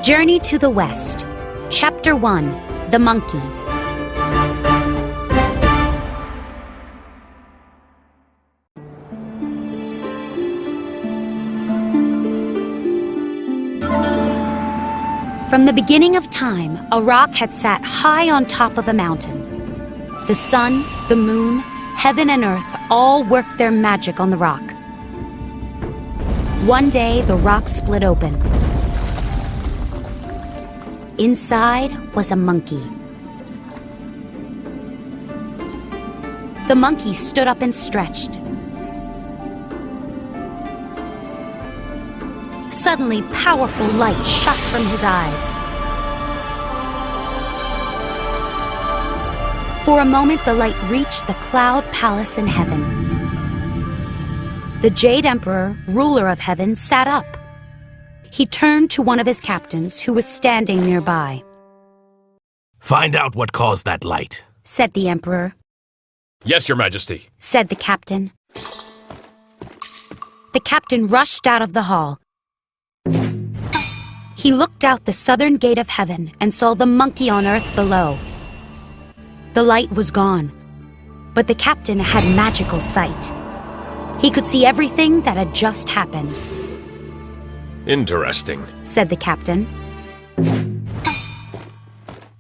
Journey to the West. Chapter 1. The Monkey. From the beginning of time, a rock had sat high on top of a mountain. The sun, the moon, heaven and earth all worked their magic on the rock. One day, the rock split open. Inside was a monkey. The monkey stood up and stretched. Suddenly, powerful light shot from his eyes. For a moment, the light reached the cloud palace in heaven. The Jade Emperor, ruler of heaven, sat up. He turned to one of his captains, who was standing nearby. "Find out what caused that light," said the Emperor. "Yes, Your Majesty," said the captain. The captain rushed out of the hall. He looked out the southern gate of heaven and saw the monkey on earth below. The light was gone, but the captain had magical sight. He could see everything that had just happened. "Interesting," said the captain.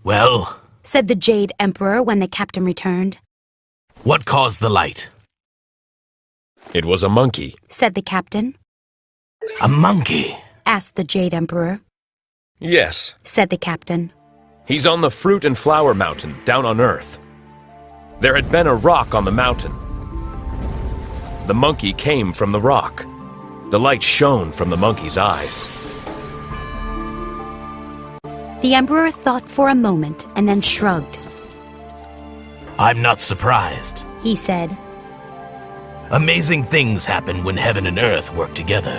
"Well," said the Jade Emperor when the captain returned. "what caused the light?" "It was a monkey," said the captain. "A monkey?" asked the Jade Emperor. "Yes," said the captain. "He's on the Fruit and Flower Mountain, down on Earth. There had been a rock on the mountain. The monkey came from the rock. The light shone from the monkey's eyes." The Emperor thought for a moment and then shrugged. "I'm not surprised. He said. Amazing things happen when heaven and earth work together."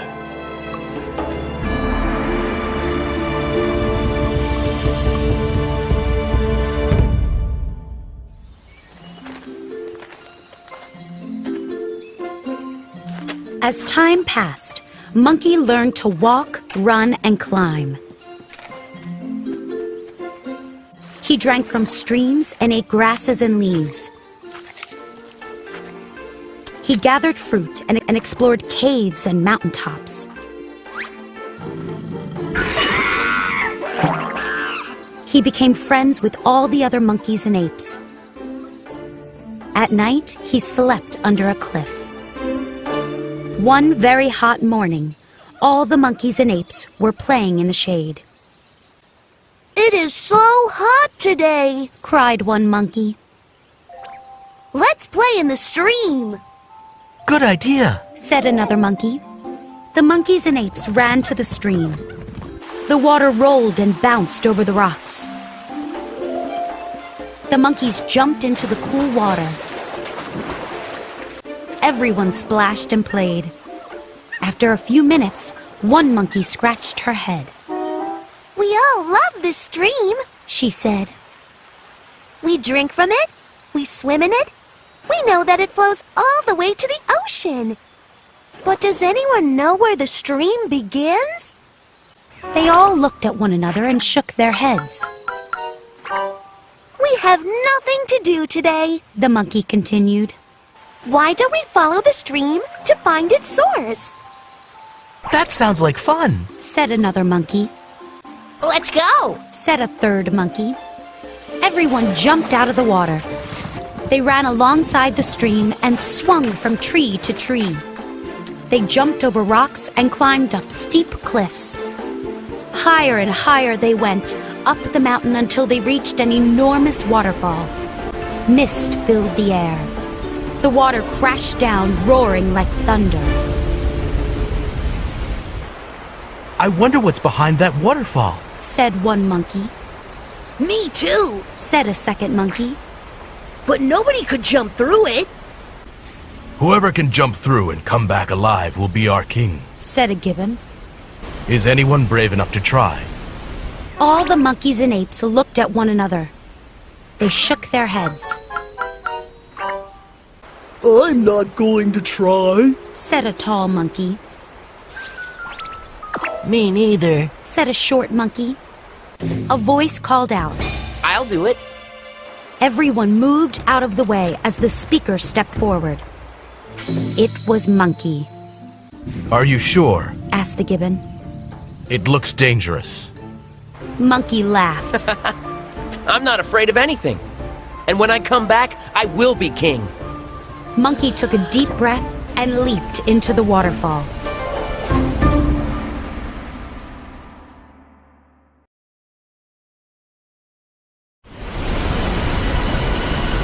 As time passed, Monkey learned to walk, run, and climb. He drank from streams and ate grasses and leaves. He gathered fruit and explored caves and mountaintops. He became friends with all the other monkeys and apes. At night, he slept under a cliff. One very hot morning, all the monkeys and apes were playing in the shade. "It is so hot today," cried one monkey. "Let's play in the stream," "Good idea," said another monkey. The monkeys and apes ran to the stream. The water rolled and bounced over the rocks. The monkeys jumped into the cool water. Everyone splashed and played. After a few minutes, one monkey scratched her head. "We all love this stream," she said. "We drink from it, we swim in it, we know that it flows all the way to the ocean. But does anyone know where the stream begins?" They all looked at one another and shook their heads. "We have nothing to do today," the monkey continued. "Why don't we follow the stream to find its source?" "That sounds like fun," said another monkey. "Let's go," said a third monkey. Everyone jumped out of the water. They ran alongside the stream and swung from tree to tree. They jumped over rocks and climbed up steep cliffs. Higher and higher they went, up the mountain until they reached an enormous waterfall. Mist filled the air. The water crashed down, roaring like thunder. "I wonder what's behind that waterfall," said one monkey. "Me too," said a second monkey. "But nobody could jump through it," "Whoever can jump through and come back alive will be our king," said a gibbon. "Is anyone brave enough to try?" All the monkeys and apes looked at one another. They shook their heads. "I'm not going to try," said a tall monkey. "Me neither," said a short monkey. A voice called out. I'll do it. Everyone moved out of the way as the speaker stepped forward. It was Monkey. Are you sure? Asked the gibbon. It looks dangerous. Monkey laughed. I'm not afraid of anything. And when I come back, I will be king. Monkey took a deep breath and leaped into the waterfall.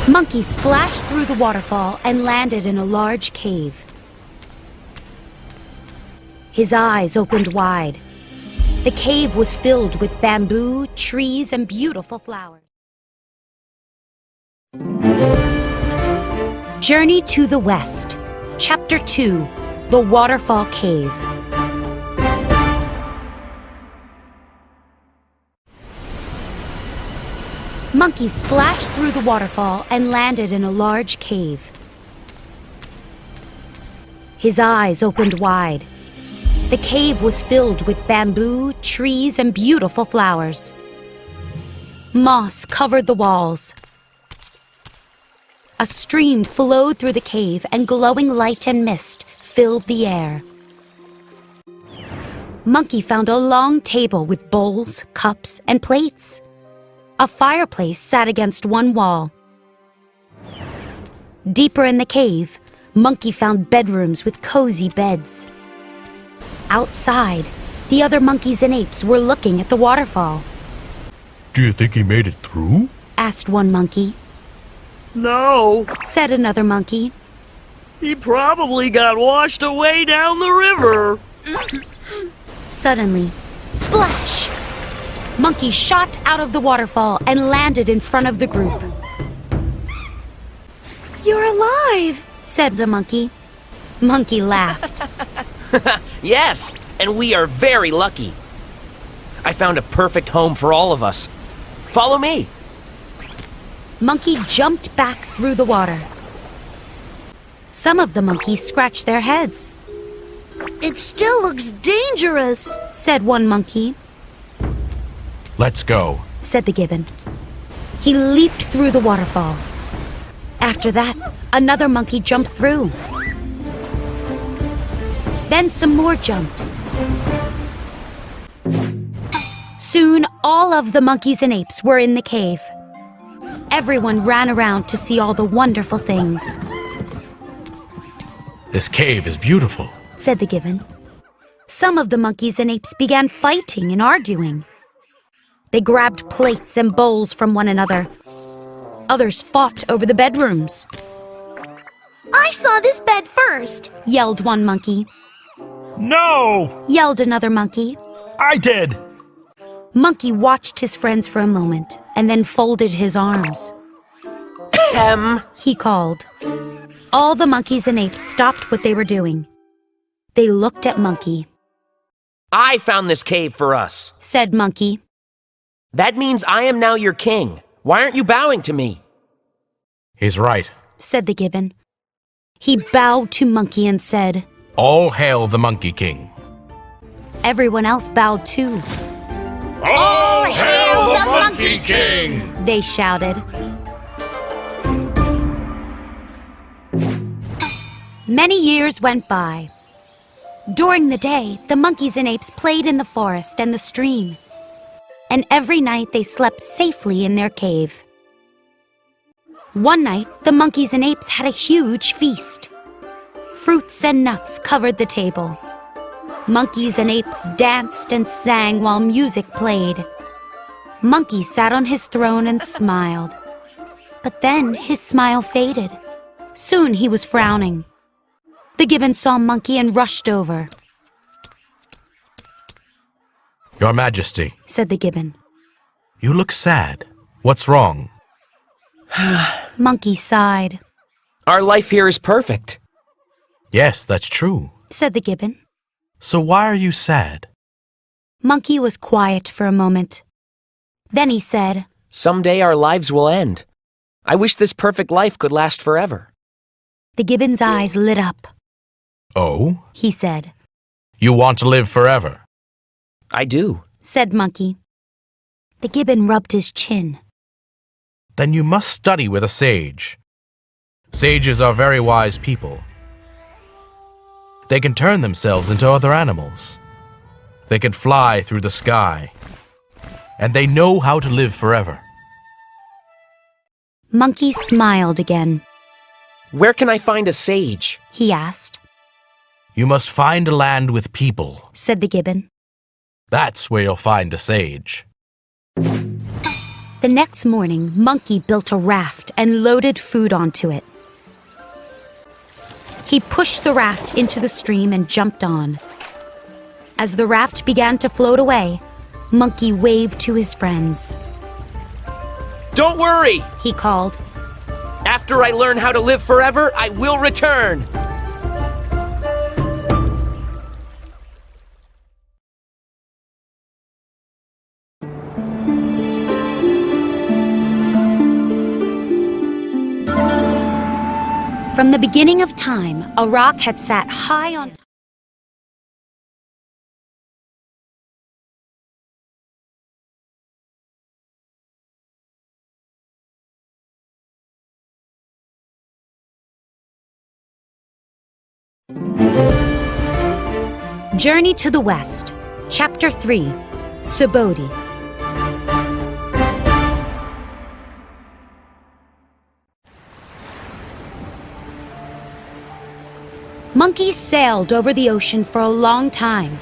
Monkey splashed through the waterfall and landed in a large cave. His eyes opened wide. The cave was filled with bamboo, trees, and beautiful flowers. Journey to the West, Chapter 2, The Waterfall Cave. Monkey splashed through the waterfall and landed in a large cave. His eyes opened wide. The cave was filled with bamboo, trees, and beautiful flowers. Moss covered the walls. A stream flowed through the cave, and glowing light and mist filled the air. Monkey found a long table with bowls, cups, and plates. A fireplace sat against one wall. Deeper in the cave, Monkey found bedrooms with cozy beds. Outside, the other monkeys and apes were looking at the waterfall. Do you think he made it through? Asked one monkey. No, Said another monkey. he probably got washed away down the river. Suddenly, splash! Monkey shot out of the waterfall and landed in front of the group. "You're alive," said the monkey. Monkey laughed. Yes, and we are very lucky. I found a perfect home for all of us. Follow me. Monkey jumped back through the water. Some of the monkeys scratched their heads, It still looks dangerous. said one monkey. Let's go. Said the gibbon. He leaped through the waterfall. After that, another monkey jumped through. Then some more jumped. Soon, all of the monkeys and apes were in the cave. Everyone ran around to see all the wonderful things, This cave is beautiful. said the gibbon. Some of the monkeys and apes began fighting and arguing. They grabbed plates and bowls from one another. Others fought over the bedrooms. I saw this bed first. Yelled one monkey. No, Yelled another monkey. I did. Monkey watched his friends for a moment and then folded his arms. He called. All the monkeys and apes stopped what they were doing. They looked at Monkey. I found this cave for us. Said Monkey. That means I am now your king. Why aren't you bowing to me? He's right. Said the gibbon. He bowed to Monkey and said, All hail the Monkey King. everyone else bowed too. All hail the Monkey King! They shouted. Many years went by. During the day, the monkeys and apes played in the forest and the stream. And every night they slept safely in their cave. One night, the monkeys and apes had a huge feast. Fruits and nuts covered the table. Monkeys and apes danced and sang while music played. Monkey sat on his throne and smiled. But then his smile faded. Soon he was frowning. The gibbon saw Monkey and rushed over. Your Majesty, Said the gibbon. you look sad. What's wrong? Monkey sighed. Our life here is perfect. Yes, that's true. Said the gibbon. So why are you sad? Monkey was quiet for a moment. Then he said, Someday our lives will end. I wish this perfect life could last forever. The gibbon's eyes lit up. Oh? He said, You want to live forever? I do. said Monkey. The gibbon rubbed his chin. Then you must study with a sage. Sages are very wise people. They can turn themselves into other animals. They can fly through the sky. And they know how to live forever. Monkey smiled again. Where can I find a sage? He asked. You must find a land with people, said the gibbon. That's where you'll find a sage. The next morning, Monkey built a raft and loaded food onto it. He pushed the raft into the stream and jumped on. As the raft began to float away, Monkey waved to his friends. Don't worry, he called. After I learn how to live forever, I will return. From the beginning of time, a rock had sat high on top. Journey to the West, Chapter 3, Subodhi. Monkey sailed over the ocean for a long time.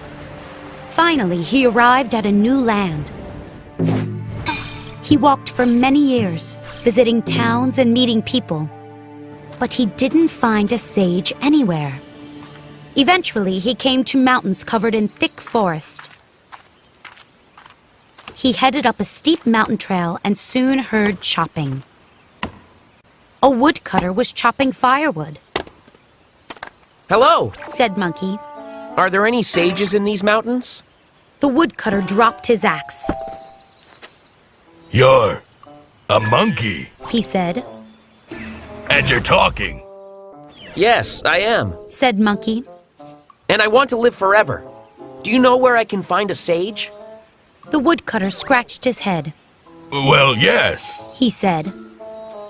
Finally, he arrived at a new land. He walked for many years, visiting towns and meeting people. But he didn't find a sage anywhere. Eventually, he came to mountains covered in thick forest. He headed up a steep mountain trail and soon heard chopping. A woodcutter was chopping firewood. Hello, said Monkey. Are there any sages in these mountains? The woodcutter dropped his axe. You're a monkey, he said. and you're talking. Yes, I am. Said Monkey. And I want to live forever. Do you know where I can find a sage? The woodcutter scratched his head. Well, yes. He said.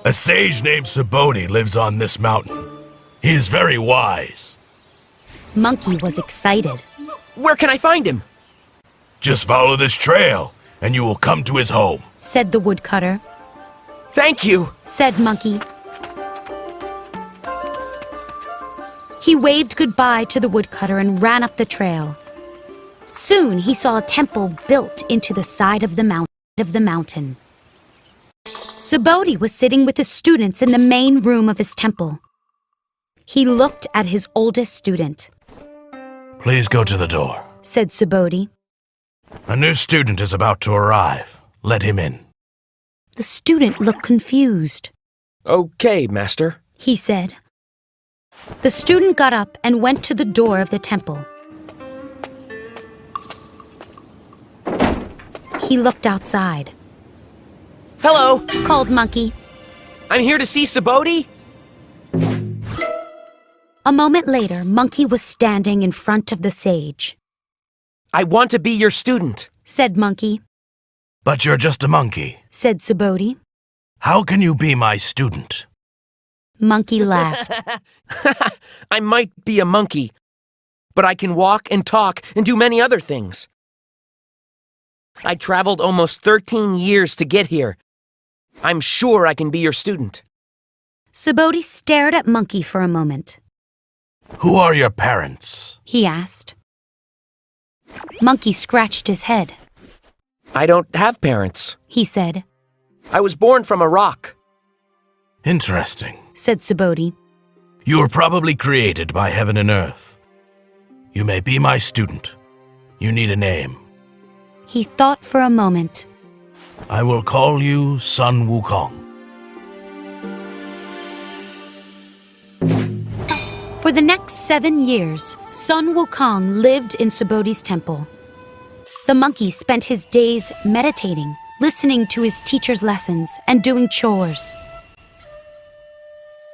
A sage named Subodhi lives on this mountain. He is very wise. Monkey was excited. Where can I find him? Just follow this trail, and you will come to his home. Said the woodcutter. Thank you. Said Monkey. He waved goodbye to the woodcutter and ran up the trail. Soon he saw a temple built into the side of the mountain. Subodhi was sitting with his students in the main room of his temple. He looked at his oldest student. Please go to the door, said Subodhi. A new student is about to arrive. Let him in. The student looked confused. Okay, master, he said. The student got up and went to the door of the temple. He looked outside. Hello, called Monkey. I'm here to see Subodhi. A moment later, Monkey was standing in front of the sage. I want to be your student, said Monkey. But you're just a monkey, said Subodhi. How can you be my student? Monkey laughed. I might be a monkey, but I can walk and talk and do many other things. I traveled almost 13 years to get here. I'm sure I can be your student. Subodhi stared at Monkey for a moment. Who are your parents? He asked. Monkey scratched his head. I don't have parents, he said. I was born from a rock. Interesting, said Subodhi. You were probably created by heaven and earth. You may be my student. You need a name. He thought for a moment. I will call you Son Wukong. For the next 7 years, Son Wukong lived in Subodhi's temple. The monkey spent his days meditating, listening to his teacher's lessons, and doing chores.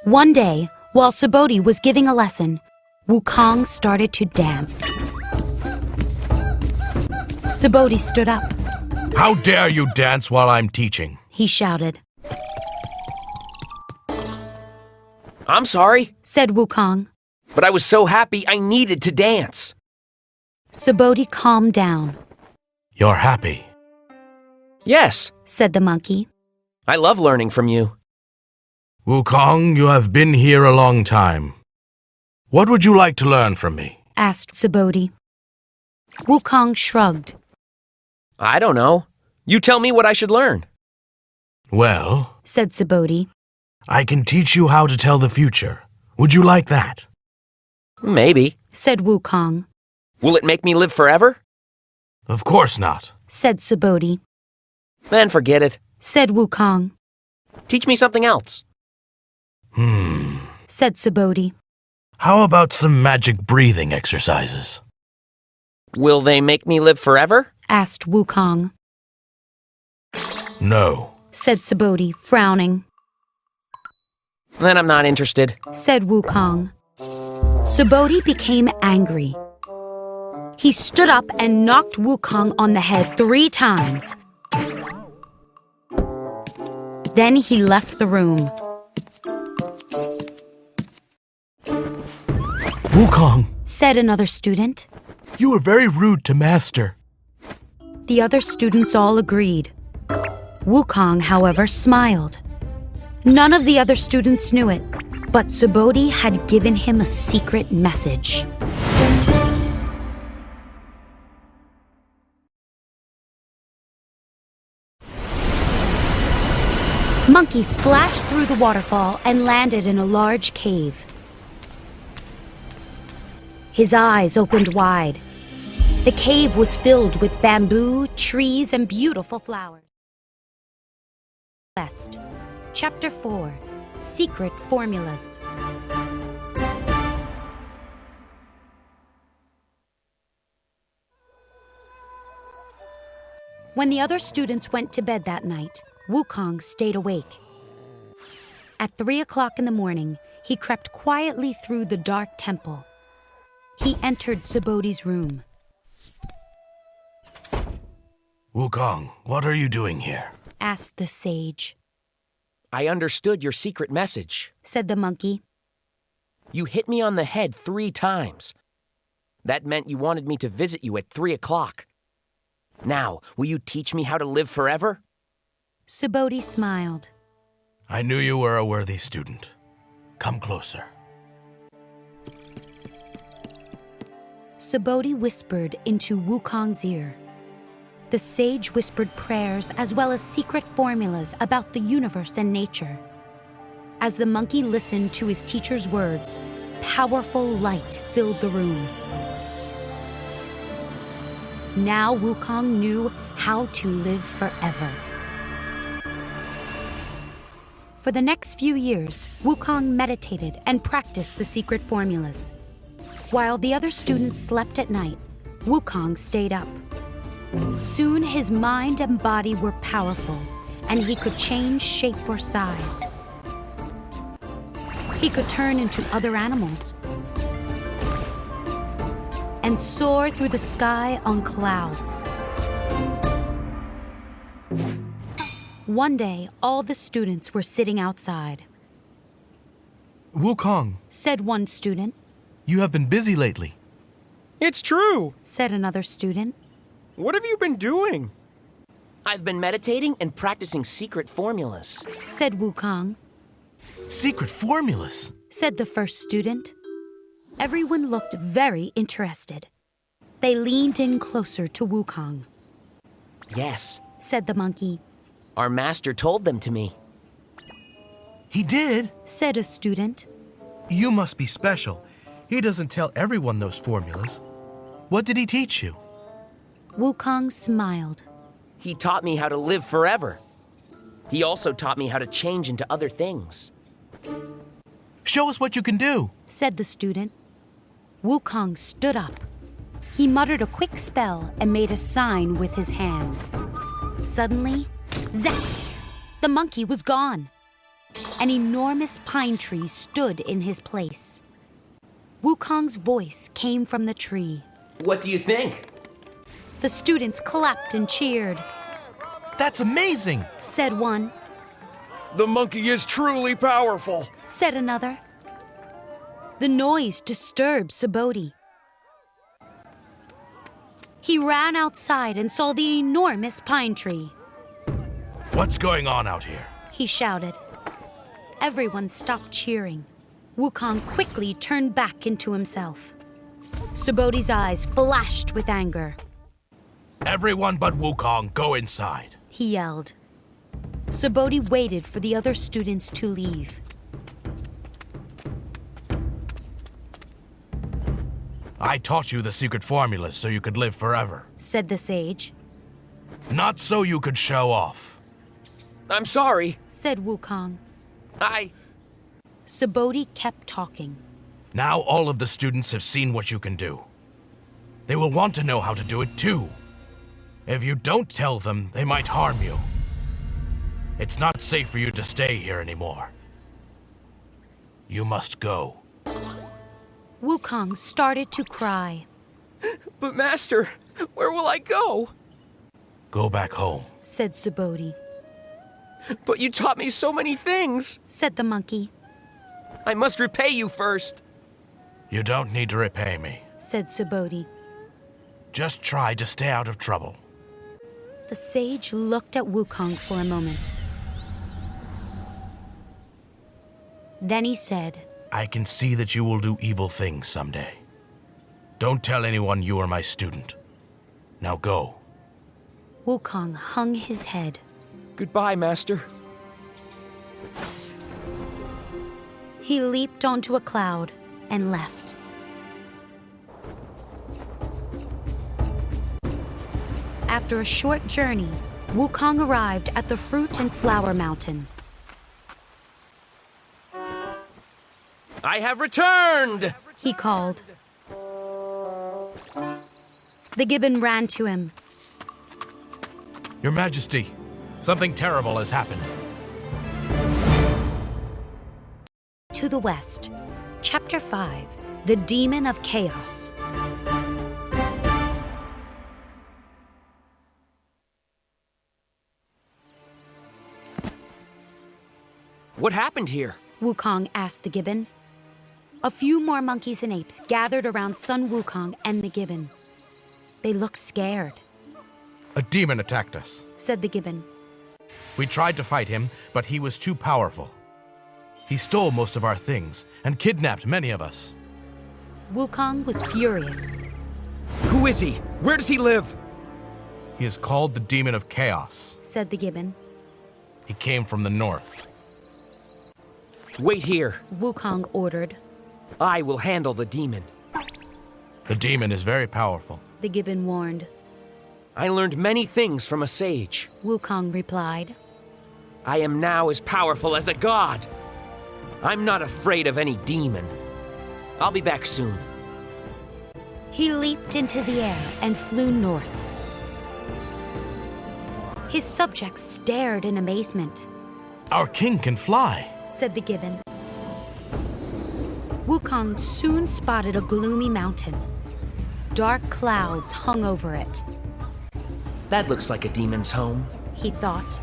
One day, while Subodhi was giving a lesson, Wukong started to dance. Subodhi stood up. How dare you dance while I'm teaching? He shouted. I'm sorry, Said Wukong. but I was so happy I needed to dance. Subodhi calmed down. You're happy. Yes, Said the monkey. I love learning from you. Wukong, you have been here a long time. What would you like to learn from me? Asked Subodhi. Wukong shrugged. I don't know. You tell me what I should learn. Well, Said Subodhi. I can teach you how to tell the future. Would you like that? Maybe. Said Wukong. Will it make me live forever? Of course not. Said Subodhi. Then forget it. Said Wukong. Teach me something else. Said Subodhi. How about some magic breathing exercises? Will they make me live forever? Asked Wukong. No. Said Subodhi, frowning. Then I'm not interested. Said Wukong. Subodhi became angry. He stood up and knocked Wukong on the head 3 times. Then he left the room. Wukong, Said another student. you were very rude to Master. The other students all agreed. Wukong, however, smiled. None of the other students knew it, but Subodhi had given him a secret message. Monkey splashed through the waterfall and landed in a large cave. His eyes opened wide. The cave was filled with bamboo, trees, and beautiful flowers. West, Chapter 4, Secret Formulas. When the other students went to bed that night, Wukong stayed awake. At 3 o'clock in the morning, he crept quietly through the dark temple. He entered Subodhi's room. Wukong, what are you doing here? Asked the sage. I understood your secret message. Said the monkey. You hit me on the head 3 times. That meant you wanted me to visit you at 3 o'clock. Now, will you teach me how to live forever? Subodhi smiled. I knew you were a worthy student. Come closer. Subodhi whispered into Wukong's ear. The sage whispered prayers as well as secret formulas about the universe and nature. As the monkey listened to his teacher's words, powerful light filled the room. Now Wukong knew how to live forever. For the next few years, Wukong meditated and practiced the secret formulas. While the other students slept at night, Wukong stayed up. Soon his mind and body were powerful, and he could change shape or size. He could turn into other animals and soar through the sky on clouds. One day, all the students were sitting outside. Wukong, Said one student. you have been busy lately. It's true. Said another student. What have you been doing? I've been meditating and practicing secret formulas. Said Wukong. Secret formulas. Said the first student. Everyone looked very interested. They leaned in closer to Wukong. Yes, Said the monkey. our master told them to me. He did? Said a student. You must be special. He doesn't tell everyone those formulas. What did he teach you? Wukong smiled. He taught me how to live forever. He also taught me how to change into other things. Show us what you can do. Said the student. Wukong stood up. He muttered a quick spell and made a sign with his hands. Suddenly, zap! The monkey was gone. An enormous pine tree stood in his place. Wukong's voice came from the tree. What do you think? The students clapped and cheered. That's amazing, Said one, The monkey is truly powerful. said another. The noise disturbed Subodhi. He ran outside and saw the enormous pine tree. What's going on out here? He shouted. Everyone stopped cheering. Wukong quickly turned back into himself. Subodhi's eyes flashed with anger. Everyone but Wukong, go inside. He yelled. Subodhi waited for the other students to leave. I taught you the secret formulas so you could live forever. Said the sage. Not so you could show off. I'm sorry. Said Wukong. I... Subodhi kept talking. Now all of the students have seen what you can do. They will want to know how to do it too. If you don't tell them, they might harm you. It's not safe for you to stay here anymore. You must go. Wukong started to cry. But Master, where will I go? Go back home. Said Subodhi. But you taught me so many things. Said the monkey. I must repay you first. You don't need to repay me. Said Subodhi. Just try to stay out of trouble. The sage looked at Wukong for a moment. Then he said, I can see that you will do evil things someday. Don't tell anyone you are my student. Now go. Wukong hung his head. Goodbye, Master. He leaped onto a cloud and left. After a short journey, Wukong arrived at the Fruit and Flower Mountain. I have returned! He called. The gibbon ran to him. Your Majesty, something terrible has happened. To the west, Chapter 5, The Demon of Chaos. What happened here? Wukong asked the gibbon. A few more monkeys and apes gathered around Sun Wukong and the gibbon. They looked scared, A demon attacked us. said the gibbon. We tried to fight him, but he was too powerful. He stole most of our things and kidnapped many of us. Wukong was furious. Who is he? Where does he live? He is called the Demon of Chaos. Said the gibbon. He came from the north. Wait here. Wukong ordered. I will handle the demon. The demon is very powerful. The gibbon warned. I learned many things from a sage. Wukong replied. I am now as powerful as a god. I'm not afraid of any demon. I'll be back soon. He leaped into the air and flew north. His subjects stared in amazement, Our king can fly. said the gibbon. Wukong soon spotted a gloomy mountain. Dark clouds hung over it. That looks like a demon's home. He thought.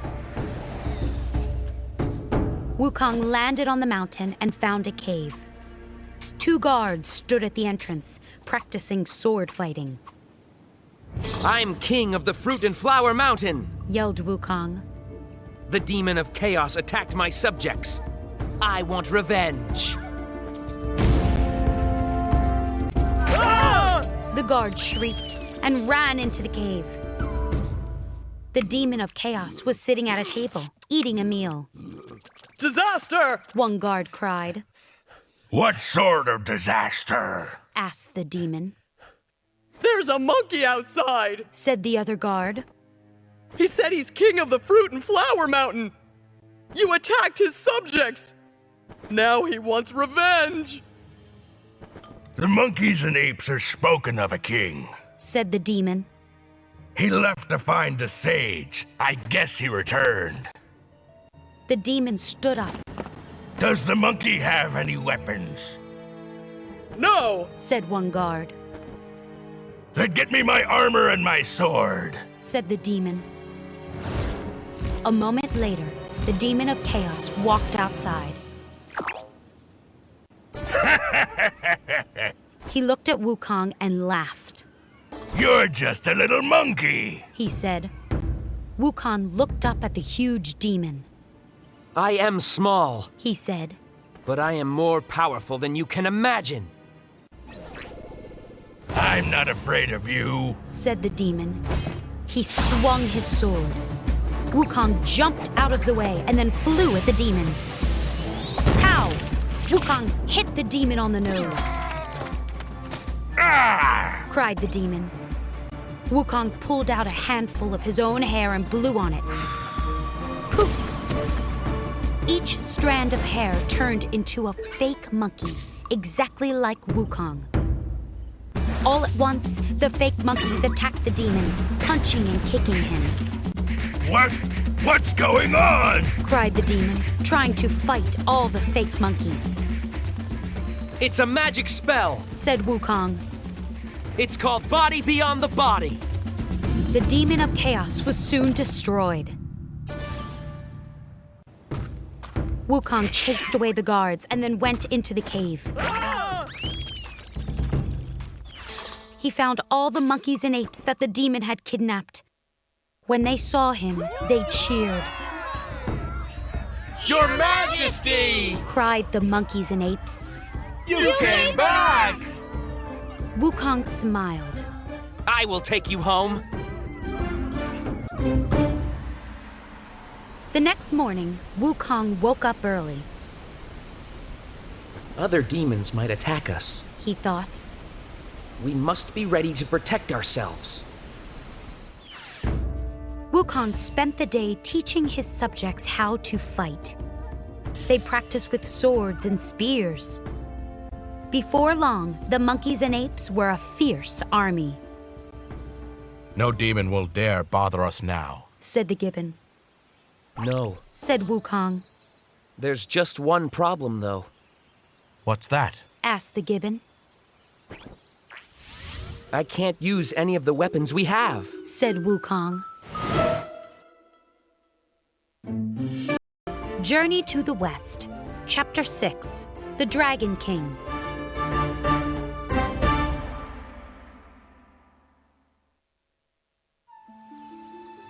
Wukong landed on the mountain and found a cave. 2 guards stood at the entrance, practicing sword fighting. I'm king of the Fruit and Flower Mountain! Yelled Wukong. The demon of chaos attacked my subjects. I want revenge. The guards shrieked and ran into the cave. The demon of chaos was sitting at a table, eating a meal. Disaster! One guard cried, What sort of disaster? asked the demon. There's a monkey outside! Said the other guard. He said he's king of the Fruit and Flower Mountain! You attacked his subjects! Now he wants revenge! The monkeys and apes are spoken of a king. Said the demon. He left to find a sage. I guess he returned. The demon stood up, Does the monkey have any weapons? No! said one guard. Then get me my armor and my sword, said the demon. A moment later, the demon of chaos walked outside. He looked at Wukong and laughed. You're just a little monkey, he said. Wukong looked up at the huge demon. I am small, he said. but I am more powerful than you can imagine. I'm not afraid of you, said the demon. He swung his sword. Wukong jumped out of the way and then flew at the demon. Pow! Wukong hit the demon on the nose. Ah! Cried the demon. Wukong pulled out a handful of his own hair and blew on it. Poof! Each strand of hair turned into a fake monkey, exactly like Wukong. All at once, the fake monkeys attacked the demon, punching and kicking him. What's going on? Cried the demon, trying to fight all the fake monkeys. It's a magic spell, said Wukong. It's called Body Beyond the Body. The demon of chaos was soon destroyed. Wukong chased away the guards and then went into the cave. He found all the monkeys and apes that the demon had kidnapped. When they saw him, they cheered. Your Majesty! Cried the monkeys and apes. You came back! Wukong smiled. I will take you home. The next morning, Wukong woke up early. Other demons might attack us. He thought. We must be ready to protect ourselves. Wukong spent the day teaching his subjects how to fight. They practiced with swords and spears. Before long, the monkeys and apes were a fierce army. No demon will dare bother us now, said the gibbon. No, said Wukong. There's just one problem, though. What's that? Asked the gibbon. I can't use any of the weapons we have, said Wukong. Journey to the West, Chapter 6, The Dragon King.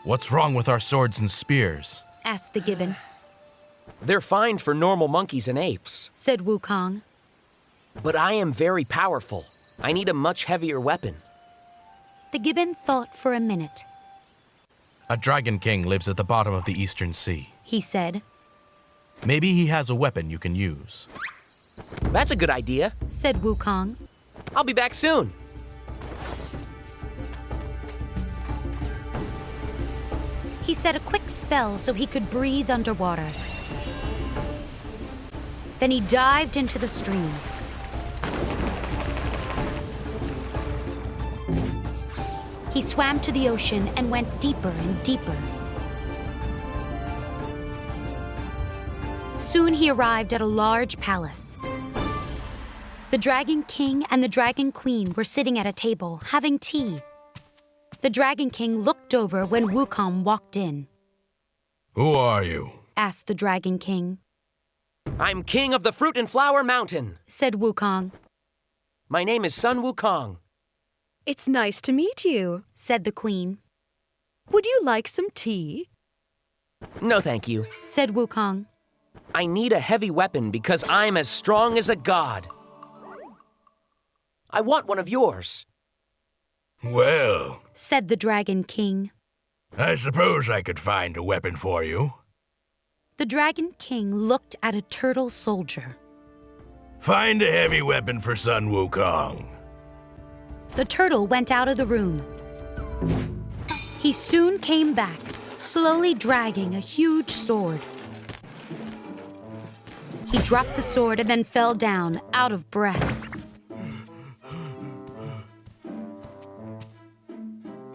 What's wrong with our swords and spears? Asked the gibbon. They're fine for normal monkeys and apes, said Wukong. But I am very powerful. I need a much heavier weapon. The gibbon thought for a minute. A dragon king lives at the bottom of the Eastern Sea, he said. Maybe he has a weapon you can use. That's a good idea, said Wukong. I'll be back soon. He said a quick spell so he could breathe underwater. Then he dived into the stream. He swam to the ocean and went deeper and deeper. Soon he arrived at a large palace. The Dragon King and the Dragon Queen were sitting at a table, having tea. The Dragon King looked over when Wukong walked in. Who are you? Asked the Dragon King. I'm king of the Fruit and Flower Mountain, said Wukong. My name is Sun Wukong. It's nice to meet you, said the Queen. Would you like some tea? No, thank you, said Wukong. I need a heavy weapon because I'm as strong as a god. I want one of yours. Well, said the Dragon King. I suppose I could find a weapon for you. The Dragon King looked at a turtle soldier. Find a heavy weapon for Sun Wukong. The turtle went out of the room. He soon came back, slowly dragging a huge sword. He dropped the sword and then fell down, out of breath.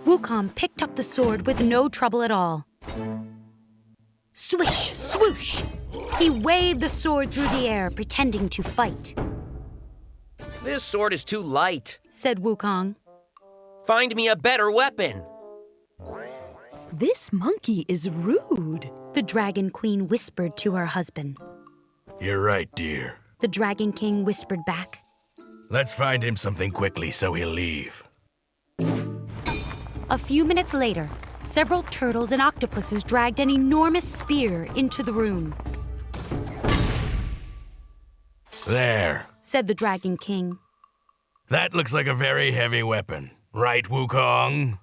Wukong picked up the sword with no trouble at all. Swish, swoosh! He waved the sword through the air, pretending to fight. This sword is too light, said Wukong. Find me a better weapon. This monkey is rude. The Dragon Queen whispered to her husband. You're right, dear. The Dragon King whispered back. Let's find him something quickly so he'll leave. A few minutes later, several turtles and octopuses dragged an enormous spear into the room. There, said the Dragon King. that looks like a very heavy weapon. Right, Wukong?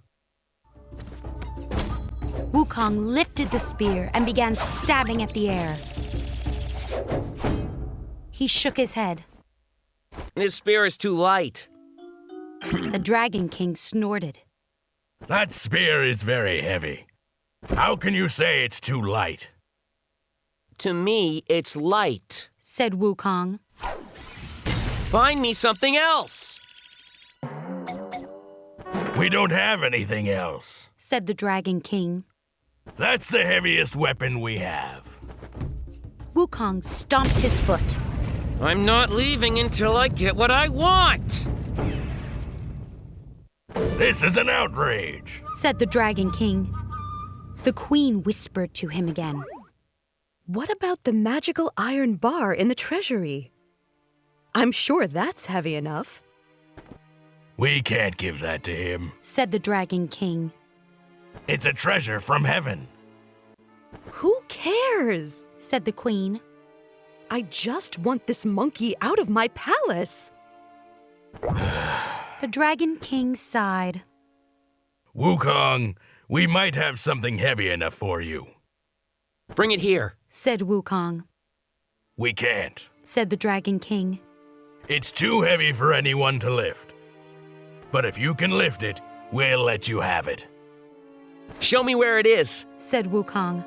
Wukong lifted the spear and began stabbing at the air. He shook his head. This spear is too light. The Dragon King snorted. That spear is very heavy. How can you say it's too light? To me, it's light. Said Wukong. Find me something else. We don't have anything else. Said the Dragon King. That's the heaviest weapon we have. Wukong stomped his foot. I'm not leaving until I get what I want. This is an outrage, said the Dragon King. The Queen whispered to him again. What about the magical iron bar in the treasury? I'm sure that's heavy enough. We can't give that to him, said the Dragon King. It's a treasure from heaven. Who cares? Said the Queen. I just want this monkey out of my palace. The Dragon King sighed. Wukong, we might have something heavy enough for you. Bring it here, said Wukong. We can't, said the Dragon King. It's too heavy for anyone to lift. But if you can lift it, we'll let you have it. Show me where it is, said Wukong.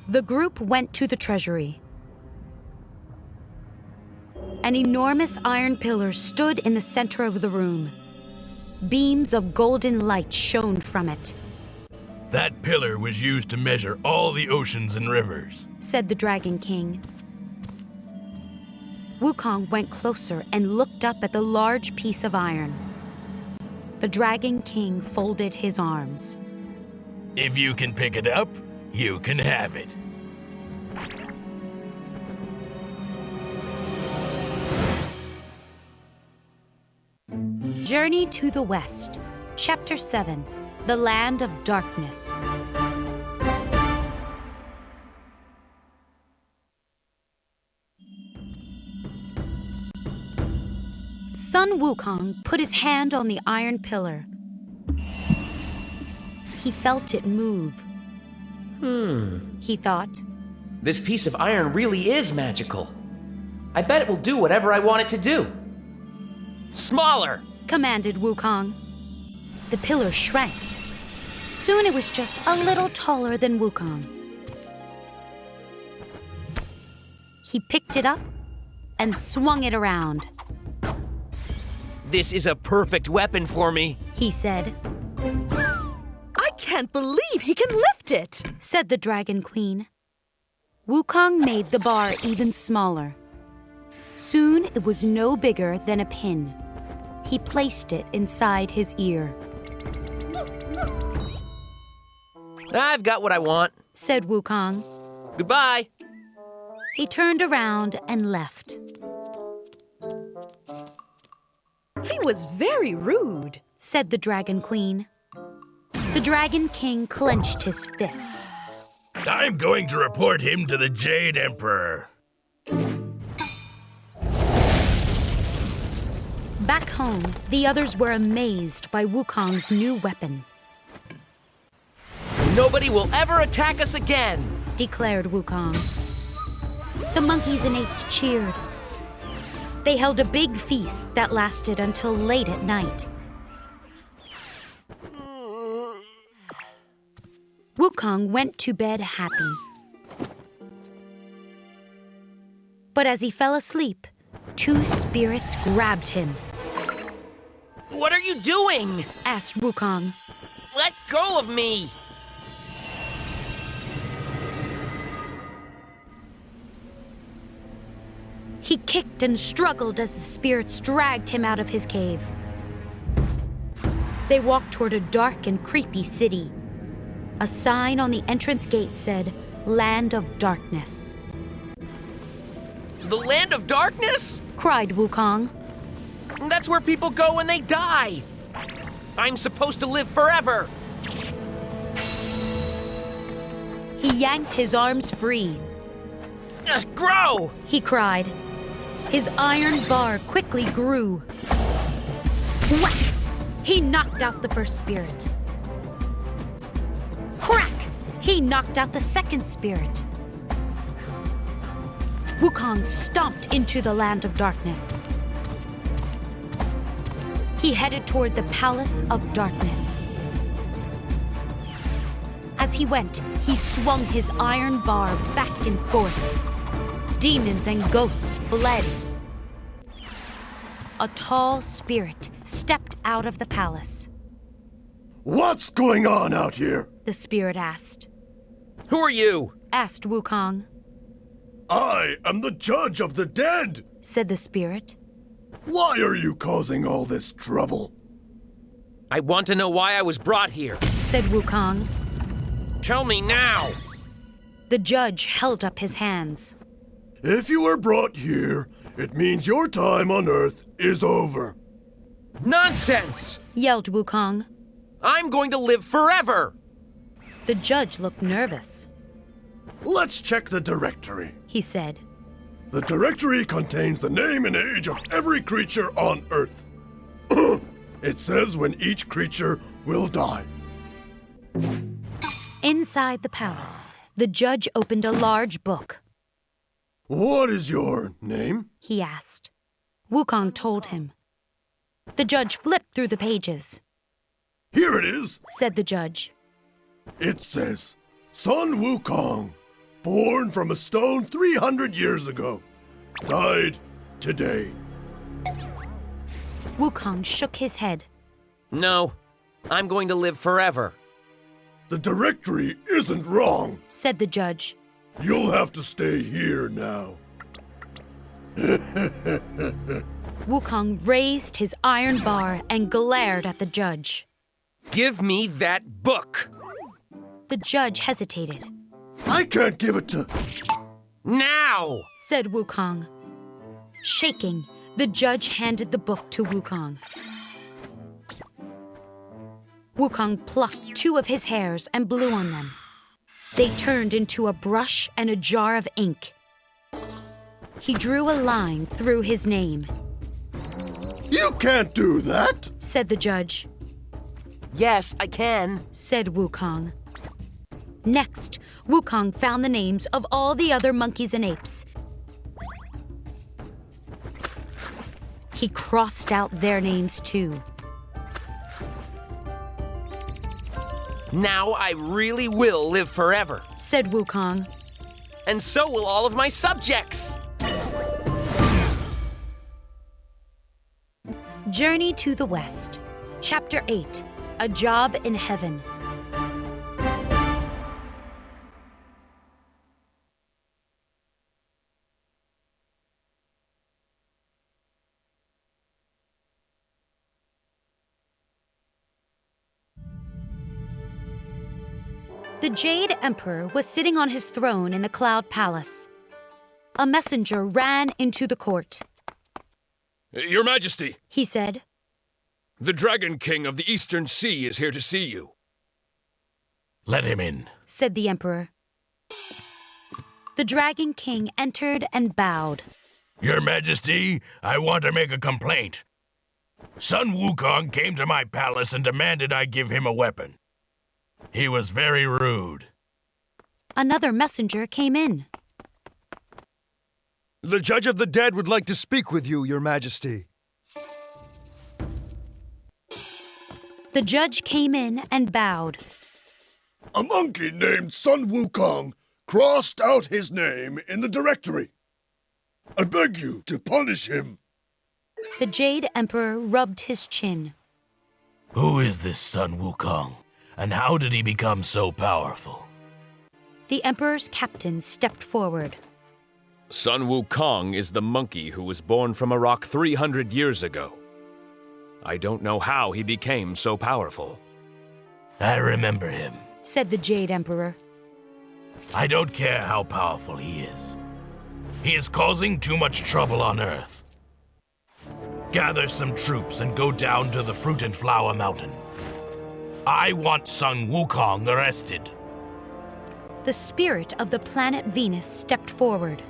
The group went to the treasury. An enormous iron pillar stood in the center of the room. Beams of golden light shone from it. That pillar was used to measure all the oceans and rivers, said the Dragon King. Wukong went closer and looked up at the large piece of iron. The Dragon King folded his arms. If you can pick it up, you can have it. Journey to the West, Chapter 7, The Land of Darkness. Sun Wukong put his hand on the iron pillar. He felt it move. He thought. This piece of iron really is magical. I bet it will do whatever I want it to do. Smaller! Commanded Wukong. The pillar shrank. Soon it was just a little taller than Wukong. He picked it up and swung it around. This is a perfect weapon for me, he said. I can't believe he can lift it, said the Dragon Queen. Wukong made the bar even smaller. Soon it was no bigger than a pin. He placed it inside his ear. I've got what I want, said Wukong. Goodbye. He turned around and left. He was very rude, said the Dragon Queen. The Dragon King clenched his fists. I'm going to report him to the Jade Emperor. Back home, the others were amazed by Wukong's new weapon. Nobody will ever attack us again, declared Wukong. The monkeys and apes cheered. They held a big feast that lasted until late at night. Wukong went to bed happy. But as he fell asleep, two spirits grabbed him. What are you doing? Asked Wukong. Let go of me! He kicked and struggled as the spirits dragged him out of his cave. They walked toward a dark and creepy city. A sign on the entrance gate said, Land of Darkness. The Land of Darkness? Cried Wukong. That's where people go when they die. I'm supposed to live forever. He yanked his arms free. Grow! He cried. His iron bar quickly grew. Whack! He knocked out the first spirit. Crack! He knocked out the second spirit. Wukong stomped into the Land of Darkness. He headed toward the Palace of Darkness. As he went, he swung his iron bar back and forth. Demons and ghosts fled. A tall spirit stepped out of the palace. What's going on out here? The spirit asked. Who are you? Asked Wukong. I am the judge of the dead, said the spirit. Why are you causing all this trouble? I want to know why I was brought here, said Wukong. Tell me now. The judge held up his hands. If you were brought here, it means your time on Earth is over. Nonsense! Yelled Wukong. I'm going to live forever! The judge looked nervous. Let's check the directory, he said. The directory contains the name and age of every creature on Earth. It says when each creature will die. Inside the palace, the judge opened a large book. What is your name? He asked. Wukong told him. The judge flipped through the pages. Here it is, said the judge. It says, Sun Wukong, born from a stone 300 years ago, died today. Wukong shook his head. No, I'm going to live forever. The directory isn't wrong, said the judge. You'll have to stay here now. Wukong raised his iron bar and glared at the judge. Give me that book! The judge hesitated. I can't give it to... Now! Said Wukong. Shaking, the judge handed the book to Wukong. Wukong plucked 2 of his hairs and blew on them. They turned into a brush and a jar of ink. He drew a line through his name. You can't do that, said the judge. Yes, I can, said Wukong. Next, Wukong found the names of all the other monkeys and apes. He crossed out their names too. Now I really will live forever, said Wukong. And so will all of my subjects. Journey to the West. Chapter 8. A Job in Heaven. The Jade Emperor was sitting on his throne in the Cloud Palace. A messenger ran into the court. Your Majesty, he said. The Dragon King of the Eastern Sea is here to see you. Let him in, said the Emperor. The Dragon King entered and bowed. Your Majesty, I want to make a complaint. Sun Wukong came to my palace and demanded I give him a weapon. He was very rude. Another messenger came in. The Judge of the Dead would like to speak with you, Your Majesty. The judge came in and bowed. A monkey named Sun Wukong crossed out his name in the directory. I beg you to punish him. The Jade Emperor rubbed his chin. Who is this Sun Wukong, and how did he become so powerful? The Emperor's captain stepped forward. Sun Wukong is the monkey who was born from a rock 300 years ago. I don't know how he became so powerful. I remember him, said the Jade Emperor. I don't care how powerful he is. He is causing too much trouble on Earth. Gather some troops and go down to the Fruit and Flower Mountain. I want son Wukong arrested. The spirit of the planet Venus stepped forward.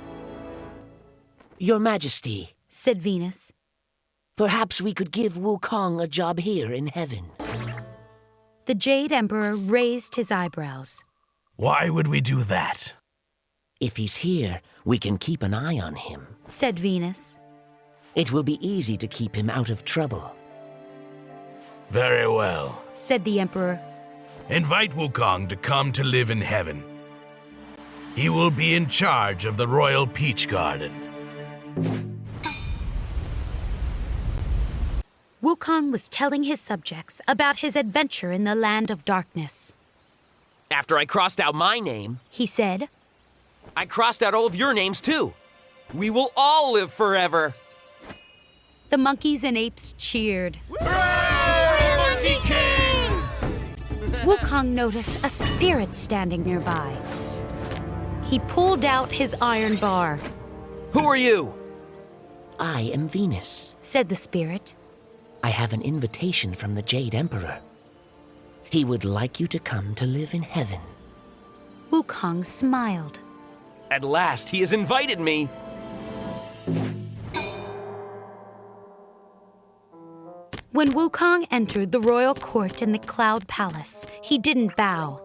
Your Majesty, said Venus. Perhaps we could give Wukong a job here in heaven. The Jade Emperor raised his eyebrows. Why would we do that? If he's here, we can keep an eye on him, said Venus. It will be easy to keep him out of trouble. Very well, said the Emperor. Invite Wukong to come to live in heaven. He will be in charge of the Royal Peach Garden. Wukong was telling his subjects about his adventure in the Land of Darkness. After I crossed out my name, he said, I crossed out all of your names too. We will all live forever. The monkeys and apes cheered. Hooray, Monkey King! Wukong noticed a spirit standing nearby. He pulled out his iron bar. Who are you? I am Venus, said the spirit. I have an invitation from the Jade Emperor. He would like you to come to live in heaven. Wukong smiled. At last, he has invited me. When Wukong entered the royal court in the Cloud Palace, he didn't bow.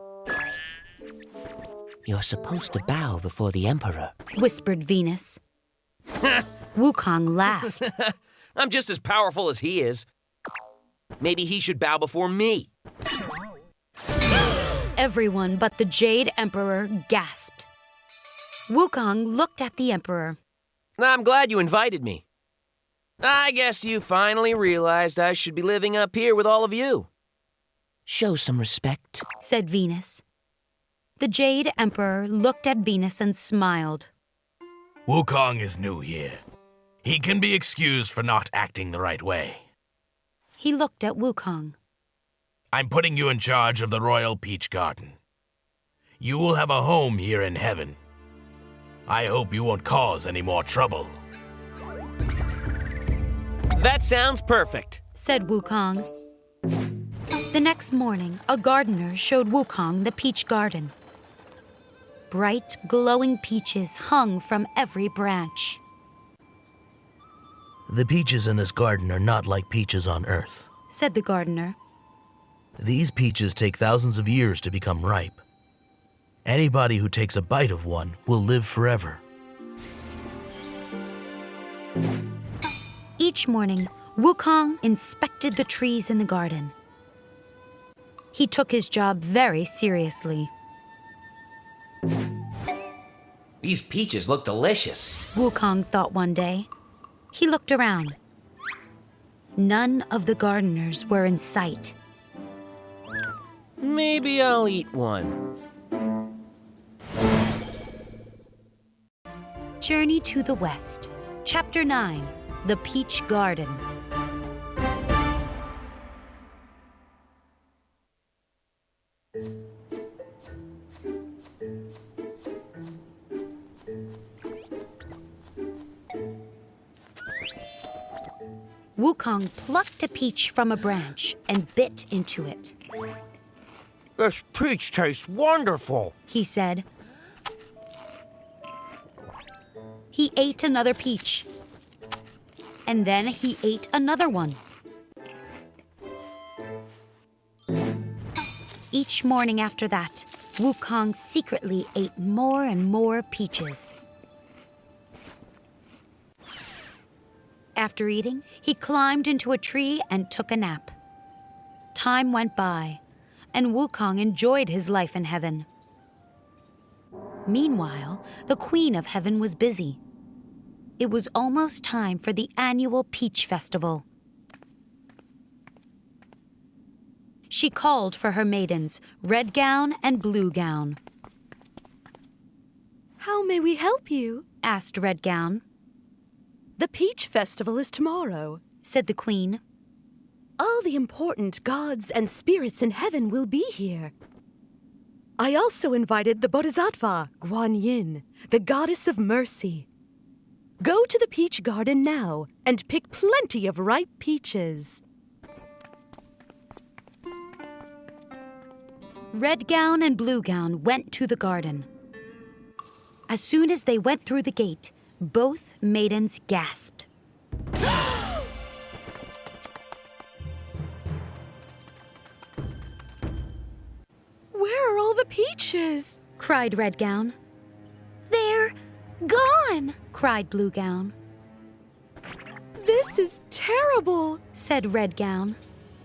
You're supposed to bow before the Emperor, whispered Venus. Wukong laughed. I'm just as powerful as he is. Maybe he should bow before me. Everyone but the Jade Emperor gasped. Wukong looked at the Emperor. I'm glad you invited me. I guess you finally realized I should be living up here with all of you. Show some respect, said Venus. The Jade Emperor looked at Venus and smiled. Wukong is new here. He can be excused for not acting the right way. He looked at Wukong. I'm putting you in charge of the Royal Peach Garden. You will have a home here in heaven. I hope you won't cause any more trouble. That sounds perfect, said Wukong. The next morning, a gardener showed Wukong the peach garden. Bright, glowing peaches hung from every branch. The peaches in this garden are not like peaches on Earth, said the gardener. These peaches take thousands of years to become ripe. Anybody who takes a bite of one will live forever. Each morning, Wukong inspected the trees in the garden. He took his job very seriously. These peaches look delicious, Wukong thought one day. He looked around. None of the gardeners were in sight. Maybe I'll eat one. Journey to the West, Chapter 9, The Peach Garden. Wukong plucked a peach from a branch and bit into it. This peach tastes wonderful, he said. He ate another peach. And then he ate another one. Each morning after that, Wukong secretly ate more and more peaches. After eating, he climbed into a tree and took a nap. Time went by, and Wukong enjoyed his life in heaven. Meanwhile, the Queen of Heaven was busy. It was almost time for the annual Peach Festival. She called for her maidens, Red Gown and Blue Gown. How may we help you? Asked Red Gown. The Peach Festival is tomorrow, said the Queen. all the important gods and spirits in heaven will be here. I also invited the Bodhisattva, Guanyin, the goddess of mercy. Go to the peach garden now and pick plenty of ripe peaches. Red Gown and Blue Gown went to the garden. As soon as they went through the gate, both maidens gasped. Where are all the peaches? Cried Red Gown. They're gone, cried Blue Gown. This is terrible, said Red Gown.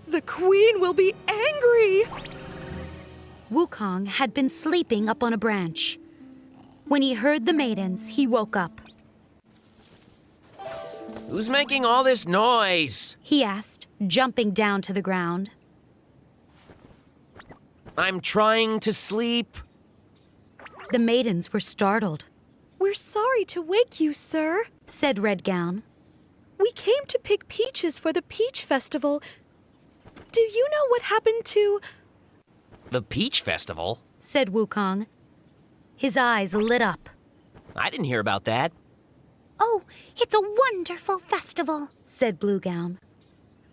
The queen will be angry. Wukong had been sleeping up on a branch. When he heard the maidens, he woke up. Who's making all this noise? He asked, jumping down to the ground. I'm trying to sleep. The maidens were startled. We're sorry to wake you, sir, said Red Gown. We came to pick peaches for the Peach Festival. Do you know what happened to... The Peach Festival? Said Wukong. His eyes lit up. I didn't hear about that. Oh, it's a wonderful festival, said Blue Gown.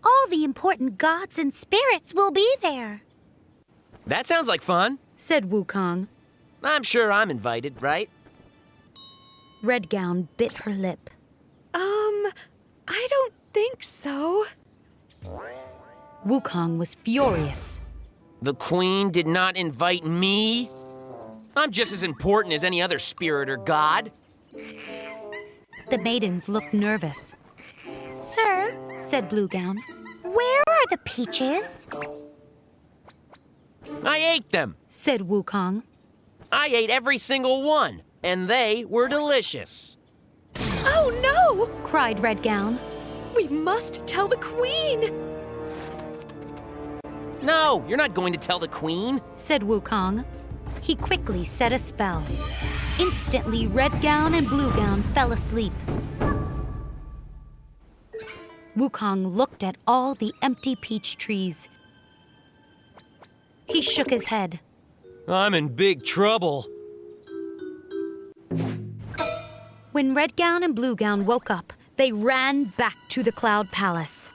All the important gods and spirits will be there. That sounds like fun, said Wukong. I'm sure I'm invited, right? Red Gown bit her lip. I don't think so. Wukong was furious. The queen did not invite me? I'm just as important as any other spirit or god. The maidens looked nervous. Sir, said Blue Gown, where are the peaches? I ate them, said Wukong. I ate every single one, and they were delicious. Oh no! Cried Red Gown. We must tell the queen! No, you're not going to tell the queen, said Wukong. He quickly set a spell. Instantly, Red Gown and Blue Gown fell asleep. Wukong looked at all the empty peach trees. He shook his head. I'm in big trouble. When Red Gown and Blue Gown woke up, they ran back to the Cloud Palace.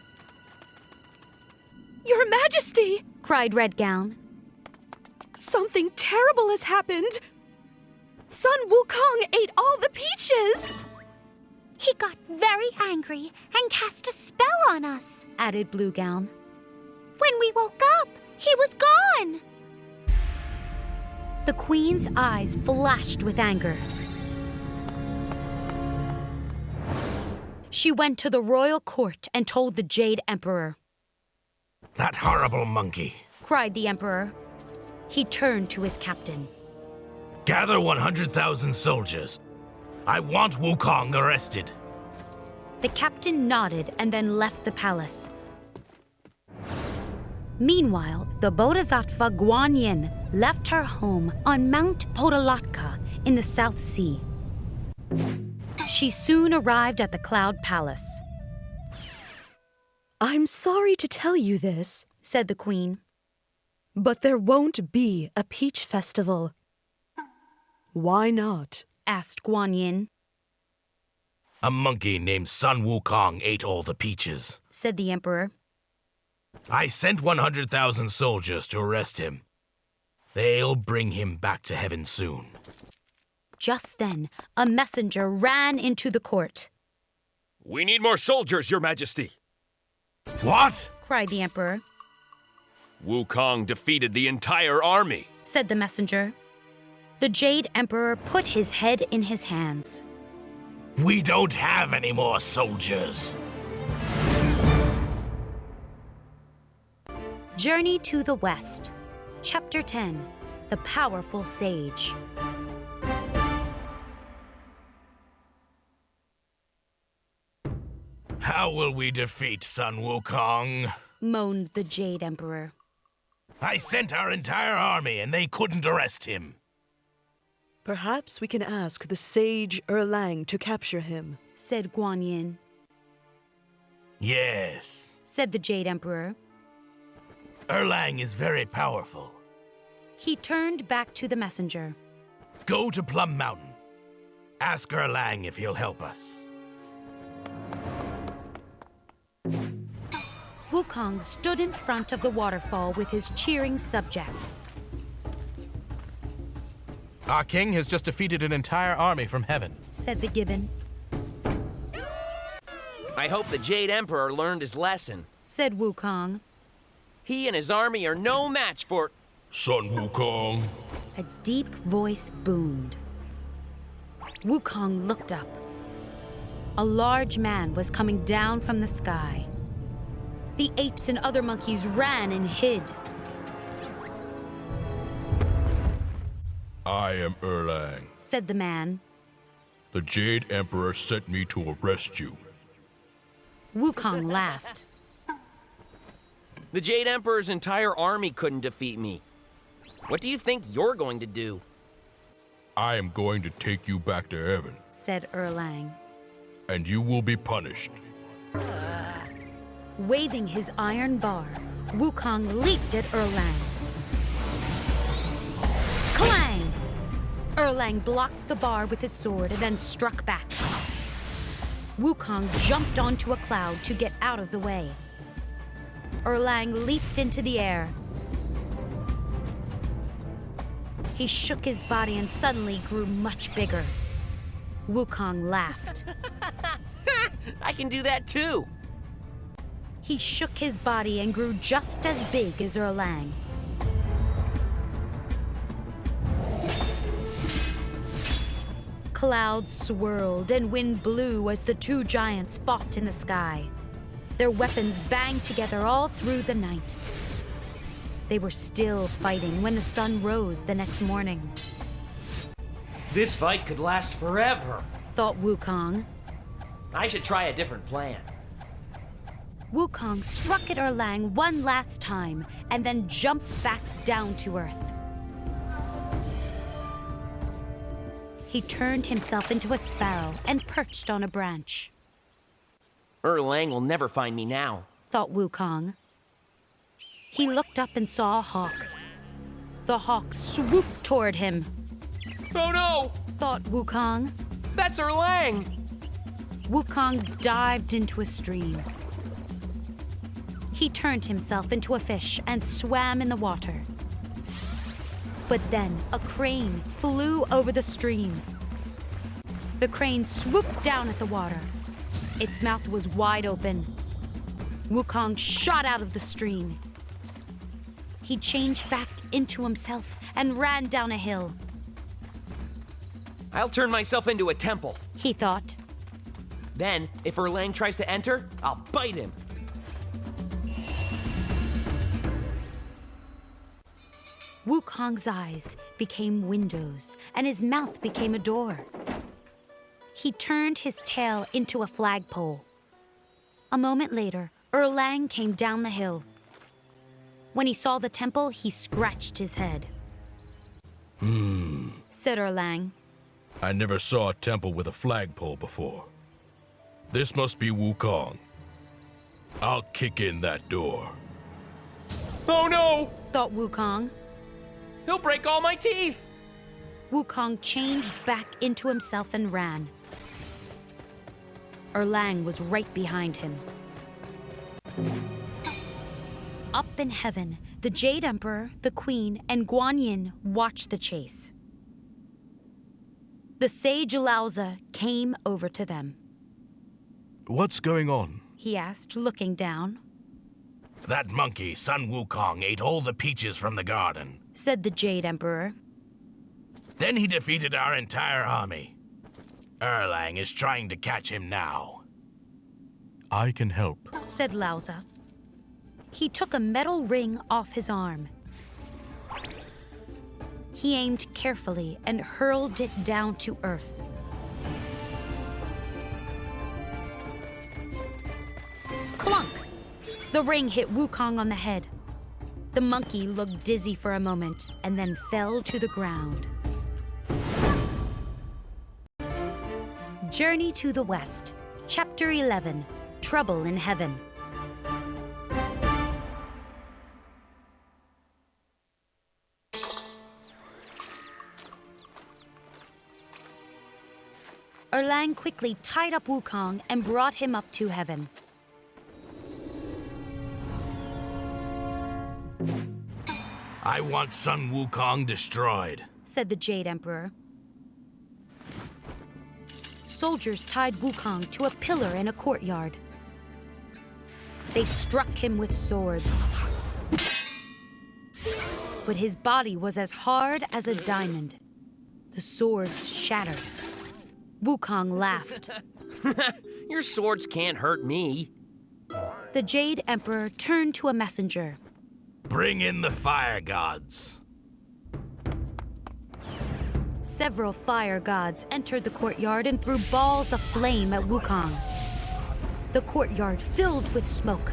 Your Majesty! Cried Red Gown. Something terrible has happened! Son Wukong ate all the peaches! He got very angry and cast a spell on us, added Blue Gown. When we woke up, he was gone! The Queen's eyes flashed with anger. She went to the royal court and told the Jade Emperor. That horrible monkey, cried the Emperor. He turned to his captain. Gather 100,000 soldiers. I want Wukong arrested. The captain nodded and then left the palace. Meanwhile, the Bodhisattva Guanyin left her home on Mount Podalatka in the South Sea. She soon arrived at the Cloud Palace. I'm sorry to tell you this, said the Queen, but there won't be a peach festival. Why not? Asked Guanyin. A monkey named Sun Wukong ate all the peaches, said the Emperor. I sent 100,000 soldiers to arrest him. They'll bring him back to heaven soon. Just then, a messenger ran into the court. We need more soldiers, Your Majesty. What? Cried the Emperor. Wukong defeated the entire army, said the messenger. The Jade Emperor put his head in his hands. We don't have any more soldiers. Journey to the West. Chapter 10. The Powerful Sage. How will we defeat Sun Wukong? Moaned the Jade Emperor. I sent our entire army and they couldn't arrest him. Perhaps we can ask the sage Erlang to capture him, said Guanyin. Yes, said the Jade Emperor. Erlang is very powerful. He turned back to the messenger. Go to Plum Mountain. Ask Erlang if he'll help us. Wukong stood in front of the waterfall with his cheering subjects. Our king has just defeated an entire army from heaven, said the gibbon. I hope the Jade Emperor learned his lesson, said Wukong. He and his army are no match for... Son Wukong. A deep voice boomed. Wukong looked up. A large man was coming down from the sky. The apes and other monkeys ran and hid. I am Erlang, said the man. The Jade Emperor sent me to arrest you. Wukong laughed. The Jade Emperor's entire army couldn't defeat me. What do you think you're going to do? I am going to take you back to heaven, said Erlang. and you will be punished. Waving his iron bar, Wukong leaped at Erlang. Clang! Erlang blocked the bar with his sword and then struck back. Wukong jumped onto a cloud to get out of the way. Erlang leaped into the air. He shook his body and suddenly grew much bigger. Wukong laughed. I can do that too! He shook his body and grew just as big as Erlang. Clouds swirled and wind blew as the two giants fought in the sky. Their weapons banged together all through the night. They were still fighting when the sun rose the next morning. This fight could last forever, thought Wukong. I should try a different plan. Wukong struck at Erlang one last time and then jumped back down to earth. He turned himself into a sparrow and perched on a branch. Erlang will never find me now, thought Wukong. He looked up and saw a hawk. The hawk swooped toward him. Oh no! Thought Wukong. That's Erlang! Wukong dived into a stream. He turned himself into a fish and swam in the water. But then a crane flew over the stream. The crane swooped down at the water. Its mouth was wide open. Wukong shot out of the stream. He changed back into himself and ran down a hill. I'll turn myself into a temple, he thought. Then, if Erlang tries to enter, I'll bite him. Wukong's eyes became windows, and his mouth became a door. He turned his tail into a flagpole. A moment later, Erlang came down the hill. When he saw the temple, he scratched his head. Said Erlang. I never saw a temple with a flagpole before. This must be Wukong. I'll kick in that door. Oh no! Thought Wukong. He'll break all my teeth! Wukong changed back into himself and ran. Erlang was right behind him. Up in heaven, the Jade Emperor, the Queen, and Guan Yin watched the chase. The sage Laozi came over to them. What's going on? He asked, looking down. That monkey, Sun Wukong, ate all the peaches from the garden, said the Jade Emperor. Then he defeated our entire army. Erlang is trying to catch him now. I can help, said Laozi. He took a metal ring off his arm. He aimed carefully and hurled it down to earth. Clunk! The ring hit Wukong on the head. The monkey looked dizzy for a moment and then fell to the ground. Journey to the West, Chapter 11, Trouble in Heaven. Erlang quickly tied up Wukong and brought him up to heaven. I want Sun Wukong destroyed, said the Jade Emperor. Soldiers tied Wukong to a pillar in a courtyard. They struck him with swords. But his body was as hard as a diamond. The swords shattered. Wukong laughed. Your swords can't hurt me. The Jade Emperor turned to a messenger. Bring in the fire gods. Several fire gods entered the courtyard and threw balls of flame at Wukong. The courtyard filled with smoke.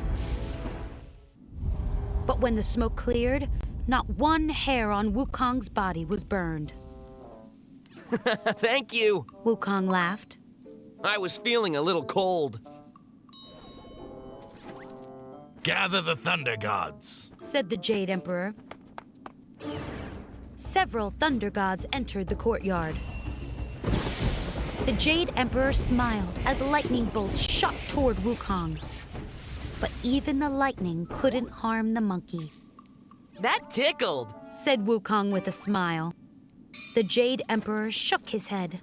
But when the smoke cleared, not one hair on Wukong's body was burned. Thank you. Wukong laughed. I was feeling a little cold. Gather the thunder gods, said the Jade Emperor. Several thunder gods entered the courtyard. The Jade Emperor smiled as lightning bolts shot toward Wukong. But even the lightning couldn't harm the monkey. That tickled, said Wukong with a smile. The Jade Emperor shook his head.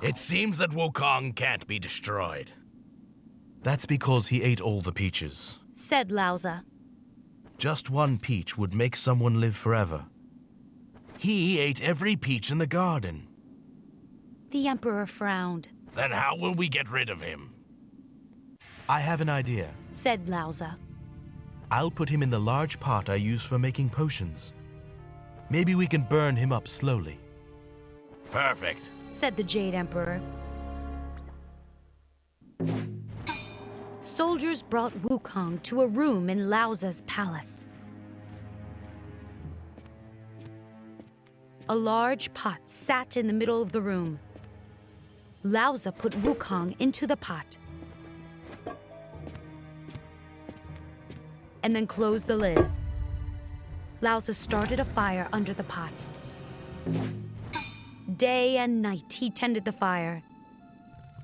It seems that Wukong can't be destroyed. That's because he ate all the peaches, said Lauza. Just one peach would make someone live forever. He ate every peach in the garden. The Emperor frowned. Then how will we get rid of him? I have an idea, said Lauza. I'll put him in the large pot I use for making potions. Maybe we can burn him up slowly. Perfect, said the Jade Emperor. Soldiers brought Wukong to a room in Lauza's palace. A large pot sat in the middle of the room. Lauza put Wukong into the pot and then closed the lid. Lauza started a fire under the pot. Day and night he tended the fire.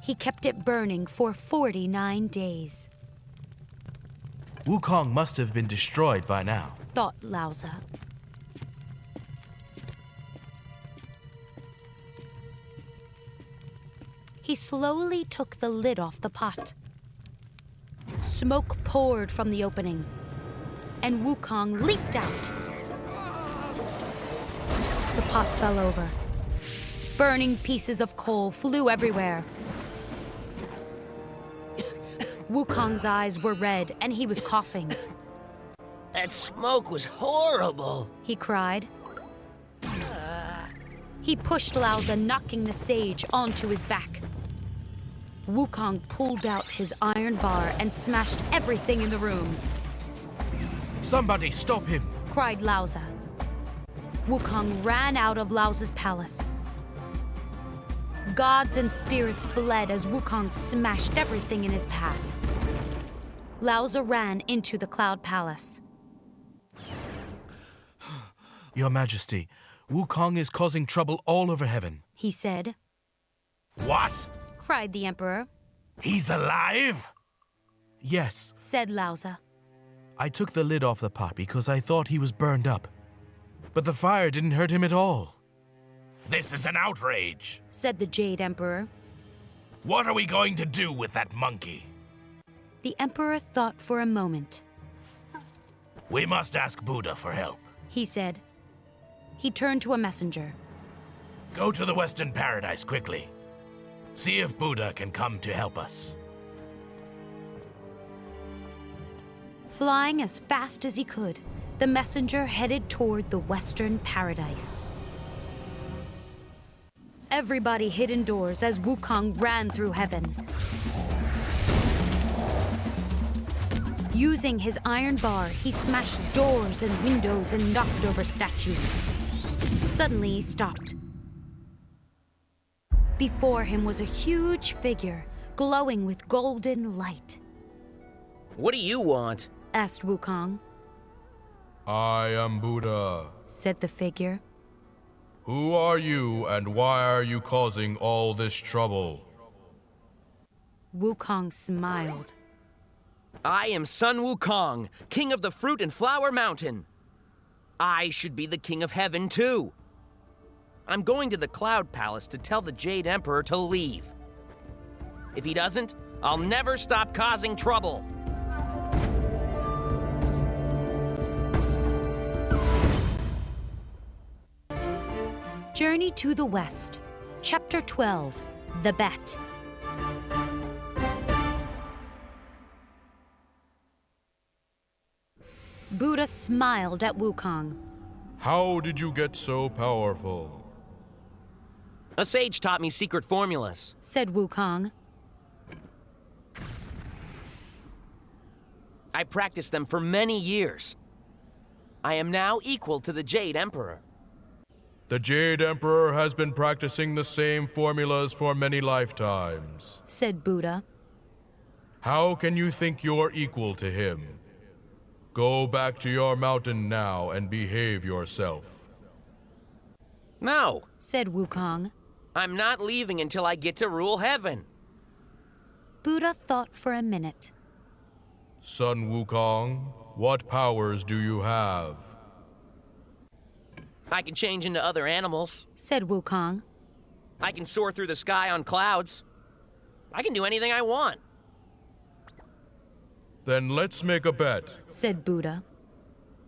He kept it burning for 49 days. Wukong must have been destroyed by now, thought Lauza. He slowly took the lid off the pot. Smoke poured from the opening, and Wukong leaped out. The pot fell over. Burning pieces of coal flew everywhere. Wukong's eyes were red, and he was coughing. That smoke was horrible, he cried. He pushed Lauza, knocking the sage onto his back. Wukong pulled out his iron bar and smashed everything in the room. Somebody stop him, cried Lauza. Wukong ran out of Lauza's palace. Gods and spirits fled as Wukong smashed everything in his path. Lauza ran into the Cloud Palace. Your Majesty, Wukong is causing trouble all over heaven, he said. What? Cried the Emperor. He's alive? Yes, said Lauza. I took the lid off the pot because I thought he was burned up. But the fire didn't hurt him at all. This is an outrage, said the Jade Emperor. What are we going to do with that monkey? The Emperor thought for a moment. We must ask Buddha for help, he said. He turned to a messenger. Go to the Western Paradise quickly. See if Buddha can come to help us. Flying as fast as he could, the messenger headed toward the Western Paradise. Everybody hid indoors as Wukong ran through heaven. Using his iron bar, he smashed doors and windows and knocked over statues. Suddenly, he stopped. Before him was a huge figure, glowing with golden light. What do you want? Asked Wukong. I am Buddha, said the figure. Who are you and why are you causing all this trouble? Wukong smiled. I am Sun Wukong, king of the Fruit and Flower Mountain. I should be the king of heaven, too. I'm going to the Cloud Palace to tell the Jade Emperor to leave. If he doesn't, I'll never stop causing trouble. Journey to the West, Chapter 12, The Bet. Buddha smiled at Wukong. How did you get so powerful? A sage taught me secret formulas, said Wukong. I practiced them for many years. I am now equal to the Jade Emperor. The Jade Emperor has been practicing the same formulas for many lifetimes, said Buddha. How can you think you're equal to him? Go back to your mountain now and behave yourself. No, said Wukong. I'm not leaving until I get to rule heaven. Buddha thought for a minute. Son Wukong, what powers do you have? I can change into other animals, said Wukong. I can soar through the sky on clouds. I can do anything I want. Then let's make a bet, said Buddha.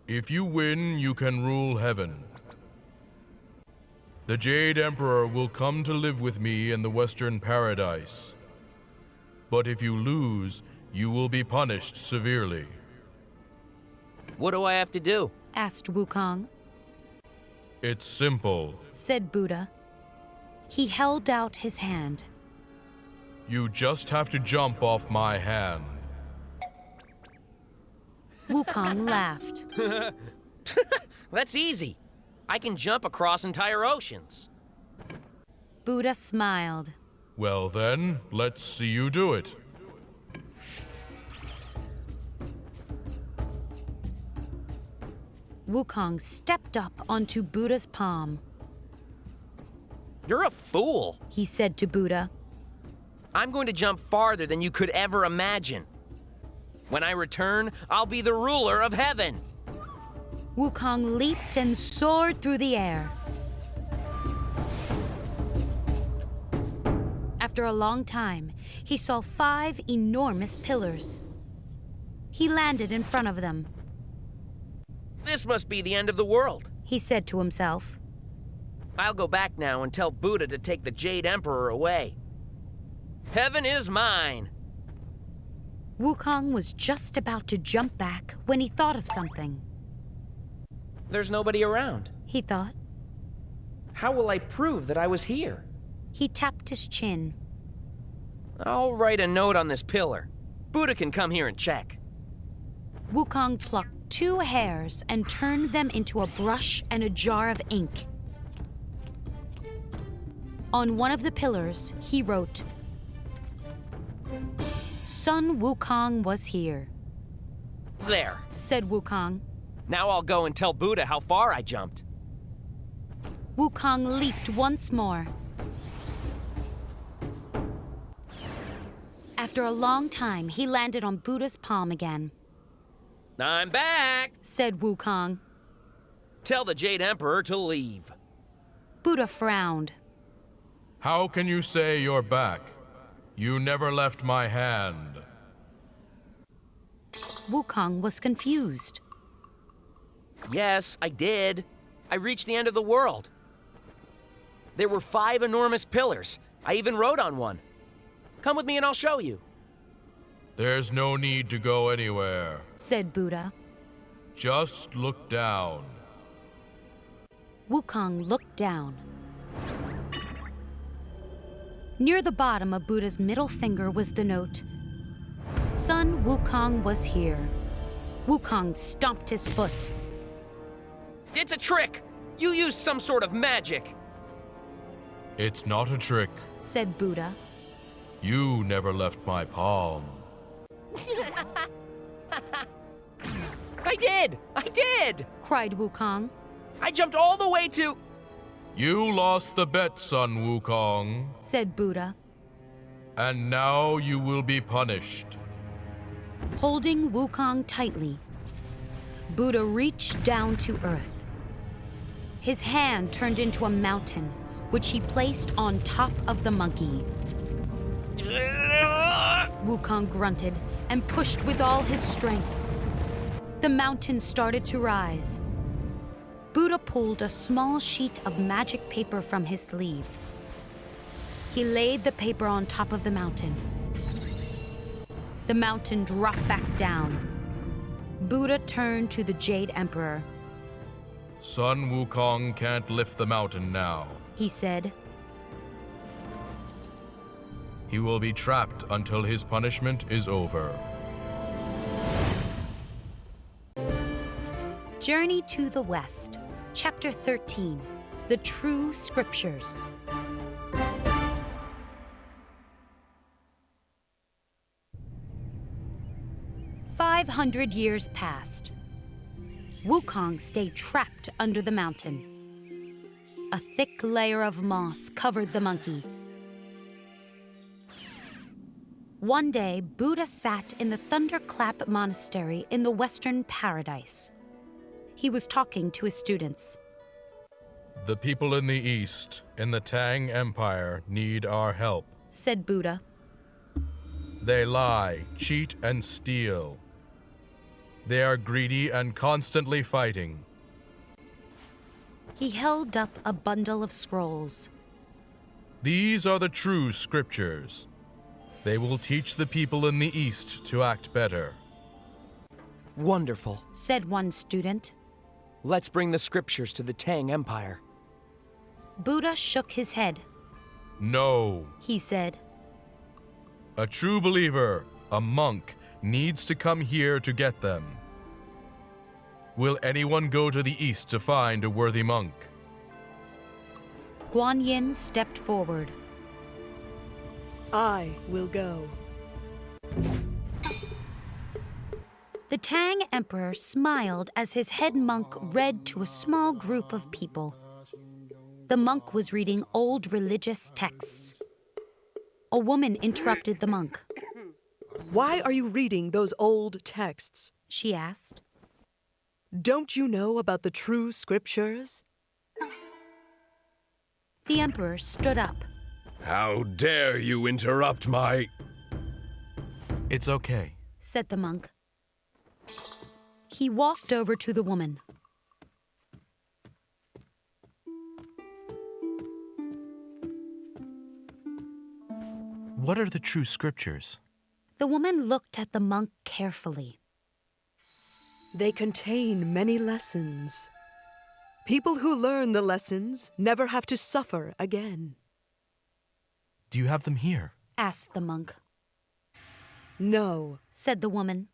If you win, you can rule heaven. The Jade Emperor will come to live with me in the Western Paradise. But if you lose, you will be punished severely. What do I have to do? asked Wukong. It's simple, said Buddha. He held out his hand. You just have to jump off my hand. Wukong laughed. That's easy. I can jump across entire oceans. Buddha smiled. Well then, let's see you do it. Wukong stepped up onto Buddha's palm. You're a fool, he said to Buddha. I'm going to jump farther than you could ever imagine. When I return, I'll be the ruler of heaven. Wukong leaped and soared through the air. After a long time, he saw 5 enormous pillars. He landed in front of them. This must be the end of the world, he said to himself. I'll go back now and tell Buddha to take the Jade Emperor away. Heaven is mine. Wukong was just about to jump back when he thought of something. There's nobody around, he thought. How will I prove that I was here? He tapped his chin. I'll write a note on this pillar. Buddha can come here and check. Wukong plucked 2 hairs and turned them into a brush and a jar of ink. On one of the pillars, he wrote, Sun Wukong was here. There, said Wukong. Now I'll go and tell Buddha how far I jumped. Wukong leaped once more. After a long time, he landed on Buddha's palm again. I'm back, said Wukong. Tell the Jade Emperor to leave. Buddha frowned. How can you say you're back? You never left my hand. Wukong was confused. Yes, I did. I reached the end of the world. There were 5 enormous pillars. I even rode on one. Come with me and I'll show you. There's no need to go anywhere, said Buddha. Just look down. Wukong looked down. Near the bottom of Buddha's middle finger was the note, Sun Wukong was here. Wukong stomped his foot. It's a trick! You used some sort of magic! It's not a trick, said Buddha. You never left my palm. I did! I did! cried Wukong. I jumped all the way to... You lost the bet, son Wukong, said Buddha. and now you will be punished. Holding Wukong tightly, Buddha reached down to earth. His hand turned into a mountain, which he placed on top of the monkey. Wukong grunted and pushed with all his strength. The mountain started to rise. Buddha pulled a small sheet of magic paper from his sleeve. He laid the paper on top of the mountain. The mountain dropped back down. Buddha turned to the Jade Emperor. Son Wukong can't lift the mountain now. He said, He will be trapped until his punishment is over. Journey to the West, Chapter 13, The True Scriptures. "500 years passed. Wukong stayed trapped under the mountain. A thick layer of moss covered the monkey. One day, Buddha sat in the Thunderclap Monastery in the Western Paradise. He was talking to his students. The people in the East, in the Tang Empire, need our help. Said Buddha. They lie, cheat, and steal. They are greedy and constantly fighting. He held up a bundle of scrolls. These are the true scriptures. They will teach the people in the East to act better. Wonderful, said one student. Let's bring the scriptures to the Tang Empire. Buddha shook his head. No, he said. A true believer, a monk, needs to come here to get them. Will anyone go to the East to find a worthy monk? Guan Yin stepped forward. I will go. The Tang Emperor smiled as his head monk read to a small group of people. The monk was reading old religious texts. A woman interrupted the monk. Why are you reading those old texts? She asked. Don't you know about the true scriptures? The emperor stood up. How dare you interrupt my... It's okay, said the monk. He walked over to the woman. What are the true scriptures? The woman looked at the monk carefully. They contain many lessons. People who learn the lessons never have to suffer again. Do you have them here? Asked the monk. No, said the woman.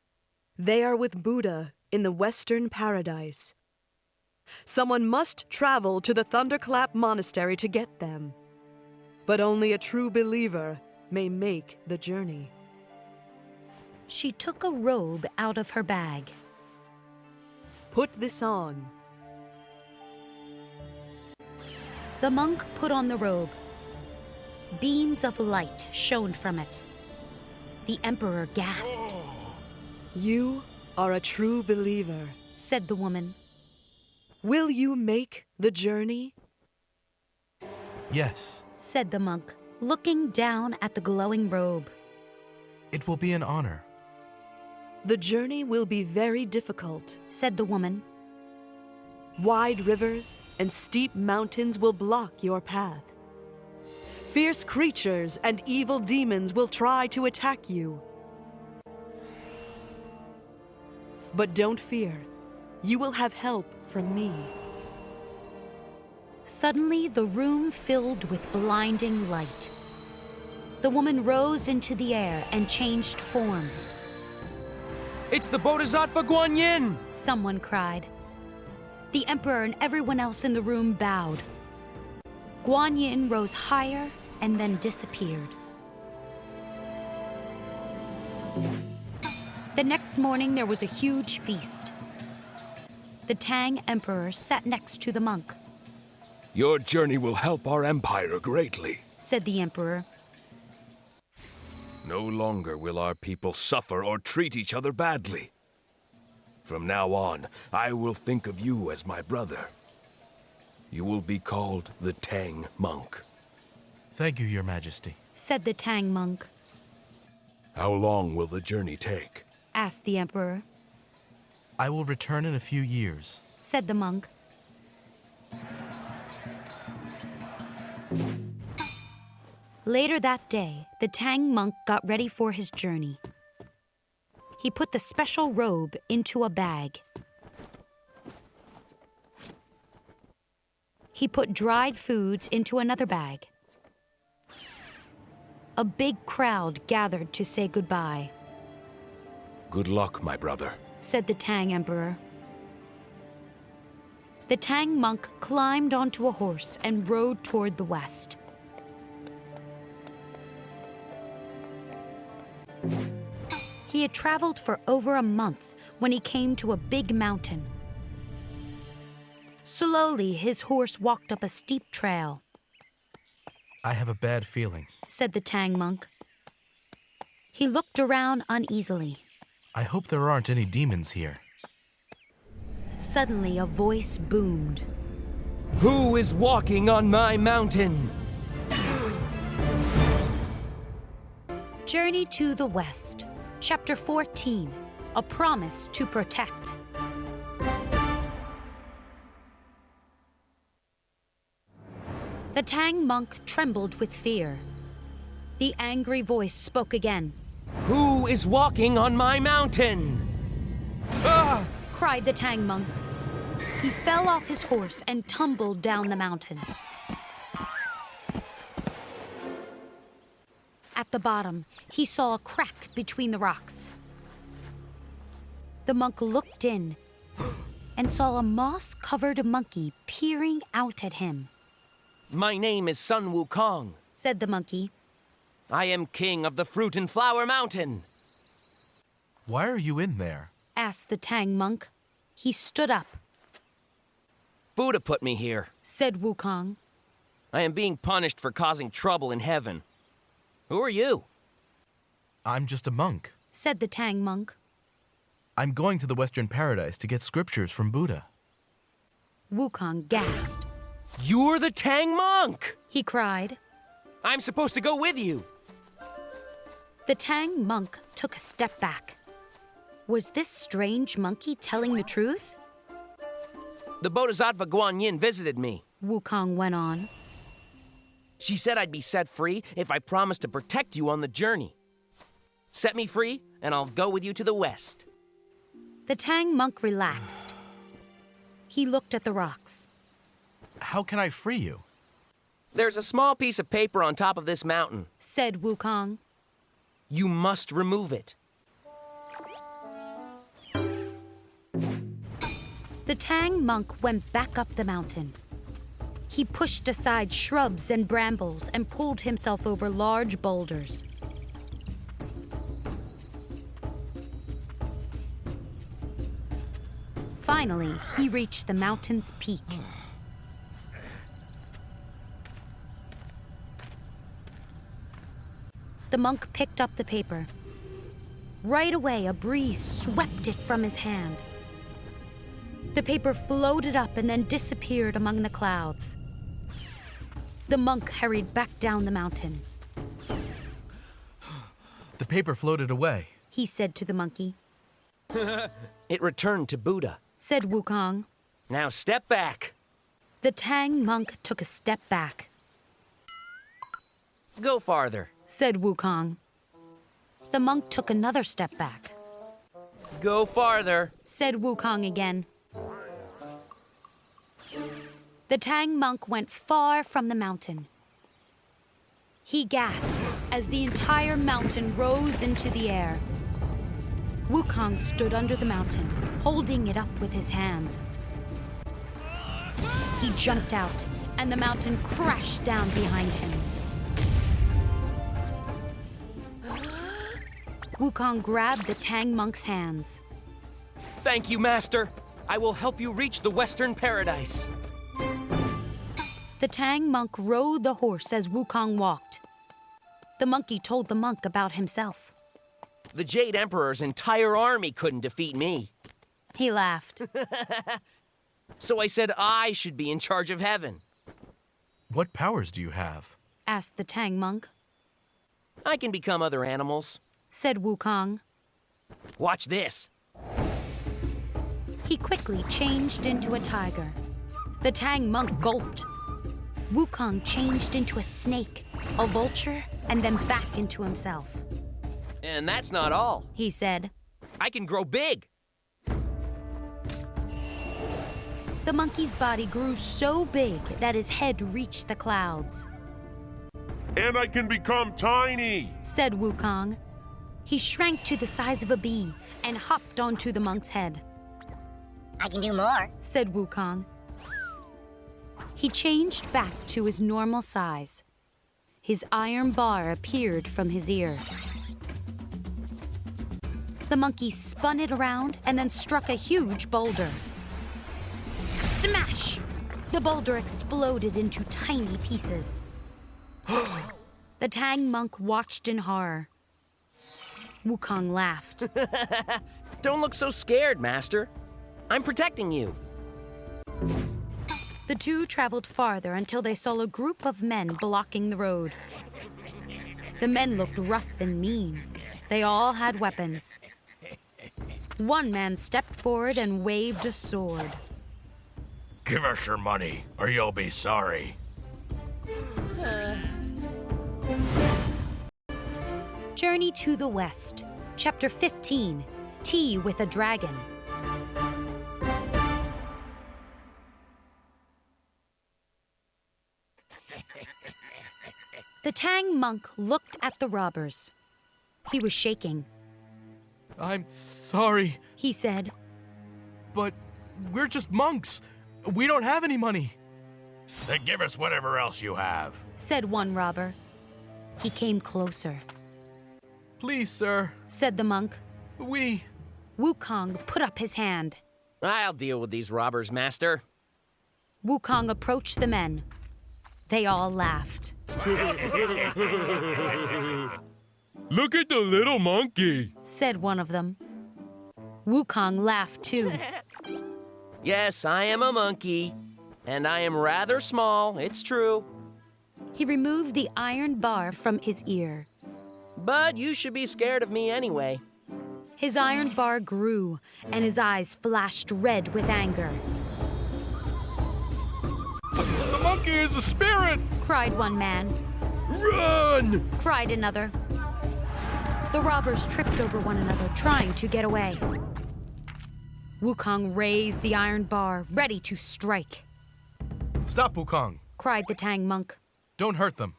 They are with Buddha in the Western Paradise. Someone must travel to the Thunderclap Monastery to get them. But only a true believer may make the journey. She took a robe out of her bag. Put this on. The monk put on the robe. Beams of light shone from it. The emperor gasped. You are a true believer, said the woman. Will you make the journey? Yes, said the monk, looking down at the glowing robe. It will be an honor. The journey will be very difficult, said the woman. Wide rivers and steep mountains will block your path. Fierce creatures and evil demons will try to attack you. But don't fear. You will have help from me. Suddenly, the room filled with blinding light. The woman rose into the air and changed form. It's the Bodhisattva Guan Yin! Someone cried. The emperor and everyone else in the room bowed. Guan Yin rose higher and then disappeared. The next morning, there was a huge feast. The Tang Emperor sat next to the monk. Your journey will help our empire greatly, said the emperor. No longer will our people suffer or treat each other badly. From now on, I will think of you as my brother. You will be called the Tang monk. Thank you, Your Majesty, said the Tang monk. How long will the journey take? Asked the emperor. I will return in a few years, said the monk. Later that day, the Tang monk got ready for his journey. He put the special robe into a bag. He put dried foods into another bag. A big crowd gathered to say goodbye. Good luck, my brother, said the Tang emperor. The Tang monk climbed onto a horse and rode toward the west. He had traveled for over a month when he came to a big mountain. Slowly, his horse walked up a steep trail. I have a bad feeling, said the Tang monk. He looked around uneasily. I hope there aren't any demons here. Suddenly, a voice boomed. Who is walking on my mountain? Journey to the West, Chapter 14, A Promise to Protect. The Tang monk trembled with fear. The angry voice spoke again. Who is walking on my mountain? Ah! Cried the Tang monk. He fell off his horse and tumbled down the mountain. At the bottom, he saw a crack between the rocks. The monk looked in and saw a moss-covered monkey peering out at him. My name is Sun Wukong, said the monkey. I am king of the Fruit and Flower Mountain. Why are you in there? Asked the Tang monk. He stood up. Buddha put me here, said Wukong. I am being punished for causing trouble in heaven. Who are you? I'm just a monk, said the Tang monk. I'm going to the Western Paradise to get scriptures from Buddha. Wukong gasped. You're the Tang monk! He cried. I'm supposed to go with you. The Tang monk took a step back. Was this strange monkey telling the truth? The Bodhisattva Guanyin visited me, Wukong went on. She said I'd be set free if I promised to protect you on the journey. Set me free, and I'll go with you to the west. The Tang monk relaxed. He looked at the rocks. How can I free you? There's a small piece of paper on top of this mountain, said Wukong. You must remove it. The Tang monk went back up the mountain. He pushed aside shrubs and brambles and pulled himself over large boulders. Finally, he reached the mountain's peak. The monk picked up the paper. Right away, a breeze swept it from his hand. The paper floated up and then disappeared among the clouds. The monk hurried back down the mountain. The paper floated away, he said to the monkey. It returned to Buddha, said Wukong. Now step back. The Tang monk took a step back. Go farther, said Wukong. The monk took another step back. Go farther, said Wukong again. The Tang monk went far from the mountain. He gasped as the entire mountain rose into the air. Wukong stood under the mountain, holding it up with his hands. He jumped out, and the mountain crashed down behind him. Wukong grabbed the Tang monk's hands. Thank you, Master. I will help you reach the Western Paradise. The Tang monk rode the horse as Wukong walked. The monkey told the monk about himself. The Jade Emperor's entire army couldn't defeat me. He laughed. So I said I should be in charge of heaven. What powers do you have? Asked the Tang monk. I can become other animals. Said Wukong. Watch this. He quickly changed into a tiger. The Tang monk gulped. Wukong changed into a snake, a vulture, and then back into himself. And that's not all, he said. I can grow big. The monkey's body grew so big that his head reached the clouds. And I can become tiny, said Wukong. He shrank to the size of a bee and hopped onto the monk's head. I can do more, said Wukong. He changed back to his normal size. His iron bar appeared from his ear. The monkey spun it around and then struck a huge boulder. Smash! The boulder exploded into tiny pieces. The Tang monk watched in horror. Wukong laughed. Don't look so scared, Master. I'm protecting you. The two traveled farther until they saw a group of men blocking the road. The men looked rough and mean. They all had weapons. One man stepped forward and waved a sword. Give us your money, or you'll be sorry. Journey to the West, Chapter 15, Tea with a Dragon. The Tang monk looked at the robbers. He was shaking. I'm sorry, he said. But we're just monks. We don't have any money. Then give us whatever else you have, said one robber. He came closer. Please, sir, said the monk. Wukong put up his hand. I'll deal with these robbers, Master. Wukong approached the men. They all laughed. Look at the little monkey, said one of them. Wukong laughed too. Yes, I am a monkey, and I am rather small, it's true. He removed the iron bar from his ear. But you should be scared of me anyway. His iron bar grew, and his eyes flashed red with anger. The monkey is a spirit! Cried one man. Run! Cried another. The robbers tripped over one another, trying to get away. Wukong raised the iron bar, ready to strike. Stop, Wukong! Cried the Tang monk. Don't hurt them.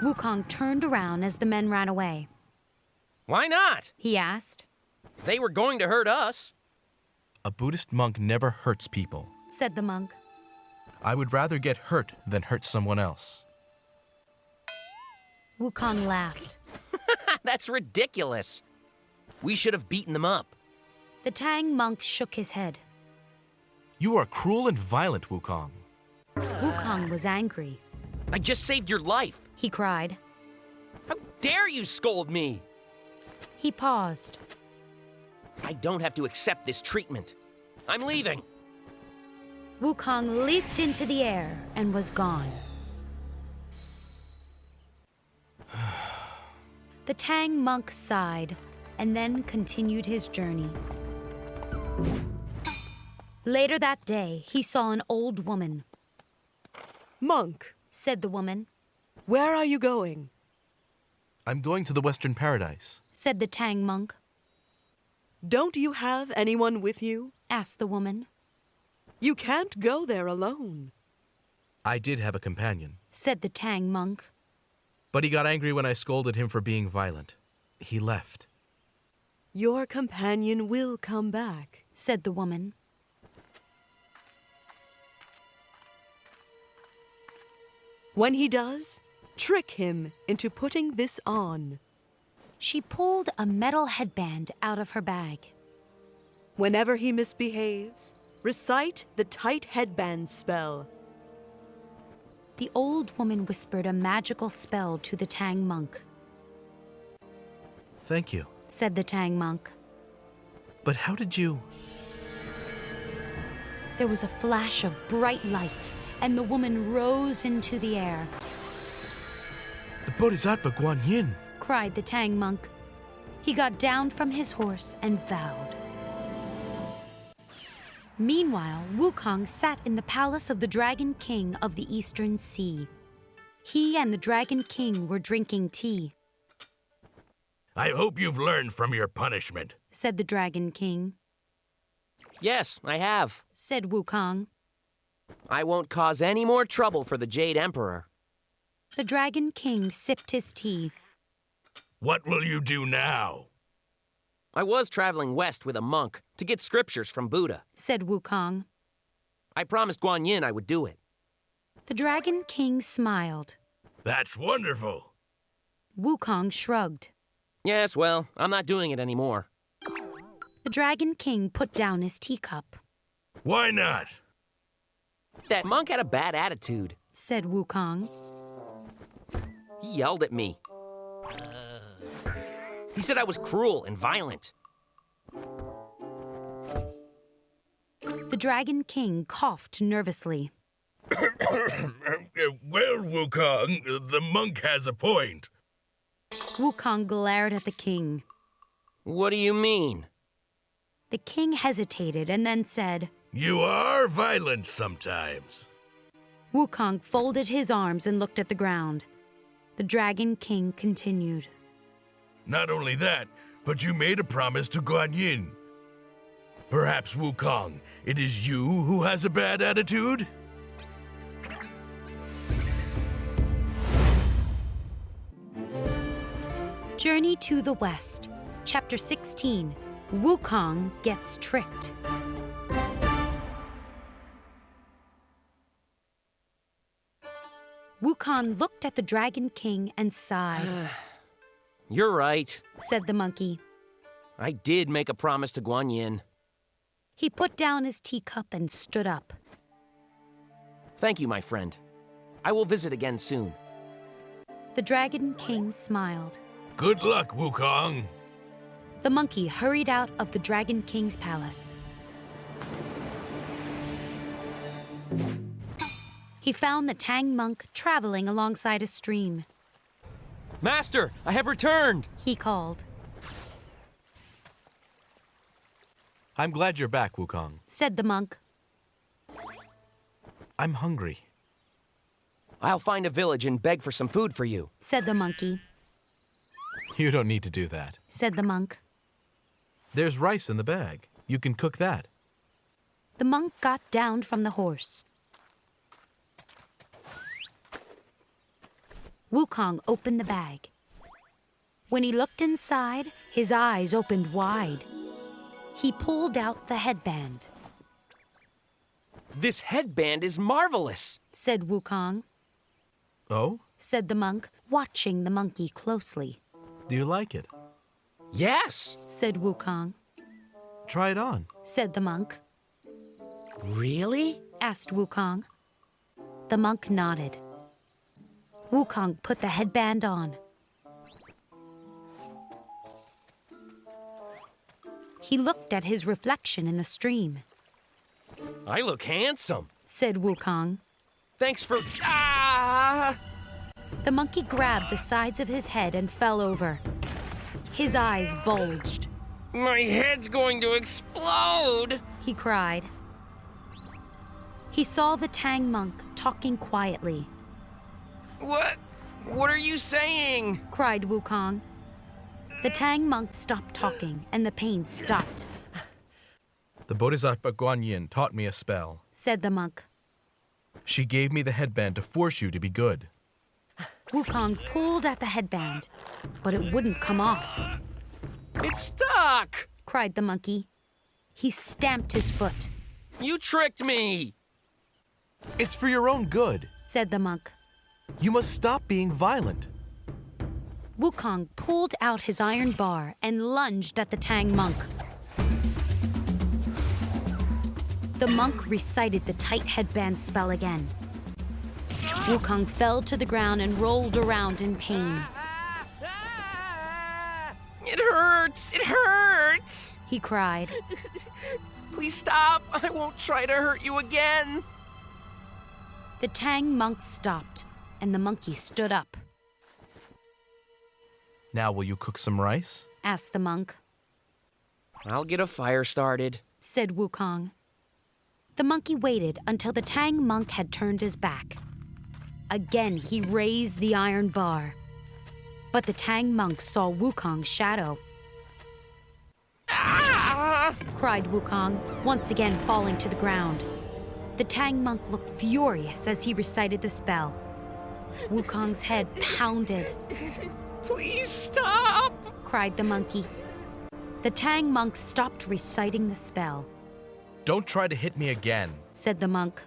Wukong turned around as the men ran away. Why not? He asked. They were going to hurt us. A Buddhist monk never hurts people, said the monk. I would rather get hurt than hurt someone else. Wukong laughed. That's ridiculous. We should have beaten them up. The Tang monk shook his head. You are cruel and violent, Wukong. Wukong was angry. I just saved your life, he cried. How dare you scold me? He paused. I don't have to accept this treatment. I'm leaving. Wukong leaped into the air and was gone. The Tang monk sighed and then continued his journey. Later that day, he saw an old woman. Monk, said the woman. Where are you going? I'm going to the Western Paradise, said the Tang monk. Don't you have anyone with you? Asked the woman. You can't go there alone. I did have a companion, said the Tang monk. But he got angry when I scolded him for being violent. He left. Your companion will come back, said the woman. When he does, trick him into putting this on. She pulled a metal headband out of her bag. Whenever he misbehaves, recite the tight headband spell. The old woman whispered a magical spell to the Tang monk. Thank you. Said the Tang monk. But how did you... There was a flash of bright light, and the woman rose into the air. The Bodhisattva Guan Yin! Cried the Tang monk. He got down from his horse and bowed. Meanwhile, Wukong sat in the palace of the Dragon King of the Eastern Sea. He and the Dragon King were drinking tea. I hope you've learned from your punishment, said the Dragon King. Yes, I have, said Wukong. I won't cause any more trouble for the Jade Emperor. The Dragon King sipped his tea. What will you do now? I was traveling west with a monk to get scriptures from Buddha, said Wukong. I promised Guan Yin I would do it. The Dragon King smiled. That's wonderful. Wukong shrugged. Yes, well, I'm not doing it anymore. The Dragon King put down his teacup. Why not? That monk had a bad attitude, said Wukong. He yelled at me. He said I was cruel and violent. The Dragon King coughed nervously. Well, Wukong, the monk has a point. Wukong glared at the king. What do you mean? The king hesitated and then said, You are violent sometimes. Wukong folded his arms and looked at the ground. The Dragon King continued. Not only that, but you made a promise to Guan Yin. Perhaps, Wukong, it is you who has a bad attitude? Journey to the West, Chapter 16, Wukong Gets Tricked. Wukong looked at the Dragon King and sighed. You're right, said the monkey. I did make a promise to Guan Yin. He put down his teacup and stood up. Thank you, my friend. I will visit again soon. The Dragon King smiled. Good luck, Wukong. The monkey hurried out of the Dragon King's palace. He found the Tang monk traveling alongside a stream. Master, I have returned, he called. I'm glad you're back, Wukong, said the monk. I'm hungry. I'll find a village and beg for some food for you, said the monkey. You don't need to do that, said the monk. There's rice in the bag. You can cook that. The monk got down from the horse. Wukong opened the bag. When he looked inside, his eyes opened wide. He pulled out the headband. This headband is marvelous, said Wukong. Oh? Said the monk, watching the monkey closely. Do you like it? Yes, said Wukong. Try it on, said the monk. Really? asked Wukong. The monk nodded. Wukong put the headband on. He looked at his reflection in the stream. I look handsome, said Wukong. Thanks for... Ah! The monkey grabbed the sides of his head and fell over. His eyes bulged. My head's going to explode, he cried. He saw the Tang monk talking quietly. What are you saying? cried Wukong. The Tang monk stopped talking, and the pain stopped. The Bodhisattva Guan Yin taught me a spell, said the monk. She gave me the headband to force you to be good. Wukong pulled at the headband, but it wouldn't come off. It's stuck! cried the monkey. He stamped his foot. You tricked me! It's for your own good, said the monk. You must stop being violent. Wukong pulled out his iron bar and lunged at the Tang monk. The monk recited the tight headband spell again. Wukong fell to the ground and rolled around in pain. It hurts! It hurts! He cried. Please stop! I won't try to hurt you again! The Tang monk stopped, and the monkey stood up. Now will you cook some rice? Asked the monk. I'll get a fire started, said Wukong. The monkey waited until the Tang monk had turned his back. Again he raised the iron bar. But the Tang monk saw Wukong's shadow. Ah! Cried Wukong, once again falling to the ground. The Tang monk looked furious as he recited the spell. Wukong's head pounded. Please stop! Cried the monkey. The Tang monk stopped reciting the spell. Don't try to hit me again, said the monk.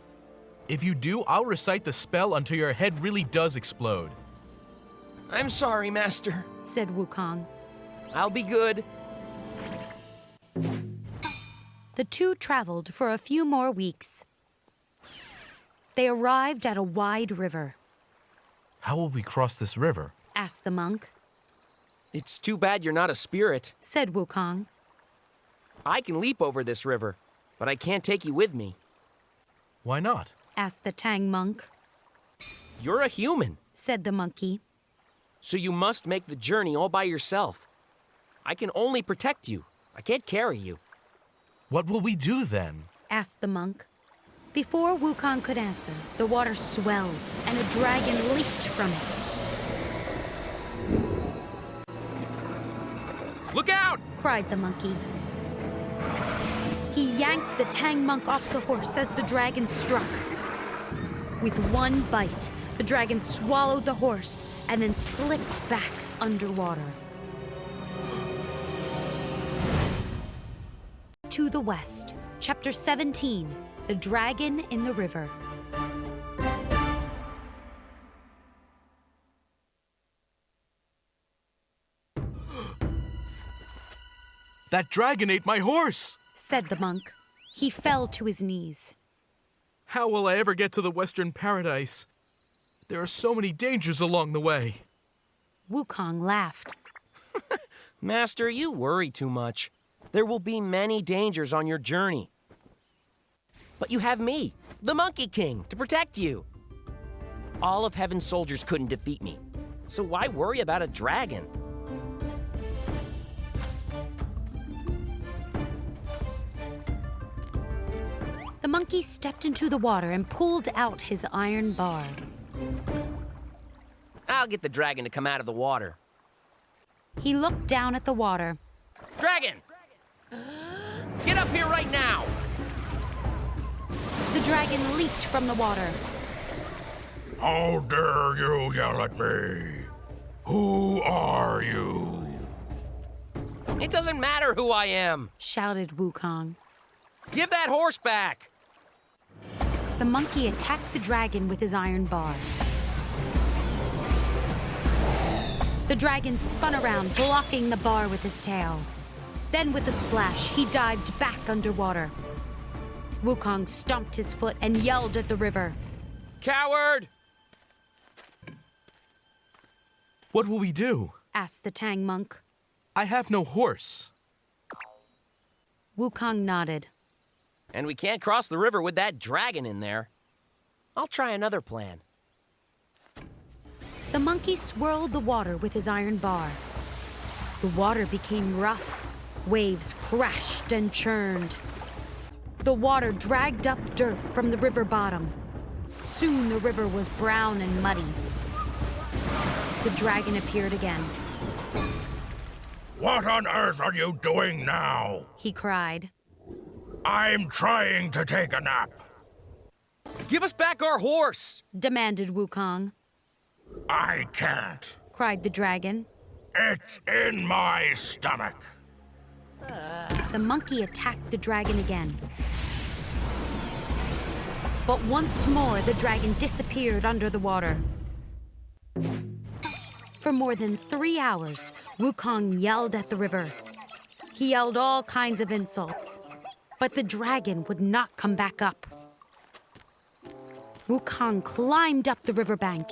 If you do, I'll recite the spell until your head really does explode. I'm sorry, Master, said Wukong. I'll be good. The two traveled for a few more weeks. They arrived at a wide river. How will we cross this river? Asked the monk. It's too bad you're not a spirit, said Wukong. I can leap over this river, but I can't take you with me. Why not? Asked the Tang monk. You're a human, said the monkey. So you must make the journey all by yourself. I can only protect you. I can't carry you. What will we do then? Asked the monk. Before Wukong could answer, the water swelled and a dragon leaped from it. Look out! Cried the monkey. He yanked the Tang monk off the horse as the dragon struck. With one bite, the dragon swallowed the horse and then slipped back underwater. To the west, Chapter 17, The Dragon in the River. That dragon ate my horse, said the monk. He fell to his knees. How will I ever get to the Western Paradise? There are so many dangers along the way. Wukong laughed. Master, you worry too much. There will be many dangers on your journey. But you have me, the Monkey King, to protect you. All of Heaven's soldiers couldn't defeat me, so why worry about a dragon? The monkey stepped into the water and pulled out his iron bar. I'll get the dragon to come out of the water. He looked down at the water. Dragon! Get up here right now! The dragon leaped from the water. How dare you yell at me? Who are you? It doesn't matter who I am, shouted Wukong. Give that horse back! The monkey attacked the dragon with his iron bar. The dragon spun around, blocking the bar with his tail. Then with a splash, he dived back underwater. Wukong stomped his foot and yelled at the river. Coward! What will we do? Asked the Tang monk. I have no horse. Wukong nodded. And we can't cross the river with that dragon in there. I'll try another plan. The monkey swirled the water with his iron bar. The water became rough. Waves crashed and churned. The water dragged up dirt from the river bottom. Soon the river was brown and muddy. The dragon appeared again. What on earth are you doing now? He cried. I'm trying to take a nap. Give us back our horse! Demanded Wukong. I can't. Cried the dragon. It's in my stomach. The monkey attacked the dragon again. But once more, the dragon disappeared under the water. For more than 3 hours, Wukong yelled at the river. He yelled all kinds of insults, but the dragon would not come back up. Wukong climbed up the riverbank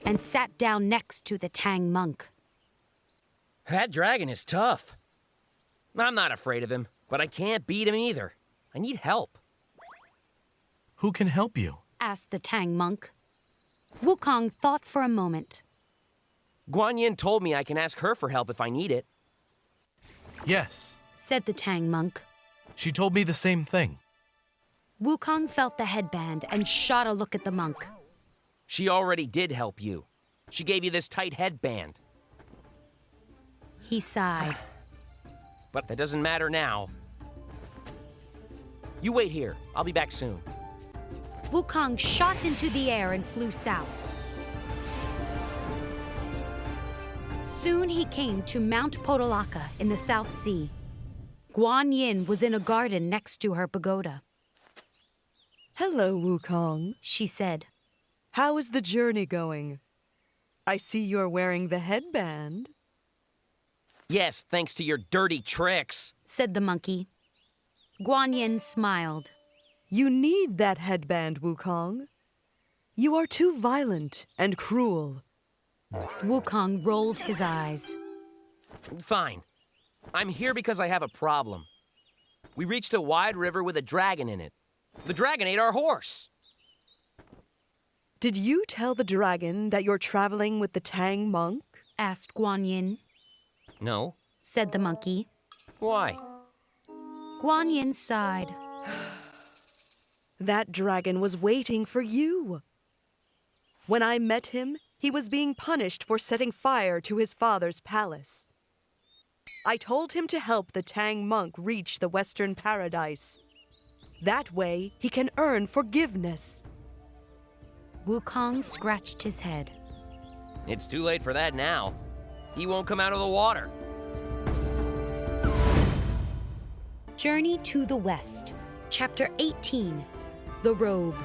and sat down next to the Tang monk. That dragon is tough. I'm not afraid of him, but I can't beat him either. I need help. Who can help you? Asked the Tang monk. Wukong thought for a moment. Guan Yin told me I can ask her for help if I need it. Yes, said the Tang monk. she told me the same thing. Wukong felt the headband and shot a look at the monk. She already did help you. She gave you this tight headband. He sighed. But that doesn't matter now. You wait here. I'll be back soon. Wukong shot into the air and flew south. Soon he came to Mount Podolaka in the South Sea. Guan Yin was in a garden next to her pagoda. Hello, Wukong, she said. How is the journey going? I see you're wearing the headband. Yes, thanks to your dirty tricks, said the monkey. Guan Yin smiled. You need that headband, Wukong. You are too violent and cruel. Wukong rolled his eyes. Fine. I'm here because I have a problem. We reached a wide river with a dragon in it. The dragon ate our horse. Did you tell the dragon that you're traveling with the Tang monk? Asked Guan Yin. No, said the monkey. Why? Guan Yin sighed. That dragon was waiting for you. When I met him, he was being punished for setting fire to his father's palace. I told him to help the Tang monk reach the Western Paradise. That way, he can earn forgiveness. Wukong scratched his head. It's too late for that now. He won't come out of the water. Journey to the West, Chapter 18, The Robe.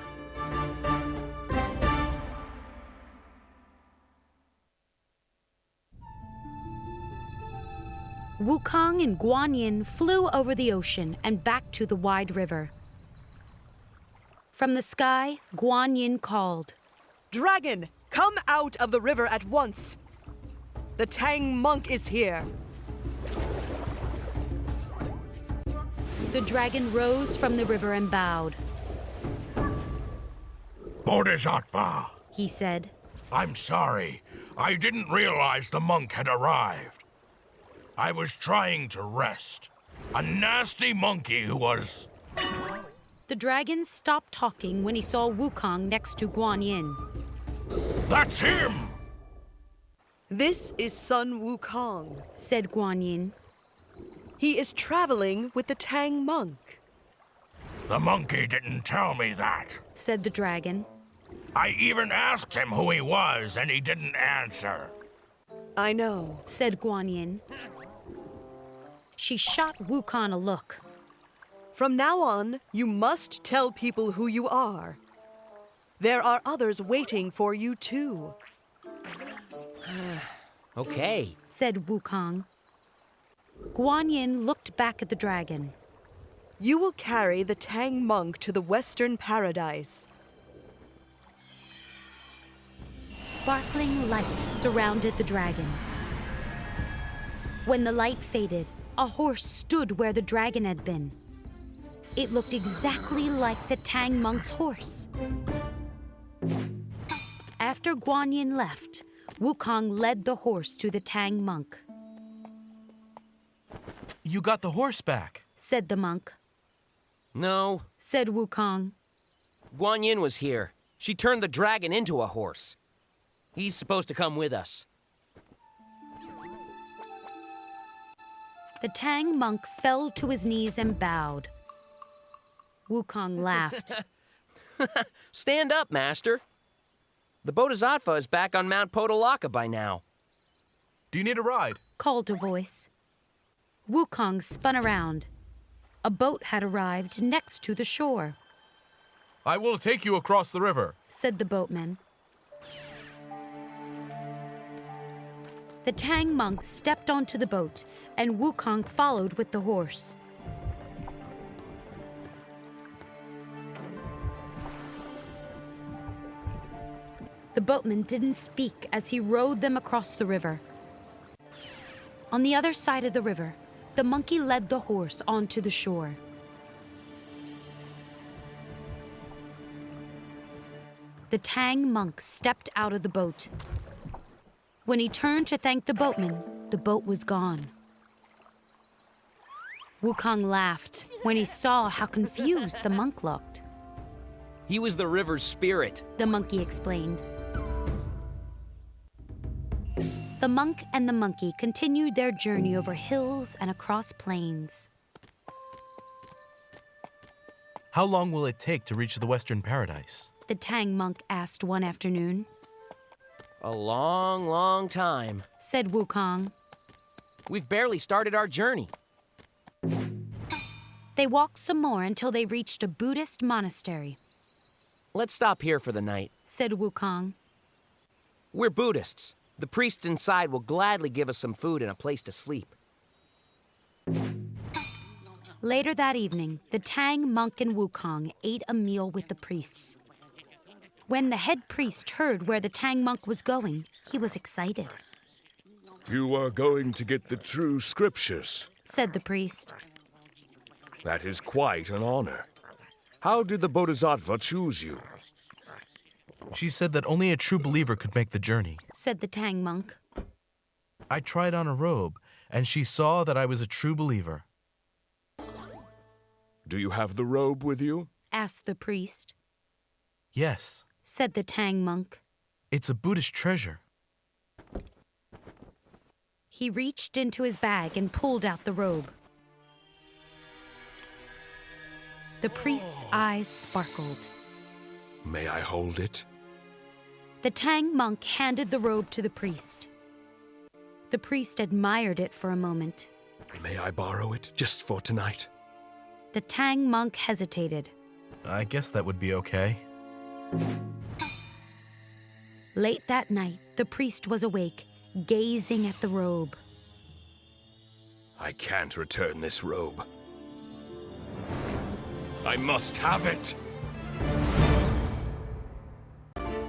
Wukong and Guan Yin flew over the ocean and back to the wide river. From the sky, Guan Yin called, Dragon, come out of the river at once! The Tang monk is here! The dragon rose from the river and bowed. Bodhisattva, he said. I'm sorry. I didn't realize the monk had arrived. I was trying to rest. A nasty monkey who was... The dragon stopped talking when he saw Wukong next to Guan Yin. That's him! This is son Wukong, said Guan Yin. He is traveling with the Tang monk. The monkey didn't tell me that, said the dragon. I even asked him who he was, and he didn't answer. I know, said Guan Yin. She shot Wukong a look. From now on, you must tell people who you are. There are others waiting for you too. Okay, said Wukong. Guan Yin looked back at the dragon. You will carry the Tang monk to the Western Paradise. Sparkling light surrounded the dragon. When the light faded, a horse stood where the dragon had been. It looked exactly like the Tang monk's horse. After Guan Yin left, Wukong led the horse to the Tang monk. You got the horse back, said the monk. No, said Wukong. Guan Yin was here. She turned the dragon into a horse. He's supposed to come with us. The Tang monk fell to his knees and bowed. Wukong laughed. Stand up, master. The Bodhisattva is back on Mount Podolaka by now. Do you need a ride? Called a voice. Wukong spun around. A boat had arrived next to the shore. I will take you across the river, said the boatman. The Tang monk stepped onto the boat, and Wukong followed with the horse. The boatman didn't speak as he rowed them across the river. On the other side of the river, the monkey led the horse onto the shore. The Tang monk stepped out of the boat. When he turned to thank the boatman, the boat was gone. Wukong laughed when he saw how confused the monk looked. He was the river's spirit, the monkey explained. The monk and the monkey continued their journey over hills and across plains. How long will it take to reach the Western Paradise? The Tang monk asked one afternoon. A long, long time, said Wukong. We've barely started our journey. They walked some more until they reached a Buddhist monastery. Let's stop here for the night, said Wukong. We're Buddhists. The priests inside will gladly give us some food and a place to sleep. Later that evening, the Tang monk and Wukong ate a meal with the priests. When the head priest heard where the Tang monk was going, he was excited. You are going to get the true scriptures, said the priest. That is quite an honor. How did the Bodhisattva choose you? She said that only a true believer could make the journey, said the Tang monk. I tried on a robe, and she saw that I was a true believer. Do you have the robe with you? Asked the priest. Yes, said the Tang monk. It's a Buddhist treasure. He reached into his bag and pulled out the robe. The priest's eyes sparkled. May I hold it? The Tang monk handed the robe to the priest. The priest admired it for a moment. May I borrow it just for tonight? The Tang monk hesitated. I guess that would be okay. Late that night, the priest was awake, gazing at the robe. I can't return this robe. I must have it!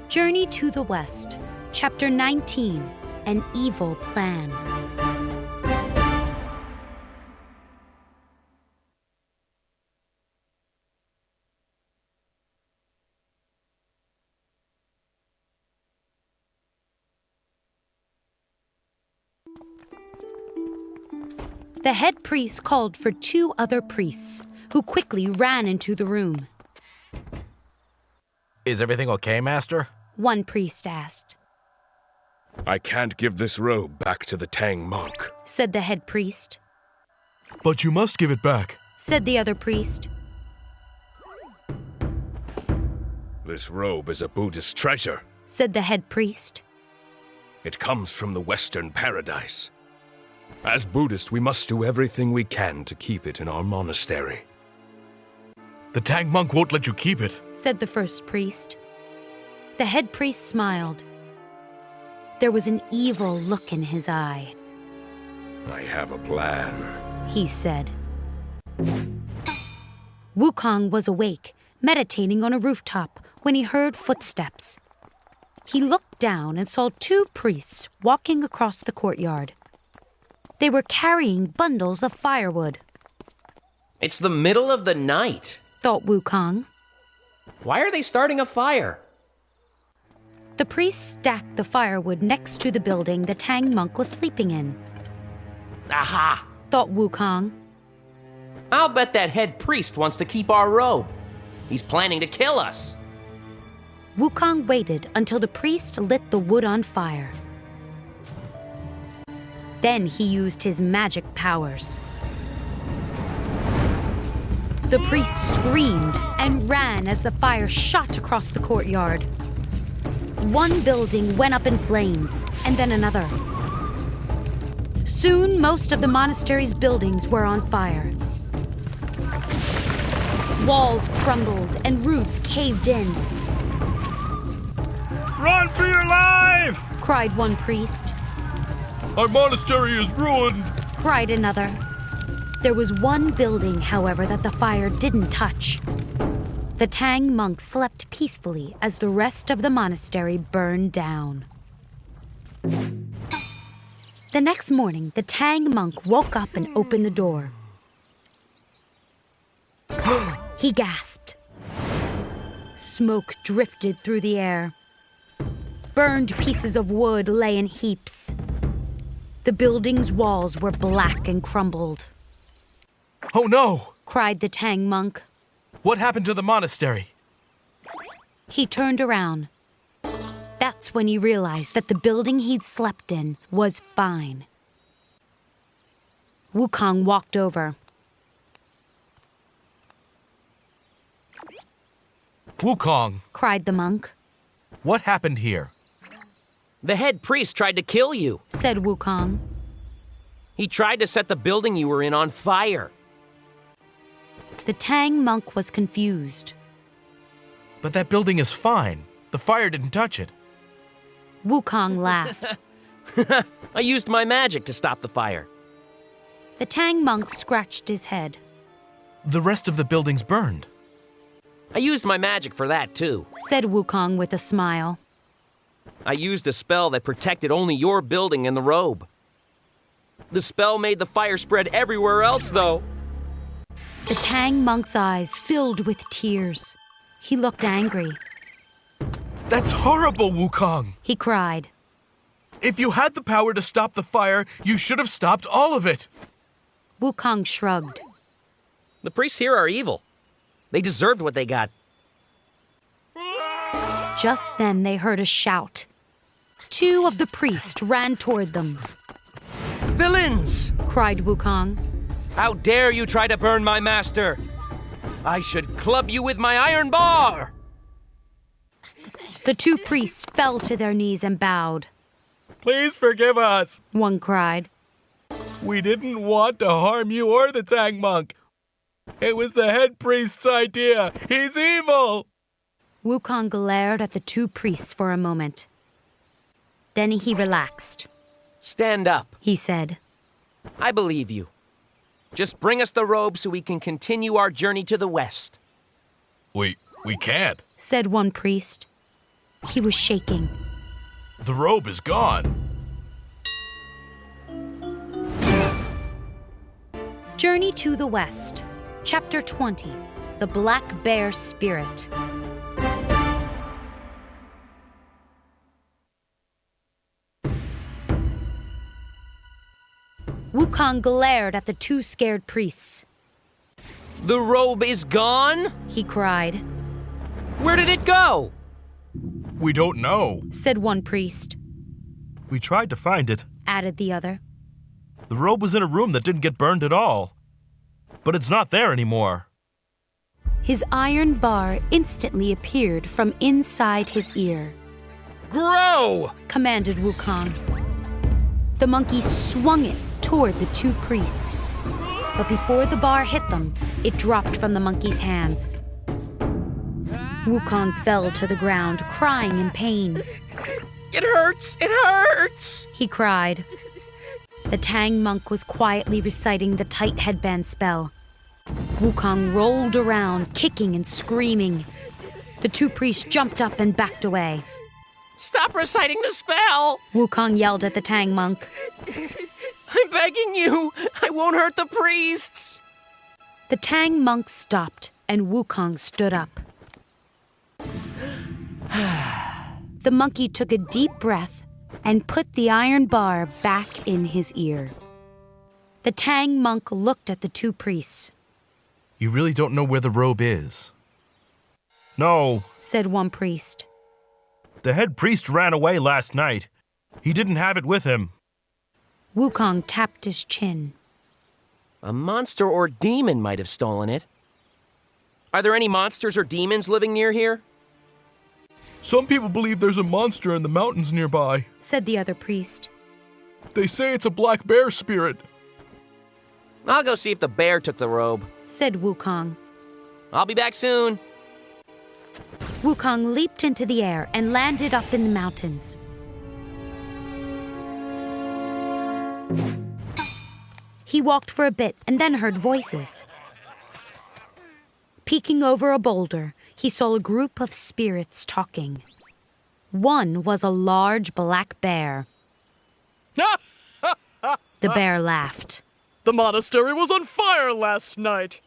Journey to the West, Chapter 19, An Evil Plan. The head priest called for 2 other priests, who quickly ran into the room. Is everything okay, Master? One priest asked. I can't give this robe back to the Tang monk, said the head priest. But you must give it back, said the other priest. This robe is a Buddhist treasure, said the head priest. It comes from the Western Paradise. As Buddhists, we must do everything we can to keep it in our monastery. The Tang monk won't let you keep it, said the first priest. The head priest smiled. There was an evil look in his eyes. I have a plan, he said. Wukong was awake, meditating on a rooftop, when he heard footsteps. He looked down and saw 2 priests walking across the courtyard. They were carrying bundles of firewood. It's the middle of the night, thought Wukong. Why are they starting a fire? The priest stacked the firewood next to the building the Tang monk was sleeping in. Aha! Thought Wukong. I'll bet that head priest wants to keep our robe. He's planning to kill us. Wukong waited until the priest lit the wood on fire. Then he used his magic powers. The priest screamed and ran as the fire shot across the courtyard. One building went up in flames, and then another. Soon, most of the monastery's buildings were on fire. Walls crumbled and roofs caved in. Run for your life! Cried one priest. Our monastery is ruined! Cried another. There was one building, however, that the fire didn't touch. The Tang monk slept peacefully as the rest of the monastery burned down. The next morning, the Tang monk woke up and opened the door. He gasped. Smoke drifted through the air. Burned pieces of wood lay in heaps. The building's walls were black and crumbled. Oh no! Cried the Tang monk. What happened to the monastery? He turned around. That's when he realized that the building he'd slept in was fine. Wukong walked over. Wukong, cried the monk. What happened here? The head priest tried to kill you, said Wukong. He tried to set the building you were in on fire. The Tang monk was confused. But that building is fine. The fire didn't touch it. Wukong laughed. I used my magic to stop the fire. The Tang monk scratched his head. The rest of the building's burned. I used my magic for that, too, said Wukong with a smile. I used a spell that protected only your building and the robe. The spell made the fire spread everywhere else, though. The Tang monk's eyes filled with tears. He looked angry. That's horrible, Wukong! He cried. If you had the power to stop the fire, you should have stopped all of it. Wukong shrugged. The priests here are evil. They deserved what they got. Just then they heard a shout. 2 of the priests ran toward them. Villains! Cried Wukong. How dare you try to burn my master? I should club you with my iron bar! The 2 priests fell to their knees and bowed. Please forgive us. One cried. We didn't want to harm you or the Tang monk. It was the head priest's idea. He's evil. Wukong glared at the 2 priests for a moment. Then he relaxed. Stand up, he said. I believe you. Just bring us the robe so we can continue our journey to the west. We can't, said one priest. He was shaking. The robe is gone. Journey to the West. Chapter 20. The Black Bear Spirit. Wukong glared at the 2 scared priests. The robe is gone? He cried. Where did it go? We don't know, said one priest. We tried to find it, added the other. The robe was in a room that didn't get burned at all. But it's not there anymore. His iron bar instantly appeared from inside his ear. Grow! Commanded Wukong. The monkey swung it toward the 2 priests. But before the bar hit them, it dropped from the monkey's hands. Wukong fell to the ground, crying in pain. It hurts! It hurts! He cried. The Tang monk was quietly reciting the tight headband spell. Wukong rolled around, kicking and screaming. The 2 priests jumped up and backed away. Stop reciting the spell! Wukong yelled at the Tang monk. I'm begging you! I won't hurt the priests! The Tang monk stopped, and Wukong stood up. The monkey took a deep breath and put the iron bar back in his ear. The Tang monk looked at the 2 priests. You really don't know where the robe is? No, said one priest. The head priest ran away last night. He didn't have it with him. Wukong tapped his chin. A monster or demon might have stolen it. Are there any monsters or demons living near here? Some people believe there's a monster in the mountains nearby, said the other priest. They say it's a black bear spirit. I'll go see if the bear took the robe, said Wukong. I'll be back soon. Wukong leaped into the air and landed up in the mountains. He walked for a bit and then heard voices. Peeking over a boulder, he saw a group of spirits talking. One was a large black bear. The bear laughed. The monastery was on fire last night.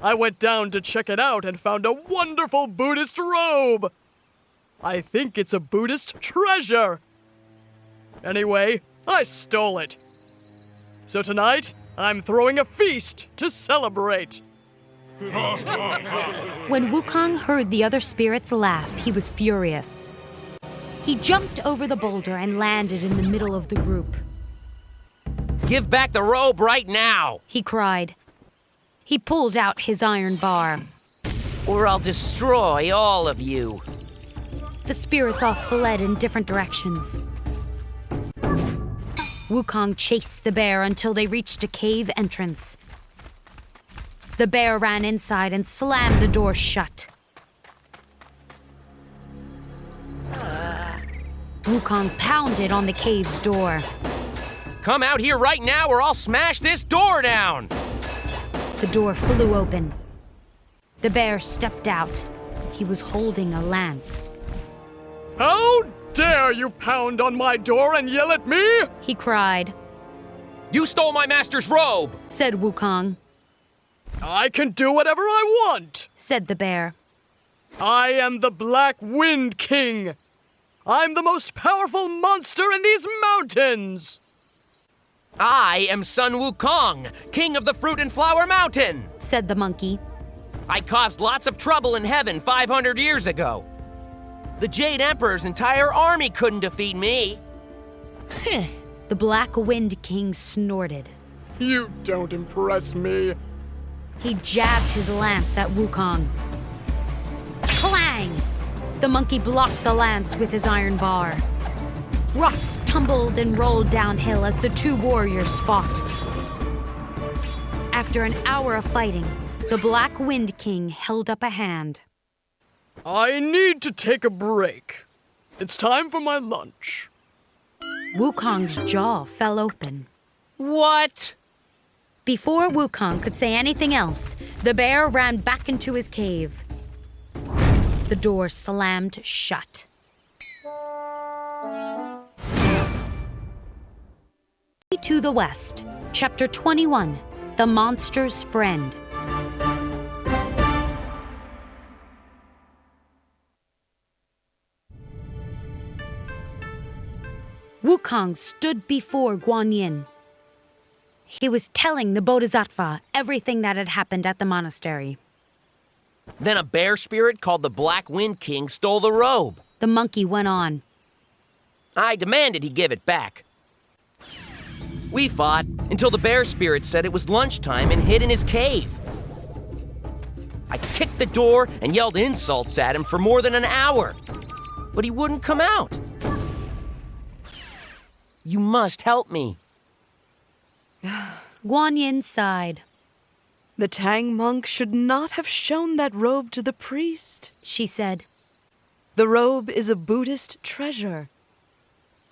I went down to check it out and found a wonderful Buddhist robe. I think it's a Buddhist treasure. Anyway, I stole it. So tonight, I'm throwing a feast to celebrate. When Wukong heard the other spirits laugh, he was furious. He jumped over the boulder and landed in the middle of the group. Give back the robe right now, he cried. He pulled out his iron bar. or I'll destroy all of you. The spirits all fled in different directions. Wukong chased the bear until they reached a cave entrance. The bear ran inside and slammed the door shut. Wukong pounded on the cave's door. Come out here right now or I'll smash this door down! The door flew open. The bear stepped out. He was holding a lance. How dare you pound on my door and yell at me? He cried. You stole my master's robe, said Wukong. I can do whatever I want, said the bear. I am the Black Wind King. I'm the most powerful monster in these mountains. I am Sun Wukong, king of the Fruit and Flower Mountain, said the monkey. I caused lots of trouble in heaven 500 years ago. The Jade Emperor's entire army couldn't defeat me. The Black Wind King snorted. You don't impress me. He jabbed his lance at Wukong. Clang! The monkey blocked the lance with his iron bar. Rocks tumbled and rolled downhill as the two warriors fought. After an hour of fighting, the Black Wind King held up a hand. I need to take a break. It's time for my lunch. Wukong's jaw fell open. What? Before Wukong could say anything else, the bear ran back into his cave. The door slammed shut. To the West, Chapter 21, The Monster's Friend. Wukong stood before Guanyin. He was telling the Bodhisattva everything that had happened at the monastery. Then a bear spirit called the Black Wind King stole the robe. The monkey went on. I demanded he give it back. We fought until the bear spirit said it was lunchtime and hid in his cave. I kicked the door and yelled insults at him for more than an hour, but he wouldn't come out. You must help me. Guanyin sighed. The Tang monk should not have shown that robe to the priest, she said. The robe is a Buddhist treasure.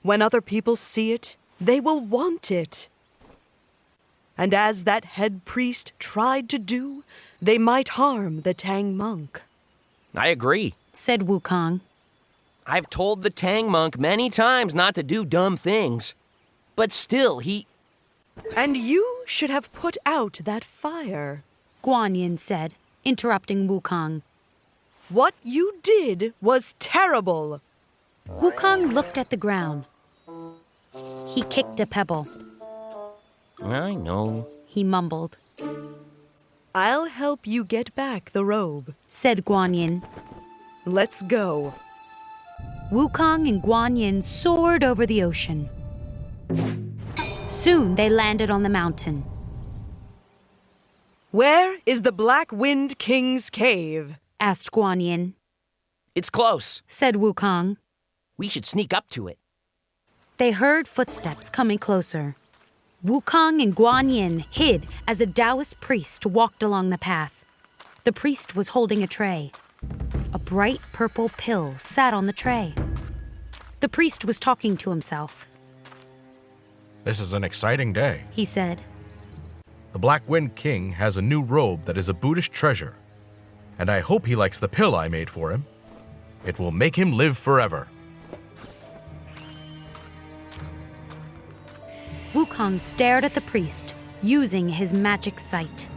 When other people see it, they will want it. And as that head priest tried to do, they might harm the Tang monk. I agree, said Wukong. I've told the Tang monk many times not to do dumb things. But still, he... And you should have put out that fire, Guanyin said, interrupting Wukong. What you did was terrible. Wukong looked at the ground. He kicked a pebble. I know, he mumbled. I'll help you get back the robe, said Guanyin. Let's go. Wukong and Guanyin soared over the ocean. Soon they landed on the mountain. Where is the Black Wind King's cave? Asked Guanyin. It's close, said Wukong. We should sneak up to it. They heard footsteps coming closer. Wukong and Guanyin hid as a Taoist priest walked along the path. The priest was holding a tray. A bright purple pill sat on the tray. The priest was talking to himself. This is an exciting day, he said. The Black Wind King has a new robe that is a Buddhist treasure. And I hope he likes the pill I made for him. It will make him live forever. Wukong stared at the priest, using his magic sight.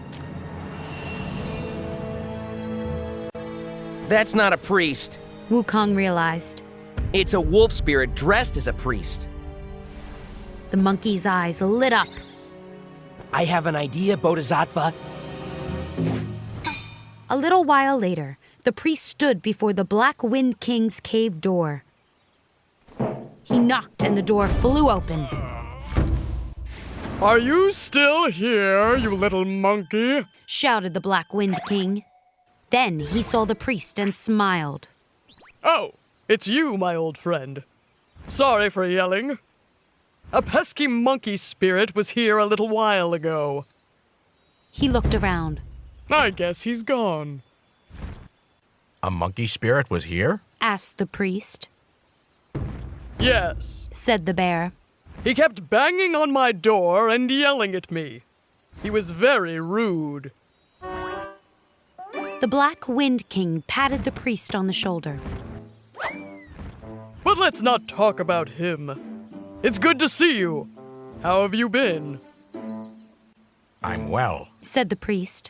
That's not a priest. Wukong realized. It's a wolf spirit dressed as a priest. The monkey's eyes lit up. I have an idea, Bodhisattva. A little while later, the priest stood before the Black Wind King's cave door. He knocked and the door flew open. Are you still here, you little monkey? Shouted the Black Wind King. Then he saw the priest and smiled. Oh, it's you, my old friend. Sorry for yelling. A pesky monkey spirit was here a little while ago. He looked around. I guess he's gone. A monkey spirit was here? Asked the priest. Yes, said the bear. He kept banging on my door and yelling at me. He was very rude. The Black Wind King patted the priest on the shoulder. But let's not talk about him. It's good to see you. How have you been? I'm well, said the priest.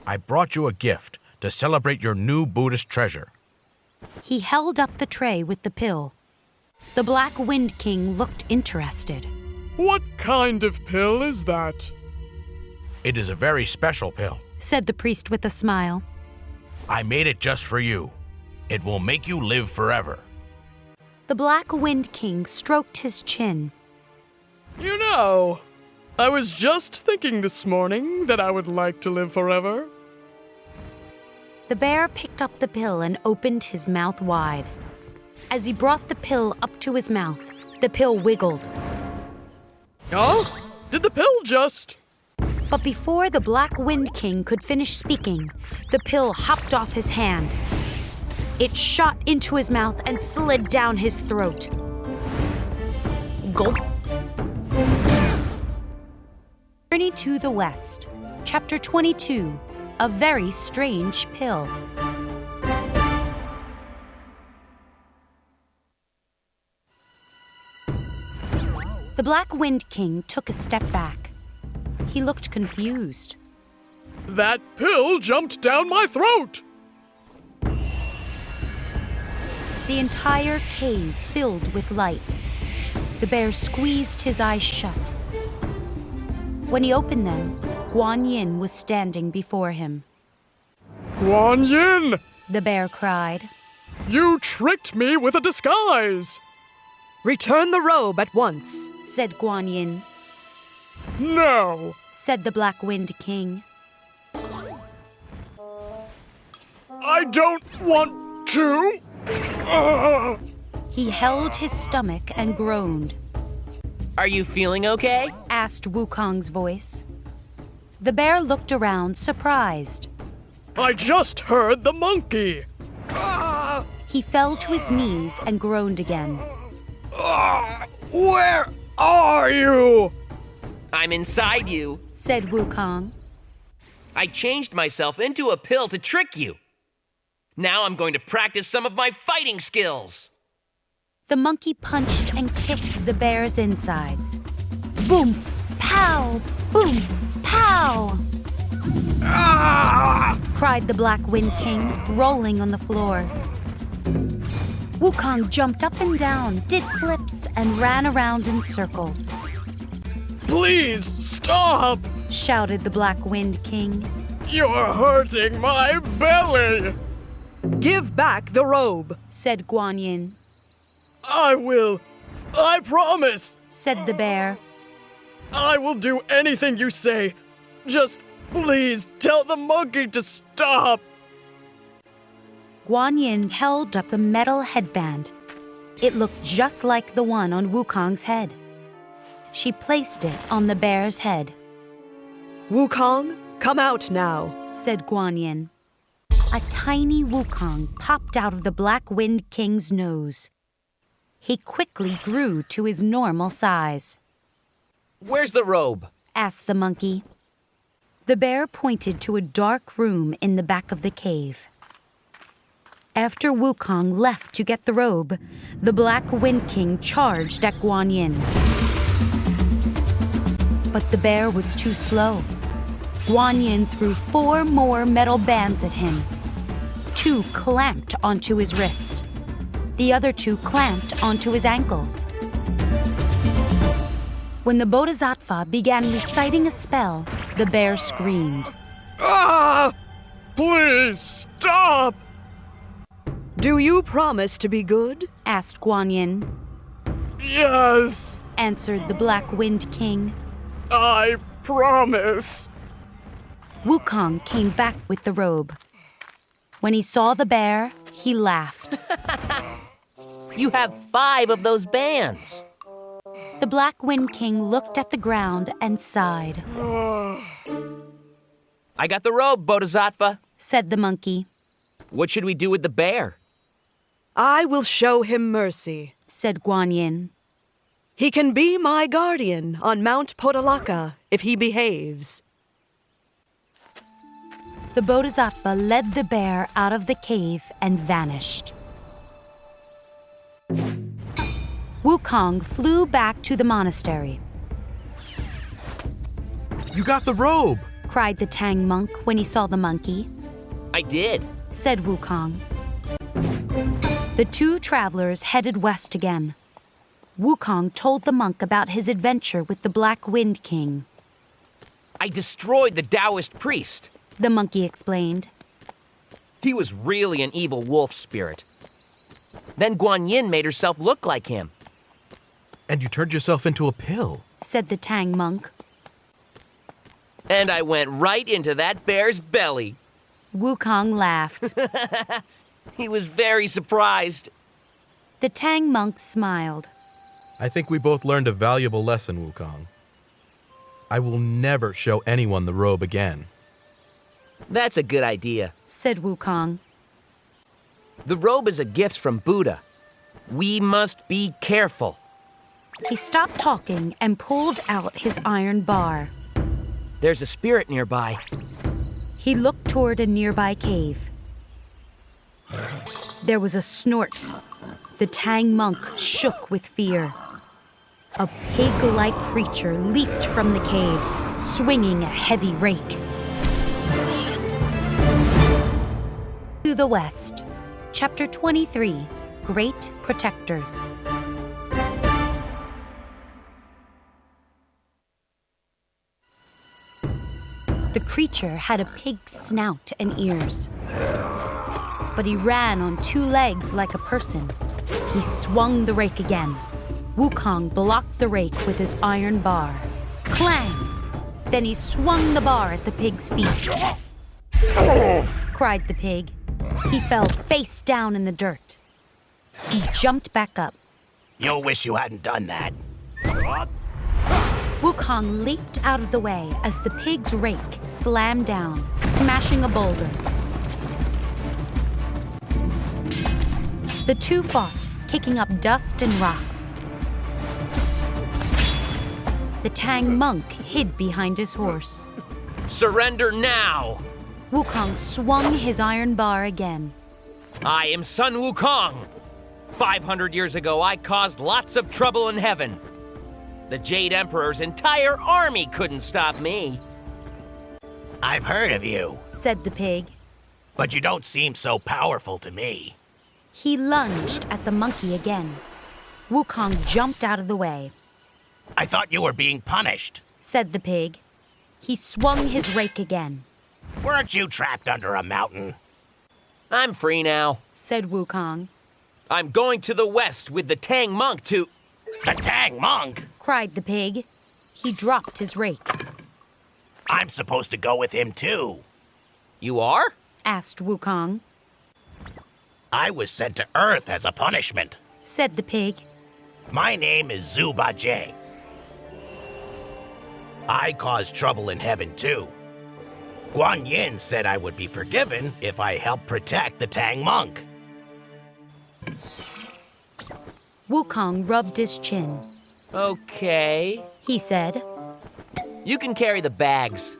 I brought you a gift to celebrate your new Buddhist treasure. He held up the tray with the pill. The Black Wind King looked interested. What kind of pill is that? It is a very special pill, said the priest with a smile. I made it just for you. It will make you live forever. The Black Wind King stroked his chin. You know, I was just thinking this morning that I would like to live forever. The bear picked up the pill and opened his mouth wide. As he brought the pill up to his mouth, the pill wiggled. Oh? Did the pill just... But before the Black Wind King could finish speaking, the pill hopped off his hand. It shot into his mouth and slid down his throat. Gulp. Journey to the West, Chapter 22, A Very Strange Pill. The Black Wind King took a step back. He looked confused. That pill jumped down my throat! The entire cave filled with light. The bear squeezed his eyes shut. When he opened them, Guan Yin was standing before him. Guan Yin! The bear cried. You tricked me with a disguise! Return the robe at once, said Guan Yin. No, said the Black Wind King. I don't want to. He held his stomach and groaned. Are you feeling okay? Asked Wukong's voice. The bear looked around, surprised. I just heard the monkey. He fell to his knees and groaned again. Where are you? I'm inside you, said Wukong. I changed myself into a pill to trick you. Now I'm going to practice some of my fighting skills. The monkey punched and kicked the bear's insides. Boom! Pow! Boom! Pow! Cried the Black Wind King, rolling on the floor. Wukong jumped up and down, did flips, and ran around in circles. Please stop! Shouted the Black Wind King. You're hurting my belly! Give back the robe, said Guan Yin. I will. I promise, said the bear. I will do anything you say. Just please tell the monkey to stop. Guan Yin held up the metal headband. It looked just like the one on Wukong's head. She placed it on the bear's head. Wukong, come out now, said Guan Yin. A tiny Wukong popped out of the Black Wind King's nose. He quickly grew to his normal size. Where's the robe? Asked the monkey. The bear pointed to a dark room in the back of the cave. After Wukong left to get the robe, the Black Wind King charged at Guan Yin. But the bear was too slow. Guan Yin threw 4 more metal bands at him. 2 clamped onto his wrists. The other 2 clamped onto his ankles. When the Bodhisattva began reciting a spell, the bear screamed. Ah! Please stop! Do you promise to be good? Asked Guan Yin. Yes, Answered the Black Wind King. I promise. Wukong came back with the robe. When he saw the bear, he laughed. You have 5 of those bands. The Black Wind King looked at the ground and sighed. I got the robe, Bodhisattva, said the monkey. What should we do with the bear? I will show him mercy, said Guan Yin. He can be my guardian on Mount Podalaka if he behaves. The Bodhisattva led the bear out of the cave and vanished. Wukong flew back to the monastery. You got the robe! Cried the Tang monk when he saw the monkey. I did, said Wukong. The 2 travelers headed west again. Wukong told the monk about his adventure with the Black Wind King. I destroyed the Taoist priest, the monkey explained. He was really an evil wolf spirit. Then Guan Yin made herself look like him. And you turned yourself into a pill, said the Tang monk. And I went right into that bear's belly. Wukong laughed. He was very surprised. The Tang monk smiled. I think we both learned a valuable lesson, Wukong. I will never show anyone the robe again. That's a good idea, said Wukong. The robe is a gift from Buddha. We must be careful. He stopped talking and pulled out his iron bar. There's a spirit nearby. He looked toward a nearby cave. There was a snort. The Tang monk shook with fear. A pig-like creature leaped from the cave, swinging a heavy rake. To the west, Chapter 23, Great Protectors. The creature had a pig's snout and ears. But he ran on 2 legs like a person. He swung the rake again. Wukong blocked the rake with his iron bar. Clang! Then he swung the bar at the pig's feet. Cried the pig. He fell face down in the dirt. He jumped back up. You'll wish you hadn't done that. Wukong leaped out of the way as the pig's rake slammed down, smashing a boulder. The 2 fought, kicking up dust and rocks. The Tang monk hid behind his horse. Surrender now! Wukong swung his iron bar again. I am Sun Wukong. 500 years ago, I caused lots of trouble in heaven. The Jade Emperor's entire army couldn't stop me. I've heard of you, said the pig. But you don't seem so powerful to me. He lunged at the monkey again. Wukong jumped out of the way. I thought you were being punished, said the pig. He swung his rake again. Weren't you trapped under a mountain? I'm free now, said Wukong. I'm going to the west with the Tang monk to... The Tang monk? Cried the pig. He dropped his rake. I'm supposed to go with him too. You are? Asked Wukong. I was sent to Earth as a punishment, said the pig. My name is Subodhi. I caused trouble in heaven too. Guan Yin said I would be forgiven if I helped protect the Tang monk. Wukong rubbed his chin. Okay, he said. You can carry the bags.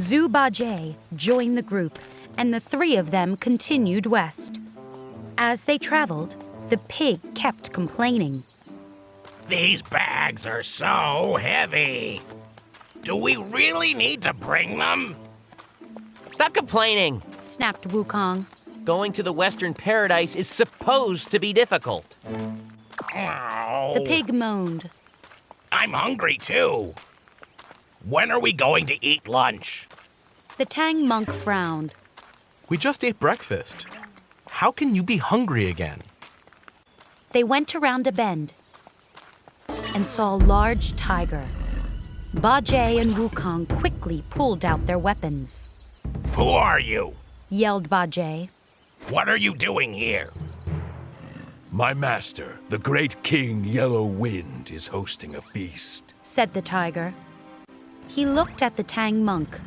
Subodhi joined the group, and the three of them continued west. As they traveled, the pig kept complaining. These bags are so heavy. Do we really need to bring them? Stop complaining, snapped Wukong. Going to the Western Paradise is supposed to be difficult. Oh. The pig moaned. I'm hungry too. When are we going to eat lunch? The Tang monk frowned. We just ate breakfast. How can you be hungry again? They went around a bend and saw a large tiger. Bajie and Wukong quickly pulled out their weapons. Who are you? Yelled Bajie. What are you doing here? My master, the great King Yellow Wind, is hosting a feast, said the tiger. He looked at the Tang monk.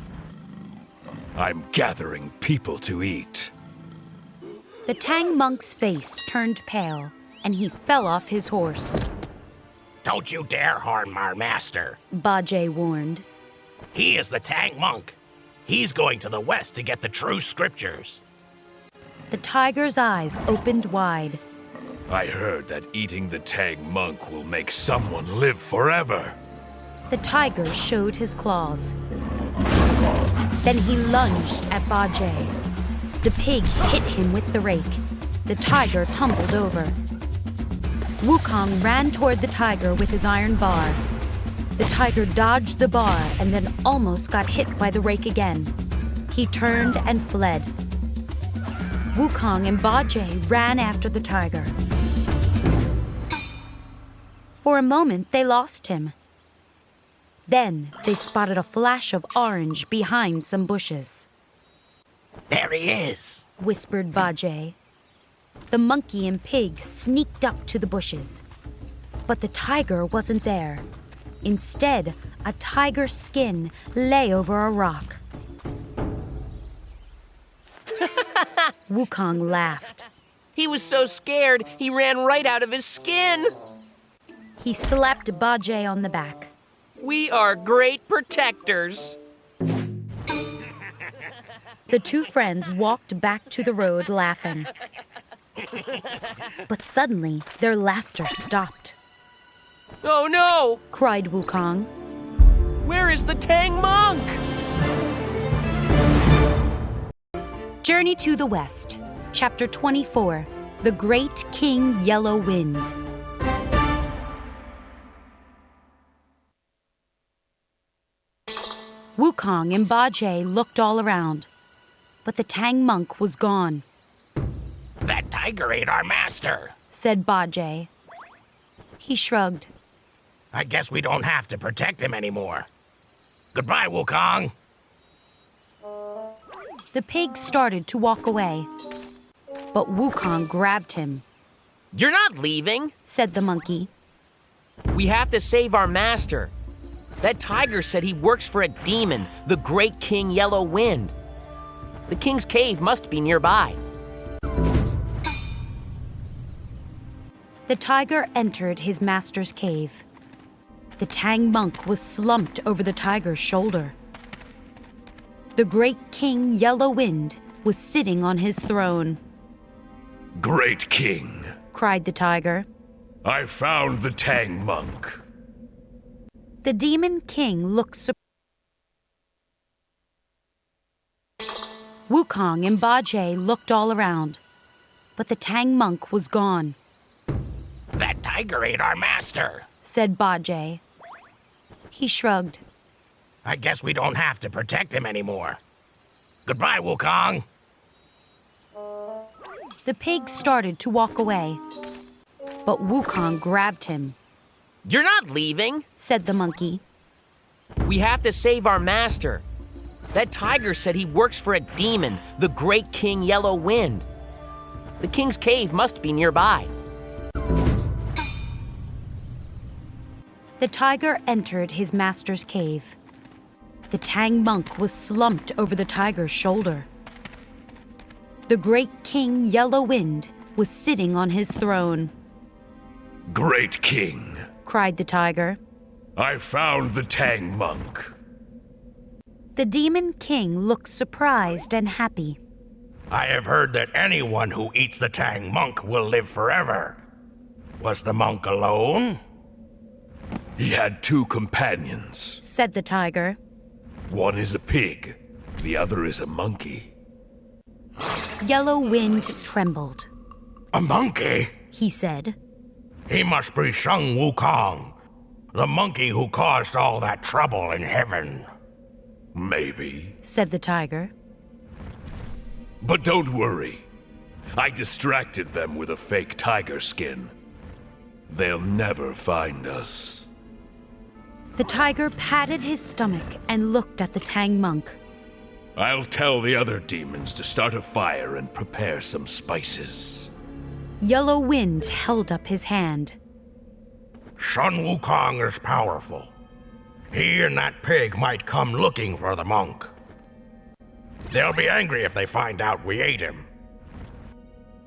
I'm gathering people to eat. The Tang monk's face turned pale, and he fell off his horse. Don't you dare harm our master, Bajie warned. He is the Tang monk. He's going to the west to get the true scriptures. The tiger's eyes opened wide. I heard that eating the Tang monk will make someone live forever. The tiger showed his claws. Then he lunged at Bajie. The pig hit him with the rake. The tiger tumbled over. Wukong ran toward the tiger with his iron bar. The tiger dodged the bar and then almost got hit by the rake again. He turned and fled. Wukong and Bajie ran after the tiger. For a moment, they lost him. Then they spotted a flash of orange behind some bushes. There he is, whispered Bajie. The monkey and pig sneaked up to the bushes. But the tiger wasn't there. Instead, a tiger's skin lay over a rock. Wukong laughed. He was so scared, he ran right out of his skin. He slapped Bajie on the back. We are great protectors. The two friends walked back to the road laughing. But suddenly, their laughter stopped. Oh no! Cried Wukong. Where is the Tang monk? Journey to the West, Chapter 24, The Great King Yellow Wind. Wukong and Bajie looked all around, but the Tang monk was gone. That tiger ate our master, said Bajie. He shrugged. I guess we don't have to protect him anymore. Goodbye, Wukong. The pig started to walk away, but Wukong grabbed him. You're not leaving, said the monkey. We have to save our master. That tiger said he works for a demon, the great King Yellow Wind. The king's cave must be nearby. The tiger entered his master's cave. The Tang monk was slumped over the tiger's shoulder. The great King Yellow Wind was sitting on his throne. Great king, cried the tiger. I found the Tang monk. The demon king looked surprised. Wukong and Bajie looked all around, but the Tang monk was gone. That tiger ate our master, said Bajie. He shrugged. I guess we don't have to protect him anymore. Goodbye, Wukong. The pig started to walk away, but Wukong grabbed him. You're not leaving, said the monkey. We have to save our master. That tiger said he works for a demon, the great King Yellow Wind. The king's cave must be nearby. The tiger entered his master's cave. The Tang monk was slumped over the tiger's shoulder. The great King Yellow Wind was sitting on his throne. Great king, cried the tiger. I found the Tang monk. The Demon King looked surprised and happy. I have heard that anyone who eats the Tang monk will live forever. Was the monk alone? He had 2 companions. Said the tiger. One is a pig, the other is a monkey. Yellow Wind trembled. A monkey? He said. He must be Shang Wukong, the monkey who caused all that trouble in heaven. Maybe, said the tiger. But don't worry. I distracted them with a fake tiger skin. They'll never find us. The tiger patted his stomach and looked at the Tang monk. I'll tell the other demons to start a fire and prepare some spices. Yellow Wind held up his hand. Sun Wukong is powerful. He and that pig might come looking for the monk. They'll be angry if they find out we ate him.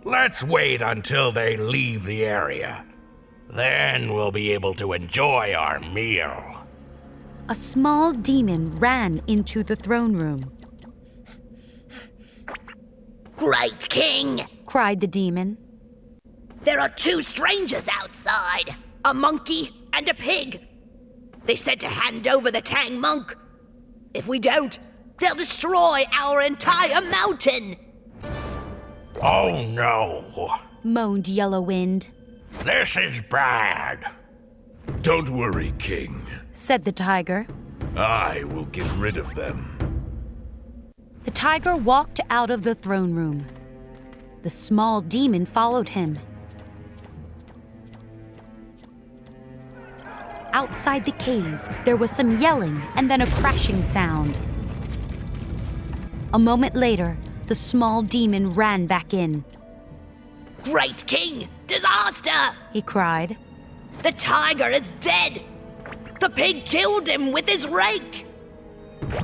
Let's wait until they leave the area. Then we'll be able to enjoy our meal. A small demon ran into the throne room. Great King! Cried the demon. There are 2 strangers outside, a monkey and a pig. They said to hand over the Tang monk. If we don't, they'll destroy our entire mountain. Oh no, moaned Yellow Wind. This is bad. Don't worry, King, said the tiger. I will get rid of them. The tiger walked out of the throne room. The small demon followed him. Outside the cave, there was some yelling and then a crashing sound. A moment later, the small demon ran back in. Great King! Disaster! He cried. The tiger is dead! The pig killed him with his rake!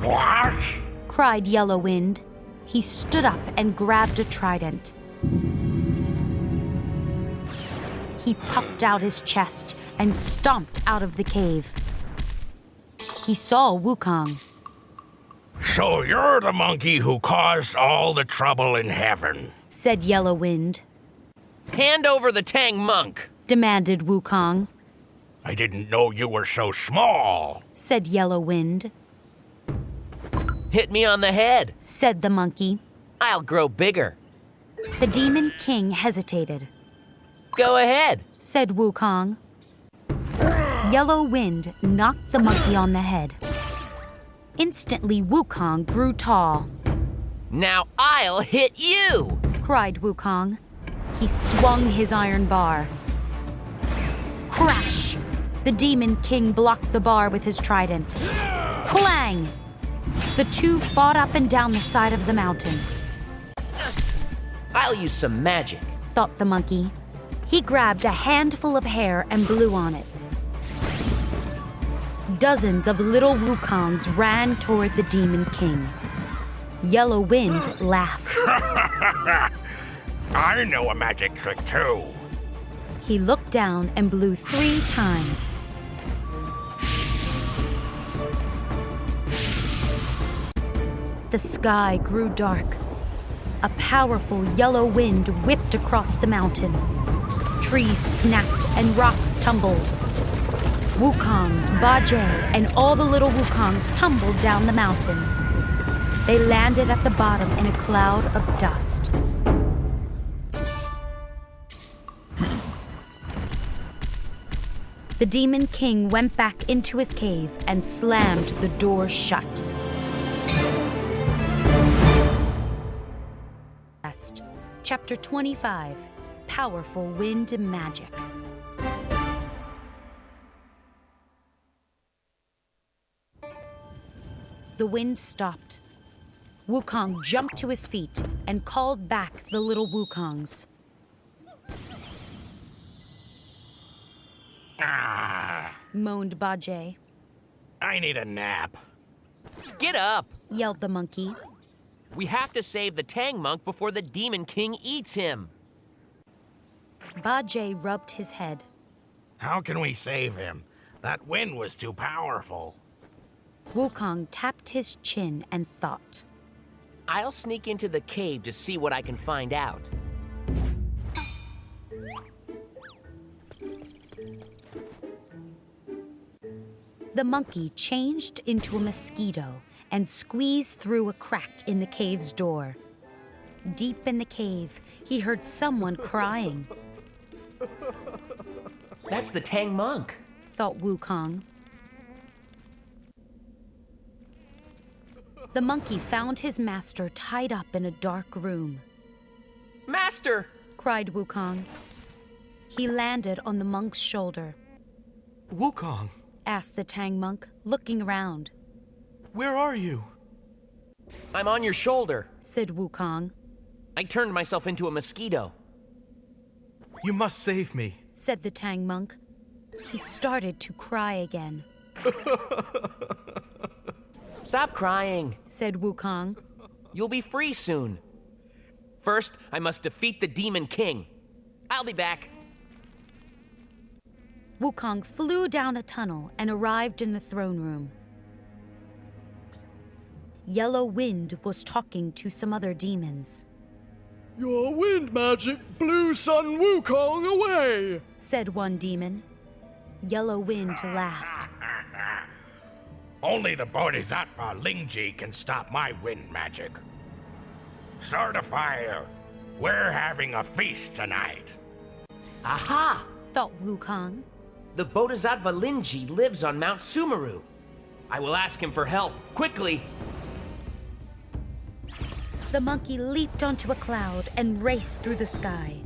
What? Cried Yellow Wind. He stood up and grabbed a trident. He puffed out his chest and stomped out of the cave. He saw Wukong. So you're the monkey who caused all the trouble in heaven, said Yellow Wind. Hand over the Tang monk, demanded Wukong. I didn't know you were so small, said Yellow Wind. Hit me on the head, said the monkey. I'll grow bigger. The Demon King hesitated. Go ahead, said Wukong. Yellow Wind knocked the monkey on the head. Instantly, Wukong grew tall. Now I'll hit you, cried Wukong. He swung his iron bar. Crash! The Demon King blocked the bar with his trident. Clang! The 2 fought up and down the side of the mountain. I'll use some magic, thought the monkey. He grabbed a handful of hair and blew on it. Dozens of little Wukongs ran toward the Demon King. Yellow Wind laughed. I know a magic trick too. He looked down and blew 3 times. The sky grew dark. A powerful yellow wind whipped across the mountain. Trees snapped and rocks tumbled. Wukong, Bajie, and all the little Wukongs tumbled down the mountain. They landed at the bottom in a cloud of dust. The Demon King went back into his cave and slammed the door shut. Chapter 25, Powerful Wind Magic. The wind stopped. Wukong jumped to his feet and called back the little Wukongs. Moaned Bajie. I need a nap. Get up, yelled the monkey. We have to save the Tang monk before the Demon King eats him. Bajie rubbed his head. How can we save him? That wind was too powerful. Wukong tapped his chin and thought. I'll sneak into the cave to see what I can find out. The monkey changed into a mosquito and squeezed through a crack in the cave's door. Deep in the cave, he heard someone crying. That's the Tang monk, thought Wukong. The monkey found his master tied up in a dark room. Master! Cried Wukong. He landed on the monk's shoulder. Wukong, asked the Tang monk, looking around. Where are you? I'm on your shoulder, said Wukong. I turned myself into a mosquito. You must save me, said the Tang monk. He started to cry again. Stop crying, said Wukong. You'll be free soon. First, I must defeat the Demon King. I'll be back. Wukong flew down a tunnel and arrived in the throne room. Yellow Wind was talking to some other demons. Your wind magic blew Sun Wukong away, said one demon. Yellow Wind laughed. Only the Bodhisattva Lingji can stop my wind magic. Start a fire. We're having a feast tonight. Aha! Thought Wukong. The Bodhisattva Lingji lives on Mount Sumeru. I will ask him for help, quickly. The monkey leaped onto a cloud and raced through the sky.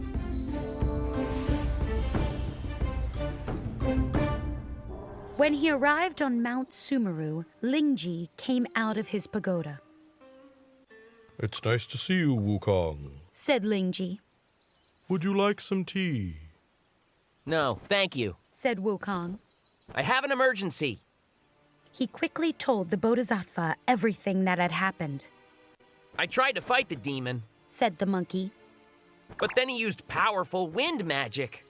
When he arrived on Mount Sumeru, Lingji came out of his pagoda. It's nice to see you, Wukong, said Lingji. Would you like some tea? No, thank you, said Wukong. I have an emergency. He quickly told the Bodhisattva everything that had happened. I tried to fight the demon, said the monkey. But then he used powerful wind magic.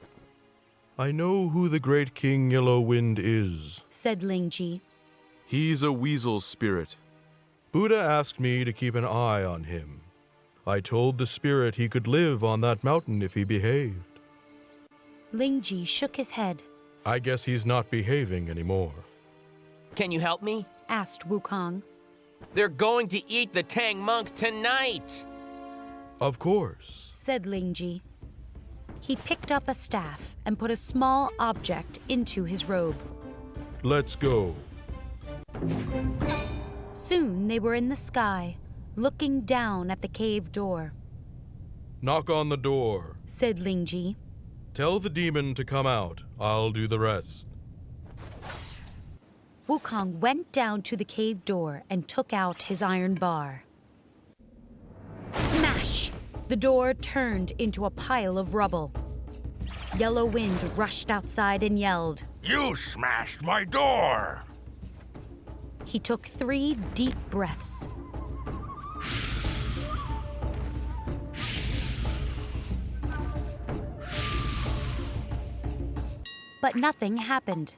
I know who the great King Yellow Wind is, said Lingji. He's a weasel spirit. Buddha asked me to keep an eye on him. I told the spirit he could live on that mountain if he behaved. Lingji shook his head. I guess he's not behaving anymore. Can you help me? asked Wukong. They're going to eat the Tang monk tonight. Of course, said Lingji. He picked up a staff and put a small object into his robe. Let's go. Soon they were in the sky, looking down at the cave door. Knock on the door, said Lingji. Tell the demon to come out. I'll do the rest. Wukong went down to the cave door and took out his iron bar. Smash! The door turned into a pile of rubble. Yellow Wind rushed outside and yelled, You smashed my door! He took 3 deep breaths. But nothing happened.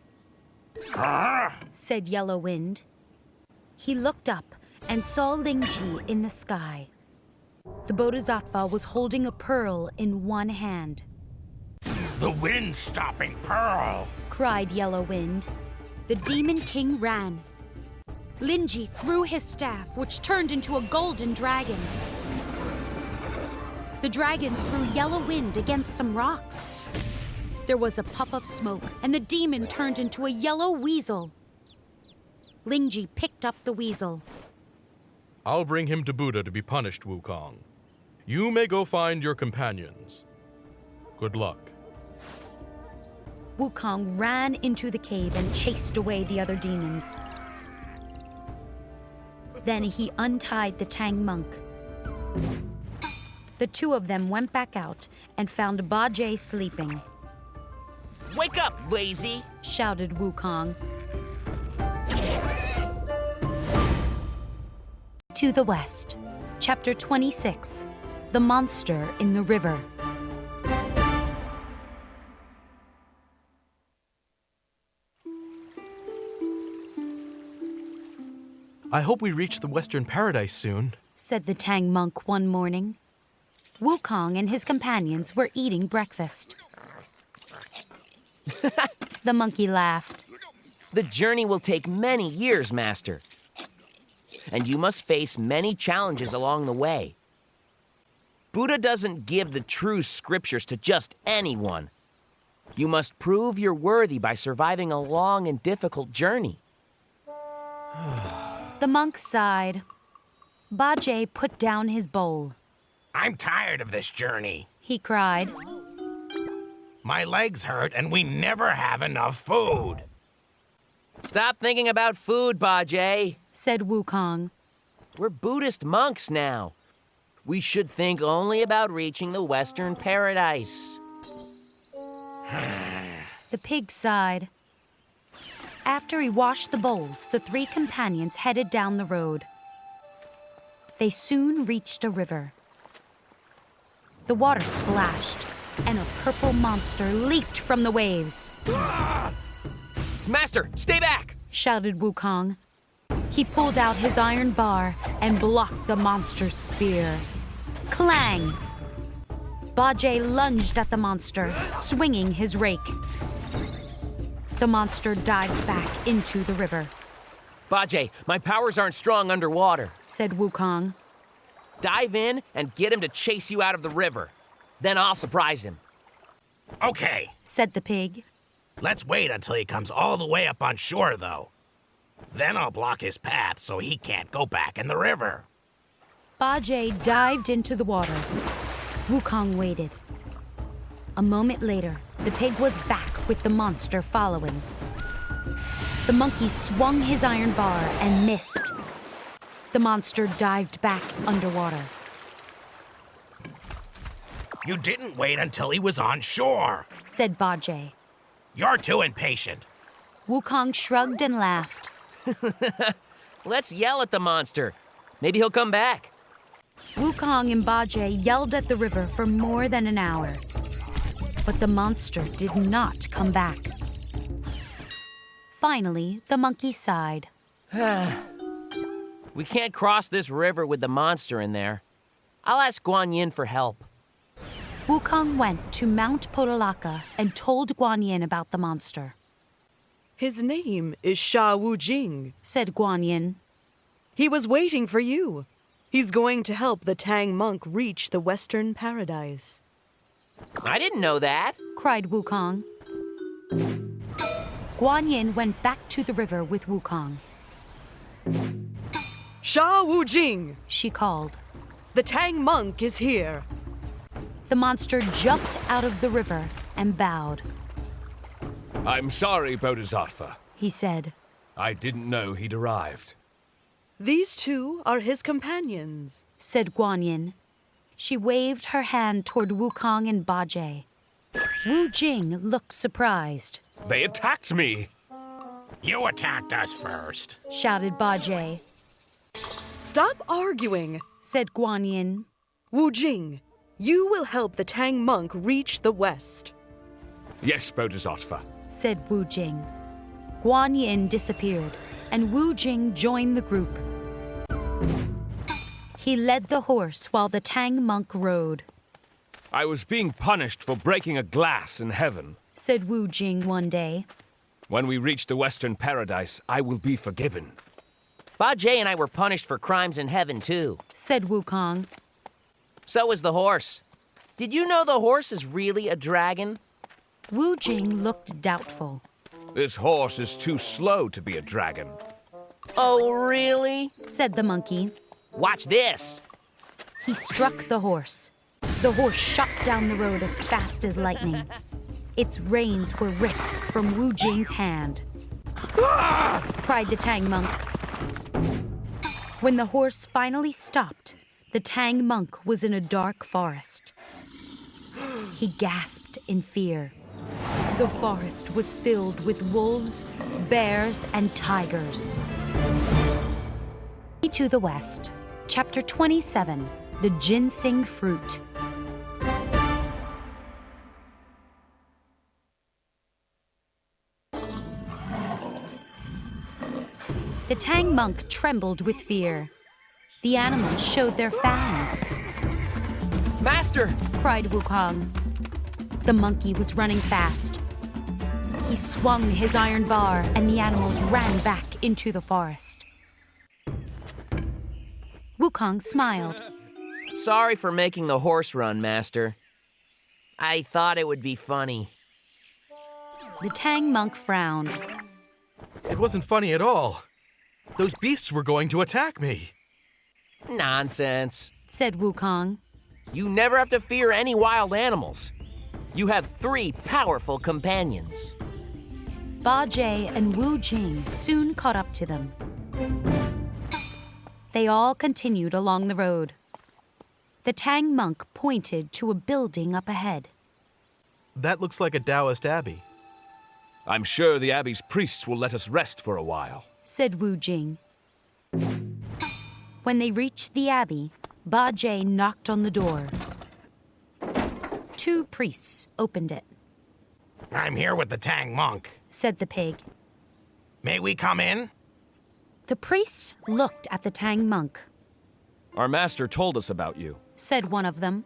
Said Yellow Wind. He looked up and saw Lingji in the sky. The Bodhisattva was holding a pearl in one hand. The wind-stopping pearl! Cried Yellow Wind. The Demon King ran. Lingji threw his staff, which turned into a golden dragon. The dragon threw Yellow Wind against some rocks. There was a puff of smoke, and the demon turned into a yellow weasel. Lingji picked up the weasel. I'll bring him to Buddha to be punished, Wukong. You may go find your companions. Good luck. Wukong ran into the cave and chased away the other demons. Then he untied the Tang monk. The 2 of them went back out and found Bajie sleeping. Wake up, lazy! Shouted Wukong. To the West, Chapter 26, The Monster in the River. I hope we reach the Western Paradise soon, said the Tang monk one morning. Wukong and his companions were eating breakfast. The monkey laughed. The journey will take many years, Master. And you must face many challenges along the way. Buddha doesn't give the true scriptures to just anyone. You must prove you're worthy by surviving a long and difficult journey. The monk sighed. Bajie put down his bowl. I'm tired of this journey, he cried. My legs hurt and we never have enough food. Stop thinking about food, Bajie, said Wukong. We're Buddhist monks now. We should think only about reaching the Western Paradise. The pig sighed. After he washed the bowls, the three companions headed down the road. They soon reached a river. The water splashed, and a purple monster leaped from the waves. Master, stay back! Shouted Wukong. He pulled out his iron bar and blocked the monster's spear. Clang! Bajie lunged at the monster, swinging his rake. The monster dived back into the river. Bajie, my powers aren't strong underwater, said Wukong. Dive in and get him to chase you out of the river. Then I'll surprise him. Okay, said the pig. Let's wait until he comes all the way up on shore, though. Then I'll block his path so he can't go back in the river. Bajie dived into the water. Wukong waited. A moment later, the pig was back with the monster following. The monkey swung his iron bar and missed. The monster dived back underwater. You didn't wait until he was on shore, said Bajie. You're too impatient. Wukong shrugged and laughed. Let's yell at the monster. Maybe he'll come back. Wukong and Bajie yelled at the river for more than an hour. But the monster did not come back. Finally, the monkey sighed. We can't cross this river with the monster in there. I'll ask Guan Yin for help. Wukong went to Mount Podolaka and told Guan Yin about the monster. His name is Sha Wujing, said Guan Yin. He was waiting for you. He's going to help the Tang monk reach the Western Paradise. I didn't know that, cried Wukong. Guan Yin went back to the river with Wukong. Sha Wujing, she called. The Tang monk is here. The monster jumped out of the river and bowed. I'm sorry, Bodhisattva, he said. I didn't know he'd arrived. These two are his companions, said Guan Yin. She waved her hand toward Wukong and Bajie. Wu Jing looked surprised. They attacked me! You attacked us first, shouted Bajie. Stop arguing, said Guan Yin. Wu Jing, you will help the Tang monk reach the west. Yes, Bodhisattva, said Wu Jing. Guan Yin disappeared, and Wu Jing joined the group. He led the horse while the Tang monk rode. I was being punished for breaking a glass in heaven, said Wu Jing one day. When we reach the Western Paradise, I will be forgiven. Bajie and I were punished for crimes in heaven, too, said Wukong. So was the horse. Did you know the horse is really a dragon? Wu Jing looked doubtful. This horse is too slow to be a dragon. Oh, really? said the monkey. Watch this. He struck the horse. The horse shot down the road as fast as lightning. Its reins were ripped from Wu Jing's hand. cried the Tang monk. When the horse finally stopped, the Tang monk was in a dark forest. He gasped in fear. The forest was filled with wolves, bears, and tigers. To the West, Chapter 27, The Ginseng Fruit. The Tang monk trembled with fear. The animals showed their fangs. Master! Cried Wukong. The monkey was running fast. He swung his iron bar and the animals ran back into the forest. Wukong smiled. Sorry for making the horse run, Master. I thought it would be funny. The Tang monk frowned. It wasn't funny at all. Those beasts were going to attack me. Nonsense, said Wukong. You never have to fear any wild animals. You have 3 powerful companions. Ba Jie and Wu Jing soon caught up to them. They all continued along the road. The Tang monk pointed to a building up ahead. That looks like a Taoist abbey. I'm sure the abbey's priests will let us rest for a while, said Wu Jing. When they reached the abbey, Ba Jie knocked on the door. 2 priests opened it. I'm here with the Tang monk, said the pig. May we come in? The priests looked at the Tang monk. Our master told us about you, said one of them.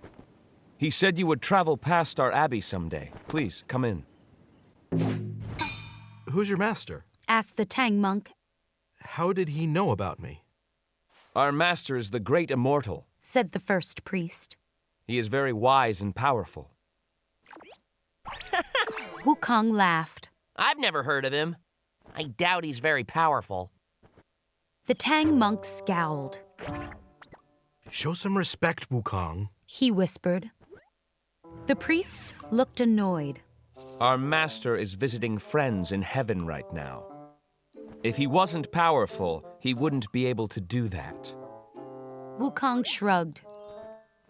He said you would travel past our abbey someday. Please, come in. Who's your master? Asked the Tang monk. How did he know about me? Our master is the great immortal, said the first priest. He is very wise and powerful. Wukong laughed. I've never heard of him. I doubt he's very powerful. The Tang monk scowled. Show some respect, Wukong, he whispered. The priests looked annoyed. Our master is visiting friends in heaven right now. If he wasn't powerful, he wouldn't be able to do that. Wukong shrugged.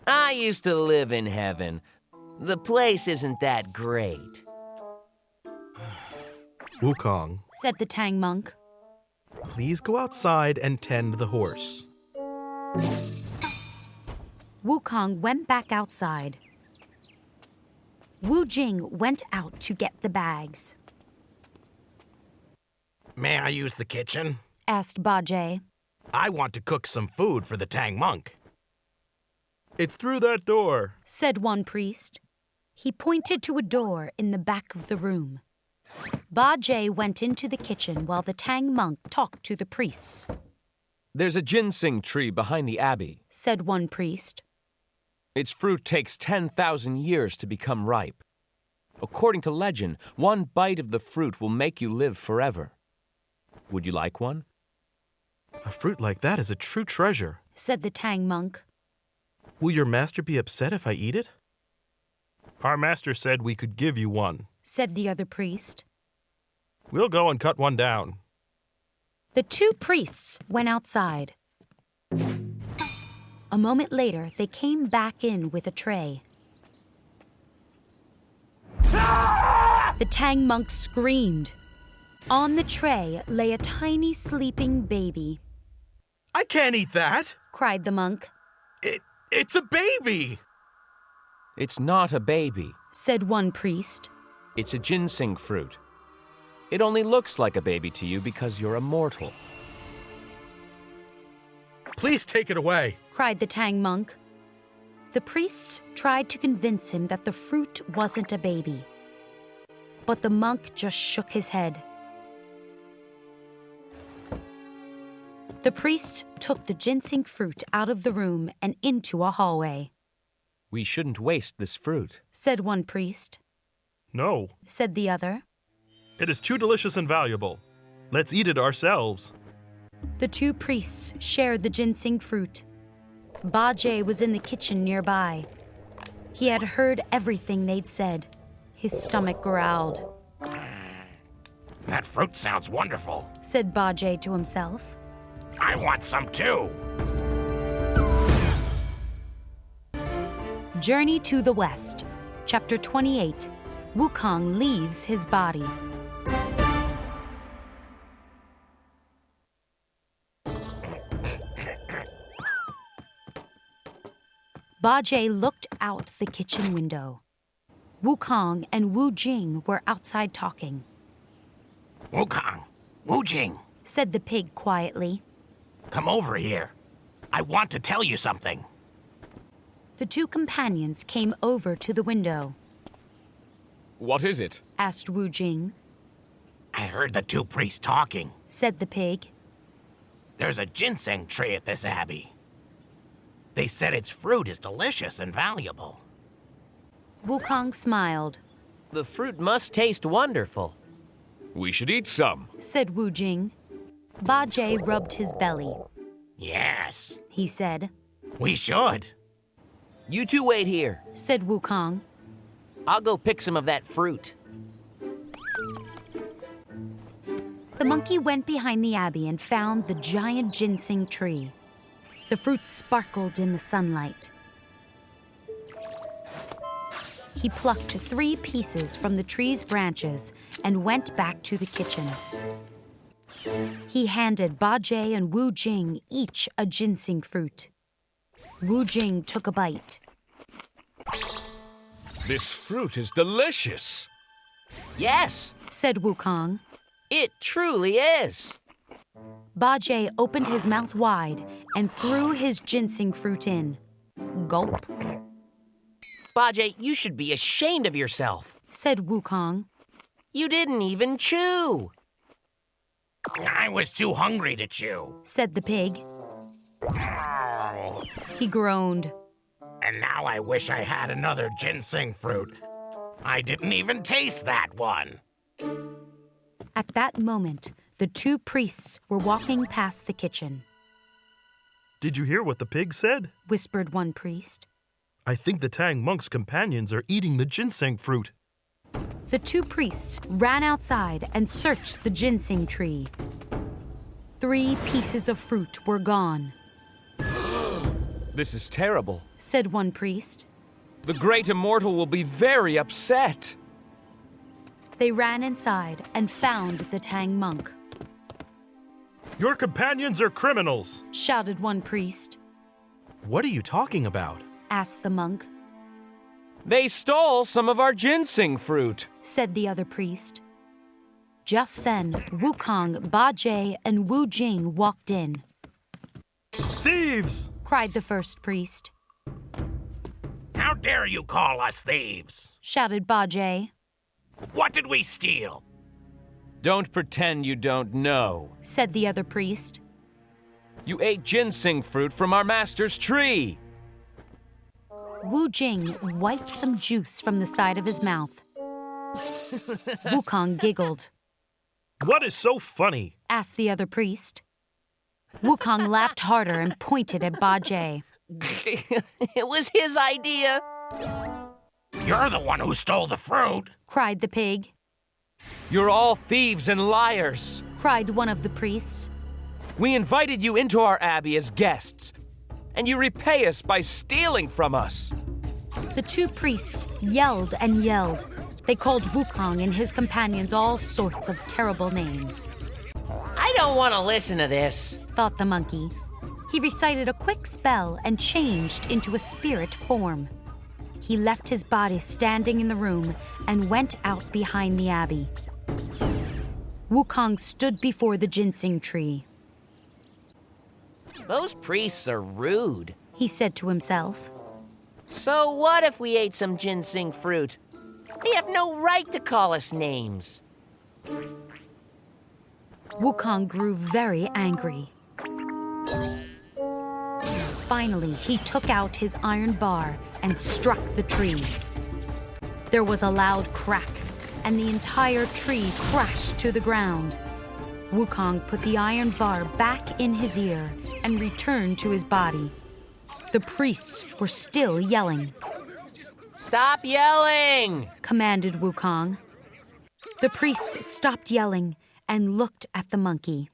I used to live in heaven. The place isn't that great. Wukong, said the Tang monk. Please go outside and tend the horse. Wukong went back outside. Wu Jing went out to get the bags. May I use the kitchen? Asked Ba Jie. I want to cook some food for the Tang monk. It's through that door, said one priest. He pointed to a door in the back of the room. Ba Jie went into the kitchen while the Tang monk talked to the priests. There's a ginseng tree behind the abbey, said one priest. Its fruit takes 10,000 years to become ripe. According to legend, one bite of the fruit will make you live forever. Would you like one? A fruit like that is a true treasure, said the Tang monk. Will your master be upset if I eat it? Our master said we could give you one, said the other priest. We'll go and cut one down. The 2 priests went outside. A moment later, they came back in with a tray. The Tang monk screamed. On the tray lay a tiny sleeping baby. I can't eat that, cried the monk. It's a baby! It's not a baby, said one priest. It's a ginseng fruit. It only looks like a baby to you because you're immortal. Please take it away, cried the Tang monk. The priests tried to convince him that the fruit wasn't a baby. But the monk just shook his head. The priests took the ginseng fruit out of the room and into a hallway. We shouldn't waste this fruit, said one priest. No, said the other. It is too delicious and valuable. Let's eat it ourselves. The 2 priests shared the ginseng fruit. Ba Jie was in the kitchen nearby. He had heard everything they'd said. His stomach growled. That fruit sounds wonderful, said Ba Jie to himself. I want some too. Journey to the West, Chapter 28. Wukong leaves his body. Ba Jie looked out the kitchen window. Wukong and Wu Jing were outside talking. Wukong, Wu Jing, said the pig quietly. Come over here. I want to tell you something. The two companions came over to the window. What is it? Asked Wu Jing. I heard the two priests talking, said the pig. There's a ginseng tree at this abbey. They said its fruit is delicious and valuable. Wukong smiled. The fruit must taste wonderful. We should eat some, said Wu Jing. Ba Jie rubbed his belly. Yes, he said. We should. You two wait here, said Wukong. I'll go pick some of that fruit. The monkey went behind the abbey and found the giant ginseng tree. The fruit sparkled in the sunlight. He plucked 3 pieces from the tree's branches and went back to the kitchen. He handed Ba Jie and Wu Jing each a ginseng fruit. Wu Jing took a bite. This fruit is delicious. Yes, said Wukong. It truly is. Ba Jie opened his mouth wide and threw his ginseng fruit in. Gulp. Ba Jie, you should be ashamed of yourself, said Wukong. You didn't even chew. I was too hungry to chew, said the pig. Oh. He groaned. And now I wish I had another ginseng fruit. I didn't even taste that one. At that moment, the 2 priests were walking past the kitchen. Did you hear what the pig said? Whispered one priest. I think the Tang monk's companions are eating the ginseng fruit. The 2 priests ran outside and searched the ginseng tree. 3 pieces of fruit were gone. This is terrible, said one priest. The great immortal will be very upset. They ran inside and found the Tang monk. Your companions are criminals, shouted one priest. What are you talking about? Asked the monk. They stole some of our ginseng fruit, said the other priest. Just then, Wukong, Ba Jie, and Wu Jing walked in. Thieves! cried the first priest. How dare you call us thieves? Shouted Ba Jie. What did we steal? Don't pretend you don't know, said the other priest. You ate ginseng fruit from our master's tree. Wu Jing wiped some juice from the side of his mouth. Wukong giggled. What is so funny? Asked the other priest. Wukong laughed harder and pointed at Ba Jie. It was his idea. You're the one who stole the fruit, cried the pig. You're all thieves and liars, cried one of the priests. We invited you into our abbey as guests, and you repay us by stealing from us. The 2 priests yelled and yelled. They called Wukong and his companions all sorts of terrible names. I don't want to listen to this, thought the monkey. He recited a quick spell and changed into a spirit form. He left his body standing in the room and went out behind the abbey. Wukong stood before the ginseng tree. Those priests are rude, he said to himself. So what if we ate some ginseng fruit? They have no right to call us names. Wukong grew very angry. Finally, he took out his iron bar and struck the tree. There was a loud crack, and the entire tree crashed to the ground. Wukong put the iron bar back in his ear and returned to his body. The priests were still yelling. Stop yelling! Commanded Wukong. The priests stopped yelling and looked at the monkey.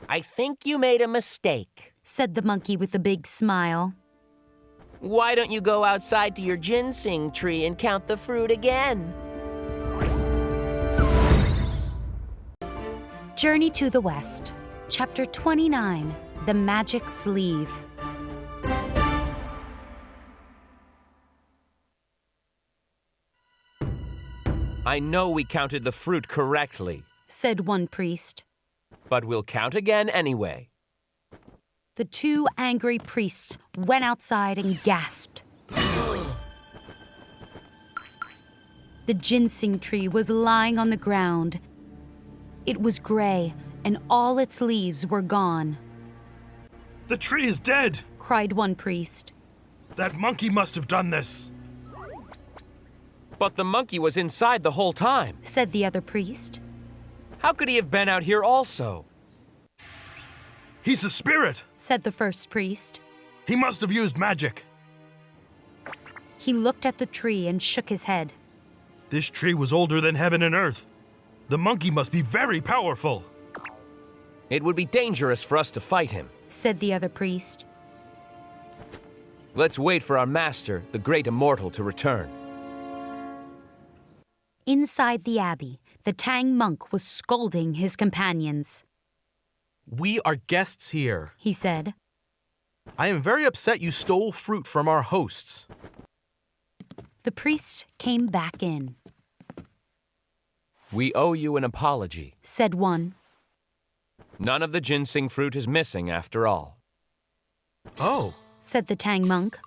I think you made a mistake, said the monkey with a big smile. Why don't you go outside to your ginseng tree and count the fruit again? Journey to the West, Chapter 29, The Magic Sleeve. I know we counted the fruit correctly, said one priest. But we'll count again anyway. The two angry priests went outside and gasped. The ginseng tree was lying on the ground. It was gray, and all its leaves were gone. The tree is dead! Cried one priest. That monkey must have done this. But the monkey was inside the whole time, said the other priest. How could he have been out here also? He's a spirit, said the first priest. He must have used magic. He looked at the tree and shook his head. This tree was older than heaven and earth. The monkey must be very powerful. It would be dangerous for us to fight him, said the other priest. Let's wait for our master, the great immortal, to return. Inside the abbey, the Tang monk was scolding his companions. We are guests here, he said. I am very upset you stole fruit from our hosts. The priests came back in. We owe you an apology, said one. None of the ginseng fruit is missing after all. Oh, said the Tang monk.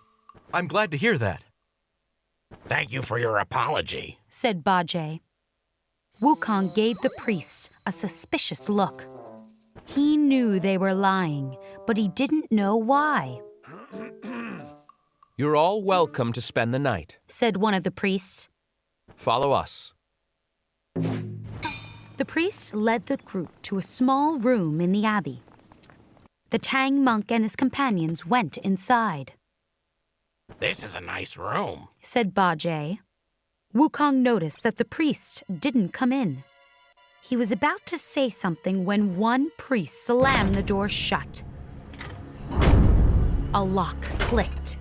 I'm glad to hear that. Thank you for your apology, said Bajie. Wukong gave the priests a suspicious look. He knew they were lying, but he didn't know why. You're all welcome to spend the night, said one of the priests. Follow us. The priest led the group to a small room in the abbey. The Tang monk and his companions went inside. This is a nice room, said Bajie. Wukong noticed that the priest didn't come in. He was about to say something when one priest slammed the door shut. A lock clicked.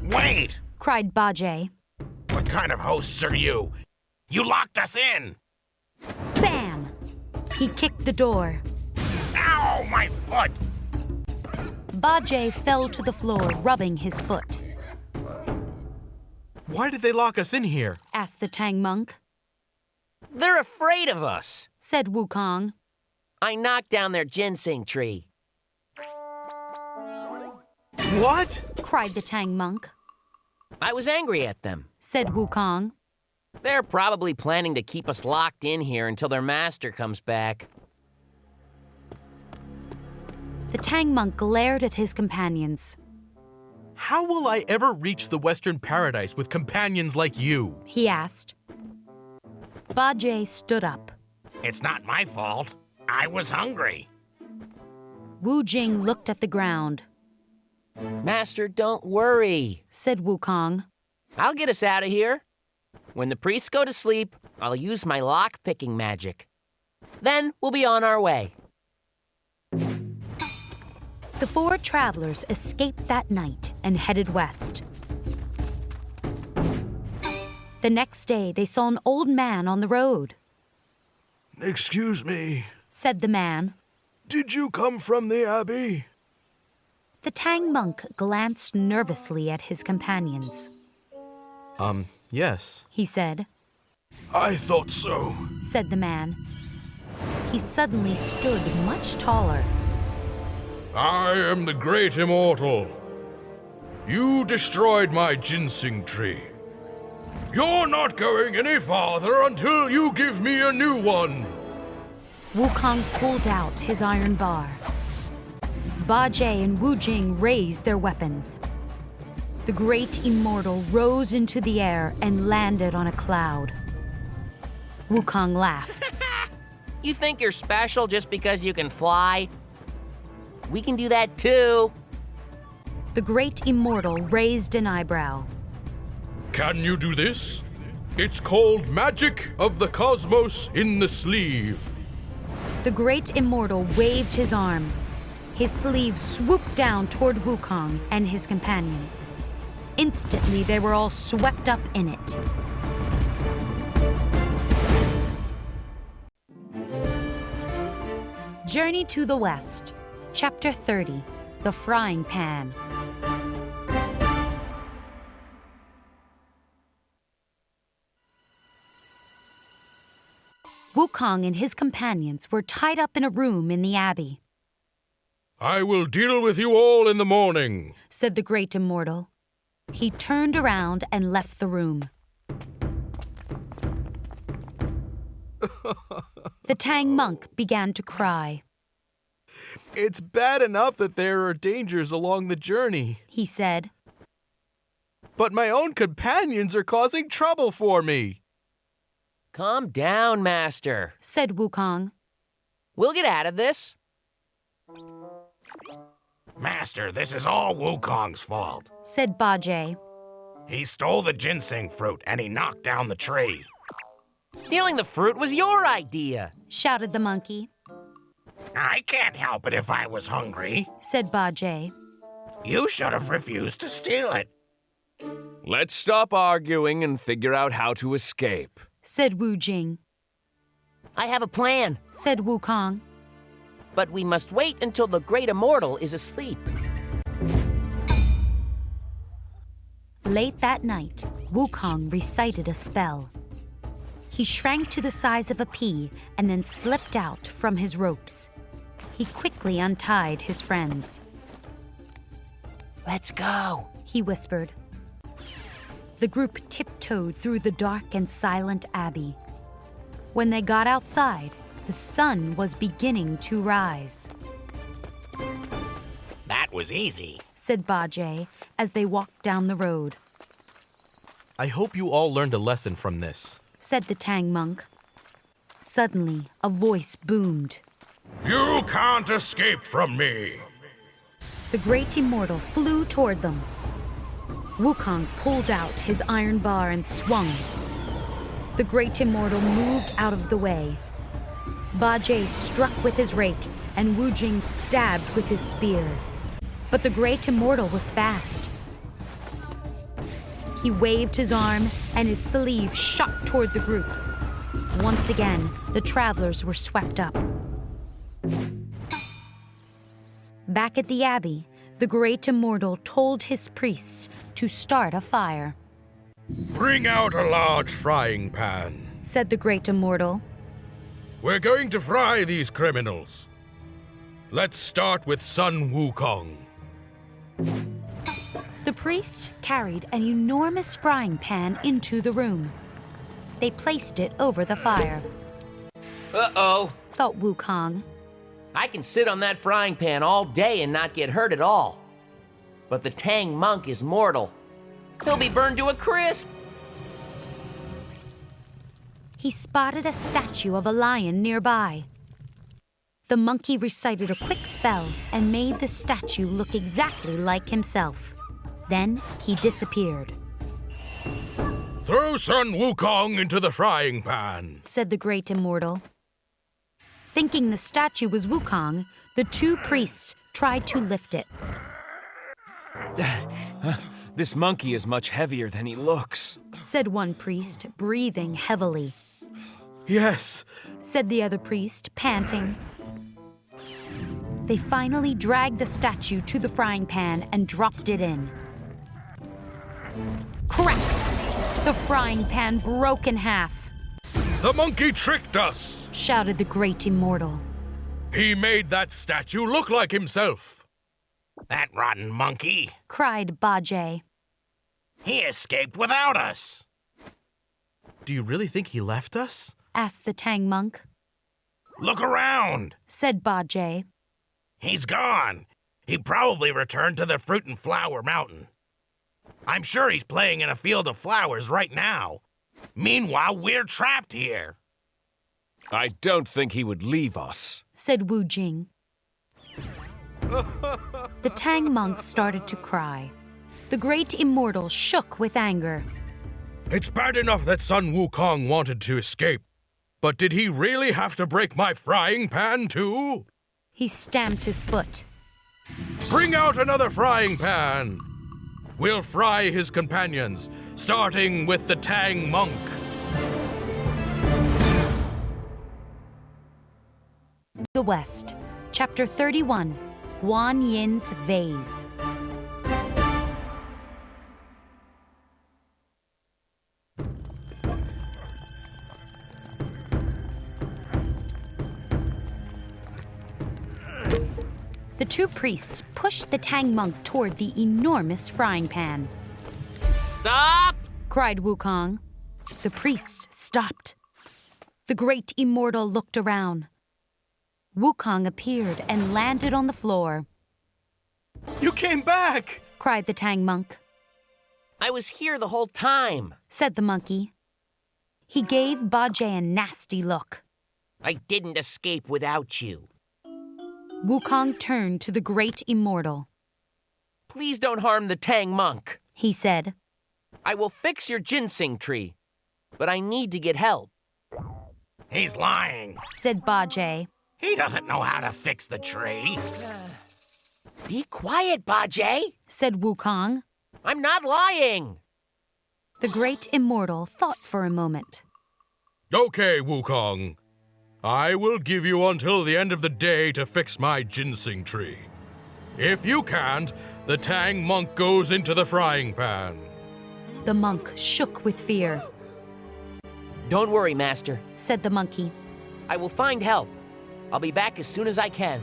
Wait! Cried Bajie. What kind of hosts are you? You locked us in! Bam! He kicked the door. Ow, my foot! Bajie fell to the floor, rubbing his foot. Why did they lock us in here? Asked the Tang monk. They're afraid of us, said Wukong. I knocked down their ginseng tree. What? Cried the Tang monk. I was angry at them, said Wukong. They're probably planning to keep us locked in here until their master comes back. The Tang monk glared at his companions. How will I ever reach the Western Paradise with companions like you? He asked. Bajie stood up. It's not my fault. I was hungry. Wu Jing looked at the ground. Master, don't worry, said Wukong. I'll get us out of here. When the priests go to sleep, I'll use my lock-picking magic. Then we'll be on our way. The four travelers escaped that night and headed west. The next day, they saw an old man on the road. Excuse me, said the man. Did you come from the abbey? The Tang monk glanced nervously at his companions. Yes, he said. I thought so, said the man. He suddenly stood much taller. I am the great immortal. You destroyed my ginseng tree. You're not going any farther until you give me a new one. Wukong pulled out his iron bar. Bajie and Wu Jing raised their weapons. The great immortal rose into the air and landed on a cloud. Wukong laughed. You think you're special just because you can fly? We can do that too. The great immortal raised an eyebrow. Can you do this? It's called Magic of the Cosmos in the sleeve. The great immortal waved his arm. His sleeve swooped down toward Wukong and his companions. Instantly, they were all swept up in it. Journey to the West, Chapter 30, The Frying Pan. Wukong and his companions were tied up in a room in the abbey, I will deal with you all in the morning, said the great immortal. He turned around and left the room. The Tang monk began to cry. It's bad enough that there are dangers along the journey, he said. But my own companions are causing trouble for me. Calm down, Master, said Wukong. We'll get out of this. Master, this is all Wukong's fault, said Bajie. He stole the ginseng fruit and he knocked down the tree. Stealing the fruit was your idea, shouted the monkey. I can't help it if I was hungry, said Bajie. You should have refused to steal it. Let's stop arguing and figure out how to escape, said Wu Jing. I have a plan, said Wukong. But we must wait until the great immortal is asleep. Late that night, Wukong recited a spell. He shrank to the size of a pea and then slipped out from his ropes. He quickly untied his friends. Let's go, he whispered. The group tiptoed through the dark and silent abbey. When they got outside, the sun was beginning to rise. That was easy, said Bajie as they walked down the road. I hope you all learned a lesson from this, said the Tang monk. Suddenly, a voice boomed. You can't escape from me. The great immortal flew toward them. Wukong pulled out his iron bar and swung. The great immortal moved out of the way. Bajie struck with his rake, and Wu Jing stabbed with his spear. But the great immortal was fast. He waved his arm, and his sleeve shot toward the group. Once again, the travelers were swept up. Back at the abbey, the great immortal told his priests to start a fire. Bring out a large frying pan, said the great immortal. We're going to fry these criminals. Let's start with Sun Wukong. The priests carried an enormous frying pan into the room. They placed it over the fire. Uh-oh, thought Wukong. I can sit on that frying pan all day and not get hurt at all. But the Tang monk is mortal. He'll be burned to a crisp. He spotted a statue of a lion nearby. The monkey recited a quick spell and made the statue look exactly like himself. Then he disappeared. Throw Sun Wukong into the frying pan, said the great immortal. Thinking the statue was Wukong, the two priests tried to lift it. This monkey is much heavier than he looks, said one priest, breathing heavily. Yes, said the other priest, panting. They finally dragged the statue to the frying pan and dropped it in. Crack! The frying pan broke in half. The monkey tricked us, shouted the great immortal. He made that statue look like himself. That rotten monkey, cried Bajie. He escaped without us. Do you really think he left us? asked the Tang monk. Look around, said Bajie. He's gone. He probably returned to the Fruit and Flower Mountain. I'm sure he's playing in a field of flowers right now. Meanwhile, we're trapped here. I don't think he would leave us, said Wu Jing. The Tang monk started to cry. The great immortal shook with anger. It's bad enough that Sun Wukong wanted to escape, but did he really have to break my frying pan too? He stamped his foot. Bring out another frying pan. We'll fry his companions, starting with the Tang monk. The West, Chapter 31, Guan Yin's Vase. two priests pushed the Tang monk toward the enormous frying pan. Stop! Cried Wukong. The priests stopped. The great immortal looked around. Wukong appeared and landed on the floor. You came back! Cried the Tang monk. I was here the whole time, said the monkey. He gave Bajie a nasty look. I didn't escape without you. Wukong turned to the great immortal. Please don't harm the Tang monk, he said. I will fix your ginseng tree, but I need to get help. He's lying, said Bajie. He doesn't know how to fix the tree. Be quiet, Bajie, said Wukong. I'm not lying. The great immortal thought for a moment. Okay, Wukong. I will give you until the end of the day to fix my ginseng tree. If you can't, the Tang monk goes into the frying pan. The monk shook with fear. Don't worry, Master, said the monkey. I will find help. I'll be back as soon as I can.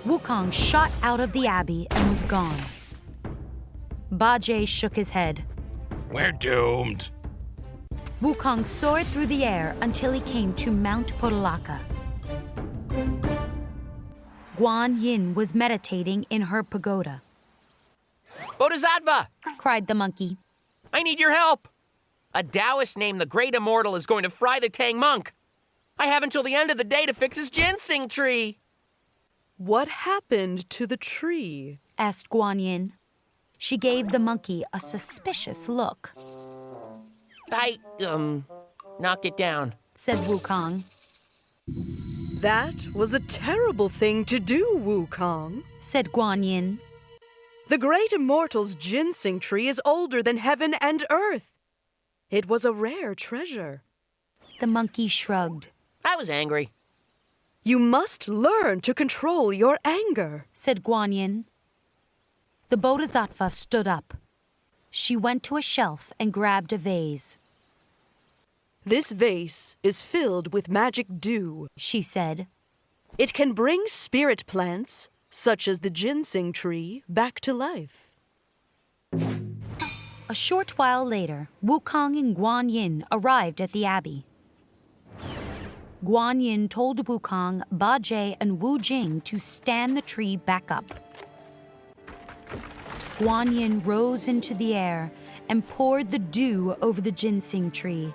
Wukong shot out of the abbey and was gone. Bajie shook his head. We're doomed. Wukong soared through the air until he came to Mount Podalaka. Guan Yin was meditating in her pagoda. Bodhisattva! Cried the monkey. I need your help! A Taoist named the Great Immortal is going to fry the Tang monk. I have until the end of the day to fix his ginseng tree. What happened to the tree? Asked Guan Yin. She gave the monkey a suspicious look. I, knocked it down, said Wukong. That was a terrible thing to do, Wukong, said Guan Yin. The great immortal's ginseng tree is older than heaven and earth. It was a rare treasure. The monkey shrugged. I was angry. You must learn to control your anger, said Guan Yin. The Bodhisattva stood up. She went to a shelf and grabbed a vase. This vase is filled with magic dew, she said. It can bring spirit plants, such as the ginseng tree, back to life. A short while later, Wukong and Guan Yin arrived at the abbey. Guan Yin told Wukong, Bajie, and Wu Jing to stand the tree back up. Guan Yin rose into the air and poured the dew over the ginseng tree.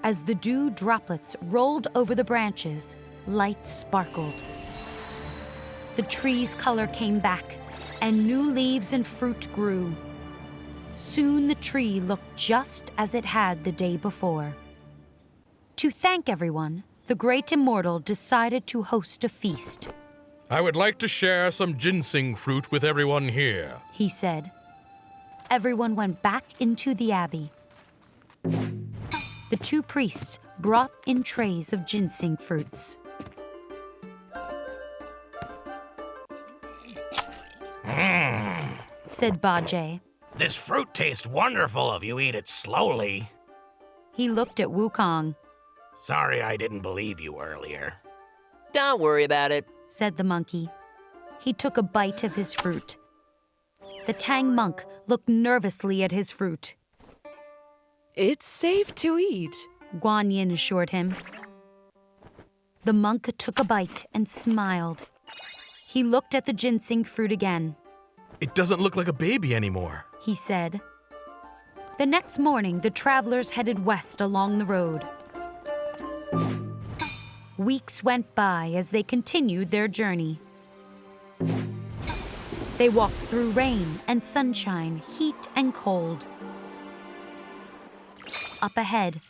As the dew droplets rolled over the branches, light sparkled. The tree's color came back, and new leaves and fruit grew. Soon the tree looked just as it had the day before. To thank everyone, the great immortal decided to host a feast. I would like to share some ginseng fruit with everyone here, he said. Everyone went back into the abbey. The two priests brought in trays of ginseng fruits. Said Bajie. This fruit tastes wonderful if you eat it slowly. He looked at Wukong. Sorry I didn't believe you earlier. Don't worry about it, said the monkey. He took a bite of his fruit. The Tang monk looked nervously at his fruit. It's safe to eat, Guan Yin assured him. The monk took a bite and smiled. He looked at the ginseng fruit again. It doesn't look like a baby anymore, he said. The next morning, the travelers headed west along the road. Weeks went by as they continued their journey. They walked through rain and sunshine, heat and cold. Up ahead,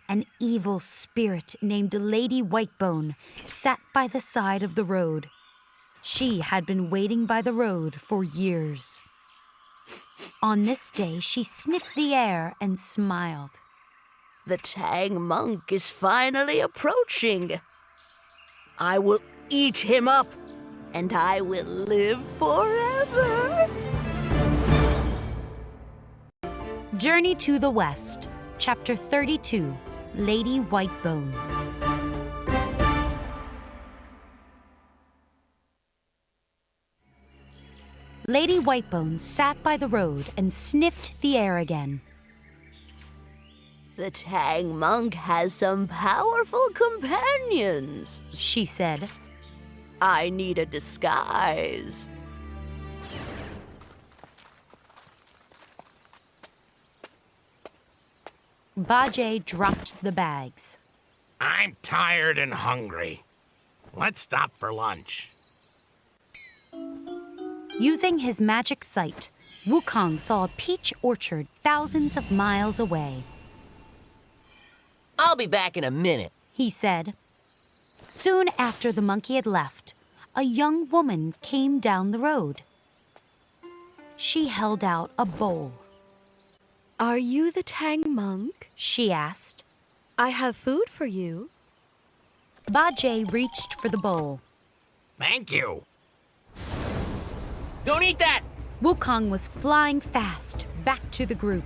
an evil spirit named Lady Whitebone sat by the side of the road. She had been waiting by the road for years. On this day, she sniffed the air and smiled. The Tang monk is finally approaching. I will eat him up, and I will live forever. Journey to the West, Chapter 32, Lady Whitebone. Lady Whitebone sat by the road and sniffed the air again. The Tang monk has some powerful companions, she said. I need a disguise. Bajie dropped the bags. I'm tired and hungry. Let's stop for lunch. Using his magic sight, Wukong saw a peach orchard thousands of miles away. I'll be back in a minute, he said. Soon after the monkey had left, a young woman came down the road. She held out a bowl. Are you the Tang monk? She asked. I have food for you. Bajie reached for the bowl. Thank you. Don't eat that! Wukong was flying fast back to the group.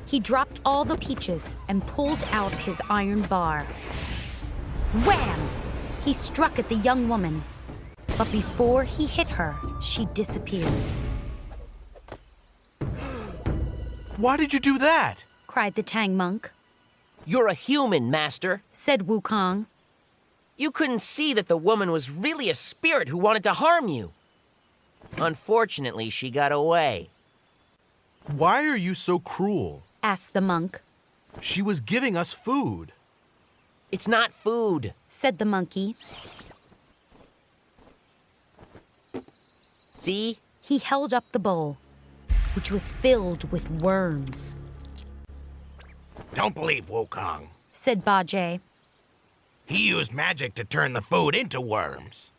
He dropped all the peaches and pulled out his iron bar. Wham! He struck at the young woman. But before he hit her, she disappeared. Why did you do that? Cried the Tang monk. You're a human, Master, said Wukong. You couldn't see that the woman was really a spirit who wanted to harm you. Unfortunately, she got away. Why are you so cruel? Asked the monk. She was giving us food. It's not food, said the monkey. See? He held up the bowl, which was filled with worms. Don't believe Wukong, said Bajie. He used magic to turn the food into worms.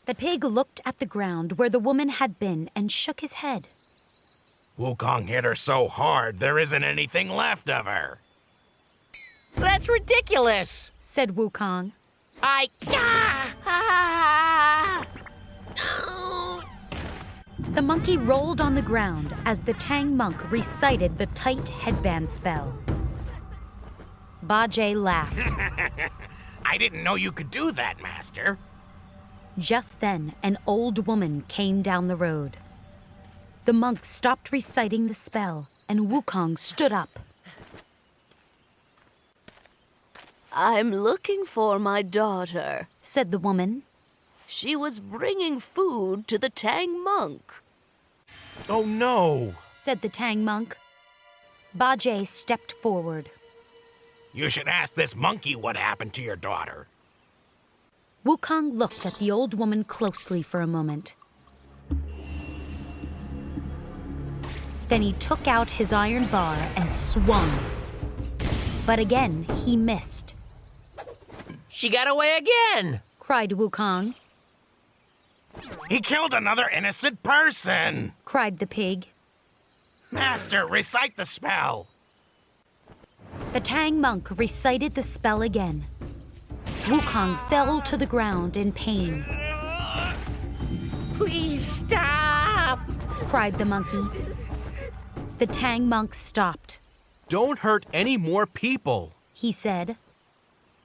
The pig looked at the ground where the woman had been and shook his head. Wukong hit her so hard there isn't anything left of her. That's ridiculous, said Wukong. The monkey rolled on the ground as the Tang monk recited the tight headband spell. Bajie laughed. I didn't know you could do that, Master. Just then, an old woman came down the road. The monk stopped reciting the spell, and Wukong stood up. I'm looking for my daughter, said the woman. She was bringing food to the Tang monk. Oh no, said the Tang monk. Bajie stepped forward. You should ask this monkey what happened to your daughter. Wukong looked at the old woman closely for a moment. Then he took out his iron bar and swung. But again, he missed. She got away again, cried Wukong. He killed another innocent person, cried the pig. Master, recite the spell. The Tang monk recited the spell again. Wukong fell to the ground in pain. Please stop, cried the monkey. The Tang monk stopped. Don't hurt any more people, he said.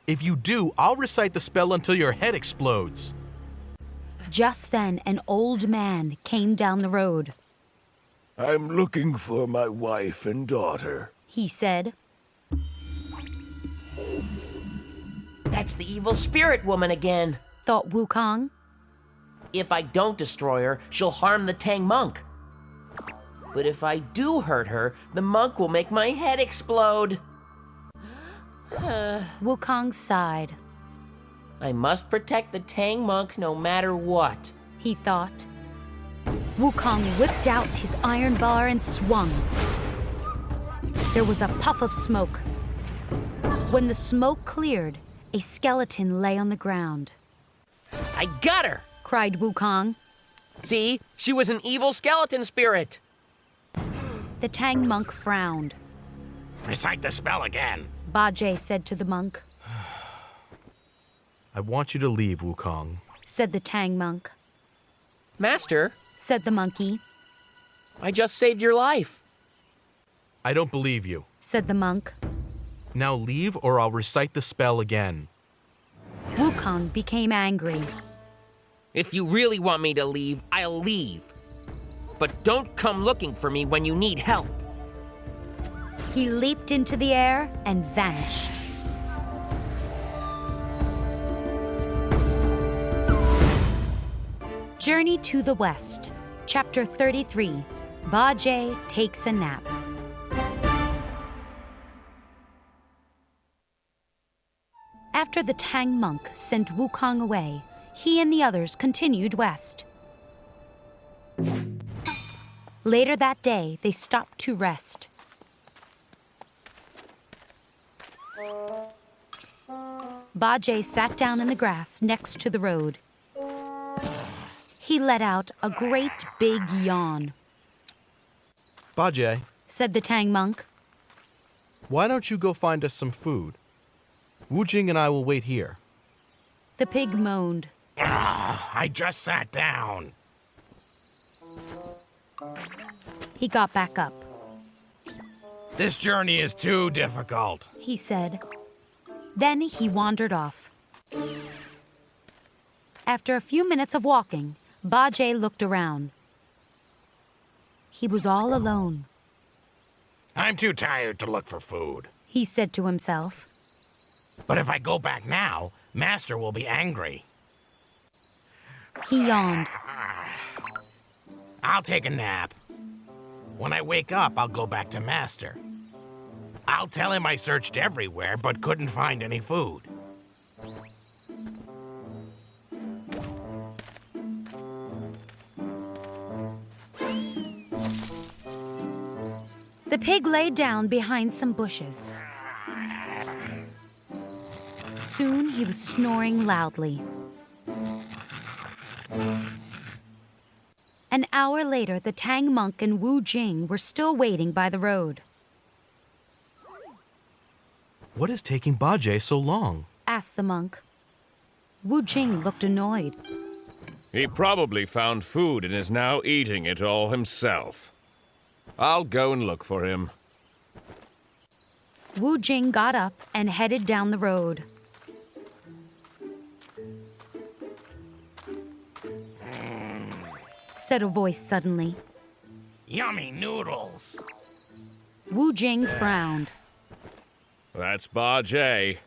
If you do, I'll recite the spell until your head explodes. Just then, an old man came down the road. I'm looking for my wife and daughter, he said. That's the evil spirit woman again, thought Wukong. If I don't destroy her, she'll harm the Tang monk. But if I do hurt her, the monk will make my head explode. Wukong sighed. I must protect the Tang monk no matter what, he thought. Wukong whipped out his iron bar and swung. There was a puff of smoke. When the smoke cleared, a skeleton lay on the ground. I got her! Cried Wukong. See? She was an evil skeleton spirit. The Tang monk frowned. Recite the spell again, Bajie said to the monk. I want you to leave, Wukong, said the Tang monk. Master, said the monkey. I just saved your life. I don't believe you, said the monk. Now leave or I'll recite the spell again. Wukong became angry. If you really want me to leave, I'll leave. but don't come looking for me when you need help. He leaped into the air and vanished. Journey to the West, Chapter 33, Bajie Takes a Nap. After the Tang monk sent Wukong away, he and the others continued west. Later that day, they stopped to rest. Bajie sat down in the grass next to the road. He let out a great big yawn. Bajie, said the Tang monk. Why don't you go find us some food? Wu Jing and I will wait here. The pig moaned. I just sat down. He got back up. This journey is too difficult, he said. Then he wandered off. After a few minutes of walking, Bajie looked around. He was all alone. I'm too tired to look for food, he said to himself. But if I go back now, Master will be angry. He yawned. I'll take a nap. When I wake up, I'll go back to Master. I'll tell him I searched everywhere but couldn't find any food. The pig lay down behind some bushes. Soon he was snoring loudly. An hour later, the Tang monk and Wu Jing were still waiting by the road. What is taking Bajie so long? Asked the monk. Wu Jing looked annoyed. He probably found food and is now eating it all himself. I'll go and look for him. Wu Jing got up and headed down the road. Said a voice suddenly. Yummy noodles. Wu Jing frowned. That's Bajie.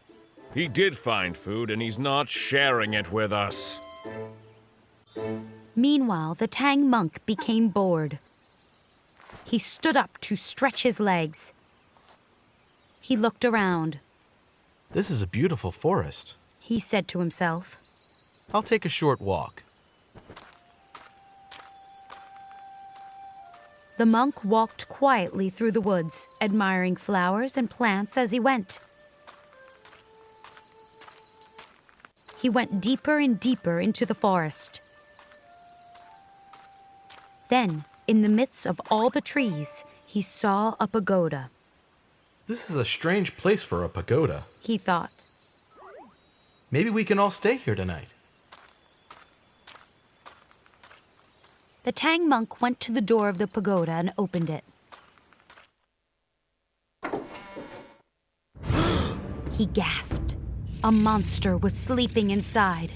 He did find food and he's not sharing it with us. Meanwhile, the Tang monk became bored. He stood up to stretch his legs. He looked around. This is a beautiful forest, he said to himself. I'll take a short walk. The monk walked quietly through the woods, admiring flowers and plants as he went. He went deeper and deeper into the forest. Then, in the midst of all the trees, he saw a pagoda. This is a strange place for a pagoda, he thought. Maybe we can all stay here tonight. The Tang monk went to the door of the pagoda and opened it. He gasped. A monster was sleeping inside.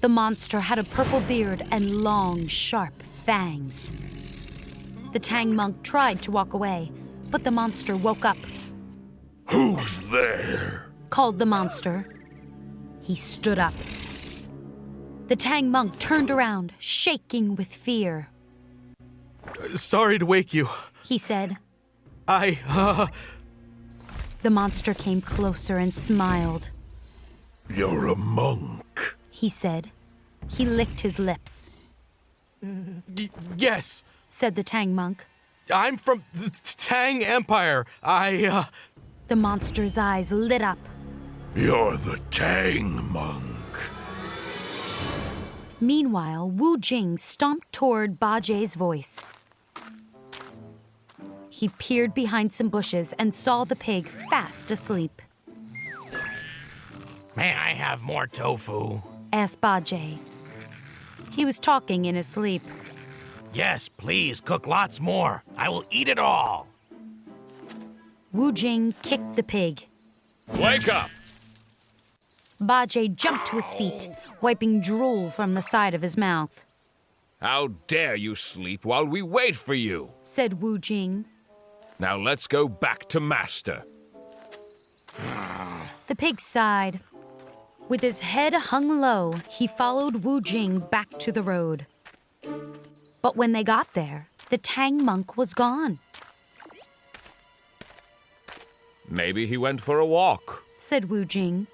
The monster had a purple beard and long, sharp fangs. The Tang monk tried to walk away, but the monster woke up. Who's there? Called the monster. He stood up. The Tang monk turned around, shaking with fear. Sorry to wake you, he said. The monster came closer and smiled. You're a monk, he said. He licked his lips. Yes, said the Tang monk. I'm from the Tang Empire. The monster's eyes lit up. You're the Tang monk. Meanwhile, Wu Jing stomped toward Bajie's voice. He peered behind some bushes and saw the pig fast asleep. May I have more tofu? Asked Bajie. He was talking in his sleep. Yes, please, cook lots more. I will eat it all. Wu Jing kicked the pig. Wake up! Bajie jumped to his feet, wiping drool from the side of his mouth. How dare you sleep while we wait for you? Said Wu Jing. Now let's go back to Master. The pig sighed. With his head hung low, he followed Wu Jing back to the road. But when they got there, the Tang monk was gone. Maybe he went for a walk, said Wu Jing.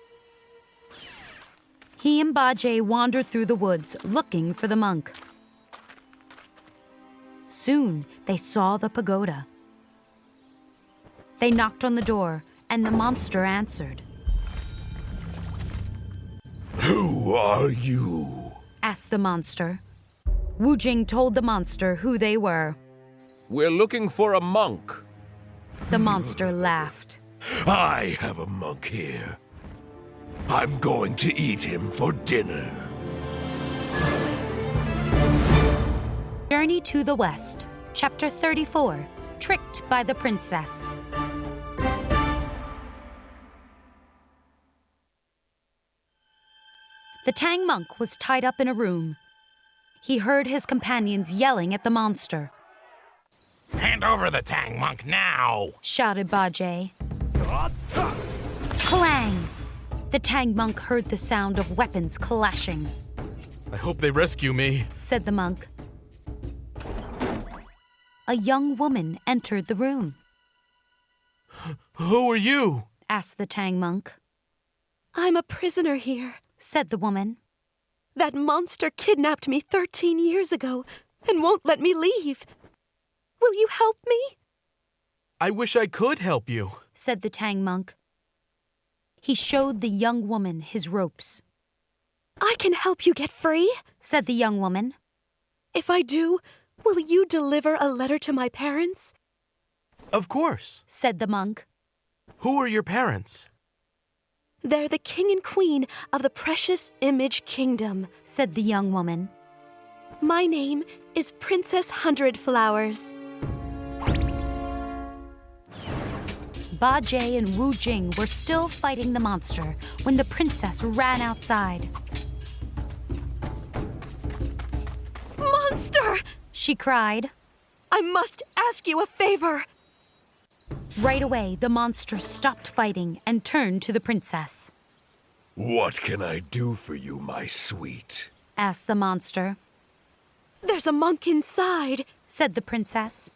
He and Bajie wandered through the woods looking for the monk. Soon they saw the pagoda. They knocked on the door, and the monster answered. Who are you? Asked the monster. Wu Jing told the monster who they were. We're looking for a monk. The monster laughed. I have a monk here. I'm going to eat him for dinner. Journey to the West, Chapter 34, Tricked by the Princess. The Tang monk was tied up in a room. He heard his companions yelling at the monster. Hand over the Tang monk now! Shouted Bajie. Clang! The Tang monk heard the sound of weapons clashing. I hope they rescue me, said the monk. A young woman entered the room. Who are you? Asked the Tang monk. I'm a prisoner here, said the woman. That monster kidnapped me 13 years ago and won't let me leave. Will you help me? I wish I could help you, said the Tang monk. He showed the young woman his ropes. I can help you get free, said the young woman. If I do, will you deliver a letter to my parents? Of course, said the monk. Who are your parents? They're the king and queen of the precious image kingdom, said the young woman. My name is Princess Hundred Flowers. Bajie and Wu Jing were still fighting the monster when the princess ran outside. Monster! She cried. I must ask you a favor. Right away, the monster stopped fighting and turned to the princess. What can I do for you, my sweet? Asked the monster. There's a monk inside, said the princess.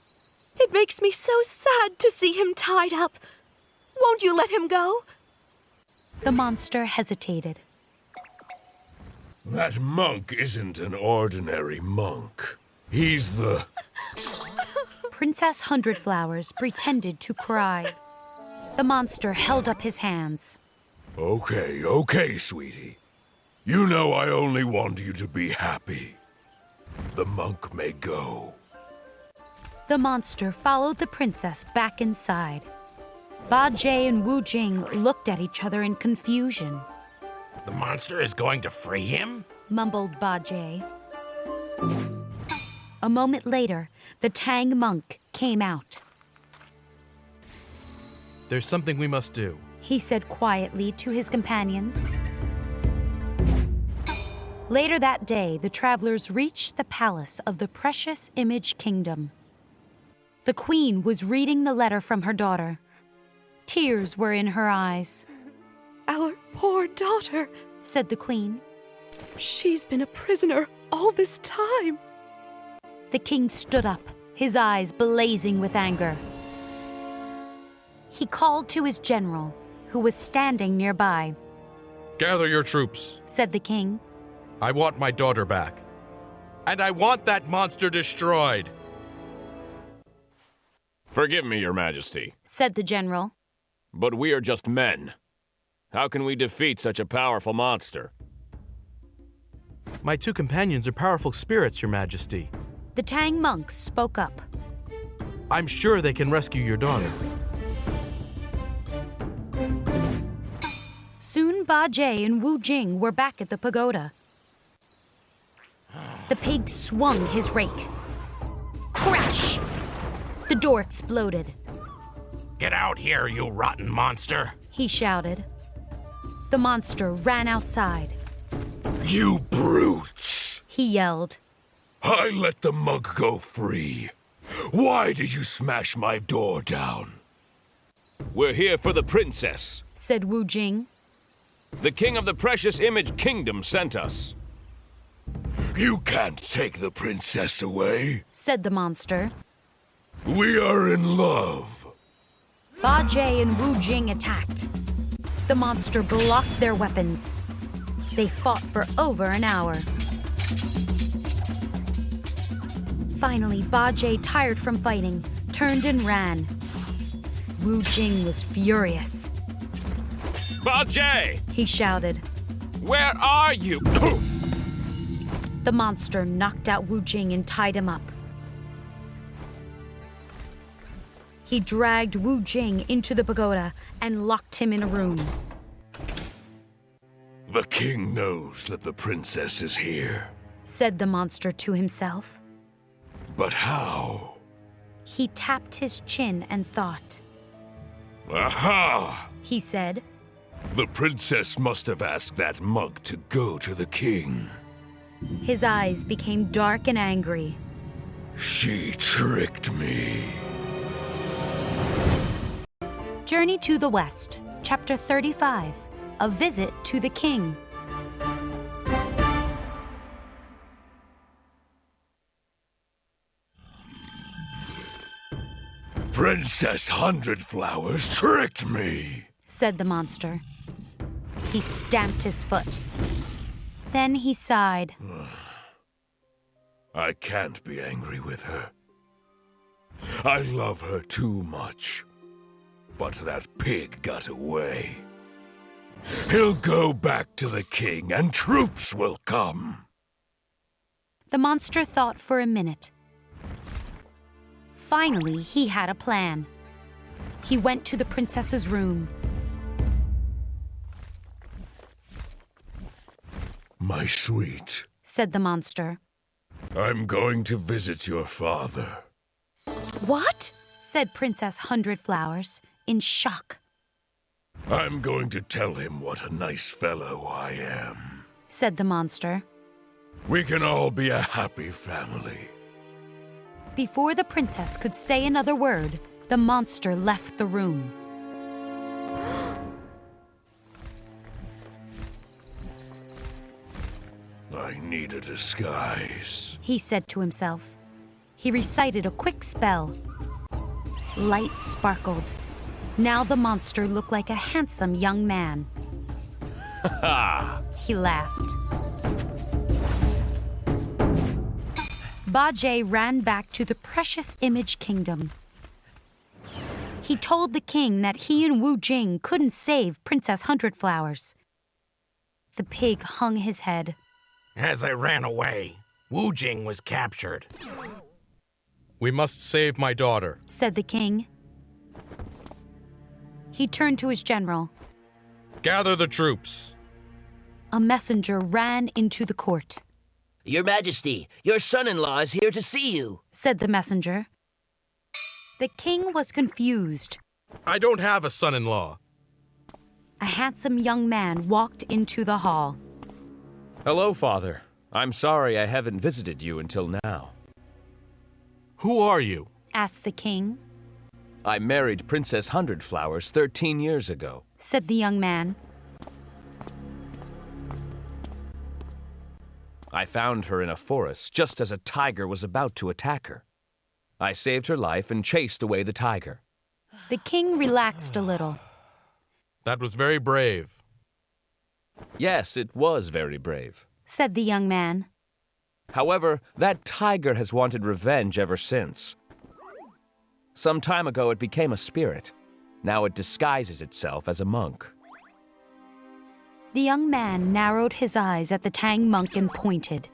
It makes me so sad to see him tied up. Won't you let him go? The monster hesitated. That monk isn't an ordinary monk. He's the... Princess Hundred Flowers pretended to cry. The monster held up his hands. Okay, sweetie. You know I only want you to be happy. The monk may go. The monster followed the princess back inside. Bajie and Wu Jing looked at each other in confusion. The monster is going to free him? Mumbled Bajie. A moment later, the Tang monk came out. There's something we must do, he said quietly to his companions. Later that day, the travelers reached the palace of the precious image kingdom. The queen was reading the letter from her daughter. Tears were in her eyes. Our poor daughter, said the queen. She's been a prisoner all this time. The king stood up, his eyes blazing with anger. He called to his general, who was standing nearby. Gather your troops, said the king. I want my daughter back. And I want that monster destroyed. Forgive me, Your Majesty, said the general. But we are just men. How can we defeat such a powerful monster? My two companions are powerful spirits, Your Majesty. The Tang monk spoke up. I'm sure they can rescue your daughter. Soon Bajie and Wu Jing were back at the pagoda. The pig swung his rake. Crash! The door exploded. Get out here, you rotten monster! He shouted. The monster ran outside. You brutes! He yelled. I let the monk go free. Why did you smash my door down? We're here for the princess, said Wu Jing. The king of the precious image kingdom sent us. You can't take the princess away, said the monster. We are in love. Ba Jie and Wu Jing attacked. The monster blocked their weapons. They fought for over an hour. Finally, Ba Jie, tired from fighting, turned and ran. Wu Jing was furious. Ba Jie! He shouted. Where are you? The monster knocked out Wu Jing and tied him up. He dragged Wu Jing into the pagoda and locked him in a room. The king knows that the princess is here, said the monster to himself. But how? He tapped his chin and thought. Aha! He said. The princess must have asked that monk to go to the king. His eyes became dark and angry. She tricked me. Journey to the West, Chapter 35, A Visit to the King. Princess Hundred Flowers tricked me, said the monster. He stamped his foot. Then he sighed. I can't be angry with her. I love her too much. But that pig got away. He'll go back to the king and troops will come. The monster thought for a minute. Finally, he had a plan. He went to the princess's room. My sweet, said the monster. I'm going to visit your father. What? Said Princess Hundred Flowers, in shock. I'm going to tell him what a nice fellow I am, said the monster. We can all be a happy family. Before the princess could say another word, the monster left the room. I need a disguise, he said to himself. He recited a quick spell. Light sparkled. Now the monster looked like a handsome young man. Ha! He laughed. Ba Jie ran back to the precious image kingdom. He told the king that he and Wu Jing couldn't save Princess Hundred Flowers. The pig hung his head. As I ran away, Wu Jing was captured. We must save my daughter, said the king. He turned to his general. Gather the troops. A messenger ran into the court. Your Majesty, your son-in-law is here to see you, said the messenger. The king was confused. I don't have a son-in-law. A handsome young man walked into the hall. Hello, Father. I'm sorry I haven't visited you until now. Who are you? asked the king. I married Princess Hundred Flowers 13 years ago, said the young man. I found her in a forest just as a tiger was about to attack her. I saved her life and chased away the tiger. The king relaxed a little. That was very brave. Yes, it was very brave, said the young man. However, that tiger has wanted revenge ever since. Some time ago it became a spirit. Now it disguises itself as a monk. The young man narrowed his eyes at the Tang monk and pointed.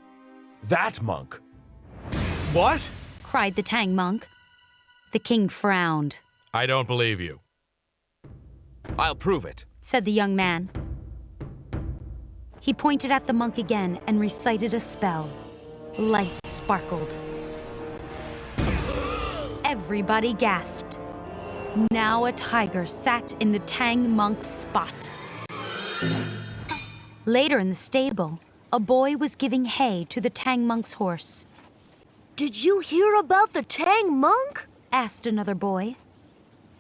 That monk? What? cried the Tang monk. The king frowned. I don't believe you. I'll prove it, said the young man. He pointed at the monk again and recited a spell. Lights sparkled. Everybody gasped. Now a tiger sat in the Tang monk's spot. Later in the stable, a boy was giving hay to the Tang monk's horse. Did you hear about the Tang monk? Asked another boy.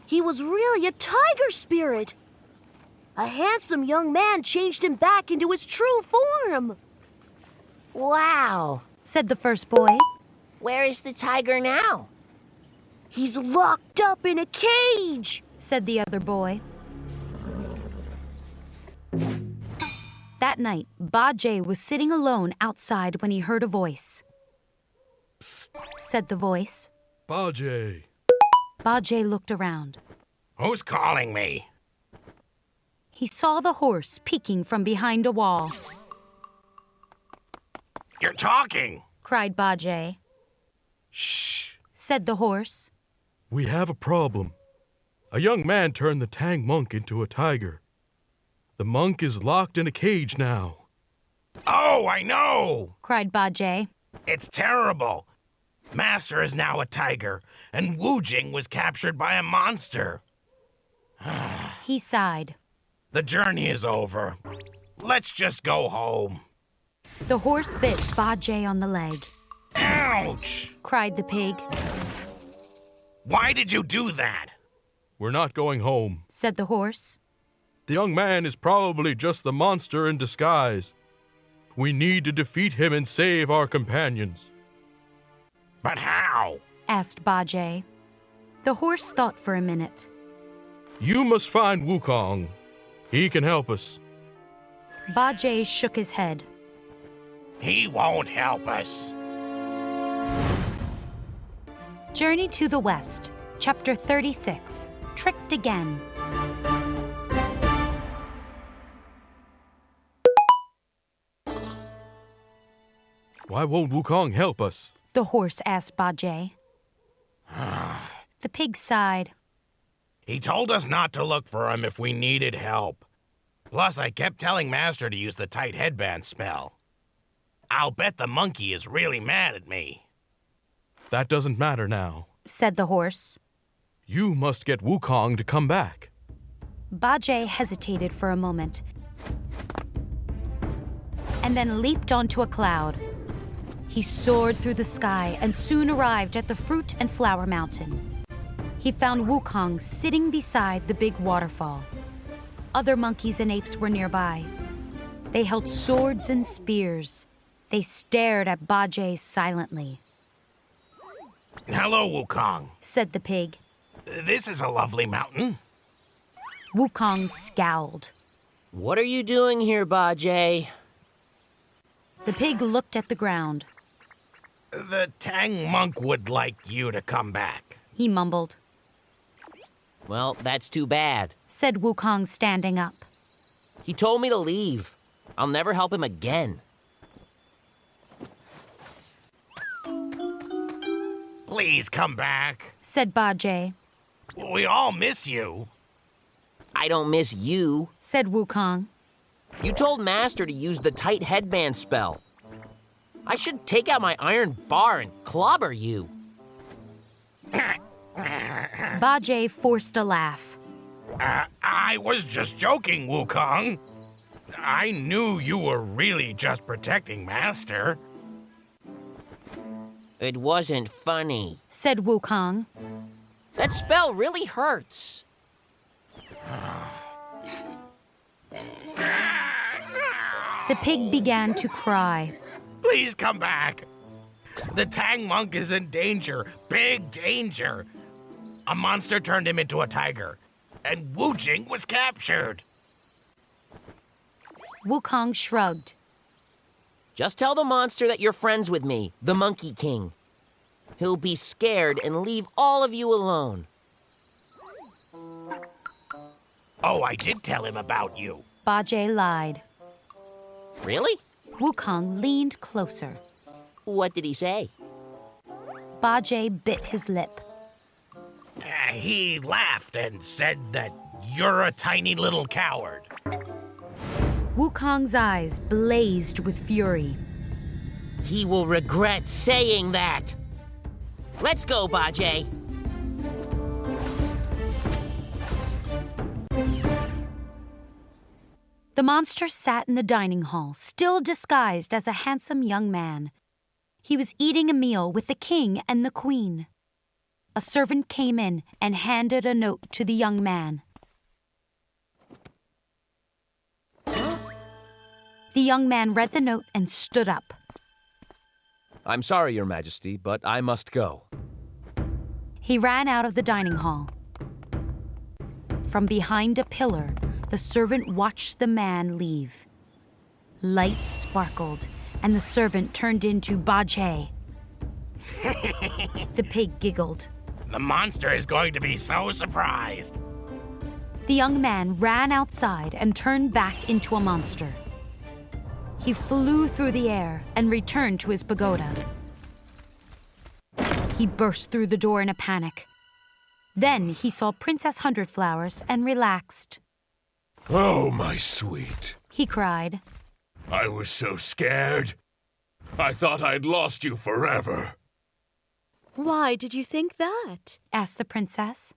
He was really a tiger spirit. A handsome young man changed him back into his true form. Wow, said the first boy. Where is the tiger now? He's locked up in a cage, said the other boy. That night, Bajie was sitting alone outside when he heard a voice. Psst, said the voice. Bajie. Bajie looked around. Who's calling me? He saw the horse peeking from behind a wall. You're talking, cried Bajie. Shh, said the horse. We have a problem. A young man turned the Tang monk into a tiger. The monk is locked in a cage now. Oh, I know, cried Bajie. It's terrible. Master is now a tiger, and Wu Jing was captured by a monster. He sighed. The journey is over. Let's just go home. The horse bit Bajie on the leg. Ouch! cried the pig. Why did you do that? We're not going home, said the horse. The young man is probably just the monster in disguise. We need to defeat him and save our companions. But how? asked Bajie. The horse thought for a minute. You must find Wukong. He can help us. Bajie shook his head. He won't help us. Journey to the West, Chapter 36, Tricked Again. Why won't Wukong help us? The horse asked Bajie. The pig sighed. He told us not to look for him if we needed help. Plus, I kept telling Master to use the tight headband spell. I'll bet the monkey is really mad at me. That doesn't matter now, said the horse. You must get Wukong to come back. Bajie hesitated for a moment and then leaped onto a cloud. He soared through the sky and soon arrived at the Fruit and Flower Mountain. He found Wukong sitting beside the big waterfall. Other monkeys and apes were nearby. They held swords and spears. They stared at Bajie silently. Hello, Wukong, said the pig. This is a lovely mountain. Wukong scowled. What are you doing here, Bajie? The pig looked at the ground. The Tang monk would like you to come back, he mumbled. Well, that's too bad, said Wukong, standing up. He told me to leave. I'll never help him again. Please come back, said Bajie. We all miss you. I don't miss you, said Wukong. You told Master to use the tight headband spell. I should take out my iron bar and clobber you. Bajie forced a laugh. I was just joking, Wukong. I knew you were really just protecting Master. It wasn't funny, said Wukong. That spell really hurts. The pig began to cry. Please come back. The Tang monk is in danger, big danger. A monster turned him into a tiger, and Wu Jing was captured. Wukong shrugged. Just tell the monster that you're friends with me, the Monkey King. He'll be scared and leave all of you alone. Oh, I did tell him about you. Bajie lied. Really? Wukong leaned closer. What did he say? Bajie bit his lip. He laughed and said that you're a tiny little coward. Wukong's eyes blazed with fury. He will regret saying that. Let's go, Bajie. The monster sat in the dining hall, still disguised as a handsome young man. He was eating a meal with the king and the queen. A servant came in and handed a note to the young man. The young man read the note and stood up. I'm sorry, Your Majesty, but I must go. He ran out of the dining hall. From behind a pillar, the servant watched the man leave. Lights sparkled, and the servant turned into Bajie. The pig giggled. The monster is going to be so surprised. The young man ran outside and turned back into a monster. He flew through the air and returned to his pagoda. He burst through the door in a panic. Then he saw Princess Hundredflowers and relaxed. Oh, my sweet. He cried. I was so scared. I thought I'd lost you forever. Why did you think that? Asked the princess.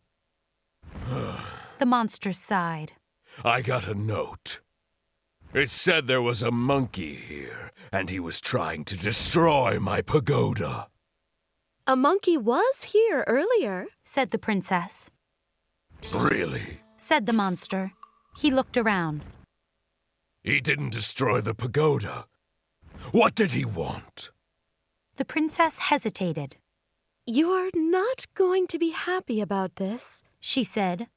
The monster sighed. I got a note. It said there was a monkey here, and he was trying to destroy my pagoda. A monkey was here earlier, said the princess. Really? Said the monster. He looked around. He didn't destroy the pagoda. What did he want? The princess hesitated. You're not going to be happy about this, she said.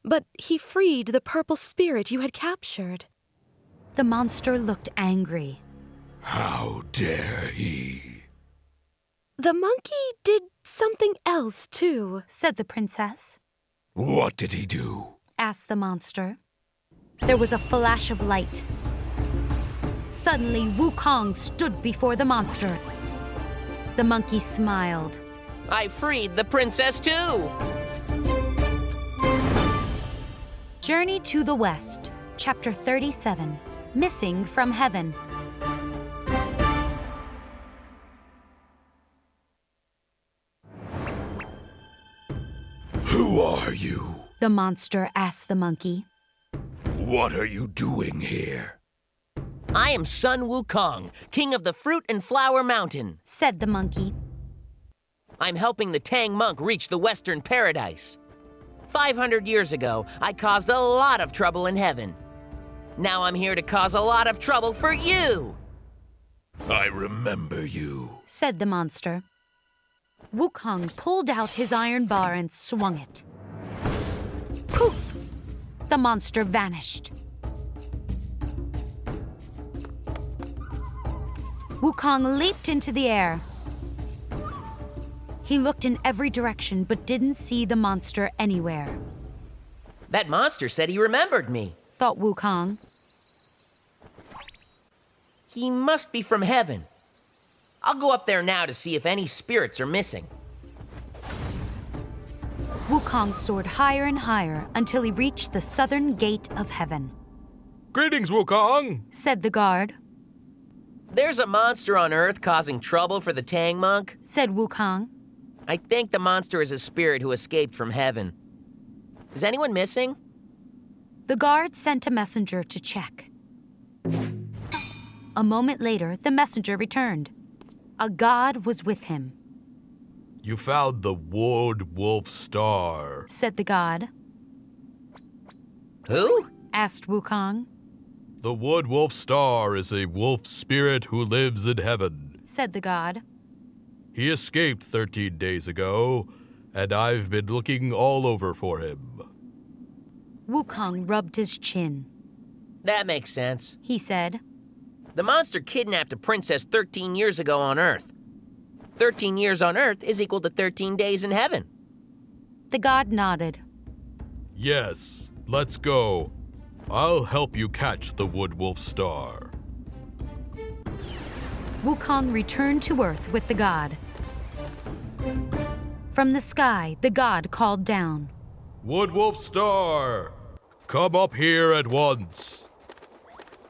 But he freed the purple spirit you had captured. The monster looked angry. How dare he? The monkey did something else, too, said the princess. What did he do? Asked the monster. There was a flash of light. Suddenly, Wukong stood before the monster. The monkey smiled. I freed the princess too! Journey to the West, Chapter 37, Missing from Heaven. Who are you? The monster asked the monkey. What are you doing here? I am Sun Wukong, king of the Fruit and Flower Mountain, said the monkey. I'm helping the Tang monk reach the Western Paradise. 500 years ago, I caused a lot of trouble in heaven. Now I'm here to cause a lot of trouble for you. I remember you, said the monster. Wukong pulled out his iron bar and swung it. Poof! The monster vanished. Wukong leaped into the air. He looked in every direction but didn't see the monster anywhere. That monster said he remembered me, thought Wukong. He must be from heaven. I'll go up there now to see if any spirits are missing. Wukong soared higher and higher until he reached the southern gate of heaven. Greetings, Wukong, said the guard. There's a monster on Earth causing trouble for the Tang monk, said Wukong. I think the monster is a spirit who escaped from heaven. Is anyone missing? The guard sent a messenger to check. A moment later, the messenger returned. A god was with him. You found the Wood Wolf Star, said the god. Who? Asked Wukong. The Wood Wolf Star is a wolf spirit who lives in heaven, said the god. He escaped 13 days ago, and I've been looking all over for him. Wukong rubbed his chin. That makes sense, he said. The monster kidnapped a princess 13 years ago on Earth. 13 years on Earth is equal to 13 days in heaven. The god nodded. Yes, let's go. I'll help you catch the Wood Wolf Star. Wukong returned to Earth with the god. From the sky, the god called down. Wood Wolf Star, come up here at once.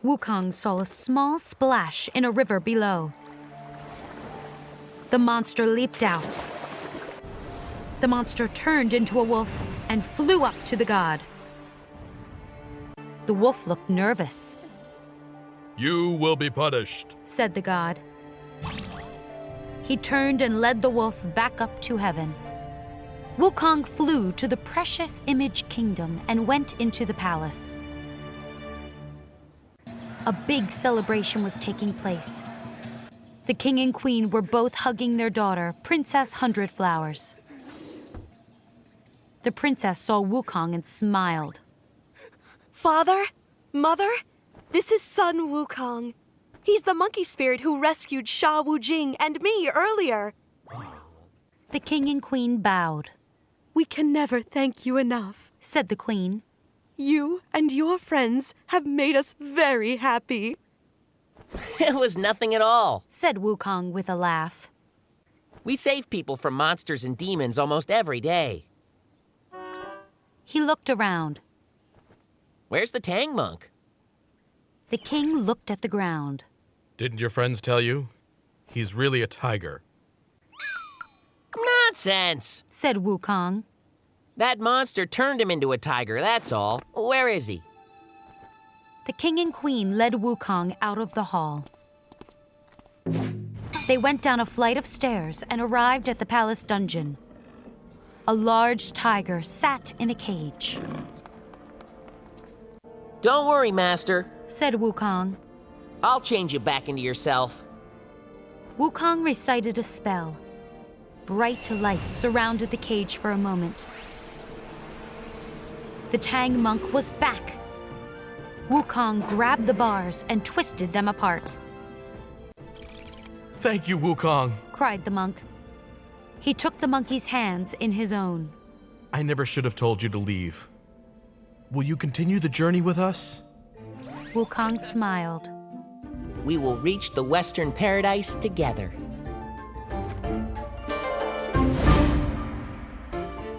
Wukong saw a small splash in a river below. The monster leaped out. The monster turned into a wolf and flew up to the god. The wolf looked nervous. You will be punished, said the god. He turned and led the wolf back up to heaven. Wukong flew to the precious image kingdom and went into the palace. A big celebration was taking place. The king and queen were both hugging their daughter, Princess Hundred Flowers. The princess saw Wukong and smiled. Father? Mother? This is son Wukong. He's the monkey spirit who rescued Sha Wujing and me earlier. The king and queen bowed. We can never thank you enough, said the queen. You and your friends have made us very happy. It was nothing at all, said Wukong with a laugh. We save people from monsters and demons almost every day. He looked around. Where's the Tang monk? The king looked at the ground. Didn't your friends tell you? He's really a tiger. Nonsense, said Wukong. That monster turned him into a tiger, that's all. Where is he? The king and queen led Wukong out of the hall. They went down a flight of stairs and arrived at the palace dungeon. A large tiger sat in a cage. Don't worry, Master, said Wukong. I'll change you back into yourself. Wukong recited a spell. Bright lights surrounded the cage for a moment. The Tang monk was back. Wukong grabbed the bars and twisted them apart. Thank you, Wukong, cried the monk. He took the monkey's hands in his own. I never should have told you to leave. Will you continue the journey with us? Wukong smiled. We will reach the Western Paradise together.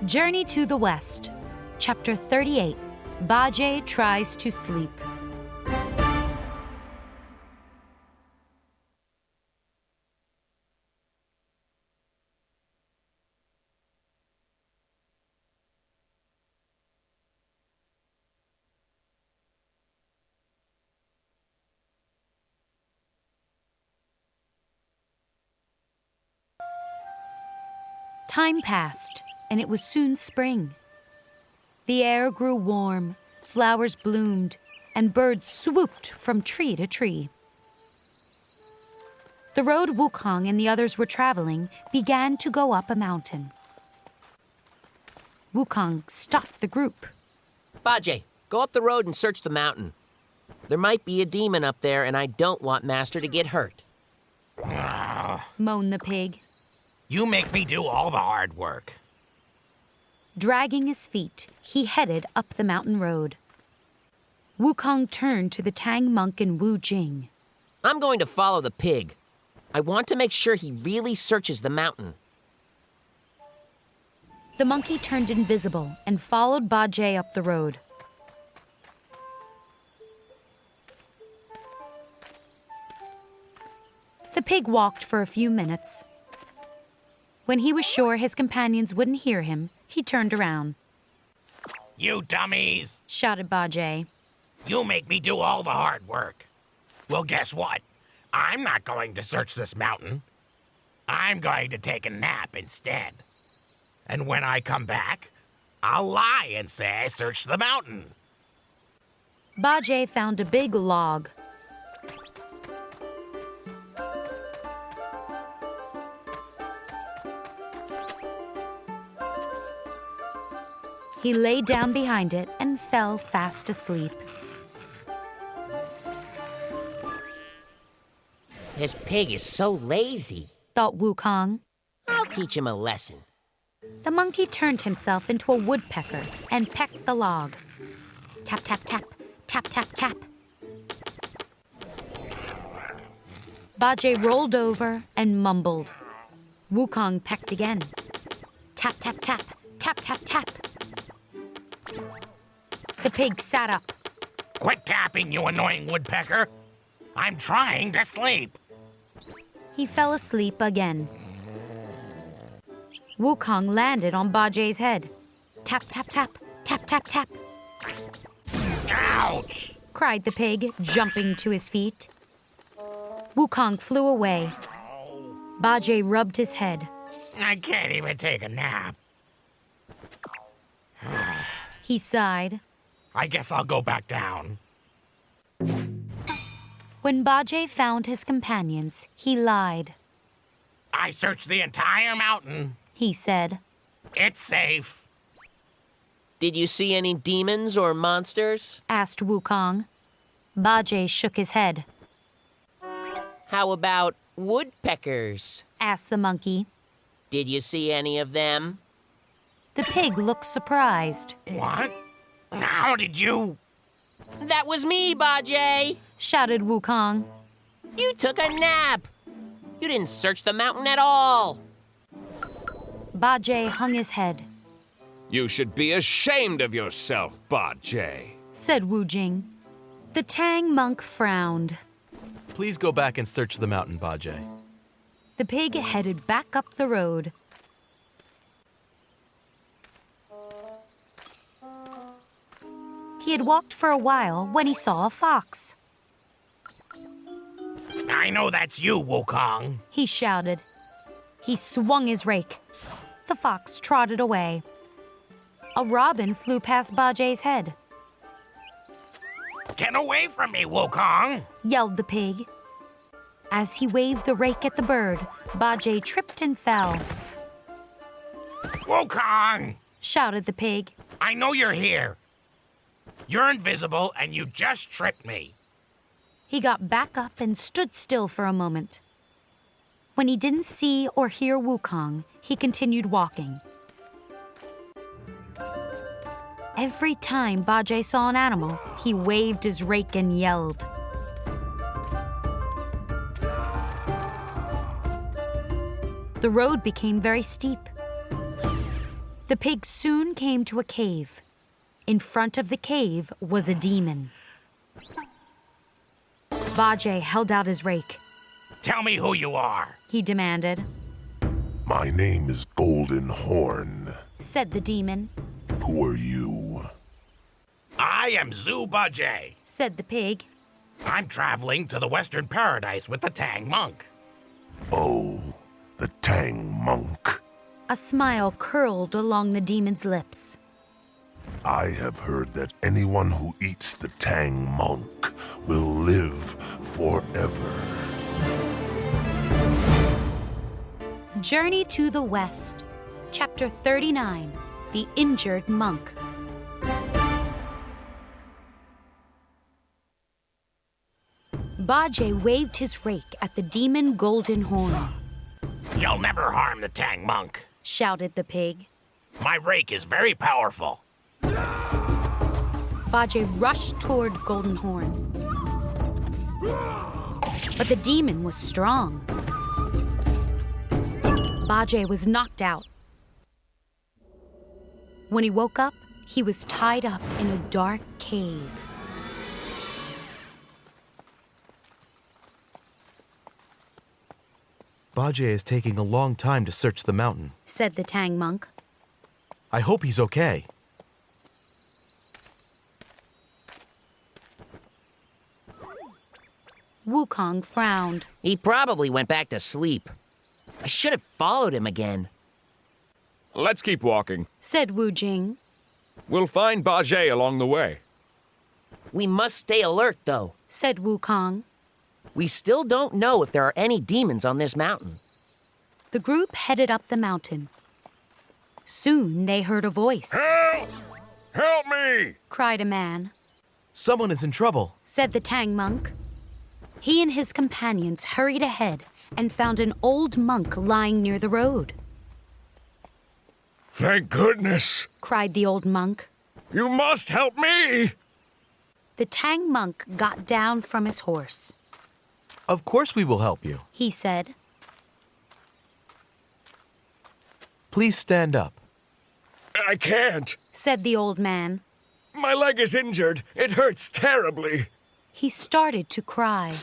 Journey to the West, Chapter 38. Bajie tries to sleep. Time passed, and it was soon spring. The air grew warm, flowers bloomed, and birds swooped from tree to tree. The road Wukong and the others were traveling began to go up a mountain. Wukong stopped the group. Bajie, go up the road and search the mountain. There might be a demon up there, and I don't want Master to get hurt. Moaned the pig. You make me do all the hard work. Dragging his feet, he headed up the mountain road. Wukong turned to the Tang monk and Wu Jing. I'm going to follow the pig. I want to make sure he really searches the mountain. The monkey turned invisible and followed Bajie up the road. The pig walked for a few minutes. When he was sure his companions wouldn't hear him, he turned around. You dummies! Shouted Bajie. You make me do all the hard work. Well, guess what? I'm not going to search this mountain. I'm going to take a nap instead. And when I come back, I'll lie and say I searched the mountain. Bajie found a big log. He lay down behind it and fell fast asleep. This pig is so lazy, thought Wukong. I'll teach him a lesson. The monkey turned himself into a woodpecker and pecked the log. Tap, tap, tap, tap, tap, tap. Bajie rolled over and mumbled. Wukong pecked again. Tap, tap, tap, tap, tap, tap. The pig sat up. Quit tapping, you annoying woodpecker. I'm trying to sleep. He fell asleep again. Wukong landed on Bajie's head. Tap, tap, tap, tap, tap, tap. Ouch! Cried the pig, jumping to his feet. Wukong flew away. Bajie rubbed his head. I can't even take a nap. He sighed. I guess I'll go back down. When Bajie found his companions, he lied. I searched the entire mountain. He said. It's safe. Did you see any demons or monsters? Asked Wukong. Bajie shook his head. How about woodpeckers? Asked the monkey. Did you see any of them? The pig looked surprised. What? How did you? That was me, Bajie! Shouted Wukong. You took a nap! You didn't search the mountain at all! Bajie hung his head. You should be ashamed of yourself, Bajie, said Wu Jing. The Tang monk frowned. Please go back and search the mountain, Bajie. The pig headed back up the road. He had walked for a while when he saw a fox. I know that's you, Wukong. He shouted. He swung his rake. The fox trotted away. A robin flew past Bajie's head. Get away from me, Wukong! Yelled the pig. As he waved the rake at the bird, Bajie tripped and fell. Wukong! Shouted the pig. I know you're here. You're invisible and you just tripped me. He got back up and stood still for a moment. When he didn't see or hear Wukong, he continued walking. Every time Bajie saw an animal, he waved his rake and yelled. The road became very steep. The pig soon came to a cave. In front of the cave was a demon. Bajie held out his rake. Tell me who you are, he demanded. My name is Golden Horn, said the demon. Who are you? I am Subodhi, said the pig. I'm traveling to the Western Paradise with the Tang monk. Oh, the Tang monk. A smile curled along the demon's lips. I have heard that anyone who eats the Tang monk will live forever. Journey to the West, Chapter 39, The Injured Monk. Bajie waved his rake at the demon Golden Horn. You'll never harm the Tang monk, shouted the pig. My rake is very powerful. Bajie rushed toward Golden Horn. But the demon was strong. Bajie was knocked out. When he woke up, he was tied up in a dark cave. Bajie is taking a long time to search the mountain, said the Tang monk. I hope he's okay. Wukong frowned. He probably went back to sleep. I should have followed him again. Let's keep walking, said Wu Jing. We'll find Bajie along the way. We must stay alert, though, said Wukong. We still don't know if there are any demons on this mountain. The group headed up the mountain. Soon they heard a voice. Help! Help me! Cried a man. Someone is in trouble, said the Tang monk. He and his companions hurried ahead and found an old monk lying near the road. Thank goodness, cried the old monk. You must help me! The Tang monk got down from his horse. Of course we will help you, he said. Please stand up. I can't, said the old man. My leg is injured. It hurts terribly. He started to cry.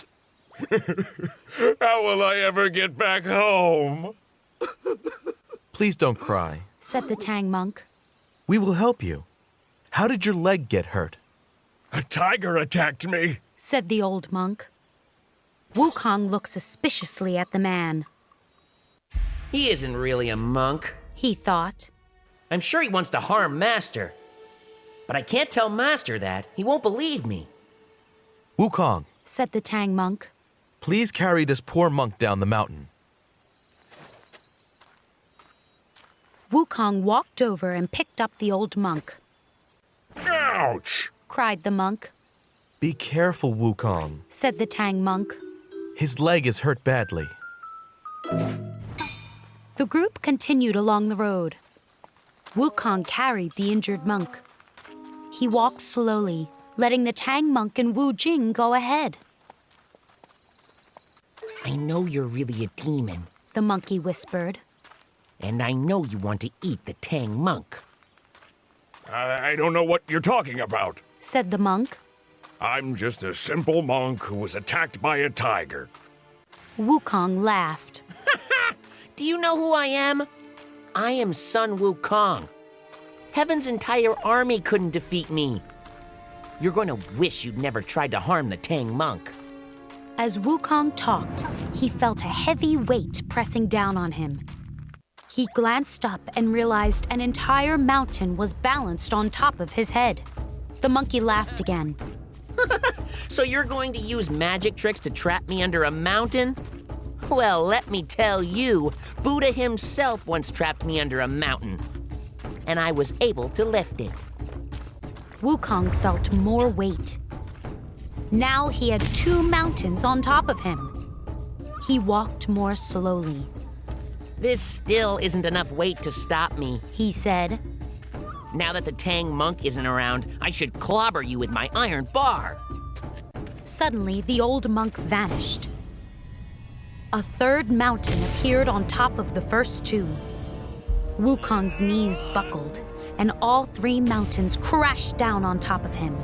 How will I ever get back home? Please don't cry, said the Tang monk. We will help you. How did your leg get hurt? A tiger attacked me, said the old monk. Wukong looked suspiciously at the man. He isn't really a monk, he thought. I'm sure he wants to harm Master. But I can't tell Master that. He won't believe me. Wukong, said the Tang monk. please carry this poor monk down the mountain. Wukong walked over and picked up the old monk. Ouch! Cried the monk. Be careful, Wukong, said the Tang monk. his leg is hurt badly. The group continued along the road. Wukong carried the injured monk. He walked slowly, letting the Tang monk and Wu Jing go ahead. I know you're really a demon, the monkey whispered. And I know you want to eat the Tang monk. I don't know what you're talking about, said the monk. I'm just a simple monk who was attacked by a tiger. Wukong laughed. Do you know who I am? I am Sun Wukong. Heaven's entire army couldn't defeat me. You're going to wish you'd never tried to harm the Tang monk. As Wukong talked, he felt a heavy weight pressing down on him. He glanced up and realized an entire mountain was balanced on top of his head. The monkey laughed again. So you're going to use magic tricks to trap me under a mountain? Well, let me tell you, Buddha himself once trapped me under a mountain, and I was able to lift it. Wukong felt more weight. Now he had 2 mountains on top of him. He walked more slowly. This still isn't enough weight to stop me, he said. Now that the Tang monk isn't around, I should clobber you with my iron bar. Suddenly, the old monk vanished. A 3rd mountain appeared on top of the first 2. Wukong's knees buckled, and all 3 mountains crashed down on top of him.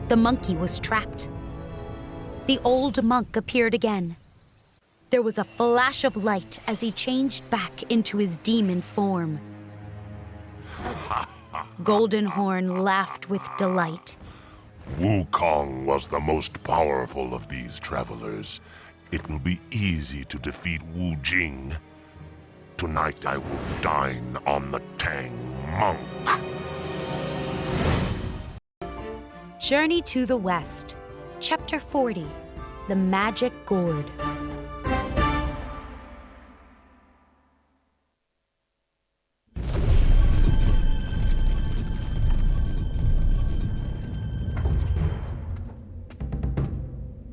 The monkey was trapped. The old monk appeared again. There was a flash of light as he changed back into his demon form. Golden Horn laughed with delight. Wukong was the most powerful of these travelers. It will be easy to defeat Wu Jing. Tonight I will dine on the Tang monk. Journey to the West, Chapter 40, The Magic Gourd.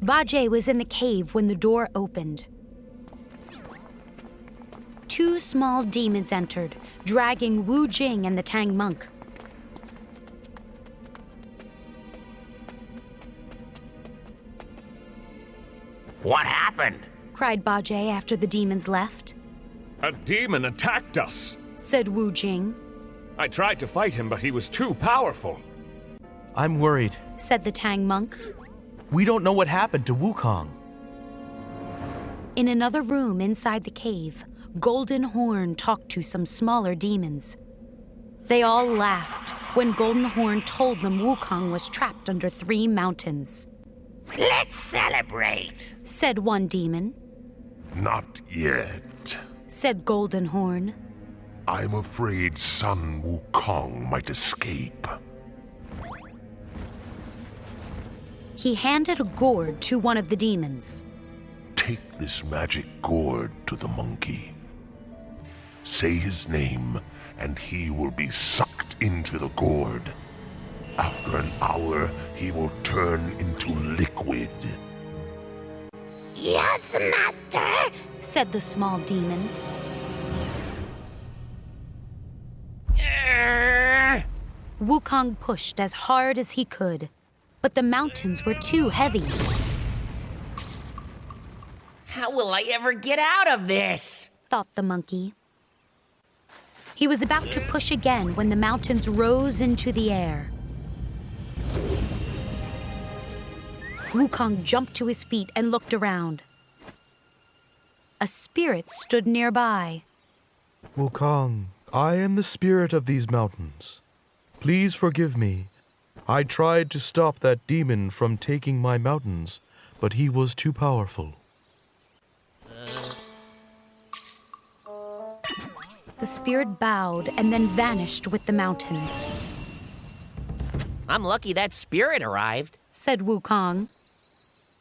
Bajie was in the cave when the door opened. 2 small demons entered, dragging Wu Jing and the Tang monk. What happened? Cried Bajie after the demons left. A demon attacked us, said Wu Jing. I tried to fight him, but he was too powerful. I'm worried, said the Tang monk. We don't know what happened to Wukong. In another room inside the cave, Golden Horn talked to some smaller demons. They all laughed when Golden Horn told them Wukong was trapped under 3 mountains. Let's celebrate, said one demon. Not yet, said Golden Horn. I'm afraid Sun Wukong might escape. He handed a gourd to one of the demons. Take this magic gourd to the monkey. Say his name, and he will be sucked into the gourd. After an hour, he will turn into liquid. Yes, Master, said the small demon. Wukong pushed as hard as he could, but the mountains were too heavy. How will I ever get out of this? Thought the monkey. He was about to push again when the mountains rose into the air. Wukong jumped to his feet and looked around. A spirit stood nearby. Wukong, I am the spirit of these mountains. Please forgive me. I tried to stop that demon from taking my mountains, but he was too powerful. The spirit bowed and then vanished with the mountains. I'm lucky that spirit arrived, said Wukong.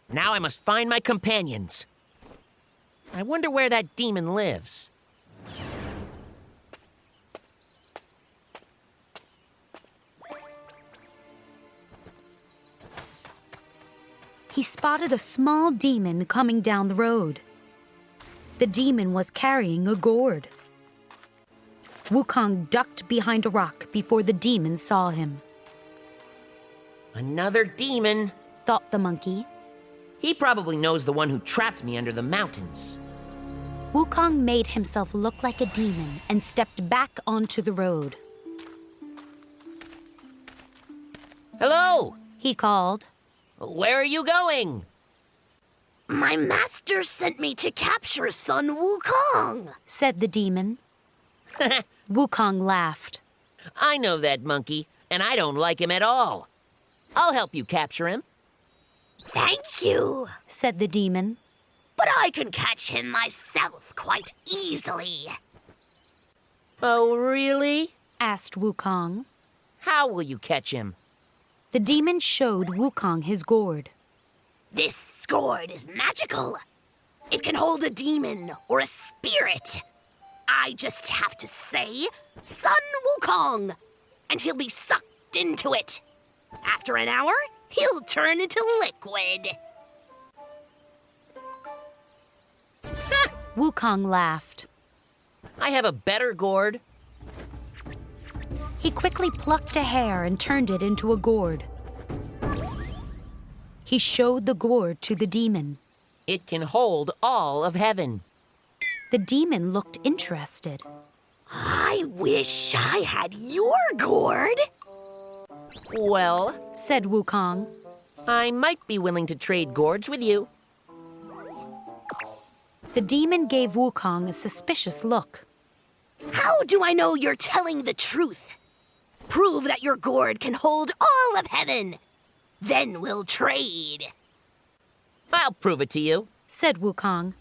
Now I must find my companions. I wonder where that demon lives. He spotted a small demon coming down the road. The demon was carrying a gourd. Wukong ducked behind a rock before the demon saw him. Another demon, thought the monkey. He probably knows the one who trapped me under the mountains. Wukong made himself look like a demon and stepped back onto the road. Hello, he called. Where are you going? My master sent me to capture son Wukong, said the demon. Wukong laughed. I know that monkey, and I don't like him at all. I'll help you capture him. Thank you, said the demon. But I can catch him myself quite easily. Oh, really? asked Wukong. How will you catch him? The demon showed Wukong his gourd. This gourd is magical. It can hold a demon or a spirit. I just have to say, son Wukong, and he'll be sucked into it. After an hour, he'll turn into liquid. Wukong laughed. I have a better gourd. He quickly plucked a hair and turned it into a gourd. He showed the gourd to the demon. It can hold all of heaven. The demon looked interested. I wish I had your gourd. Well, said Wukong, I might be willing to trade gourds with you. The demon gave Wukong a suspicious look. How do I know you're telling the truth? Prove that your gourd can hold all of heaven. Then we'll trade. I'll prove it to you, said Wukong.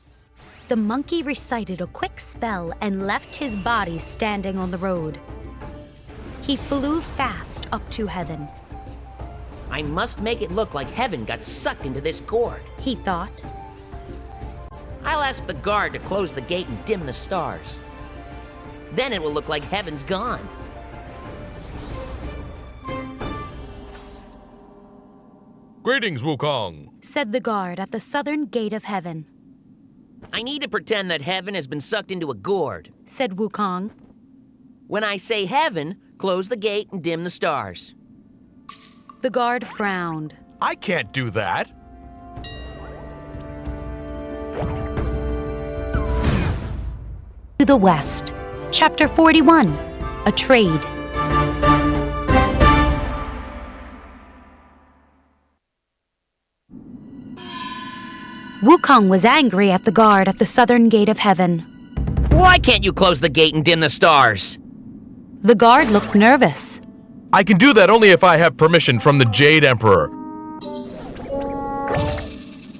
The monkey recited a quick spell and left his body standing on the road. He flew fast up to heaven. I must make it look like heaven got sucked into this gourd, he thought. I'll ask the guard to close the gate and dim the stars. Then it will look like heaven's gone. Greetings, Wukong, said the guard at the southern gate of heaven. I need to pretend that heaven has been sucked into a gourd, said Wukong. When I say heaven, close the gate and dim the stars. The guard frowned. I can't do that. To the West. Chapter 41. A Trade. Wukong was angry at the guard at the southern gate of heaven. Why can't you close the gate and dim the stars? The guard looked nervous. I can do that only if I have permission from the Jade Emperor.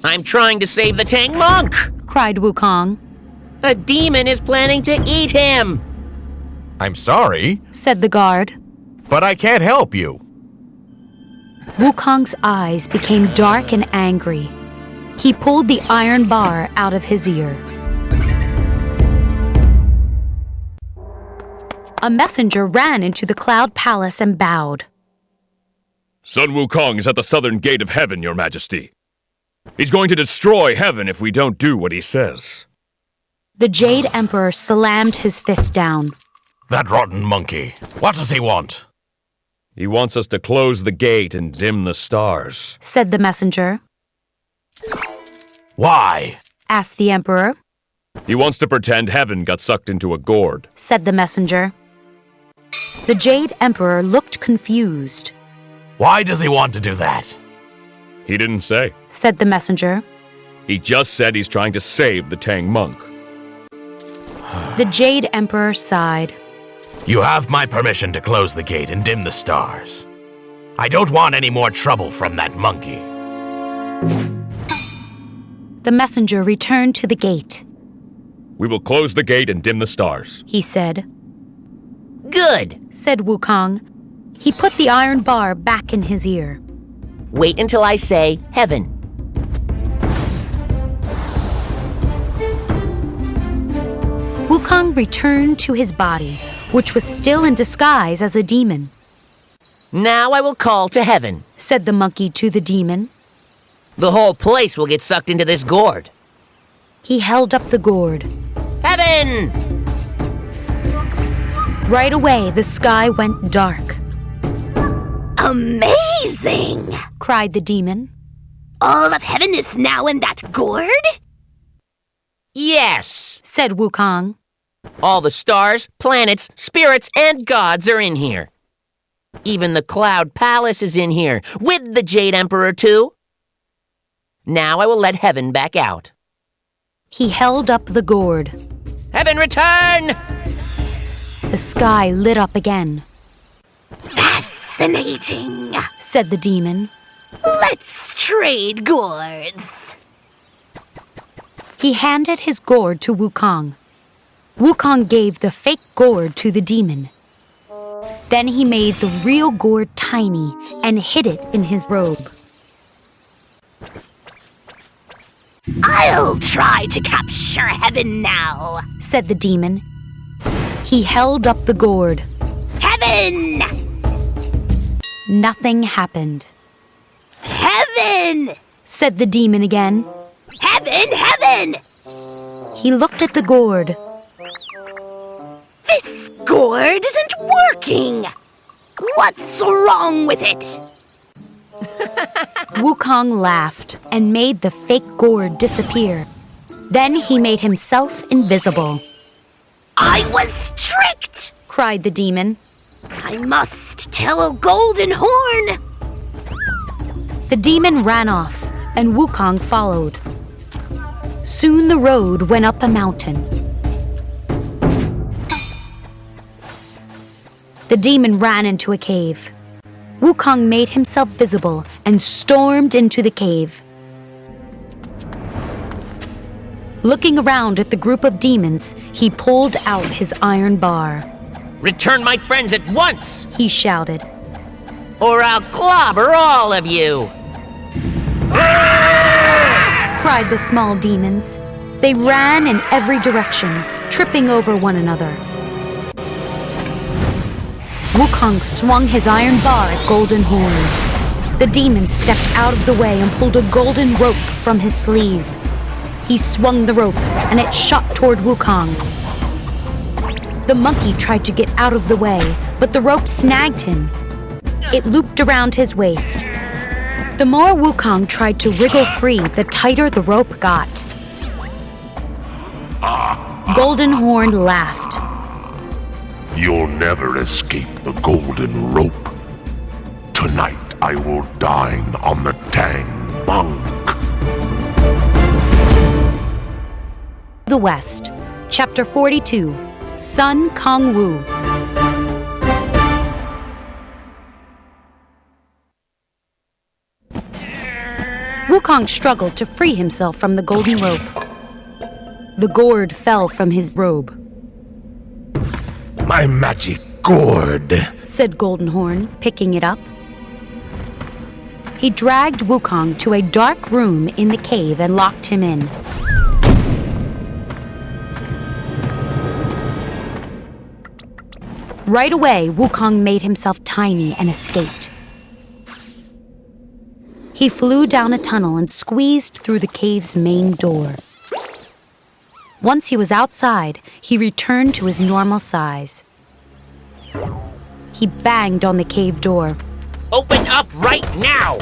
I'm trying to save the Tang monk, cried Wukong. A demon is planning to eat him. I'm sorry, said the guard. But I can't help you. Wukong's eyes became dark and angry. He pulled the iron bar out of his ear. A messenger ran into the Cloud Palace and bowed. Son Wukong is at the southern gate of heaven, Your Majesty. He's going to destroy heaven if we don't do what he says. The Jade Emperor slammed his fist down. That rotten monkey. What does he want? He wants us to close the gate and dim the stars, said the messenger. Why? asked the Emperor. He wants to pretend heaven got sucked into a gourd, said the messenger. The Jade Emperor looked confused. Why does he want to do that? He didn't say, said the messenger. He just said he's trying to save the Tang monk. The Jade Emperor sighed. You have my permission to close the gate and dim the stars. I don't want any more trouble from that monkey. The messenger returned to the gate. We will close the gate and dim the stars, he said. Good, said Wukong. He put the iron bar back in his ear. Wait until I say heaven. Wukong returned to his body, which was still in disguise as a demon. Now I will call to heaven, said the monkey to the demon. The whole place will get sucked into this gourd. He held up the gourd. Heaven! Right away, the sky went dark. Amazing! cried the demon. All of heaven is now in that gourd? Yes, said Wukong. All the stars, planets, spirits, and gods are in here. Even the Cloud Palace is in here, with the Jade Emperor too. Now I will let heaven back out. He held up the gourd. Heaven, return! The sky lit up again. Fascinating, said the demon. Let's trade gourds. He handed his gourd to Wukong. Wukong gave the fake gourd to the demon. Then he made the real gourd tiny and hid it in his robe. I'll try to capture heaven now, said the demon. He held up the gourd. Heaven! Nothing happened. Heaven! said the demon again. Heaven! Heaven! He looked at the gourd. This gourd isn't working! What's wrong with it? Wukong laughed and made the fake gourd disappear. Then he made himself invisible. I was tricked! cried the demon. I must tell Golden Horn! The demon ran off, and Wukong followed. Soon the road went up a mountain. The demon ran into a cave. Wukong made himself visible and stormed into the cave. Looking around at the group of demons, he pulled out his iron bar. Return my friends at once, he shouted. Or I'll clobber all of you. Cried the small demons. They ran in every direction, tripping over one another. Wukong swung his iron bar at Golden Horn. The demon stepped out of the way and pulled a golden rope from his sleeve. He swung the rope, and it shot toward Wukong. The monkey tried to get out of the way, but the rope snagged him. It looped around his waist. The more Wukong tried to wriggle free, the tighter the rope got. Golden Horn laughed. You'll never escape the golden rope. Tonight I will dine on the Tang monk. The West, Chapter 42, Sun Kong Wu. Wukong struggled to free himself from the golden rope. The gourd fell from his robe. My magic gourd, said Golden Horn, picking it up. He dragged Wukong to a dark room in the cave and locked him in. Right away, Wukong made himself tiny and escaped. He flew down a tunnel and squeezed through the cave's main door. Once he was outside, he returned to his normal size. He banged on the cave door. Open up right now!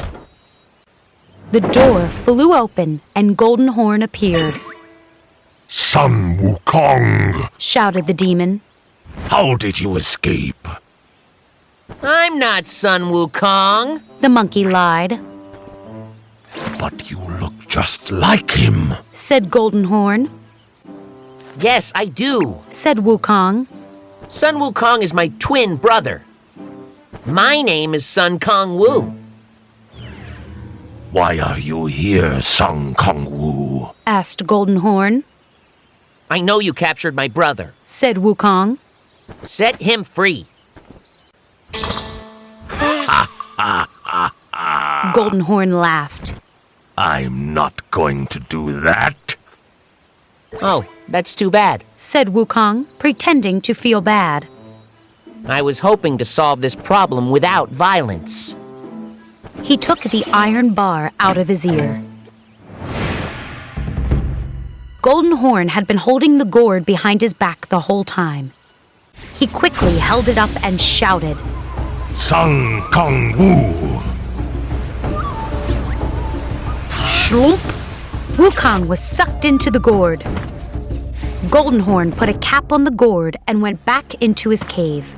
The door flew open and Golden Horn appeared. Sun Wukong, shouted the demon. How did you escape? I'm not Sun Wukong, the monkey lied. But you look just like him, said Golden Horn. Yes, I do, said Wukong. Sun Wukong is my twin brother. My name is Sun Kong Wu. Why are you here, Sun Kong Wu? asked Golden Horn. I know you captured my brother, said Wukong. Set him free. Golden Horn laughed. I'm not going to do that. Oh, that's too bad, said Wukong, pretending to feel bad. I was hoping to solve this problem without violence. He took the iron bar out of his ear. Golden Horn had been holding the gourd behind his back the whole time. He quickly held it up and shouted, Sung Kong Wu! Shloomp! Wukong was sucked into the gourd. Golden Horn put a cap on the gourd and went back into his cave.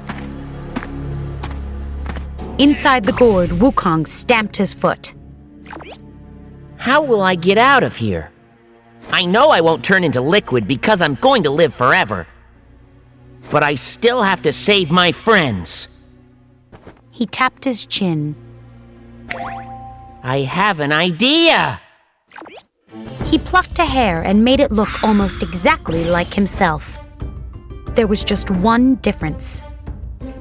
Inside the gourd, Wukong stamped his foot. How will I get out of here? I know I won't turn into liquid because I'm going to live forever. But I still have to save my friends. He tapped his chin. I have an idea! He plucked a hair and made it look almost exactly like himself. There was just one difference.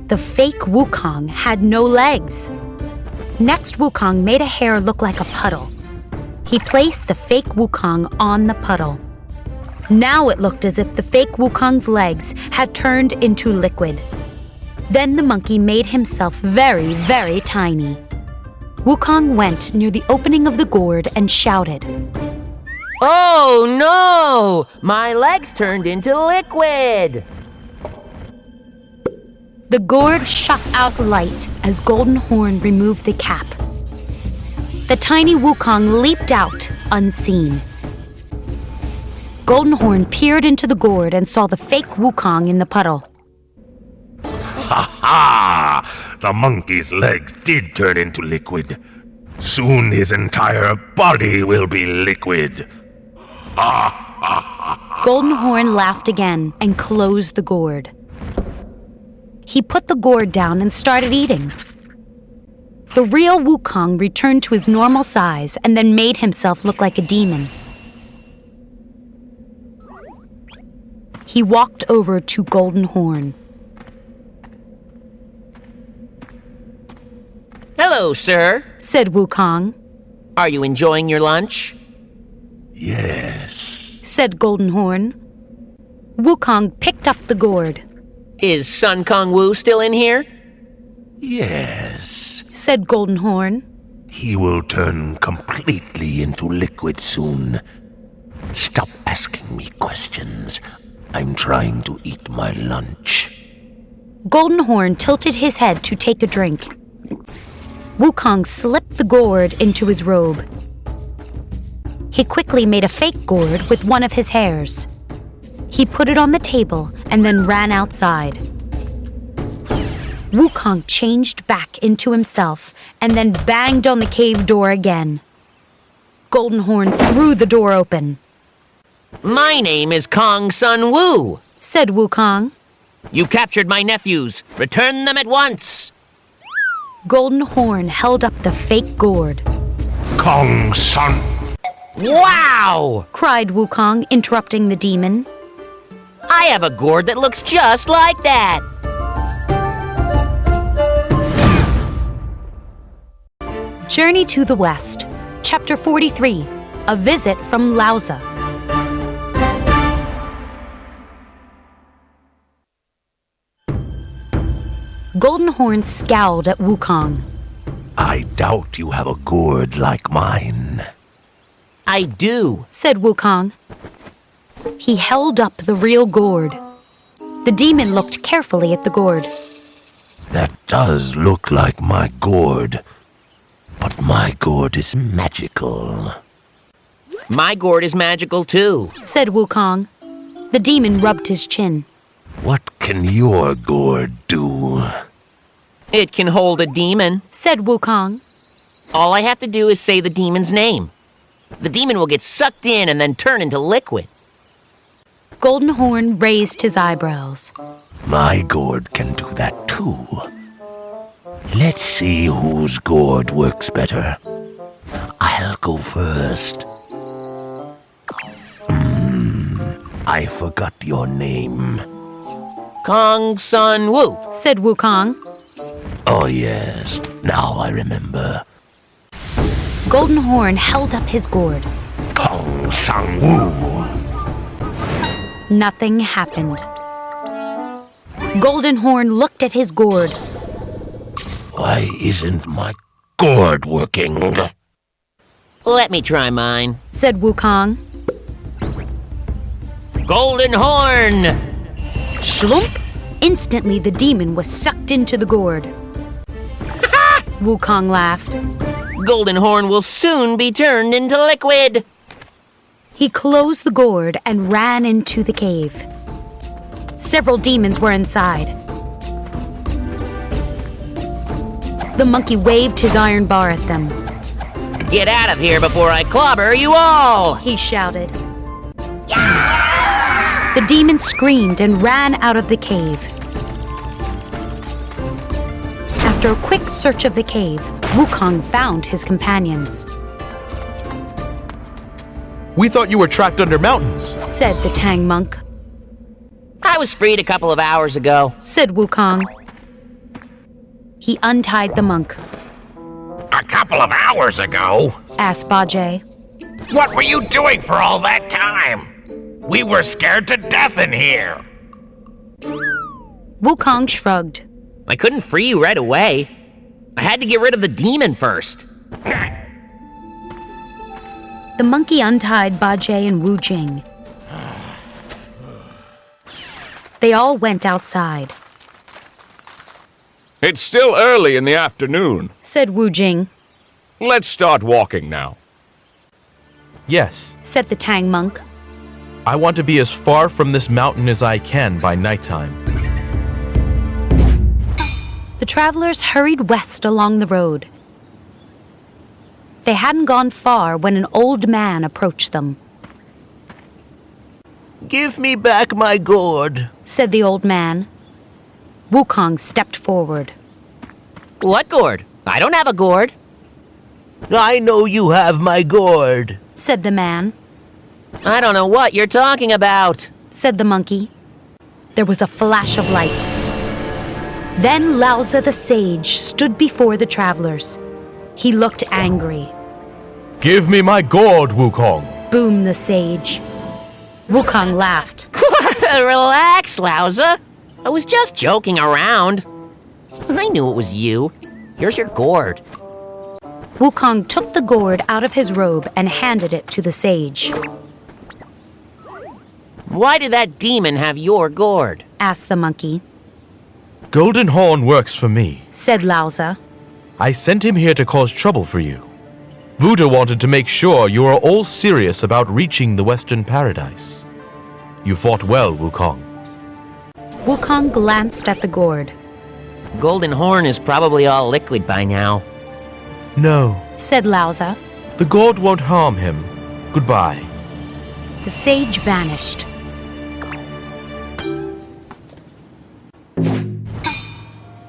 The fake Wukong had no legs. Next, Wukong made a hair look like a puddle. He placed the fake Wukong on the puddle. Now it looked as if the fake Wukong's legs had turned into liquid. Then the monkey made himself very, very tiny. Wukong went near the opening of the gourd and shouted, Oh no! My legs turned into liquid! The gourd shot out light as Golden Horn removed the cap. The tiny Wukong leaped out, unseen. Golden Horn peered into the gourd and saw the fake Wukong in the puddle. Ha ha! The monkey's legs did turn into liquid. Soon his entire body will be liquid. Ha ha ha! Golden Horn laughed again and closed the gourd. He put the gourd down and started eating. The real Wukong returned to his normal size and then made himself look like a demon. He walked over to Golden Horn. Hello, sir, said Wukong. Are you enjoying your lunch? Yes, said Golden Horn. Wukong picked up the gourd. Is Sun Kong Wu still in here? Yes, said Golden Horn. He will turn completely into liquid soon. Stop asking me questions. I'm trying to eat my lunch. Golden Horn tilted his head to take a drink. Wukong slipped the gourd into his robe. He quickly made a fake gourd with one of his hairs. He put it on the table and then ran outside. Wukong changed back into himself and then banged on the cave door again. Golden Horn threw the door open. My name is Kong Sun Wu, said Wukong. You captured my nephews. Return them at once. Golden Horn held up the fake gourd. Kong Sun. Wow! cried Wukong, interrupting the demon. I have a gourd that looks just like that. Journey to the West, Chapter 43, A Visit from Lauza. Golden Horn scowled at Wukong. I doubt you have a gourd like mine. I do, said Wukong. He held up the real gourd. The demon looked carefully at the gourd. That does look like my gourd. But my gourd is magical. My gourd is magical too, said Wukong. The demon rubbed his chin. What can your gourd do? It can hold a demon, said Wukong. All I have to do is say the demon's name. The demon will get sucked in and then turn into liquid. Golden Horn raised his eyebrows. My gourd can do that too. Let's see whose gourd works better. I'll go first. I forgot your name. Kong Sun Wu, said Wukong. Oh yes, now I remember. Golden Horn held up his gourd. Kong Sun Wu. Nothing happened. Golden Horn looked at his gourd. Why isn't my gourd working? let me try mine, said Wukong. Golden Horn! Schlump! Instantly, the demon was sucked into the gourd. Wukong laughed. Golden Horn will soon be turned into liquid. He closed the gourd and ran into the cave. Several demons were inside. The monkey waved his iron bar at them. Get out of here before I clobber you all! He shouted. The demons screamed and ran out of the cave. After a quick search of the cave, Wukong found his companions. We thought you were trapped under mountains, said the Tang monk. I was freed a couple of hours ago, said Wukong. He untied the monk. A couple of hours ago? Asked Bajie. What were you doing for all that time? We were scared to death in here. Wukong shrugged. I couldn't free you right away. I had to get rid of the demon first. The monkey untied Bajie and Wu Jing. They all went outside. It's still early in the afternoon, said Wu Jing. Let's start walking now. Yes, said the Tang monk. I want to be as far from this mountain as I can by nighttime. The travelers hurried west along the road. They hadn't gone far when an old man approached them. Give me back my gourd, said the old man. Wukong stepped forward. What gourd? I don't have a gourd. I know you have my gourd, said the man. I don't know what you're talking about, said the monkey. There was a flash of light. Then Laozi the sage stood before the travelers. He looked angry. Give me my gourd, Wukong, boomed the sage. Wukong laughed. Relax, Laozi. I was just joking around. I knew it was you. Here's your gourd. Wukong took the gourd out of his robe and handed it to the sage. Why did that demon have your gourd? Asked the monkey. Golden Horn works for me, said Laozi. I sent him here to cause trouble for you. Buddha wanted to make sure you are all serious about reaching the Western Paradise. You fought well, Wukong. Wukong glanced at the gourd. Golden Horn is probably all liquid by now. No, said Laozi. The gourd won't harm him. Goodbye. The sage vanished.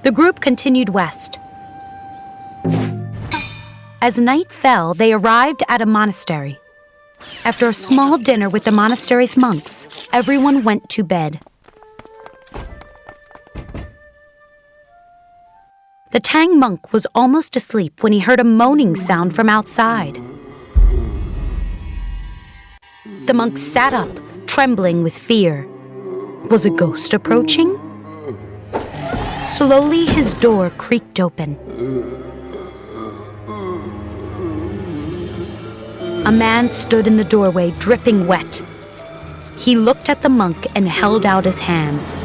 The group continued west. As night fell, they arrived at a monastery. After a small dinner with the monastery's monks, everyone went to bed. The Tang monk was almost asleep when he heard a moaning sound from outside. The monk sat up, trembling with fear. Was a ghost approaching? Slowly, his door creaked open. A man stood in the doorway, dripping wet. He looked at the monk and held out his hands.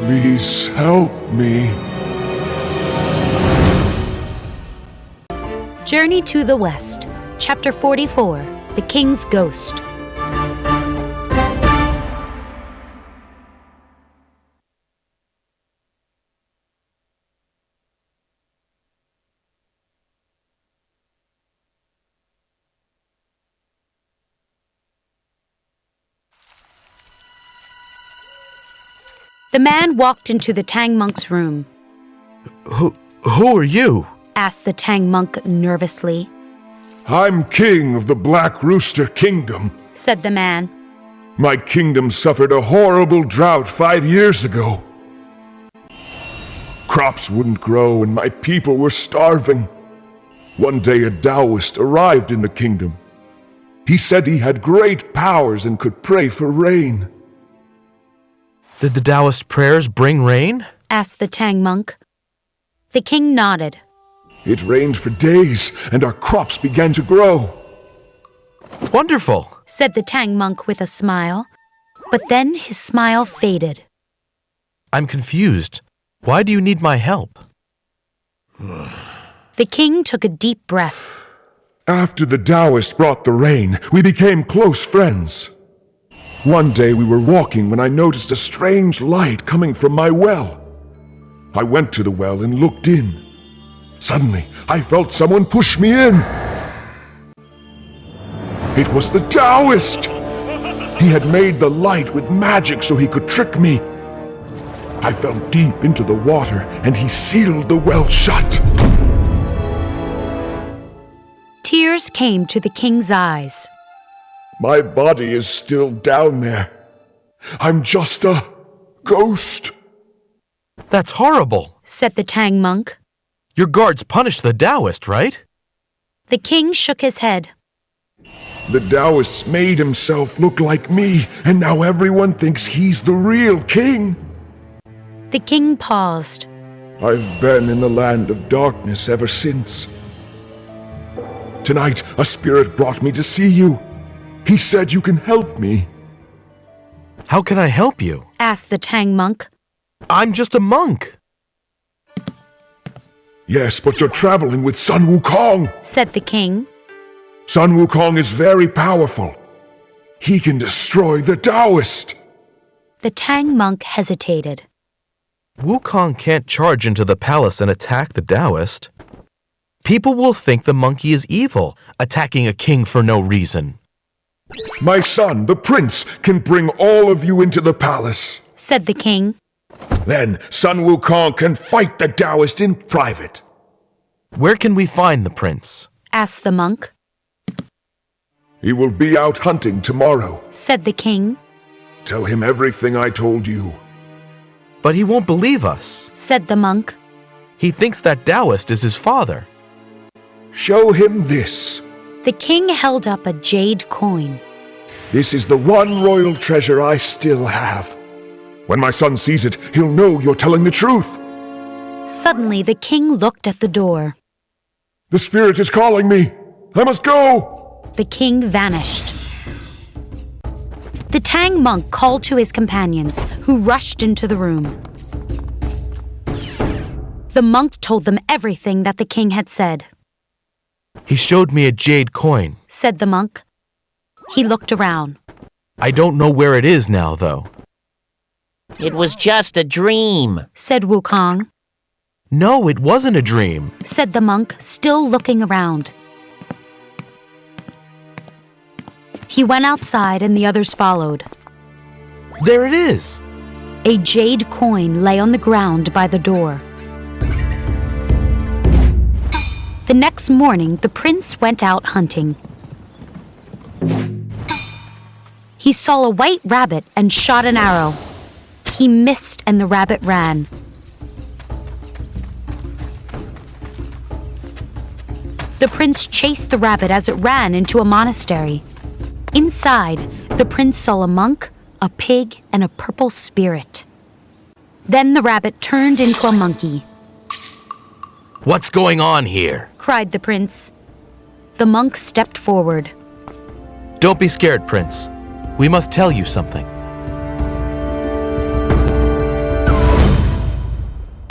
Please help me. Journey to the West, Chapter 44, The King's Ghost. The man walked into the Tang monk's room. Who are you? Asked the Tang monk nervously. I'm king of the Black Rooster Kingdom, said the man. My kingdom suffered a horrible drought 5 years ago. Crops wouldn't grow and my people were starving. One day a Taoist arrived in the kingdom. He said he had great powers and could pray for rain. Did the Taoist prayers bring rain? Asked the Tang monk. The king nodded. It rained for days and our crops began to grow. Wonderful, said the Tang monk with a smile. But then his smile faded. I'm confused. Why do you need my help? The king took a deep breath. After the Taoist brought the rain, we became close friends. One day we were walking when I noticed a strange light coming from my well. I went to the well and looked in. Suddenly, I felt someone push me in. It was the Taoist! He had made the light with magic so he could trick me. I fell deep into the water and he sealed the well shut. Tears came to the king's eyes. My body is still down there. I'm just a ghost. That's horrible, said the Tang monk. Your guards punished the Taoist, right? The king shook his head. The Taoist made himself look like me, and now everyone thinks he's the real king. The king paused. I've been in the land of darkness ever since. Tonight, a spirit brought me to see you. He said you can help me. How can I help you? Asked the Tang monk. I'm just a monk. Yes, but you're traveling with Sun Wukong, said the king. Sun Wukong is very powerful. He can destroy the Taoist. The Tang monk hesitated. Wukong can't charge into the palace and attack the Taoist. People will think the monkey is evil, attacking a king for no reason. My son, the prince, can bring all of you into the palace, said the king. Then Sun Wukong can fight the Taoist in private. Where can we find the prince? Asked the monk. He will be out hunting tomorrow, said the king. Tell him everything I told you. But he won't believe us, said the monk. He thinks that Taoist is his father. Show him this. The king held up a jade coin. This is the one royal treasure I still have. When my son sees it, he'll know you're telling the truth. Suddenly, the king looked at the door. The spirit is calling me. I must go. The king vanished. The Tang monk called to his companions, who rushed into the room. The monk told them everything that the king had said. He showed me a jade coin, said the monk. He looked around. I don't know where it is now, though. It was just a dream, said Wukong. No, it wasn't a dream, said the monk, still looking around. He went outside and the others followed. There it is! A jade coin lay on the ground by the door. The next morning, the prince went out hunting. He saw a white rabbit and shot an arrow. He missed and the rabbit ran. The prince chased the rabbit as it ran into a monastery. Inside, the prince saw a monk, a pig, and a purple spirit. Then the rabbit turned into a monkey. What's going on here? Cried the prince. The monk stepped forward. Don't be scared, Prince. We must tell you something.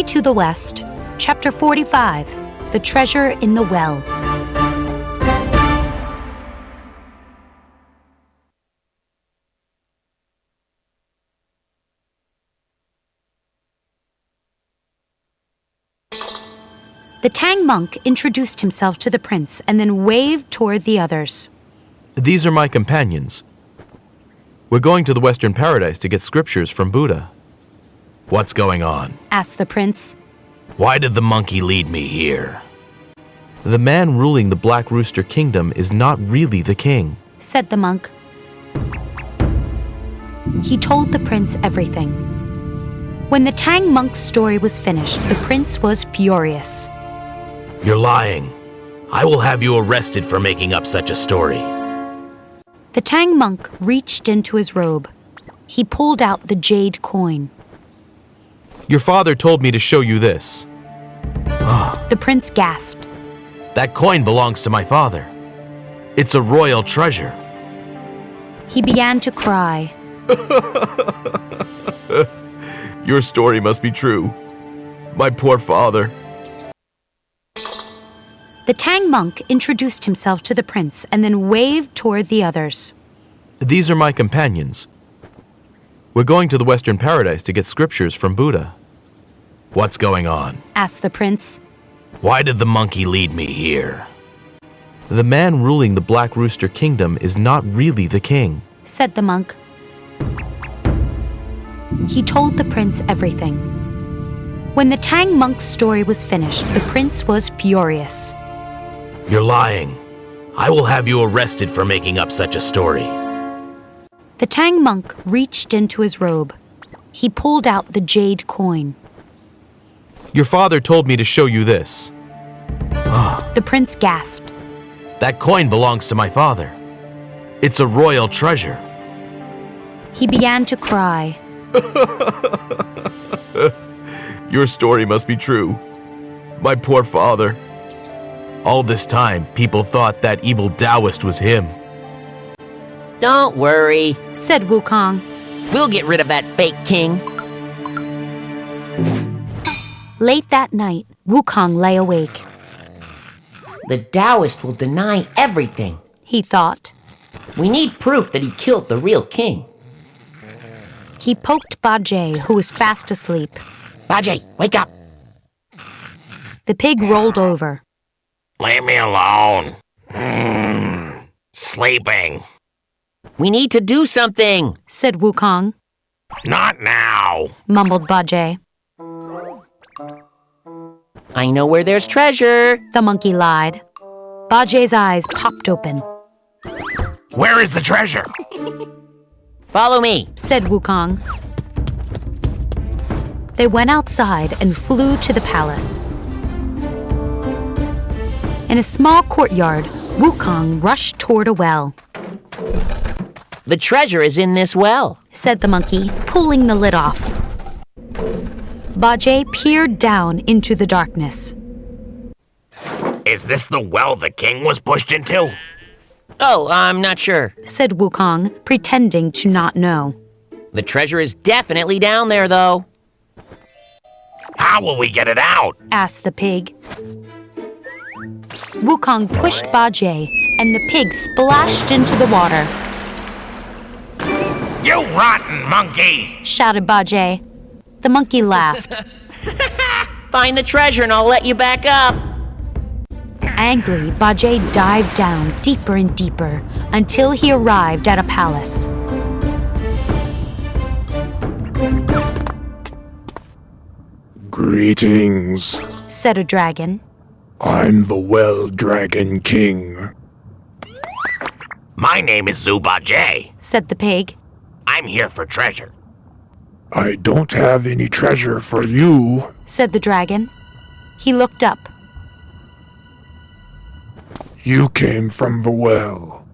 To the West, Chapter 45, The Treasure in the Well. The Tang monk introduced himself to the prince and then waved toward the others. These are my companions. We're going to the Western Paradise to get scriptures from Buddha. What's going on? Asked the prince. Why did the monkey lead me here? The man ruling the Black Rooster Kingdom is not really the king, said the monk. He told the prince everything. When the Tang monk's story was finished, the prince was furious. You're lying. I will have you arrested for making up such a story. The Tang monk reached into his robe. He pulled out the jade coin. Your father told me to show you this. The prince gasped. That coin belongs to my father. It's a royal treasure. He began to cry. Your story must be true. My poor father. The Tang monk introduced himself to the prince and then waved toward the others. These are my companions. We're going to the Western Paradise to get scriptures from Buddha. What's going on? Asked the prince. Why did the monkey lead me here? The man ruling the Black Rooster Kingdom is not really the king, said the monk. He told the prince everything. When the Tang monk's story was finished, the prince was furious. You're lying. I will have you arrested for making up such a story. The Tang monk reached into his robe. He pulled out the jade coin. Your father told me to show you this. The prince gasped. That coin belongs to my father. It's a royal treasure. He began to cry. Your story must be true. My poor father. All this time, people thought that evil Taoist was him. Don't worry, said Wukong. We'll get rid of that fake king. Late that night, Wukong lay awake. The Taoist will deny everything, he thought. We need proof that he killed the real king. He poked Bajie, who was fast asleep. Bajie, wake up! The pig rolled over. Leave me alone. Sleeping. We need to do something, said Wukong. Not now, mumbled Bajie. I know where there's treasure, the monkey lied. Bajie's eyes popped open. Where is the treasure? Follow me, said Wukong. They went outside and flew to the palace. In a small courtyard, Wukong rushed toward a well. The treasure is in this well, said the monkey, pulling the lid off. Bajie peered down into the darkness. Is this the well the king was pushed into? Oh, I'm not sure, said Wukong, pretending to not know. The treasure is definitely down there, though. How will we get it out? Asked the pig. Wukong pushed Bajie, and the pig splashed into the water. You rotten monkey! Shouted Bajie. The monkey laughed. Find the treasure and I'll let you back up. Angry, Bajie dived down deeper and deeper until he arrived at a palace. Greetings, said a dragon. I'm the Well Dragon King. My name is Subodhi, said the pig. I'm here for treasure. I don't have any treasure for you, said the dragon. He looked up. You came from the well.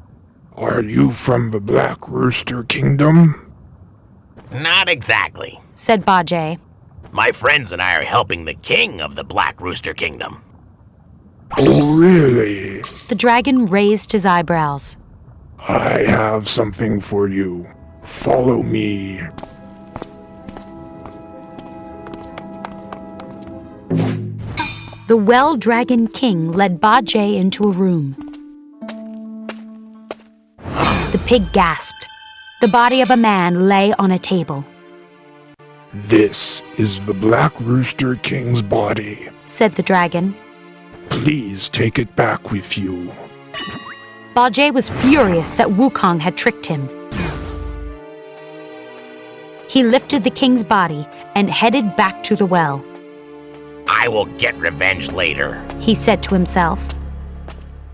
Are you from the Black Rooster Kingdom? Not exactly, said Bajie. My friends and I are helping the king of the Black Rooster Kingdom. Oh, really? The dragon raised his eyebrows. I have something for you. Follow me. The Well Dragon King led Bajie into a room. The pig gasped. The body of a man lay on a table. This is the Black Rooster King's body, said the dragon. Please take it back with you. Bajie was furious that Wukong had tricked him. He lifted the king's body and headed back to the well. I will get revenge later, he said to himself.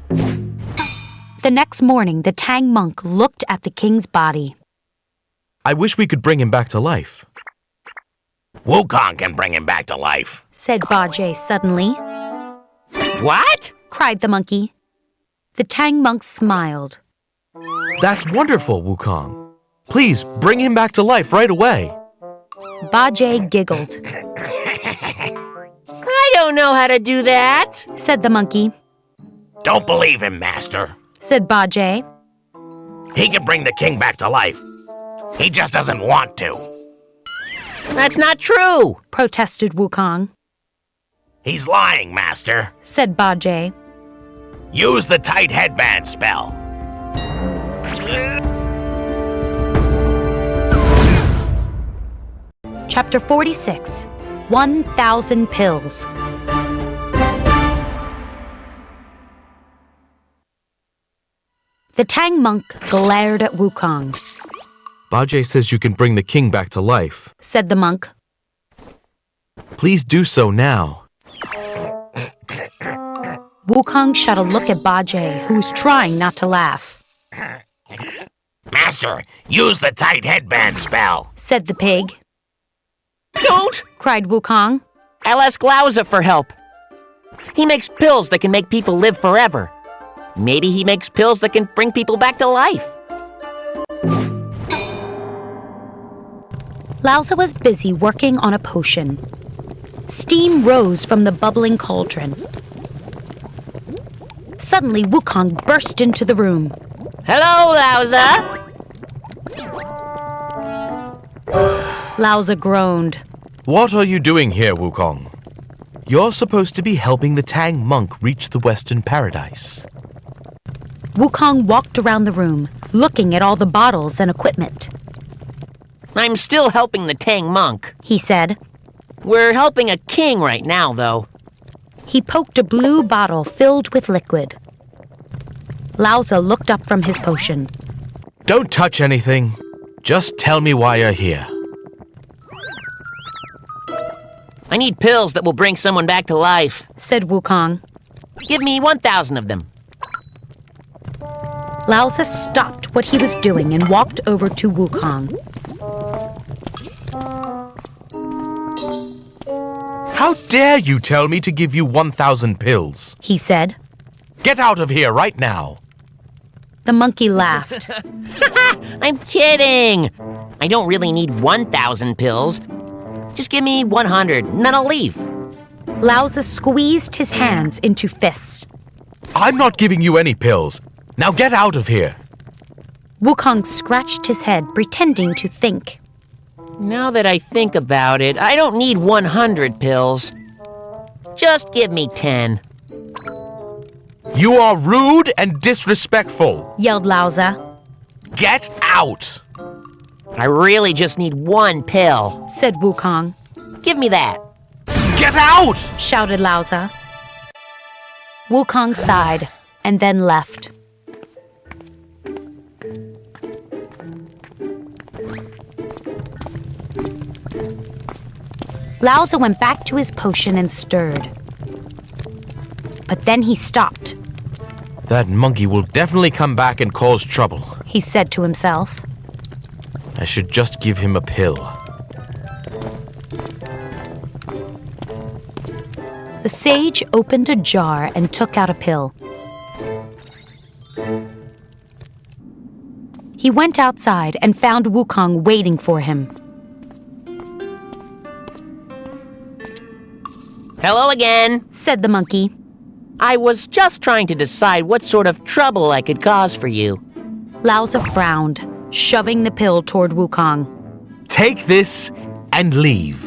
The next morning, the Tang monk looked at the king's body. I wish we could bring him back to life. Wukong can bring him back to life, said Bajie suddenly. What? Cried the monkey. The Tang monk smiled. That's wonderful, Wukong. Please bring him back to life right away. Bajie giggled. I don't know how to do that, said the monkey. Don't believe him, Master, said Bajie. He can bring the king back to life. He just doesn't want to. That's not true, protested Wukong. He's lying, Master, said Bajie. Use the tight headband spell. Chapter 46. 1,000 Pills. The Tang monk glared at Wukong. Bajie says you can bring the king back to life, said the monk. Please do so now. Wukong shot a look at Bajie, who was trying not to laugh. Master, use the tight headband spell, said the pig. Don't! Cried Wukong. I'll ask Lauza for help. He makes pills that can make people live forever. Maybe he makes pills that can bring people back to life. Lauza was busy working on a potion. Steam rose from the bubbling cauldron. Suddenly, Wukong burst into the room. Hello, Lauza! Lauza groaned. What are you doing here, Wukong? You're supposed to be helping the Tang monk reach the Western Paradise. Wukong walked around the room, looking at all the bottles and equipment. I'm still helping the Tang monk, he said. We're helping a king right now, though. He poked a blue bottle filled with liquid. Lauza looked up from his potion. Don't touch anything. Just tell me why you're here. I need pills that will bring someone back to life, said Wukong. Give me 1,000 of them. Lauza stopped what he was doing and walked over to Wukong. How dare you tell me to give you 1,000 pills? He said. Get out of here right now. The monkey laughed. I'm kidding. I don't really need 1,000 pills. Just give me 100, and then I'll leave. Lauza squeezed his hands into fists. I'm not giving you any pills. Now get out of here. Wukong scratched his head, pretending to think. Now that I think about it, I don't need 100 pills. Just give me 10. You are rude and disrespectful, yelled Lauza. Get out! I really just need 1 pill, said Wukong. Give me that. Get out! Shouted Lauza. Wukong sighed and then left. Lauza went back to his potion and stirred. But then he stopped. That monkey will definitely come back and cause trouble, he said to himself. I should just give him a pill. The sage opened a jar and took out a pill. He went outside and found Wukong waiting for him. Hello again, said the monkey. I was just trying to decide what sort of trouble I could cause for you. Lauza frowned, shoving the pill toward Wukong. Take this and leave.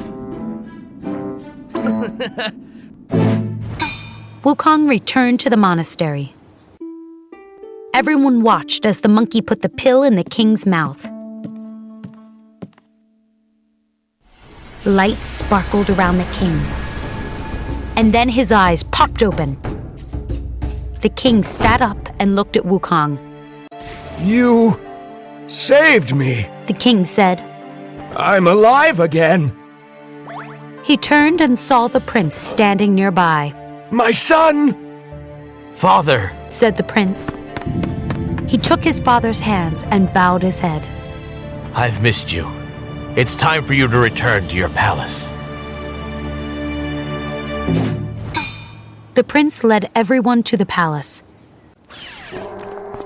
Wukong returned to the monastery. Everyone watched as the monkey put the pill in the king's mouth. Light sparkled around the king. And then his eyes popped open. The king sat up and looked at Wukong. You saved me, the king said. I'm alive again. He turned and saw the prince standing nearby. My son! Father, said the prince. He took his father's hands and bowed his head. I've missed you. It's time for you to return to your palace. The prince led everyone to the palace.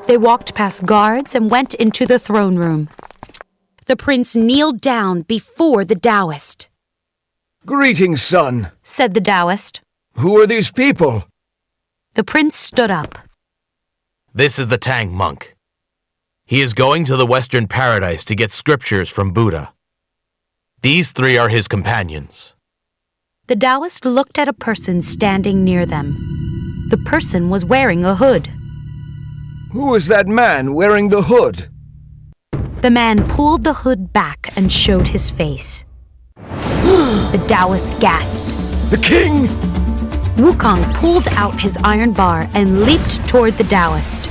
They walked past guards and went into the throne room. The prince kneeled down before the Taoist. Greetings, son, said the Taoist. Who are these people? The prince stood up. This is the Tang monk. He is going to the Western Paradise to get scriptures from Buddha. These three are his companions. The Taoist looked at a person standing near them. The person was wearing a hood. Who is that man wearing the hood? The man pulled the hood back and showed his face. The Taoist gasped. The king! Wukong pulled out his iron bar and leaped toward the Taoist.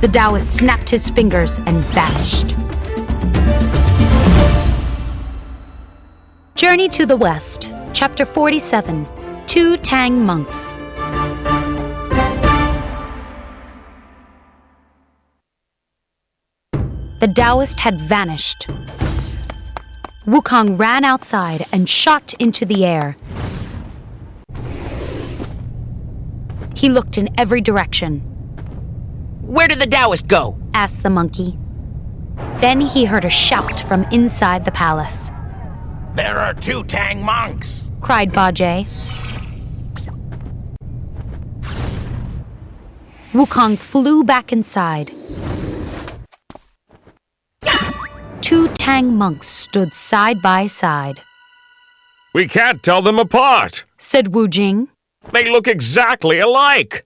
The Taoist snapped his fingers and vanished. Journey to the West, Chapter 47, 2 Tang Monks. The Taoist had vanished. Wukong ran outside and shot into the air. He looked in every direction. Where did the Taoist go? Asked the monkey. Then he heard a shout from inside the palace. There are 2 Tang monks, cried Bajie. Wukong flew back inside. 2 Tang monks stood side by side. We can't tell them apart, said Wu Jing. They look exactly alike.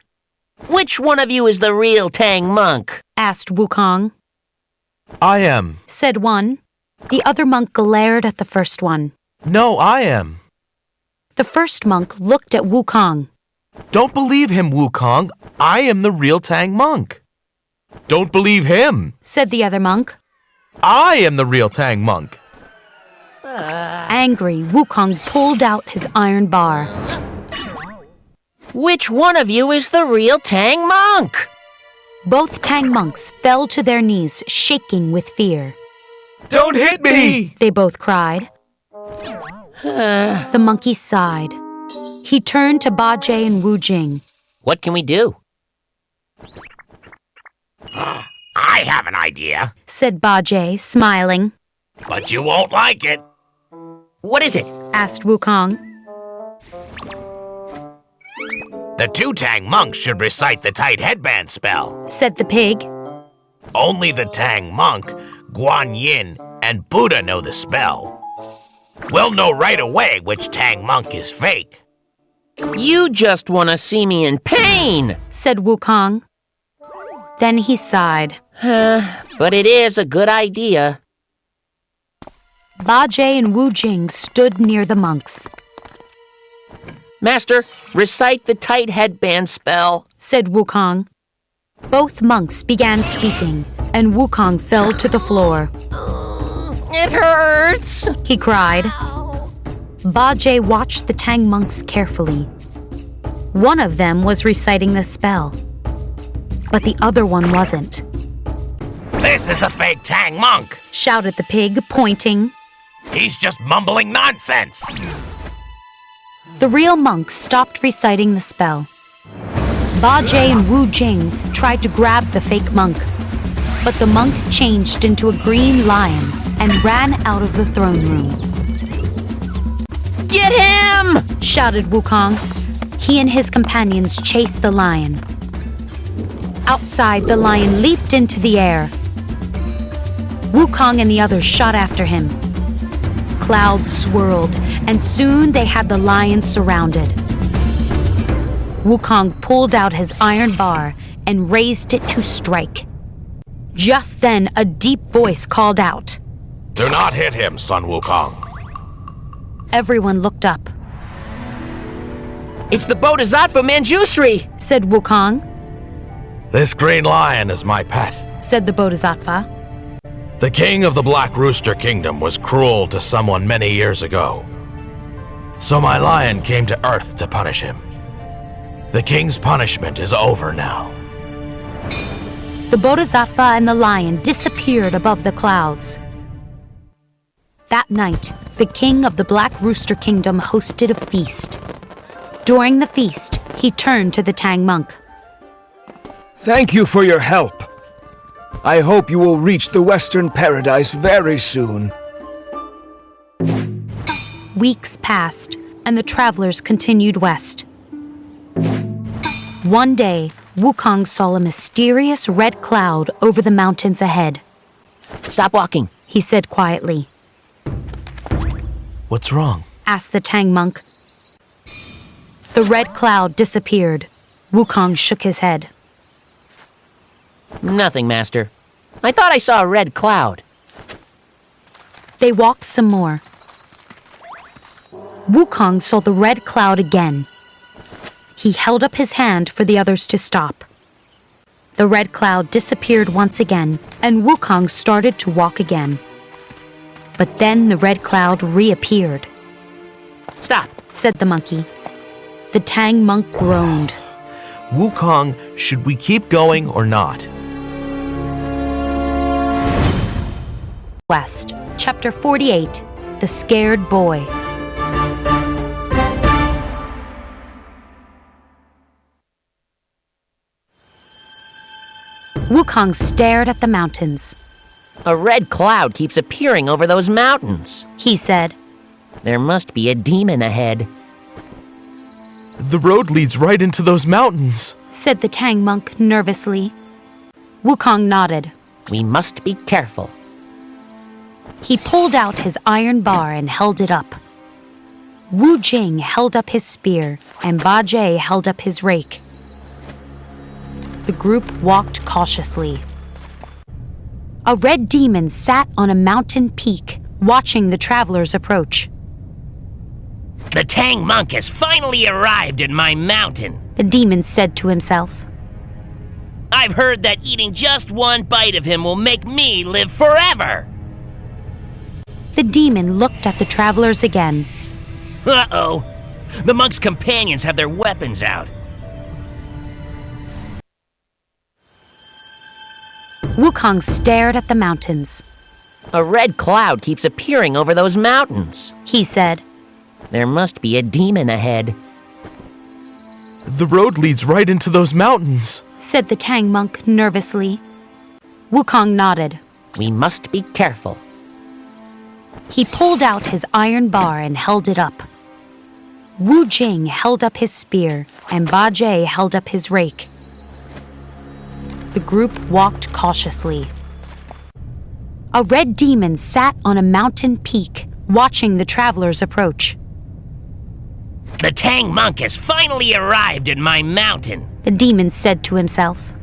Which one of you is the real Tang monk? Asked Wukong. I am, said one. The other monk glared at the first one. No, I am. The first monk looked at Wukong. Don't believe him, Wukong. I am the real Tang monk. Don't believe him, said the other monk. I am the real Tang monk. Angry, Wukong pulled out his iron bar. Which one of you is the real Tang monk? Both Tang monks fell to their knees, shaking with fear. Don't hit me! They both cried. The monkey sighed. He turned to Bajie and Wu Jing. What can we do? I have an idea, said Bajie, smiling. but you won't like it. What is it? Asked Wukong. The 2 Tang monks should recite the tight headband spell. Said the pig. Only the Tang monk, Guan Yin, and Buddha know the spell. We'll know right away which Tang monk is fake. You just want to see me in pain, said Wukong. Then he sighed. But it is a good idea. Bajie and Wu Jing stood near the monks. Master, recite the tight headband spell, said Wukong. Both monks began speaking, and Wukong fell to the floor. It hurts, he cried. Bajie watched the Tang monks carefully. One of them was reciting the spell, but the other one wasn't. This is the fake Tang monk, shouted the pig, pointing. He's just mumbling nonsense. The real monk stopped reciting the spell. Bajie and Wu Jing tried to grab the fake monk, but the monk changed into a green lion and ran out of the throne room. Get him! shouted Wukong. He and his companions chased the lion. Outside, the lion leaped into the air. Wukong and the others shot after him. Clouds swirled, and soon they had the lion surrounded. Wukong pulled out his iron bar and raised it to strike. Just then, a deep voice called out, Do not hit him, son Wukong. Everyone looked up. It's the Bodhisattva Manjushri, said Wukong. This green lion is my pet, said the Bodhisattva. The king of the Black Rooster Kingdom was cruel to someone many years ago. So my lion came to Earth to punish him. The king's punishment is over now. The Bodhisattva and the lion disappeared above the clouds. That night, the king of the Black Rooster Kingdom hosted a feast. During the feast, he turned to the Tang monk. Thank you for your help. I hope you will reach the Western Paradise very soon. Weeks passed, and the travelers continued west. One day, Wukong saw a mysterious red cloud over the mountains ahead. Stop walking, he said quietly. What's wrong? Asked the Tang monk. The red cloud disappeared. Wukong shook his head. Nothing, Master. I thought I saw a red cloud. They walked some more. Wukong saw the red cloud again. He held up his hand for the others to stop. The red cloud disappeared once again, and Wukong started to walk again. But then the red cloud reappeared. Stop, said the monkey. The Tang monk groaned. Wukong, should we keep going or not? West, Chapter 48, The Scared Boy. Wukong stared at the mountains. A red cloud keeps appearing over those mountains, he said. There must be a demon ahead. The road leads right into those mountains, said the Tang monk nervously. Wukong nodded. We must be careful. He pulled out his iron bar and held it up. Wu Jing held up his spear, and Ba Jie held up his rake. The group walked cautiously. A red demon sat on a mountain peak, watching the travelers approach. The Tang monk has finally arrived at my mountain, the demon said to himself. I've heard that eating just one bite of him will make me live forever. The demon looked at the travelers again. Uh-oh. The monk's companions have their weapons out. Wukong stared at the mountains. A red cloud keeps appearing over those mountains, he said. There must be a demon ahead. The road leads right into those mountains, said the Tang monk nervously. Wukong nodded. We must be careful. He pulled out his iron bar and held it up. Wu Jing held up his spear, and Ba Jie held up his rake. The group walked cautiously. A red demon sat on a mountain peak, watching the travelers approach. The Tang monk has finally arrived at my mountain, the demon said to himself.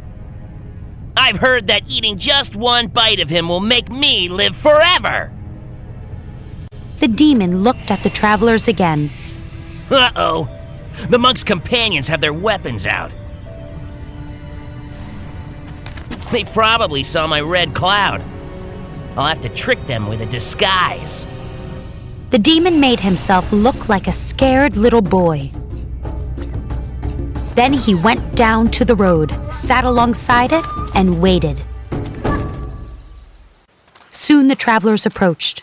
I've heard that eating just one bite of him will make me live forever. The demon looked at the travelers again. Uh-oh. The monk's companions have their weapons out. They probably saw my red cloud. I'll have to trick them with a disguise. The demon made himself look like a scared little boy. Then he went down to the road, sat alongside it, and waited. Soon the travelers approached.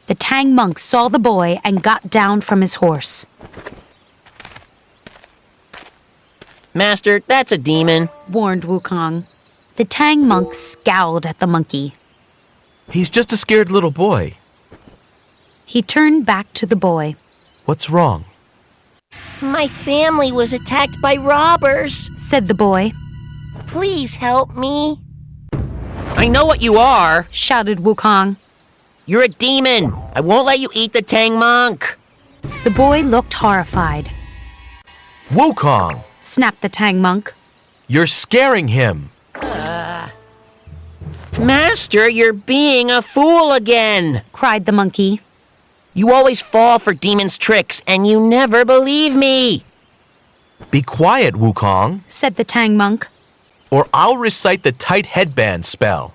The Tang monk saw the boy and got down from his horse. Master, that's a demon, warned Wukong. The Tang monk scowled at the monkey. He's just a scared little boy. He turned back to the boy. What's wrong? My family was attacked by robbers, said the boy. Please help me. I know what you are, shouted Wukong. You're a demon. I won't let you eat the Tang monk. The boy looked horrified. Wukong, snapped the Tang monk. You're scaring him. Master, you're being a fool again, cried the monkey. You always fall for demons' tricks, and you never believe me. Be quiet, Wukong, said the Tang monk. Or I'll recite the tight headband spell.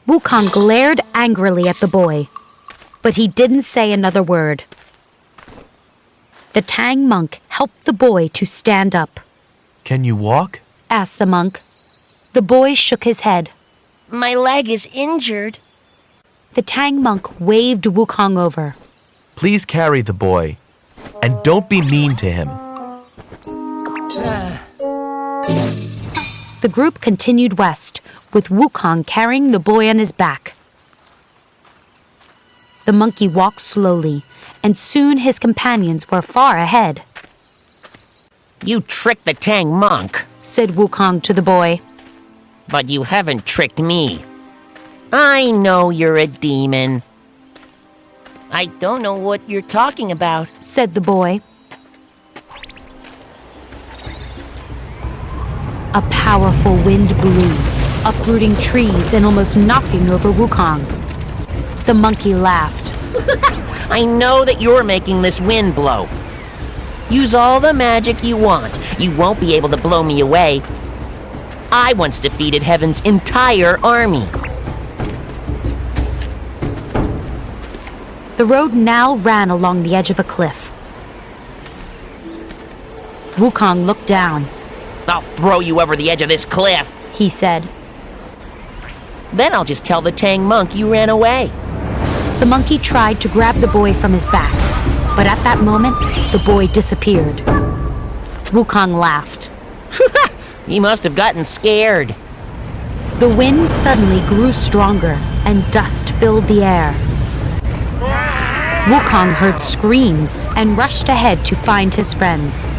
Wukong glared angrily at the boy, but he didn't say another word. The Tang monk helped the boy to stand up. Can you walk? Asked the monk. The boy shook his head. My leg is injured. The Tang monk waved Wukong over. Please carry the boy, and don't be mean to him. The group continued west, with Wukong carrying the boy on his back. The monkey walked slowly, and soon his companions were far ahead. You tricked the Tang monk, said Wukong to the boy. But you haven't tricked me. I know you're a demon. I don't know what you're talking about, said the boy. A powerful wind blew, uprooting trees and almost knocking over Wukong. The monkey laughed. I know that you're making this wind blow. Use all the magic you want. You won't be able to blow me away. I once defeated Heaven's entire army. The road now ran along the edge of a cliff. Wukong looked down. I'll throw you over the edge of this cliff, he said. Then I'll just tell the Tang monk you ran away. The monkey tried to grab the boy from his back, but at that moment, the boy disappeared. Wukong laughed. He must have gotten scared. The wind suddenly grew stronger, and dust filled the air. Wukong heard screams and rushed ahead to find his friends.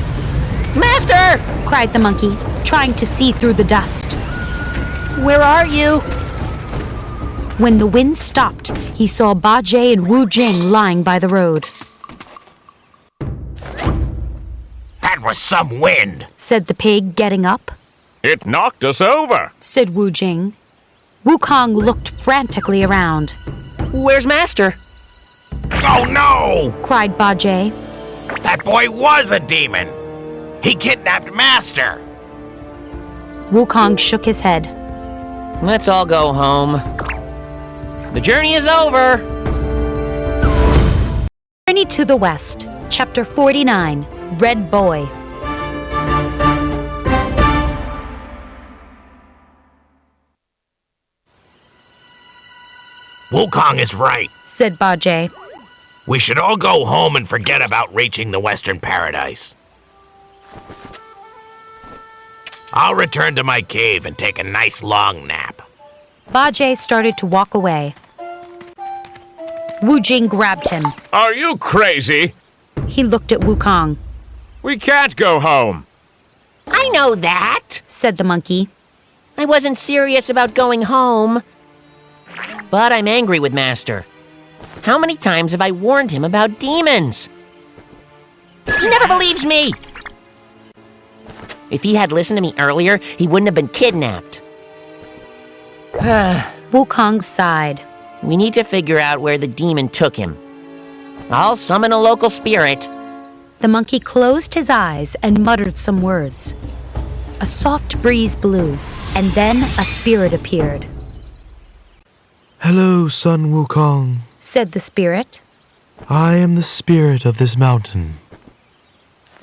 Master! Cried the monkey, trying to see through the dust. Where are you? When the wind stopped, he saw Bajie and Wu Jing lying by the road. That was some wind, said the pig, getting up. It knocked us over, said Wu Jing. Wukong looked frantically around. Where's Master? Oh no! Cried Bajie. That boy was a demon! He kidnapped Master! Wukong shook his head. Let's all go home. The journey is over! Journey to the West, Chapter 49, Red Boy. Wukong is right, said Bajie. We should all go home and forget about reaching the Western Paradise. I'll return to my cave and take a nice long nap. Bajie started to walk away. Wu Jing grabbed him. Are you crazy? He looked at Wukong. We can't go home. I know that, said the monkey. I wasn't serious about going home. But I'm angry with Master. How many times have I warned him about demons? He never believes me! If he had listened to me earlier, he wouldn't have been kidnapped. Wukong sighed. We need to figure out where the demon took him. I'll summon a local spirit. The monkey closed his eyes and muttered some words. A soft breeze blew, and then a spirit appeared. Hello, son Wukong, said the spirit. I am the spirit of this mountain.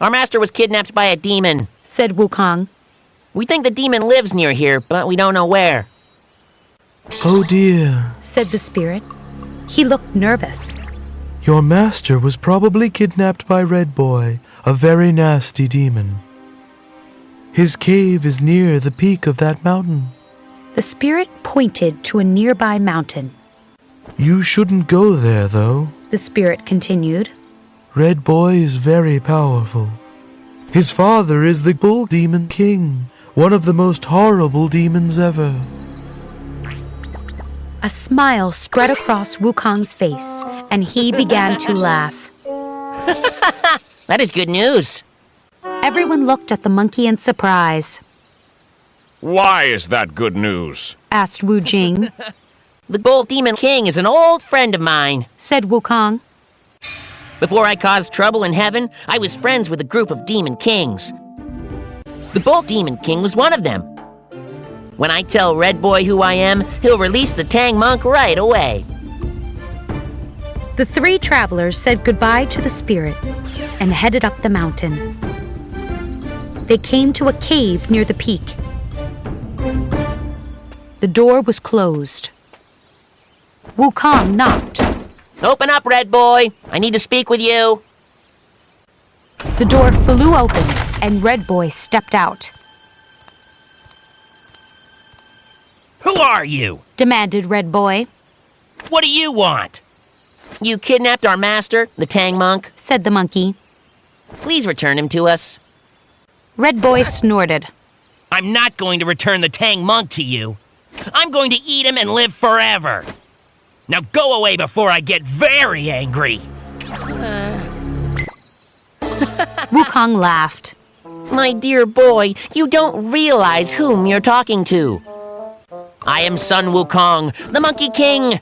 Our master was kidnapped by a demon, said Wukong. We think the demon lives near here, but we don't know where. Oh dear, said the spirit. He looked nervous. Your master was probably kidnapped by Red Boy, a very nasty demon. His cave is near the peak of that mountain. The spirit pointed to a nearby mountain. You shouldn't go there, though, the spirit continued. Red Boy is very powerful. His father is the Bull Demon King, one of the most horrible demons ever. A smile spread across Wukong's face, and he began to laugh. That is good news. Everyone looked at the monkey in surprise. Why is that good news? Asked Wu Jing. The Bull Demon King is an old friend of mine, said Wukong. Before I caused trouble in heaven, I was friends with a group of demon kings. The Bull Demon King was one of them. When I tell Red Boy who I am, he'll release the Tang monk right away. The three travelers said goodbye to the spirit and headed up the mountain. They came to a cave near the peak. The door was closed. Wukong knocked. Open up, Red Boy. I need to speak with you. The door flew open, and Red Boy stepped out. Who are you? Demanded Red Boy. What do you want? You kidnapped our master, the Tang monk, said the monkey. Please return him to us. Red Boy snorted. I'm not going to return the Tang monk to you. I'm going to eat him and live forever. Now go away before I get very angry. Wukong laughed. My dear boy, you don't realize whom you're talking to. I am Son Wukong, the Monkey King.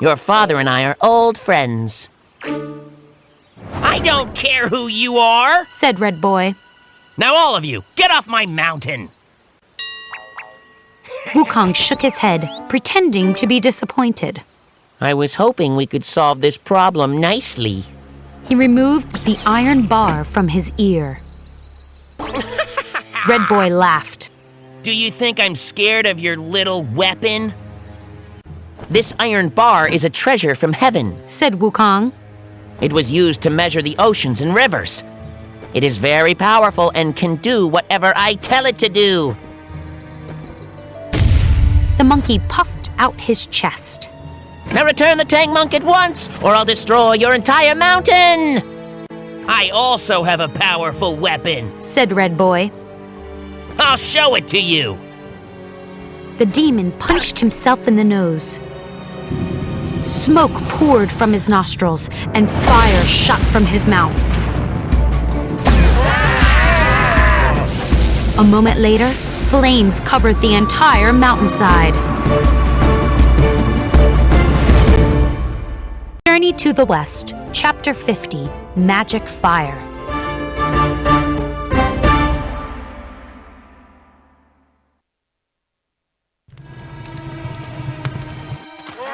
Your father and I are old friends. I don't care who you are, said Red Boy. Now all of you, get off my mountain. Wukong shook his head, pretending to be disappointed. I was hoping we could solve this problem nicely. He removed the iron bar from his ear. Red Boy laughed. Do you think I'm scared of your little weapon? This iron bar is a treasure from heaven, said Wukong. It was used to measure the oceans and rivers. It is very powerful and can do whatever I tell it to do. The monkey puffed out his chest. Now return the Tang monk at once, or I'll destroy your entire mountain! I also have a powerful weapon, said Red Boy. I'll show it to you. The demon punched himself in the nose. Smoke poured from his nostrils, and fire shot from his mouth. A moment later, flames covered the entire mountainside. Journey to the West, Chapter 50, Magic Fire.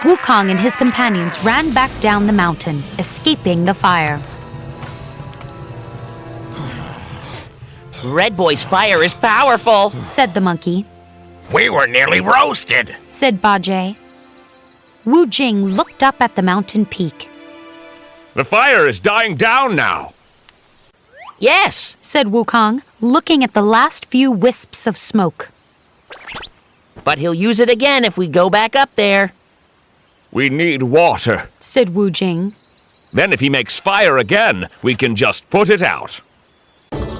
Wukong and his companions ran back down the mountain, escaping the fire. Red Boy's fire is powerful, said the monkey. We were nearly roasted, said Bajie. Wu Jing looked up at the mountain peak. The fire is dying down now. Yes, said Wukong, looking at the last few wisps of smoke. But he'll use it again if we go back up there. We need water, said Wu Jing. Then if he makes fire again, we can just put it out.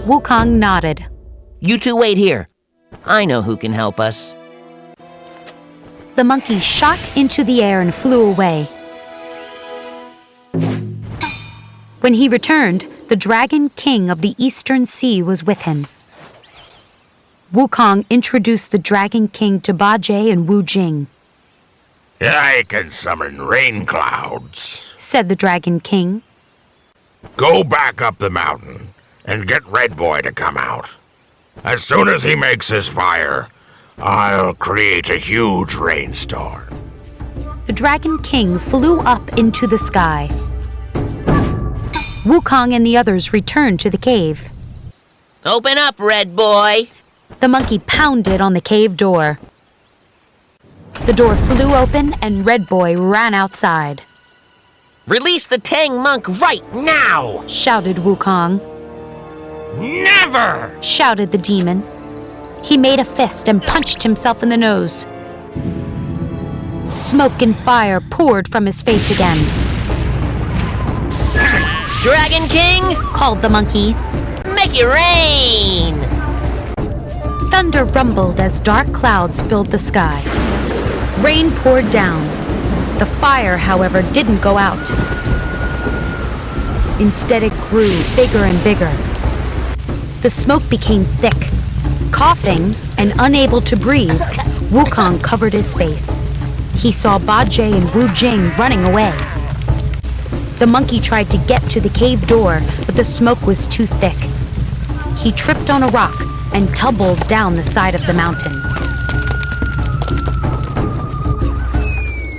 Wukong nodded. You two wait here. I know who can help us. The monkey shot into the air and flew away. When he returned, the Dragon King of the Eastern Sea was with him. Wukong introduced the Dragon King to Bajie and Wu Jing. I can summon rain clouds, said the Dragon King. Go back up the mountain and get Red Boy to come out. As soon as he makes his fire, I'll create a huge rainstorm. The Dragon King flew up into the sky. Wukong and the others returned to the cave. Open up, Red Boy! The monkey pounded on the cave door. The door flew open and Red Boy ran outside. Release the Tang monk right now! Shouted Wukong. Never! Shouted the demon. He made a fist and punched himself in the nose. Smoke and fire poured from his face again. Dragon King, called the monkey. Make it rain! Thunder rumbled as dark clouds filled the sky. Rain poured down. The fire, however, didn't go out. Instead, it grew bigger and bigger. The smoke became thick. Coughing and unable to breathe, Wukong covered his face. He saw Bajie and Wu Jing running away. The monkey tried to get to the cave door, but the smoke was too thick. He tripped on a rock and tumbled down the side of the mountain.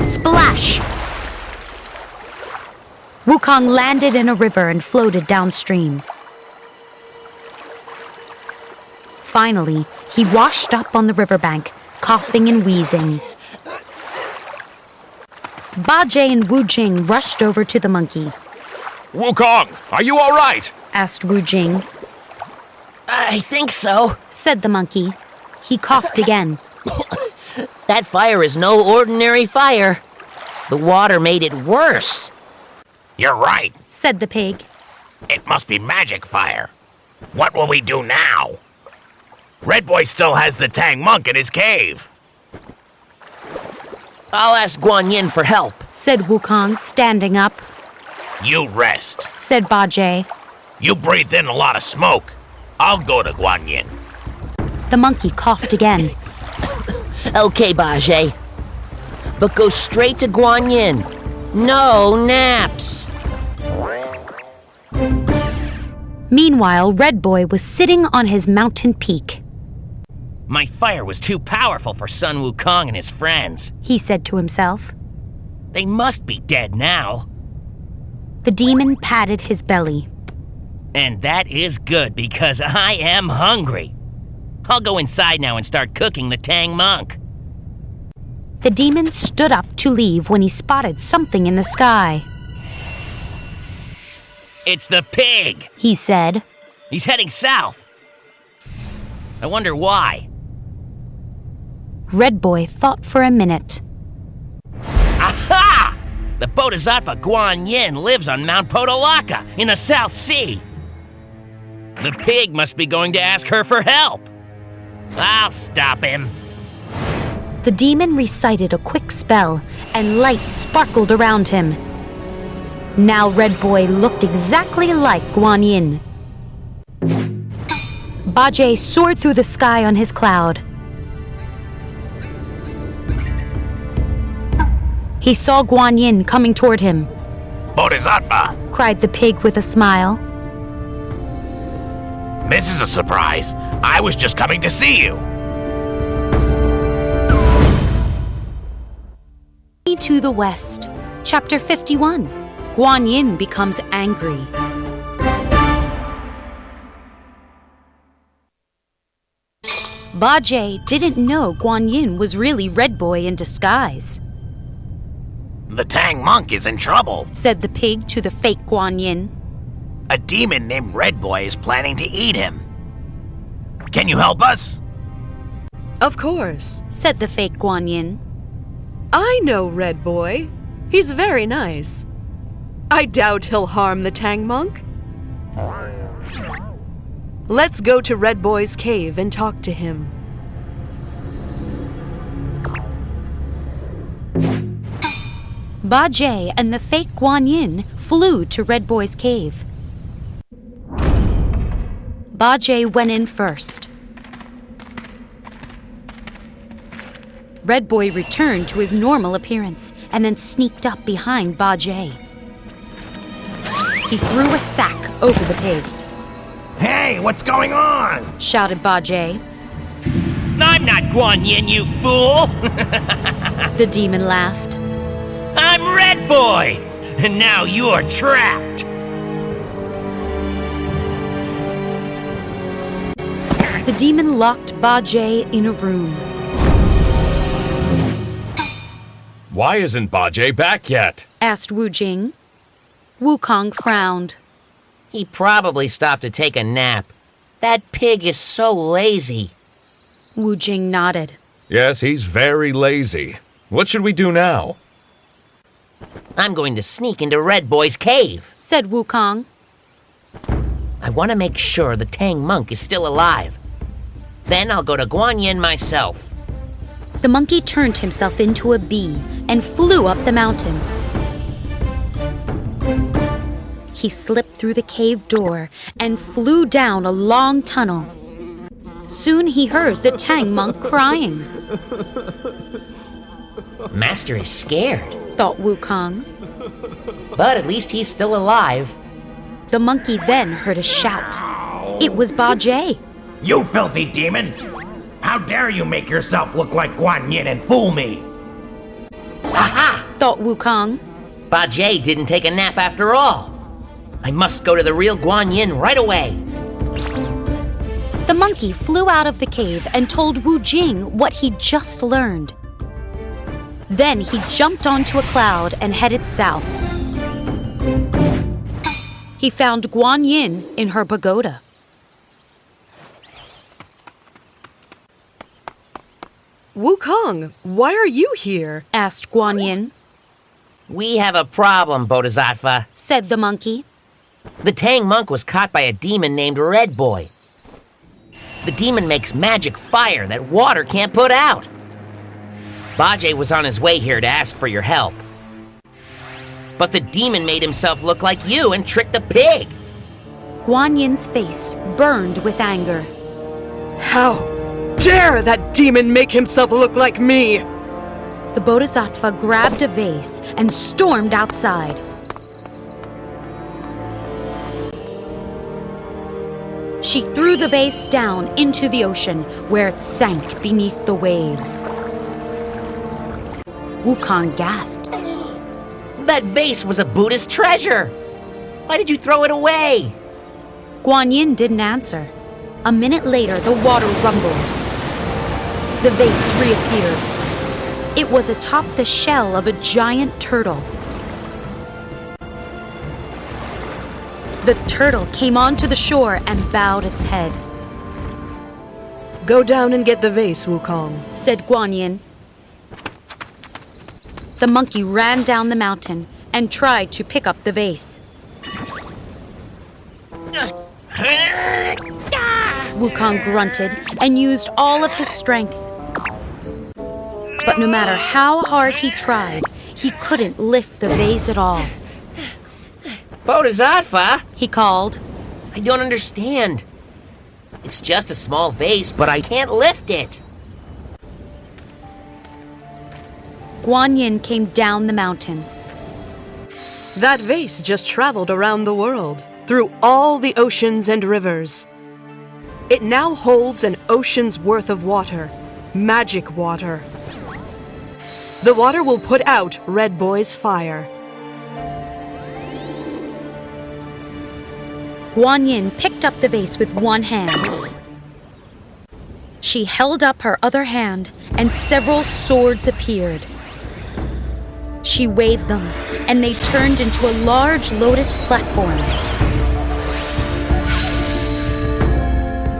Splash! Wukong landed in a river and floated downstream. Finally, he washed up on the riverbank, coughing and wheezing. Bajie and Wu Jing rushed over to the monkey. Wukong, are you all right? Asked Wu Jing. I think so, said the monkey. He coughed again. That fire is no ordinary fire. The water made it worse. You're right, said the pig. it must be magic fire. What will we do now? Red Boy still has the Tang monk in his cave. I'll ask Guan Yin for help, said Wukong, standing up. You rest, said Bajie. You breathed in a lot of smoke. I'll go to Guan Yin. The monkey coughed again. Okay, Bajie. But go straight to Guan Yin. No naps. Meanwhile, Red Boy was sitting on his mountain peak. My fire was too powerful for Sun Wukong and his friends, he said to himself. They must be dead now. The demon patted his belly. And that is good because I am hungry. I'll go inside now and start cooking the Tang monk. The demon stood up to leave when he spotted something in the sky. It's the pig, he said. He's heading south. I wonder why. Red Boy thought for a minute. Aha! The Bodhisattva Guan Yin lives on Mount Podolaka in the South Sea. The pig must be going to ask her for help. I'll stop him. The demon recited a quick spell, and light sparkled around him. Now Red Boy looked exactly like Guan Yin. Bajie soared through the sky on his cloud. He saw Guan Yin coming toward him. Bodhisattva, cried the pig with a smile. This is a surprise. I was just coming to see you. To the West, Chapter 51. Guan Yin becomes angry. Bajie didn't know Guan Yin was really Red Boy in disguise. The Tang monk is in trouble, said the pig to the fake Guan Yin. A demon named Red Boy is planning to eat him. Can you help us? Of course, said the fake Guan Yin. I know Red Boy. He's very nice. I doubt he'll harm the Tang monk. Let's go to Red Boy's cave and talk to him. Bajie and the fake Guan Yin flew to Red Boy's cave. Bajie went in first. Red Boy returned to his normal appearance and then sneaked up behind Bajie. He threw a sack over the pig. Hey, what's going on? Shouted Bajie. I'm not Guan Yin, you fool! The demon laughed. I'm Red Boy, and now you're trapped. The demon locked Bajie in a room. Why isn't Bajie back yet? Asked Wu Jing. Wukong frowned. He probably stopped to take a nap. That pig is so lazy. Wu Jing nodded. Yes, he's very lazy. What should we do now? I'm going to sneak into Red Boy's cave, said Wukong. I want to make sure the Tang monk is still alive. Then I'll go to Guan Yin myself. The monkey turned himself into a bee and flew up the mountain. He slipped through the cave door and flew down a long tunnel. Soon he heard the Tang monk crying. Master is scared, thought Wukong. But at least he's still alive. The monkey then heard a shout. It was Bajie. You filthy demon! How dare you make yourself look like Guan Yin and fool me? Aha! Thought Wukong. Bajie didn't take a nap after all. I must go to the real Guan Yin right away. The monkey flew out of the cave and told Wu Jing what he'd just learned. Then he jumped onto a cloud and headed south. He found Guan Yin in her pagoda. Wukong, why are you here? Asked Guan Yin. We have a problem, Bodhisattva, said the monkey. The Tang monk was caught by a demon named Red Boy. The demon makes magic fire that water can't put out. Bajie was on his way here to ask for your help. But the demon made himself look like you and tricked the pig. Guan Yin's face burned with anger. How dare that demon make himself look like me? The Bodhisattva grabbed a vase and stormed outside. She threw the vase down into the ocean, where it sank beneath the waves. Wukong gasped. That vase was a Buddhist treasure. Why did you throw it away? Guan Yin didn't answer. A minute later, the water rumbled. The vase reappeared. It was atop the shell of a giant turtle. The turtle came onto the shore and bowed its head. Go down and get the vase, Wukong, said Guan Yin. The monkey ran down the mountain and tried to pick up the vase. Wukong grunted and used all of his strength. But no matter how hard he tried, he couldn't lift the vase at all. Bodhisattva, he called. I don't understand. It's just a small vase, but I can't lift it. Guan Yin came down the mountain. That vase just traveled around the world, through all the oceans and rivers. It now holds an ocean's worth of water, magic water. The water will put out Red Boy's fire. Guan Yin picked up the vase with one hand. She held up her other hand, and several swords appeared. She waved them, and they turned into a large lotus platform.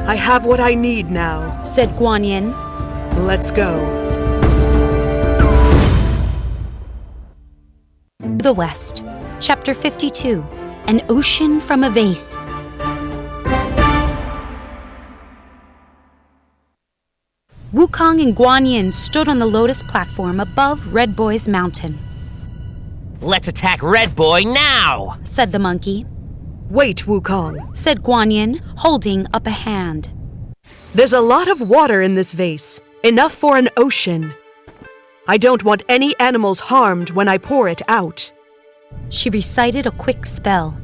I have what I need now, said Guan Yin. Let's go. The West, Chapter 52, An Ocean from a Vase. Wukong and Guan Yin stood on the lotus platform above Red Boy's mountain. Let's attack Red Boy now, said the monkey. Wait, Wukong, said Guan Yin, holding up a hand. There's a lot of water in this vase, enough for an ocean. I don't want any animals harmed when I pour it out. She recited a quick spell.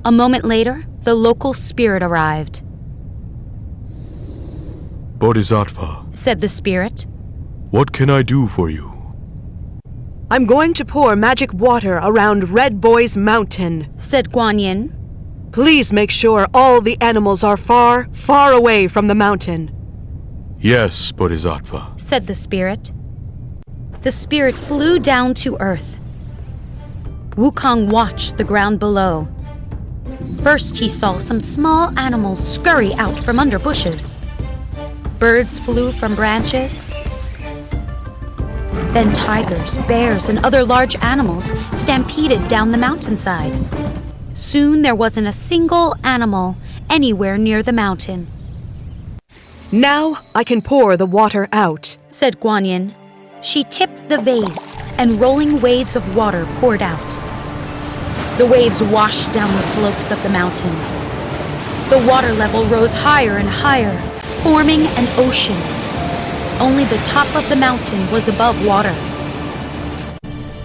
A moment later, the local spirit arrived. Bodhisattva, said the spirit. What can I do for you? I'm going to pour magic water around Red Boy's mountain, said Guan Yin. Please make sure all the animals are far, far away from the mountain. Yes, Bodhisattva, said the spirit. The spirit flew down to earth. Wukong watched the ground below. First, he saw some small animals scurry out from under bushes. Birds flew from branches. Then tigers, bears, and other large animals stampeded down the mountainside. Soon there wasn't a single animal anywhere near the mountain. Now I can pour the water out, said Guan Yin. She tipped the vase, and rolling waves of water poured out. The waves washed down the slopes of the mountain. The water level rose higher and higher, forming an ocean. Only the top of the mountain was above water.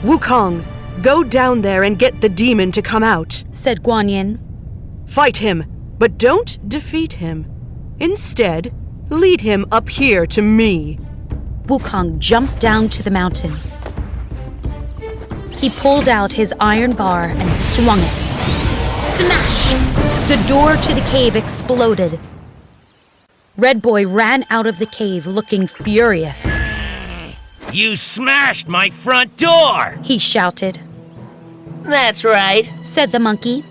Wukong, go down there and get the demon to come out, said Guan Yin. Fight him, but don't defeat him. Instead, lead him up here to me. Wukong jumped down to the mountain. He pulled out his iron bar and swung it. Smash! The door to the cave exploded. Red Boy ran out of the cave looking furious. You smashed my front door! He shouted. That's right, said the monkey.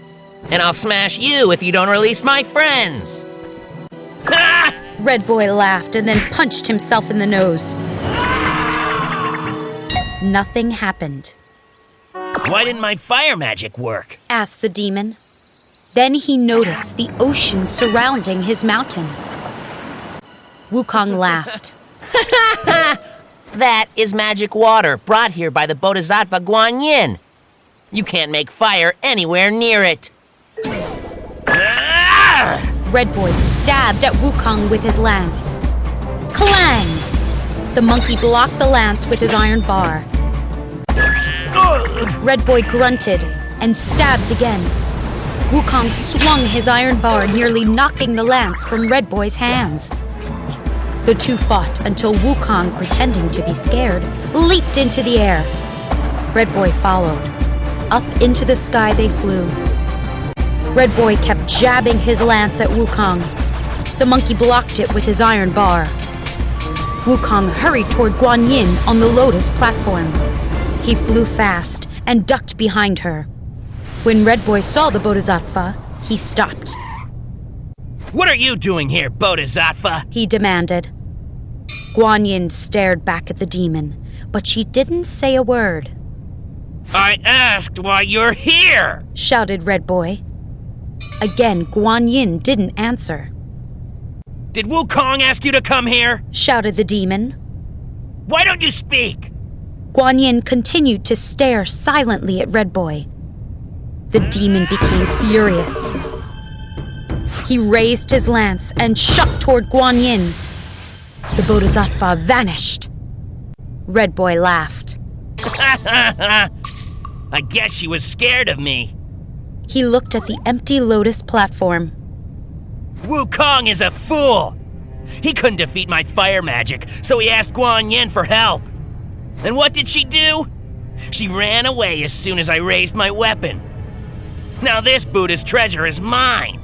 And I'll smash you if you don't release my friends. Ha! Red Boy laughed and then punched himself in the nose. Nothing happened. Why didn't my fire magic work? Asked the demon. Then he noticed the ocean surrounding his mountain. Wukong laughed. That is magic water brought here by the Bodhisattva Guanyin. You can't make fire anywhere near it. Red Boy stabbed at Wukong with his lance. Clang! The monkey blocked the lance with his iron bar. Red Boy grunted and stabbed again. Wukong swung his iron bar, nearly knocking the lance from Red Boy's hands. The two fought until Wukong, pretending to be scared, leaped into the air. Red Boy followed. Up into the sky they flew. Red Boy kept jabbing his lance at Wukong. The monkey blocked it with his iron bar. Wukong hurried toward Guanyin on the lotus platform. He flew fast and ducked behind her. When Red Boy saw the Bodhisattva, he stopped. What are you doing here, Bodhisattva? He demanded. Guanyin stared back at the demon, but she didn't say a word. I asked why you're here! Shouted Red Boy. Again, Guanyin didn't answer. Did Wukong ask you to come here? Shouted the demon. Why don't you speak? Guanyin continued to stare silently at Red Boy. The demon became furious. He raised his lance and shot toward Guanyin. The Bodhisattva vanished. Red Boy laughed. I guess she was scared of me. He looked at the empty lotus platform. Wukong is a fool! He couldn't defeat my fire magic, so he asked Guanyin for help. And what did she do? She ran away as soon as I raised my weapon. Now this Buddha's treasure is mine!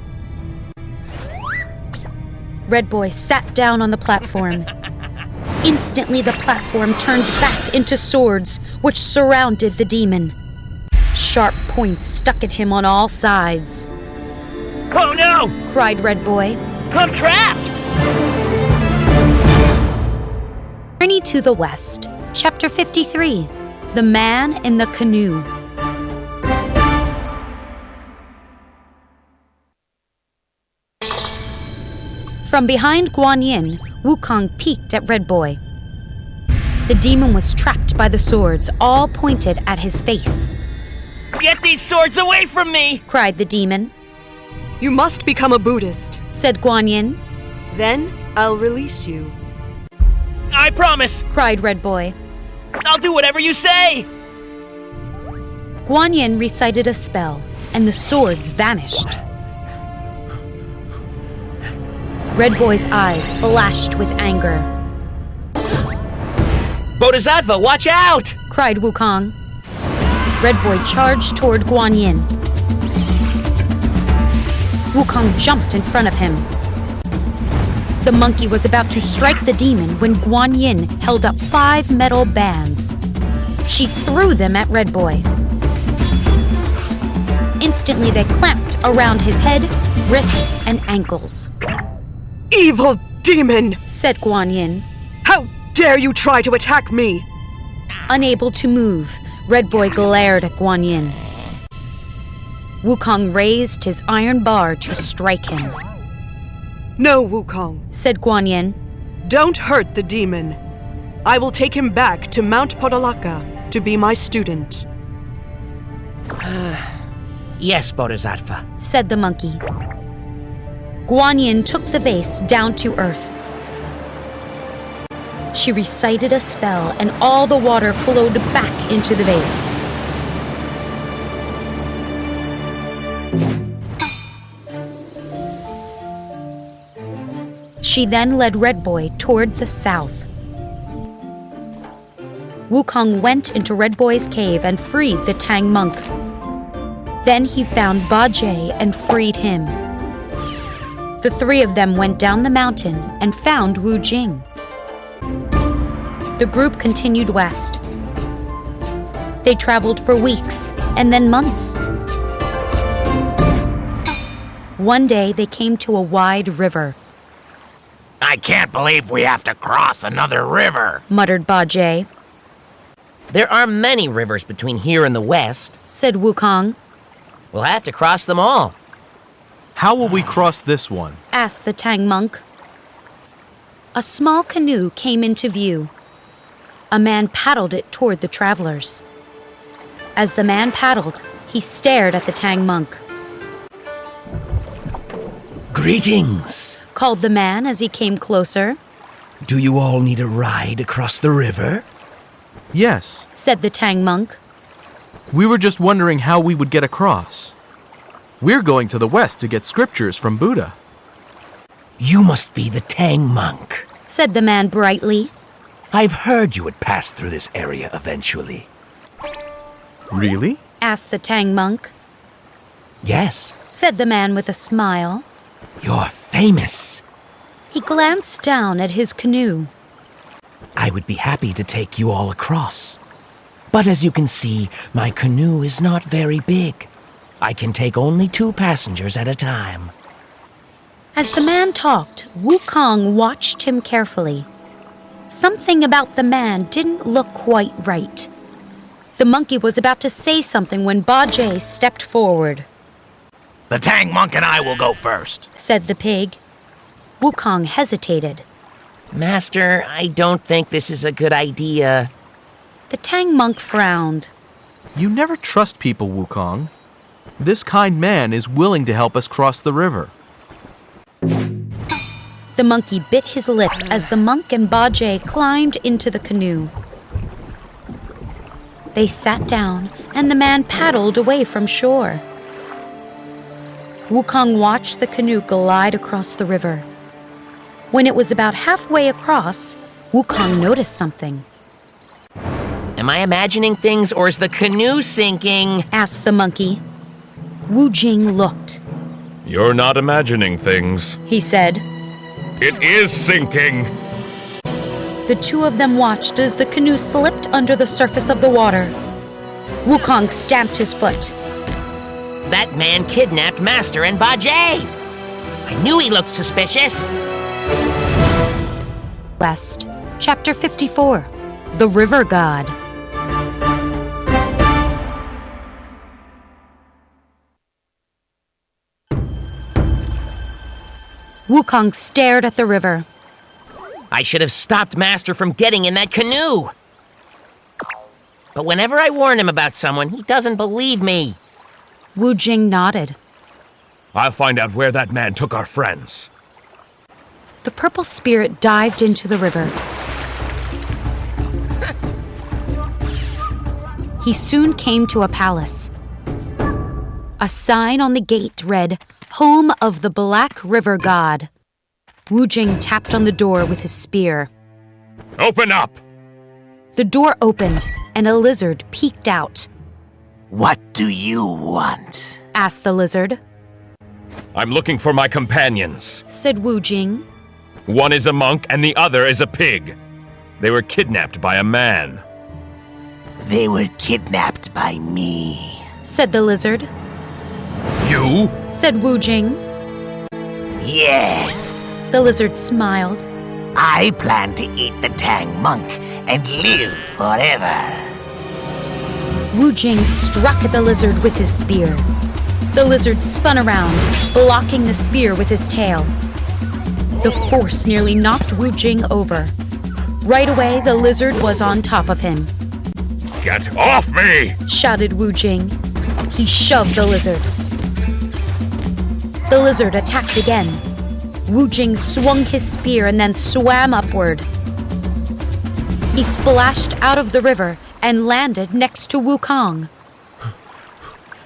Red Boy sat down on the platform. Instantly, the platform turned back into swords, which surrounded the demon. Sharp points stuck at him on all sides. Oh no! Cried Red Boy. I'm trapped! Journey to the West, Chapter 53, The Man in the Canoe. From behind Guanyin, Wukong peeked at Red Boy. The demon was trapped by the swords, all pointed at his face. Get these swords away from me! Cried the demon. You must become a Buddhist, said Guanyin. Then I'll release you. I promise! Cried Red Boy. I'll do whatever you say! Guanyin recited a spell, and the swords vanished. Red Boy's eyes flashed with anger. Bodhisattva, watch out! Cried Wukong. Red Boy charged toward Guanyin. Wukong jumped in front of him. The monkey was about to strike the demon when Guanyin held up 5 metal bands. She threw them at Red Boy. Instantly, they clamped around his head, wrists, and ankles. Evil demon, said Guanyin. How dare you try to attack me? Unable to move, Red Boy glared at Guanyin. Wukong raised his iron bar to strike him. No, Wukong, said Guanyin. Don't hurt the demon. I will take him back to Mount Podalaka to be my student. Yes, Bodhisattva, said the monkey. Guanyin took the vase down to earth. She recited a spell, and all the water flowed back into the vase. She then led Red Boy toward the south. Wukong went into Red Boy's cave and freed the Tang monk. Then he found Bajie and freed him. The three of them went down the mountain and found Wu Jing. The group continued west. They traveled for weeks and then months. One day they came to a wide river. I can't believe we have to cross another river, muttered Bajie. There are many rivers between here and the west, said Wukong. We'll have to cross them all. How will we cross this one? Asked the Tang monk. A small canoe came into view. A man paddled it toward the travelers. As the man paddled, he stared at the Tang monk. Greetings, called the man as he came closer. Do you all need a ride across the river? Yes, said the Tang monk. We were just wondering how we would get across. We're going to the west to get scriptures from Buddha. You must be the Tang monk, said the man brightly. I've heard you would pass through this area eventually. Really? Asked the Tang monk. Yes, said the man with a smile. You're famous. He glanced down at his canoe. I would be happy to take you all across. But as you can see, my canoe is not very big. I can take only 2 passengers at a time. As the man talked, Wukong watched him carefully. Something about the man didn't look quite right. The monkey was about to say something when Bajie stepped forward. The Tang monk and I will go first, said the pig. Wukong hesitated. Master, I don't think this is a good idea. The Tang monk frowned. You never trust people, Wukong. This kind man is willing to help us cross the river. The monkey bit his lip as the monk and Bajie climbed into the canoe. They sat down and the man paddled away from shore. Wukong watched the canoe glide across the river. When it was about halfway across, Wukong noticed something. Am I imagining things or is the canoe sinking? Asked the monkey. Wu Jing looked. You're not imagining things, he said. It is sinking. The two of them watched as the canoe slipped under the surface of the water. Wukong stamped his foot. That man kidnapped Master and Bajie. I knew he looked suspicious. West, Chapter 54, The River God. Wukong stared at the river. I should have stopped Master from getting in that canoe. But whenever I warn him about someone, he doesn't believe me. Wu Jing nodded. I'll find out where that man took our friends. The purple spirit dived into the river. He soon came to a palace. A sign on the gate read, Home of the Black River God. Wu Jing tapped on the door with his spear. Open up! The door opened, and a lizard peeked out. What do you want? Asked the lizard. I'm looking for my companions, said Wu Jing. One is a monk and the other is a pig. They were kidnapped by a man. They were kidnapped by me, said the lizard. You? Said Wu Jing. Yes. The lizard smiled. I plan to eat the Tang monk and live forever. Wu Jing struck at the lizard with his spear. The lizard spun around, blocking the spear with his tail. The force nearly knocked Wu Jing over. Right away, the lizard was on top of him. Get off me! Shouted Wu Jing. He shoved the lizard. The lizard attacked again. Wu Jing swung his spear and then swam upward. He splashed out of the river and landed next to Wukong.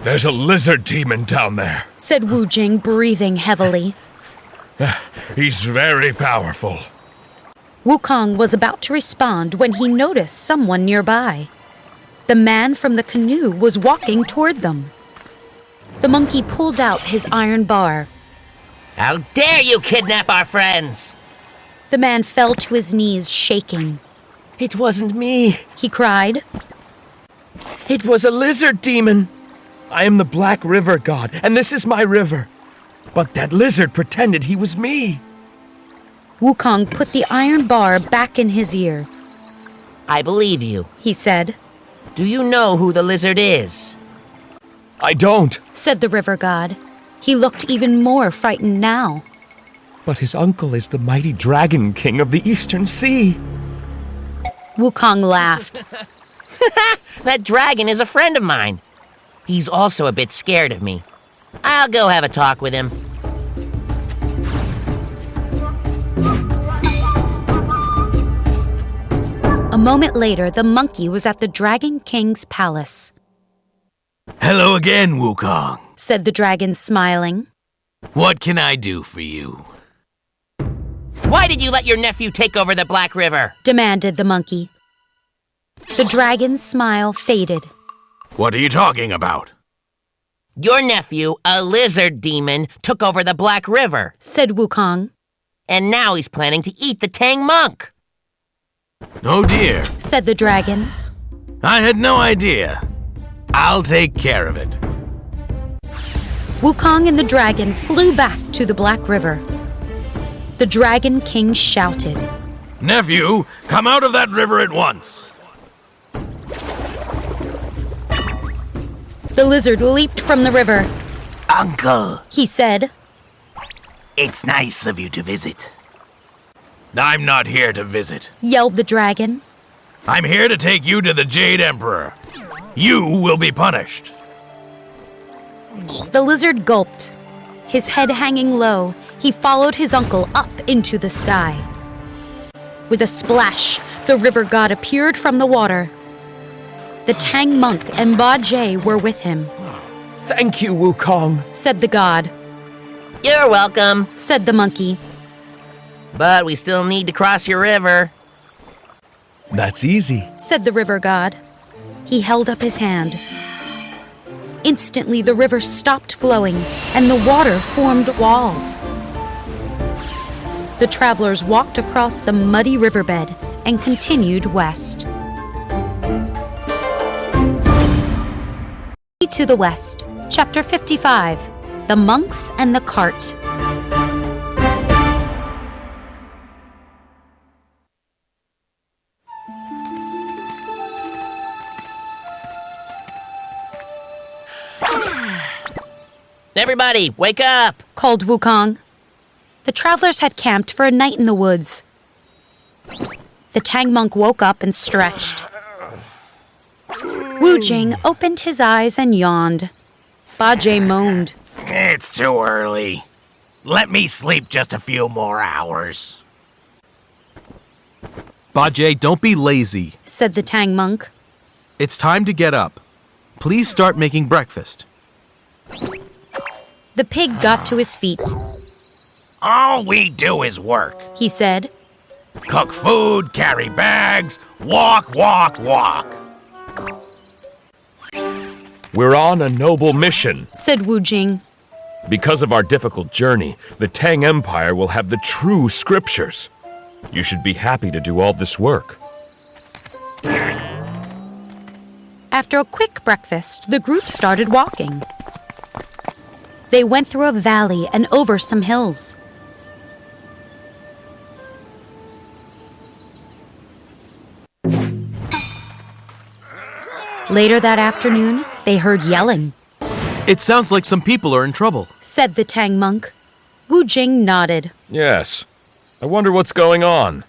There's a lizard demon down there, said Wu Jing, breathing heavily. He's very powerful. Wukong was about to respond when he noticed someone nearby. The man from the canoe was walking toward them. The monkey pulled out his iron bar. How dare you kidnap our friends? The man fell to his knees, shaking. It wasn't me, he cried. It was a lizard demon. I am the Black River god, and this is my river. But that lizard pretended he was me. Wukong put the iron bar back in his ear. I believe you, he said. Do you know who the lizard is? I don't, said the river god. He looked even more frightened now. But his uncle is the mighty dragon king of the Eastern Sea. Wukong laughed. That dragon is a friend of mine. He's also a bit scared of me. I'll go have a talk with him. A moment later, the monkey was at the Dragon King's palace. Hello again, Wukong, said the dragon, smiling. What can I do for you? Why did you let your nephew take over the Black River? Demanded the monkey. The dragon's smile faded. What are you talking about? Your nephew, a lizard demon, took over the Black River, said Wukong. And now he's planning to eat the Tang monk. Oh dear, said the dragon. I had no idea. I'll take care of it. Wukong and the dragon flew back to the Black River. The Dragon King shouted, Nephew, come out of that river at once. The lizard leaped from the river. Uncle, he said. It's nice of you to visit. I'm not here to visit, yelled the dragon. I'm here to take you to the Jade Emperor. You will be punished. The lizard gulped. His head hanging low, he followed his uncle up into the sky. With a splash, the river god appeared from the water. The Tang monk and Ba Jie were with him. Thank you, Wukong, said the god. You're welcome, said the monkey. But we still need to cross your river. That's easy, said the river god. He held up his hand. Instantly, the river stopped flowing, and the water formed walls. The travelers walked across the muddy riverbed and continued west. To the West, Chapter 55, The Monks and the Cart. Everybody, wake up! Called Wukong. The travelers had camped for a night in the woods. The Tang monk woke up and stretched. Wu Jing opened his eyes and yawned. Ba Jie moaned. It's too early. Let me sleep just a few more hours. Ba Jie, don't be lazy, said the Tang monk. It's time to get up. Please start making breakfast. The pig got to his feet. All we do is work, he said. Cook food, carry bags, walk, walk, walk. We're on a noble mission, said Wu Jing. Because of our difficult journey, the Tang Empire will have the true scriptures. You should be happy to do all this work. After a quick breakfast, the group started walking. They went through a valley and over some hills. Later that afternoon, they heard yelling. It sounds like some people are in trouble, said the Tang monk. Wu Jing nodded. Yes. I wonder what's going on.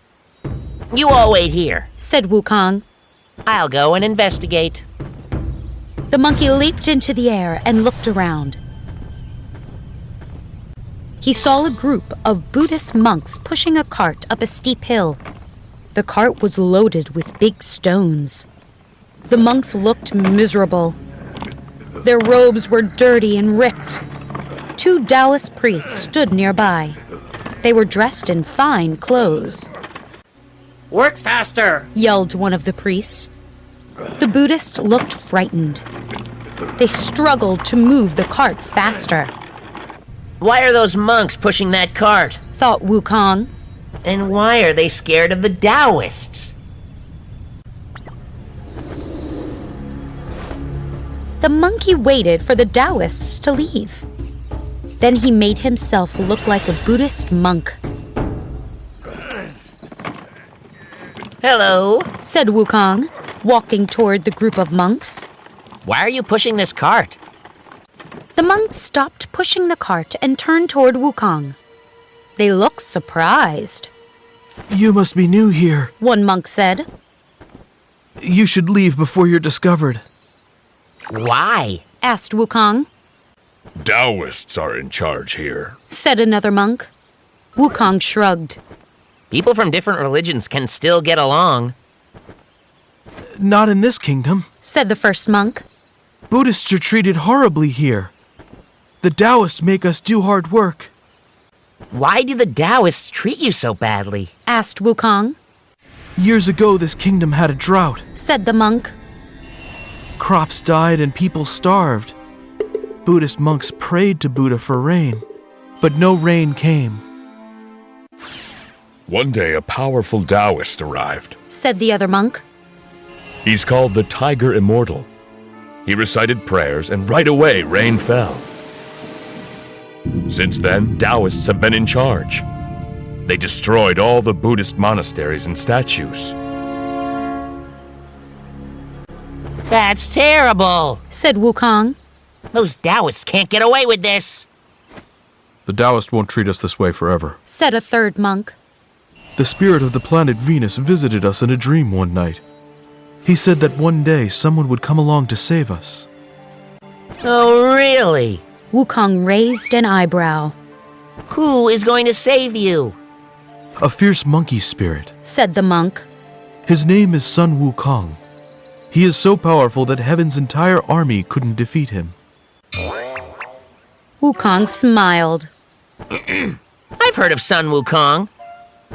You all wait here, said Wukong. I'll go and investigate. The monkey leaped into the air and looked around. He saw a group of Buddhist monks pushing a cart up a steep hill. The cart was loaded with big stones. The monks looked miserable. Their robes were dirty and ripped. 2 Taoist priests stood nearby. They were dressed in fine clothes. Work faster, yelled one of the priests. The Buddhist looked frightened. They struggled to move the cart faster. Why are those monks pushing that cart? Thought Wukong. And why are they scared of the Taoists? The monkey waited for the Taoists to leave. Then he made himself look like a Buddhist monk. Hello, said Wukong, walking toward the group of monks. Why are you pushing this cart? The monks stopped pushing the cart and turned toward Wukong. They looked surprised. You must be new here. One monk said. You should leave before you're discovered. Why? Asked Wukong. Taoists are in charge here, said another monk. Wukong shrugged. People from different religions can still get along. Not in this kingdom, said the first monk. Buddhists are treated horribly here. The Taoists make us do hard work. Why do the Taoists treat you so badly? Asked Wukong. Years ago, this kingdom had a drought, said the monk. Crops died and people starved. Buddhist monks prayed to Buddha for rain, but no rain came. One day a powerful Taoist arrived, said the other monk. He's called the Tiger Immortal. He recited prayers and right away rain fell. Since then, Taoists have been in charge. They destroyed all the Buddhist monasteries and statues. That's terrible, said Wukong. Those Taoists can't get away with this. The Taoists won't treat us this way forever, said a third monk. The spirit of the planet Venus visited us in a dream one night. He said that one day someone would come along to save us. Oh, really? Wukong raised an eyebrow. Who is going to save you? A fierce monkey spirit, said the monk. His name is Sun Wukong. He is so powerful that heaven's entire army couldn't defeat him. Wukong smiled. I've heard of Sun Wukong,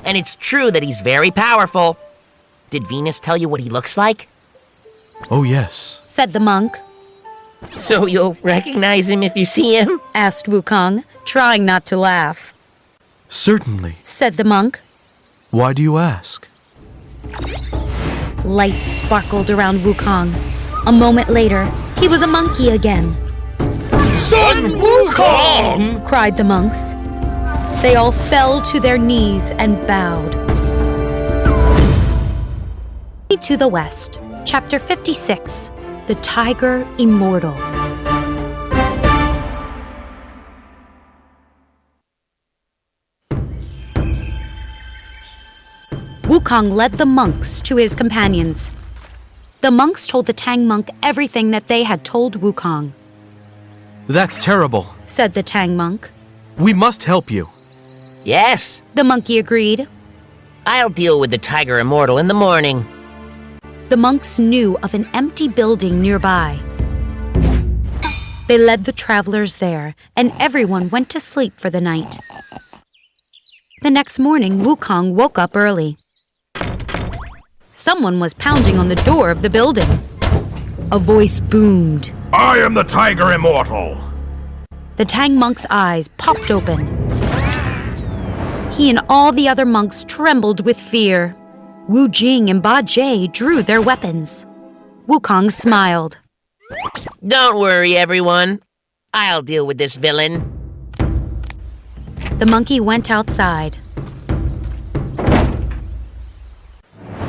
and it's true that he's very powerful. Did Venus tell you what he looks like? Oh, yes, said the monk. So you'll recognize him if you see him? Asked Wukong, trying not to laugh. Certainly, said the monk. Why do you ask? Light sparkled around Wukong. A moment later, he was a monkey again. Sun Wukong! cried the monks. They all fell to their knees and bowed. To the West, Chapter 56, The Tiger Immortal. Wukong led the monks to his companions. The monks told the Tang monk everything that they had told Wukong. That's terrible, said the Tang monk. We must help you. Yes, the monkey agreed. I'll deal with the Tiger Immortal in the morning. The monks knew of an empty building nearby. They led the travelers there, and everyone went to sleep for the night. The next morning, Wukong woke up early. Someone was pounding on the door of the building. A voice boomed. I am the Tiger Immortal. The Tang monk's eyes popped open. He and all the other monks trembled with fear. Wu Jing and Ba Jie drew their weapons. Wukong smiled. Don't worry, everyone. I'll deal with this villain. The monkey went outside.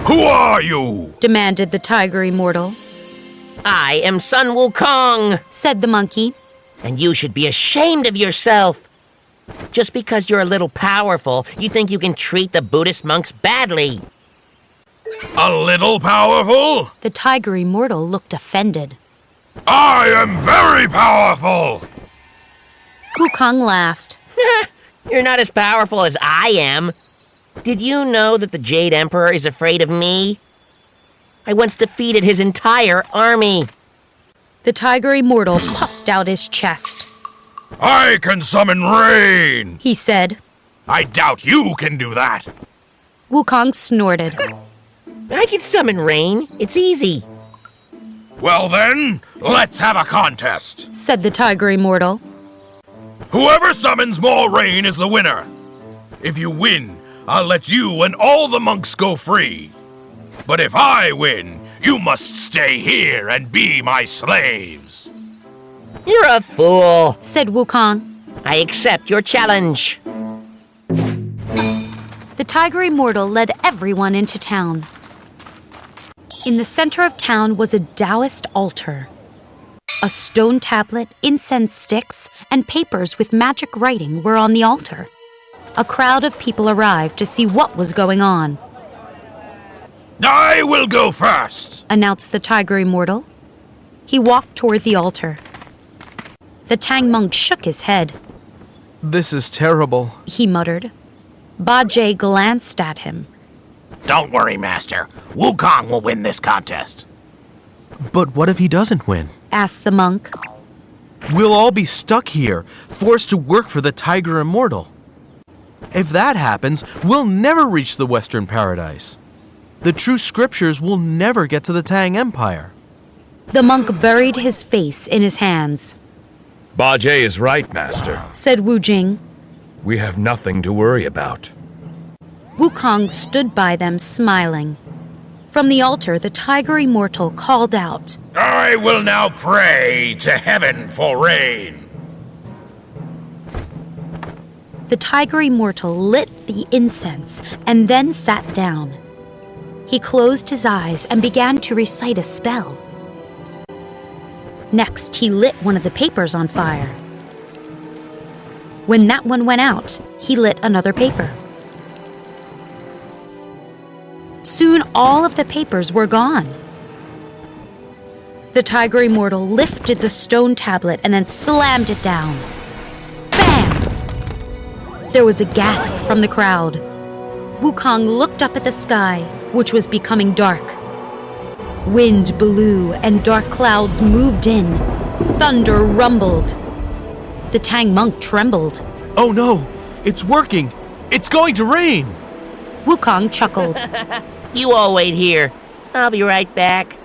Who are you? Demanded the Tiger Immortal. I am Sun Wukong, said the monkey. And you should be ashamed of yourself. Just because you're a little powerful, you think you can treat the Buddhist monks badly. A little powerful? The Tiger Immortal looked offended. I am very powerful! Wukong laughed. You're not as powerful as I am. Did you know that the Jade Emperor is afraid of me? I once defeated his entire army. The Tiger Immortal puffed out his chest. I can summon rain, he said. I doubt you can do that. Wukong snorted. I can summon rain. It's easy. Well then, let's have a contest, said the Tiger Immortal. Whoever summons more rain is the winner. If you win, I'll let you and all the monks go free. But if I win, you must stay here and be my slaves. You're a fool, said Wukong. I accept your challenge. The tiger immortal led everyone into town. In the center of town was a Taoist altar. A stone tablet, incense sticks, and papers with magic writing were on the altar. A crowd of people arrived to see what was going on. I will go first, announced the tiger immortal. He walked toward the altar. The Tang monk shook his head. This is terrible, he muttered. Bajie glanced at him. Don't worry, Master. Wukong will win this contest. But what if he doesn't win? Asked the monk. We'll all be stuck here, forced to work for the tiger immortal. If that happens, we'll never reach the Western Paradise. The true scriptures will never get to the Tang Empire. The monk buried his face in his hands. Bajie is right, Master, said Wu Jing. We have nothing to worry about. Wukong stood by them, smiling. From the altar, the tiger immortal called out, I will now pray to heaven for rain. The tiger immortal lit the incense and then sat down. He closed his eyes and began to recite a spell. Next, he lit one of the papers on fire. When that one went out, he lit another paper. Soon all of the papers were gone. The tiger immortal lifted the stone tablet and then slammed it down. Bam! There was a gasp from the crowd. Wukong looked up at the sky, which was becoming dark. Wind blew and dark clouds moved in. Thunder rumbled. The Tang monk trembled. Oh no! It's working! It's going to rain! Wukong chuckled. You all wait here. I'll be right back.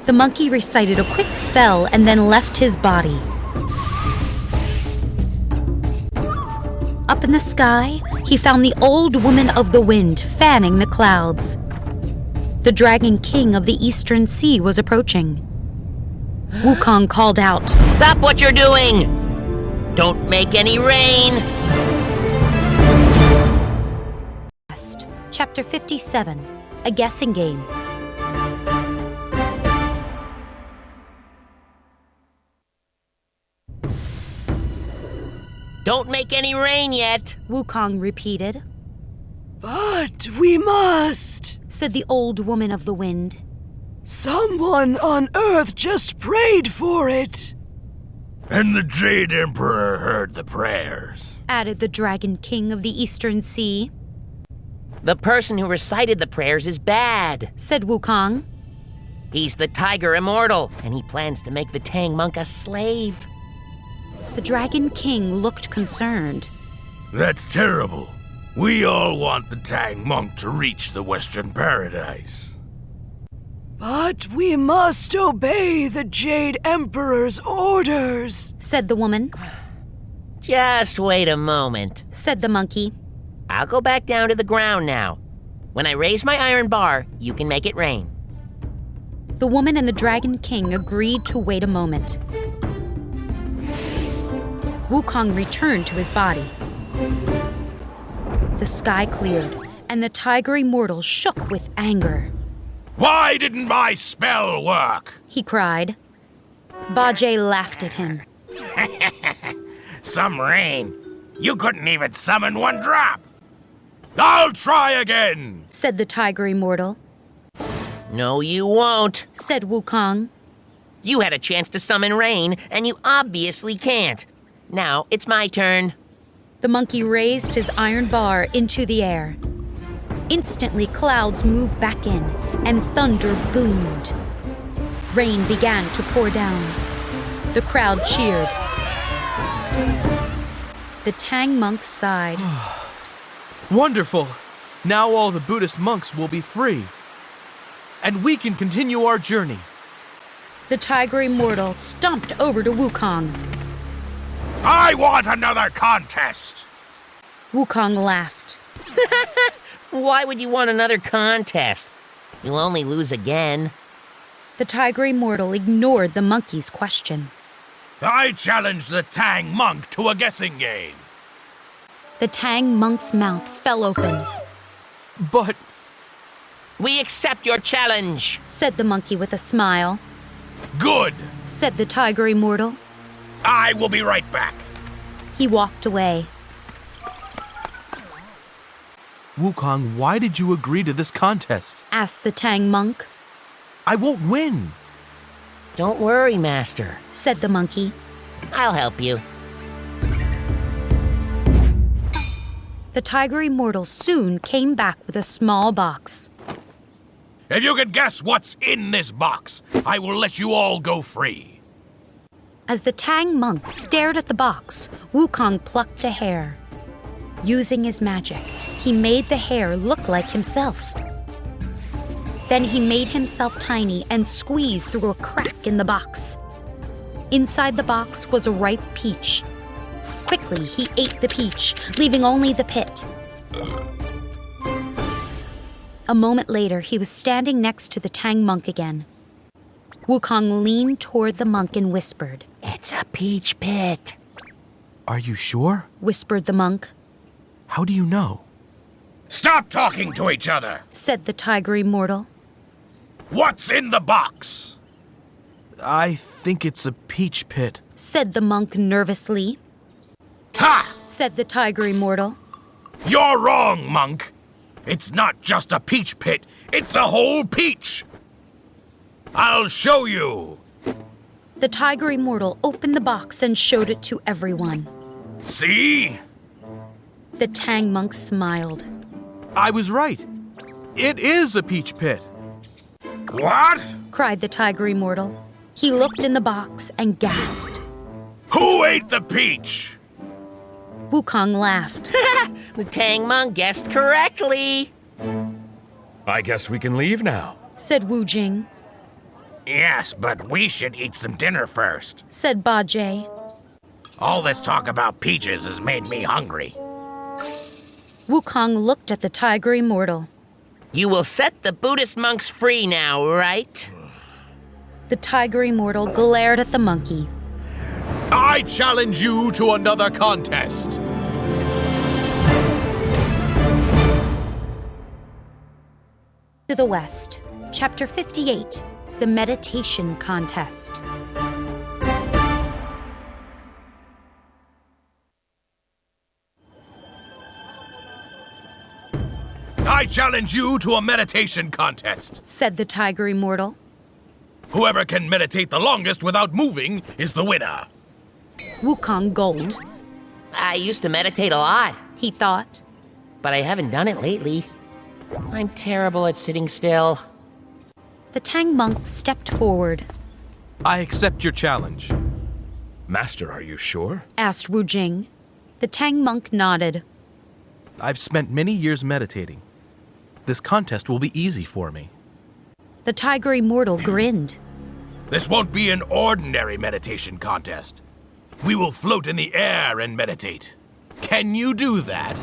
The monkey recited a quick spell and then left his body. Up in the sky, he found the old woman of the wind fanning the clouds. The dragon king of the eastern sea was approaching. Wukong called out, Stop what you're doing! Don't make any rain! Chapter 57, A Guessing Game. Don't make any rain yet, Wukong repeated. But we must, said the old woman of the wind. Someone on Earth just prayed for it. And the Jade Emperor heard the prayers, added the dragon king of the eastern sea. The person who recited the prayers is bad, said Wukong. He's the tiger immortal, and he plans to make the Tang monk a slave. The dragon king looked concerned. That's terrible. We all want the Tang monk to reach the Western Paradise. But we must obey the Jade Emperor's orders, said the woman. Just wait a moment, said the monkey. I'll go back down to the ground now. When I raise my iron bar, you can make it rain. The woman and the dragon king agreed to wait a moment. Wukong returned to his body. The sky cleared, and the tiger immortal shook with anger. Why didn't my spell work? He cried. Bajie laughed at him. Some rain. You couldn't even summon one drop. I'll try again, said the tiger immortal. No, you won't, said Wukong. You had a chance to summon rain, and you obviously can't. Now it's my turn. The monkey raised his iron bar into the air. Instantly, clouds moved back in, and thunder boomed. Rain began to pour down. The crowd cheered. The Tang monk sighed. Wonderful! Now all the Buddhist monks will be free. And we can continue our journey. The tiger immortal stomped over to Wukong. I want another contest! Wukong laughed. Why would you want another contest? You'll only lose again. The tiger immortal ignored the monkey's question. I challenge the Tang monk to a guessing game. The Tang monk's mouth fell open. But... We accept your challenge, said the monkey with a smile. Good, said the tiger immortal. I will be right back. He walked away. Wukong, why did you agree to this contest? Asked the Tang monk. I won't win. Don't worry, Master, said the monkey. I'll help you. The tiger immortal soon came back with a small box. If you can guess what's in this box, I will let you all go free. As the Tang monk stared at the box, Wukong plucked a hair. Using his magic, he made the hair look like himself. Then he made himself tiny and squeezed through a crack in the box. Inside the box was a ripe peach. Quickly, he ate the peach, leaving only the pit. A moment later, he was standing next to the Tang monk again. Wukong leaned toward the monk and whispered, "It's a peach pit." Are you sure? Whispered the monk. How do you know? Stop talking to each other, said the tiger immortal. What's in the box? I think it's a peach pit, said the monk nervously. Ha! Said the tiger immortal. You're wrong, monk. It's not just a peach pit, it's a whole peach. I'll show you. The tiger immortal opened the box and showed it to everyone. See? The Tang monk smiled. I was right. It is a peach pit. What? Cried the tiger immortal. He looked in the box and gasped. Who ate the peach? Wukong laughed. The Tang monk guessed correctly. I guess we can leave now, said Wu Jing. Yes, but we should eat some dinner first, said Ba Jie. All this talk about peaches has made me hungry. Wukong looked at the tiger immortal. You will set the Buddhist monks free now, right? The tiger immortal glared at the monkey. I challenge you to another contest. To the West, Chapter 58, The Meditation Contest. I challenge you to a meditation contest, said the tiger immortal. Whoever can meditate the longest without moving is the winner. Wukong gulped. I used to meditate a lot, he thought. But I haven't done it lately. I'm terrible at sitting still. The Tang monk stepped forward. I accept your challenge. Master, are you sure? Asked Wu Jing. The Tang monk nodded. I've spent many years meditating. This contest will be easy for me. The tiger immortal grinned. This won't be an ordinary meditation contest. We will float in the air and meditate. Can you do that?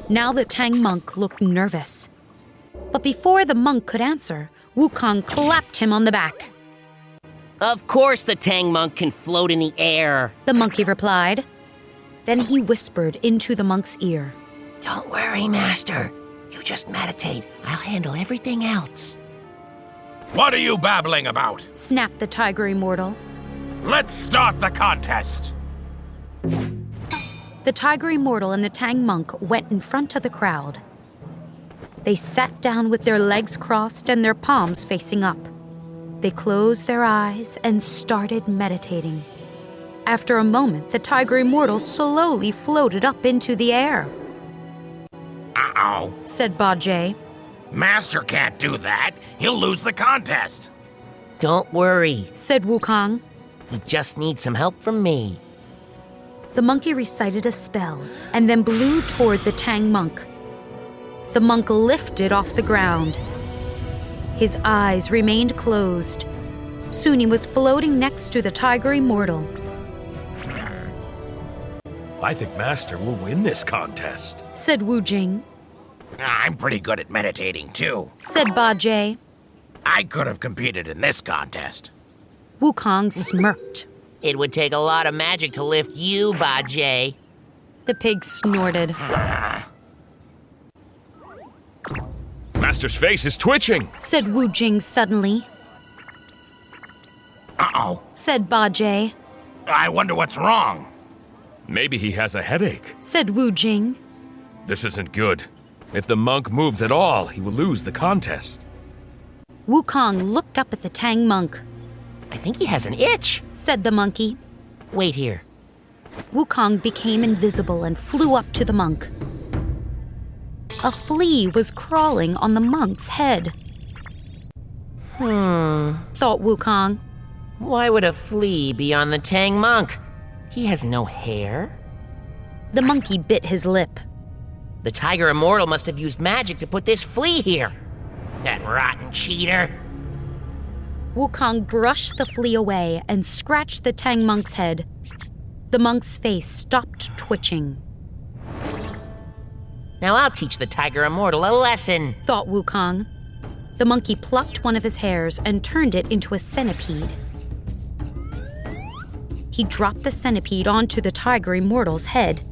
Now the Tang monk looked nervous. But before the monk could answer, Wukong clapped him on the back. Of course the Tang monk can float in the air, the monkey replied. Then he whispered into the monk's ear. Don't worry, Master. You just meditate. I'll handle everything else. What are you babbling about? Snapped the tiger immortal. Let's start the contest. The tiger immortal and the Tang monk went in front of the crowd. They sat down with their legs crossed and their palms facing up. They closed their eyes and started meditating. After a moment, the tiger immortal slowly floated up into the air. Uh-oh, said Ba Jie. Master can't do that. He'll lose the contest. Don't worry, said Wukong. He just needs some help from me. The monkey recited a spell and then blew toward the Tang monk. The monk lifted off the ground. His eyes remained closed. Soon he was floating next to the tiger immortal. I think Master will win this contest, said Wu Jing. I'm pretty good at meditating, too, said Ba Jie. I could have competed in this contest. Wukong smirked. It would take a lot of magic to lift you, Ba Jie. The pig snorted. Master's face is twitching, said Wu Jing suddenly. Uh-oh, said Ba Jie. I wonder what's wrong. Maybe he has a headache, said Wu Jing. This isn't good. If the monk moves at all, he will lose the contest. Wukong looked up at the Tang monk. I think he has an itch, said the monkey. Wait here. Wukong became invisible and flew up to the monk. A flea was crawling on the monk's head. Thought Wukong. Why would a flea be on the Tang monk? He has no hair. The monkey bit his lip. The tiger immortal must have used magic to put this flea here. That rotten cheater. Wukong brushed the flea away and scratched the Tang monk's head. The monk's face stopped twitching. Now I'll teach the tiger immortal a lesson, thought Wukong. The monkey plucked one of his hairs and turned it into a centipede. He dropped the centipede onto the tiger immortal's head.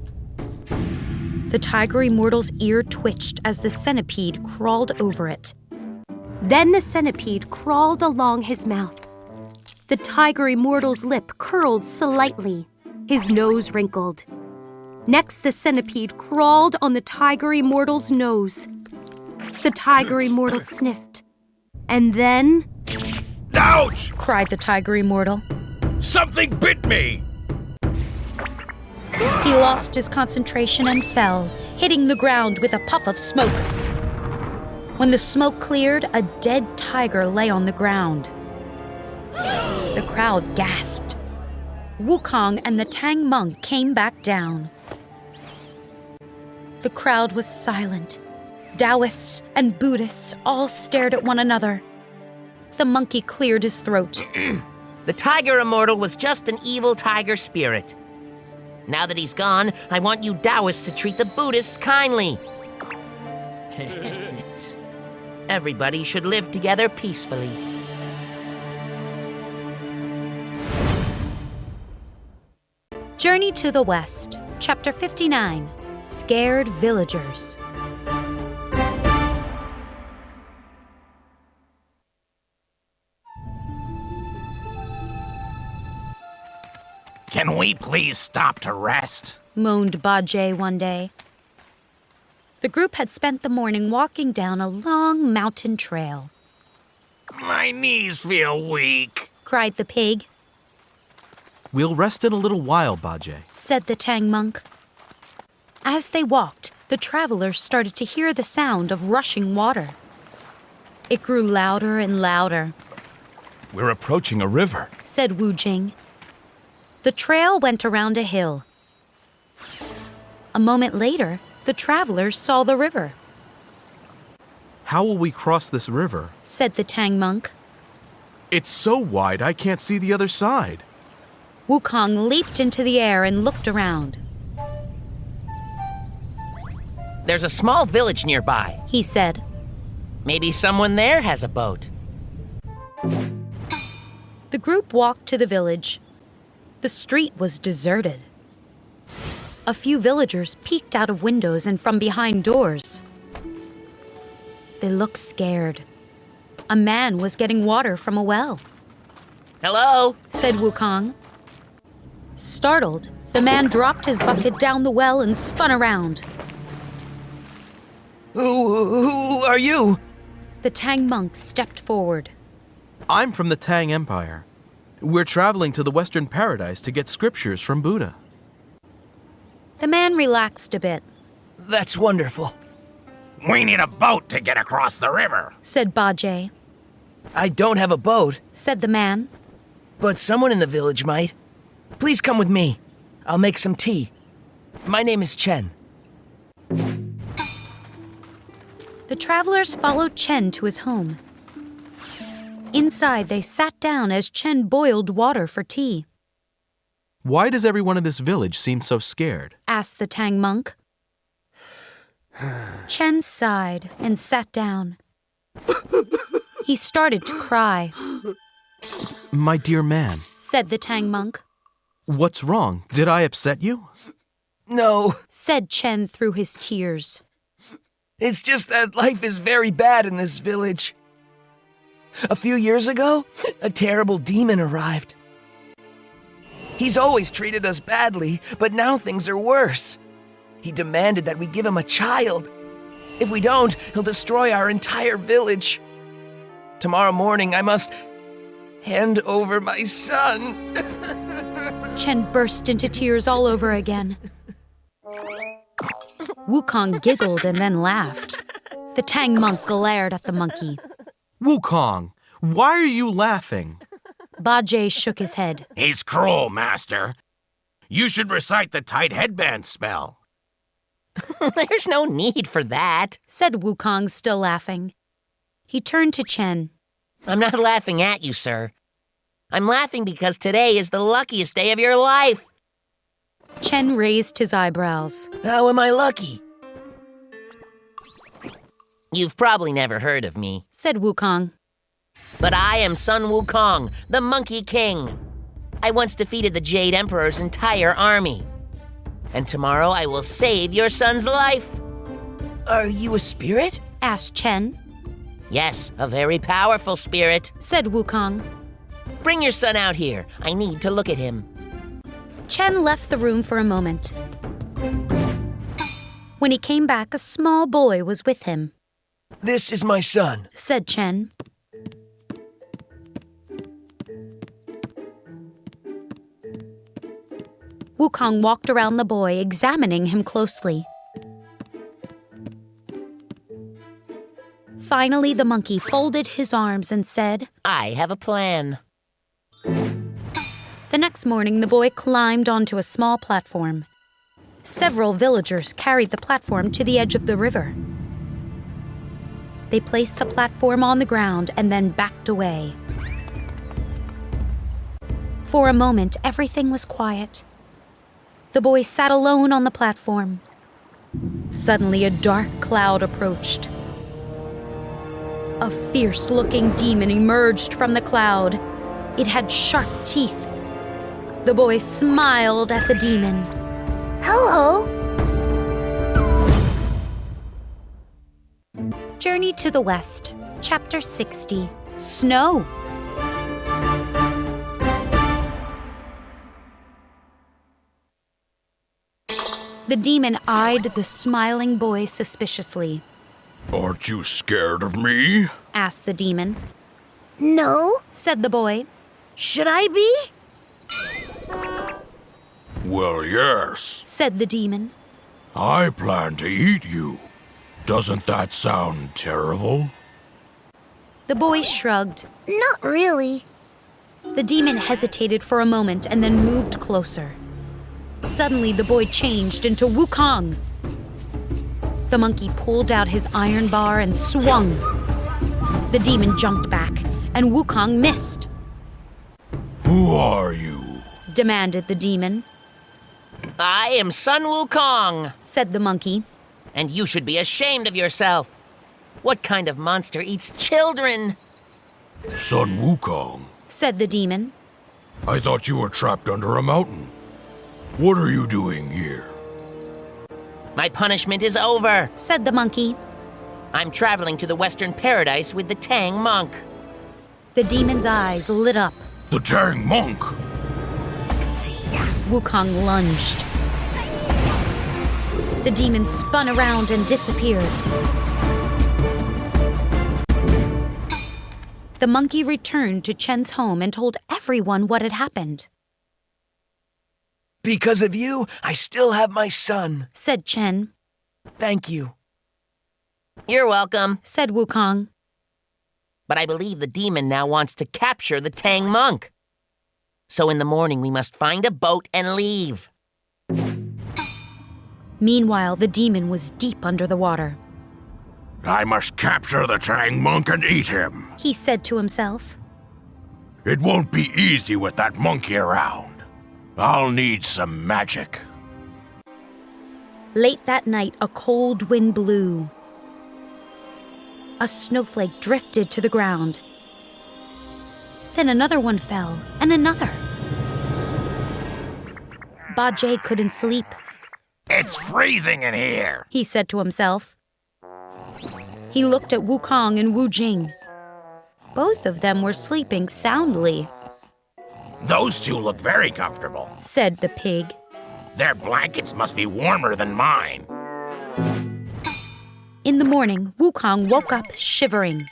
The tiger immortal's ear twitched as the centipede crawled over it. Then the centipede crawled along his mouth. The tiger immortal's lip curled slightly. His nose wrinkled. Next, the centipede crawled on the tiger immortal's nose. The tiger immortal sniffed. And then... Ouch! cried the tiger immortal. Something bit me! He lost his concentration and fell, hitting the ground with a puff of smoke. When the smoke cleared, a dead tiger lay on the ground. The crowd gasped. Wukong and the Tang monk came back down. The crowd was silent. Taoists and Buddhists all stared at one another. The monkey cleared his throat. The tiger immortal was just an evil tiger spirit. Now that he's gone, I want you Taoists to treat the Buddhists kindly. Everybody should live together peacefully. Journey to the West, Chapter 59, Scared Villagers. Can we please stop to rest? Moaned Ba Jie one day. The group had spent the morning walking down a long mountain trail. My knees feel weak, cried the pig. We'll rest in a little while, Ba Jie, said the Tang monk. As they walked, the travelers started to hear the sound of rushing water. It grew louder and louder. We're approaching a river, said Wu Jing. The trail went around a hill. A moment later, the travelers saw the river. How will we cross this river? Said the Tang monk. It's so wide I can't see the other side. Wukong leaped into the air and looked around. There's a small village nearby, he said. Maybe someone there has a boat. The group walked to the village. The street was deserted. A few villagers peeked out of windows and from behind doors. They looked scared. A man was getting water from a well. Hello, said Wukong. Startled, the man dropped his bucket down the well and spun around. Who are you? The Tang monk stepped forward. I'm from the Tang Empire. We're traveling to the Western Paradise to get scriptures from Buddha. The man relaxed a bit. That's wonderful. We need a boat to get across the river, said Ba Jie. I don't have a boat, said the man. But someone in the village might. Please come with me. I'll make some tea. My name is Chen. The travelers followed Chen to his home. Inside, they sat down as Chen boiled water for tea. Why does everyone in this village seem so scared? asked the Tang monk. Chen sighed and sat down. He started to cry. My dear man, said the Tang monk. What's wrong? Did I upset you? No, said Chen through his tears. It's just that life is very bad in this village. A few years ago, a terrible demon arrived. He's always treated us badly, but now things are worse. He demanded that we give him a child. If we don't, he'll destroy our entire village. Tomorrow morning, I must hand over my son. Chen burst into tears all over again. Wukong giggled and then laughed. The Tang monk glared at the monkey. Wukong, why are you laughing? Bajie shook his head. He's cruel, Master. You should recite the tight headband spell. There's no need for that, said Wukong, still laughing. He turned to Chen. I'm not laughing at you, sir. I'm laughing because today is the luckiest day of your life. Chen raised his eyebrows. How am I lucky? You've probably never heard of me, said Wukong. But I am Sun Wukong, the Monkey King. I once defeated the Jade Emperor's entire army. And tomorrow I will save your son's life. Are you a spirit? asked Chen. Yes, a very powerful spirit, said Wukong. Bring your son out here. I need to look at him. Chen left the room for a moment. When he came back, a small boy was with him. This is my son, said Chen. Wukong walked around the boy, examining him closely. Finally, the monkey folded his arms and said, I have a plan. The next morning, the boy climbed onto a small platform. Several villagers carried the platform to the edge of the river. They placed the platform on the ground and then backed away. For a moment, everything was quiet. The boy sat alone on the platform. Suddenly, a dark cloud approached. A fierce-looking demon emerged from the cloud. It had sharp teeth. The boy smiled at the demon. Hello. Journey to the West, Chapter 60, Snow. The demon eyed the smiling boy suspiciously. Aren't you scared of me? Asked the demon. No, said the boy. Should I be? Well, yes, said the demon. I plan to eat you. Doesn't that sound terrible? The boy shrugged. Not really. The demon hesitated for a moment and then moved closer. Suddenly, the boy changed into Wukong. The monkey pulled out his iron bar and swung. The demon jumped back, and Wukong missed. Who are you? Demanded the demon. I am Sun Wukong, said the monkey. And you should be ashamed of yourself. What kind of monster eats children? Sun Wukong, said the demon. I thought you were trapped under a mountain. What are you doing here? My punishment is over, said the monkey. I'm traveling to the Western Paradise with the Tang monk. The demon's eyes lit up. The Tang monk? Wukong lunged. The demon spun around and disappeared. The monkey returned to Chen's home and told everyone what had happened. Because of you, I still have my son, said Chen. Thank you. You're welcome, said Wukong. But I believe the demon now wants to capture the Tang monk. So in the morning we must find a boat and leave. Meanwhile, the demon was deep under the water. I must capture the Tang monk and eat him, he said to himself. It won't be easy with that monkey around. I'll need some magic. Late that night, a cold wind blew. A snowflake drifted to the ground. Then another one fell, and another. Bajie couldn't sleep. It's freezing in here, he said to himself. He looked at Wukong and Wu Jing. Both of them were sleeping soundly. Those two look very comfortable, said the pig. Their blankets must be warmer than mine. In the morning, Wukong woke up shivering.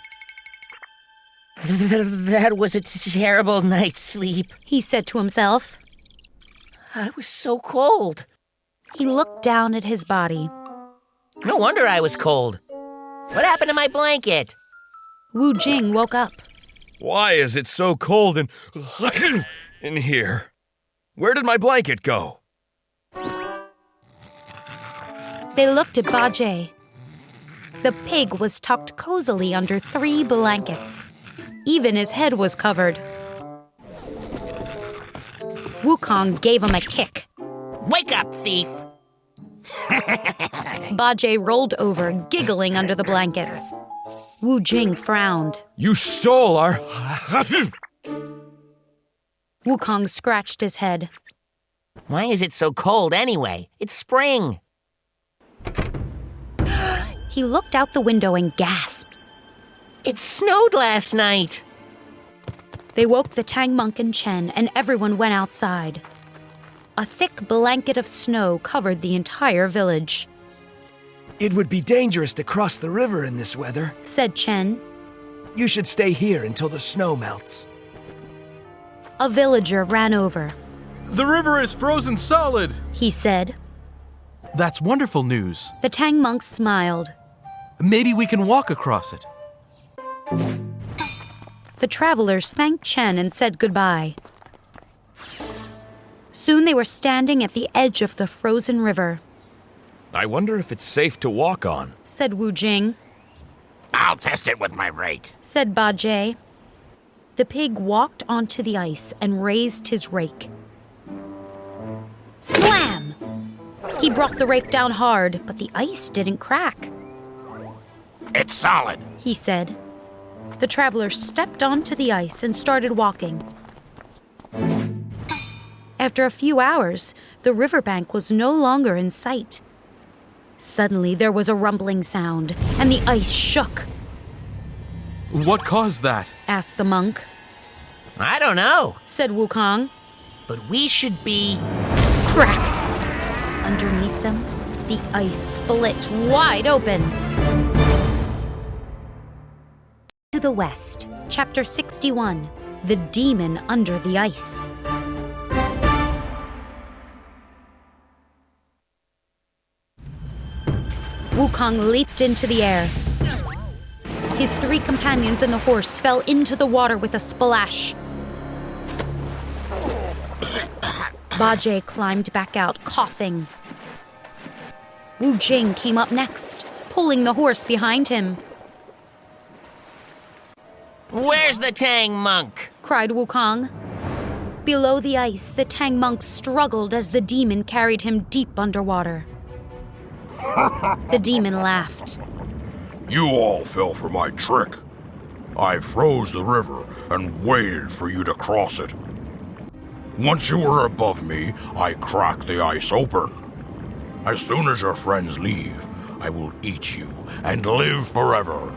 That was a terrible night's sleep, he said to himself. I was so cold. He looked down at his body. No wonder I was cold. What happened to my blanket? Wu Jing woke up. Why is it so cold in here? Where did my blanket go? They looked at Bajie. The pig was tucked cozily under 3 blankets. Even his head was covered. Wukong gave him a kick. Wake up, thief! Bajie rolled over, giggling under the blankets. Wu Jing frowned. You stole our... Wukong scratched his head. Why is it so cold anyway? It's spring. He looked out the window and gasped. It snowed last night. They woke the Tang monk and Chen, and everyone went outside. A thick blanket of snow covered the entire village. It would be dangerous to cross the river in this weather, said Chen. You should stay here until the snow melts. A villager ran over. The river is frozen solid, he said. That's wonderful news. The Tang monk smiled. Maybe we can walk across it. The travelers thanked Chen and said goodbye. Soon they were standing at the edge of the frozen river. I wonder if it's safe to walk on, said Wu Jing. I'll test it with my rake, said Bajie. The pig walked onto the ice and raised his rake. Slam! He brought the rake down hard, but the ice didn't crack. It's solid, he said. The travelers stepped onto the ice and started walking. After a few hours, the riverbank was no longer in sight. Suddenly, there was a rumbling sound, and the ice shook. What caused that? asked the monk. I don't know, said Wukong. But we should be... Crack! Underneath them, the ice split wide open. To the west, Chapter 61, The Demon Under the Ice. Wukong leaped into the air. His 3 companions and the horse fell into the water with a splash. Bajie climbed back out, coughing. Wu Jing came up next, pulling the horse behind him. Where's the Tang monk? cried Wukong. Below the ice, the Tang monk struggled as the demon carried him deep underwater. The demon laughed. You all fell for my trick. I froze the river and waited for you to cross it. Once you were above me, I cracked the ice open. As soon as your friends leave, I will eat you and live forever.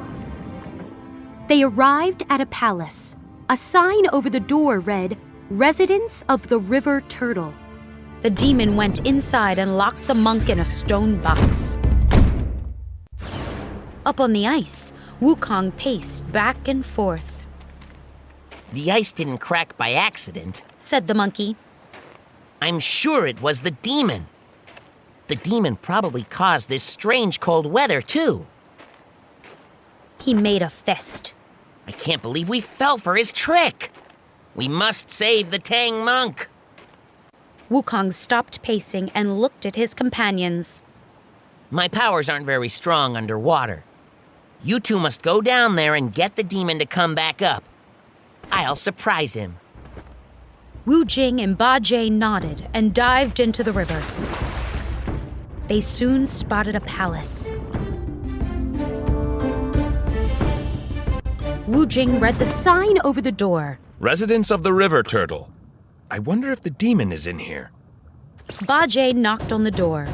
They arrived at a palace. A sign over the door read, Residence of the River Turtle. The demon went inside and locked the monk in a stone box. Up on the ice, Wukong paced back and forth. The ice didn't crack by accident, said the monkey. I'm sure it was the demon. The demon probably caused this strange cold weather, too. He made a fist. I can't believe we fell for his trick. We must save the Tang monk. Wukong stopped pacing and looked at his companions. My powers aren't very strong underwater. You two must go down there and get the demon to come back up. I'll surprise him. Wu Jing and Bajie nodded and dived into the river. They soon spotted a palace. Wu Jing read the sign over the door. Residence of the River Turtle. I wonder if the demon is in here. Bajie knocked on the door.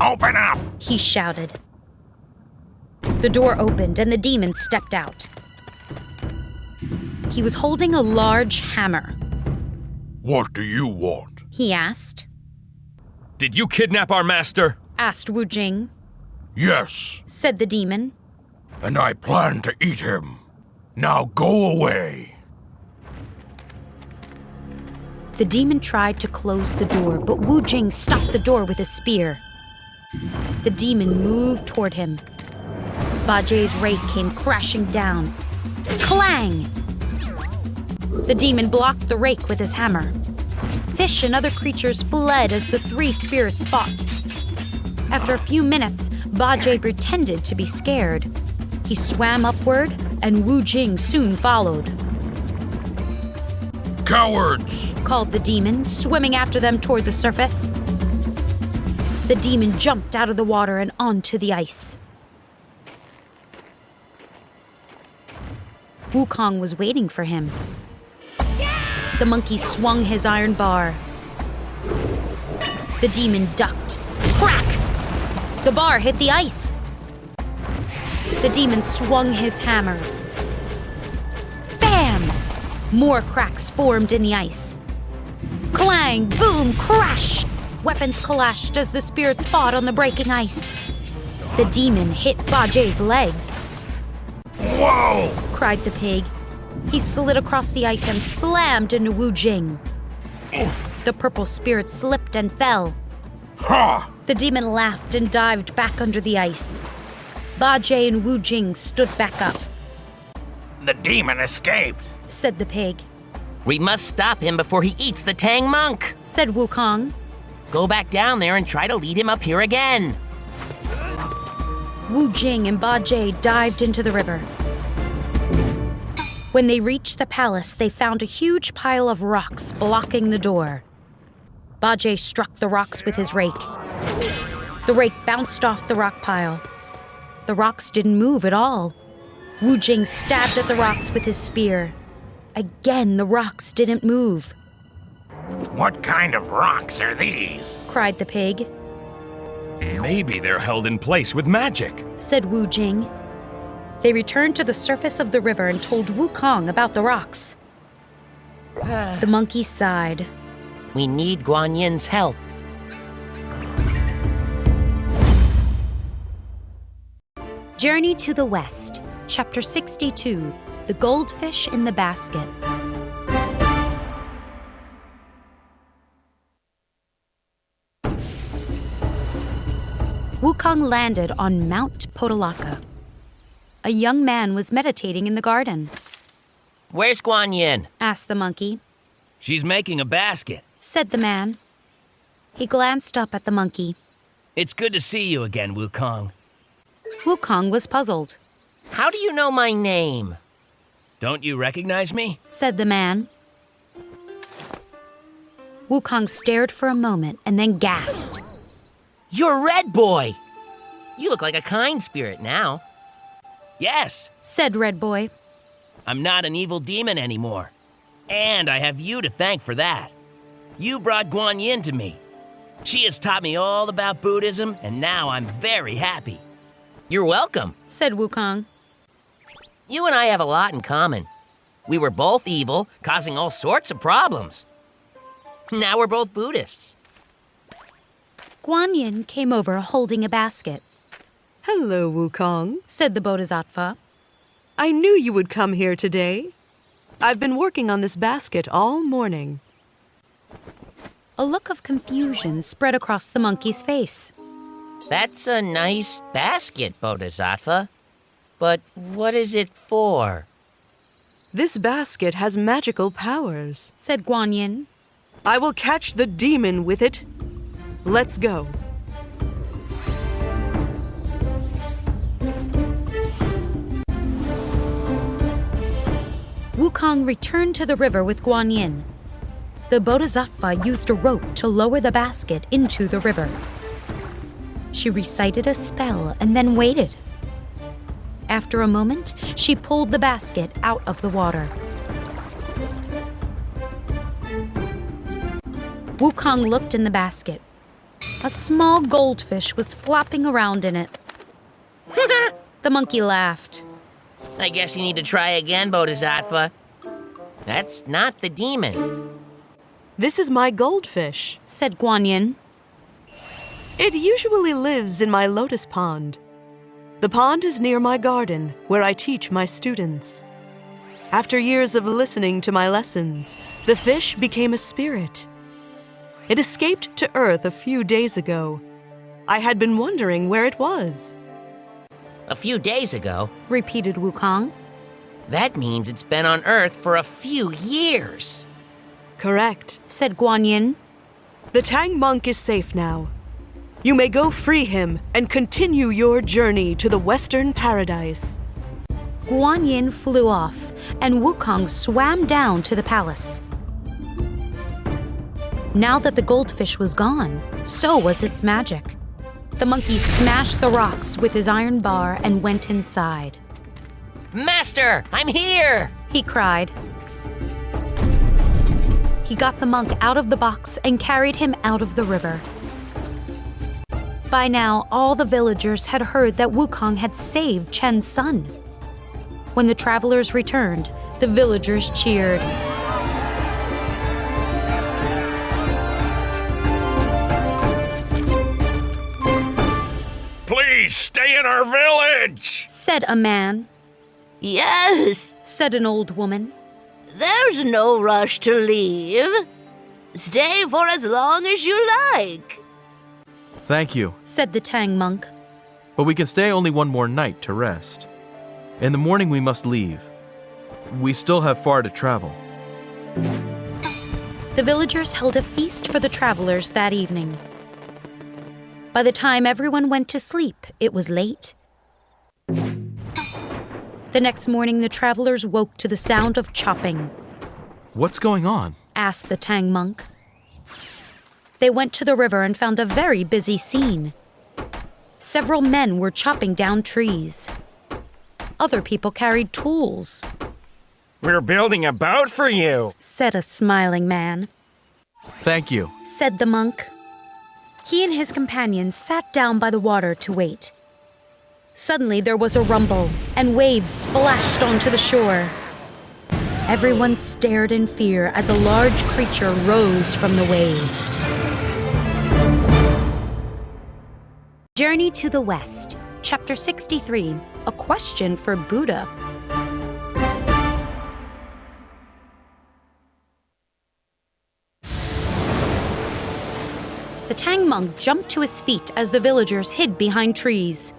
Open up! He shouted. The door opened and the demon stepped out. He was holding a large hammer. What do you want? He asked. Did you kidnap our master? Asked Wu Jing. Yes. Said the demon. And I plan to eat him. Now go away. The demon tried to close the door, but Wu Jing stopped the door with a spear. The demon moved toward him. Bajie's rake came crashing down. Clang! The demon blocked the rake with his hammer. Fish and other creatures fled as the three spirits fought. After a few minutes, Bajie pretended to be scared. He swam upward, and Wu Jing soon followed. Cowards! Called the demon, swimming after them toward the surface. The demon jumped out of the water and onto the ice. Wukong was waiting for him. The monkey swung his iron bar. The demon ducked. Crack! The bar hit the ice. The demon swung his hammer. Bam! More cracks formed in the ice. Clang! Boom! Crash! Weapons clashed as the spirits fought on the breaking ice. The demon hit Bajie's legs. Whoa! Cried the pig. He slid across the ice and slammed into Wu Jing. The purple spirit slipped and fell. Ha! The demon laughed and dived back under the ice. Bajie and Wu Jing stood back up. The demon escaped, said the pig. We must stop him before he eats the Tang monk, said Wukong. Go back down there and try to lead him up here again. Wu Jing and Bajie dived into the river. When they reached the palace, they found a huge pile of rocks blocking the door. Bajie struck the rocks with his rake. The rake bounced off the rock pile. The rocks didn't move at all. Wu Jing stabbed at the rocks with his spear. Again, the rocks didn't move. What kind of rocks are these? Cried the pig. Maybe they're held in place with magic, said Wu Jing. They returned to the surface of the river and told Wukong about the rocks. The monkey sighed. We need Guan Yin's help. Journey to the West, Chapter 62, The Goldfish in the Basket. Wukong landed on Mount Podalaka. A young man was meditating in the garden. Where's Guan Yin? Asked the monkey. She's making a basket, said the man. He glanced up at the monkey. It's good to see you again, Wukong. Wukong was puzzled. How do you know my name? Don't you recognize me? Said the man. Wukong stared for a moment and then gasped. You're Red Boy! You look like a kind spirit now. Yes, said Red Boy. I'm not an evil demon anymore. And I have you to thank for that. You brought Guan Yin to me. She has taught me all about Buddhism, and now I'm very happy. You're welcome, said Wukong. You and I have a lot in common. We were both evil, causing all sorts of problems. Now we're both Buddhists. Guan Yin came over holding a basket. Hello, Wukong, said the Bodhisattva. I knew you would come here today. I've been working on this basket all morning. A look of confusion spread across the monkey's face. That's a nice basket, Bodhisattva. But what is it for? This basket has magical powers, said Guan Yin. I will catch the demon with it. Let's go. Wukong returned to the river with Guan Yin. The Bodhisattva used a rope to lower the basket into the river. She recited a spell and then waited. After a moment, she pulled the basket out of the water. Wukong looked in the basket. A small goldfish was flopping around in it. The monkey laughed. I guess you need to try again, Bodhisattva. That's not the demon. This is my goldfish, said Guan Yin. It usually lives in my lotus pond. The pond is near my garden, where I teach my students. After years of listening to my lessons, the fish became a spirit. It escaped to Earth a few days ago. I had been wondering where it was. A few days ago? Repeated Wukong. That means it's been on Earth for a few years. Correct, said Guan Yin. The Tang monk is safe now. You may go free him and continue your journey to the Western Paradise. Guan Yin flew off, and Wukong swam down to the palace. Now that the goldfish was gone, so was its magic. The monkey smashed the rocks with his iron bar and went inside. Master, I'm here! He cried. He got the monk out of the box and carried him out of the river. By now, all the villagers had heard that Wukong had saved Chen's son. When the travelers returned, the villagers cheered. Please stay in our village, said a man. Yes, said an old woman. There's no rush to leave. Stay for as long as you like. Thank you, said the Tang monk. but we can stay only one more night to rest. In the morning we must leave. We still have far to travel. The villagers held a feast for the travelers that evening. By the time everyone went to sleep, it was late. The next morning, the travelers woke to the sound of chopping. What's going on? Asked the Tang monk. They went to the river and found a very busy scene. Several men were chopping down trees. Other people carried tools. We're building a boat for you, said a smiling man. Thank you, said the monk. He and his companions sat down by the water to wait. Suddenly there was a rumble, and waves splashed onto the shore. Everyone stared in fear as a large creature rose from the waves. Journey to the West, Chapter 63, A Question for Buddha. The Tang monk jumped to his feet as the villagers hid behind trees.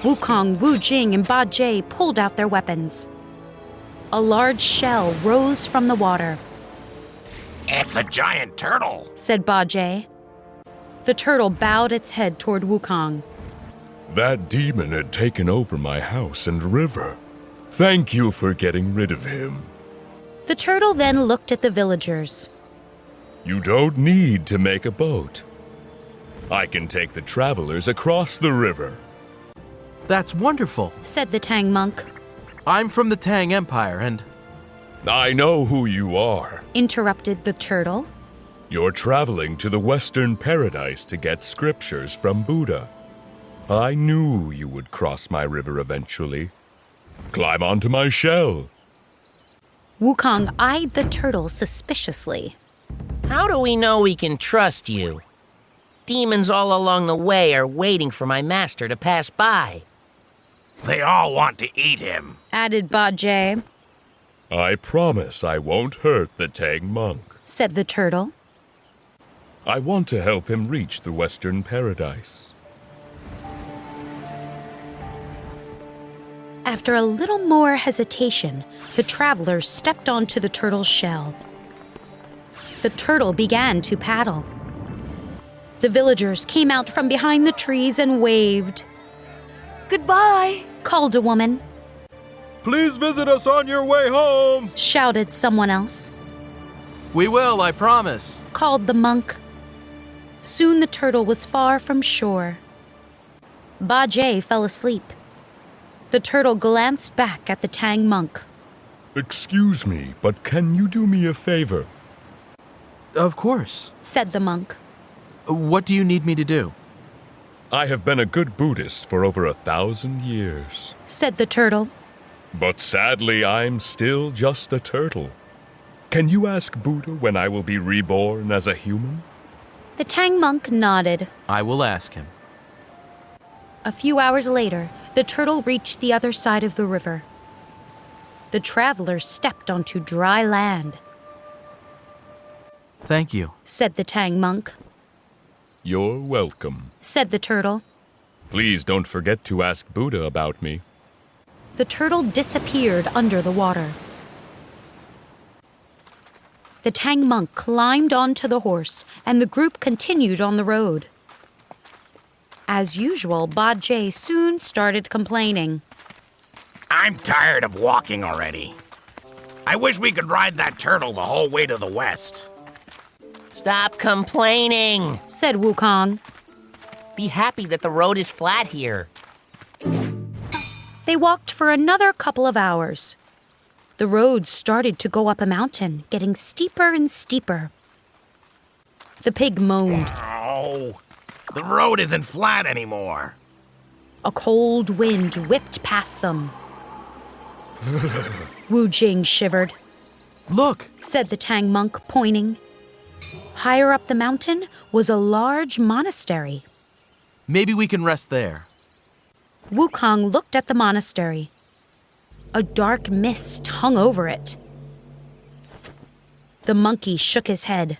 Wukong, Wu Jing, and Ba Jie pulled out their weapons. A large shell rose from the water. It's a giant turtle, said Ba Jie. The turtle bowed its head toward Wukong. That demon had taken over my house and river. Thank you for getting rid of him. The turtle then looked at the villagers. You don't need to make a boat. I can take the travelers across the river. That's wonderful, said the Tang monk. I'm from the Tang Empire and... I know who you are, interrupted the turtle. You're traveling to the Western Paradise to get scriptures from Buddha. I knew you would cross my river eventually. Climb onto my shell. Wukong eyed the turtle suspiciously. How do we know we can trust you? Demons all along the way are waiting for my master to pass by. They all want to eat him, added Ba Jie. I promise I won't hurt the Tang monk, said the turtle. I want to help him reach the Western Paradise. After a little more hesitation, the travelers stepped onto the turtle's shell. The turtle began to paddle. The villagers came out from behind the trees and waved. Goodbye, called a woman. Please visit us on your way home, shouted someone else. We will, I promise, called the monk. Soon the turtle was far from shore. Ba-Jay fell asleep. The turtle glanced back at the Tang monk. Excuse me, but can you do me a favor? Of course, said the monk. What do you need me to do? I have been a good Buddhist for over 1,000 years, said the turtle. but sadly I'm still just a turtle. Can you ask Buddha when I will be reborn as a human? The Tang monk nodded. I will ask him. A few hours later, the turtle reached the other side of the river. The travelers stepped onto dry land. Thank you, said the Tang monk. You're welcome, said the turtle. Please don't forget to ask Buddha about me. The turtle disappeared under the water. The Tang monk climbed onto the horse, and the group continued on the road. As usual, Ba-Jay soon started complaining. I'm tired of walking already. I wish we could ride that turtle the whole way to the west. Stop complaining, said Wukong. Be happy that the road is flat here. They walked for another couple of hours. The road started to go up a mountain, getting steeper and steeper. The pig moaned. Oh, the road isn't flat anymore. A cold wind whipped past them. Wu Jing shivered. Look, said the Tang monk, pointing. Higher up the mountain was a large monastery. Maybe we can rest there. Wukong looked at the monastery. A dark mist hung over it. The monkey shook his head.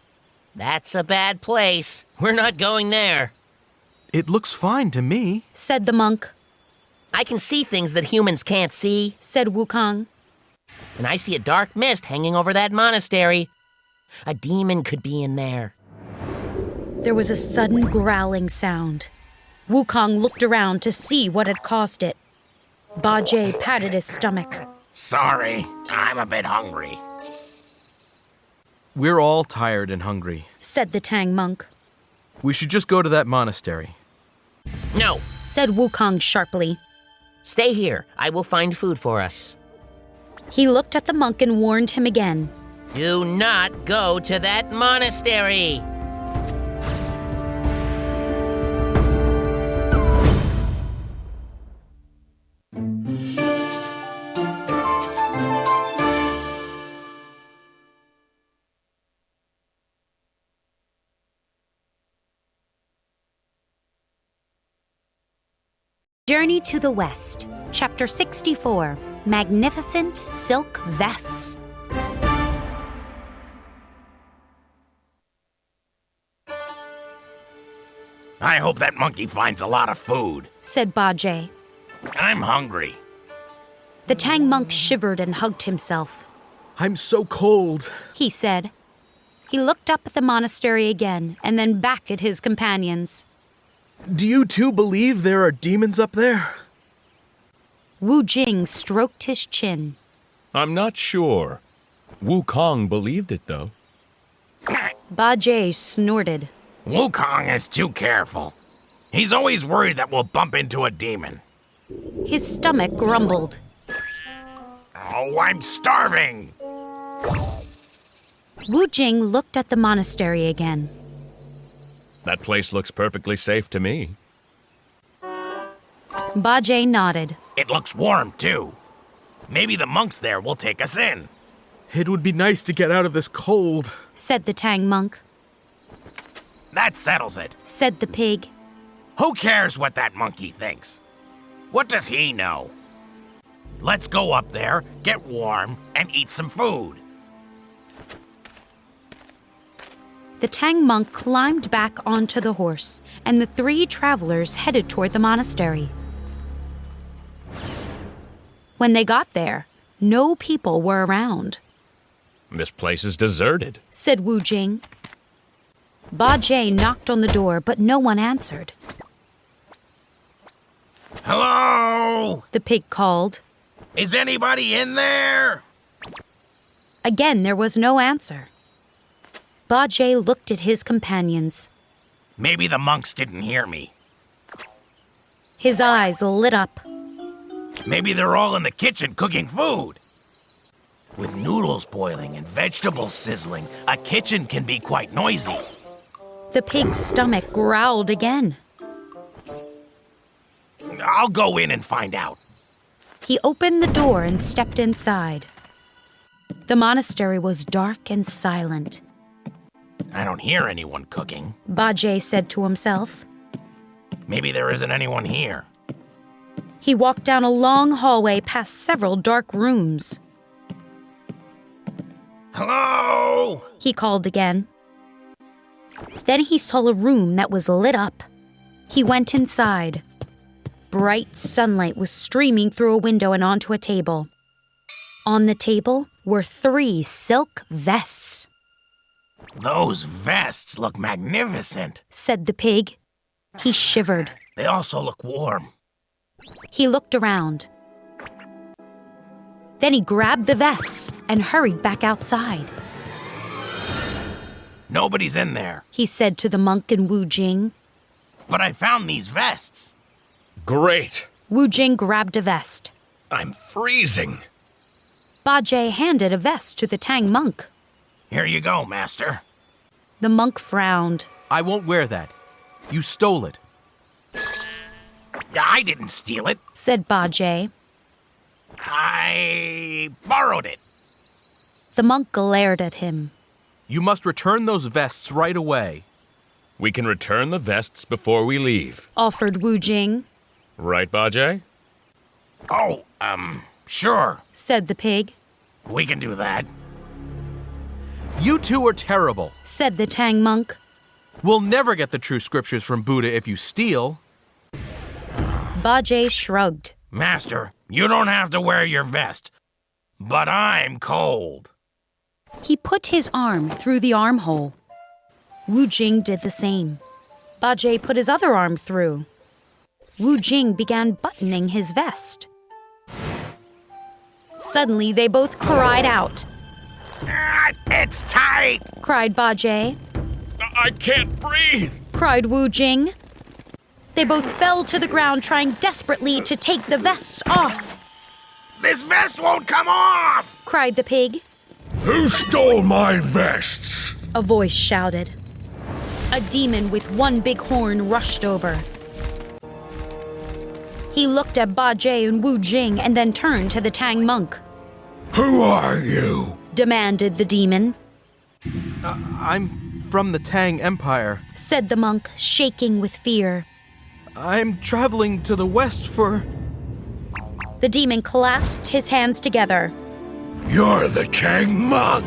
That's a bad place. We're not going there. It looks fine to me, said the monk. I can see things that humans can't see, said Wukong. And I see a dark mist hanging over that monastery. A demon could be in there. There was a sudden growling sound. Wukong looked around to see what had caused it. Ba-Jay patted his stomach. Sorry, I'm a bit hungry. We're all tired and hungry, said the Tang monk. We should just go to that monastery. No, said Wukong sharply. Stay here. I will find food for us. He looked at the monk and warned him again. Do not go to that monastery. Journey to the West, Chapter 64, Magnificent Silk Vests. I hope that monkey finds a lot of food, said Ba-Jay. I'm hungry. The Tang monk shivered and hugged himself. I'm so cold, he said. He looked up at the monastery again and then back at his companions. Do you two believe there are demons up there? Wu Jing stroked his chin. I'm not sure. Wukong believed it, though. Ba-Jay snorted. Wukong is too careful. He's always worried that we'll bump into a demon. His stomach grumbled. Oh, I'm starving! Wu Jing looked at the monastery again. That place looks perfectly safe to me. Ba-Jay nodded. It looks warm, too. Maybe the monks there will take us in. It would be nice to get out of this cold, said the Tang monk. That settles it, said the pig. Who cares what that monkey thinks? What does he know? Let's go up there, get warm, and eat some food. The Tang monk climbed back onto the horse, and the three travelers headed toward the monastery. When they got there, no people were around. This place is deserted, said Wu Jing. Ba-Jay knocked on the door, but no one answered. Hello? The pig called. Is anybody in there? Again, there was no answer. Ba-Jay looked at his companions. Maybe the monks didn't hear me. His eyes lit up. Maybe they're all in the kitchen cooking food. With noodles boiling and vegetables sizzling, a kitchen can be quite noisy. The pig's stomach growled again. I'll go in and find out. He opened the door and stepped inside. The monastery was dark and silent. I don't hear anyone cooking. Bajie said to himself. Maybe there isn't anyone here. He walked down a long hallway past several dark rooms. Hello? He called again. Then he saw a room that was lit up. He went inside. Bright sunlight was streaming through a window and onto a table. On the table were 3 silk vests. Those vests look magnificent, said the pig. He shivered. They also look warm. He looked around. Then he grabbed the vests and hurried back outside. Nobody's in there, he said to the monk and Wu Jing. But I found these vests. Great. Wu Jing grabbed a vest. I'm freezing. Bajie handed a vest to the Tang monk. Here you go, master. The monk frowned. I won't wear that. You stole it. I didn't steal it, said Bajie. I borrowed it. The monk glared at him. You must return those vests right away. We can return the vests before we leave, offered Wu Jing. Right, Bajie? Oh, sure, said the pig. We can do that. You two are terrible, said the Tang monk. We'll never get the true scriptures from Buddha if you steal. Bajie shrugged. Master, you don't have to wear your vest, but I'm cold. He put his arm through the armhole. Wu Jing did the same. Bajie put his other arm through. Wu Jing began buttoning his vest. Suddenly, they both cried out. It's tight! Cried Bajie. I can't breathe! Cried Wu Jing. They both fell to the ground, trying desperately to take the vests off. This vest won't come off! Cried the pig. Who stole my vests? A voice shouted. A demon with one big horn rushed over. He looked at Bajie and Wu Jing and then turned to the Tang monk. Who are you? Demanded the demon. I'm from the Tang Empire, said the monk, shaking with fear. I'm traveling to the west for... The demon clasped his hands together. You're the Tang monk!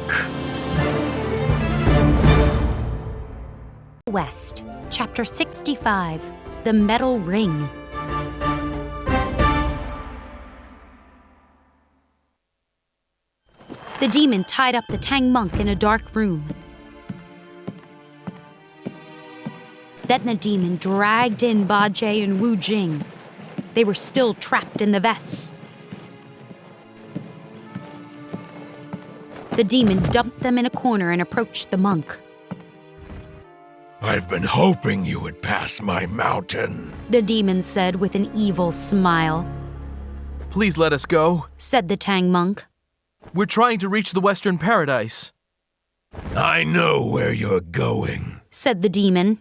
West, Chapter 65, The Metal Ring. The demon tied up the Tang monk in a dark room. Then the demon dragged in Bajie and Wu Jing. They were still trapped in the vests. The demon dumped them in a corner and approached the monk. I've been hoping you would pass my mountain, the demon said with an evil smile. Please let us go, said the Tang monk. We're trying to reach the Western Paradise. I know where you're going, said the demon.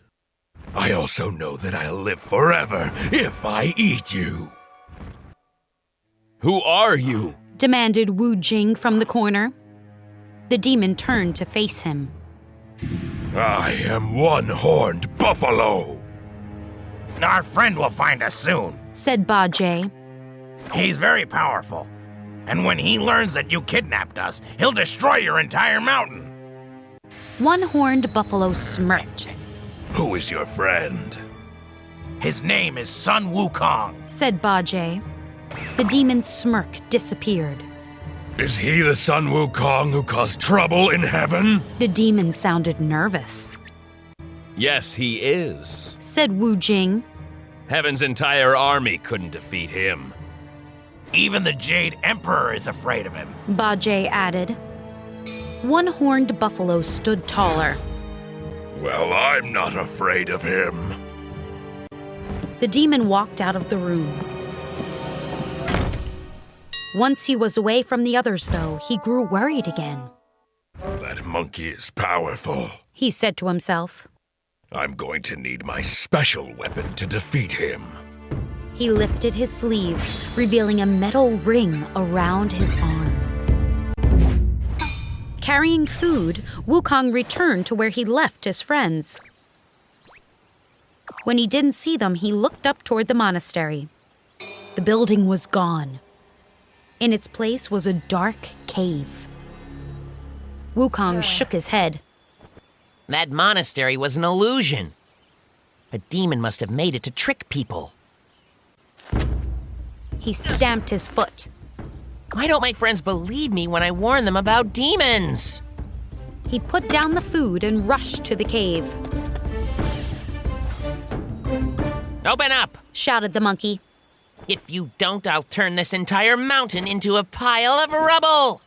I also know that I'll live forever if I eat you. Who are you? Demanded Wu Jing from the corner. The demon turned to face him. I am one-horned buffalo. Our friend will find us soon, said Bajie. He's very powerful. And when he learns that you kidnapped us, he'll destroy your entire mountain. One-horned buffalo smirked. Who is your friend? His name is Sun Wukong, said Bajie. The demon's smirk disappeared. Is he the Sun Wukong who caused trouble in heaven? The demon sounded nervous. Yes, he is, said Wu Jing. Heaven's entire army couldn't defeat him. Even the Jade Emperor is afraid of him, Bajie added. One-horned buffalo stood taller. Well, I'm not afraid of him. The demon walked out of the room. Once he was away from the others, though, he grew worried again. That monkey is powerful, he said to himself. I'm going to need my special weapon to defeat him. He lifted his sleeve, revealing a metal ring around his arm. Carrying food, Wukong returned to where he left his friends. When he didn't see them, he looked up toward the monastery. The building was gone. In its place was a dark cave. Wukong shook his head. That monastery was an illusion. A demon must have made it to trick people. He stamped his foot. Why don't my friends believe me when I warn them about demons? He put down the food and rushed to the cave. Open up! Shouted the monkey. If you don't, I'll turn this entire mountain into a pile of rubble!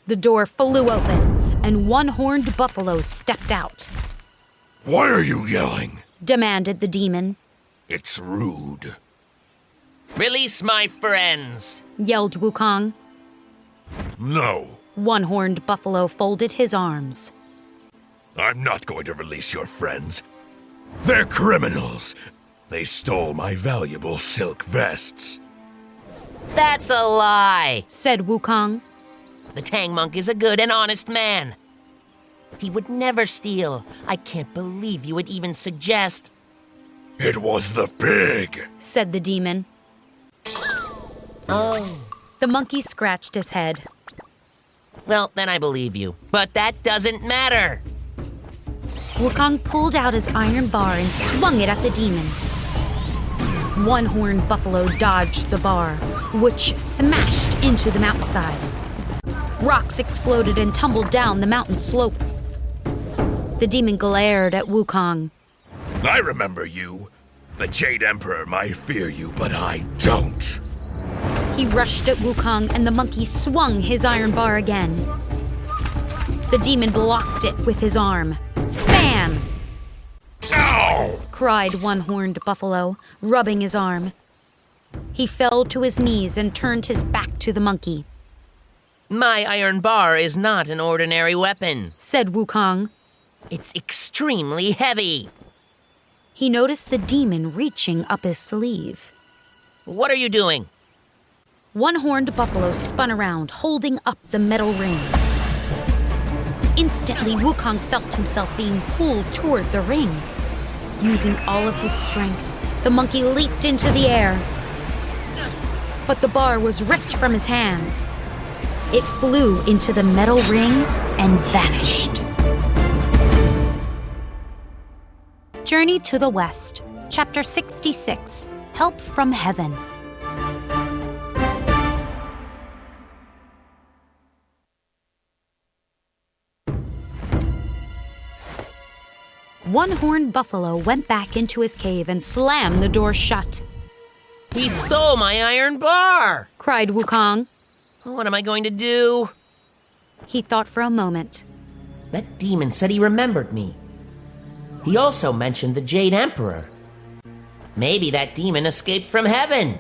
The door flew open, and one-horned buffalo stepped out. Why are you yelling? Demanded the demon. It's rude. Release my friends! Yelled Wukong. No. One-horned buffalo folded his arms. I'm not going to release your friends. They're criminals. They stole my valuable silk vests. That's a lie, said Wukong. The Tang monk is a good and honest man. He would never steal. I can't believe you would even suggest. It was the pig, said the demon. Oh. The monkey scratched his head. Well, then I believe you. But that doesn't matter. Wukong pulled out his iron bar and swung it at the demon. One-horned buffalo dodged the bar, which smashed into the mountainside. Rocks exploded and tumbled down the mountain slope. The demon glared at Wukong. I remember you. The Jade Emperor might fear you, but I don't. He rushed at Wukong, and the monkey swung his iron bar again. The demon blocked it with his arm. Bam! Ow! Cried one-horned buffalo, rubbing his arm. He fell to his knees and turned his back to the monkey. My iron bar is not an ordinary weapon, said Wukong. It's extremely heavy. He noticed the demon reaching up his sleeve. What are you doing? One-horned buffalo spun around, holding up the metal ring. Instantly, Wukong felt himself being pulled toward the ring. Using all of his strength, the monkey leaped into the air. But the bar was ripped from his hands. It flew into the metal ring and vanished. Journey to the West, Chapter 66, Help from Heaven. One-horned buffalo went back into his cave and slammed the door shut. He stole my iron bar! Cried Wukong. What am I going to do? He thought for a moment. That demon said he remembered me. He also mentioned the Jade Emperor. Maybe that demon escaped from heaven.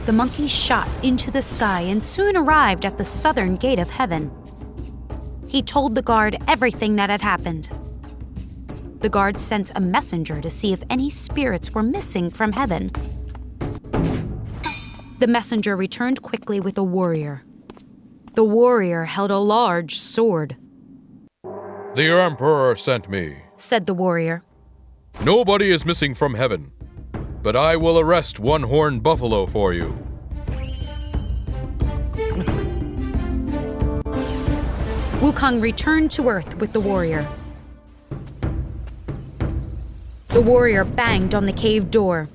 The monkey shot into the sky and soon arrived at the southern gate of heaven. He told the guard everything that had happened. The guard sent a messenger to see if any spirits were missing from heaven. The messenger returned quickly with a warrior. The warrior held a large sword. The Emperor sent me, said the warrior. Nobody is missing from heaven, but I will arrest one-horned buffalo for you. Wukong returned to Earth with the warrior. The warrior banged on the cave door.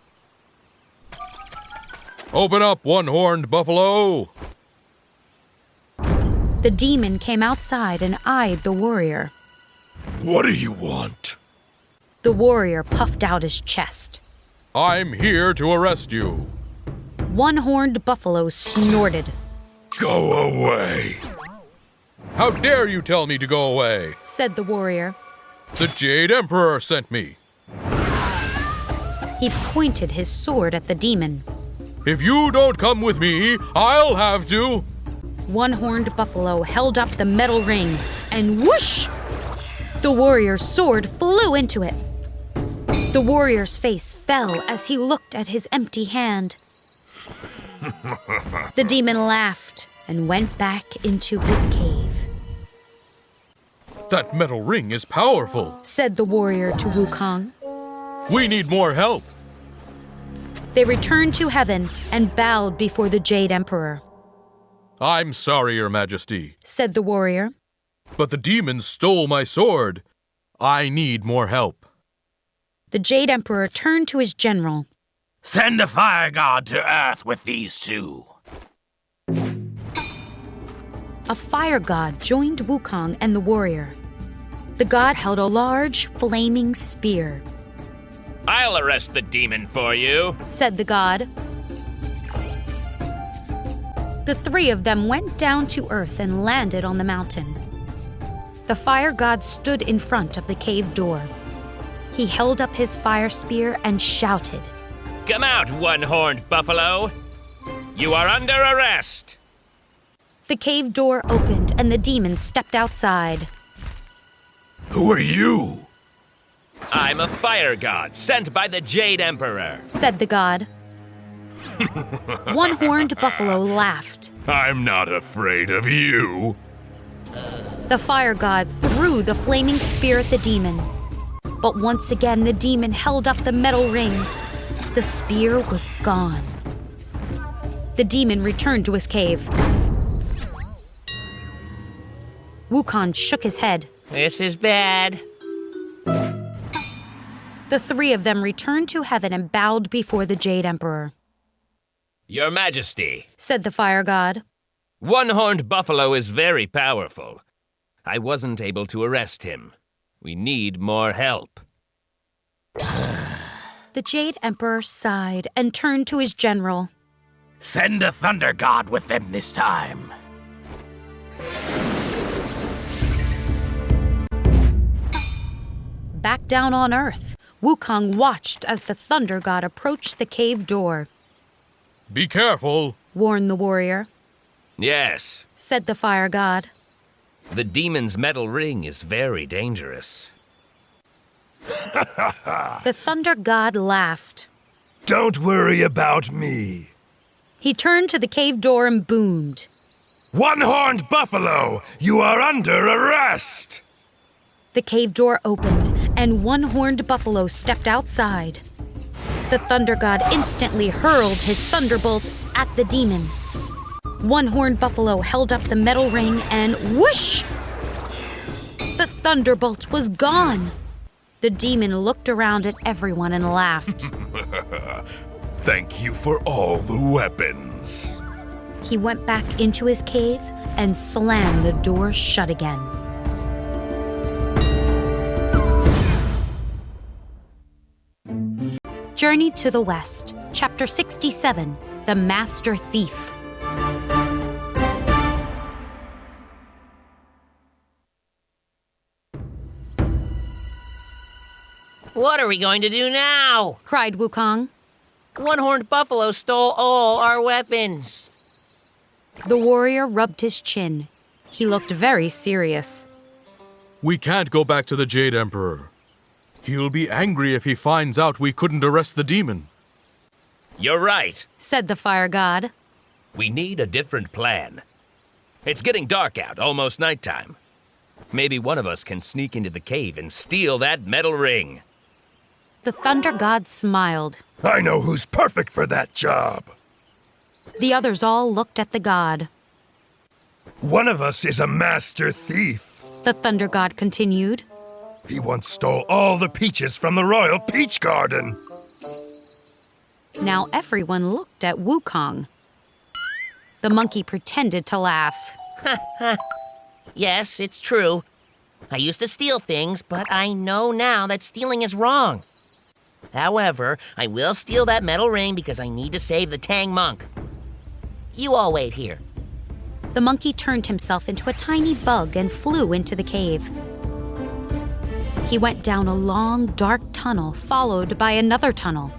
Open up, one-horned buffalo! The demon came outside and eyed the warrior. What do you want? The warrior puffed out his chest. I'm here to arrest you. One-horned buffalo snorted. Go away. How dare you tell me to go away? Said the warrior. The Jade Emperor sent me. He pointed his sword at the demon. If you don't come with me, I'll have to. One-horned buffalo held up the metal ring, and whoosh! The warrior's sword flew into it. The warrior's face fell as he looked at his empty hand. The demon laughed and went back into his cave. That metal ring is powerful, said the warrior to Wukong. We need more help. They returned to heaven and bowed before the Jade Emperor. I'm sorry, Your Majesty, said the warrior. But the demons stole my sword. I need more help. The Jade Emperor turned to his general. Send a fire god to Earth with these two. A fire god joined Wukong and the warrior. The god held a large, flaming spear. I'll arrest the demon for you, said the god. The three of them went down to earth and landed on the mountain. The fire god stood in front of the cave door. He held up his fire spear and shouted, Come out, one-horned buffalo! You are under arrest! The cave door opened and the demon stepped outside. Who are you? I'm a fire god sent by the Jade Emperor, said the god. One-horned buffalo laughed. I'm not afraid of you. The fire god threw the flaming spear at the demon. But once again, the demon held up the metal ring. The spear was gone. The demon returned to his cave. Wukong shook his head. This is bad. The three of them returned to heaven and bowed before the Jade Emperor. Your Majesty, said the fire god. One-horned buffalo is very powerful. I wasn't able to arrest him. We need more help. The Jade Emperor sighed and turned to his general. Send a thunder god with them this time. Back down on Earth, Wukong watched as the thunder god approached the cave door. Be careful, warned the warrior. Yes, said the fire god. The demon's metal ring is very dangerous. The thunder god laughed. Don't worry about me. He turned to the cave door and boomed. One-horned buffalo, you are under arrest! The cave door opened, and one-horned buffalo stepped outside. The thunder god instantly hurled his thunderbolt at the demon. One-horned buffalo held up the metal ring and whoosh! The thunderbolt was gone. The demon looked around at everyone and laughed. Thank you for all the weapons. He went back into his cave and slammed the door shut again. Journey to the West, Chapter 67, The Master Thief. What are we going to do now? Cried Wukong. One-horned buffalo stole all our weapons. The warrior rubbed his chin. He looked very serious. We can't go back to the Jade Emperor. He'll be angry if he finds out we couldn't arrest the demon. You're right, said the fire god. We need a different plan. It's getting dark out, almost nighttime. Maybe one of us can sneak into the cave and steal that metal ring. The thunder god smiled. I know who's perfect for that job. The others all looked at the god. One of us is a master thief, the thunder god continued. He once stole all the peaches from the royal peach garden. Now everyone looked at Wukong. The monkey pretended to laugh. Yes, it's true. I used to steal things, but I know now that stealing is wrong. However, I will steal that metal ring because I need to save the Tang monk. You all wait here. The monkey turned himself into a tiny bug and flew into the cave. He went down a long, dark tunnel, followed by another tunnel.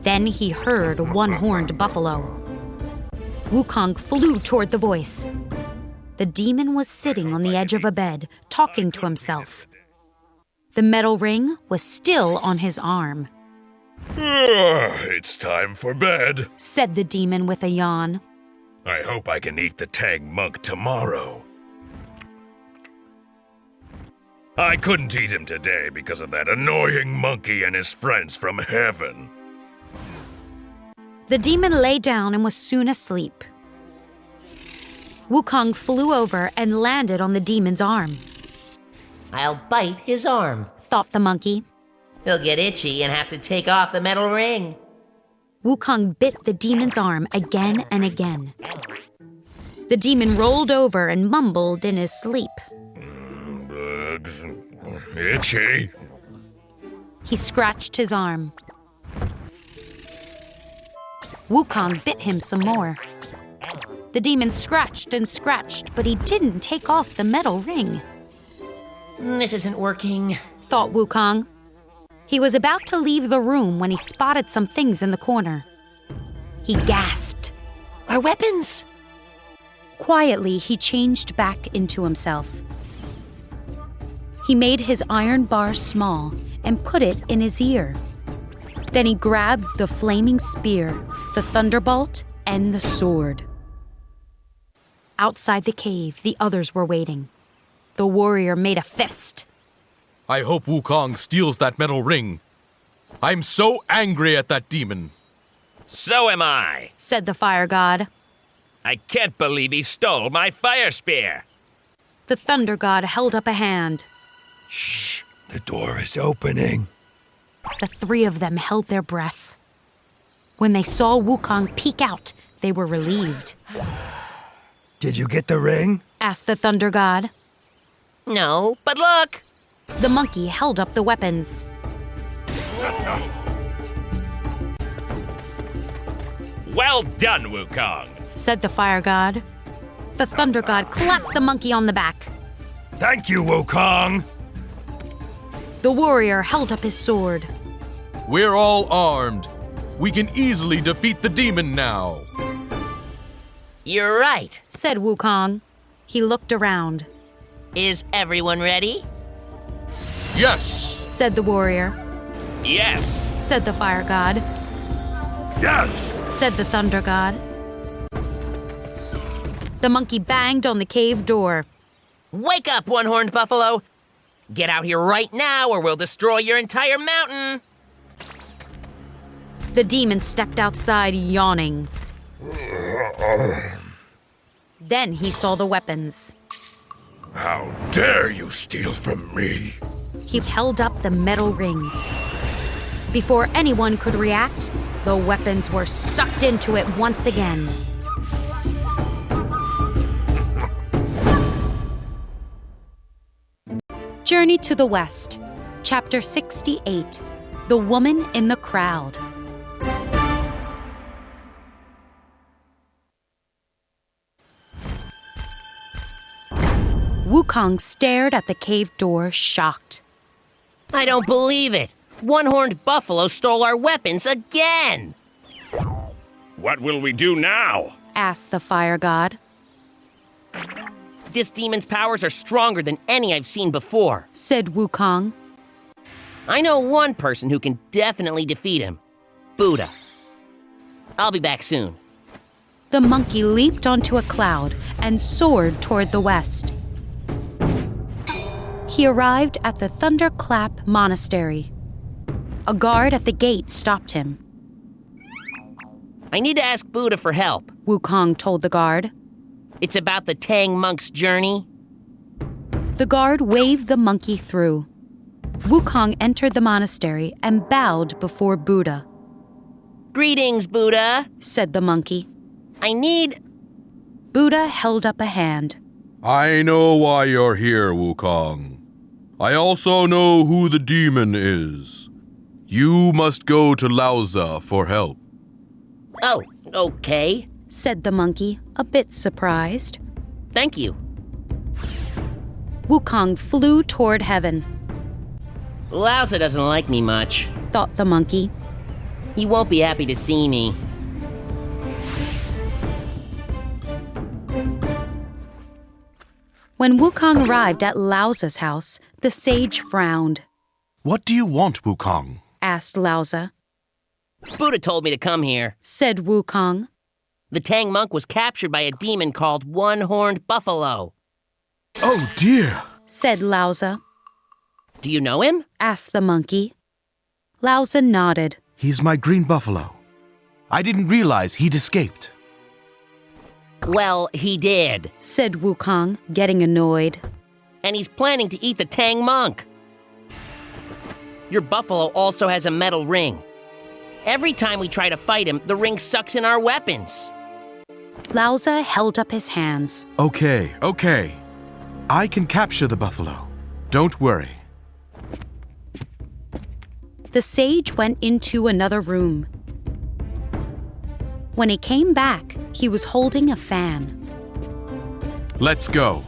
Then he heard a one-horned buffalo. Wukong flew toward the voice. The demon was sitting on the edge of a bed, talking to himself. The metal ring was still on his arm. It's time for bed, said the demon with a yawn. I hope I can eat the Tang monk tomorrow. I couldn't eat him today because of that annoying monkey and his friends from heaven. The demon lay down and was soon asleep. Wukong flew over and landed on the demon's arm. I'll bite his arm, thought the monkey. He'll get itchy and have to take off the metal ring. Wukong bit the demon's arm again and again. The demon rolled over and mumbled in his sleep. Bugs. Itchy. He scratched his arm. Wukong bit him some more. The demon scratched and scratched, but he didn't take off the metal ring. This isn't working, thought Wukong. He was about to leave the room when he spotted some things in the corner. He gasped. Our weapons! Quietly, he changed back into himself. He made his iron bar small and put it in his ear. Then he grabbed the flaming spear, the thunderbolt, and the sword. Outside the cave, the others were waiting. The warrior made a fist. I hope Wukong steals that metal ring. I'm so angry at that demon. So am I, said the fire god. I can't believe he stole my fire spear. The thunder god held up a hand. Shh, the door is opening. The three of them held their breath. When they saw Wukong peek out, they were relieved. Did you get the ring? Asked the thunder god. No, but look! The monkey held up the weapons. Well done, Wukong, said the fire god. The thunder god clapped the monkey on the back. Thank you, Wukong. The warrior held up his sword. We're all armed. We can easily defeat the demon now. You're right, said Wukong. He looked around. Is everyone ready? Yes, said the warrior. Yes, said the fire god. Yes, said the thunder god. The monkey banged on the cave door. Wake up, one-horned buffalo! Get out here right now or we'll destroy your entire mountain! The demon stepped outside, yawning. Then he saw the weapons. How dare you steal from me? He held up the metal ring. Before anyone could react, the weapons were sucked into it once again. Journey to the West, Chapter 68, The Woman in the Crowd. Wukong stared at the cave door, shocked. I don't believe it! One-horned buffalo stole our weapons again! What will we do now? Asked the fire god. This demon's powers are stronger than any I've seen before, said Wukong. I know one person who can definitely defeat him. Buddha. I'll be back soon. The monkey leaped onto a cloud and soared toward the west. He arrived at the Thunderclap Monastery. A guard at the gate stopped him. I need to ask Buddha for help, Wukong told the guard. It's about the Tang monk's journey. The guard waved the monkey through. Wukong entered the monastery and bowed before Buddha. Greetings, Buddha, said the monkey. I need... Buddha held up a hand. I know why you're here, Wukong. I also know who the demon is. You must go to Lauza for help. Oh, okay, said the monkey, a bit surprised. thank you. Wukong flew toward heaven, Lousa doesn't like me much. thought the monkey. He won't be happy to see me. When Wukong arrived at Lousa's house, the sage frowned. What do you want, Wukong? Asked Lousa. Buddha told me to come here. Said Wukong. The Tang monk was captured by a demon called One-Horned Buffalo. Oh dear, said Lousa. Do you know him? Asked the monkey. Lousa nodded. He's my green buffalo. I didn't realize he'd escaped. Well, he did. Said Wukong, getting annoyed. And he's planning to eat the Tang monk. Your buffalo also has a metal ring. Every time we try to fight him, the ring sucks in our weapons. Lousa held up his hands. Okay. I can capture the buffalo. Don't worry. The sage went into another room. When he came back, he was holding a fan. Let's go.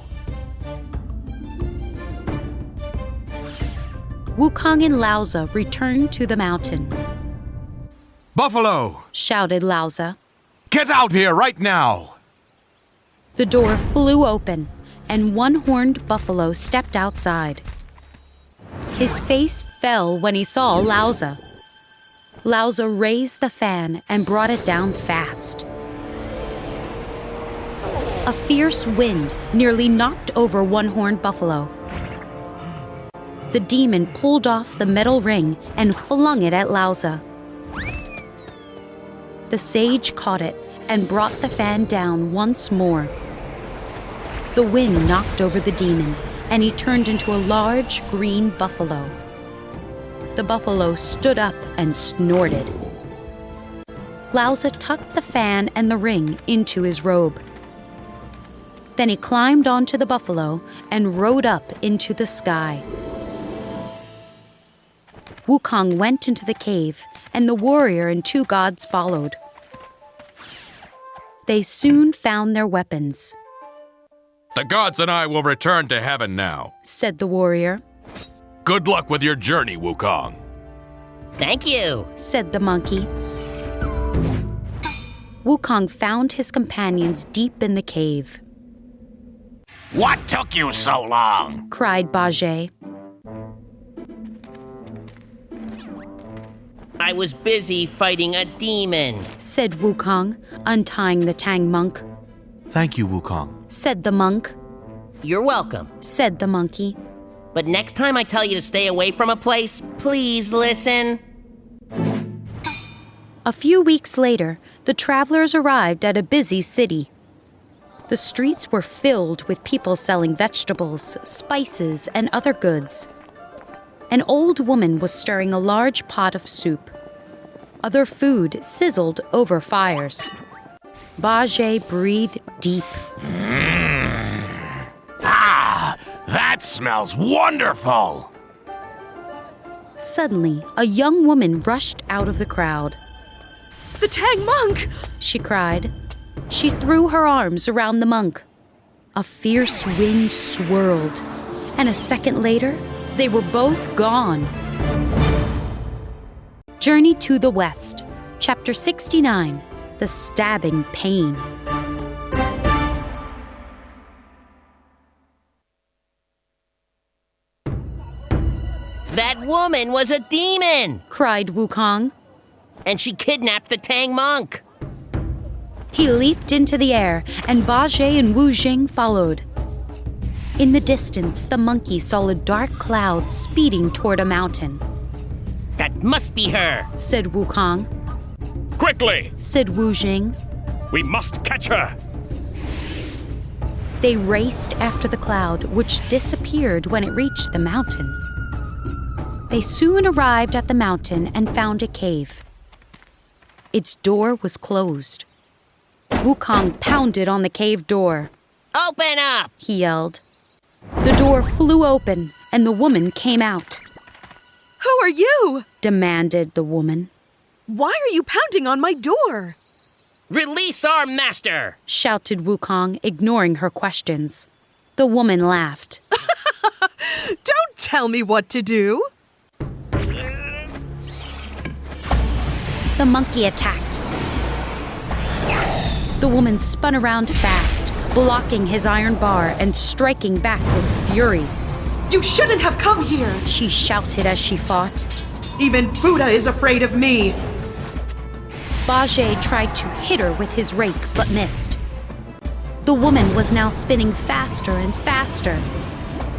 Wukong and Lousa returned to the mountain. Buffalo! Shouted Lousa. Get out here right now! The door flew open, and one-horned buffalo stepped outside. His face fell when he saw Lousa. Lousa raised the fan and brought it down fast. A fierce wind nearly knocked over one-horned buffalo. The demon pulled off the metal ring and flung it at Lousa. The sage caught it and brought the fan down once more. The wind knocked over the demon, and he turned into a large green buffalo. The buffalo stood up and snorted. Lousa tucked the fan and the ring into his robe. Then he climbed onto the buffalo and rode up into the sky. Wukong went into the cave, and the warrior and two gods followed. They soon found their weapons. The gods and I will return to heaven now, said the warrior. Good luck with your journey, Wukong. Thank you, said the monkey. Wukong found his companions deep in the cave. What took you so long? Cried Bajie. I was busy fighting a demon, said Wukong, untying the Tang monk. Thank you, Wukong, said the monk. You're welcome, said the monkey. But next time I tell you to stay away from a place, please listen. A few weeks later, the travelers arrived at a busy city. The streets were filled with people selling vegetables, spices, and other goods. An old woman was stirring a large pot of soup. Other food sizzled over fires. Bajie breathed deep. Ah, that smells wonderful! Suddenly, a young woman rushed out of the crowd. The Tang monk! She cried. She threw her arms around the monk. A fierce wind swirled, and a second later, they were both gone. Journey to the West, Chapter 69, The Stabbing Pain. That woman was a demon! Cried Wukong. And she kidnapped the Tang monk. He leaped into the air, and Bajie and Wu Jing followed. In the distance, the monkey saw a dark cloud speeding toward a mountain. That must be her, said Wukong. Quickly, said Wu Jing. We must catch her. They raced after the cloud, which disappeared when it reached the mountain. They soon arrived at the mountain and found a cave. Its door was closed. Wukong pounded on the cave door. Open up! He yelled. The door flew open, and the woman came out. Who are you? Demanded the woman. Why are you pounding on my door? Release our master! shouted Wukong, ignoring her questions. The woman laughed. Don't tell me what to do. The monkey attacked. The woman spun around fast, blocking his iron bar and striking back with fury. You shouldn't have come here, she shouted as she fought. Even Buddha is afraid of me. Bajie tried to hit her with his rake, but missed. The woman was now spinning faster and faster.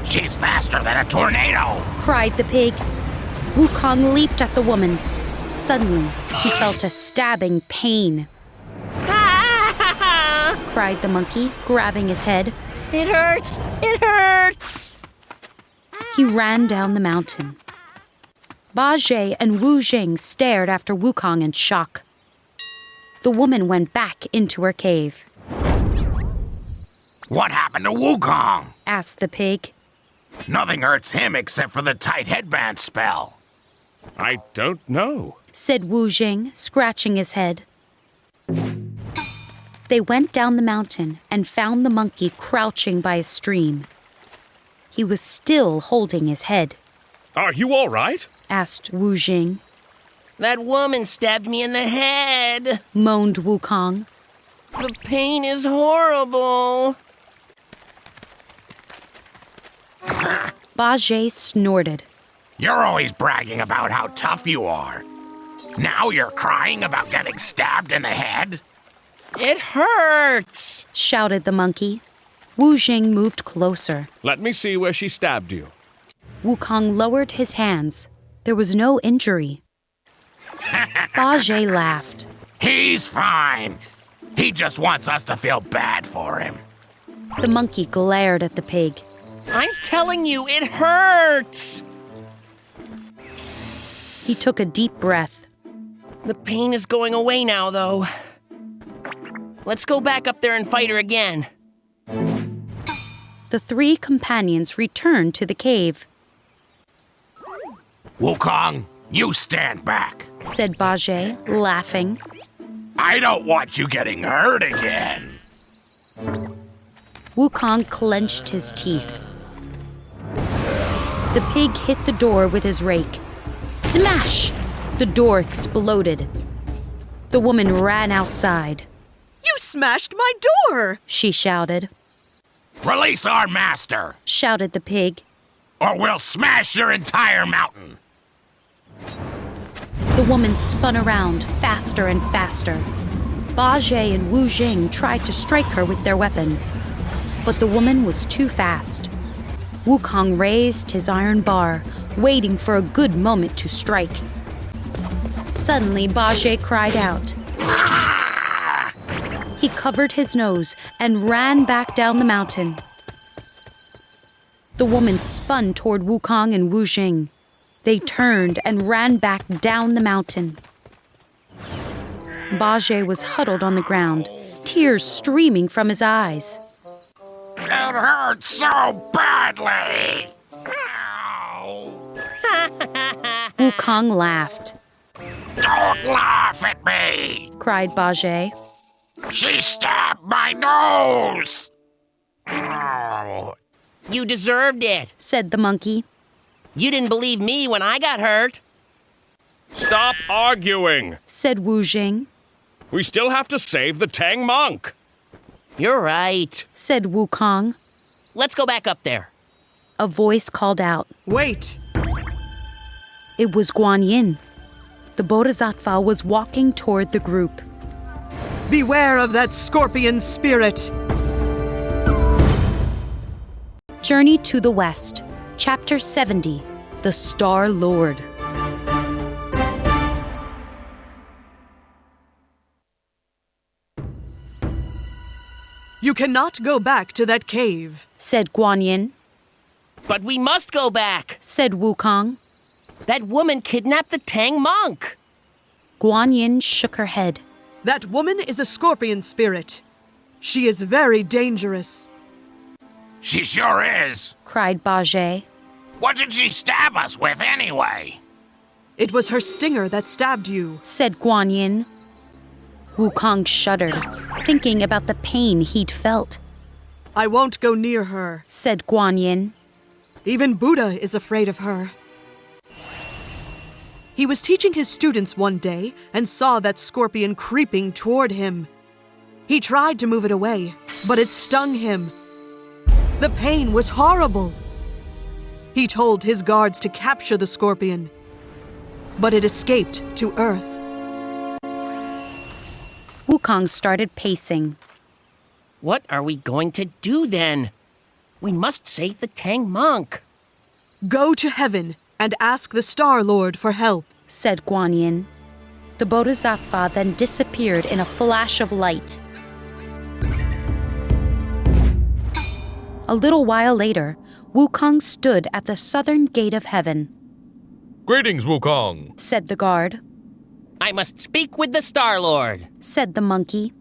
She's faster than a tornado! Cried the pig. Wukong leaped at the woman. Suddenly, he felt a stabbing pain. Cried the monkey, grabbing his head. It hurts! It hurts! He ran down the mountain. Bajie and Wu Jing stared after Wukong in shock. The woman went back into her cave. What happened to Wukong? Asked the pig. Nothing hurts him except for the tight headband spell. I don't know, said Wu Jing, scratching his head. They went down the mountain and found the monkey crouching by a stream. He was still holding his head. Are you all right? Asked Wu Jing. That woman stabbed me in the head, moaned Wukong. The pain is horrible. Bajie snorted. You're always bragging about how tough you are. Now you're crying about getting stabbed in the head? It hurts, shouted the monkey. Wu Jing moved closer. Let me see where she stabbed you. Wukong lowered his hands. There was no injury. Bajie laughed. He's fine. He just wants us to feel bad for him. The monkey glared at the pig. I'm telling you, it hurts! He took a deep breath. The pain is going away now, though. Let's go back up there and fight her again. The three companions returned to the cave. Wukong, you stand back, said Bajie, laughing. I don't want you getting hurt again. Wukong clenched his teeth. The pig hit the door with his rake. Smash! The door exploded. The woman ran outside. You smashed my door! She shouted. Release our master! Shouted the pig. Or we'll smash your entire mountain! The woman spun around faster and faster. Bajie and Wu Jing tried to strike her with their weapons, but the woman was too fast. Wukong raised his iron bar, waiting for a good moment to strike. Suddenly, Bajie cried out. He covered his nose and ran back down the mountain. The woman spun toward Wukong and Wu Jing. They turned and ran back down the mountain. Bajie was huddled on the ground, tears streaming from his eyes. It hurts so badly! Wukong laughed. Don't laugh at me! Cried Bajie. She stabbed my nose! You deserved it, said the monkey. You didn't believe me when I got hurt. Stop arguing, said Wu Jing. We still have to save the Tang monk. You're right, said Wukong. Let's go back up there. A voice called out. Wait! It was Guan Yin. The Bodhisattva was walking toward the group. Beware of that scorpion spirit! Journey to the West, Chapter 70, The Star Lord. You cannot go back to that cave, said Guan Yin. But we must go back, said Wukong. That woman kidnapped the Tang monk. Guan Yin shook her head. That woman is a scorpion spirit. She is very dangerous. She sure is, cried Bajie. What did she stab us with anyway? It was her stinger that stabbed you, said Guan Yin. Wukong shuddered, thinking about the pain he'd felt. I won't go near her, said Guan Yin. Even Buddha is afraid of her. He was teaching his students one day and saw that scorpion creeping toward him. He tried to move it away, but it stung him. The pain was horrible. He told his guards to capture the scorpion, but it escaped to Earth. Wukong started pacing. What are we going to do then? We must save the Tang monk. Go to heaven and ask the Star Lord for help, said Guan Yin. The Bodhisattva then disappeared in a flash of light. A little while later, Wukong stood at the southern gate of heaven. Greetings, Wukong, said the guard. I must speak with the Star Lord, said the monkey.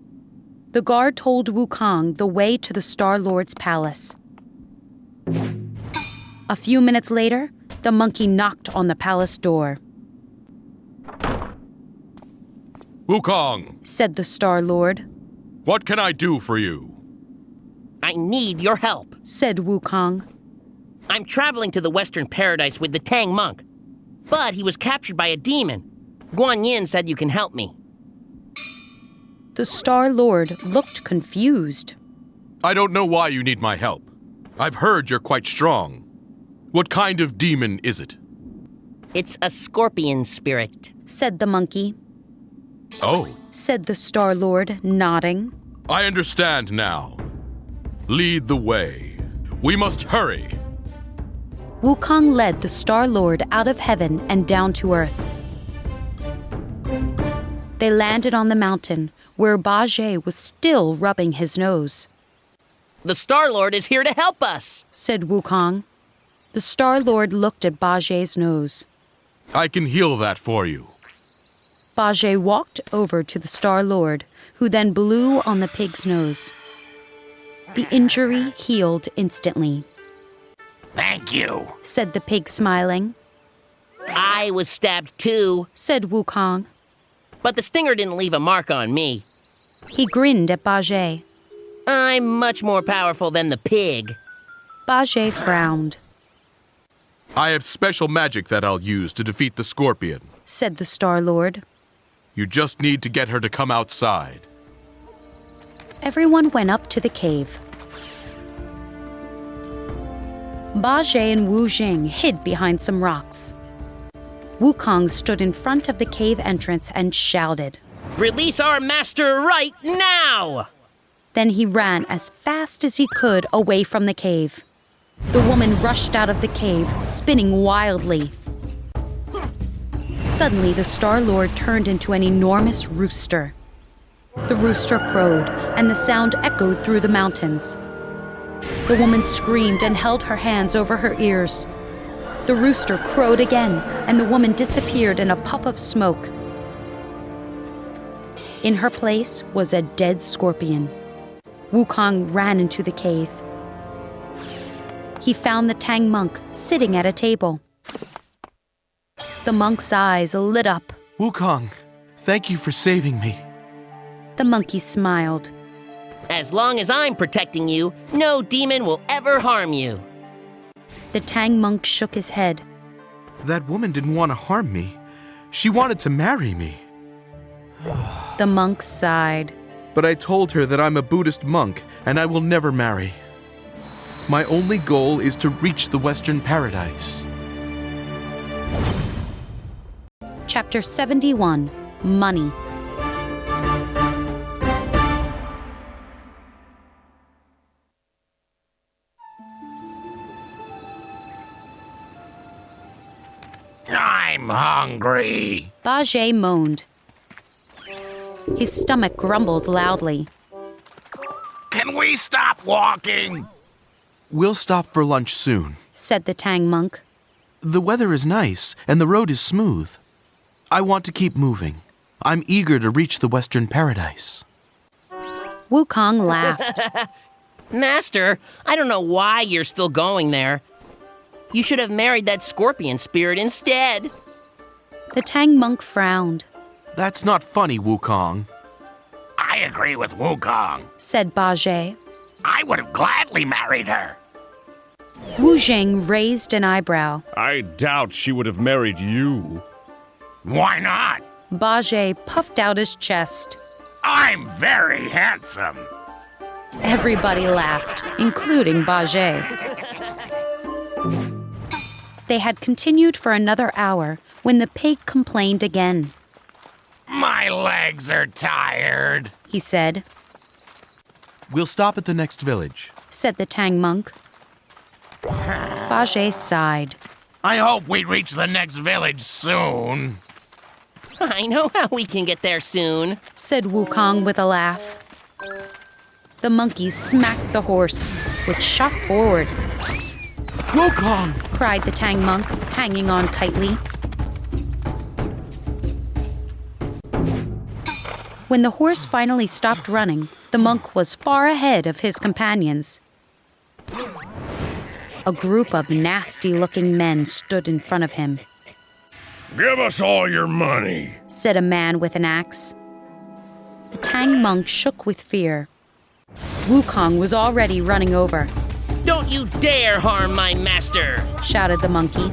The guard told Wukong the way to the Star Lord's palace. A few minutes later, the monkey knocked on the palace door. Wukong, said the Star Lord. What can I do for you? I need your help, said Wukong. I'm traveling to the Western Paradise with the Tang monk, but he was captured by a demon. Guan Yin said you can help me. The Star Lord looked confused. I don't know why you need my help. I've heard you're quite strong. What kind of demon is it? It's a scorpion spirit, said the monkey. Oh, said the Star Lord, nodding. I understand now. Lead the way. We must hurry. Wukong led the Star Lord out of heaven and down to Earth. They landed on the mountain, where Bajie was still rubbing his nose. The Star Lord is here to help us, said Wukong. The Star Lord looked at Bajie's nose. I can heal that for you. Bajie walked over to the Star Lord, who then blew on the pig's nose. The injury healed instantly. Thank you, said the pig, smiling. I was stabbed too, said Wukong. But the stinger didn't leave a mark on me. He grinned at Bajie. I'm much more powerful than the pig. Bajie frowned. I have special magic that I'll use to defeat the scorpion, said the Star Lord. You just need to get her to come outside. Everyone went up to the cave. Bajie and Wu Jing hid behind some rocks. Wukong stood in front of the cave entrance and shouted, Release our master right now! Then he ran as fast as he could away from the cave. The woman rushed out of the cave, spinning wildly. Suddenly, the Star Lord turned into an enormous rooster. The rooster crowed, and the sound echoed through the mountains. The woman screamed and held her hands over her ears. The rooster crowed again, and the woman disappeared in a puff of smoke. In her place was a dead scorpion. Wukong ran into the cave. He found the Tang monk sitting at a table. The monk's eyes lit up. Wukong, thank you for saving me. The monkey smiled. As long as I'm protecting you, no demon will ever harm you. The Tang monk shook his head. That woman didn't want to harm me. She wanted to marry me. The monk sighed. But I told her that I'm a Buddhist monk and I will never marry. My only goal is to reach the Western Paradise. Chapter 71, Money. I'm hungry, Bajie moaned. His stomach grumbled loudly. Can we stop walking? We'll stop for lunch soon, said the Tang monk. The weather is nice and the road is smooth. I want to keep moving. I'm eager to reach the Western Paradise. Wukong laughed. Master, I don't know why you're still going there. You should have married that scorpion spirit instead. The Tang monk frowned. That's not funny, Wukong. agree with Wukong, said Bajie. I would have gladly married her. Wu Jing raised an eyebrow. I doubt she would have married you. Why not? Bajie puffed out his chest. I'm very handsome. Everybody laughed, including Bajie. They had continued for another hour when the pig complained again. My legs are tired, he said. We'll stop at the next village, said the Tang monk. Bajie sighed. I hope we reach the next village soon. I know how we can get there soon, said Wukong with a laugh. The monkey smacked the horse, which shot forward. Wukong! cried the Tang monk, hanging on tightly. When the horse finally stopped running, the monk was far ahead of his companions. A group of nasty-looking men stood in front of him. Give us all your money, said a man with an axe. The Tang monk shook with fear. Wukong was already running over. Don't you dare harm my master, shouted the monkey.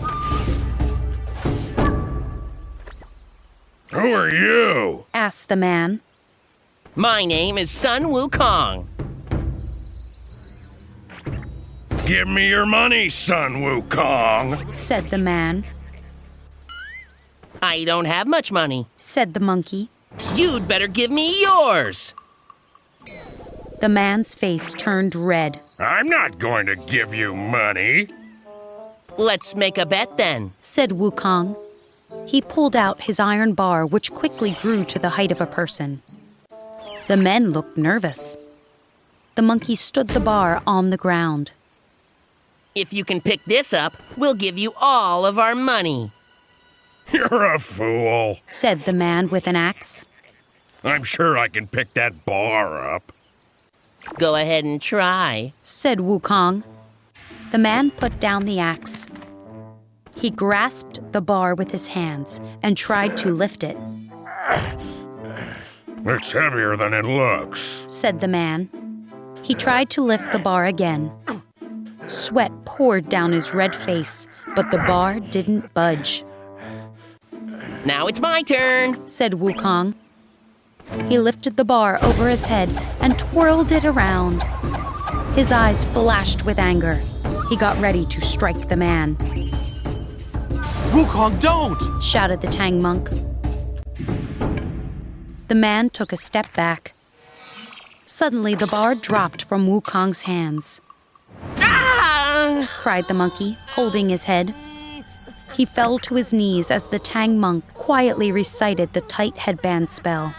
Who are you? asked the man. My name is Sun Wukong. Give me your money, Sun Wukong, said the man. I don't have much money, said the monkey. You'd better give me yours. The man's face turned red. I'm not going to give you money. Let's make a bet then, said Wukong. He pulled out his iron bar, which quickly grew to the height of a person. The men looked nervous. The monkey stood the bar on the ground. If you can pick this up, we'll give you all of our money. You're a fool, said the man with an axe. I'm sure I can pick that bar up. Go ahead and try, said Wukong. The man put down the axe. He grasped the bar with his hands and tried to lift it. It's heavier than it looks, said the man. He tried to lift the bar again. Sweat poured down his red face, but the bar didn't budge. Now it's my turn, said Wukong. He lifted the bar over his head and twirled it around. His eyes flashed with anger. He got ready to strike the man. Wukong, don't! shouted the Tang monk. The man took a step back. Suddenly, the bar dropped from Wukong's hands. Ah! cried the monkey, holding his head. He fell to his knees as the Tang monk quietly recited the tight headband spell.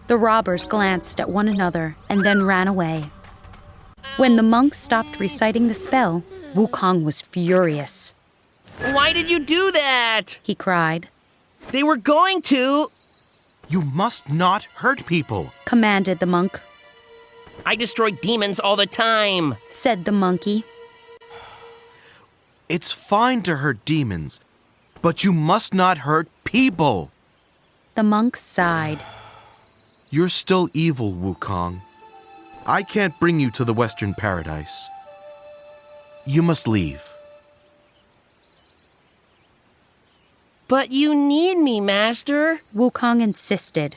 The robbers glanced at one another and then ran away. When the monk stopped reciting the spell, Wukong was furious. Why did you do that? He cried. They were going to... You must not hurt people, commanded the monk. I destroy demons all the time, said the monkey. It's fine to hurt demons, but you must not hurt people. The monk sighed. You're still evil, Wukong. I can't bring you to the Western Paradise. You must leave. But you need me, Master. Wukong insisted.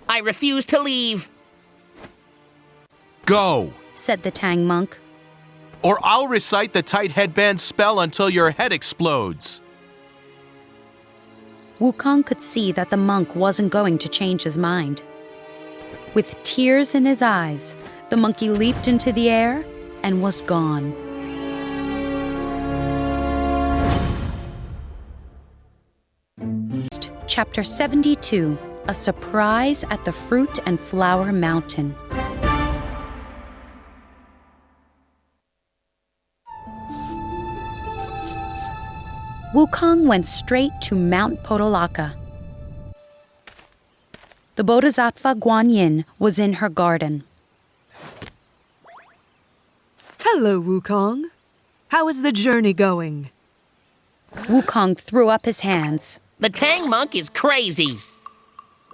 I refuse to leave. Go, said the Tang monk. Or I'll recite the tight headband spell until your head explodes. Wukong could see that the monk wasn't going to change his mind. With tears in his eyes, the monkey leaped into the air and was gone. Chapter 72, A Surprise at the Fruit and Flower Mountain. Wukong went straight to Mount Podolaka. The Bodhisattva Guanyin was in her garden. Hello, Wukong. How is the journey going? Wukong threw up his hands. The Tang monk is crazy.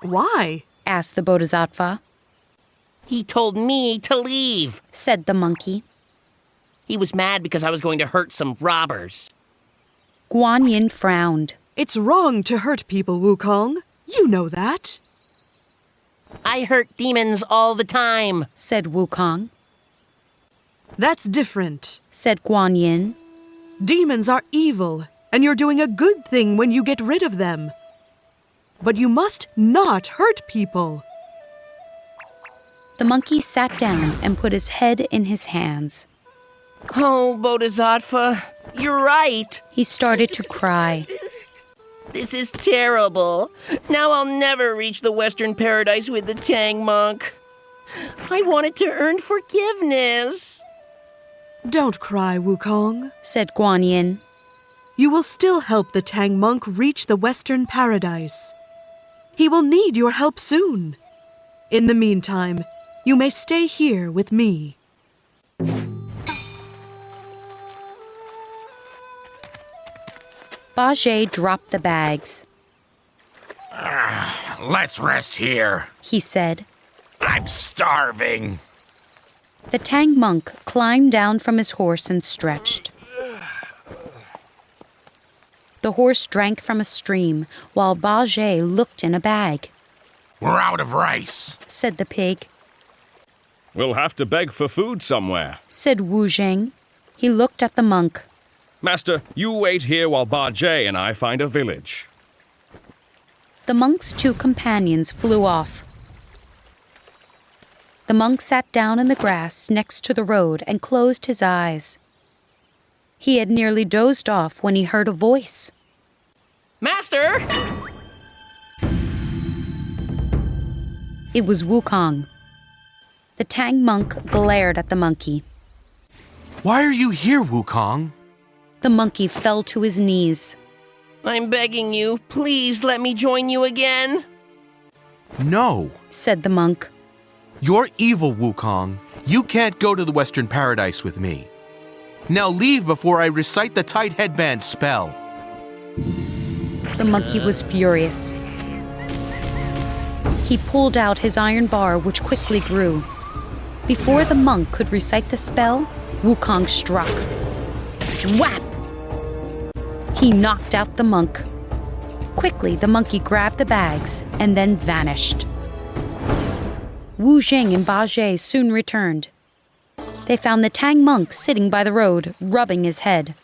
Why? asked the Bodhisattva. He told me to leave, said the monkey. He was mad because I was going to hurt some robbers. Guan Yin frowned. It's wrong to hurt people, Wukong. You know that. I hurt demons all the time, said Wukong. That's different, said Guan Yin. Demons are evil, and you're doing a good thing when you get rid of them. But you must not hurt people. The monkey sat down and put his head in his hands. Oh, Bodhisattva, you're right. He started to cry. This is terrible. Now I'll never reach the Western Paradise with the Tang monk. I wanted to earn forgiveness. Don't cry, Wukong, said Guan Yin. You will still help the Tang monk reach the Western Paradise. He will need your help soon. In the meantime, you may stay here with me. Bajie dropped the bags. Let's rest here, he said. I'm starving. The Tang monk climbed down from his horse and stretched. The horse drank from a stream while Bajie looked in a bag. We're out of rice, said the pig. We'll have to beg for food somewhere, said Wu Jing. He looked at the monk. Master, you wait here while Bajie and I find a village. The monk's 2 companions flew off. The monk sat down in the grass next to the road and closed his eyes. He had nearly dozed off when he heard a voice. Master! It was Wukong. The Tang monk glared at the monkey. Why are you here, Wukong? The monkey fell to his knees. I'm begging you, please let me join you again. No, said the monk. You're evil, Wukong. You can't go to the Western Paradise with me. Now leave before I recite the tight headband spell. The monkey was furious. He pulled out his iron bar, which quickly grew. Before the monk could recite the spell, Wukong struck. Whap! He knocked out the monk. Quickly, the monkey grabbed the bags and then vanished. Wu Jing and Bajie soon returned. They found the Tang monk sitting by the road, rubbing his head.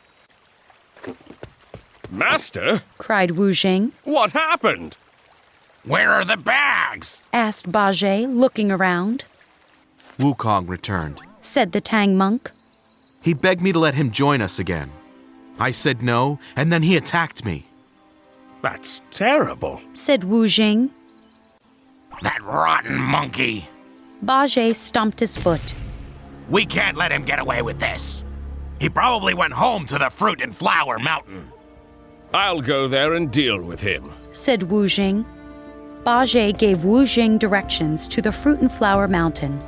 Master? Cried Wu Jing. What happened? Where are the bags? Asked Bajie, looking around. Wukong returned, said the Tang monk. He begged me to let him join us again. I said no, and then he attacked me. That's terrible, said Wu Jing. That rotten monkey. Bajie stomped his foot. We can't let him get away with this. He probably went home to the Fruit and Flower Mountain. I'll go there and deal with him, said Wu Jing. Bajie gave Wu Jing directions to the Fruit and Flower Mountain.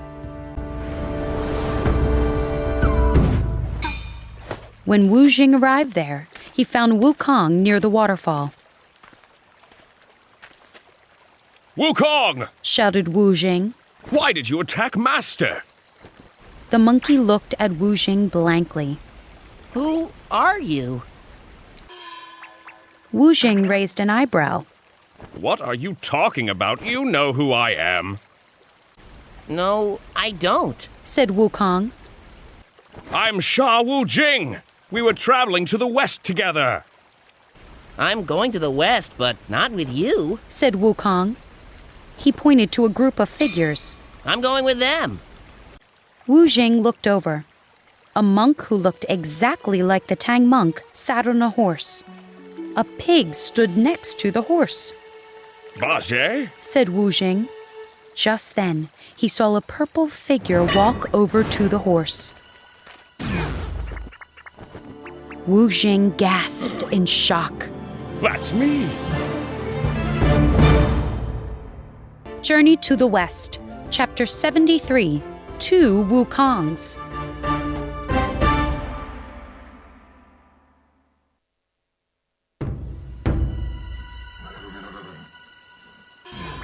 When Wu Jing arrived there, he found Wukong near the waterfall. Wukong! Shouted Wu Jing. Why did you attack Master? The monkey looked at Wu Jing blankly. Who are you? Wu Jing raised an eyebrow. What are you talking about? You know who I am. No, I don't, said Wukong. I'm Sha Wu Jing. We were traveling to the west together. I'm going to the west, but not with you, said Wukong. He pointed to a group of figures. I'm going with them. Wu Jing looked over. A monk who looked exactly like the Tang monk sat on a horse. A pig stood next to the horse. Bajie? Said Wu Jing. Just then, he saw a purple figure walk over to the horse. Wu Jing gasped in shock. That's me! Journey to the West, Chapter 73, 2 Wukongs.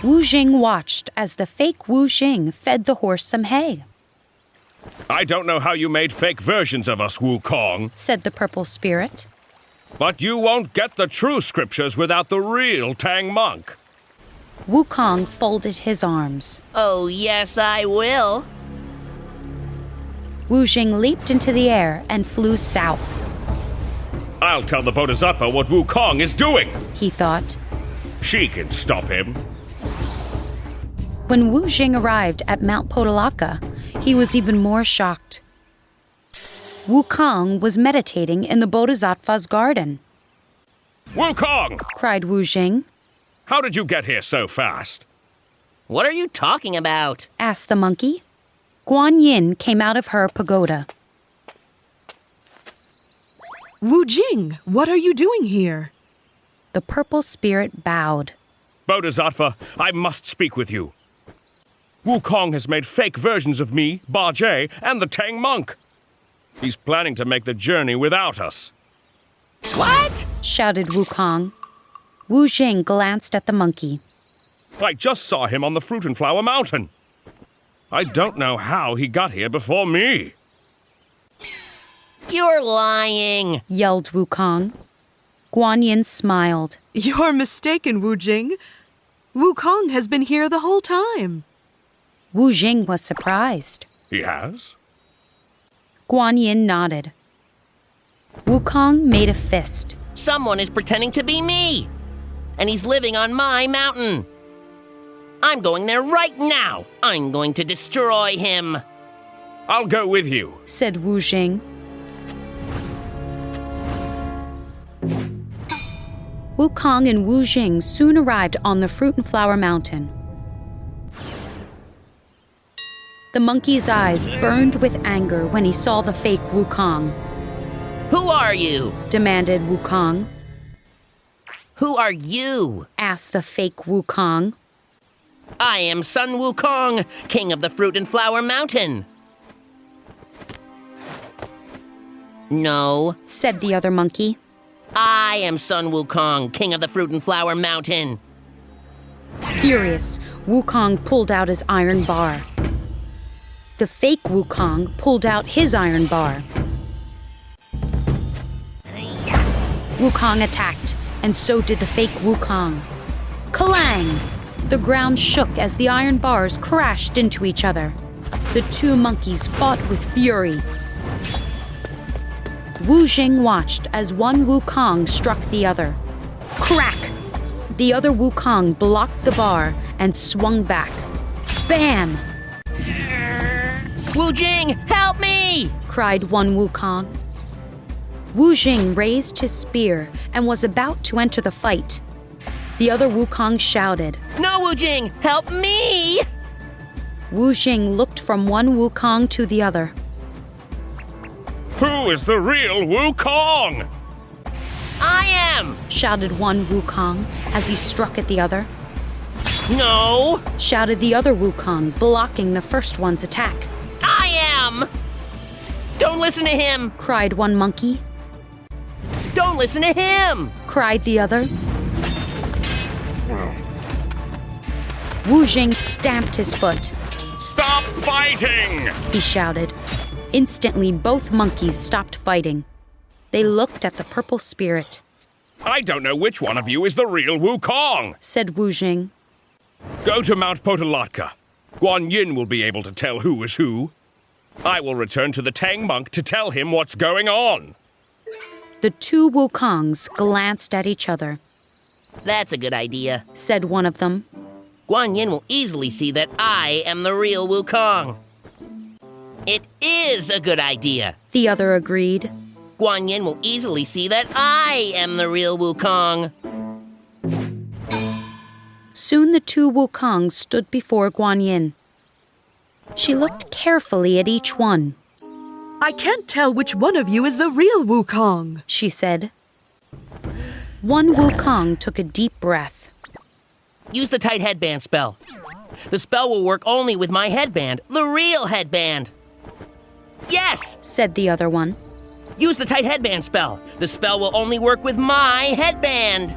Wu Jing watched as the fake Wu Jing fed the horse some hay, I don't know how you made fake versions of us, Wukong, said the purple spirit. but you won't get the true scriptures without the real Tang monk. Wukong folded his arms. Oh, yes, I will. Wu Jing leaped into the air and flew south. I'll tell the Bodhisattva what Wukong is doing, he thought. She can stop him. When Wu Jing arrived at Mount Podalaka, he was even more shocked. Wukong was meditating in the Bodhisattva's garden. Wukong! Cried Wu Jing. How did you get here so fast? What are you talking about? Asked the monkey. Guan Yin came out of her pagoda. Wu Jing, what are you doing here? The purple spirit bowed. Bodhisattva, I must speak with you. Wukong has made fake versions of me, Ba Jie, and the Tang monk. He's planning to make the journey without us. What? Shouted Wukong. Wu Jing glanced at the monkey. I just saw him on the Fruit and Flower Mountain. I don't know how he got here before me. You're lying, yelled Wukong. Guan Yin smiled. You're mistaken, Wu Jing. Wukong has been here the whole time. Wu Jing was surprised. He has? Guan Yin nodded. Wukong made a fist. Someone is pretending to be me, and he's living on my mountain. I'm going there right now. I'm going to destroy him. I'll go with you, said Wu Jing. Wukong and Wu Jing soon arrived on the Fruit and Flower Mountain. The monkey's eyes burned with anger when he saw the fake Wukong. Who are you? Demanded Wukong. Who are you? Asked the fake Wukong. I am Sun Wukong, king of the Fruit and Flower Mountain. No, said the other monkey. I am Sun Wukong, king of the Fruit and Flower Mountain. Furious, Wukong pulled out his iron bar. The fake Wukong pulled out his iron bar. Wukong attacked, and so did the fake Wukong. Clang! The ground shook as the iron bars crashed into each other. The two monkeys fought with fury. Wu Jing watched as one Wukong struck the other. Crack! The other Wukong blocked the bar and swung back. Bam! Wu Jing, help me! Cried one Wukong. Wu Jing raised his spear and was about to enter the fight. The other Wukong shouted, No, Wu Jing, help me! Wu Jing looked from one Wukong to the other. Who is the real Wukong? I am! Shouted one Wukong as he struck at the other. No! Shouted the other Wukong, blocking the first one's attack. I am! Don't listen to him! Cried one monkey. Don't listen to him! Cried the other. Wu Jing stamped his foot. Stop fighting! He shouted. Instantly, both monkeys stopped fighting. They looked at the purple spirit. I don't know which one of you is the real Wukong, said Wu Jing. Go to Mount Podalaka. Guan Yin will be able to tell who is who. I will return to the Tang monk to tell him what's going on. The two Wukongs glanced at each other. That's a good idea, said one of them. Guan Yin will easily see that I am the real Wukong. It is a good idea, the other agreed. Guan Yin will easily see that I am the real Wukong. Soon the two Wukongs stood before Guan Yin. She looked carefully at each one. I can't tell which one of you is the real Wukong, she said. One Wukong took a deep breath. Use the tight headband spell. The spell will work only with my headband, the real headband. Yes, said the other one. Use the tight headband spell. The spell will only work with my headband.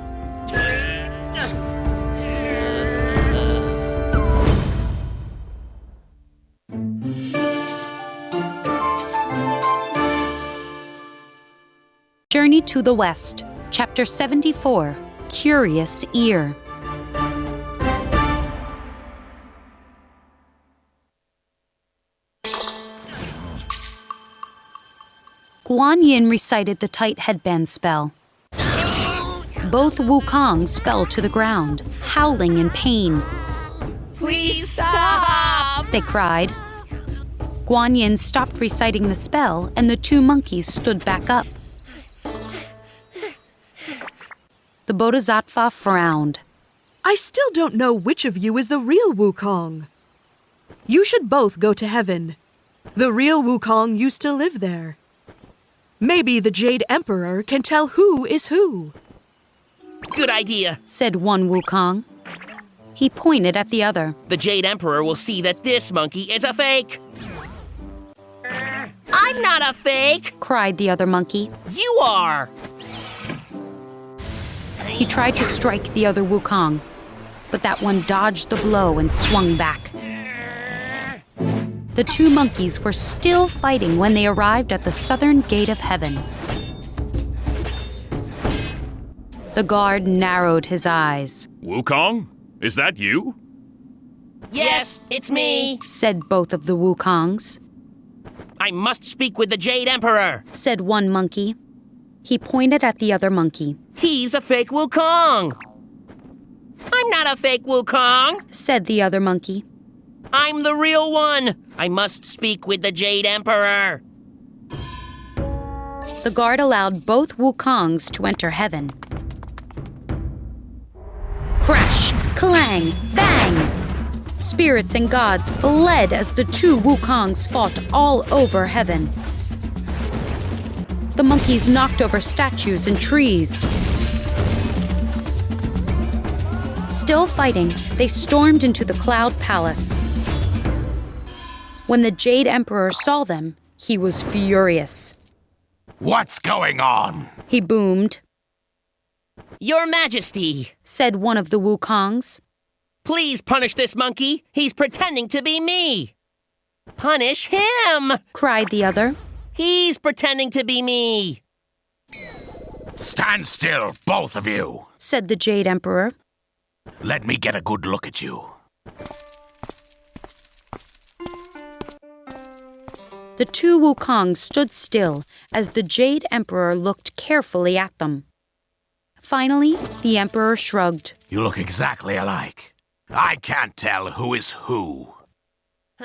Journey to the West, Chapter 74, Curious Ear. Guan Yin recited the tight headband spell. Both Wukongs fell to the ground, howling in pain. Please stop! They cried. Guan Yin stopped reciting the spell, and the two monkeys stood back up. The Bodhisattva frowned. I still don't know which of you is the real Wukong. You should both go to heaven. The real Wukong used to live there. Maybe the Jade Emperor can tell who is who. Good idea, said one Wukong. He pointed at the other. The Jade Emperor will see that this monkey is a fake. I'm not a fake, cried the other monkey. You are. He tried to strike the other Wukong, but that one dodged the blow and swung back. The two monkeys were still fighting when they arrived at the southern gate of heaven. The guard narrowed his eyes. Wukong? Is that you? Yes, it's me, said both of the Wukongs. I must speak with the Jade Emperor, said one monkey. He pointed at the other monkey. He's a fake Wukong. I'm not a fake Wukong, said the other monkey. I'm the real one. I must speak with the Jade Emperor. The guard allowed both Wukongs to enter heaven. Crash, clang, bang! Spirits and gods bled as the two Wukongs fought all over heaven. The monkeys knocked over statues and trees. Still fighting, they stormed into the Cloud Palace. When the Jade Emperor saw them, he was furious. What's going on? He boomed. Your Majesty, said one of the Wukongs. Please punish this monkey. He's pretending to be me. Punish him, cried the other. He's pretending to be me. Stand still, both of you, said the Jade Emperor. Let me get a good look at you. The two Wukongs stood still as the Jade Emperor looked carefully at them. Finally, the Emperor shrugged. You look exactly alike. I can't tell who is who.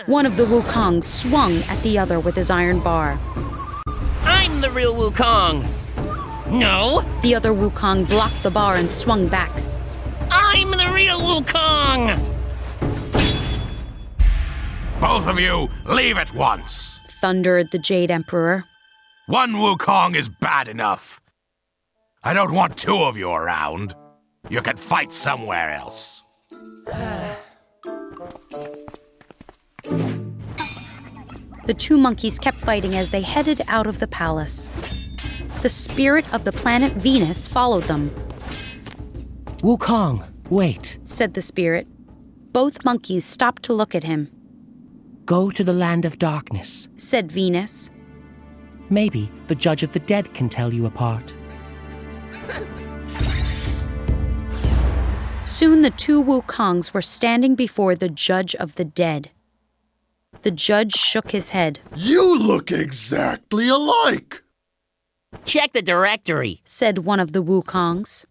One of the Wukongs swung at the other with his iron bar. I'm the real Wukong. No. The other Wukong blocked the bar and swung back. I'm the real Wukong. Both of you, leave at once, thundered the Jade Emperor. One Wukong is bad enough. I don't want two of you around. You can fight somewhere else. The two monkeys kept fighting as they headed out of the palace. The spirit of the planet Venus followed them. Wukong, wait, said the spirit. Both monkeys stopped to look at him. Go to the land of darkness, said Venus. Maybe the judge of the dead can tell you apart. Soon the two Wukongs were standing before the judge of the dead. The judge shook his head. You look exactly alike. Check the directory, said one of the Wukongs.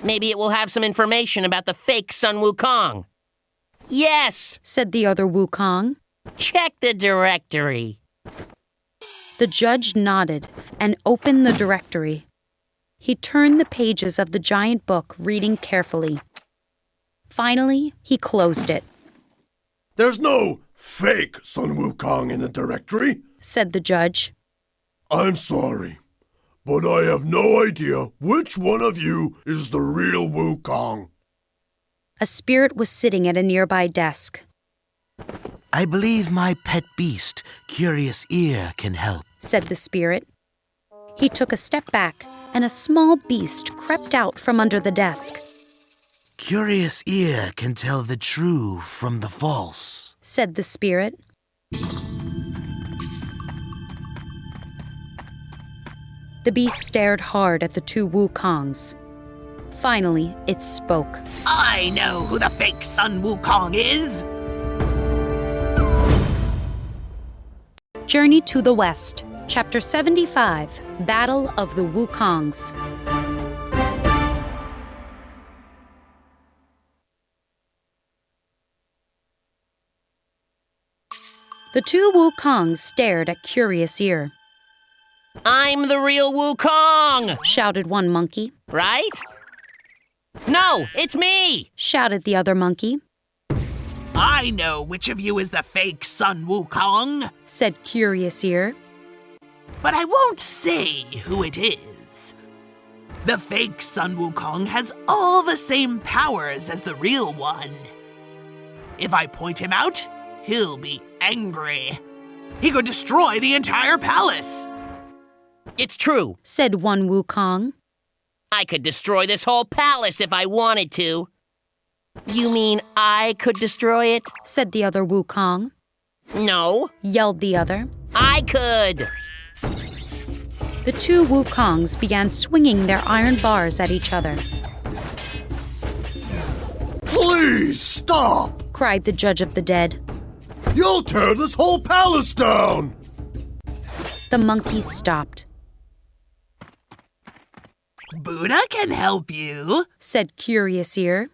Maybe it will have some information about the fake Sun Wukong. Yes, said the other Wukong. Check the directory. The judge nodded and opened the directory. He turned the pages of the giant book, reading carefully. Finally, he closed it. There's no fake Sun Wukong in the directory, said the judge. I'm sorry, but I have no idea which one of you is the real Wukong. A spirit was sitting at a nearby desk. I believe my pet beast, Curious Ear, can help, said the spirit. He took a step back, and a small beast crept out from under the desk. Curious Ear can tell the true from the false, said the spirit. The beast stared hard at the two Wukongs. Finally, it spoke. I know who the fake Sun Wukong is! Journey to the West, Chapter 75, Battle of the Wukongs. The two Wukongs stared at Curious Ear. I'm the real Wukong! Shouted one monkey. Right? No, it's me! Shouted the other monkey. I know which of you is the fake Sun Wukong, said Curious Ear. But I won't say who it is. The fake Sun Wukong has all the same powers as the real one. If I point him out, he'll be angry. He could destroy the entire palace. It's true, said one Wukong. I could destroy this whole palace if I wanted to. You mean I could destroy it? Said the other Wukong. No, yelled the other. I could. The two Wukongs began swinging their iron bars at each other. Please stop! Cried the Judge of the Dead. You'll tear this whole palace down! The monkeys stopped. Buddha can help you, said Curious Ear.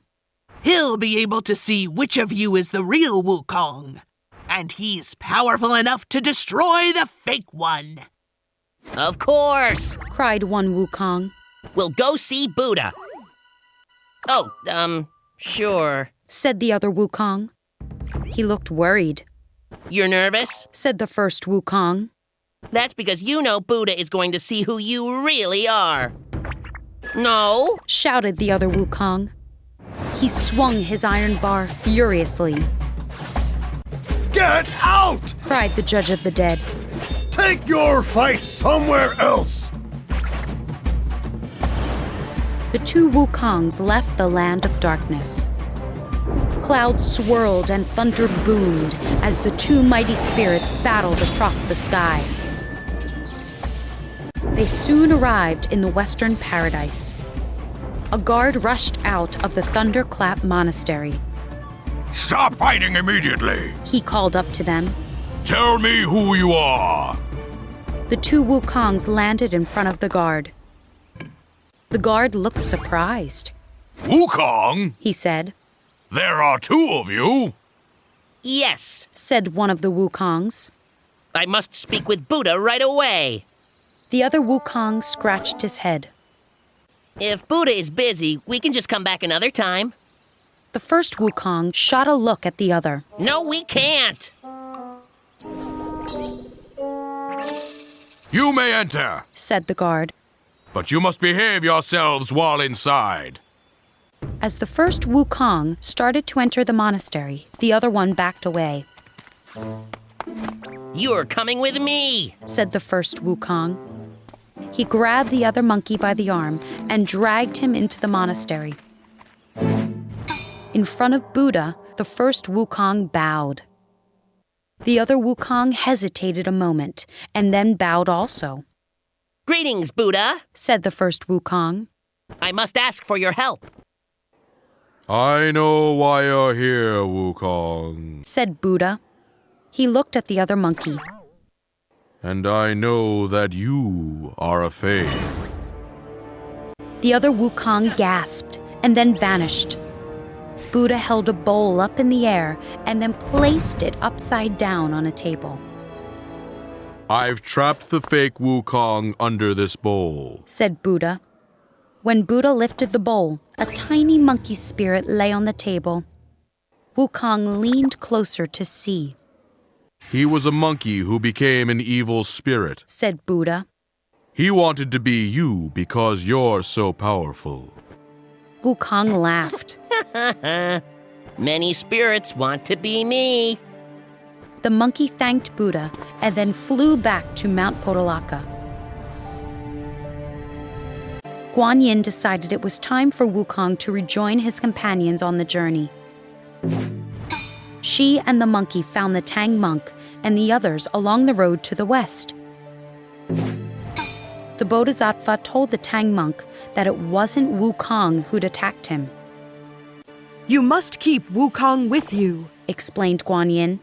He'll be able to see which of you is the real Wukong, and he's powerful enough to destroy the fake one. Of course, cried one Wukong. We'll go see Buddha. Oh, sure, said the other Wukong. He looked worried. You're nervous? Said the first Wukong. That's because you know Buddha is going to see who you really are. No, shouted the other Wukong. He swung his iron bar furiously. Get out! Cried the Judge of the Dead. Take your fight somewhere else! The two Wukongs left the land of darkness. Clouds swirled and thunder boomed as the two mighty spirits battled across the sky. They soon arrived in the Western Paradise. A guard rushed out of the Thunderclap Monastery. Stop fighting immediately! He called up to them. Tell me who you are! The two Wukongs landed in front of the guard. The guard looked surprised. Wukong? He said. There are two of you? Yes, said one of the Wukongs. I must speak with Buddha right away. The other Wukong scratched his head. If Buddha is busy, we can just come back another time. The first Wukong shot a look at the other. No, we can't. You may enter, said the guard. but you must behave yourselves while inside. As the first Wukong started to enter the monastery, the other one backed away. You're coming with me, said the first Wukong. He grabbed the other monkey by the arm and dragged him into the monastery. In front of Buddha, the first Wukong bowed. The other Wukong hesitated a moment and then bowed also. Greetings, Buddha, said the first Wukong. I must ask for your help. I know why you're here, Wukong, said Buddha. He looked at the other monkey. And I know that you are a fake. The other Wukong gasped and then vanished. Buddha held a bowl up in the air and then placed it upside down on a table. I've trapped the fake Wukong under this bowl, said Buddha. When Buddha lifted the bowl, a tiny monkey spirit lay on the table. Wukong leaned closer to see. He was a monkey who became an evil spirit, said Buddha. He wanted to be you because you're so powerful. Wukong laughed. Many spirits want to be me. The monkey thanked Buddha and then flew back to Mount Podalaka. Guan Yin decided it was time for Wukong to rejoin his companions on the journey. She and the monkey found the Tang monk and the others along the road to the west. The The Bodhisattva told the Tang monk that it wasn't Wukong who'd attacked him. You must keep Wukong with you, explained Guan Yin.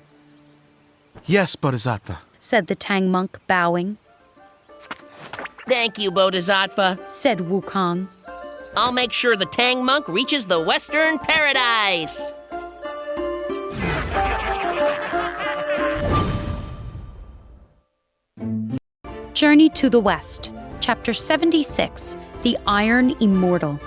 Yes, Bodhisattva, said the Tang monk, bowing. Thank you, Bodhisattva, said Wukong. I'll make sure the Tang monk reaches the Western Paradise. Journey to the West, Chapter 76, The Iron Immortal.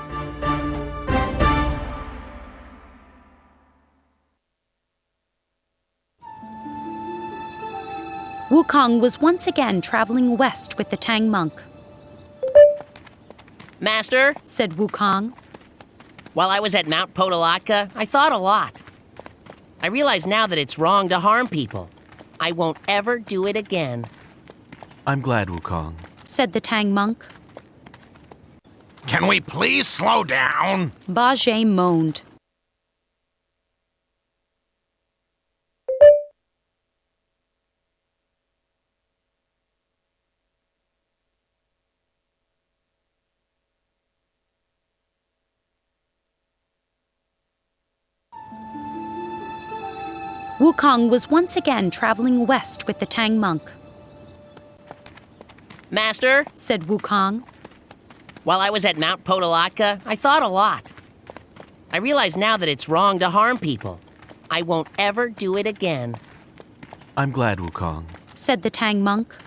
Wukong was once again traveling west with the Tang monk. Master, said Wukong. While I was at Mount Podolatka, I thought a lot. I realize now that it's wrong to harm people. I won't ever do it again. I'm glad, Wukong, said the Tang monk. Can we please slow down? Bajie moaned. Wukong was once again traveling west with the Tang monk. Master, said Wukong. While I was at Mount Podolatka, I thought a lot. I realize now that it's wrong to harm people. I won't ever do it again. I'm glad, Wukong, said the Tang monk.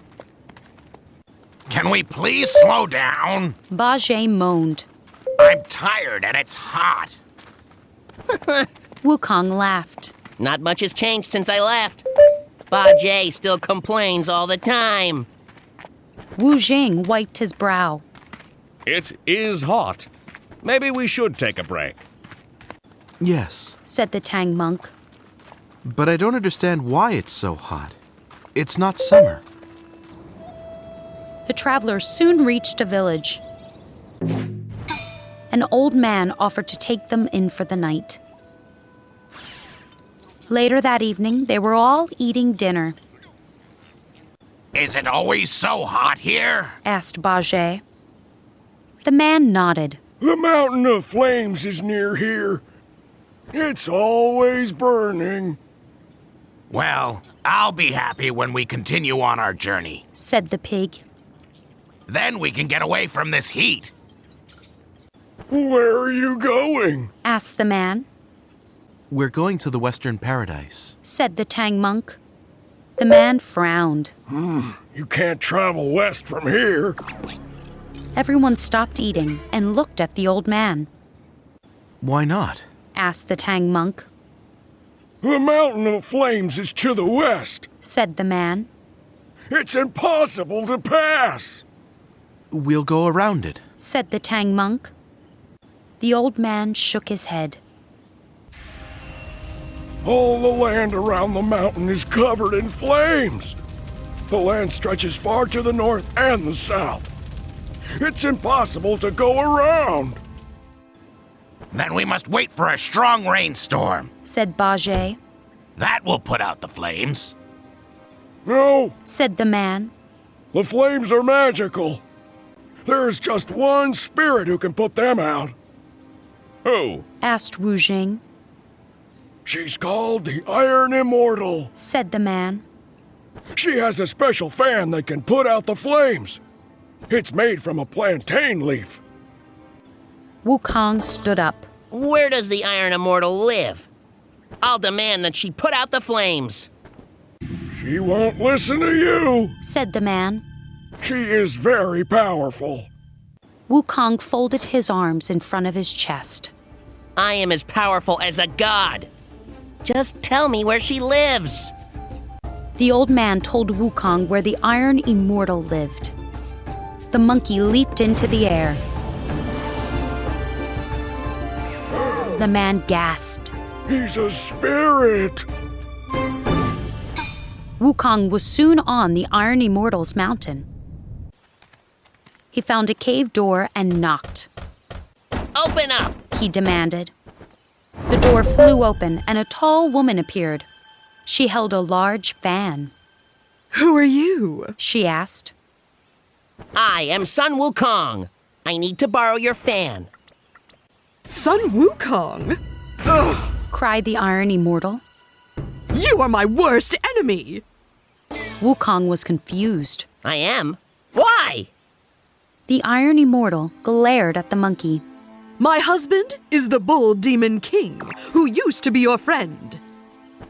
Can we please slow down? Bajie moaned. I'm tired and it's hot. Wukong laughed. Not much has changed since I left. Bajie still complains all the time. Wu Jing wiped his brow. It is hot. Maybe we should take a break. Yes, said the Tang monk. But I don't understand why it's so hot. It's not summer. The travelers soon reached a village. An old man offered to take them in for the night. Later that evening, they were all eating dinner. Is it always so hot here? Asked Bajie. The man nodded. The mountain of flames is near here. It's always burning. Well, I'll be happy when we continue on our journey, said the pig. Then we can get away from this heat. Where are you going? Asked the man. We're going to the Western Paradise, said the Tang monk. The man frowned. You can't travel west from here. Everyone stopped eating and looked at the old man. Why not? Asked the Tang monk. The mountain of flames is to the west, said the man. It's impossible to pass. We'll go around it, said the Tang monk. The old man shook his head. All the land around the mountain is covered in flames. The land stretches far to the north and the south. It's impossible to go around. Then we must wait for a strong rainstorm, said Bajie. That will put out the flames. No, said the man. The flames are magical. There's just one spirit who can put them out. Who? Asked Wu Jing. She's called the Iron Immortal, said the man. She has a special fan that can put out the flames. It's made from a plantain leaf. Wukong stood up. Where does the Iron Immortal live? I'll demand that she put out the flames. She won't listen to you, said the man. She is very powerful. Wukong folded his arms in front of his chest. I am as powerful as a god. Just tell me where she lives. The old man told Wukong where the Iron Immortal lived. The monkey leaped into the air. The man gasped. He's a spirit. Wukong was soon on the Iron Immortal's mountain. He found a cave door and knocked. Open up, he demanded. The door flew open and a tall woman appeared. She held a large fan. Who are you? She asked. I am Sun Wukong. I need to borrow your fan. Sun Wukong? Ugh! cried the Iron Immortal. You are my worst enemy! Wukong was confused. I am? Why? The Iron Immortal glared at the monkey. My husband is the Bull Demon King, who used to be your friend.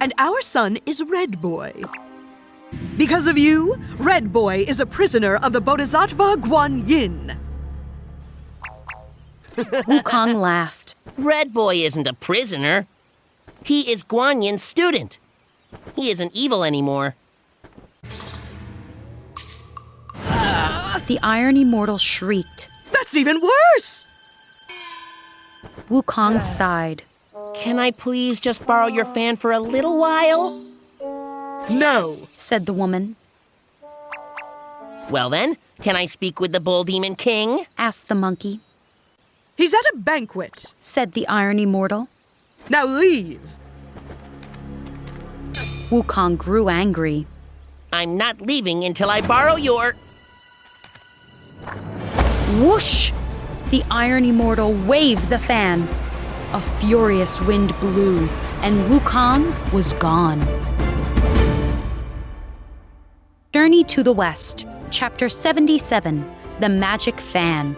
And our son is Red Boy. Because of you, Red Boy is a prisoner of the Bodhisattva Guan Yin. Wukong laughed. Red Boy isn't a prisoner. He is Guan Yin's student. He isn't evil anymore. The Iron Immortal shrieked. That's even worse! Wukong sighed. Can I please just borrow your fan for a little while? No, said the woman. Well then, can I speak with the Bull Demon King? Asked the monkey. He's at a banquet, said the Iron Immortal. Now leave. Wukong grew angry. I'm not leaving until I borrow your... Whoosh! The Iron Immortal waved the fan. A furious wind blew, and Wukong was gone. Journey to the West, Chapter 77, The Magic Fan.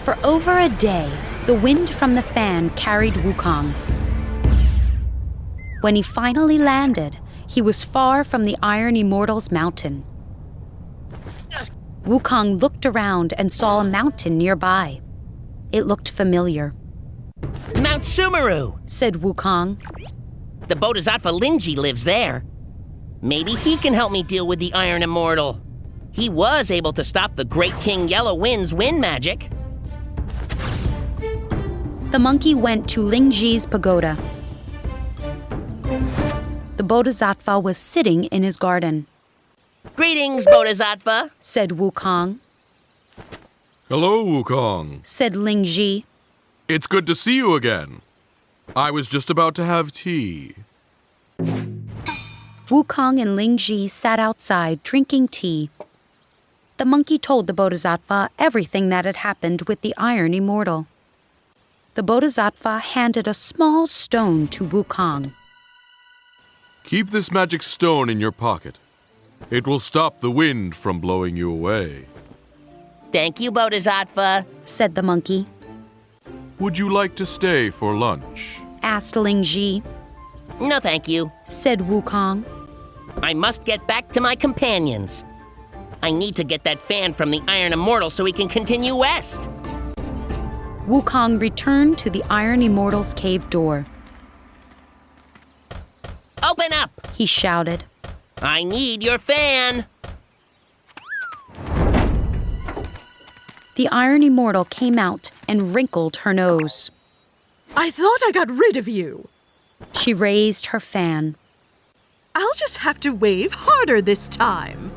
For over a day, the wind from the fan carried Wukong. When he finally landed, he was far from the Iron Immortal's mountain. Wukong looked around and saw a mountain nearby. It looked familiar. Mount Sumeru, said Wukong. The Bodhisattva Linji lives there. Maybe he can help me deal with the Iron Immortal. He was able to stop the Great King Yellow Wind's wind magic. The monkey went to Lingji's pagoda. The Bodhisattva was sitting in his garden. Greetings, Bodhisattva, said Wukong. Hello, Wukong, said Lingji. It's good to see you again. I was just about to have tea. Wukong and Lingji sat outside drinking tea. The monkey told the Bodhisattva everything that had happened with the Iron Immortal. The Bodhisattva handed a small stone to Wukong. Keep this magic stone in your pocket. It will stop the wind from blowing you away. Thank you, Bodhisattva, said the monkey. Would you like to stay for lunch? Asked Lingji. No, thank you, said Wukong. I must get back to my companions. I need to get that fan from the Iron Immortal so we can continue west. Wukong returned to the Iron Immortal's cave door. Open up, he shouted. I need your fan. The Iron Immortal came out and wrinkled her nose. I thought I got rid of you. She raised her fan. I'll just have to wave harder this time.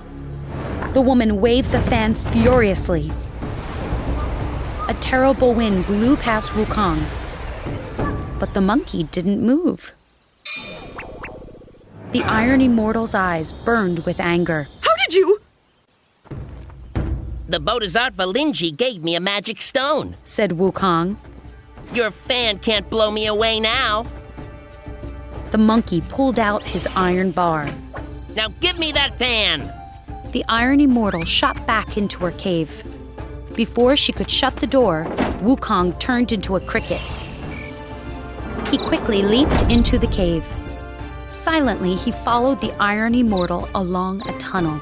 The woman waved the fan furiously. A terrible wind blew past Wukong, but the monkey didn't move. The Iron Immortal's eyes burned with anger. How did you? The Bodhisattva Linji gave me a magic stone, said Wukong. Your fan can't blow me away now. The monkey pulled out his iron bar. Now give me that fan! The Iron Immortal shot back into her cave. Before she could shut the door, Wukong turned into a cricket. He quickly leaped into the cave. Silently, he followed the Iron Immortal along a tunnel.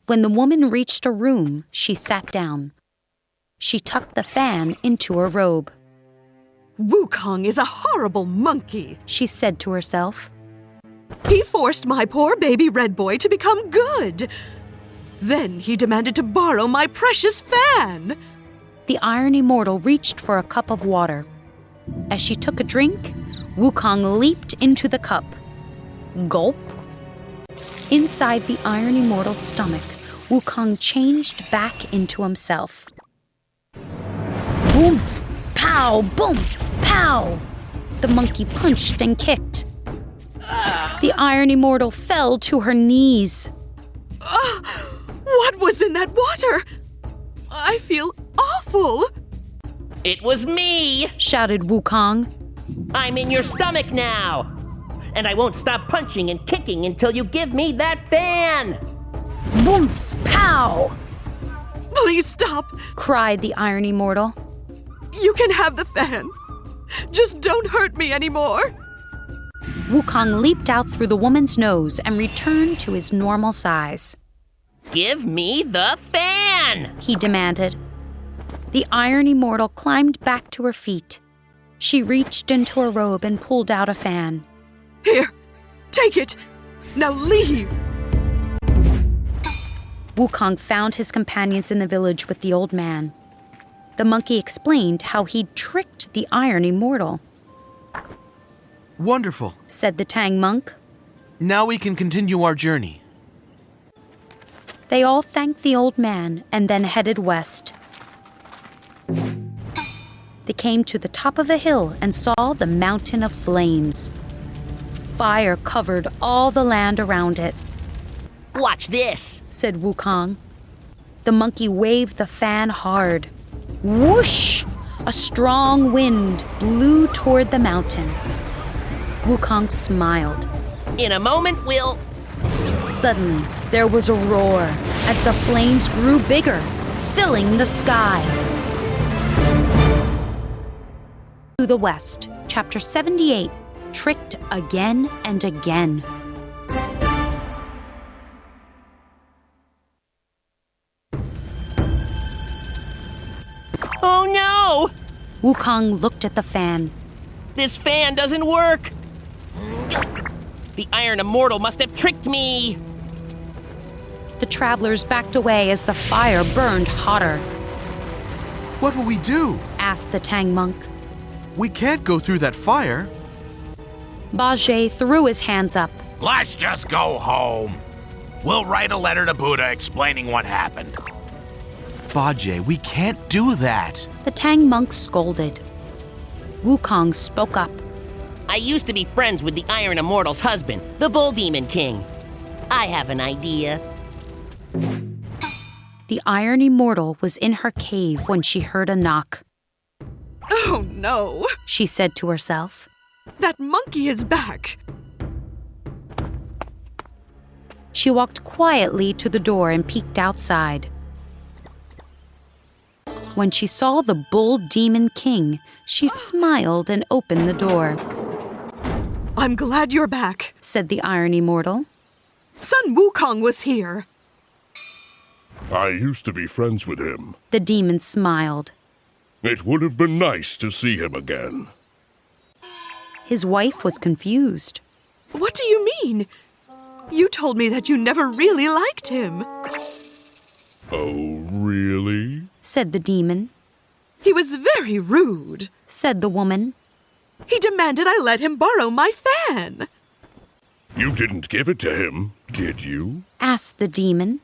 When the woman reached a room, she sat down. She tucked the fan into her robe. Wukong is a horrible monkey, she said to herself. He forced my poor baby Red Boy to become good. Then he demanded to borrow my precious fan. The Iron Immortal reached for a cup of water. As she took a drink, Wukong leaped into the cup. Gulp. Inside the Iron Immortal's stomach, Wukong changed back into himself. Woomph! Pow! Boom! Pow! The monkey punched and kicked. The Iron Immortal fell to her knees. What was in that water? I feel awful. It was me! Shouted Wukong. I'm in your stomach now! And I won't stop punching and kicking until you give me that fan! Boom! Pow! Please stop, cried the Iron Immortal. You can have the fan. Just don't hurt me anymore. Wukong leaped out through the woman's nose and returned to his normal size. Give me the fan! He demanded. The Iron Immortal climbed back to her feet. She reached into her robe and pulled out a fan. Here, take it. Now leave. Wukong found his companions in the village with the old man. The monkey explained how he'd tricked the Iron Immortal. Wonderful, said the Tang monk. Now we can continue our journey. They all thanked the old man and then headed west. They came to the top of a hill and saw the mountain of flames. Fire covered all the land around it. Watch this, said Wukong. The monkey waved the fan hard. Whoosh! A strong wind blew toward the mountain. Wukong smiled. In a moment, we'll... Suddenly, there was a roar as the flames grew bigger, filling the sky. To the West, Chapter 78, Tricked Again and Again. Oh no! Wukong looked at the fan. This fan doesn't work! The Iron Immortal must have tricked me! The travelers backed away as the fire burned hotter. What will we do? Asked the Tang monk. We can't go through that fire. Bajie threw his hands up. Let's just go home. We'll write a letter to Buddha explaining what happened. Bajie, we can't do that. The Tang monk scolded. Wukong spoke up. I used to be friends with the Iron Immortal's husband, the Bull Demon King. I have an idea. The Iron Immortal was in her cave when she heard a knock. Oh no, she said to herself. That monkey is back. She walked quietly to the door and peeked outside. When she saw the Bull Demon King, she smiled and opened the door. I'm glad you're back, said the Iron Immortal. Son Wukong was here. I used to be friends with him. The demon smiled. It would have been nice to see him again. His wife was confused. What do you mean? You told me that you never really liked him. Oh, really? Said the demon. He was very rude, said the woman. He demanded I let him borrow my fan. You didn't give it to him, did you? Asked the demon.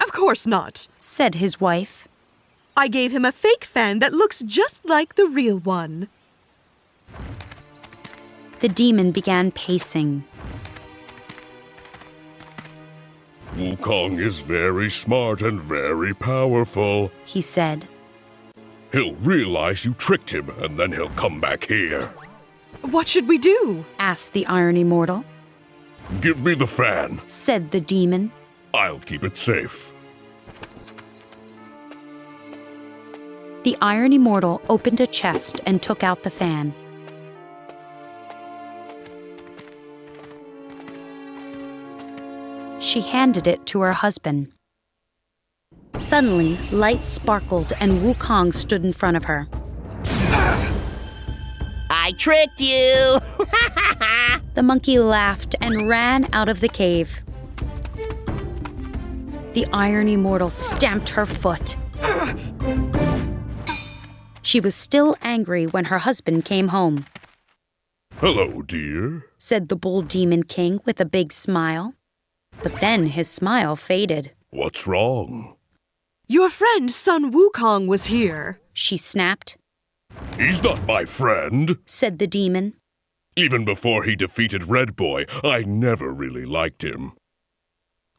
Of course not, said his wife. I gave him a fake fan that looks just like the real one. The demon began pacing. Wukong is very smart and very powerful, he said. He'll realize you tricked him, and then he'll come back here. What should we do? Asked the Iron Immortal. Give me the fan, said the demon. I'll keep it safe. The Iron Immortal opened a chest and took out the fan. She handed it to her husband. Suddenly, lights sparkled and Wukong stood in front of her. I tricked you! The monkey laughed and ran out of the cave. The Iron Immortal stamped her foot. She was still angry when her husband came home. Hello, dear, said the Bull Demon King with a big smile. But then his smile faded. What's wrong? Your friend, Son Wukong, was here, she snapped. He's not my friend, said the demon. Even before he defeated Red Boy, I never really liked him.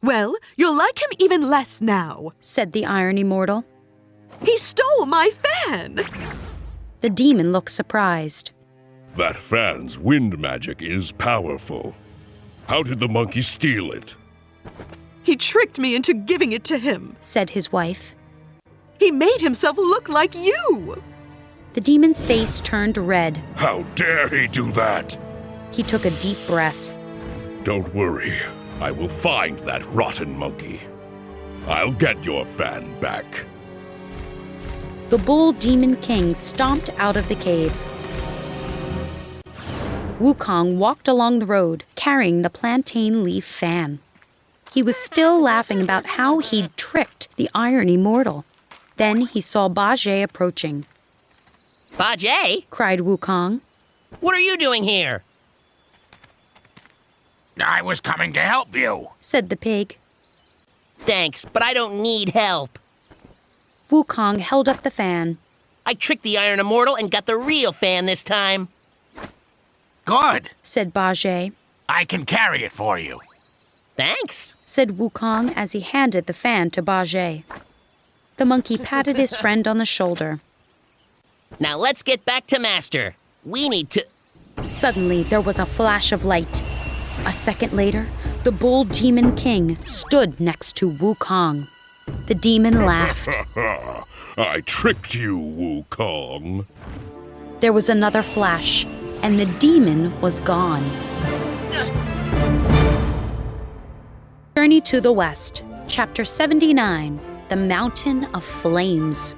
Well, you'll like him even less now, said the Iron Immortal. He stole my fan! The demon looked surprised. That fan's wind magic is powerful. How did the monkey steal it? He tricked me into giving it to him, said his wife. He made himself look like you! The demon's face turned red. How dare he do that? He took a deep breath. Don't worry. I will find that rotten monkey. I'll get your fan back. The Bull Demon King stomped out of the cave. Wukong walked along the road, carrying the plantain leaf fan. He was still laughing about how he'd tricked the Iron Immortal. Then he saw Bajie approaching. Bajie? Cried Wukong. What are you doing here? I was coming to help you, said the pig. Thanks, but I don't need help. Wukong held up the fan. I tricked the Iron Immortal and got the real fan this time. Good, said Bajie. I can carry it for you. Thanks, said Wukong as he handed the fan to Bajie. The monkey patted his friend on the shoulder. Now let's get back to Master. We need to... Suddenly, there was a flash of light. A second later, the Bull Demon King stood next to Wukong. The demon laughed. I tricked you, Wukong. There was another flash, and the demon was gone. Journey to the West, Chapter 79, The Mountain of Flames.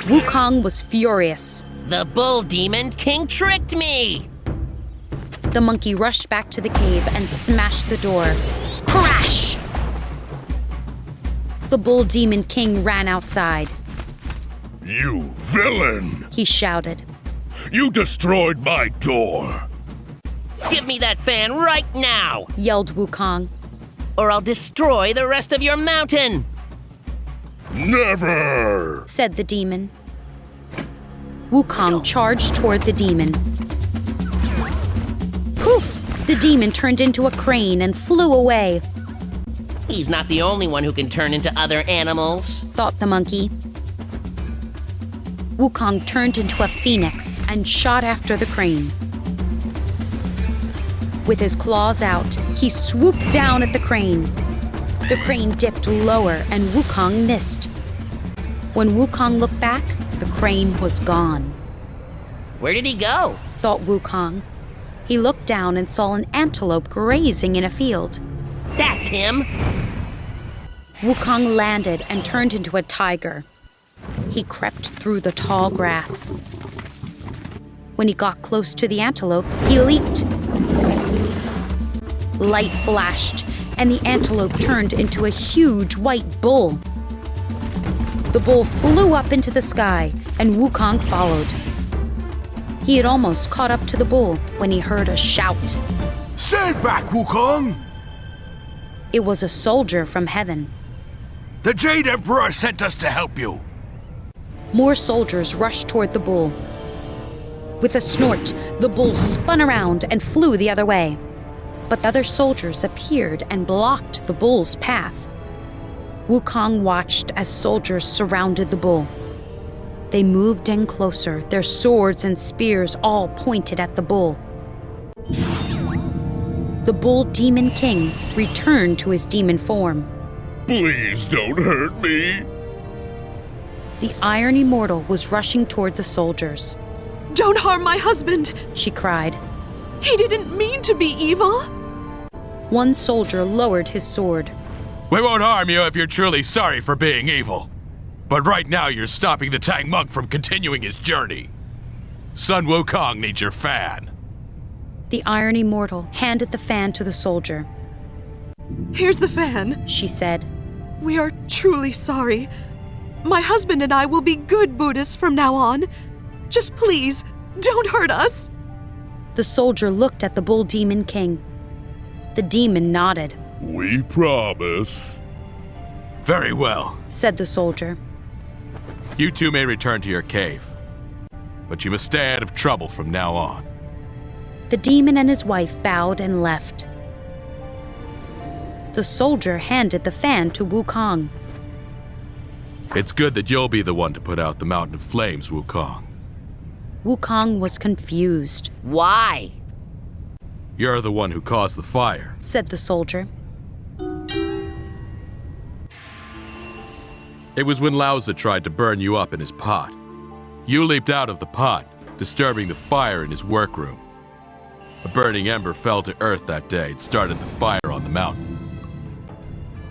Wukong was furious. The Bull Demon King tricked me! The monkey rushed back to the cave and smashed the door. Crash! The Bull Demon King ran outside. You villain! He shouted. You destroyed my door! Give me that fan right now! Yelled Wukong. Or I'll destroy the rest of your mountain! Never! Said the demon. Wukong charged toward the demon. Poof! The demon turned into a crane and flew away. He's not the only one who can turn into other animals, thought the monkey. Wukong turned into a phoenix and shot after the crane. With his claws out, he swooped down at the crane. The crane dipped lower and Wukong missed. When Wukong looked back, the crane was gone. Where did he go? Thought Wukong. He looked down and saw an antelope grazing in a field. That's him! Wukong landed and turned into a tiger. He crept through the tall grass. When he got close to the antelope, he leaped. Light flashed, and the antelope turned into a huge white bull. The bull flew up into the sky, and Wukong followed. He had almost caught up to the bull when he heard a shout. Stand back, Wukong! It was a soldier from heaven. The Jade Emperor sent us to help you. More soldiers rushed toward the bull. With a snort, the bull spun around and flew the other way. But the other soldiers appeared and blocked the bull's path. Wukong watched as soldiers surrounded the bull. They moved in closer, their swords and spears all pointed at the bull. The Bull Demon King returned to his demon form. Please don't hurt me. The Iron Immortal was rushing toward the soldiers. Don't harm my husband, she cried. He didn't mean to be evil. One soldier lowered his sword. We won't harm you if you're truly sorry for being evil. But right now you're stopping the Tang monk from continuing his journey. Sun Wukong needs your fan. The Iron Immortal handed the fan to the soldier. Here's the fan, she said. We are truly sorry. My husband and I will be good Buddhists from now on. Just please, don't hurt us. The soldier looked at the Bull Demon King. The demon nodded. We promise. Very well, said the soldier. You two may return to your cave, but you must stay out of trouble from now on. The demon and his wife bowed and left. The soldier handed the fan to Wukong. It's good that you'll be the one to put out the mountain of flames, Wukong. Wukong was confused. Why? You're the one who caused the fire, said the soldier. It was when Lauza tried to burn you up in his pot. You leaped out of the pot, disturbing the fire in his workroom. A burning ember fell to earth that day and started the fire on the mountain.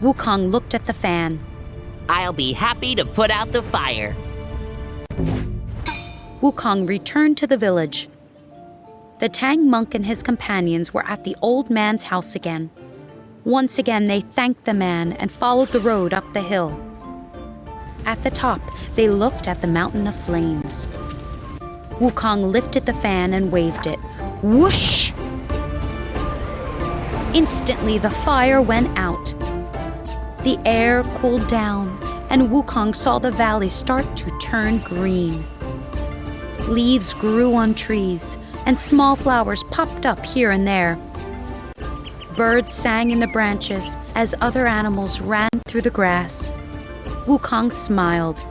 Wukong looked at the fan. I'll be happy to put out the fire. Wukong returned to the village. The Tang monk and his companions were at the old man's house again. Once again, they thanked the man and followed the road up the hill. At the top, they looked at the mountain of flames. Wukong lifted the fan and waved it. Whoosh! Instantly, the fire went out. The air cooled down, and Wukong saw the valley start to turn green. Leaves grew on trees, and small flowers popped up here and there. Birds sang in the branches as other animals ran through the grass. Wukong smiled.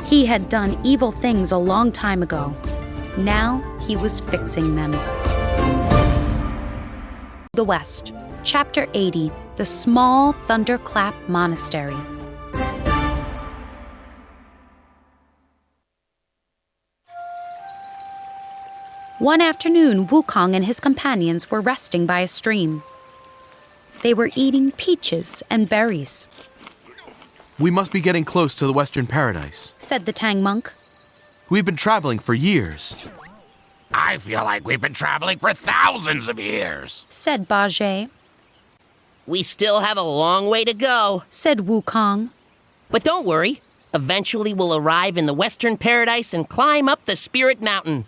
He had done evil things a long time ago. Now he was fixing them. The West, Chapter 80, The Small Thunderclap Monastery. One afternoon, Wukong and his companions were resting by a stream. They were eating peaches and berries. We must be getting close to the Western Paradise, said the Tang monk. We've been traveling for years. I feel like we've been traveling for thousands of years, said Bajie. We still have a long way to go, said Wukong. But don't worry. Eventually we'll arrive in the Western Paradise and climb up the Spirit Mountain.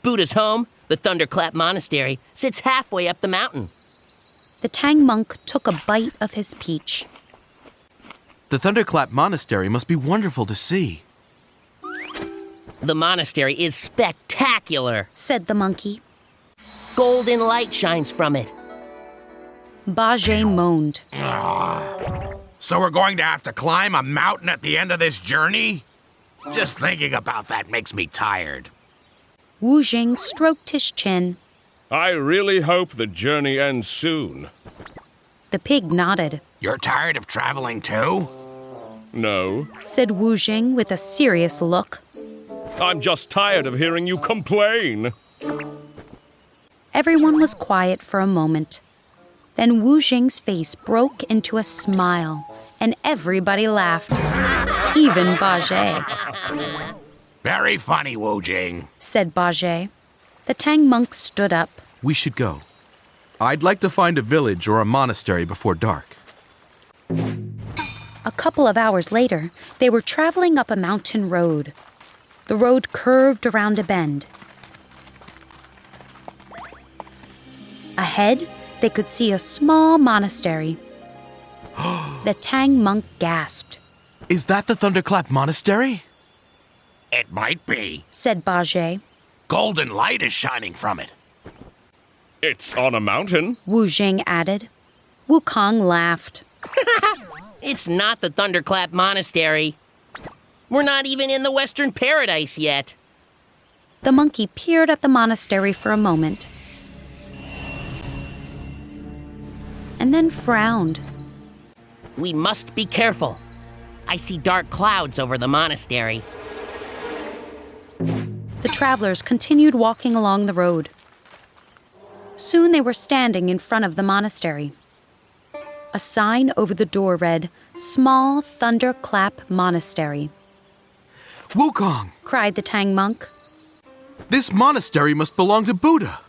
Buddha's home, the Thunderclap Monastery, sits halfway up the mountain. The Tang monk took a bite of his peach. The Thunderclap Monastery must be wonderful to see. The monastery is spectacular, said the monkey. Golden light shines from it. Bajie moaned. So we're going to have to climb a mountain at the end of this journey? Just thinking about that makes me tired. Wu Jing stroked his chin. I really hope the journey ends soon. The pig nodded. You're tired of traveling too? No, said Wu Jing with a serious look. I'm just tired of hearing you complain. Everyone was quiet for a moment. Then Wu Jing's face broke into a smile, and everybody laughed. Even Bajie. Very funny, Wu Jing, said Bajie. The Tang monk stood up. We should go. I'd like to find a village or a monastery before dark. A couple of hours later, they were traveling up a mountain road. The road curved around a bend. Ahead, they could see a small monastery. The Tang monk gasped. Is that the Thunderclap Monastery? It might be, said Bajie. Golden light is shining from it. It's on a mountain, Wu Jing added. Wukong laughed. It's not the Thunderclap Monastery. We're not even in the Western Paradise yet. The monkey peered at the monastery for a moment, and then frowned. We must be careful. I see dark clouds over the monastery. The travelers continued walking along the road. Soon they were standing in front of the monastery. A sign over the door read, Small Thunderclap Monastery. Wukong! Cried the Tang monk. This monastery must belong to Buddha.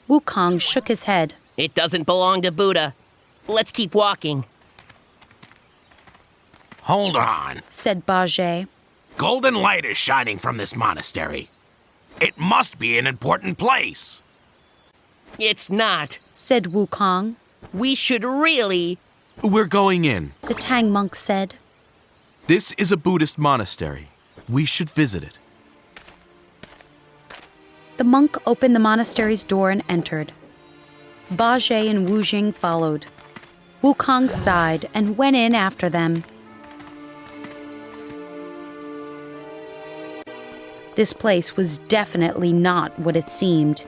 Wukong shook his head. It doesn't belong to Buddha. Let's keep walking. Hold on, said Bajie. Golden light is shining from this monastery. It must be an important place. It's not, said Wukong. We should really... We're going in. The Tang monk said. This is a Buddhist monastery. We should visit it. The monk opened the monastery's door and entered. Bajie and Wu Jing followed. Wukong sighed and went in after them. This place was definitely not what it seemed.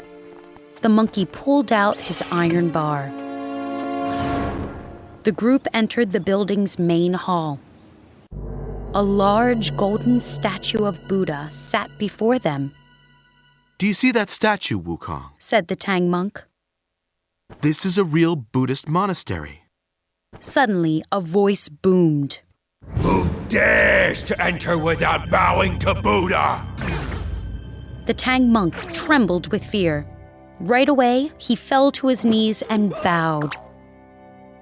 The monkey pulled out his iron bar. The group entered the building's main hall. A large golden statue of Buddha sat before them. Do you see that statue, Wukong? Said the Tang monk. This is a real Buddhist monastery. Suddenly, a voice boomed. Who dares to enter without bowing to Buddha? The Tang monk trembled with fear. Right away, he fell to his knees and bowed.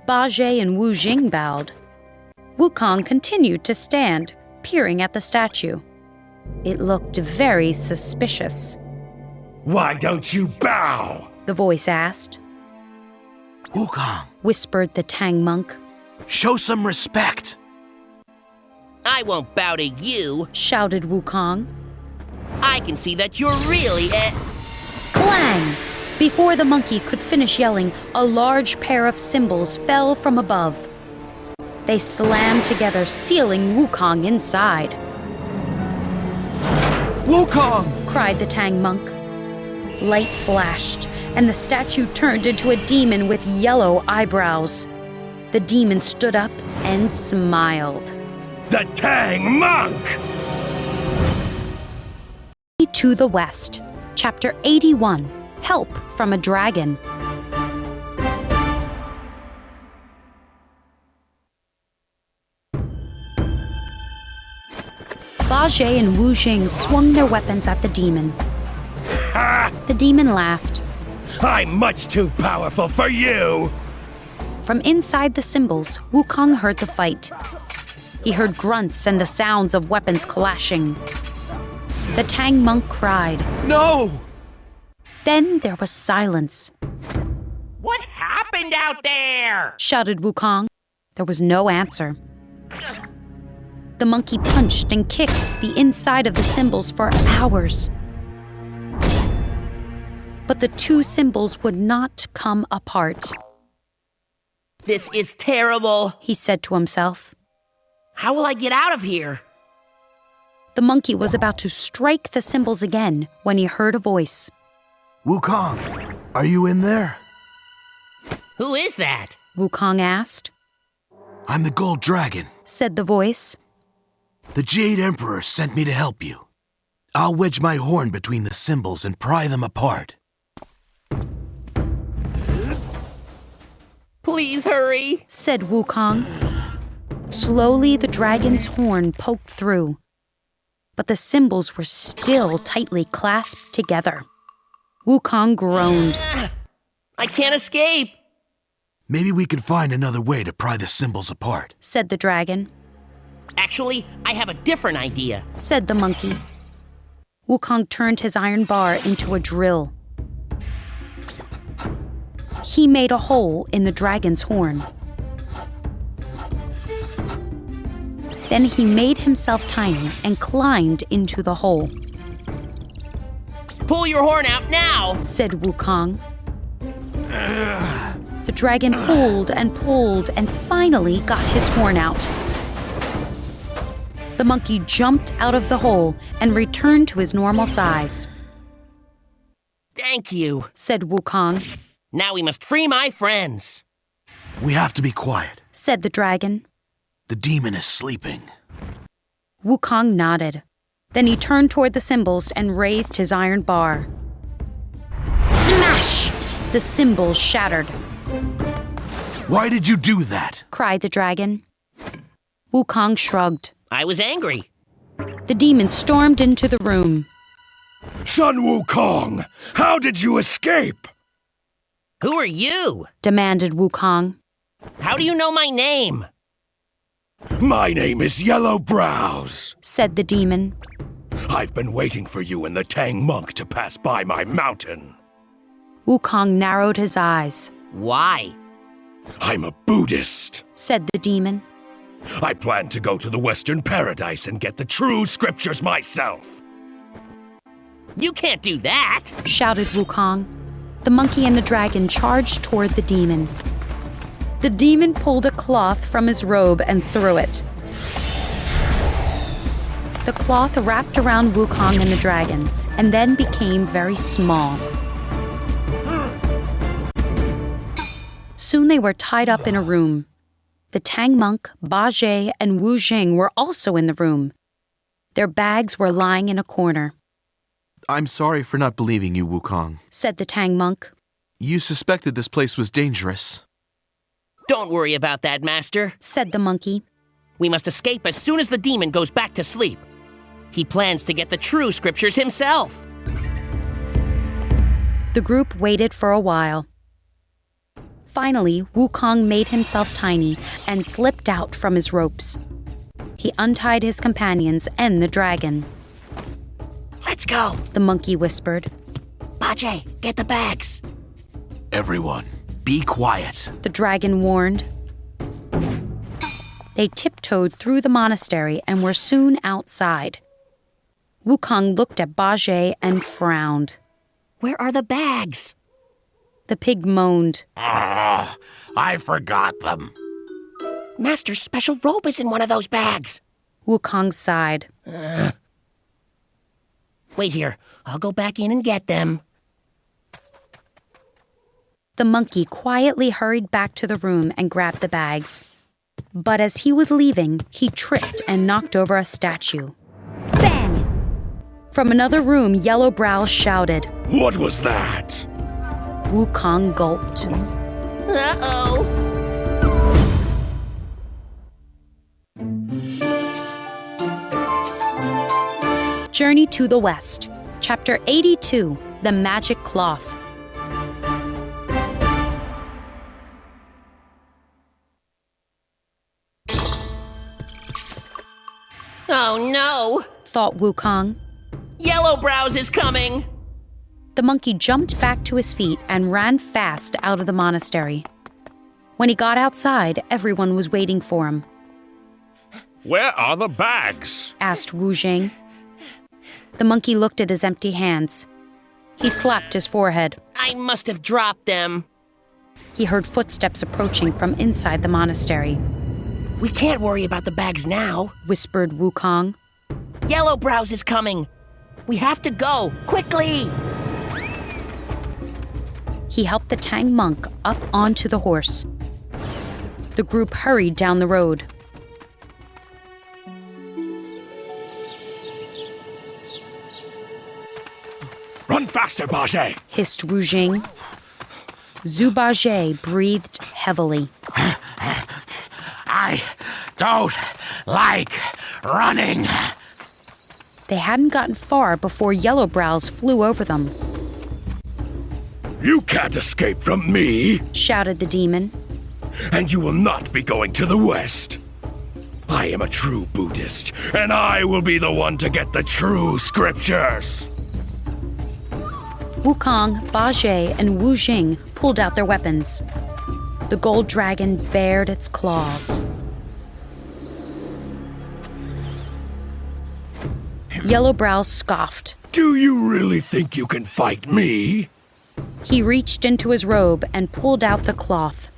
Bajie and Wu Jing bowed. Wukong continued to stand, peering at the statue. It looked very suspicious. Why don't you bow? The voice asked. Wukong, whispered the Tang monk. Show some respect. I won't bow to you, shouted Wukong. I can see that you're really Clang! Before the monkey could finish yelling, a large pair of cymbals fell from above. They slammed together, sealing Wukong inside. Wukong! cried the Tang monk. Light flashed, and the statue turned into a demon with yellow eyebrows. The demon stood up and smiled. The Tang monk! To the West, Chapter 81, Help from a Dragon. Bajie and Wu Jing swung their weapons at the demon. Ha! The demon laughed. I'm much too powerful for you! From inside the cymbals, Wukong heard the fight. He heard grunts and the sounds of weapons clashing. The Tang monk cried, No! Then there was silence. What happened out there? Shouted Wukong. There was no answer. The monkey punched and kicked the inside of the cymbals for hours. But the two cymbals would not come apart. This is terrible, he said to himself. How will I get out of here? The monkey was about to strike the cymbals again when he heard a voice. Wukong, are you in there? Who is that? Wukong asked. I'm the Gold Dragon, said the voice. The Jade Emperor sent me to help you. I'll wedge my horn between the cymbals and pry them apart. Please hurry, said Wukong. Slowly, the dragon's horn poked through, but the cymbals were still tightly clasped together. Wukong groaned. I can't escape. Maybe we can find another way to pry the cymbals apart, said the dragon. Actually, I have a different idea, said the monkey. Wukong turned his iron bar into a drill. He made a hole in the dragon's horn. Then he made himself tiny and climbed into the hole. Pull your horn out now, said Wukong. The dragon pulled and pulled and finally got his horn out. The monkey jumped out of the hole and returned to his normal size. Thank you, said Wukong. Now we must free my friends. We have to be quiet, said the dragon. The demon is sleeping. Wukong nodded. Then he turned toward the cymbals and raised his iron bar. Smash! The cymbals shattered. Why did you do that? Cried the dragon. Wukong shrugged. I was angry. The demon stormed into the room. Sun Wukong, how did you escape? Who are you? Demanded Wukong. How do you know my name? My name is Yellow Brows, said the demon. I've been waiting for you and the Tang monk to pass by my mountain. Wukong narrowed his eyes. Why? I'm a Buddhist, said the demon. I plan to go to the Western Paradise and get the true scriptures myself. You can't do that, shouted Wukong. The monkey and the dragon charged toward the demon. The demon pulled a cloth from his robe and threw it. The cloth wrapped around Wukong and the dragon, and then became very small. Soon they were tied up in a room. The Tang monk, Ba Zhe, and Wu Jing were also in the room. Their bags were lying in a corner. I'm sorry for not believing you, Wukong, said the Tang monk. You suspected this place was dangerous. Don't worry about that, Master, said the monkey. We must escape as soon as the demon goes back to sleep. He plans to get the true scriptures himself. The group waited for a while. Finally, Wukong made himself tiny and slipped out from his ropes. He untied his companions and the dragon. Let's go, the monkey whispered. Ba Zhe, get the bags. Everyone, be quiet, the dragon warned. They tiptoed through the monastery and were soon outside. Wukong looked at Ba Zhe and frowned. Where are the bags? The pig moaned. Oh, I forgot them. Master's special robe is in one of those bags. Wukong sighed. Wait here. I'll go back in and get them. The monkey quietly hurried back to the room and grabbed the bags. But as he was leaving, he tripped and knocked over a statue. Bang! From another room, Yellow Brows shouted. What was that? Wukong gulped. Uh-oh! Journey to the West, Chapter 82, The Magic Cloth. Oh no, thought Wukong. Yellow Brows is coming! The monkey jumped back to his feet and ran fast out of the monastery. When he got outside, everyone was waiting for him. Where are the bags? Asked Wu Jing. The monkey looked at his empty hands. He slapped his forehead. I must have dropped them. He heard footsteps approaching from inside the monastery. We can't worry about the bags now, whispered Wukong. Yellow Brows is coming. We have to go, quickly! He helped the Tang monk up onto the horse. The group hurried down the road. Run faster, Ba Zhe! Hissed Wu Jing. Zhu Ba Zhe breathed heavily. I don't like running. They hadn't gotten far before Yellow Brows flew over them. You can't escape from me, shouted the demon. And you will not be going to the West. I am a true Buddhist, and I will be the one to get the true scriptures. Wukong, Ba Zhe, and Wu Jing pulled out their weapons. The gold dragon bared its claws. Yellow Brows scoffed. Do you really think you can fight me? He reached into his robe and pulled out the cloth.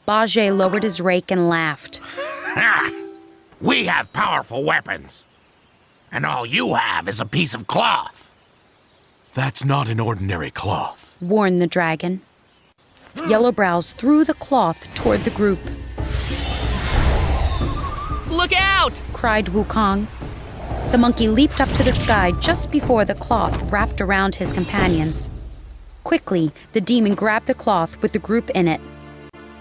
Ba Zhe lowered his rake and laughed. Ha! We have powerful weapons, and all you have is a piece of cloth. That's not an ordinary cloth, warned the dragon. Yellow Brows threw the cloth toward the group. Look out! Cried Wukong. The monkey leaped up to the sky just before the cloth wrapped around his companions. Quickly, the demon grabbed the cloth with the group in it.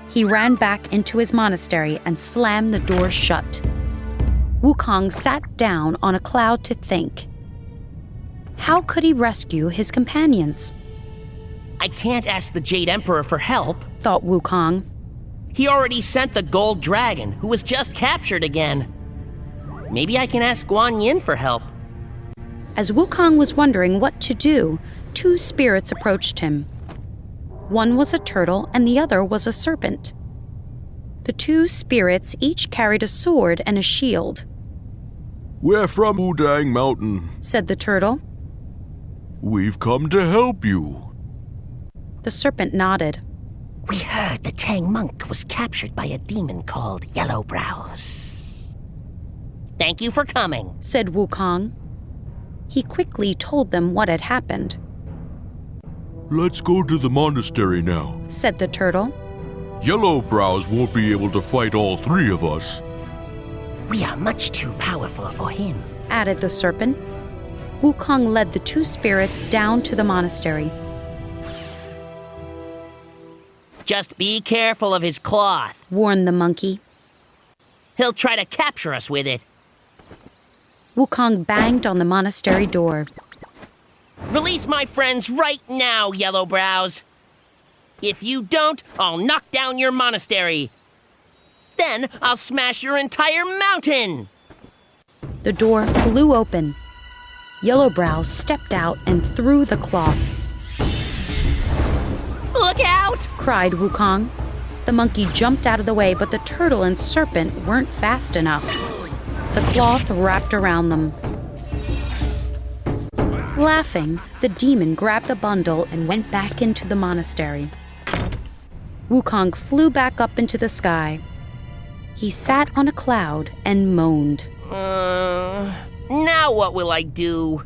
He ran back into his monastery and slammed the door shut. Wukong sat down on a cloud to think. How could he rescue his companions? I can't ask the Jade Emperor for help, thought Wukong. He already sent the gold dragon, who was just captured again. Maybe I can ask Guan Yin for help. As Wukong was wondering what to do, two spirits approached him. One was a turtle and the other was a serpent. The two spirits each carried a sword and a shield. We're from Wudang Mountain, said the turtle. We've come to help you. The serpent nodded. We heard the Tang monk was captured by a demon called Yellowbrows. Thank you for coming, said Wukong. He quickly told them what had happened. Let's go to the monastery now, said the turtle. Yellowbrows won't be able to fight all three of us. We are much too powerful for him, added the serpent. Wukong led the two spirits down to the monastery. Just be careful of his cloth, warned the monkey. He'll try to capture us with it. Wukong banged on the monastery door. Release my friends right now, Yellowbrows. If you don't, I'll knock down your monastery. Then I'll smash your entire mountain. The door flew open. Yellowbrows stepped out and threw the cloth. Look out! cried Wukong. The monkey jumped out of the way, but the turtle and serpent weren't fast enough. The cloth wrapped around them. Laughing, the demon grabbed the bundle and went back into the monastery. Wukong flew back up into the sky. He sat on a cloud and moaned. Now what will I do?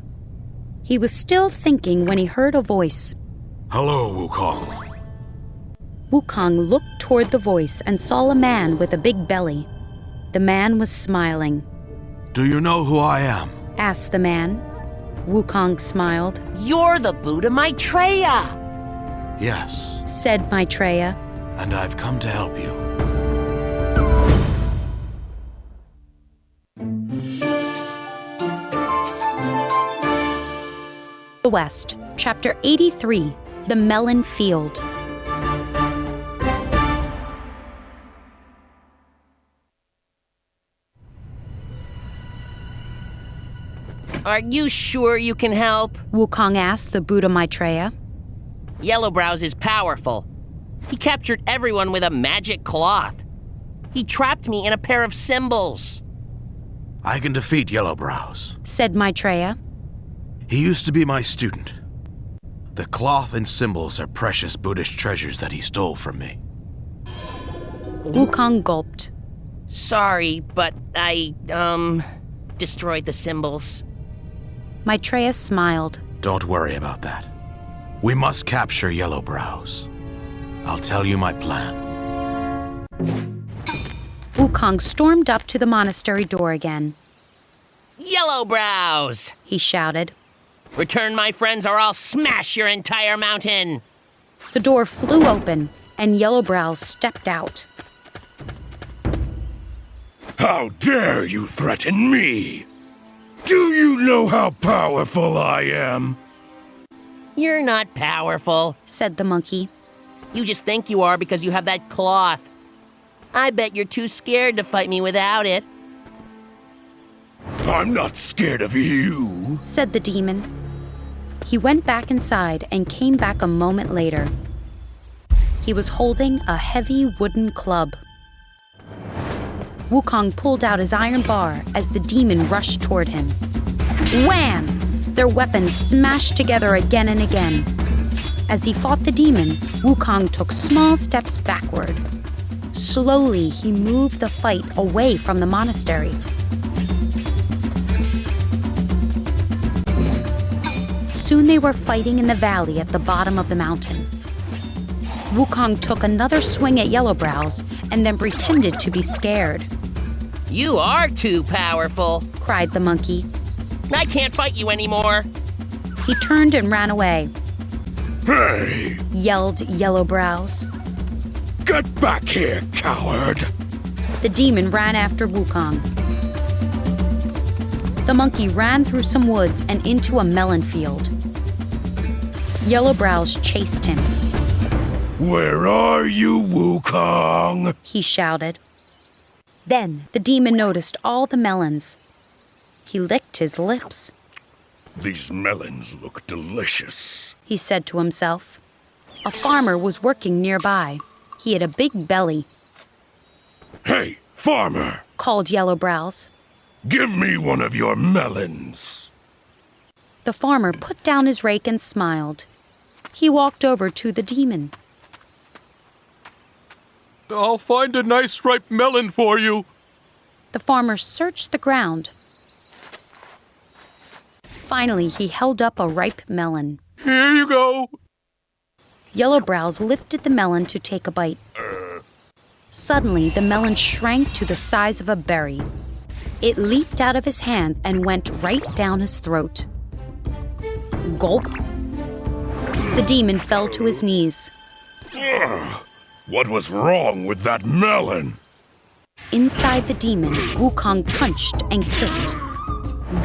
He was still thinking when he heard a voice. Hello, Wukong. Wukong looked toward the voice and saw a man with a big belly. The man was smiling. Do you know who I am? asked the man. Wukong smiled. You're the Buddha Maitreya! Yes, said Maitreya. And I've come to help you. The West, Chapter 83, The Melon Field. Are you sure you can help? Wukong asked the Buddha Maitreya. Yellowbrows is powerful. He captured everyone with a magic cloth. He trapped me in a pair of symbols. I can defeat Yellowbrows, said Maitreya. He used to be my student. The cloth and symbols are precious Buddhist treasures that he stole from me. Wukong gulped. Sorry, but I, destroyed the symbols. Maitreya smiled. Don't worry about that. We must capture Yellowbrows. I'll tell you my plan. Wukong stormed up to the monastery door again. Yellowbrows! He shouted. Return my friends or I'll smash your entire mountain! The door flew open and Yellowbrows stepped out. How dare you threaten me? Do you know how powerful I am? You're not powerful, said the monkey. You just think you are because you have that cloth. I bet you're too scared to fight me without it. I'm not scared of you, said the demon. He went back inside and came back a moment later. He was holding a heavy wooden club. Wukong pulled out his iron bar as the demon rushed toward him. Wham! Their weapons smashed together again and again. As he fought the demon, Wukong took small steps backward. Slowly, he moved the fight away from the monastery. Soon they were fighting in the valley at the bottom of the mountain. Wukong took another swing at Yellowbrows and then pretended to be scared. You are too powerful, cried the monkey. I can't fight you anymore. He turned and ran away. Hey! Yelled Yellowbrows. Get back here, coward! The demon ran after Wukong. The monkey ran through some woods and into a melon field. Yellowbrows chased him. Where are you, Wukong? He shouted. Then the demon noticed all the melons. He licked his lips. These melons look delicious, he said to himself. A farmer was working nearby. He had a big belly. Hey, farmer! Called Yellowbrows. Give me one of your melons. The farmer put down his rake and smiled. He walked over to the demon. I'll find a nice ripe melon for you. The farmer searched the ground. Finally, he held up a ripe melon. Here you go. Yellowbrows lifted the melon to take a bite. Suddenly, the melon shrank to the size of a berry. It leaped out of his hand and went right down his throat. Gulp. The demon fell to his knees. What was wrong with that melon? Inside the demon, Wukong punched and kicked.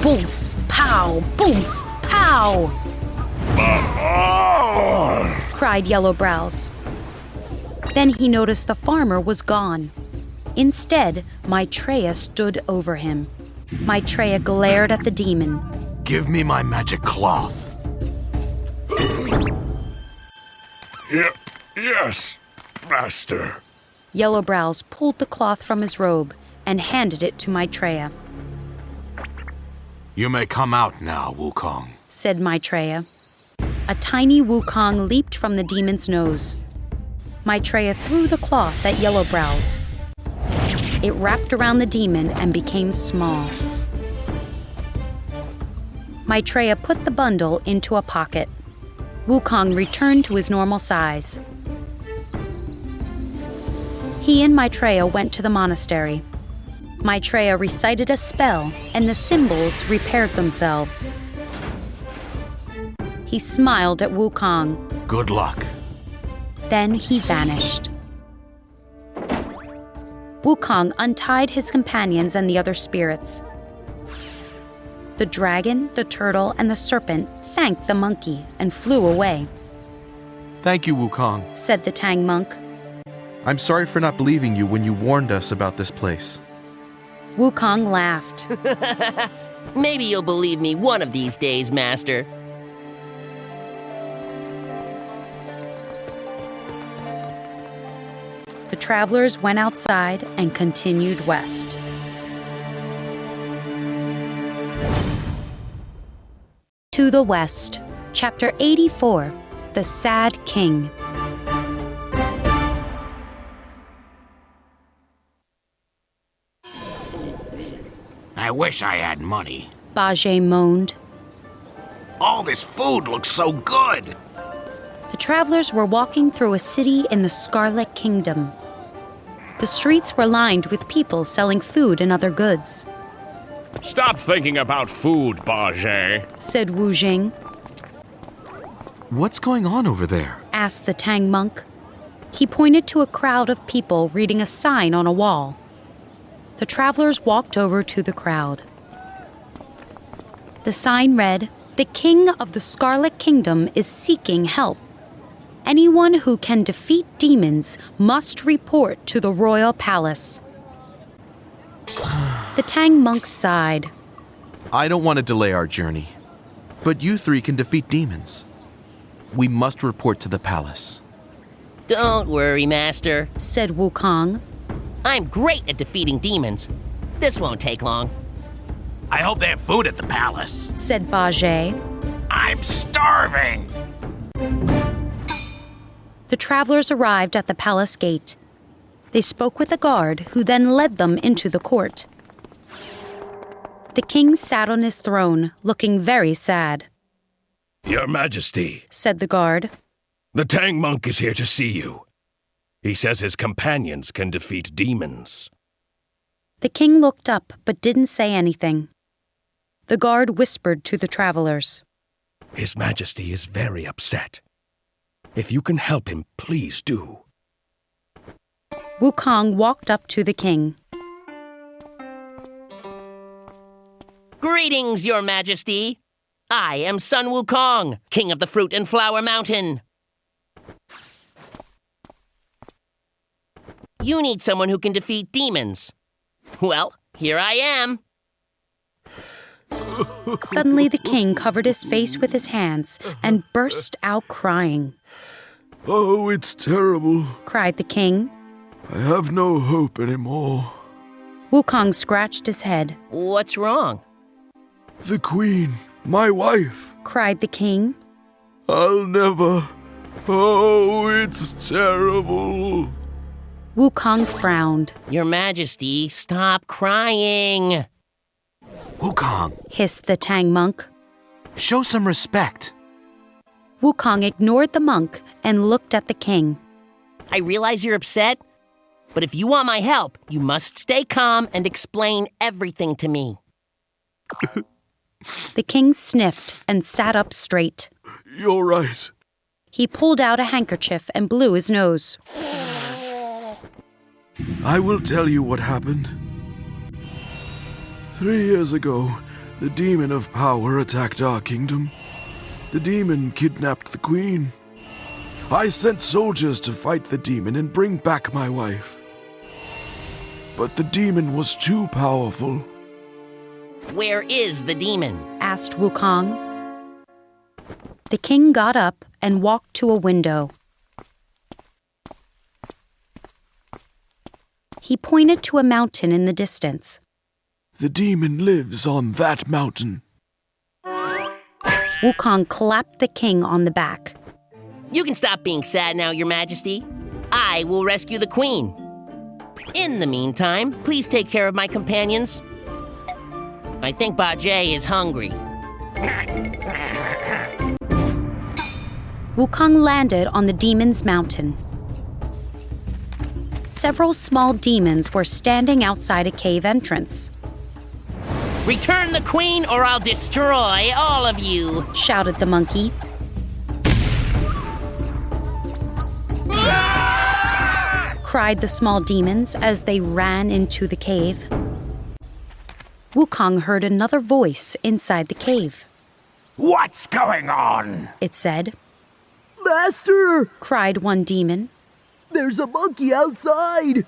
Boomf, pow, boomf, pow! Cried Yellowbrows. Then he noticed the farmer was gone. Instead, Maitreya stood over him. Maitreya glared at the demon. Give me my magic cloth. Yes, master. Yellowbrows pulled the cloth from his robe and handed it to Maitreya. You may come out now, Wukong, said Maitreya. A tiny Wukong leaped from the demon's nose. Maitreya threw the cloth at Yellowbrows. It wrapped around the demon and became small. Maitreya put the bundle into a pocket. Wukong returned to his normal size. He and Maitreya went to the monastery. Maitreya recited a spell, and the symbols repaired themselves. He smiled at Wukong. Good luck. Then he vanished. Wukong untied his companions and the other spirits. The dragon, the turtle, and the serpent thanked the monkey and flew away. Thank you, Wukong, said the Tang monk. I'm sorry for not believing you when you warned us about this place. Wukong laughed. Maybe you'll believe me one of these days, Master. The travelers went outside and continued west. To the West, Chapter 84, The Sad King. I wish I had money. Bajie moaned. All this food looks so good. The travelers were walking through a city in the Scarlet Kingdom. The streets were lined with people selling food and other goods. Stop thinking about food, Bajie, said Wu Jing. What's going on over there? Asked the Tang monk. He pointed to a crowd of people reading a sign on a wall. The travelers walked over to the crowd. The sign read, "The King of the Scarlet Kingdom is seeking help. Anyone who can defeat demons must report to the royal palace." The Tang monk sighed. I don't want to delay our journey, but you three can defeat demons. We must report to the palace. Don't worry, Master, said Wukong. I'm great at defeating demons. This won't take long. I hope they have food at the palace, said Bajie. I'm starving. The travelers arrived at the palace gate. They spoke with a guard, who then led them into the court. The king sat on his throne, looking very sad. Your Majesty, said the guard. The Tang monk is here to see you. He says his companions can defeat demons. The king looked up, but didn't say anything. The guard whispered to the travelers. His Majesty is very upset. If you can help him, please do. Wukong walked up to the king. Greetings, Your Majesty. I am Sun Wukong, King of the Fruit and Flower Mountain. You need someone who can defeat demons. Well, here I am. Suddenly the king covered his face with his hands and burst out crying. Oh, it's terrible, cried the king. I have no hope anymore. Wukong scratched his head. What's wrong? The queen, my wife, cried the king. I'll never. Oh, it's terrible. Wukong frowned. Your Majesty, stop crying. Wukong, hissed the Tang monk. Show some respect. Wukong ignored the monk and looked at the king. I realize you're upset, but if you want my help, you must stay calm and explain everything to me. The king sniffed and sat up straight. You're right. He pulled out a handkerchief and blew his nose. I will tell you what happened. 3 years ago, the demon of power attacked our kingdom. The demon kidnapped the queen. I sent soldiers to fight the demon and bring back my wife. But the demon was too powerful. Where is the demon? Asked Wukong. The king got up and walked to a window. He pointed to a mountain in the distance. The demon lives on that mountain. Wukong clapped the king on the back. You can stop being sad now, Your Majesty. I will rescue the queen. In the meantime, please take care of my companions. I think Bajie is hungry. Wukong landed on the demon's mountain. Several small demons were standing outside a cave entrance. Return the queen or I'll destroy all of you, shouted the monkey. Cried the small demons as they ran into the cave. Wukong heard another voice inside the cave. What's going on? It said. Master! Cried one demon. There's a monkey outside.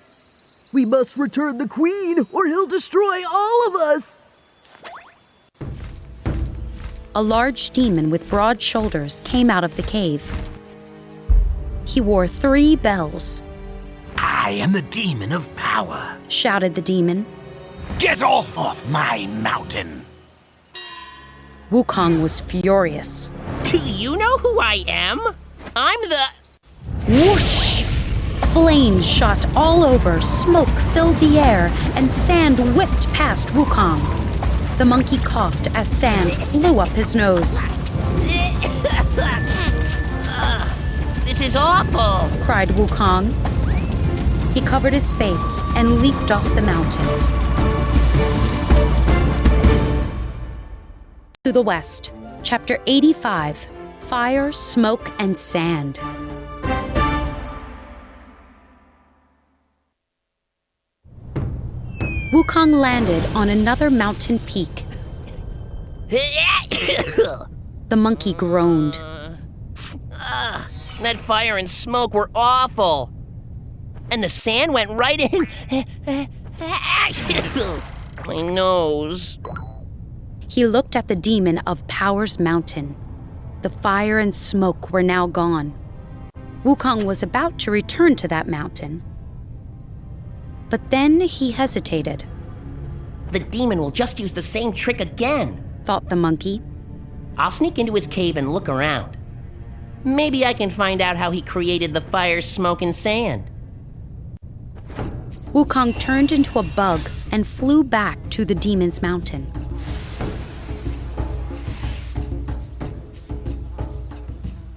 We must return the queen or he'll destroy all of us. A large demon with broad shoulders came out of the cave. He wore 3 bells. I am the demon of power, shouted the demon. Get off my mountain. Wukong was furious. Do you know who I am? I'm the... Whoosh! Flames shot all over, smoke filled the air, and sand whipped past Wukong. The monkey coughed as sand flew up his nose. This is awful, cried Wukong. He covered his face and leaped off the mountain. To the west, Chapter 85, Fire, Smoke, and Sand. Wukong landed on another mountain peak. The monkey groaned. That fire and smoke were awful. And the sand went right in my nose. He looked at the demon of Power's mountain. The fire and smoke were now gone. Wukong was about to return to that mountain. But then he hesitated. The demon will just use the same trick again, thought the monkey. I'll sneak into his cave and look around. Maybe I can find out how he created the fire, smoke, and sand. Wukong turned into a bug and flew back to the demon's mountain.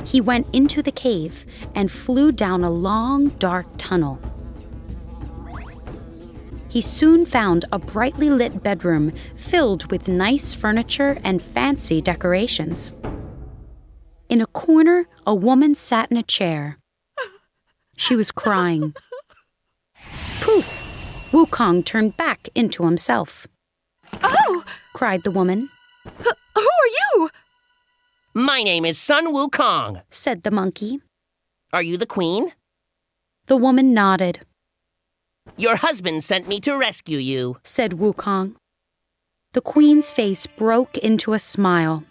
He went into the cave and flew down a long, dark tunnel. He soon found a brightly lit bedroom filled with nice furniture and fancy decorations. In a corner, a woman sat in a chair. She was crying. Poof! Wukong turned back into himself. Oh! Cried the woman. Who are you? My name is Sun Wukong, said the monkey. Are you the queen? The woman nodded. Your husband sent me to rescue you, said Wukong. The queen's face broke into a smile.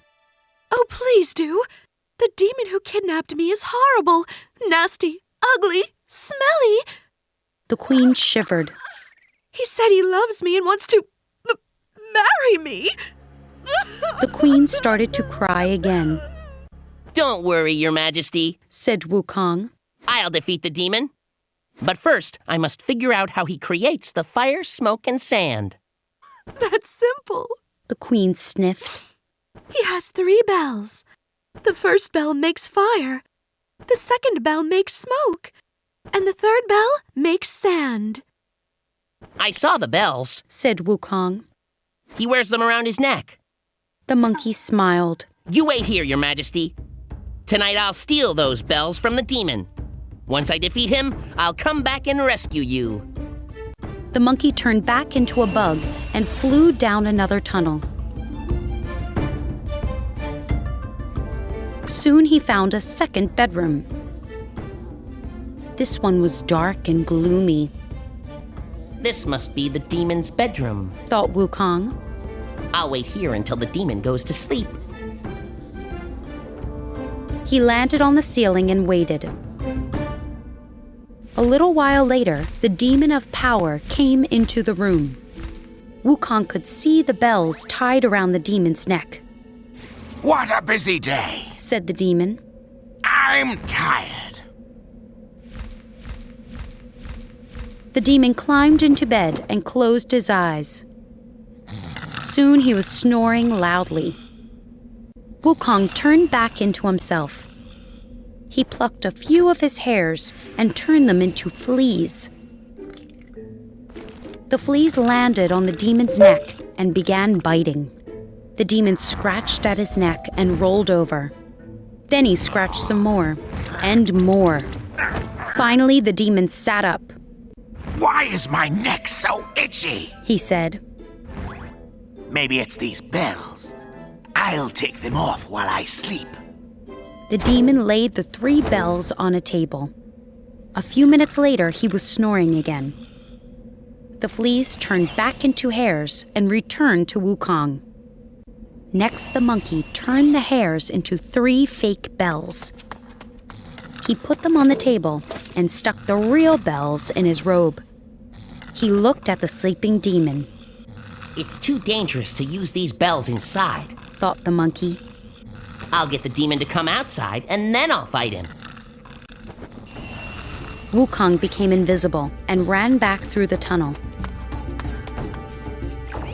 Oh, please do. The demon who kidnapped me is horrible. Nasty, ugly, smelly. The queen shivered. He said he loves me and wants to marry me. The queen started to cry again. Don't worry, Your Majesty, said Wukong. I'll defeat the demon. But first, I must figure out how he creates the fire, smoke, and sand. That's simple. The queen sniffed. He has 3 bells. The first bell makes fire. The second bell makes smoke. And the third bell makes sand. I saw the bells, said Wukong. He wears them around his neck. The monkey smiled. You wait here, Your Majesty. Tonight I'll steal those bells from the demon. Once I defeat him, I'll come back and rescue you. The monkey turned back into a bug and flew down another tunnel. Soon he found a second bedroom. This one was dark and gloomy. This must be the demon's bedroom, thought Wukong. I'll wait here until the demon goes to sleep. He landed on the ceiling and waited. A little while later, the demon of power came into the room. Wukong could see the bells tied around the demon's neck. What a busy day, said the demon. I'm tired. The demon climbed into bed and closed his eyes. Soon he was snoring loudly. Wukong turned back into himself. He plucked a few of his hairs and turned them into fleas. The fleas landed on the demon's neck and began biting. The demon scratched at his neck and rolled over. Then he scratched some more, and more. Finally, the demon sat up. Why is my neck so itchy? He said. Maybe it's these bells. I'll take them off while I sleep. The demon laid the 3 bells on a table. A few minutes later, he was snoring again. The fleas turned back into hairs and returned to Wukong. Next, the monkey turned the hairs into 3 fake bells. He put them on the table and stuck the real bells in his robe. He looked at the sleeping demon. It's too dangerous to use these bells inside, thought the monkey. I'll get the demon to come outside and then I'll fight him. Wukong became invisible and ran back through the tunnel.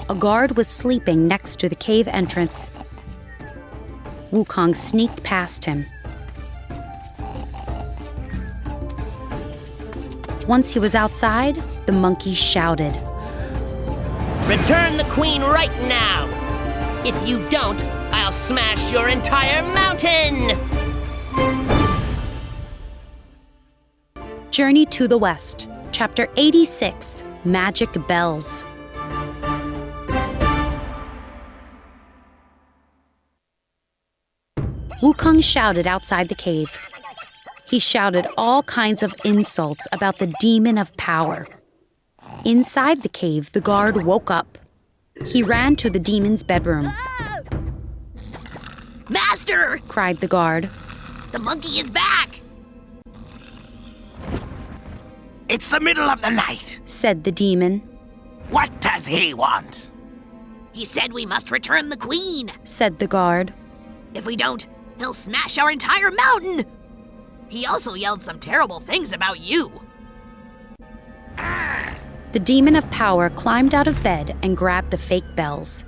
A guard was sleeping next to the cave entrance. Wukong sneaked past him. Once he was outside, the monkey shouted, Return the queen right now! If you don't, I'll smash your entire mountain! Journey to the West, Chapter 86, Magic Bells. Wukong shouted outside the cave. He shouted all kinds of insults about the demon of power. Inside the cave, the guard woke up. He ran to the demon's bedroom. Master! Cried the guard. The monkey is back! It's the middle of the night, said the demon. What does he want? He said we must return the queen, said the guard. If we don't, he'll smash our entire mountain! He also yelled some terrible things about you. The demon of power climbed out of bed and grabbed the fake bells.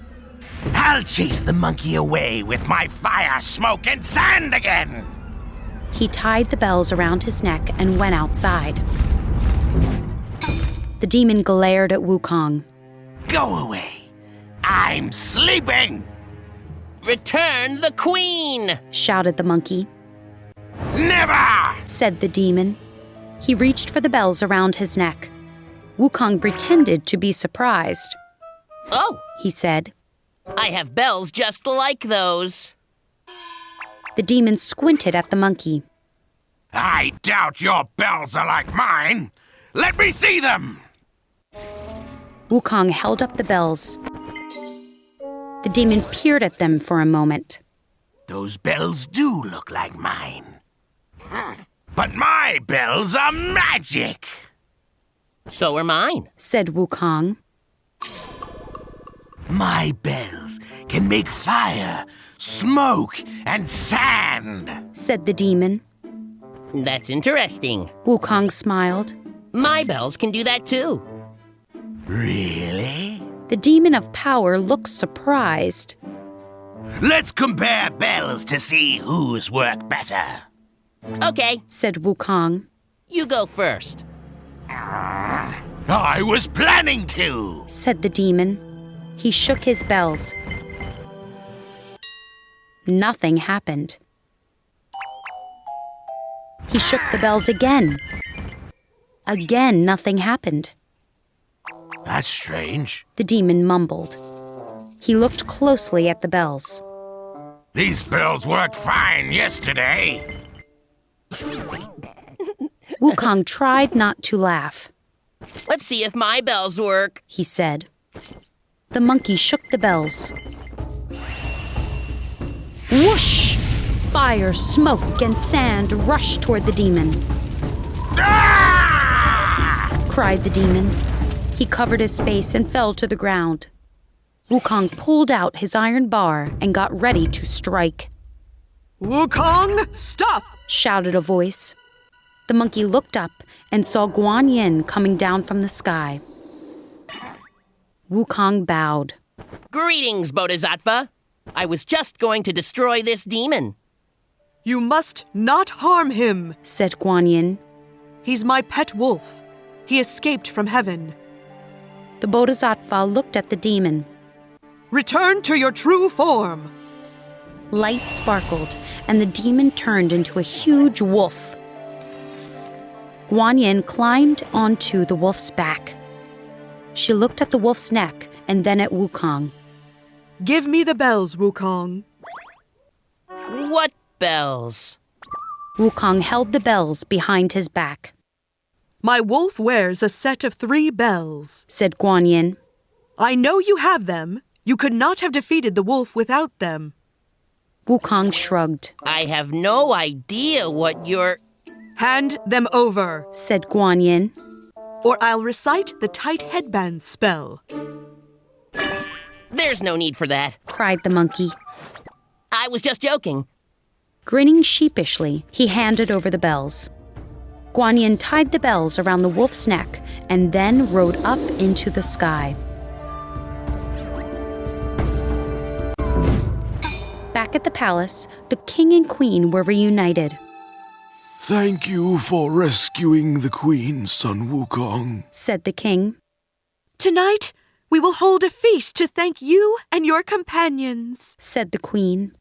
I'll chase the monkey away with my fire, smoke, and sand again! He tied the bells around his neck and went outside. The demon glared at Wukong. Go away! I'm sleeping! Return the queen! Shouted the monkey. Never! Said the demon. He reached for the bells around his neck. Wukong pretended to be surprised. Oh, he said. I have bells just like those. The demon squinted at the monkey. I doubt your bells are like mine. Let me see them! Wukong held up the bells. The demon peered at them for a moment. Those bells do look like mine. But my bells are magic! So are mine, said Wukong. My bells can make fire, smoke, and sand, said the demon. That's interesting. Wukong smiled. My bells can do that too. Really? The demon of power looked surprised. Let's compare bells to see whose work better. Okay, said Wukong. You go first. I was planning to, said the demon. He shook his bells. Nothing happened. He shook the bells again. Again, nothing happened. That's strange. The demon mumbled. He looked closely at the bells. These bells worked fine yesterday. Wukong tried not to laugh. Let's see if my bells work, he said. The monkey shook the bells. Whoosh! Fire, smoke, and sand rushed toward the demon. Ah! Cried the demon. He covered his face and fell to the ground. Wukong pulled out his iron bar and got ready to strike. Wukong, stop! Shouted a voice. The monkey looked up and saw Guan Yin coming down from the sky. Wukong bowed. Greetings, Bodhisattva. I was just going to destroy this demon. You must not harm him, said Guan Yin. He's my pet wolf. He escaped from heaven. The Bodhisattva looked at the demon. Return to your true form. Light sparkled, and the demon turned into a huge wolf. Guan Yin climbed onto the wolf's back. She looked at the wolf's neck and then at Wukong. Give me the bells, Wukong. What bells? Wukong held the bells behind his back. My wolf wears a set of 3 bells, said Guan Yin. I know you have them. You could not have defeated the wolf without them. Wukong shrugged. I have no idea what you're... Hand them over, said Guan Yin. Or I'll recite the tight headband spell. There's no need for that, cried the monkey. I was just joking. Grinning sheepishly, he handed over the bells. Guan Yin tied the bells around the wolf's neck and then rode up into the sky. Back at the palace, the king and queen were reunited. Thank you for rescuing the queen, son Wukong, said the king. Tonight, we will hold a feast to thank you and your companions, said the queen.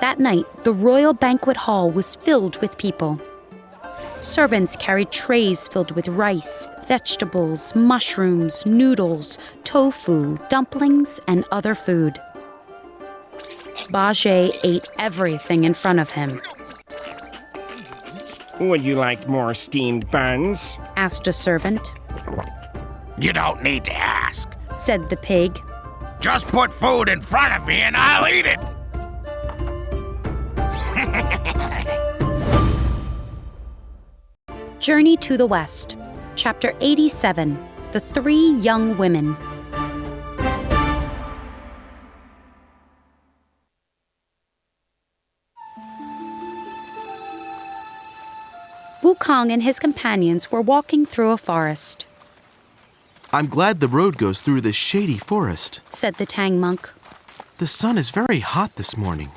That night, the royal banquet hall was filled with people. Servants carried trays filled with rice, vegetables, mushrooms, noodles, tofu, dumplings, and other food. Bajie ate everything in front of him. Would you like more steamed buns? Asked a servant. You don't need to ask, said the pig. Just put food in front of me and I'll eat it. Journey to the West, Chapter 87, The 3 Young Women. Wukong and his companions were walking through a forest. I'm glad the road goes through this shady forest, said the Tang monk. The sun is very hot this morning.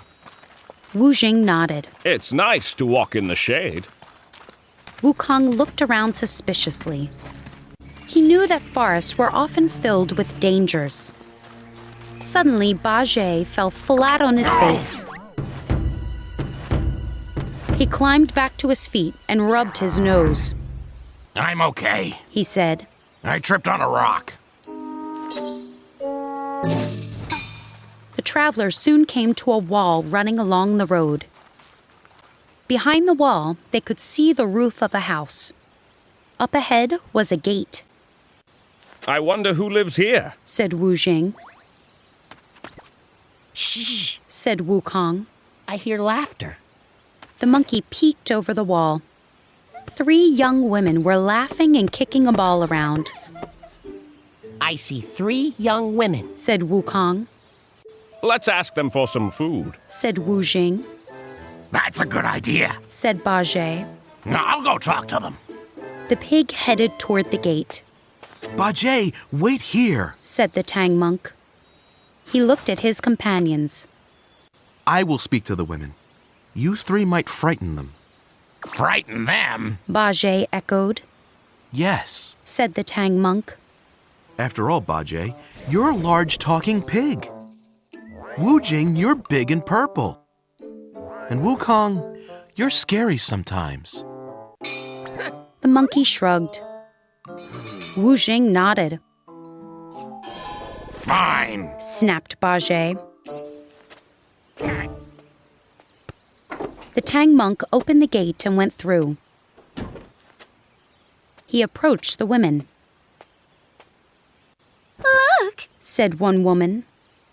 Wu Jing nodded. It's nice to walk in the shade. Wukong looked around suspiciously. He knew that forests were often filled with dangers. Suddenly, Bajie fell flat on his face. He climbed back to his feet and rubbed his nose. I'm okay, he said. I tripped on a rock. The travelers soon came to a wall running along the road. Behind the wall, they could see the roof of a house. Up ahead was a gate. I wonder who lives here, said Wu Jing. Shh, said Wukong. I hear laughter. The monkey peeked over the wall. 3 young women were laughing and kicking a ball around. I see 3 young women, said Wukong. Let's ask them for some food, said Wu Jing. That's a good idea, said Bajie. I'll go talk to them. The pig headed toward the gate. Bajie, wait here, said the Tang monk. He looked at his companions. I will speak to the women. You 3 might frighten them. Frighten them? Bajie echoed. Yes, said the Tang monk. After all, Bajie, you're a large talking pig. Wu Jing, you're big and purple. And Wukong, you're scary sometimes. The monkey shrugged. Wu Jing nodded. Fine, snapped Bajie. The Tang monk opened the gate and went through. He approached the women. Look, said one woman.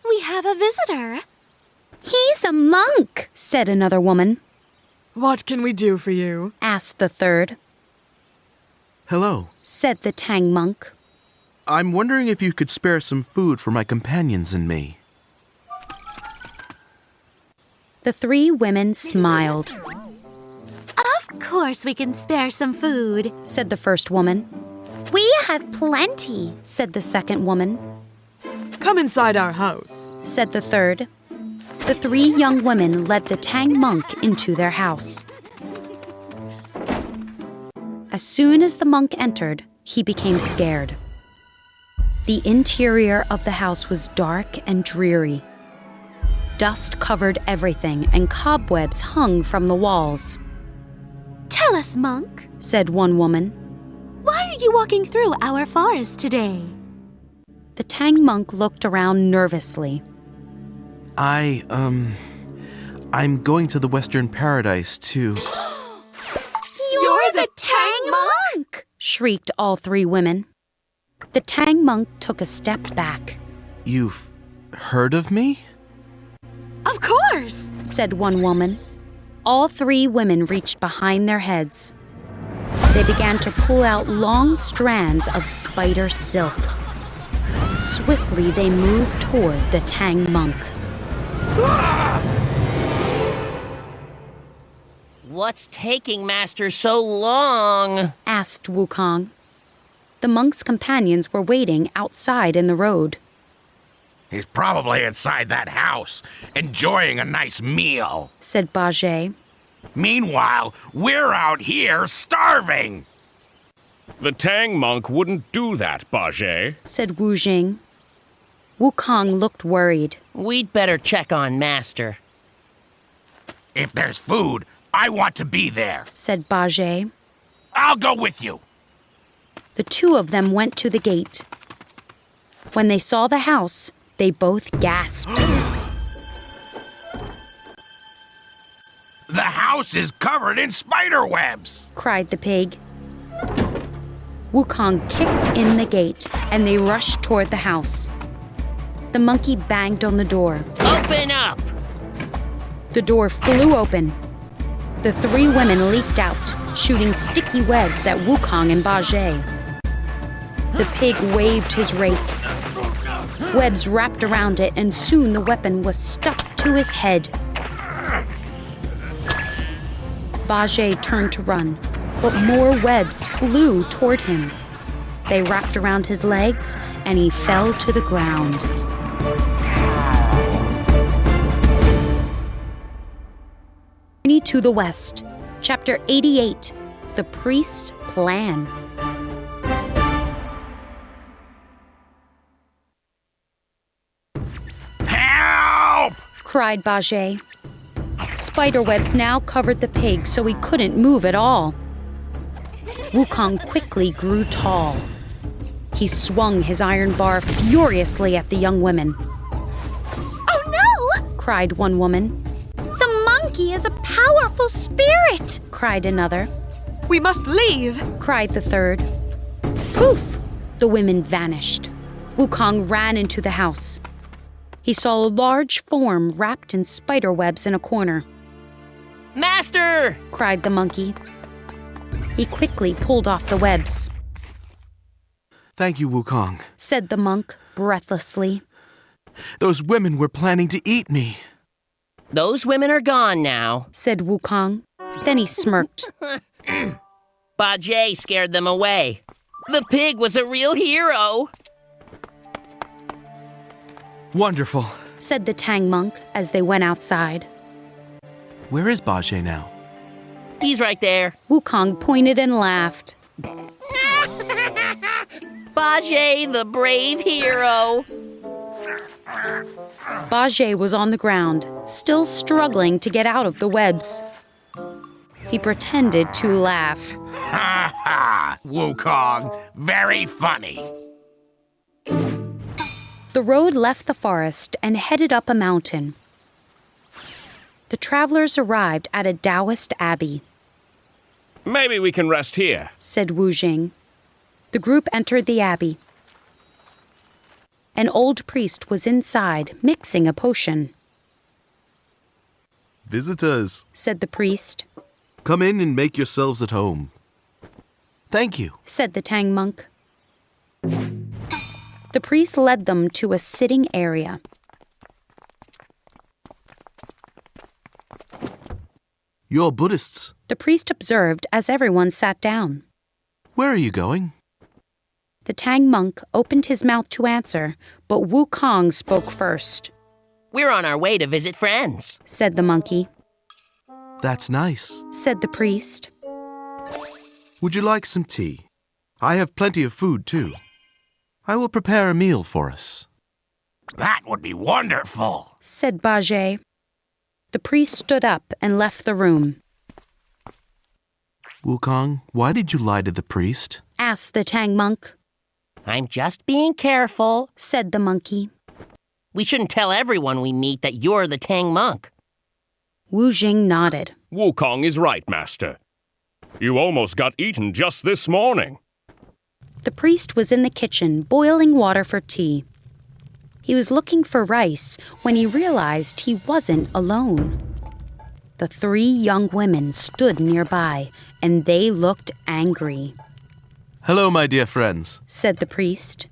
We have a visitor. He's a monk, said another woman. What can we do for you? asked the third. Hello, said the Tang monk. I'm wondering if you could spare some food for my companions and me. The 3 women smiled. Of course we can spare some food, said the first woman. We have plenty, said the second woman. Come inside our house, said the third. The 3 young women led the Tang monk into their house. As soon as the monk entered, he became scared. The interior of the house was dark and dreary. Dust covered everything and cobwebs hung from the walls. Tell us, monk, said one woman. Why are you walking through our forest today? The Tang monk looked around nervously. I'm going to the Western Paradise to... You're the Tang monk! shrieked all 3 women. The Tang monk took a step back. You've heard of me? Of course, said one woman. All 3 women reached behind their heads. They began to pull out long strands of spider silk. Swiftly, they moved toward the Tang monk. What's taking Master so long? asked Wukong. The monk's companions were waiting outside in the road. He's probably inside that house, enjoying a nice meal, said Bajie. Meanwhile, we're out here starving. The Tang monk wouldn't do that, Bajie, said Wu Jing. Wukong looked worried. We'd better check on Master. If there's food, I want to be there, said Bajie. I'll go with you. The 2 of them went to the gate. When they saw the house, they both gasped. The house is covered in spider webs, cried the pig. Wukong kicked in the gate, and they rushed toward the house. The monkey banged on the door. Open up! The door flew open. The 3 women leaped out, shooting sticky webs at Wukong and Bajie. The pig waved his rake. Webs wrapped around it, and soon the weapon was stuck to his head. Bajie turned to run, but more webs flew toward him. They wrapped around his legs, and he fell to the ground. Journey to the West, Chapter 88, The Priest's Plan. Help! cried Bajie. Spiderwebs now covered the pig so he couldn't move at all. Wukong quickly grew tall. He swung his iron bar furiously at the young women. Oh no! cried one woman. The monkey is a powerful spirit! cried another. We must leave! cried the third. Poof! The women vanished. Wukong ran into the house. He saw a large form wrapped in spider webs in a corner. Master! cried the monkey. He quickly pulled off the webs. Thank you, Wukong. Said the monk breathlessly. Those women were planning to eat me. Those women are gone now, said Wukong. Then he smirked. Bajie scared them away. The pig was a real hero. Wonderful, said the Tang monk as they went outside. Where is Bajie now? He's right there. Wukong pointed and laughed. Bajie, the brave hero. Bajie was on the ground, still struggling to get out of the webs. He pretended to laugh. Ha ha! Wukong, very funny. The road left the forest and headed up a mountain. The travelers arrived at a Taoist abbey. Maybe we can rest here, said Wu Jing. The group entered the abbey. An old priest was inside, mixing a potion. Visitors, said the priest. Come in and make yourselves at home. Thank you, said the Tang monk. The priest led them to a sitting area. You're Buddhists, the priest observed as everyone sat down. Where are you going? The Tang monk opened his mouth to answer, but Wukong spoke first. We're on our way to visit friends, said the monkey. That's nice, said the priest. Would you like some tea? I have plenty of food, too. I will prepare a meal for us. That would be wonderful, said Bajie. The priest stood up and left the room. Wukong, why did you lie to the priest? Asked the Tang monk. I'm just being careful, said the monkey. We shouldn't tell everyone we meet that you're the Tang monk. Wu Jing nodded. Wukong is right, Master. You almost got eaten just this morning. The priest was in the kitchen, boiling water for tea. He was looking for rice when he realized he wasn't alone. The 3 young women stood nearby, and they looked angry. Hello, my dear friends, said the priest.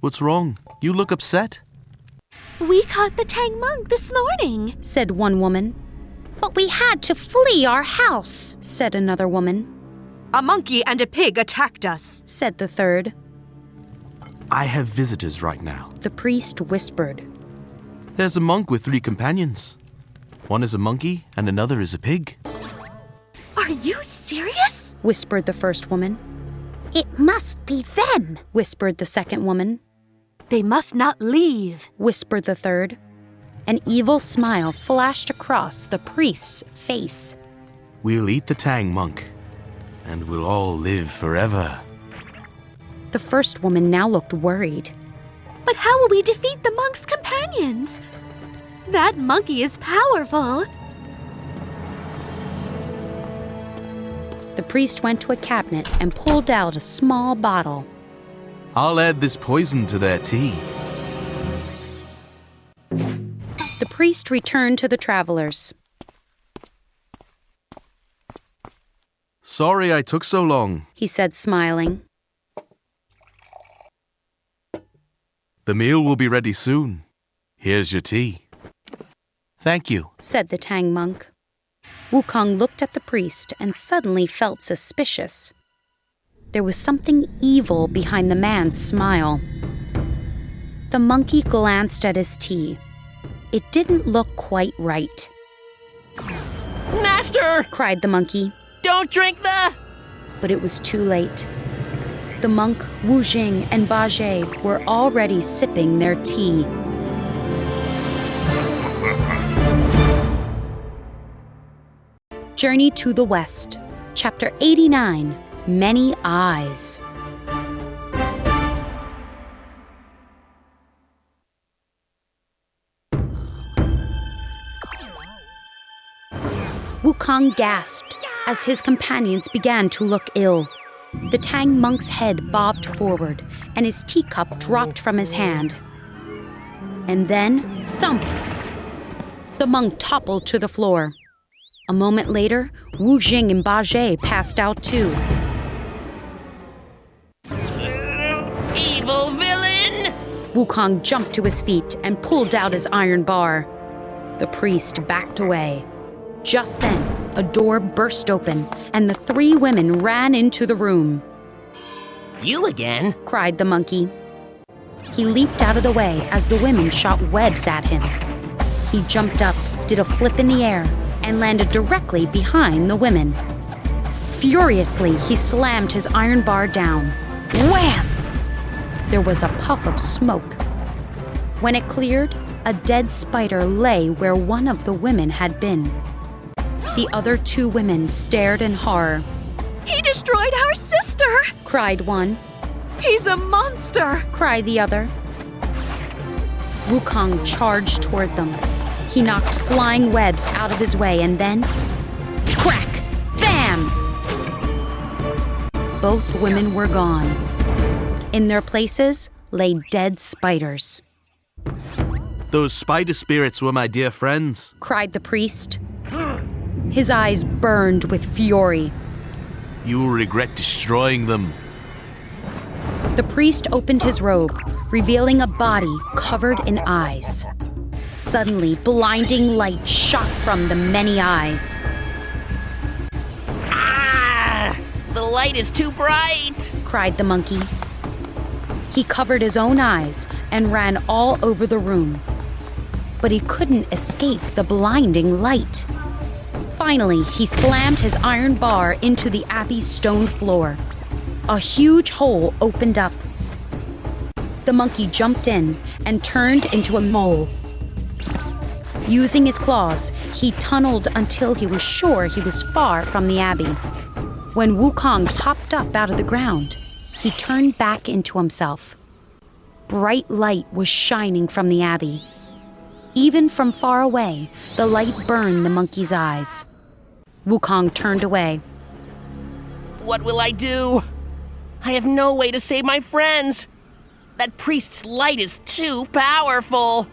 What's wrong? You look upset. We caught the Tang monk this morning, said one woman. But we had to flee our house, said another woman. A monkey and a pig attacked us, said the third. I have visitors right now, the priest whispered. There's a monk with 3 companions. One is a monkey and another is a pig. Are you serious? Whispered the first woman. It must be them, whispered the second woman. They must not leave, whispered the third. An evil smile flashed across the priest's face. We'll eat the Tang monk, and we'll all live forever. The first woman now looked worried. But how will we defeat the monk's companions? That monkey is powerful. The priest went to a cabinet and pulled out a small bottle. I'll add this poison to their tea. The priest returned to the travelers. Sorry I took so long, he said, smiling. The meal will be ready soon. Here's your tea. Thank you, said the Tang monk. Wukong looked at the priest and suddenly felt suspicious. There was something evil behind the man's smile. The monkey glanced at his tea. It didn't look quite right. Master! cried the monkey. Don't drink the... But it was too late. The monk, Wu Jing, and Bajie were already sipping their tea. Journey to the West, Chapter 89, Many Eyes. Wukong gasped as his companions began to look ill. The Tang monk's head bobbed forward, and his teacup dropped from his hand. And then, thump! The monk toppled to the floor. A moment later, Wu Jing and Bajie passed out too. Evil villain! Wukong jumped to his feet and pulled out his iron bar. The priest backed away. Just then, a door burst open, and the three women ran into the room. You again? Cried the monkey. He leaped out of the way as the women shot webs at him. He jumped up, did a flip in the air, and landed directly behind the women. Furiously, he slammed his iron bar down. Wham! There was a puff of smoke. When it cleared, a dead spider lay where one of the women had been. The other two women stared in horror. He destroyed our sister! Cried one. He's a monster! Cried the other. Wukong charged toward them. He knocked flying webs out of his way and then... crack! Bam! Both women were gone. In their places lay dead spiders. Those spider spirits were my dear friends, cried the priest. His eyes burned with fury. You will regret destroying them. The priest opened his robe, revealing a body covered in eyes. Suddenly, blinding light shot from the many eyes. Ah! The light is too bright! Cried the monkey. He covered his own eyes and ran all over the room. But he couldn't escape the blinding light. Finally, he slammed his iron bar into the abbey's stone floor. A huge hole opened up. The monkey jumped in and turned into a mole. Using his claws, he tunneled until he was sure he was far from the abbey. When Wukong popped up out of the ground, he turned back into himself. Bright light was shining from the abbey. Even from far away, the light burned the monkey's eyes. Wukong turned away. What will I do? I have no way to save my friends. That priest's light is too powerful.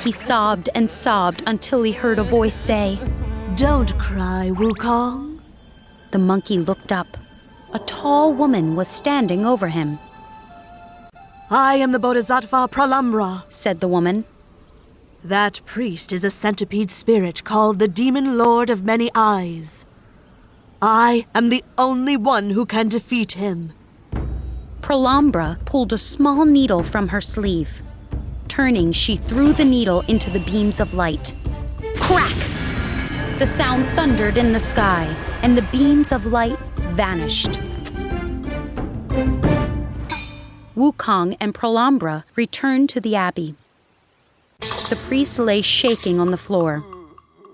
He sobbed and sobbed until he heard a voice say, Don't cry, Wukong. The monkey looked up. A tall woman was standing over him. I am the Bodhisattva Pralambra, said the woman. That priest is a centipede spirit called the Demon Lord of Many Eyes. I am the only one who can defeat him. Pralambra pulled a small needle from her sleeve. Turning, she threw the needle into the beams of light. Crack! The sound thundered in the sky, and the beams of light vanished. Wukong and Pralambra returned to the abbey. The priest lay shaking on the floor.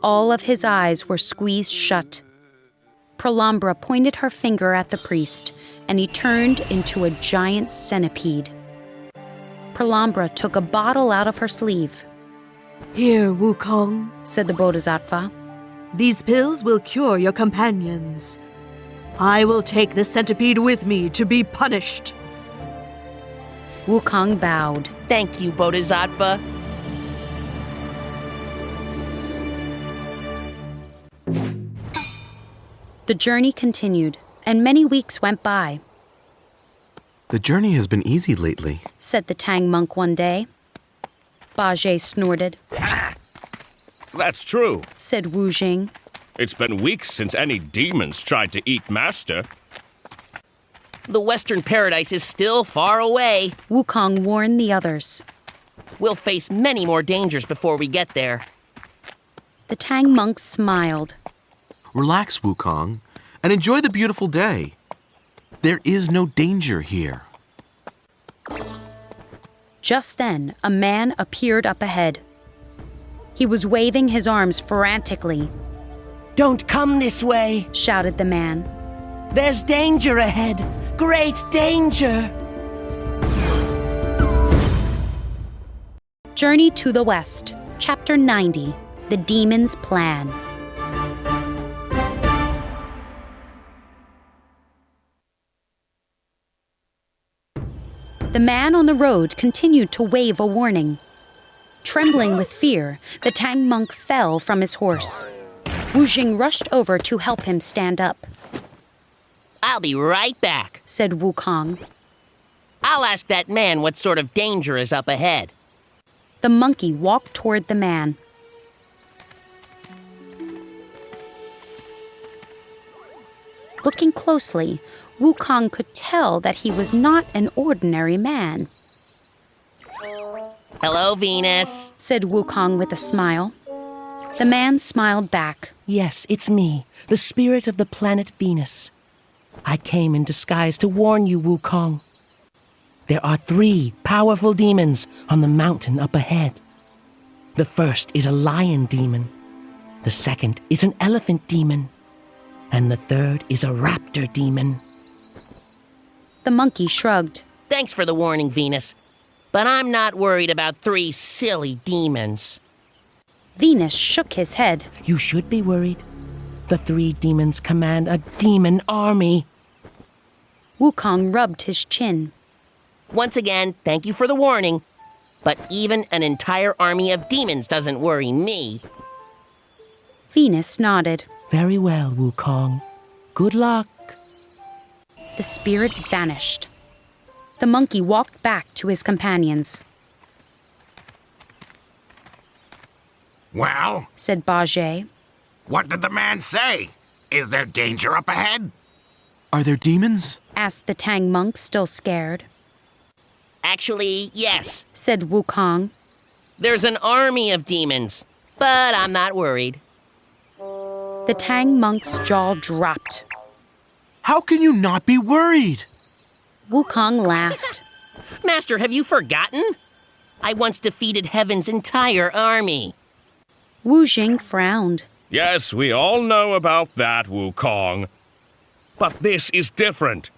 All of his eyes were squeezed shut. Pralambra pointed her finger at the priest, and he turned into a giant centipede. Pralambra took a bottle out of her sleeve. Here, Wukong, said the Bodhisattva. These pills will cure your companions. I will take the centipede with me to be punished. Wukong bowed. Thank you, Bodhisattva. The journey continued, and many weeks went by. The journey has been easy lately, said the Tang monk one day. Bajie snorted. That's true, said Wu Jing. It's been weeks since any demons tried to eat Master. The Western Paradise is still far away. Wukong warned the others. We'll face many more dangers before we get there. The Tang monk smiled. Relax, Wukong, and enjoy the beautiful day. There is no danger here. Just then, a man appeared up ahead. He was waving his arms frantically. Don't come this way, shouted the man. There's danger ahead. Great danger. Journey to the West, Chapter 90, The Demon's Plan. The man on the road continued to wave a warning. Trembling with fear, the Tang monk fell from his horse. Wuxing rushed over to help him stand up. I'll be right back, said Wukong. I'll ask that man what sort of danger is up ahead. The monkey walked toward the man. Looking closely, Wukong could tell that he was not an ordinary man. Hello, Venus, said Wukong with a smile. The man smiled back. Yes, it's me, the spirit of the planet Venus. I came in disguise to warn you, Wukong. There are 3 powerful demons on the mountain up ahead. The first is a lion demon. The second is an elephant demon. And the third is a raptor demon. The monkey shrugged. Thanks for the warning, Venus. But I'm not worried about 3 silly demons. Venus shook his head. You should be worried. The 3 demons command a demon army. Wukong rubbed his chin. Once again, thank you for the warning. But even an entire army of demons doesn't worry me. Venus nodded. Very well, Wukong. Good luck. The spirit vanished. The monkey walked back to his companions. Well, said Bajie. What did the man say? Is there danger up ahead? Are there demons? Asked the Tang monk, still scared. Actually, yes, said Wukong. There's an army of demons, but I'm not worried. The Tang monk's jaw dropped. How can you not be worried? Wukong laughed. Master, have you forgotten? I once defeated Heaven's entire army. Wuxing frowned. Yes, we all know about that, Wukong. But this is different.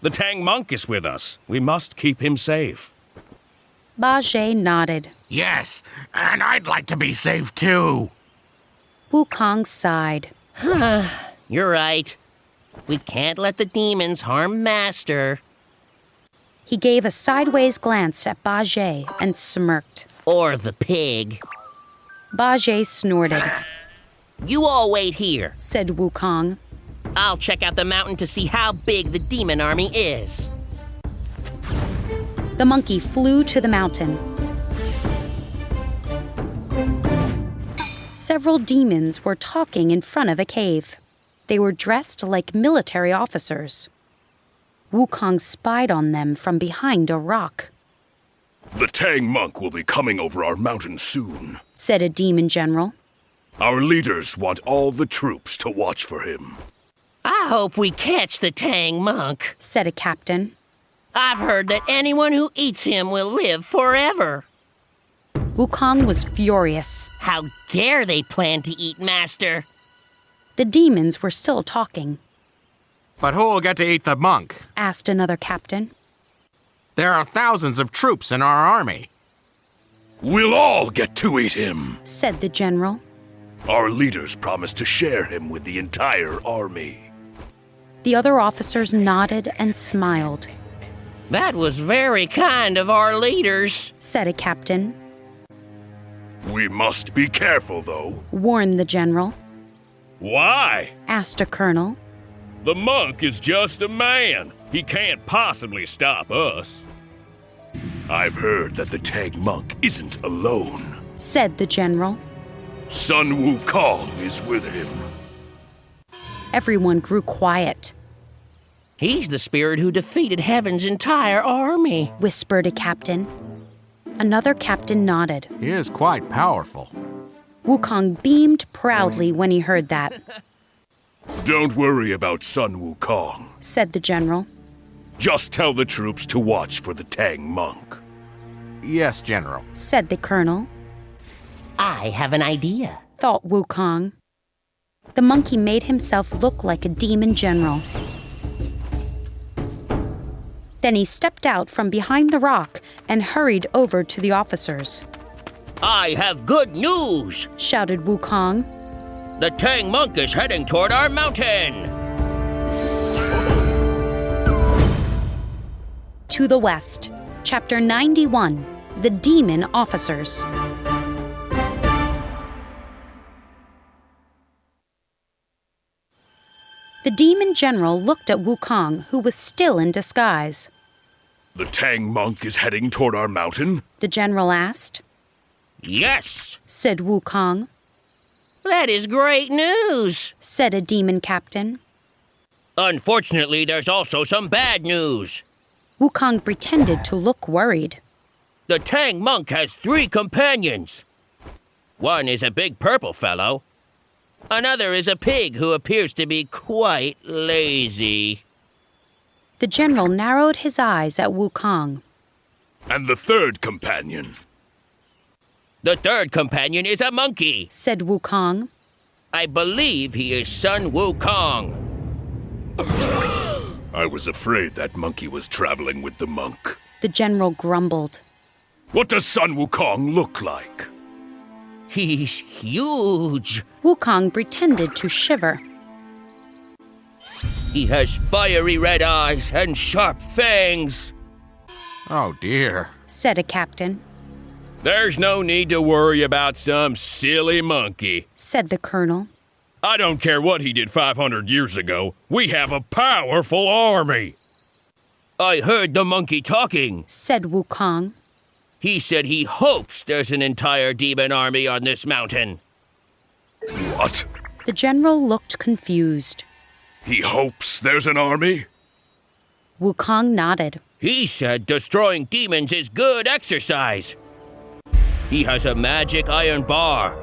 The Tang monk is with us. We must keep him safe. Bajie nodded. Yes, and I'd like to be safe too. Wukong sighed. You're right. We can't let the demons harm Master. He gave a sideways glance at Bajie and smirked. Or the pig. Bajie snorted. You all wait here, said Wukong. I'll check out the mountain to see how big the demon army is. The monkey flew to the mountain. Several demons were talking in front of a cave. They were dressed like military officers. Wukong spied on them from behind a rock. The Tang monk will be coming over our mountain soon, said a demon general. Our leaders want all the troops to watch for him. I hope we catch the Tang monk, said a captain. I've heard that anyone who eats him will live forever. Wukong was furious. How dare they plan to eat Master? The demons were still talking. But who'll get to eat the monk? Asked another captain. There are thousands of troops in our army. We'll all get to eat him, said the general. Our leaders promised to share him with the entire army. The other officers nodded and smiled. That was very kind of our leaders, said a captain. We must be careful, though, warned the general. Why? Asked a colonel. The monk is just a man. He can't possibly stop us. I've heard that the Tang monk isn't alone, said the general. Sun Wukong is with him. Everyone grew quiet. He's the spirit who defeated Heaven's entire army, whispered a captain. Another captain nodded. He is quite powerful. Wukong beamed proudly when he heard that. Don't worry about Sun Wukong, said the general. Just tell the troops to watch for the Tang monk. Yes, General, said the colonel. I have an idea, thought Wukong. The monkey made himself look like a demon general. Then he stepped out from behind the rock and hurried over to the officers. I have good news, shouted Wukong. The Tang monk is heading toward our mountain. To the west, Chapter 91, The Demon Officers. The demon general looked at Wukong, who was still in disguise. The Tang monk is heading toward our mountain? The general asked. Yes, said Wukong. That is great news, said a demon captain. Unfortunately, there's also some bad news. Wukong pretended to look worried. The Tang monk has 3 companions. One is a big purple fellow. Another is a pig who appears to be quite lazy. The general narrowed his eyes at Wukong. And the 3rd companion? The 3rd companion is a monkey, said Wukong. I believe he is Sun Wukong. I was afraid that monkey was traveling with the monk. The general grumbled. What does Sun Wukong look like? He's huge. Wukong pretended to shiver. He has fiery red eyes and sharp fangs. Oh dear, said a captain. There's no need to worry about some silly monkey, said the colonel. I don't care what he did 500 years ago. We have a powerful army. I heard the monkey talking, said Wukong. He said he hopes there's an entire demon army on this mountain. What? The general looked confused. He hopes there's an army? Wukong nodded. He said destroying demons is good exercise. He has a magic iron bar.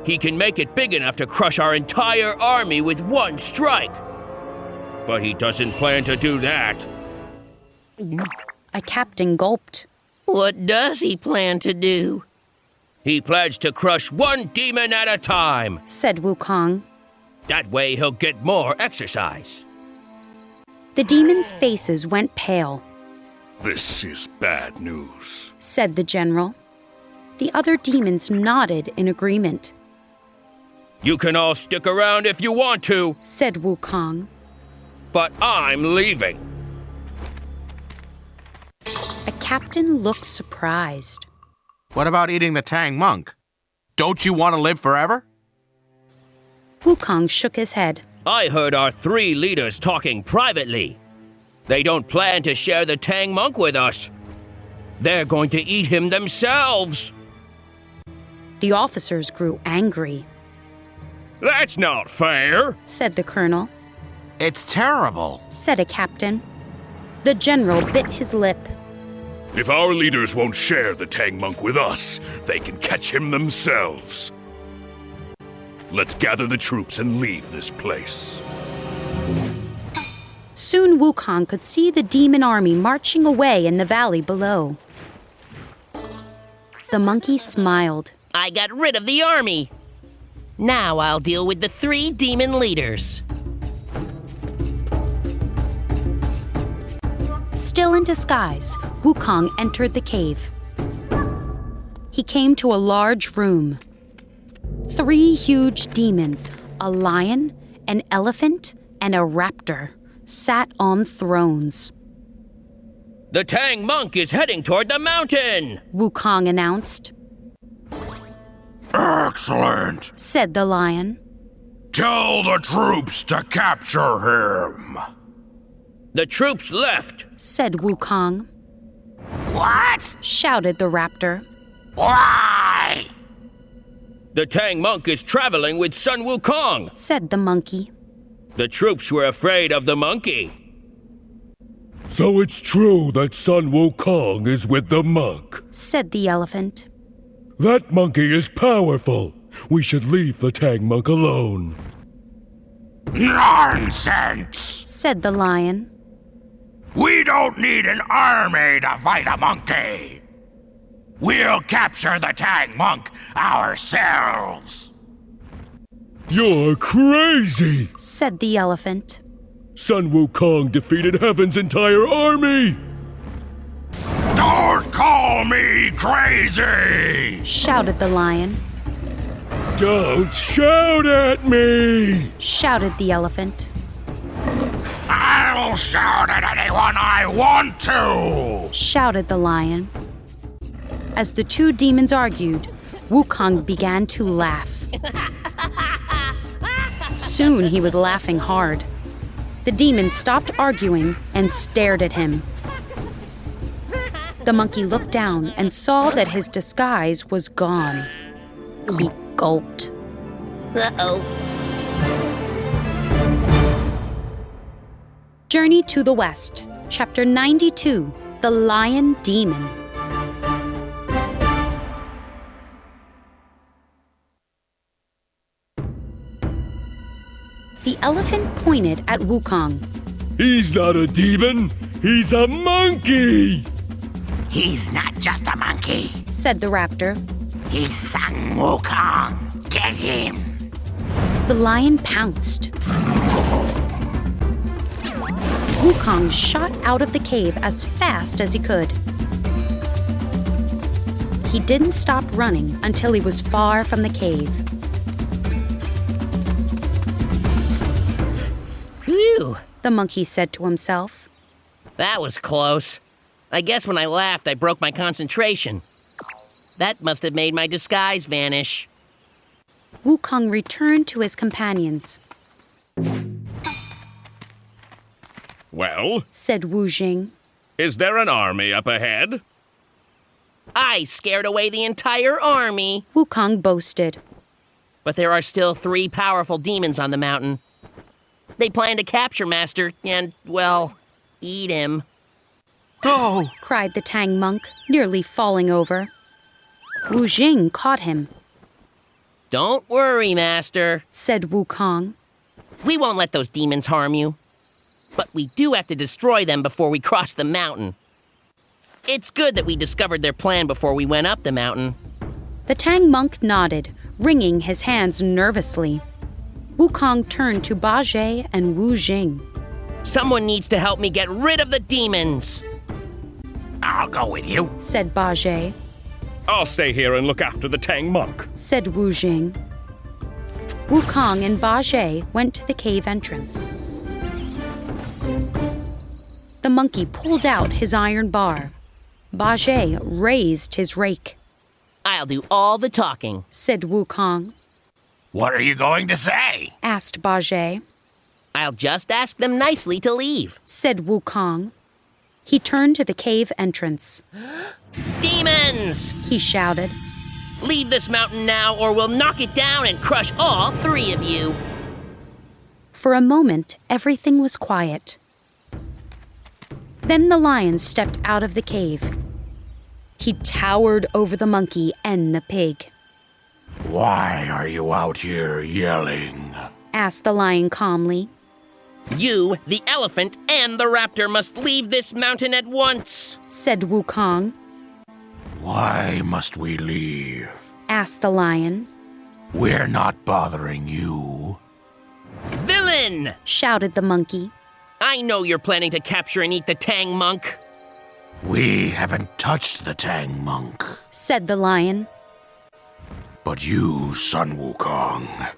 He can make it big enough to crush our entire army with one strike. But he doesn't plan to do that. A captain gulped. What does he plan to do? He plans to crush one demon at a time, said Wukong. That way he'll get more exercise. The demons' faces went pale. This is bad news, said the general. The other demons nodded in agreement. You can all stick around if you want to, said Wukong. But I'm leaving. A captain looked surprised. What about eating the Tang monk? Don't you want to live forever? Wukong shook his head. I heard our 3 leaders talking privately. They don't plan to share the Tang monk with us. They're going to eat him themselves. The officers grew angry. That's not fair, said the colonel. It's terrible, said a captain. The general bit his lip. If our leaders won't share the Tang monk with us, they can catch him themselves. Let's gather the troops and leave this place. Soon Wukong could see the demon army marching away in the valley below. The monkey smiled. I got rid of the army. Now I'll deal with the 3 demon leaders. Still in disguise, Wukong entered the cave. He came to a large room. 3 huge demons, a lion, an elephant, and a raptor, sat on thrones. The Tang monk is heading toward the mountain, Wukong announced. Excellent, said the lion. Tell the troops to capture him. The troops left, said Wukong. What? Shouted the raptor. Why? The Tang monk is traveling with Sun Wukong, said the monkey. The troops were afraid of the monkey. So it's true that Sun Wukong is with the monk, said the elephant. That monkey is powerful. We should leave the Tang monk alone. Nonsense, said the lion. We don't need an army to fight a monkey. We'll capture the Tang monk ourselves. You're crazy, said the elephant. Sun Wukong defeated Heaven's entire army. Don't call me crazy, shouted the lion. Don't shout at me, shouted the elephant. I'll shout at anyone I want to, shouted the lion. As the 2 demons argued, Wukong began to laugh. Soon he was laughing hard. The demon stopped arguing and stared at him. The monkey looked down and saw that his disguise was gone. He gulped. Uh-oh. Journey to the West, Chapter 92, The Lion Demon. The elephant pointed at Wukong. He's not a demon, he's a monkey! He's not just a monkey, said the raptor. He's Sun Wukong. Get him! The lion pounced. Wukong shot out of the cave as fast as he could. He didn't stop running until he was far from the cave. Phew, the monkey said to himself. That was close. I guess when I laughed, I broke my concentration. That must have made my disguise vanish. Wukong returned to his companions. Well, said Wu Jing. Is there an army up ahead? I scared away the entire army, Wukong boasted. But there are still 3 powerful demons on the mountain. They plan to capture Master and, well, eat him. Oh! cried the Tang monk, nearly falling over. Wu Jing caught him. Don't worry, Master, said Wukong. We won't let those demons harm you. But we do have to destroy them before we cross the mountain. It's good that we discovered their plan before we went up the mountain. The Tang monk nodded, wringing his hands nervously. Wukong turned to Bajie and Wu Jing. Someone needs to help me get rid of the demons. I'll go with you, said Bajie. I'll stay here and look after the Tang monk, said Wu Jing. Wukong and Bajie went to the cave entrance. The monkey pulled out his iron bar. Bajie raised his rake. I'll do all the talking, said Wukong. What are you going to say? asked Bajie. I'll just ask them nicely to leave, said Wukong. He turned to the cave entrance. Demons! he shouted. Leave this mountain now or we'll knock it down and crush all 3 of you. For a moment, everything was quiet. Then the lion stepped out of the cave. He towered over the monkey and the pig. Why are you out here yelling? asked the lion calmly. You, the elephant, and the raptor must leave this mountain at once, said Wukong. Why must we leave? asked the lion. We're not bothering you. Villain! shouted the monkey. I know you're planning to capture and eat the Tang monk. We haven't touched the Tang monk, said the lion. But you, Sun Wukong,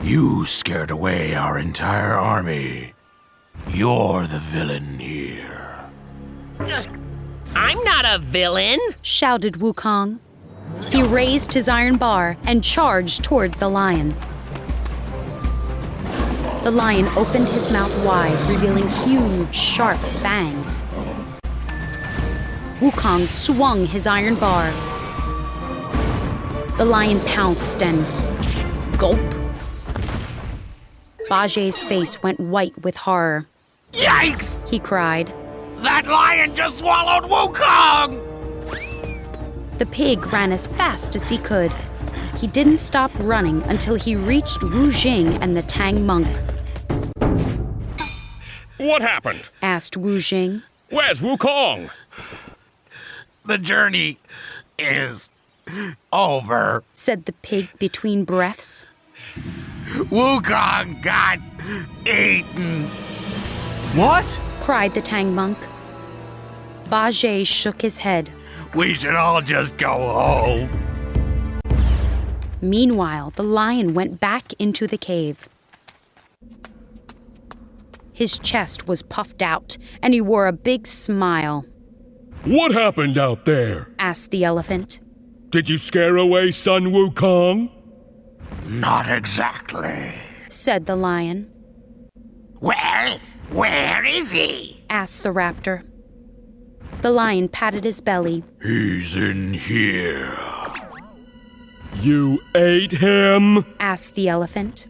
you scared away our entire army. You're the villain here. I'm not a villain, shouted Wukong. He raised his iron bar and charged toward the lion. The lion opened his mouth wide, revealing huge, sharp fangs. Wukong swung his iron bar. The lion pounced and gulp. Bajie's face went white with horror. Yikes! He cried. That lion just swallowed Wukong! The pig ran as fast as he could. He didn't stop running until he reached Wu Jing and the Tang monk. What happened? asked Wu Jing. Where's Wukong? The journey is over, said the pig between breaths. Wukong got eaten. What? cried the Tang monk. Bajie shook his head. We should all just go home. Meanwhile, the lion went back into the cave. His chest was puffed out, and he wore a big smile. What happened out there? asked the elephant. Did you scare away Sun Wukong? Not exactly, said the lion. Well, Where is he? asked the raptor. The lion patted his belly. He's in here. You ate him? asked the elephant.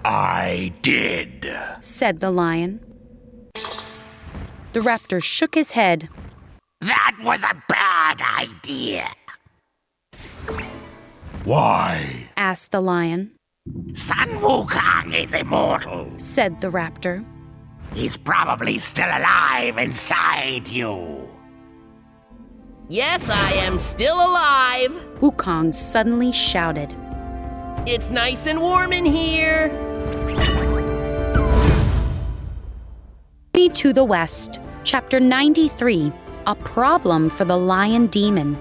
I did, said the lion. The raptor shook his head. That was a bad idea. Why? asked the lion. Sun Wukong is immortal, said the raptor. He's probably still alive inside you. Yes, I am still alive. Wukong suddenly shouted. It's nice and warm in here. To the West, Chapter 93, A Problem for the Lion Demon.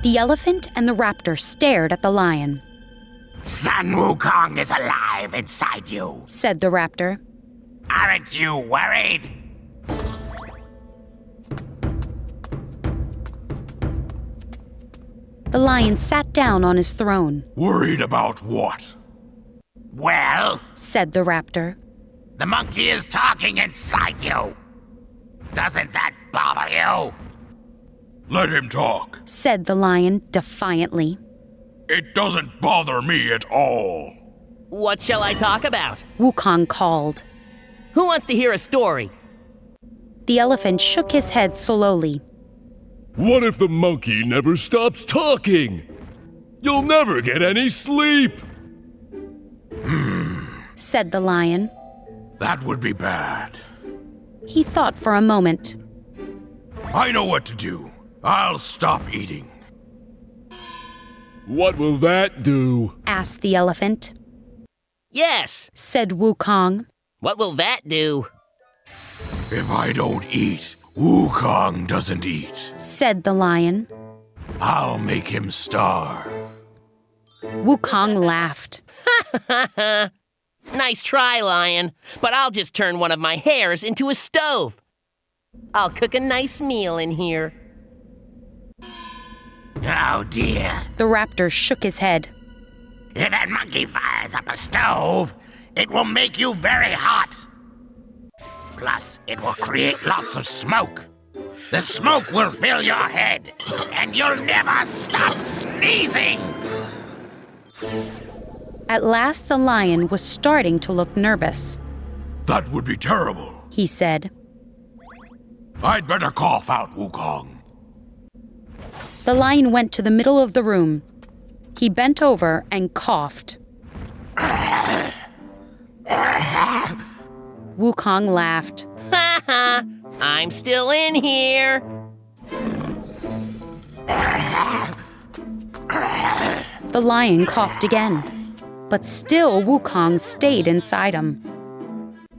The elephant and the raptor stared at the lion. Sun Wukong is alive inside you, said the raptor. Aren't you worried? The lion sat down on his throne. Worried about what? Well, said the raptor, the monkey is talking inside you. Doesn't that bother you? Let him talk, said the lion defiantly. It doesn't bother me at all. What shall I talk about? Wukong called. Who wants to hear a story? The elephant shook his head slowly. What if the monkey never stops talking? You'll never get any sleep. Said the lion. That would be bad. He thought for a moment. I know what to do. I'll stop eating. What will that do? asked the elephant. Yes, said Wukong. What will that do? If I don't eat, Wukong doesn't eat, said the lion. I'll make him starve. Wukong laughed. Nice try, lion, but I'll just turn one of my hairs into a stove. I'll cook a nice meal in here. Oh dear. The raptor shook his head. If that monkey fires up a stove, it will make you very hot. Plus, it will create lots of smoke. The smoke will fill your head, and you'll never stop sneezing. At last the lion was starting to look nervous. That would be terrible, he said. I'd better cough out Wukong. The lion went to the middle of the room. He bent over and coughed. Wukong laughed. Ha ha! I'm still in here. The lion coughed again, but still Wukong stayed inside him.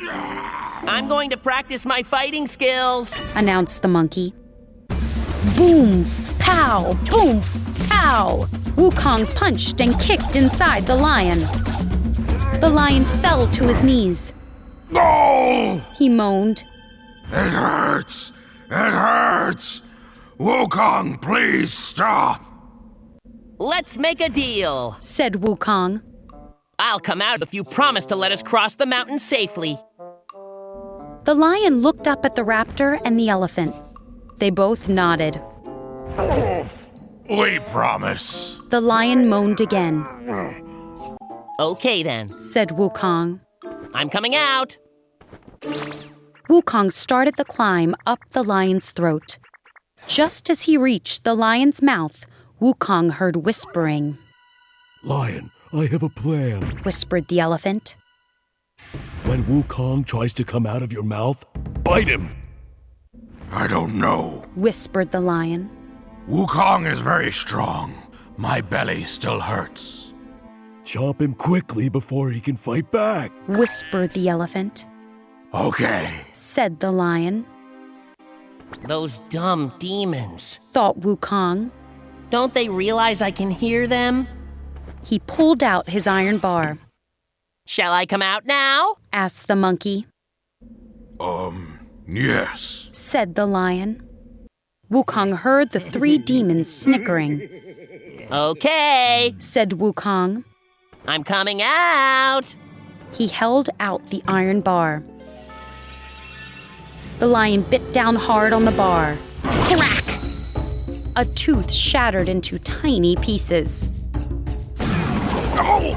I'm going to practice my fighting skills, announced the monkey. Boom! Pow! Boom! Pow! Wukong punched and kicked inside the lion. The lion fell to his knees. No! He moaned. It hurts! It hurts! Wukong, please stop! Let's make a deal, said Wukong. I'll come out if you promise to let us cross the mountain safely. The lion looked up at the raptor and the elephant. They both nodded. We promise. The lion moaned again. Okay then, said Wukong. I'm coming out. Wukong started the climb up the lion's throat. Just as he reached the lion's mouth, Wukong heard whispering. Lion, I have a plan, whispered the elephant. When Wukong tries to come out of your mouth, bite him. I don't know, whispered the lion. Wukong is very strong. My belly still hurts. Chomp him quickly before he can fight back, whispered the elephant. Okay, said the lion. Those dumb demons, thought Wukong. Don't they realize I can hear them? He pulled out his iron bar. Shall I come out now? asked the monkey. Yes, said the lion. Wukong heard the three demons snickering. Okay, said Wukong. I'm coming out. He held out the iron bar. The lion bit down hard on the bar. Crack! A tooth shattered into tiny pieces. Oh!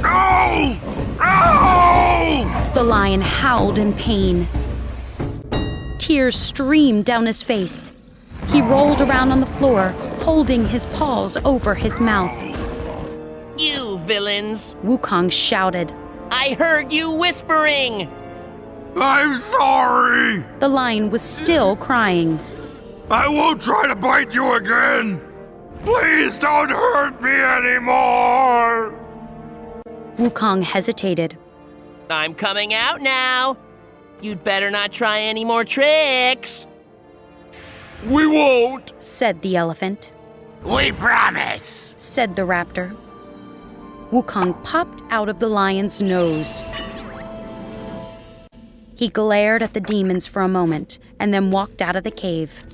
Oh! Oh! The lion howled in pain. Tears streamed down his face. He rolled around on the floor, holding his paws over his mouth. You villains! Wukong shouted. I heard you whispering! I'm sorry! The lion was still crying. I won't try to bite you again! Please don't hurt me anymore! Wukong hesitated. I'm coming out now. You'd better not try any more tricks. We won't, said the elephant. We promise, said the raptor. Wukong popped out of the lion's nose. He glared at the demons for a moment and then walked out of the cave.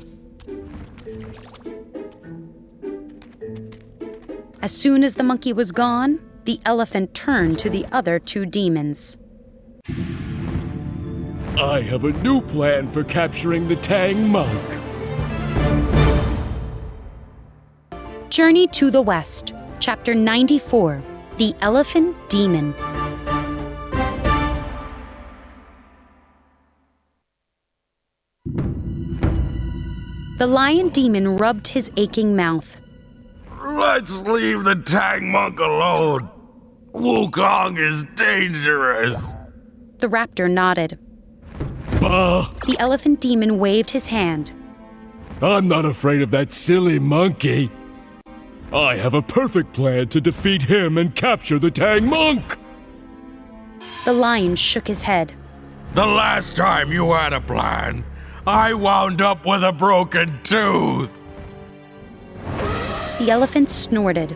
As soon as the monkey was gone, the elephant turned to the other two demons. I have a new plan for capturing the Tang monk. Journey to the West, Chapter 94, The Elephant Demon. The lion demon rubbed his aching mouth. Let's leave the Tang monk alone. Wukong is dangerous. The raptor nodded. Bah! The elephant demon waved his hand. I'm not afraid of that silly monkey. I have a perfect plan to defeat him and capture the Tang monk. The lion shook his head. The last time you had a plan, I wound up with a broken tooth. The elephant snorted.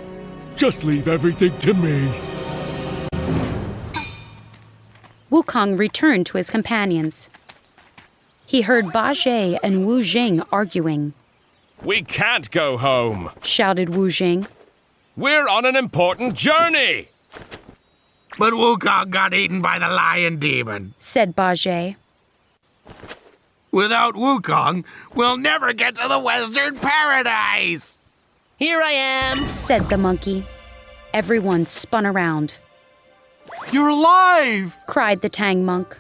Just leave everything to me. Wukong returned to his companions. He heard Bajie and Wu Jing arguing. We can't go home, shouted Wu Jing. We're on an important journey. But Wukong got eaten by the lion demon, said Bajie. Without Wukong, we'll never get to the Western Paradise. Here I am, said the monkey. Everyone spun around. You're alive! cried the Tang monk.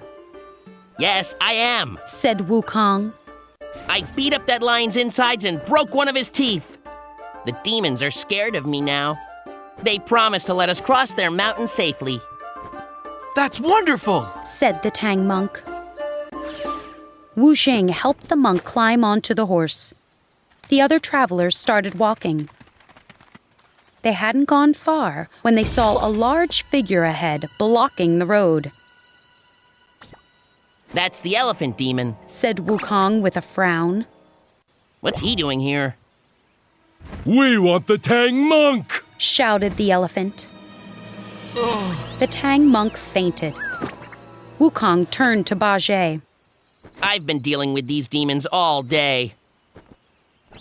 Yes, I am, said Wukong. I beat up that lion's insides and broke one of his teeth. The demons are scared of me now. They promised to let us cross their mountain safely. That's wonderful, said the Tang monk. Wu Jing helped the monk climb onto the horse. The other travelers started walking. They hadn't gone far when they saw a large figure ahead blocking the road. That's the elephant demon, said Wukong with a frown. What's he doing here? We want the Tang monk, shouted the elephant. The Tang monk fainted. Wukong turned to Bajie. I've been dealing with these demons all day.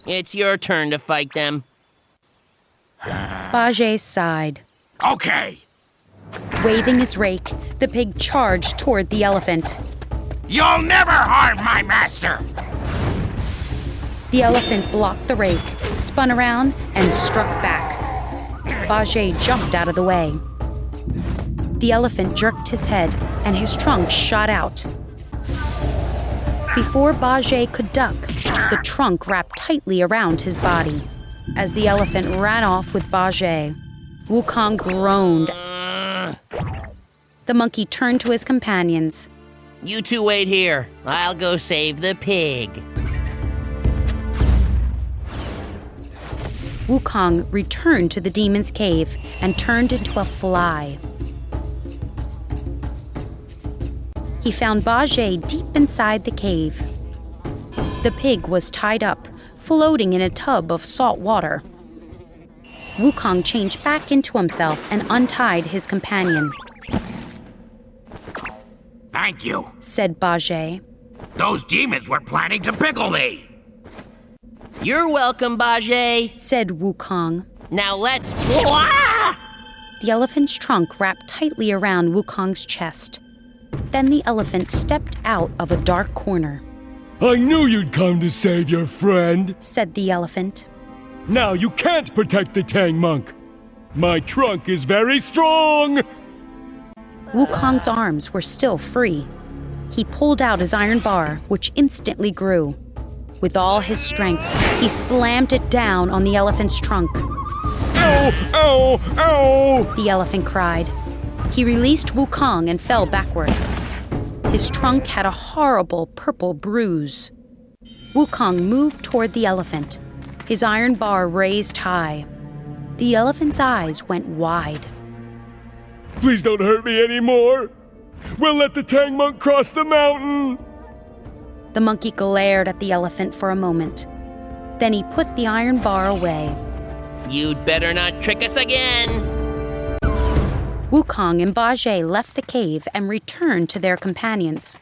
It's your turn to fight them. Bajie sighed. Okay. Waving his rake, the pig charged toward the elephant. You'll never harm my master! The elephant blocked the rake, spun around, and struck back. Bajie jumped out of the way. The elephant jerked his head, and his trunk shot out. Before Bajie could duck, the trunk wrapped tightly around his body. As the elephant ran off with Bajie, Wukong groaned. The monkey turned to his companions. You two wait here. I'll go save the pig. Wukong returned to the demon's cave and turned into a fly. He found Bajie deep inside the cave. The pig was tied up, floating in a tub of salt water. Wukong changed back into himself and untied his companion. Thank you, said Bajie. Those demons were planning to pickle me. You're welcome, Bajie, said Wukong. Now let's... The elephant's trunk wrapped tightly around Wukong's chest. Then the elephant stepped out of a dark corner. I knew you'd come to save your friend, said the elephant. Now you can't protect the Tang monk. My trunk is very strong. Wukong's arms were still free. He pulled out his iron bar, which instantly grew. With all his strength, he slammed it down on the elephant's trunk. Ow! Ow! Ow! The elephant cried. He released Wukong and fell backward. His trunk had a horrible purple bruise. Wukong moved toward the elephant, his iron bar raised high. The elephant's eyes went wide. Please don't hurt me anymore. We'll let the Tang monk cross the mountain. The monkey glared at the elephant for a moment. Then he put the iron bar away. You'd better not trick us again. Wukong and Bajie left the cave and returned to their companions.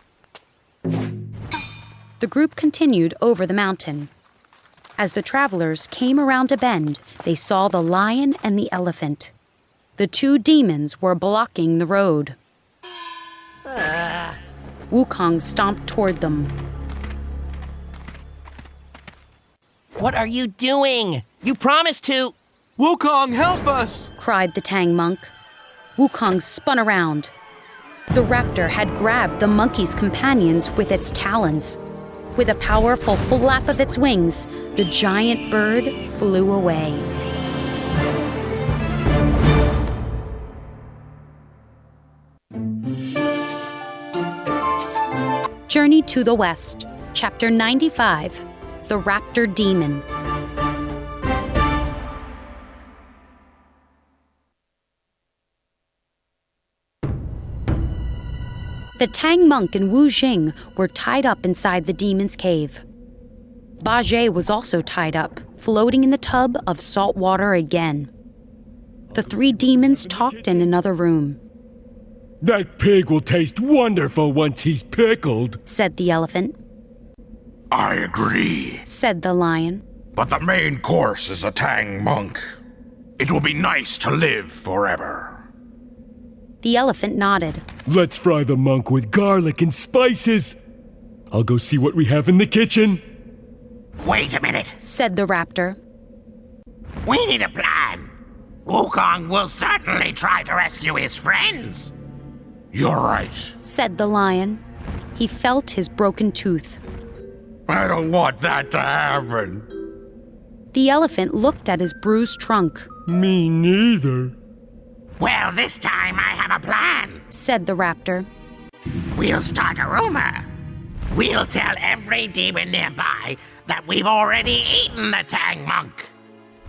The group continued over the mountain. As the travelers came around a bend, they saw the lion and the elephant. The two demons were blocking the road. Wukong stomped toward them. What are you doing? You promised to... Wukong, help us! Cried the Tang monk. Wukong spun around. The raptor had grabbed the monkey's companions with its talons. With a powerful flap of its wings, the giant bird flew away. Journey to the West, Chapter 95, The Raptor Demon. The Tang monk and Wu Jing were tied up inside the demon's cave. Bajie was also tied up, floating in the tub of salt water again. The three demons talked in another room. That pig will taste wonderful once he's pickled, said the elephant. I agree, said the lion. But the main course is a Tang monk. It will be nice to live forever. The elephant nodded. Let's fry the monk with garlic and spices. I'll go see what we have in the kitchen. Wait a minute, said the raptor. We need a plan. Wukong will certainly try to rescue his friends. You're right, said the lion. He felt his broken tooth. I don't want that to happen. The elephant looked at his bruised trunk. Me neither. Well, this time I have a plan, said the raptor. We'll start a rumor. We'll tell every demon nearby that we've already eaten the Tang monk.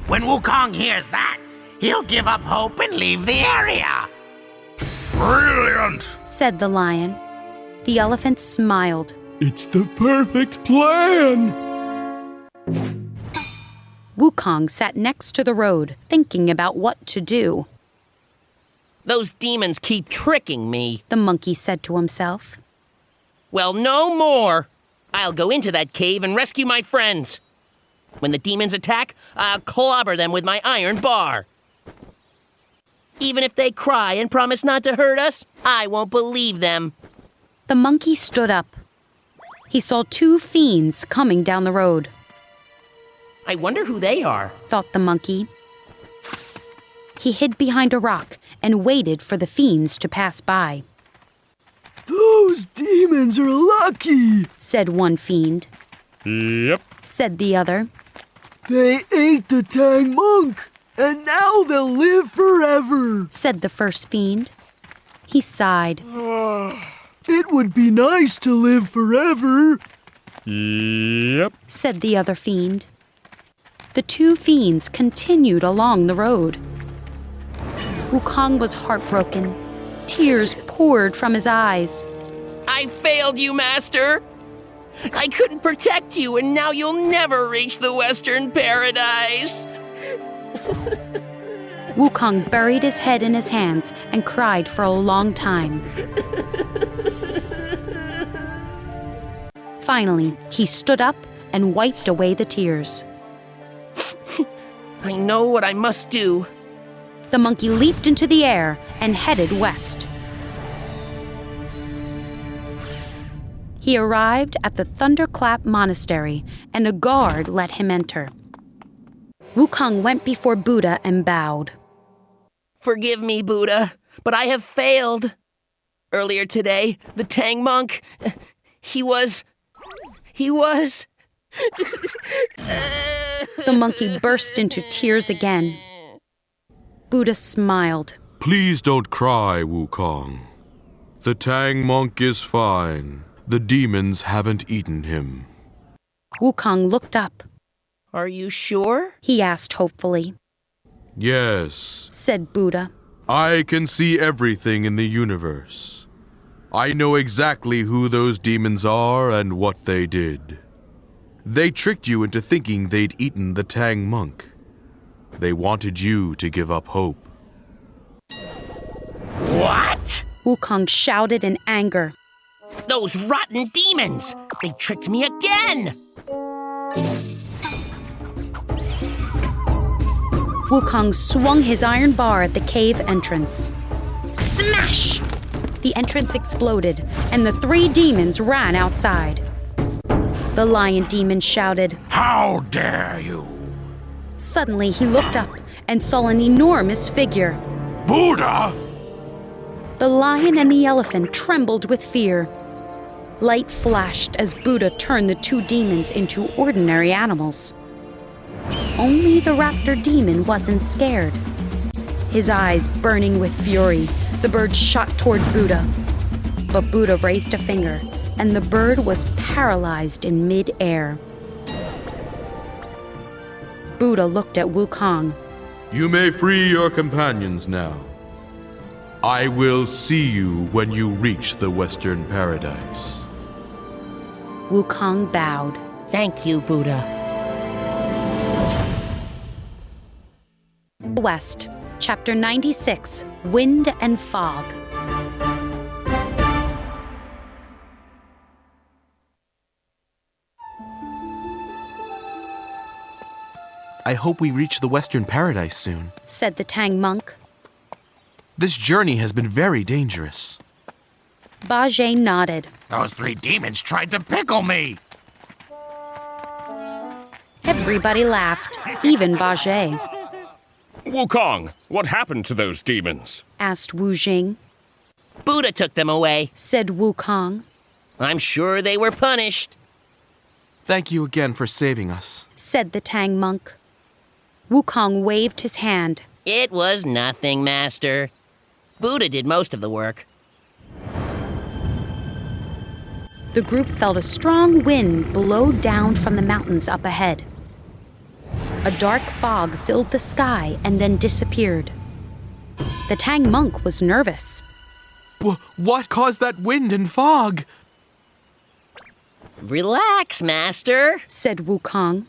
When Wukong hears that, he'll give up hope and leave the area. Brilliant, said the lion. The elephant smiled. It's the perfect plan. Wukong sat next to the road, thinking about what to do. Those demons keep tricking me, the monkey said to himself. Well, no more. I'll go into that cave and rescue my friends. When the demons attack, I'll clobber them with my iron bar. Even if they cry and promise not to hurt us, I won't believe them. The monkey stood up. He saw two fiends coming down the road. I wonder who they are, thought the monkey. He hid behind a rock and waited for the fiends to pass by. Those demons are lucky, said one fiend. Yep, said the other. They ate the Tang monk, and now they'll live forever, said the first fiend. He sighed. It would be nice to live forever. Yep, said the other fiend. The two fiends continued along the road. Wukong was heartbroken. Tears poured from his eyes. I failed you, Master. I couldn't protect you, and now you'll never reach the Western Paradise. Wukong buried his head in his hands and cried for a long time. Finally, he stood up and wiped away the tears. I know what I must do. The monkey leaped into the air and headed west. He arrived at the Thunderclap Monastery, and a guard let him enter. Wukong went before Buddha and bowed. Forgive me, Buddha, but I have failed. Earlier today, the Tang monk, he was... The monkey burst into tears again. Buddha smiled. Please don't cry, Wukong. The Tang monk is fine. The demons haven't eaten him. Wukong looked up. Are you sure? He asked hopefully. Yes, said Buddha. I can see everything in the universe. I know exactly who those demons are and what they did. They tricked you into thinking they'd eaten the Tang monk. They wanted you to give up hope. What? Wukong shouted in anger. Those rotten demons! They tricked me again! Wukong swung his iron bar at the cave entrance. Smash! The entrance exploded, and the 3 demons ran outside. The lion demon shouted, How dare you! Suddenly he looked up and saw an enormous figure. Buddha! The lion and the elephant trembled with fear. Light flashed as Buddha turned the 2 demons into ordinary animals. Only the raptor demon wasn't scared. His eyes burning with fury, the bird shot toward Buddha. But Buddha raised a finger, and the bird was paralyzed in mid-air. Buddha looked at Wukong. You may free your companions now. I will see you when you reach the Western Paradise. Wukong bowed. Thank you, Buddha. West, Chapter 96, Wind and Fog. I hope we reach the Western Paradise soon, said the Tang monk. This journey has been very dangerous. Bajie nodded. Those 3 demons tried to pickle me! Everybody laughed, even Bajie. Wukong, what happened to those demons? Asked Wu Jing. Buddha took them away, said Wukong. I'm sure they were punished. Thank you again for saving us, said the Tang monk. Wukong waved his hand. It was nothing, Master. Buddha did most of the work. The group felt a strong wind blow down from the mountains up ahead. A dark fog filled the sky and then disappeared. The Tang monk was nervous. What caused that wind and fog? Relax, Master, said Wukong.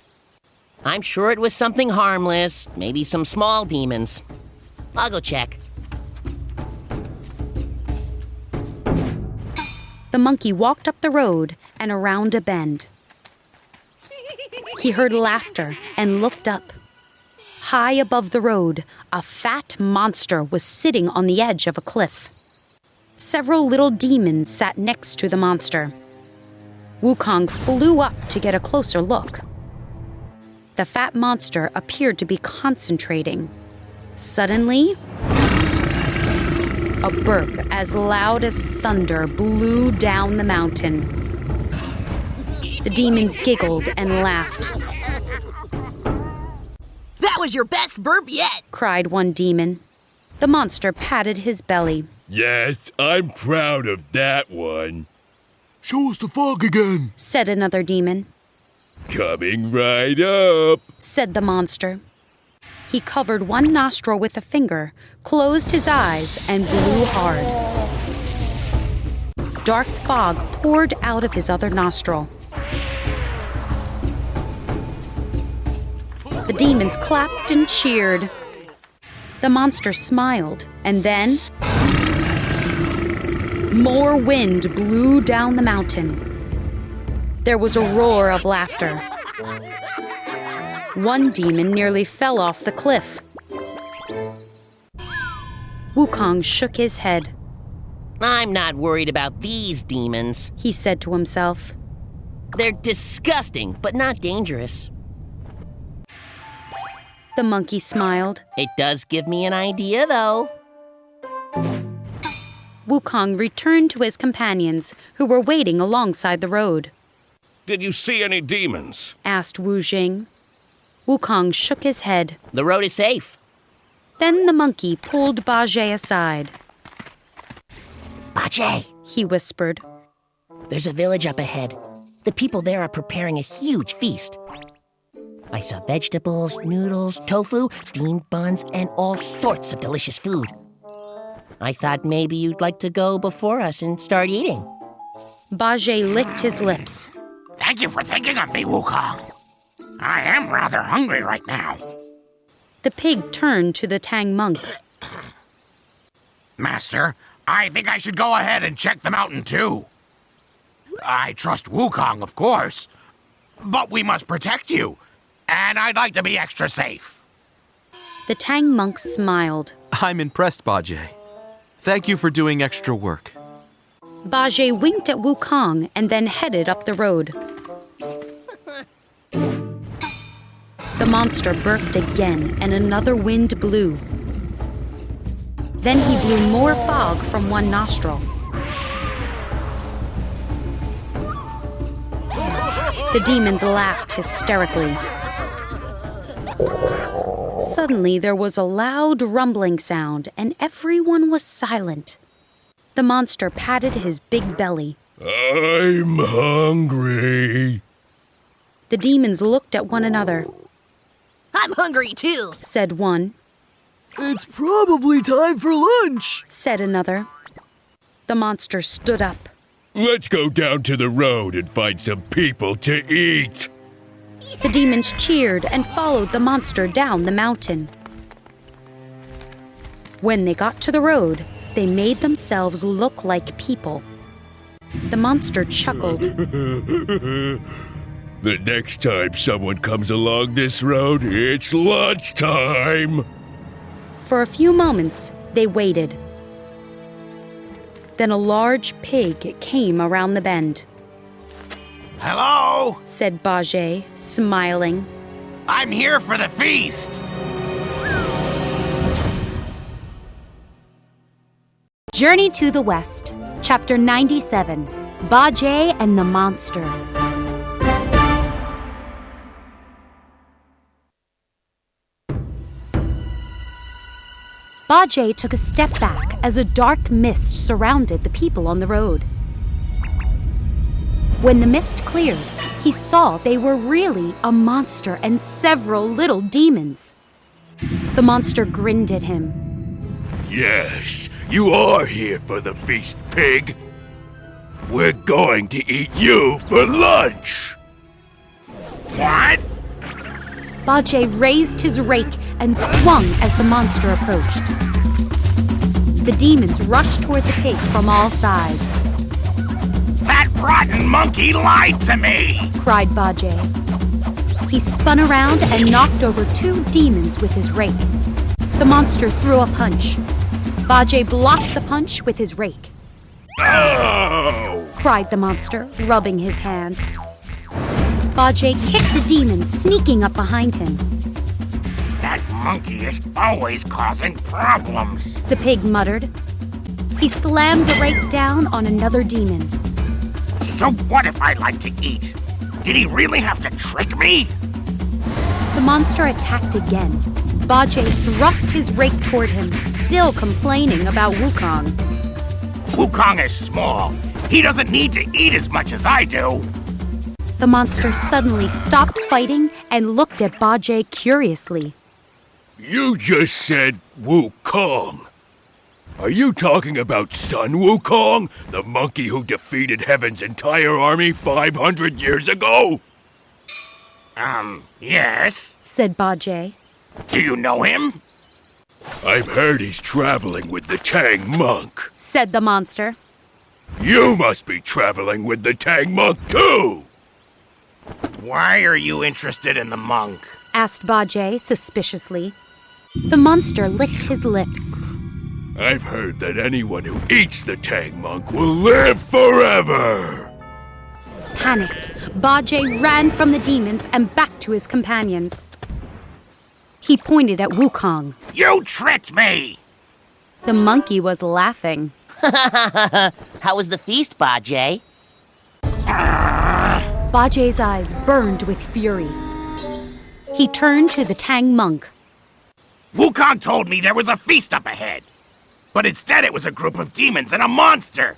I'm sure it was something harmless, maybe some small demons. I'll go check. The monkey walked up the road and around a bend. He heard laughter and looked up. High above the road, a fat monster was sitting on the edge of a cliff. Several little demons sat next to the monster. Wukong flew up to get a closer look. The fat monster appeared to be concentrating. Suddenly, a burp as loud as thunder blew down the mountain. The demons giggled and laughed. That was your best burp yet! Cried one demon. The monster patted his belly. Yes, I'm proud of that one. Show us the fog again, said another demon. Coming right up, said the monster. He covered one nostril with a finger, closed his eyes, and blew hard. Dark fog poured out of his other nostril. The demons clapped and cheered. The monster smiled, and then more wind blew down the mountain. There was a roar of laughter. One demon nearly fell off the cliff. Wukong shook his head. I'm not worried about these demons, he said to himself. They're disgusting, but not dangerous. The monkey smiled. It does give me an idea, though. Wukong returned to his companions, who were waiting alongside the road. Did you see any demons? Asked Wu Jing. Wukong shook his head. The road is safe. Then the monkey pulled Bajie aside. Bajie, he whispered. There's a village up ahead. The people there are preparing a huge feast. I saw vegetables, noodles, tofu, steamed buns, and all sorts of delicious food. I thought maybe you'd like to go before us and start eating. Bajie licked his lips. Thank you for thinking of me, Wukong. I am rather hungry right now. The pig turned to the Tang monk. Master, I think I should go ahead and check the mountain too. I trust Wukong, of course, but we must protect you, and I'd like to be extra safe. The Tang monk smiled. I'm impressed, Bajie. Thank you for doing extra work. Bajie winked at Wukong and then headed up the road. The monster burped again, and another wind blew. Then he blew more fog from one nostril. The demons laughed hysterically. Suddenly, there was a loud rumbling sound, and everyone was silent. The monster patted his big belly. I'm hungry. The demons looked at one another. I'm hungry too, said one. It's probably time for lunch, said another. The monster stood up. Let's go down to the road and find some people to eat. The demons cheered and followed the monster down the mountain. When they got to the road, they made themselves look like people. The monster chuckled. The next time someone comes along this road, it's lunchtime. For a few moments, they waited. Then a large pig came around the bend. Hello? Said Bajie, smiling. I'm here for the feast. Journey to the West, Chapter 97, Bajie and the Monster. Bajie took a step back as a dark mist surrounded the people on the road. When the mist cleared, he saw they were really a monster and several little demons. The monster grinned at him. Yes, you are here for the feast, pig. We're going to eat you for lunch. What? Bajie raised his rake and swung as the monster approached. The demons rushed toward the pig from all sides. That rotten monkey lied to me! Cried Bajie. He spun around and knocked over two demons with his rake. The monster threw a punch. Bajie blocked the punch with his rake. Oh! Cried the monster, rubbing his hand. Bajie kicked a demon sneaking up behind him. That monkey is always causing problems, the pig muttered. He slammed the rake down on another demon. So what if I like to eat? Did he really have to trick me? The monster attacked again. Bajie thrust his rake toward him, still complaining about Wukong. Wukong is small. He doesn't need to eat as much as I do. The monster suddenly stopped fighting and looked at Bajie curiously. You just said Wukong. Are you talking about Sun Wukong, the monkey who defeated Heaven's entire army 500 years ago? Yes, said Bajie. Do you know him? I've heard he's traveling with the Tang monk, said the monster. You must be traveling with the Tang monk too! Why are you interested in the monk? asked Bajie suspiciously. The monster licked his lips. I've heard that anyone who eats the Tang monk will live forever! Panicked, Bajie ran from the demons and back to his companions. He pointed at Wukong. You tricked me! The monkey was laughing. How was the feast, Bajie? Bajie's eyes burned with fury. He turned to the Tang monk. Wukong told me there was a feast up ahead. But instead it was a group of demons and a monster.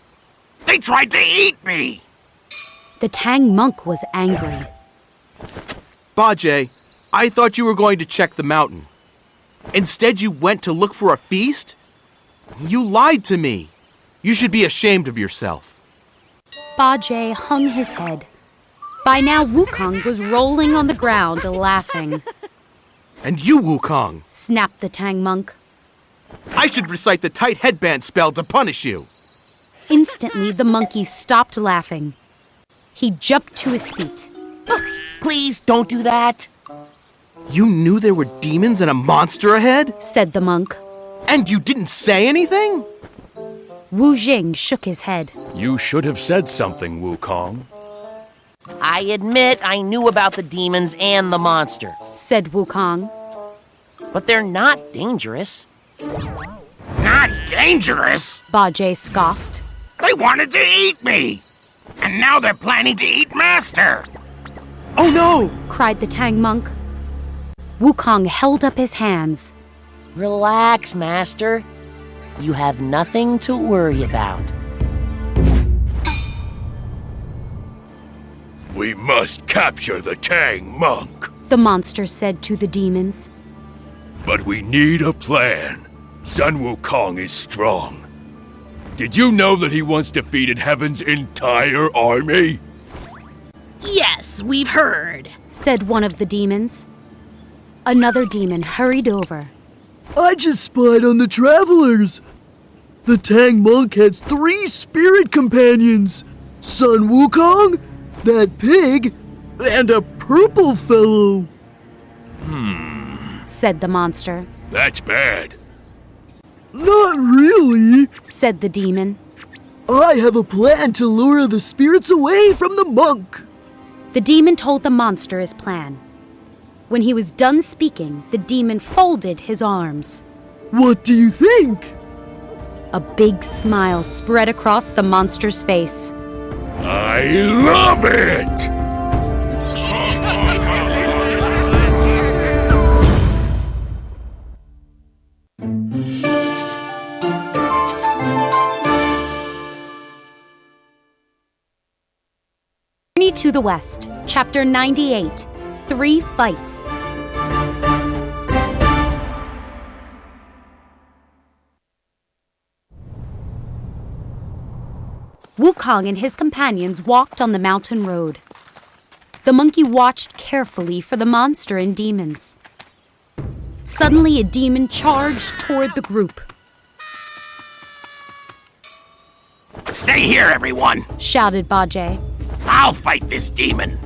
They tried to eat me! The Tang monk was angry. Bajie, I thought you were going to check the mountain. Instead, you went to look for a feast? You lied to me. You should be ashamed of yourself. Bajie hung his head. By now, Wukong was rolling on the ground, laughing. And you, Wukong, snapped the Tang monk. I should recite the tight headband spell to punish you. Instantly, the monkey stopped laughing. He jumped to his feet. Please don't do that. You knew there were demons and a monster ahead? Said the monk. And you didn't say anything? Wu Jing shook his head. You should have said something, Wukong. I admit I knew about the demons and the monster, said Wukong. But they're not dangerous. Not dangerous? Bajie scoffed. They wanted to eat me! And now they're planning to eat Master! Oh no! Cried the Tang monk. Wukong held up his hands. Relax, Master. You have nothing to worry about. We must capture the Tang monk, the monster said to the demons. But we need a plan. Sun Wukong is strong. Did you know that he once defeated Heaven's entire army? Yes, we've heard, said one of the demons. Another demon hurried over. I just spied on the travelers. The Tang monk has 3 spirit companions. Sun Wukong, that pig, and a purple fellow. Said the monster. That's bad. Not really, said the demon. I have a plan to lure the spirits away from the monk. The demon told the monster his plan. When he was done speaking, the demon folded his arms. What do you think? A big smile spread across the monster's face. I love it! Journey to the West, Chapter 98, 3 Fights. Wukong and his companions walked on the mountain road. The monkey watched carefully for the monster and demons. Suddenly, a demon charged toward the group. Stay here, everyone! Shouted Bajie. I'll fight this demon!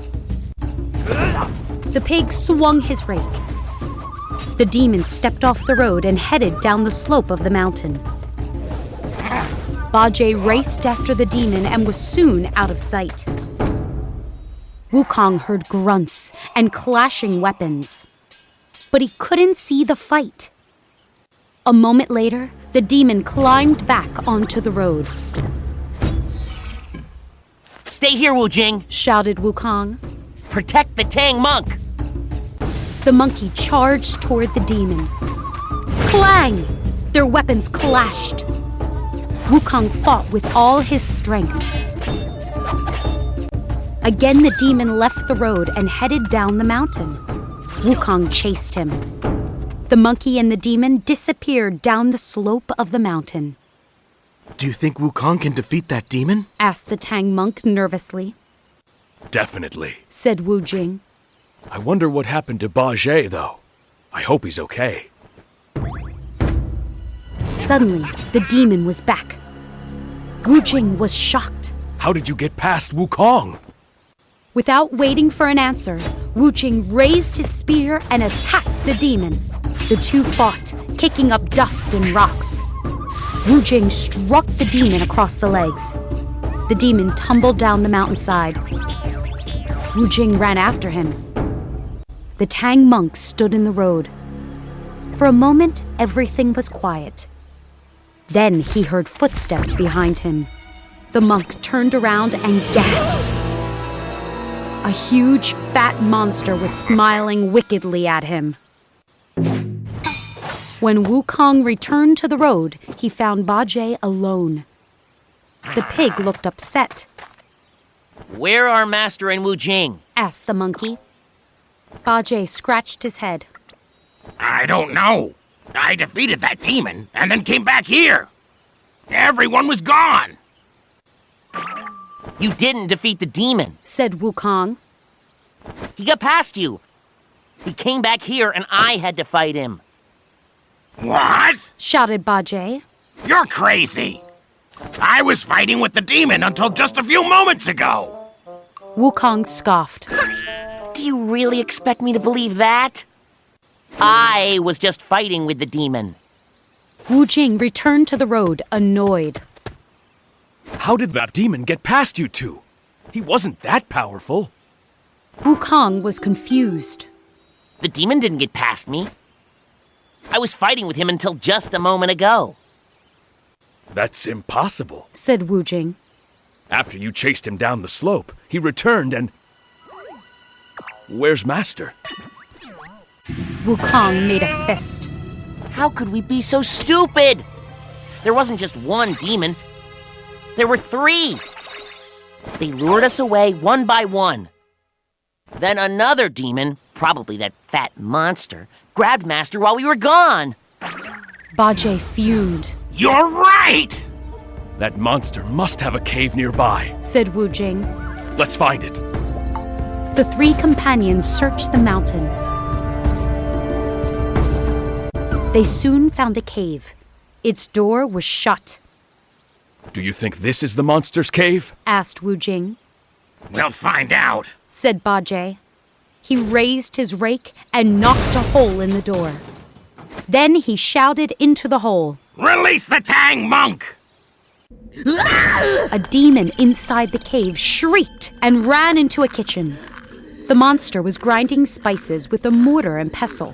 The pig swung his rake. The demon stepped off the road and headed down the slope of the mountain. Bajie raced after the demon and was soon out of sight. Wukong heard grunts and clashing weapons, but he couldn't see the fight. A moment later, the demon climbed back onto the road. Stay here, Wu Jing, shouted Wukong. Protect the Tang monk. The monkey charged toward the demon. Clang! Their weapons clashed. Wukong fought with all his strength. Again, the demon left the road and headed down the mountain. Wukong chased him. The monkey and the demon disappeared down the slope of the mountain. Do you think Wukong can defeat that demon? Asked the Tang monk nervously. Definitely, said Wu Jing. I wonder what happened to Bajie, though. I hope he's okay. Suddenly, the demon was back. Wu Jing was shocked. How did you get past Wukong? Without waiting for an answer, Wujing raised his spear and attacked the demon. The two fought, kicking up dust and rocks. Wujing struck the demon across the legs. The demon tumbled down the mountainside. Wujing ran after him. The Tang monk stood in the road. For a moment, everything was quiet. Then he heard footsteps behind him. The monk turned around and gasped. A huge, fat monster was smiling wickedly at him. When Wukong returned to the road, he found Bajie alone. The pig looked upset. Where are Master and Wujing? Asked the monkey. Bajie scratched his head. I don't know. I defeated that demon and then came back here. Everyone was gone. You didn't defeat the demon, said Wukong. He got past you. He came back here and I had to fight him. What? Shouted Bajie. You're crazy. I was fighting with the demon until just a few moments ago. Wukong scoffed. Do you really expect me to believe that? I was just fighting with the demon. Wujing returned to the road, annoyed. How did that demon get past you two? He wasn't that powerful. Wukong was confused. The demon didn't get past me. I was fighting with him until just a moment ago. That's impossible, said Wujing. After you chased him down the slope, he returned and... Where's Master? Wukong made a fist. How could we be so stupid? There wasn't just one demon. There were three. They lured us away one by one. Then another demon, probably that fat monster, grabbed Master while we were gone. Bajie fumed. You're right! That monster must have a cave nearby, said Wujing. Let's find it. The three companions searched the mountain. They soon found a cave. Its door was shut. Do you think this is the monster's cave? Asked Wujing. We'll find out, said Bajie. He raised his rake and knocked a hole in the door. Then he shouted into the hole. Release the Tang monk! A demon inside the cave shrieked and ran into a kitchen. The monster was grinding spices with a mortar and pestle.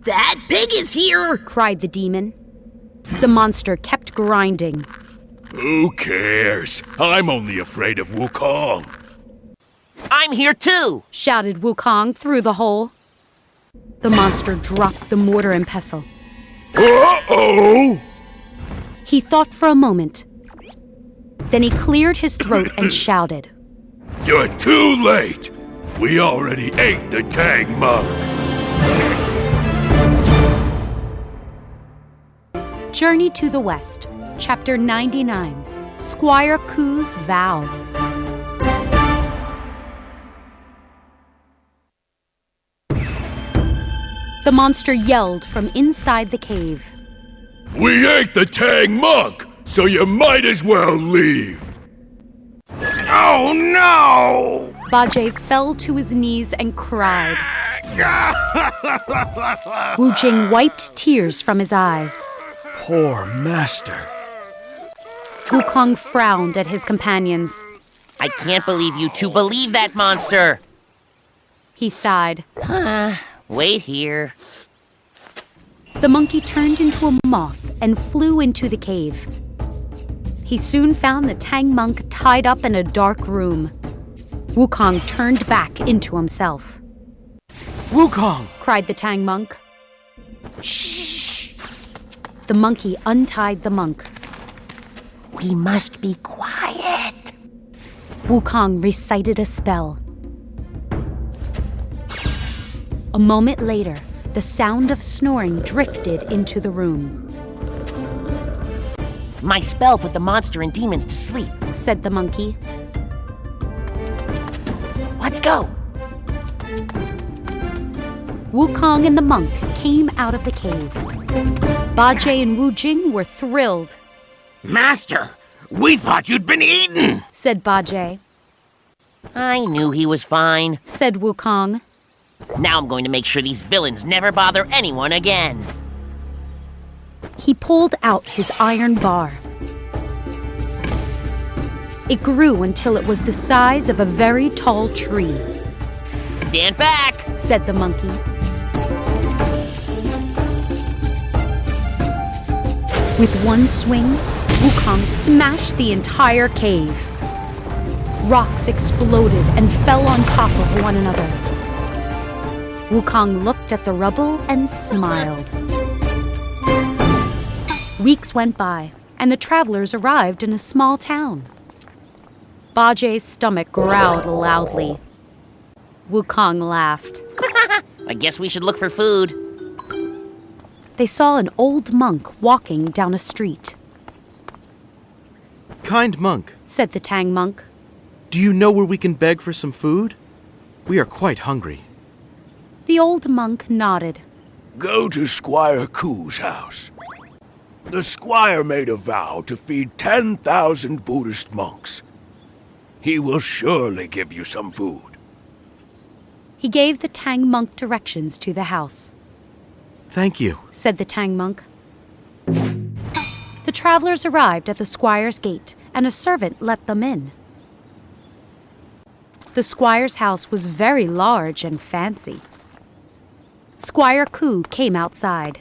That pig is here! Cried the demon. The monster kept grinding. Who cares? I'm only afraid of Wukong. I'm here too! Shouted Wukong through the hole. The monster dropped the mortar and pestle. Uh-oh! He thought for a moment. Then he cleared his throat and shouted. You're too late! We already ate the Tang monk! Journey to the West, Chapter 99, Squire Ku's Vow. The monster yelled from inside the cave. We ate the Tang monk, so you might as well leave! Oh no! Bajie fell to his knees and cried. Wujing wiped tears from his eyes. Poor Master. Wukong frowned at his companions. I can't believe you two believe that monster. He sighed. Wait here. The monkey turned into a moth and flew into the cave. He soon found the Tang monk tied up in a dark room. Wukong turned back into himself. Wukong! Cried the Tang monk. Shh! The monkey untied the monk. We must be quiet. Wukong recited a spell. A moment later, the sound of snoring drifted into the room. My spell put the monster and demons to sleep, said the monkey. Let's go. Wukong and the monk came out of the cave. Bajie and Wujing were thrilled. Master, we thought you'd been eaten, said Bajie. I knew he was fine, said Wukong. Now I'm going to make sure these villains never bother anyone again. He pulled out his iron bar. It grew until it was the size of a very tall tree. Stand back, said the monkey. With one swing, Wukong smashed the entire cave. Rocks exploded and fell on top of one another. Wukong looked at the rubble and smiled. Weeks went by, and the travelers arrived in a small town. Bajie's stomach growled loudly. Wukong laughed. I guess we should look for food. They saw an old monk walking down a street. Kind monk, said the Tang monk. Do you know where we can beg for some food? We are quite hungry. The old monk nodded. Go to Squire Ku's house. The squire made a vow to feed 10,000 Buddhist monks. He will surely give you some food. He gave the Tang monk directions to the house. Thank you, said the Tang monk. The travelers arrived at the squire's gate, and a servant let them in. The squire's house was very large and fancy. Squire Ku came outside.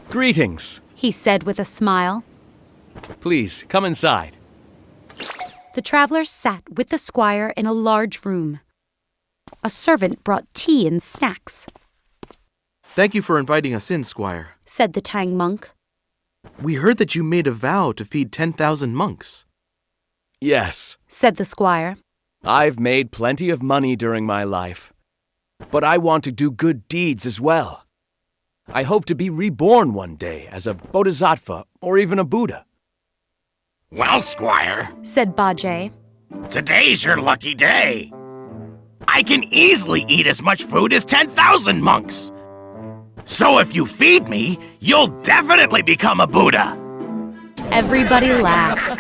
Greetings, he said with a smile. Please, come inside. The travelers sat with the squire in a large room. A servant brought tea and snacks. Thank you for inviting us in, Squire, said the Tang monk. We heard that you made a vow to feed 10,000 monks. Yes, said the squire. I've made plenty of money during my life, but I want to do good deeds as well. I hope to be reborn one day as a bodhisattva or even a Buddha. Well, Squire, said Bajie, today's your lucky day. I can easily eat as much food as 10,000 monks. So if you feed me, you'll definitely become a Buddha. Everybody laughed.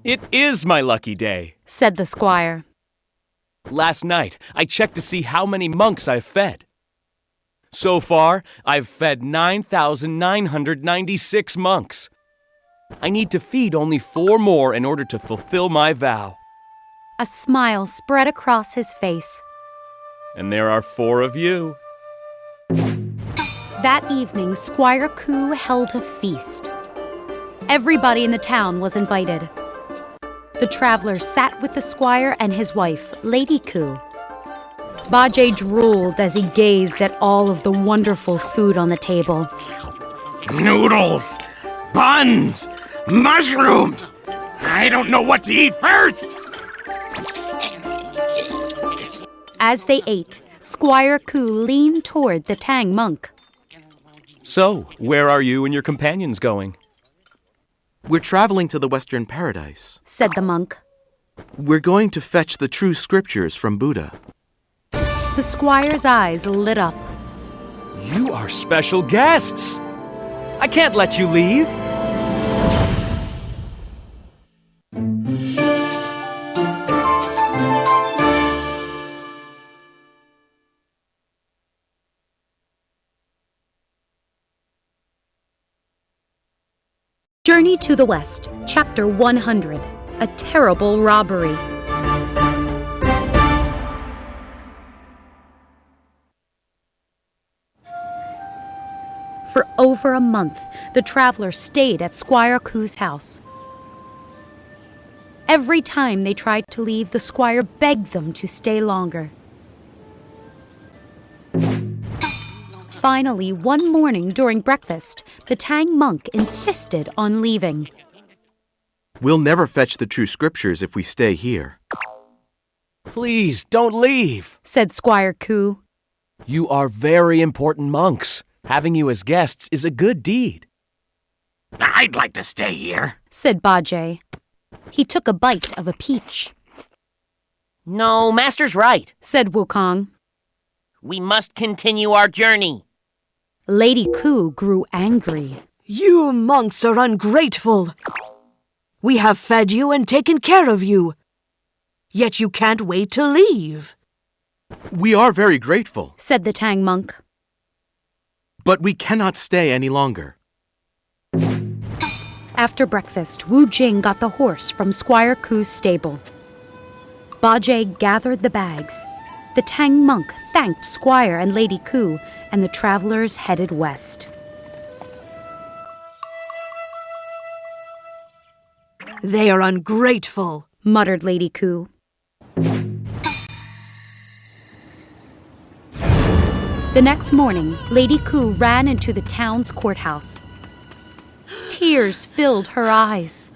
It is my lucky day, said the squire. Last night, I checked to see how many monks I've fed. So far, I've fed 9,996 monks. I need to feed only 4 more in order to fulfill my vow. A smile spread across his face. And there are 4 of you. That evening, Squire Ku held a feast. Everybody in the town was invited. The travelers sat with the squire and his wife, Lady Ku. Bajie drooled as he gazed at all of the wonderful food on the table. Noodles, buns, mushrooms. I don't know what to eat first. As they ate, Squire Ku leaned toward the Tang monk. So, where are you and your companions going? We're traveling to the Western Paradise, said the monk. We're going to fetch the true scriptures from Buddha. The squire's eyes lit up. You are special guests! I can't let you leave! Journey to the West, Chapter 100, A Terrible Robbery. For over a month, the travelers stayed at Squire Ku's house. Every time they tried to leave, the squire begged them to stay longer. Finally, one morning during breakfast, the Tang monk insisted on leaving. We'll never fetch the true scriptures if we stay here. Please, don't leave, said Squire Ku. You are very important monks. Having you as guests is a good deed. I'd like to stay here, said Bajie. He took a bite of a peach. No, Master's right, said Wukong. We must continue our journey. Lady Ku grew angry. You monks are ungrateful. We have fed you and taken care of you. Yet you can't wait to leave. We are very grateful, said the Tang monk. but we cannot stay any longer. After breakfast, Wu Jing got the horse from Squire Ku's stable. Bajie gathered the bags. The Tang monk thanked Squire and Lady Ku, and the travelers headed west. They are ungrateful, muttered Lady Ku. The next morning, Lady Ku ran into the town's courthouse. Tears filled her eyes.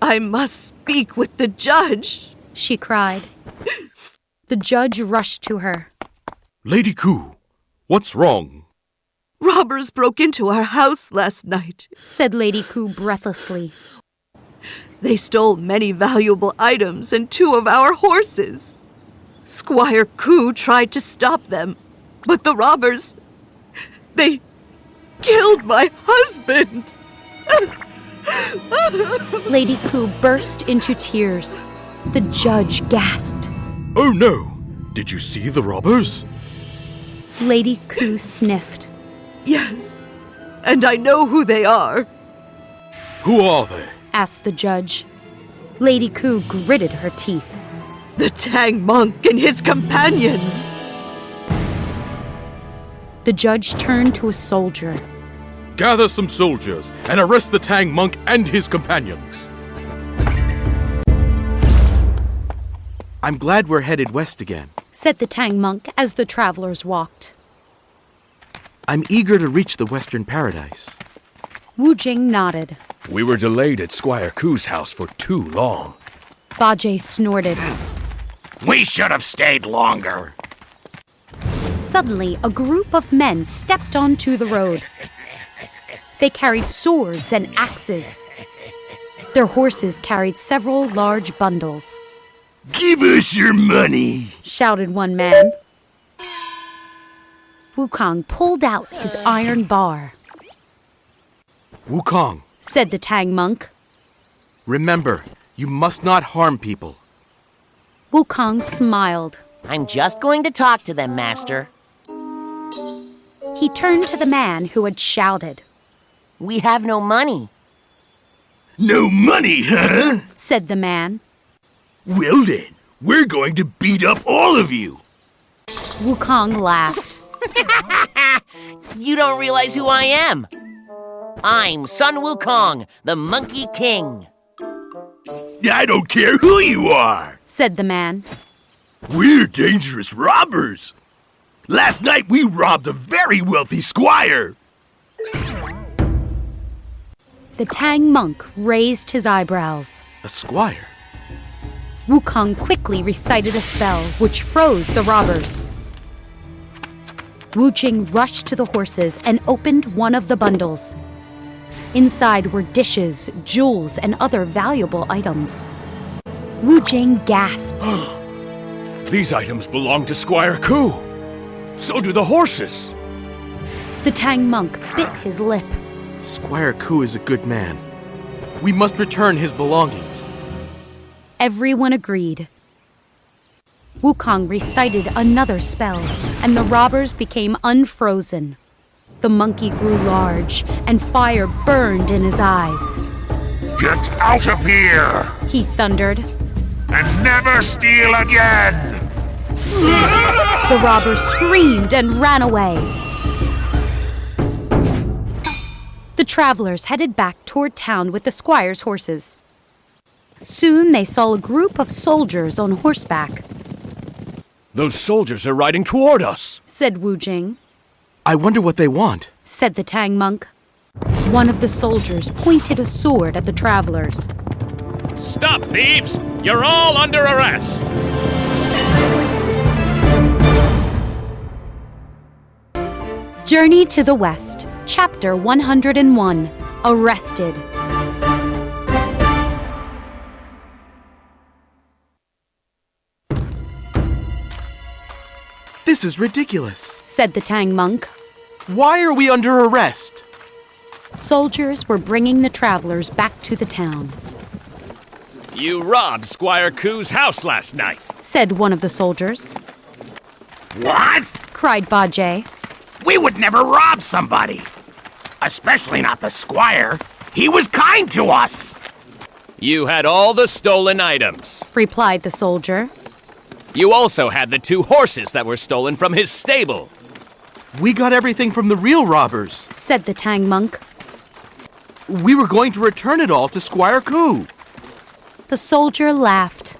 I must speak with the judge, she cried. The judge rushed to her. Lady Ku, what's wrong? Robbers broke into our house last night, said Lady Ku breathlessly. They stole many valuable items and 2 of our horses. Squire Ku tried to stop them, but the robbers, they killed my husband. Lady Ku burst into tears. The judge gasped. Oh no! Did you see the robbers? Lady Ku sniffed. Yes, and I know who they are. Who are they? Asked the judge. Lady Ku gritted her teeth. The Tang monk and his companions. The judge turned to a soldier. Gather some soldiers and arrest the Tang monk and his companions. I'm glad we're headed west again, said the Tang monk as the travelers walked. I'm eager to reach the Western Paradise. Wu Jing nodded. We were delayed at Squire Ku's house for too long. Bajie snorted. We should have stayed longer. Suddenly, a group of men stepped onto the road. They carried swords and axes. Their horses carried several large bundles. Give us your money, shouted one man. Wukong pulled out his iron bar. Wukong, said the Tang monk. Remember, you must not harm people. Wukong smiled. I'm just going to talk to them, Master. He turned to the man who had shouted. We have no money. No money, huh? said the man. Well then, we're going to beat up all of you. Wukong laughed. You don't realize who I am. I'm Sun Wukong, the Monkey King. I don't care who you are, said the man. We're dangerous robbers. Last night we robbed a very wealthy squire. The Tang monk raised his eyebrows. A squire? Wukong quickly recited a spell which froze the robbers. Wu Jing rushed to the horses and opened one of the bundles. Inside were dishes, jewels, and other valuable items. Wu Jing gasped. These items belong to Squire Ku. So do the horses. The Tang monk bit his lip. Squire Ku is a good man. We must return his belongings. Everyone agreed. Wukong recited another spell, and the robbers became unfrozen. The monkey grew large, and fire burned in his eyes. Get out of here! He thundered. And never steal again! The robbers screamed and ran away. The travelers headed back toward town with the squire's horses. Soon they saw a group of soldiers on horseback. Those soldiers are riding toward us, said Wu Jing. I wonder what they want, said the Tang monk. One of the soldiers pointed a sword at the travelers. Stop, thieves! You're all under arrest! Journey to the West, Chapter 101, Arrested. This is ridiculous, said the Tang monk. Why are we under arrest? Soldiers were bringing the travelers back to the town. You robbed Squire Ku's house last night, said one of the soldiers. What? cried Bajie. We would never rob somebody. Especially not the squire. He was kind to us. You had all the stolen items, replied the soldier. You also had the 2 horses that were stolen from his stable. We got everything from the real robbers, said the Tang monk. We were going to return it all to Squire Ku. The soldier laughed.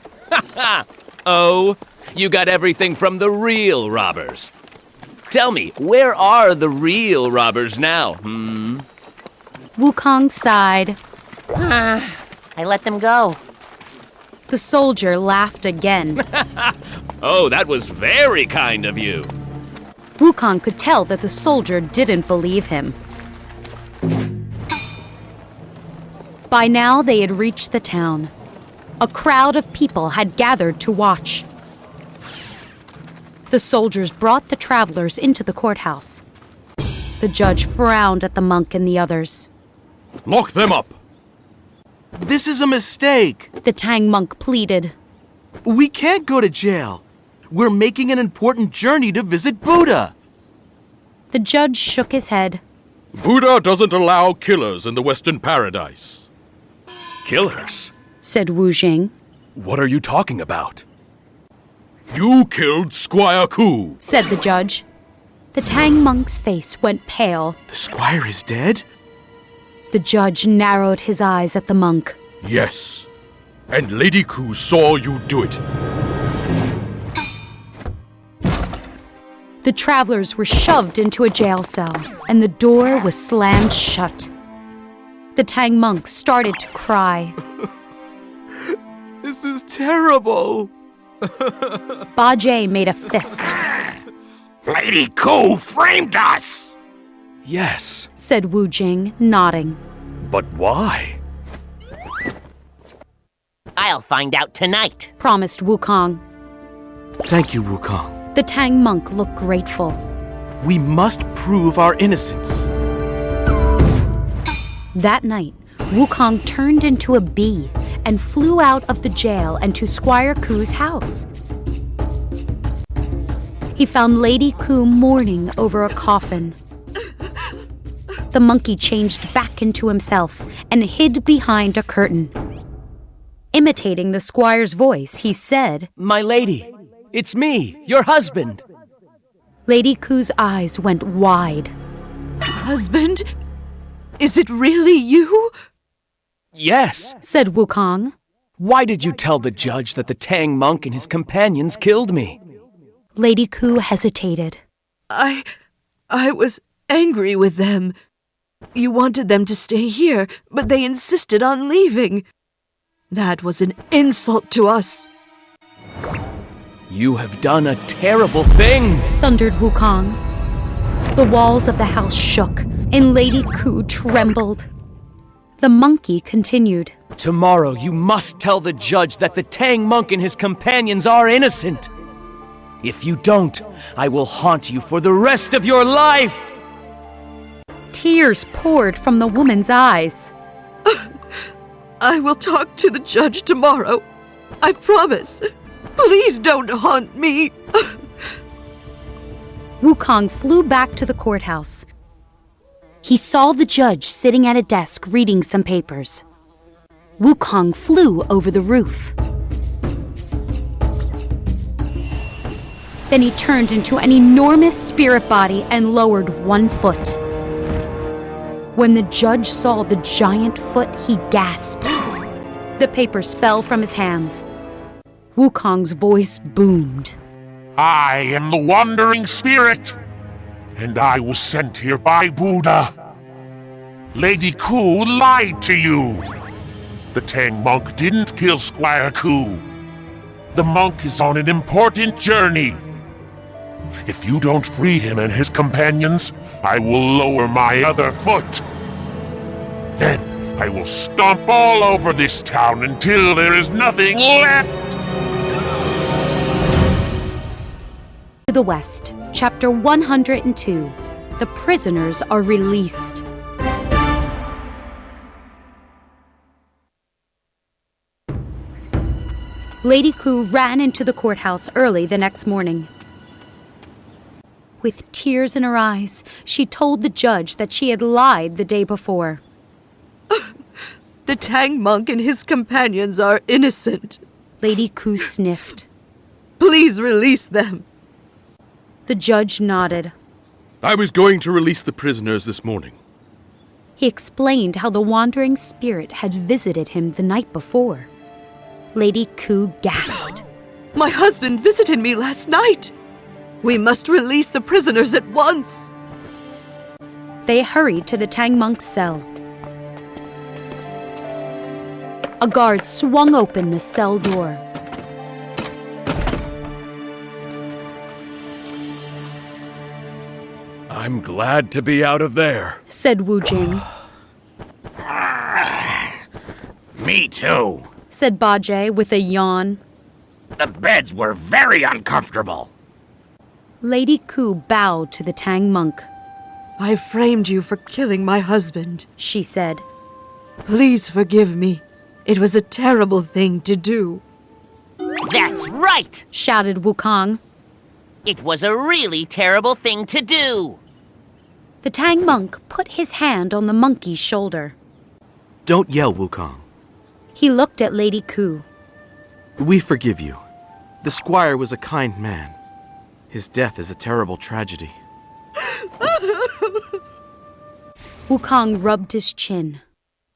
Oh, you got everything from the real robbers. Tell me, where are the real robbers now, Wukong sighed. I let them go. The soldier laughed again. Oh, that was very kind of you. Wukong could tell that the soldier didn't believe him. By now, they had reached the town. A crowd of people had gathered to watch. The soldiers brought the travelers into the courthouse. The judge frowned at the monk and the others. Lock them up! This is a mistake. The Tang monk pleaded. We can't go to jail. We're making an important journey to visit Buddha. The judge shook his head. Buddha doesn't allow killers in the Western Paradise. Killers? Said Wu Jing. What are you talking about? You killed Squire Ku, said the judge. The Tang monk's face went pale. The squire is dead? The judge narrowed his eyes at the monk. Yes, and Lady Ku saw you do it. The travelers were shoved into a jail cell, and the door was slammed shut. The Tang monk started to cry. This is terrible. Bajie made a fist. Lady Ku framed us! Yes, said Wu Jing, nodding. But why? I'll find out tonight, promised Wukong. Thank you, Wukong. The Tang monk looked grateful. We must prove our innocence. That night, Wukong turned into a bee and flew out of the jail and to Squire Ku's house. He found Lady Ku mourning over a coffin. The monkey changed back into himself and hid behind a curtain. Imitating the squire's voice, he said, My lady, it's me, your husband. Lady Ku's eyes went wide. Husband? Is it really you? Yes, said Wukong. Why did you tell the judge that the Tang monk and his companions killed me? Lady Ku hesitated. I was angry with them. You wanted them to stay here, but they insisted on leaving. That was an insult to us. You have done a terrible thing, thundered Wukong. The walls of the house shook, and Lady Ku trembled. The monkey continued. Tomorrow you must tell the judge that the Tang monk and his companions are innocent. If you don't, I will haunt you for the rest of your life. Tears poured from the woman's eyes. I will talk to the judge tomorrow. I promise. Please don't haunt me. Wukong flew back to the courthouse. He saw the judge sitting at a desk reading some papers. Wukong flew over the roof. Then he turned into an enormous spirit body and lowered 1 foot. When the judge saw the giant foot, he gasped. The papers fell from his hands. Wukong's voice boomed. I am the wandering spirit, and I was sent here by Buddha. Lady Ku lied to you. The Tang monk didn't kill Squire Ku. The monk is on an important journey. If you don't free him and his companions, I will lower my other foot. Then I will stomp all over this town until there is nothing left. To the West, Chapter 102. The prisoners are released. Lady Ku ran into the courthouse early the next morning. With tears in her eyes, she told the judge that she had lied the day before. The Tang monk and his companions are innocent. Lady Ku sniffed. Please release them. The judge nodded. I was going to release the prisoners this morning. He explained how the wandering spirit had visited him the night before. Lady Ku gasped. My husband visited me last night. We must release the prisoners at once. They hurried to the Tang monk's cell. A guard swung open the cell door. I'm glad to be out of there, said Wu Jing. Me too, said Bajie with a yawn. The beds were very uncomfortable. Lady Ku bowed to the Tang monk. I framed you for killing my husband, she said. Please forgive me. It was a terrible thing to do. That's right, shouted Wukong. It was a really terrible thing to do. The Tang monk put his hand on the monkey's shoulder. Don't yell, Wukong. He looked at Lady Ku. We forgive you. The squire was a kind man. His death is a terrible tragedy. Wukong rubbed his chin.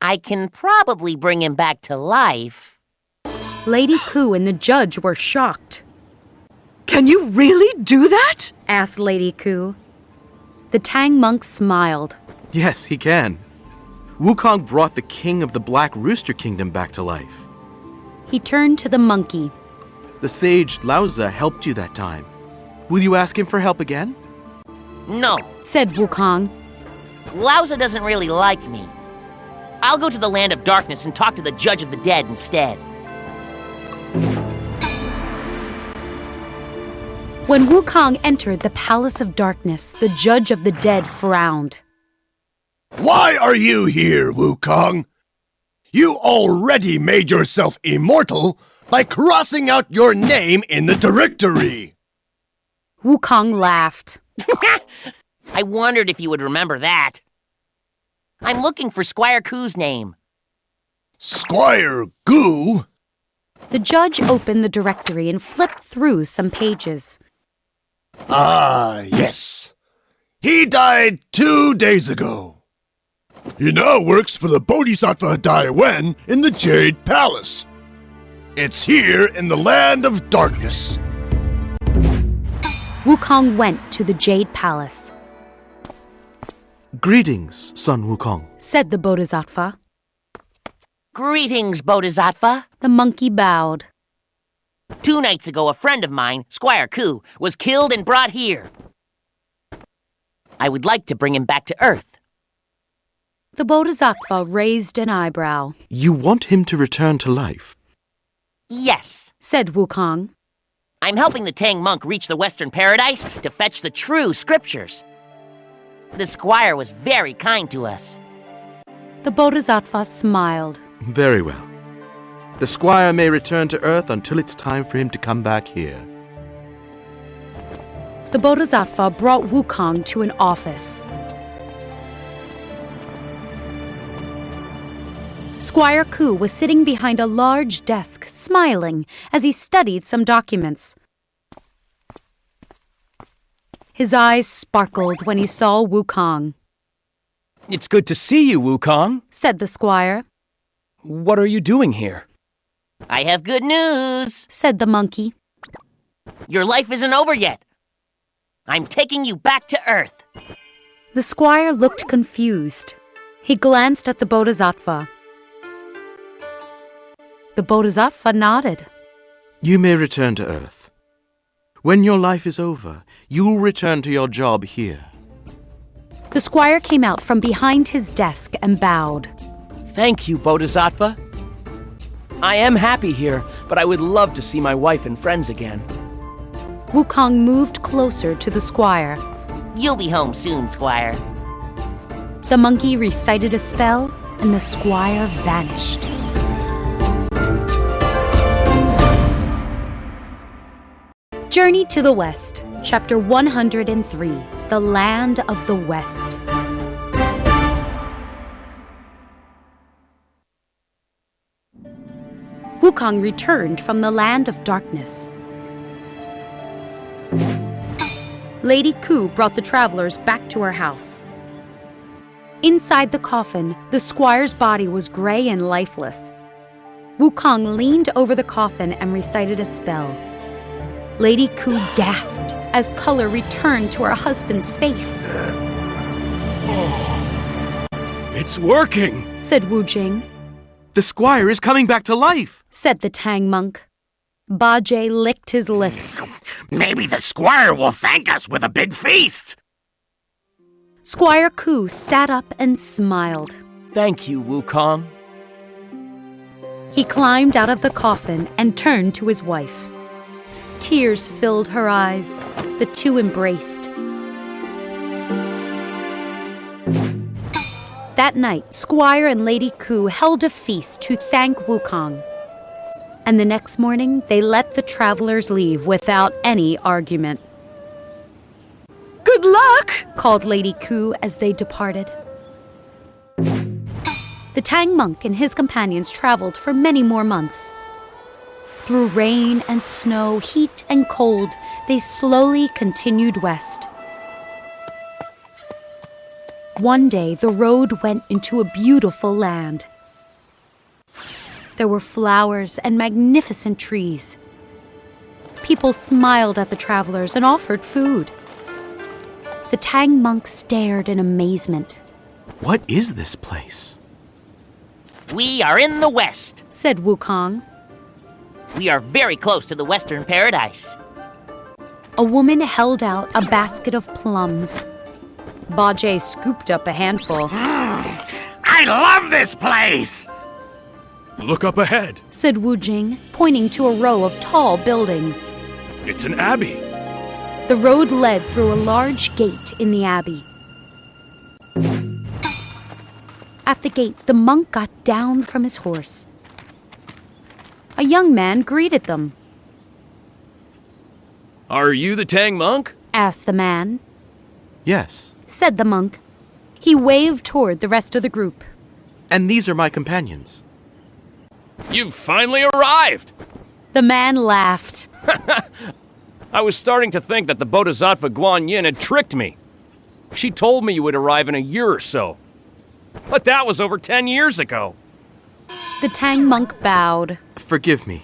I can probably bring him back to life. Lady Ku and the judge were shocked. Can you really do that? Asked Lady Ku. The Tang monk smiled. Yes, he can. Wukong brought the king of the Black Rooster Kingdom back to life. He turned to the monkey. The sage Laozi helped you that time. Will you ask him for help again? No, said Wukong. Laozi doesn't really like me. I'll go to the land of darkness and talk to the judge of the dead instead. When Wukong entered the Palace of Darkness, the judge of the dead frowned. Why are you here, Wukong? You already made yourself immortal by crossing out your name in the directory. Wukong laughed. I wondered if you would remember that. I'm looking for Squire Ku's name. Squire Gu? The judge opened the directory and flipped through some pages. Ah, yes. He died 2 days ago. He now works for the Bodhisattva Dai Wen in the Jade Palace. It's here in the land of darkness. Wukong went to the Jade Palace. Greetings, son Wukong, said the Bodhisattva. Greetings, Bodhisattva. The monkey bowed. 2 nights ago, a friend of mine, Squire Ku, was killed and brought here. I would like to bring him back to Earth. The Bodhisattva raised an eyebrow. You want him to return to life? Yes, said Wukong. I'm helping the Tang monk reach the Western Paradise to fetch the true scriptures. The squire was very kind to us. The Bodhisattva smiled. Very well. The squire may return to Earth until it's time for him to come back here. The Bodhisattva brought Wukong to an office. Squire Ku was sitting behind a large desk, smiling as he studied some documents. His eyes sparkled when he saw Wukong. It's good to see you, Wukong, said the squire. What are you doing here? I have good news, said the monkey. Your life isn't over yet. I'm taking you back to Earth. The squire looked confused. He glanced at the Bodhisattva. The Bodhisattva nodded. You may return to Earth. When your life is over, you'll return to your job here. The squire came out from behind his desk and bowed. Thank you, Bodhisattva. I am happy here, but I would love to see my wife and friends again. Wukong moved closer to the squire. You'll be home soon, Squire. The monkey recited a spell, and the squire vanished. Journey to the West, Chapter 103, The Land of the West. Wukong returned from the land of darkness. Lady Ku brought the travelers back to her house. Inside the coffin, the squire's body was gray and lifeless. Wukong leaned over the coffin and recited a spell. Lady Ku gasped as color returned to her husband's face. It's working, said Wu Jing. The squire is coming back to life, said the Tang monk. Bajie licked his lips. Maybe the squire will thank us with a big feast. Squire Ku sat up and smiled. Thank you, Wukong. He climbed out of the coffin and turned to his wife. Tears filled her eyes. The two embraced. That night, Squire and Lady Ku held a feast to thank Wukong. And the next morning, they let the travelers leave without any argument. Good luck, called Lady Ku as they departed. The Tang monk and his companions traveled for many more months. Through rain and snow, heat and cold, they slowly continued west. One day, the road went into a beautiful land. There were flowers and magnificent trees. People smiled at the travelers and offered food. The Tang monk stared in amazement. What is this place? We are in the west, said Wukong. We are very close to the western paradise. A woman held out a basket of plums. Bajie scooped up a handful. I love this place! Look up ahead, said Wu Jing, pointing to a row of tall buildings. It's an abbey. The road led through a large gate in the abbey. At the gate, the monk got down from his horse. A young man greeted them. Are you the Tang monk? Asked the man. Yes, said the monk. He waved toward the rest of the group. And these are my companions. You've finally arrived! The man laughed. I was starting to think that the Bodhisattva Guan Yin had tricked me. She told me you would arrive in a year or so. But that was over 10 years ago. The Tang monk bowed. Forgive me.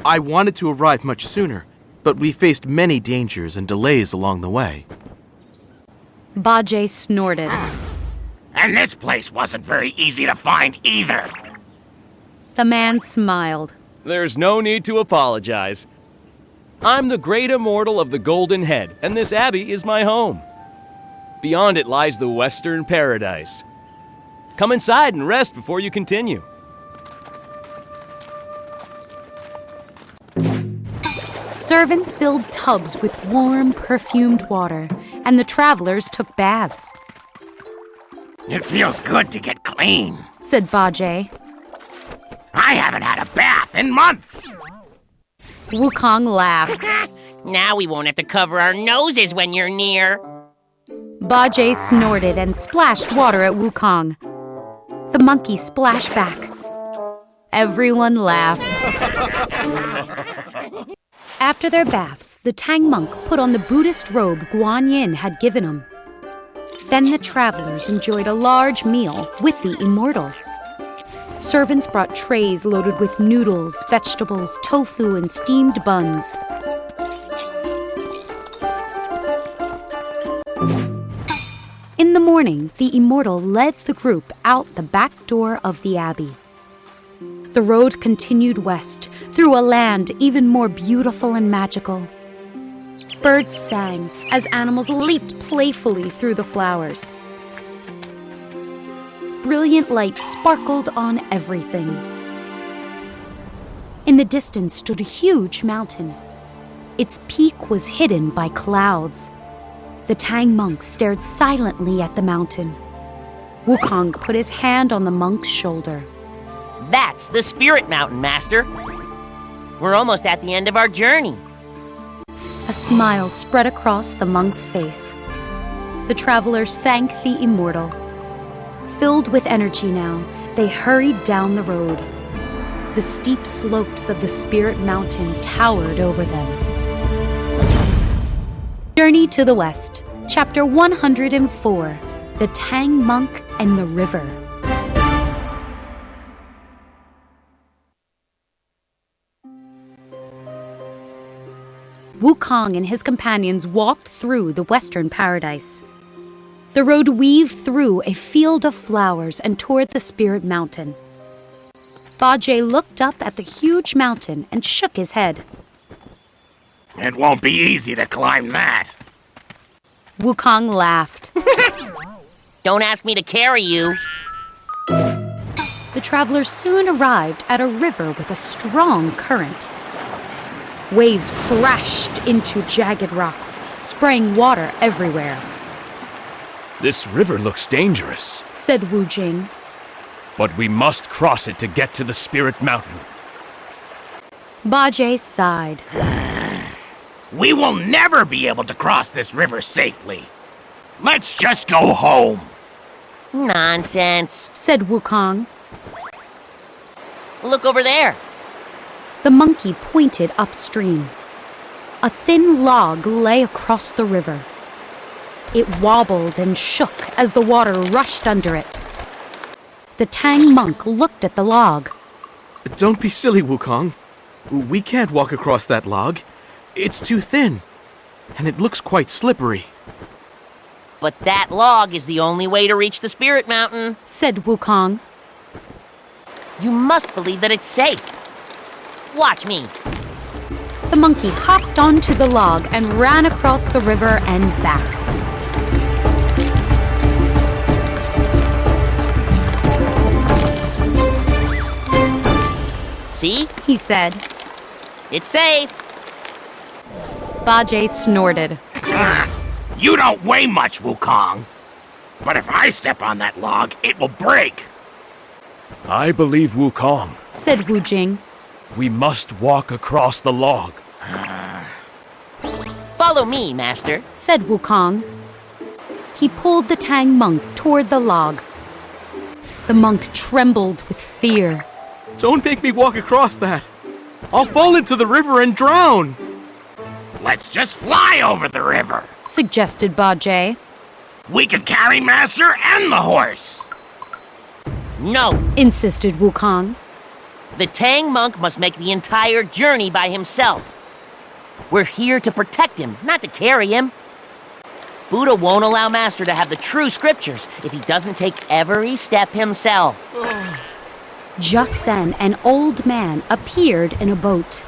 I wanted to arrive much sooner, but we faced many dangers and delays along the way. Bajie snorted. And this place wasn't very easy to find either. The man smiled. There's no need to apologize. I'm the great immortal of the Golden Head, and this abbey is my home. Beyond it lies the Western Paradise. Come inside and rest before you continue. Servants filled tubs with warm, perfumed water, and the travelers took baths. It feels good to get clean, said Bajie. I haven't had a bath in months. Wukong laughed. Now we won't have to cover our noses when you're near. Bajie snorted and splashed water at Wukong. The monkey splashed back. Everyone laughed. After their baths, the Tang monk put on the Buddhist robe Guan Yin had given him. Then the travelers enjoyed a large meal with the immortal. Servants brought trays loaded with noodles, vegetables, tofu, and steamed buns. In the morning, the immortal led the group out the back door of the abbey. The road continued west, through a land even more beautiful and magical. Birds sang as animals leaped playfully through the flowers. Brilliant light sparkled on everything. In the distance stood a huge mountain. Its peak was hidden by clouds. The Tang monk stared silently at the mountain. Wukong put his hand on the monk's shoulder. That's the Spirit Mountain, Master. We're almost at the end of our journey. A smile spread across the monk's face. The travelers thanked the immortal. Filled with energy now, they hurried down the road. The steep slopes of the Spirit Mountain towered over them. Journey to the West, Chapter 104, The Tang Monk and the River. Wukong and his companions walked through the Western Paradise. The road weaved through a field of flowers and toward the Spirit Mountain. Bajie looked up at the huge mountain and shook his head. It won't be easy to climb that. Wukong laughed. Don't ask me to carry you. The travelers soon arrived at a river with a strong current. Waves crashed into jagged rocks, spraying water everywhere. This river looks dangerous, said Wu Jing. but we must cross it to get to the Spirit Mountain. Bajie sighed. We will never be able to cross this river safely. Let's just go home. Nonsense, said Wukong. Look over there. The monkey pointed upstream. A thin log lay across the river. It wobbled and shook as the water rushed under it. The Tang monk looked at the log. Don't be silly, Wukong. We can't walk across that log. It's too thin, and it looks quite slippery. But that log is the only way to reach the Spirit Mountain, said Wukong. You must believe that it's safe. Watch me. The monkey hopped onto the log and ran across the river and back. See? He said. It's safe. Bajie snorted. You don't weigh much, Wukong. But if I step on that log, it will break. I believe Wukong, said Wu Jing. We must walk across the log. Follow me, Master, said Wukong. He pulled the Tang monk toward the log. The monk trembled with fear. Don't make me walk across that. I'll fall into the river and drown. Let's just fly over the river, suggested Bajie. We can carry Master and the horse. No, insisted Wukong. The Tang monk must make the entire journey by himself. We're here to protect him, not to carry him. Buddha won't allow Master to have the true scriptures if he doesn't take every step himself. Just then, an old man appeared in a boat.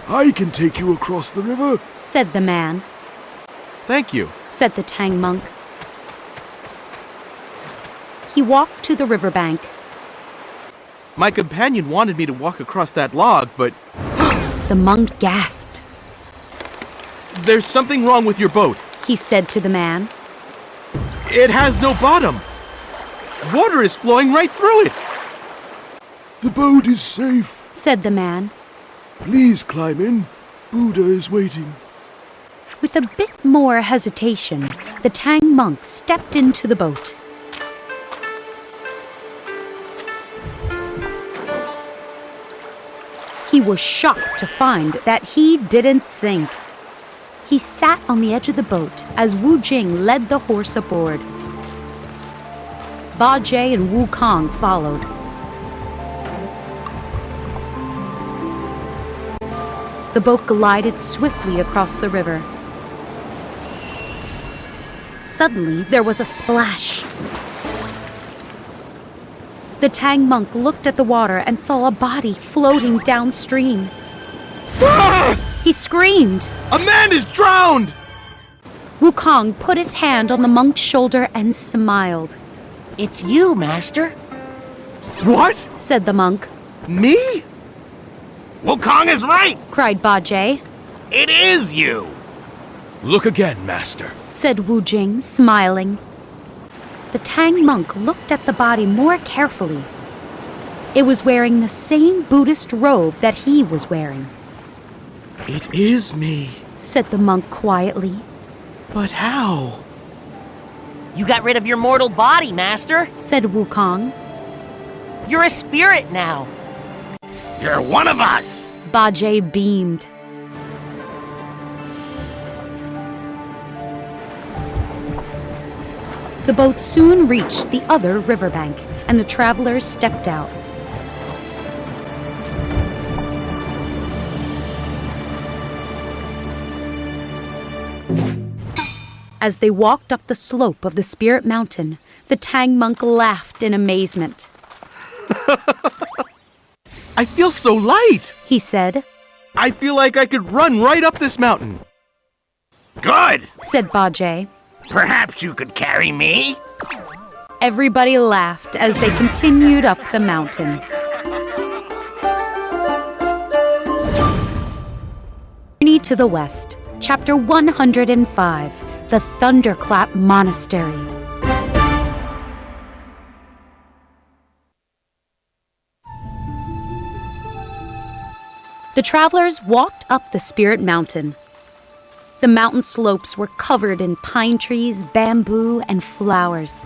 I can take you across the river, said the man. Thank you, said the Tang monk. He walked to the riverbank. My companion wanted me to walk across that log, but... The monk gasped. There's something wrong with your boat, he said to the man. It has no bottom. Water is flowing right through it. The boat is safe, said the man. Please climb in. Buddha is waiting. With a bit more hesitation, the Tang monk stepped into the boat. He was shocked to find that he didn't sink. He sat on the edge of the boat as Wu Jing led the horse aboard. Bajie and Wukong followed. The boat glided swiftly across the river. Suddenly, there was a splash. The Tang monk looked at the water and saw a body floating downstream. Ah! He screamed. A man is drowned! Wukong put his hand on the monk's shoulder and smiled. It's you, Master. What? said the monk. Me? Wukong is right, cried Bajie. It is you. Look again, Master, said Wu Jing, smiling. The Tang monk looked at the body more carefully. It was wearing the same Buddhist robe that he was wearing. It is me. Said the monk quietly. But how? You got rid of your mortal body, Master, said Wukong. You're a spirit now. You're one of us. Bajie beamed. The boat soon reached the other riverbank, and the travelers stepped out. As they walked up the slope of the Spirit Mountain, the Tang monk laughed in amazement. I feel so light, he said. I feel like I could run right up this mountain. Good, said Bajie. Perhaps you could carry me? Everybody laughed as they continued up the mountain. Journey to the West, Chapter 105, The Thunderclap Monastery. The travelers walked up the Spirit Mountain. The mountain slopes were covered in pine trees, bamboo, and flowers.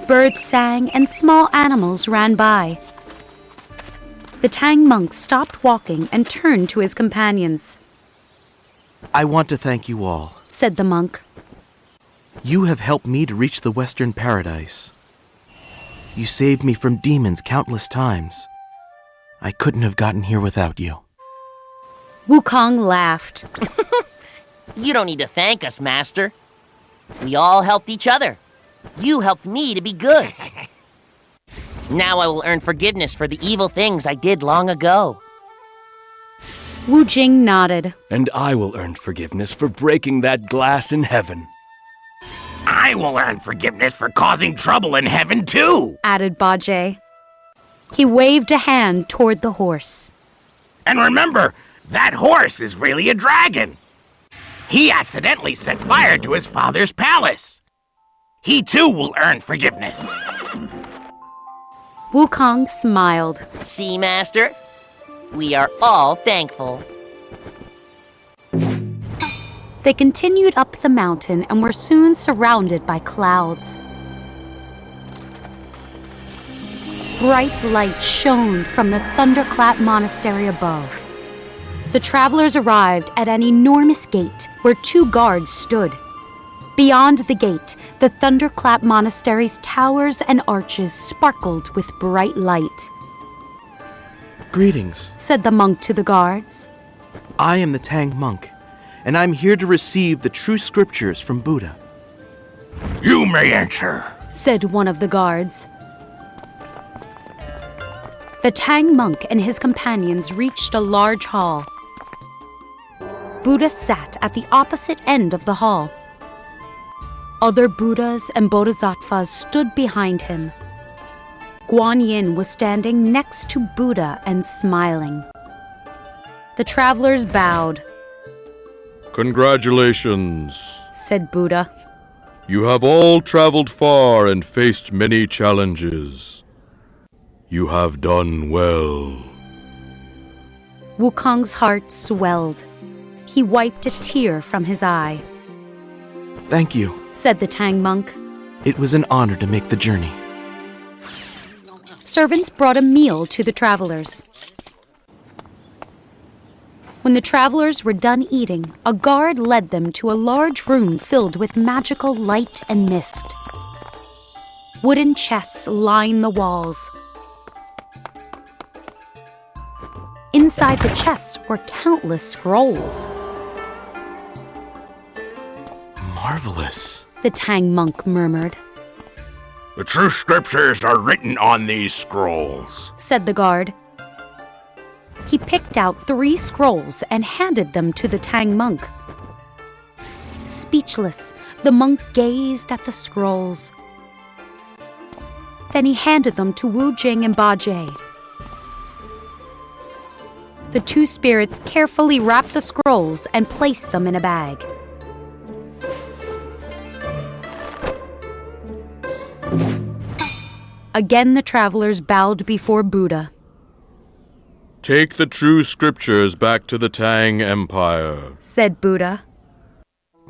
Birds sang and small animals ran by. The Tang monk stopped walking and turned to his companions. I want to thank you all, said the monk. You have helped me to reach the Western Paradise. You saved me from demons countless times. I couldn't have gotten here without you. Wukong laughed. You don't need to thank us, Master. We all helped each other. You helped me to be good. Now I will earn forgiveness for the evil things I did long ago. Wu Jing nodded. And I will earn forgiveness for breaking that glass in heaven. I will earn forgiveness for causing trouble in heaven, too, added Bajie. He waved a hand toward the horse. And remember, that horse is really a dragon. He accidentally set fire to his father's palace. He too will earn forgiveness. Wukong smiled. See, Master? We are all thankful. They continued up the mountain and were soon surrounded by clouds. Bright light shone from the Thunderclap Monastery above. The travelers arrived at an enormous gate where 2 guards stood. Beyond the gate, the Thunderclap Monastery's towers and arches sparkled with bright light. Greetings, said the monk to the guards. I am the Tang monk, and I'm here to receive the true scriptures from Buddha. You may enter, said one of the guards. The Tang monk and his companions reached a large hall. Buddha sat at the opposite end of the hall. Other Buddhas and Bodhisattvas stood behind him. Guan Yin was standing next to Buddha and smiling. The travelers bowed. Congratulations, said Buddha. You have all traveled far and faced many challenges. You have done well. Wukong's heart swelled. He wiped a tear from his eye. Thank you, said the Tang monk. It was an honor to make the journey. Servants brought a meal to the travelers. When the travelers were done eating, a guard led them to a large room filled with magical light and mist. Wooden chests line the walls. Inside the chests were countless scrolls. Marvelous, the Tang monk murmured. The true scriptures are written on these scrolls, said the guard. He picked out 3 scrolls and handed them to the Tang monk. Speechless, the monk gazed at the scrolls. Then he handed them to Wu Jing and Bajie. The 2 spirits carefully wrapped the scrolls and placed them in a bag. Again the travelers bowed before Buddha. Take the true scriptures back to the Tang Empire, said Buddha.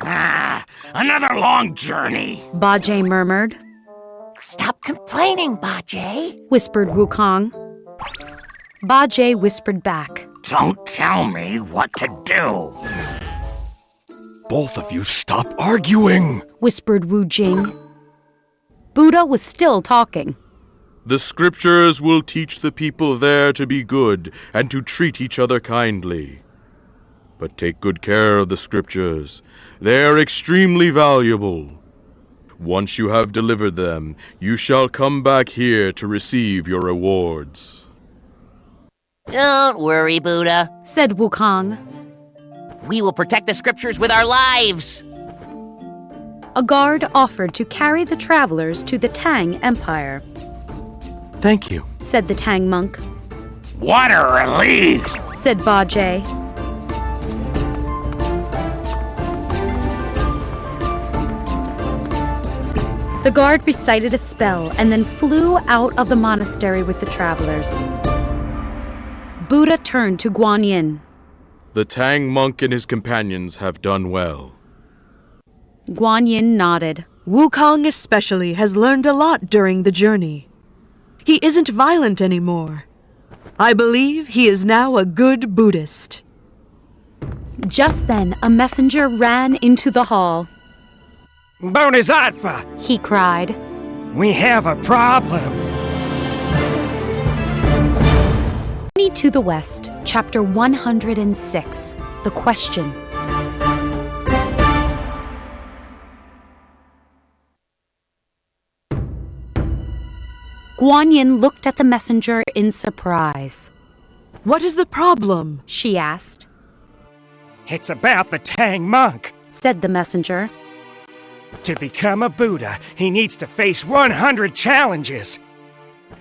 Another long journey, Bajie murmured. Stop complaining, Bajie, whispered Wukong. Bajie whispered back. Don't tell me what to do. Both of you stop arguing, whispered Wu Jing. Buddha was still talking. The scriptures will teach the people there to be good and to treat each other kindly. But take good care of the scriptures. They are extremely valuable. Once you have delivered them, you shall come back here to receive your rewards. Don't worry, Buddha, said Wukong. We will protect the scriptures with our lives. A guard offered to carry the travelers to the Tang Empire. Thank you, said the Tang monk. What a relief, said Bajie. The guard recited a spell and then flew out of the monastery with the travelers. Buddha turned to Guan Yin. The Tang monk and his companions have done well. Guan Yin nodded. Wukong especially has learned a lot during the journey. He isn't violent anymore. I believe he is now a good Buddhist. Just then, a messenger ran into the hall. Bodhisattva! He cried. We have a problem. To the West, Chapter 106, The Question. Guan Yin looked at the messenger in surprise. What is the problem? She asked. It's about the Tang monk, said the messenger. To become a Buddha, he needs to face 100 challenges.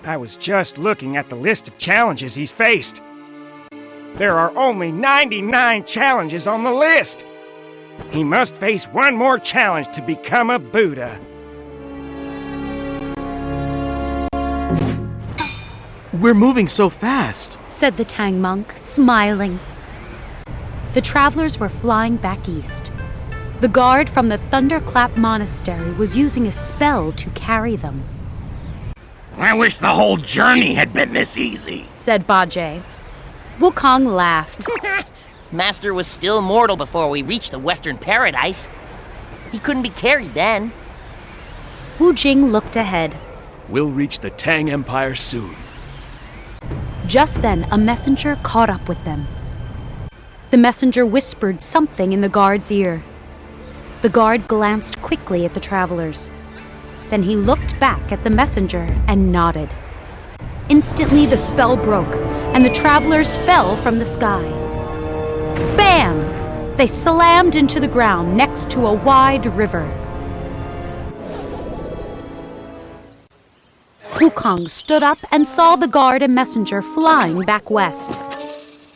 I was just looking at the list of challenges he's faced. There are only 99 challenges on the list. He must face one more challenge to become a Buddha. We're moving so fast, said the Tang monk, smiling. The travelers were flying back east. The guard from the Thunderclap Monastery was using a spell to carry them. I wish the whole journey had been this easy, said Bajie. Wukong laughed. Master was still mortal before we reached the Western Paradise. He couldn't be carried then. Wu Jing looked ahead. We'll reach the Tang Empire soon. Just then, a messenger caught up with them. The messenger whispered something in the guard's ear. The guard glanced quickly at the travelers. Then he looked back at the messenger and nodded. Instantly, the spell broke, and the travelers fell from the sky. Bam! They slammed into the ground next to a wide river. Wukong stood up and saw the guard and messenger flying back west.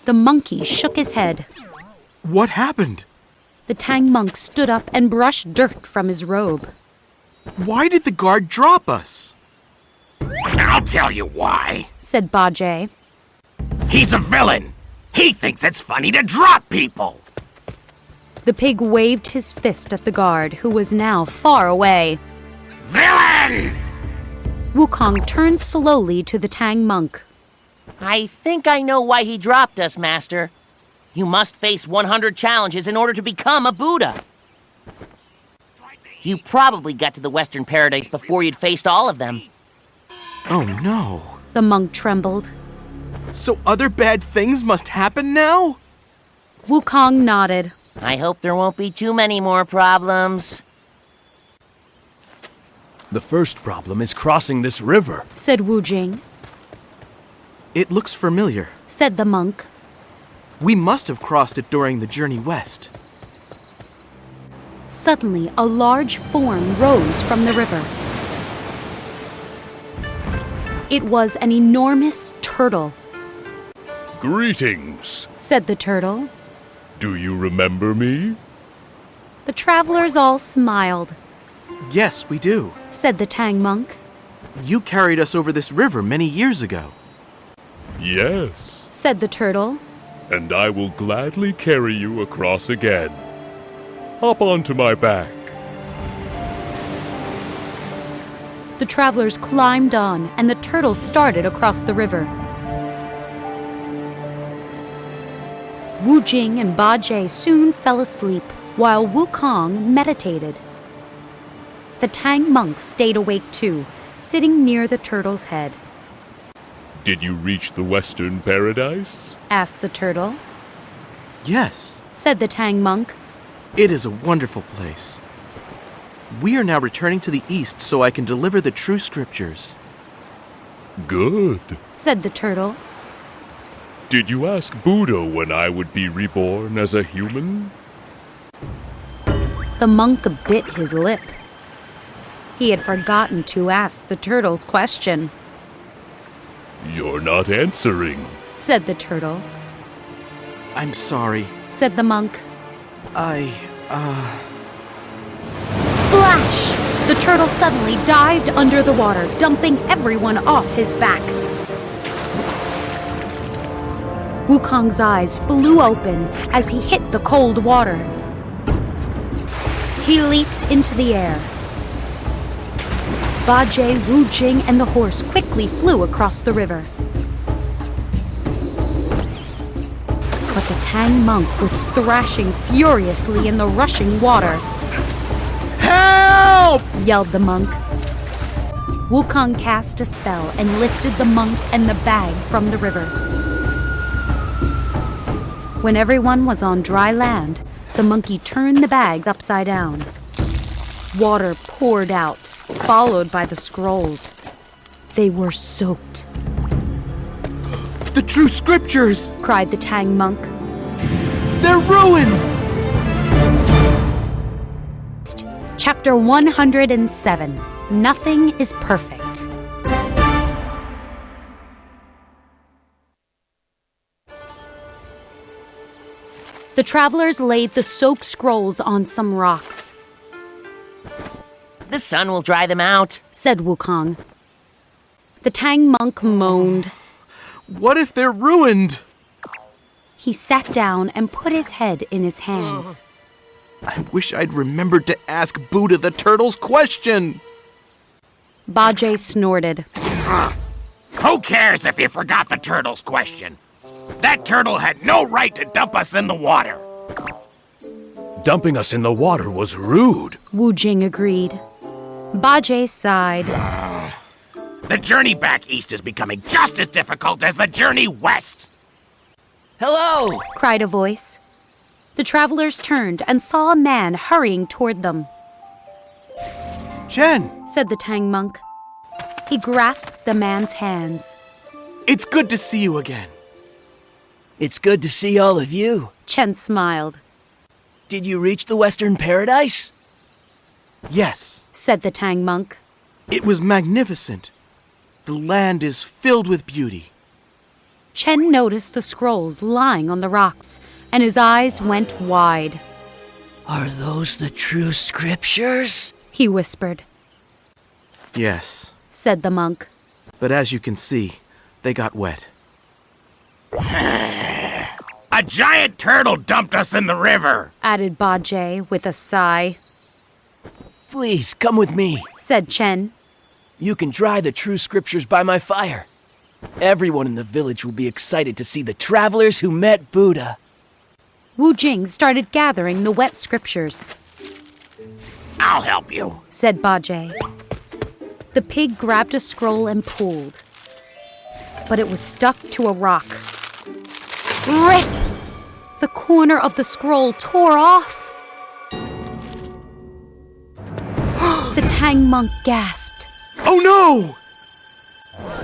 The monkey shook his head. What happened? The Tang monk stood up and brushed dirt from his robe. Why did the guard drop us? I'll tell you why, said Bajie. He's a villain. He thinks it's funny to drop people. The pig waved his fist at the guard, who was now far away. Villain! Wukong turned slowly to the Tang monk. I think I know why he dropped us, Master. You must face 100 challenges in order to become a Buddha. You probably got to the Western Paradise before you'd faced all of them. Oh no. The monk trembled. So other bad things must happen now? Wukong nodded. I hope there won't be too many more problems. The first problem is crossing this river, said Wu Jing. It looks familiar, said the monk. We must have crossed it during the journey west. Suddenly, a large form rose from the river. It was an enormous turtle. Greetings, said the turtle. Do you remember me? The travelers all smiled. Yes, we do, said the Tang monk. You carried us over this river many years ago. Yes. said the turtle. And I will gladly carry you across again. Hop onto my back. The travelers climbed on, and the turtle started across the river. Wu Jing and Ba Jie soon fell asleep, while Wukong meditated. The Tang monk stayed awake too, sitting near the turtle's head. Did you reach the Western Paradise? Asked the turtle. Yes, said the Tang monk. It is a wonderful place. We are now returning to the east so I can deliver the true scriptures. Good, said the turtle. Did you ask Buddha when I would be reborn as a human? The monk bit his lip. He had forgotten to ask the turtle's question. You're not answering, said the turtle. I'm sorry, said the monk. Splash! The turtle suddenly dived under the water, dumping everyone off his back. Wukong's eyes flew open as he hit the cold water. He leaped into the air. Ba Jie, Wu Jing, and the horse quickly flew across the river. But the Tang monk was thrashing furiously in the rushing water. Help! Yelled the monk. Wukong cast a spell and lifted the monk and the bag from the river. When everyone was on dry land, the monkey turned the bag upside down. Water poured out, followed by the scrolls. They were soaked. The true scriptures! Cried the Tang monk. They're ruined! Chapter 107. Nothing is perfect. The travelers laid the soaked scrolls on some rocks. The sun will dry them out, said Wukong. The Tang monk moaned. What if they're ruined? He sat down and put his head in his hands. I wish I'd remembered to ask Buddha the turtle's question. Ba Jie snorted. Who cares if you forgot the turtle's question? That turtle had no right to dump us in the water. Dumping us in the water was rude, Wu Jing agreed. Ba Jie sighed. The journey back east is becoming just as difficult as the journey west. Hello! Cried a voice. The travelers turned and saw a man hurrying toward them. Chen, said the Tang monk. He grasped the man's hands. It's good to see you again. It's good to see all of you. Chen smiled. Did you reach the Western Paradise? Yes, said the Tang monk. It was magnificent. The land is filled with beauty. Chen noticed the scrolls lying on the rocks, and his eyes went wide. Are those the true scriptures? He whispered. Yes, said the monk. But as you can see, they got wet. A giant turtle dumped us in the river, added Ba Jie with a sigh. Please, come with me, said Chen. You can dry the true scriptures by my fire. Everyone in the village will be excited to see the travelers who met Buddha. Wu Jing started gathering the wet scriptures. I'll help you, said Ba Jie. The pig grabbed a scroll and pulled, but it was stuck to a rock. Rip! The corner of the scroll tore off. The Tang monk gasped. Oh no!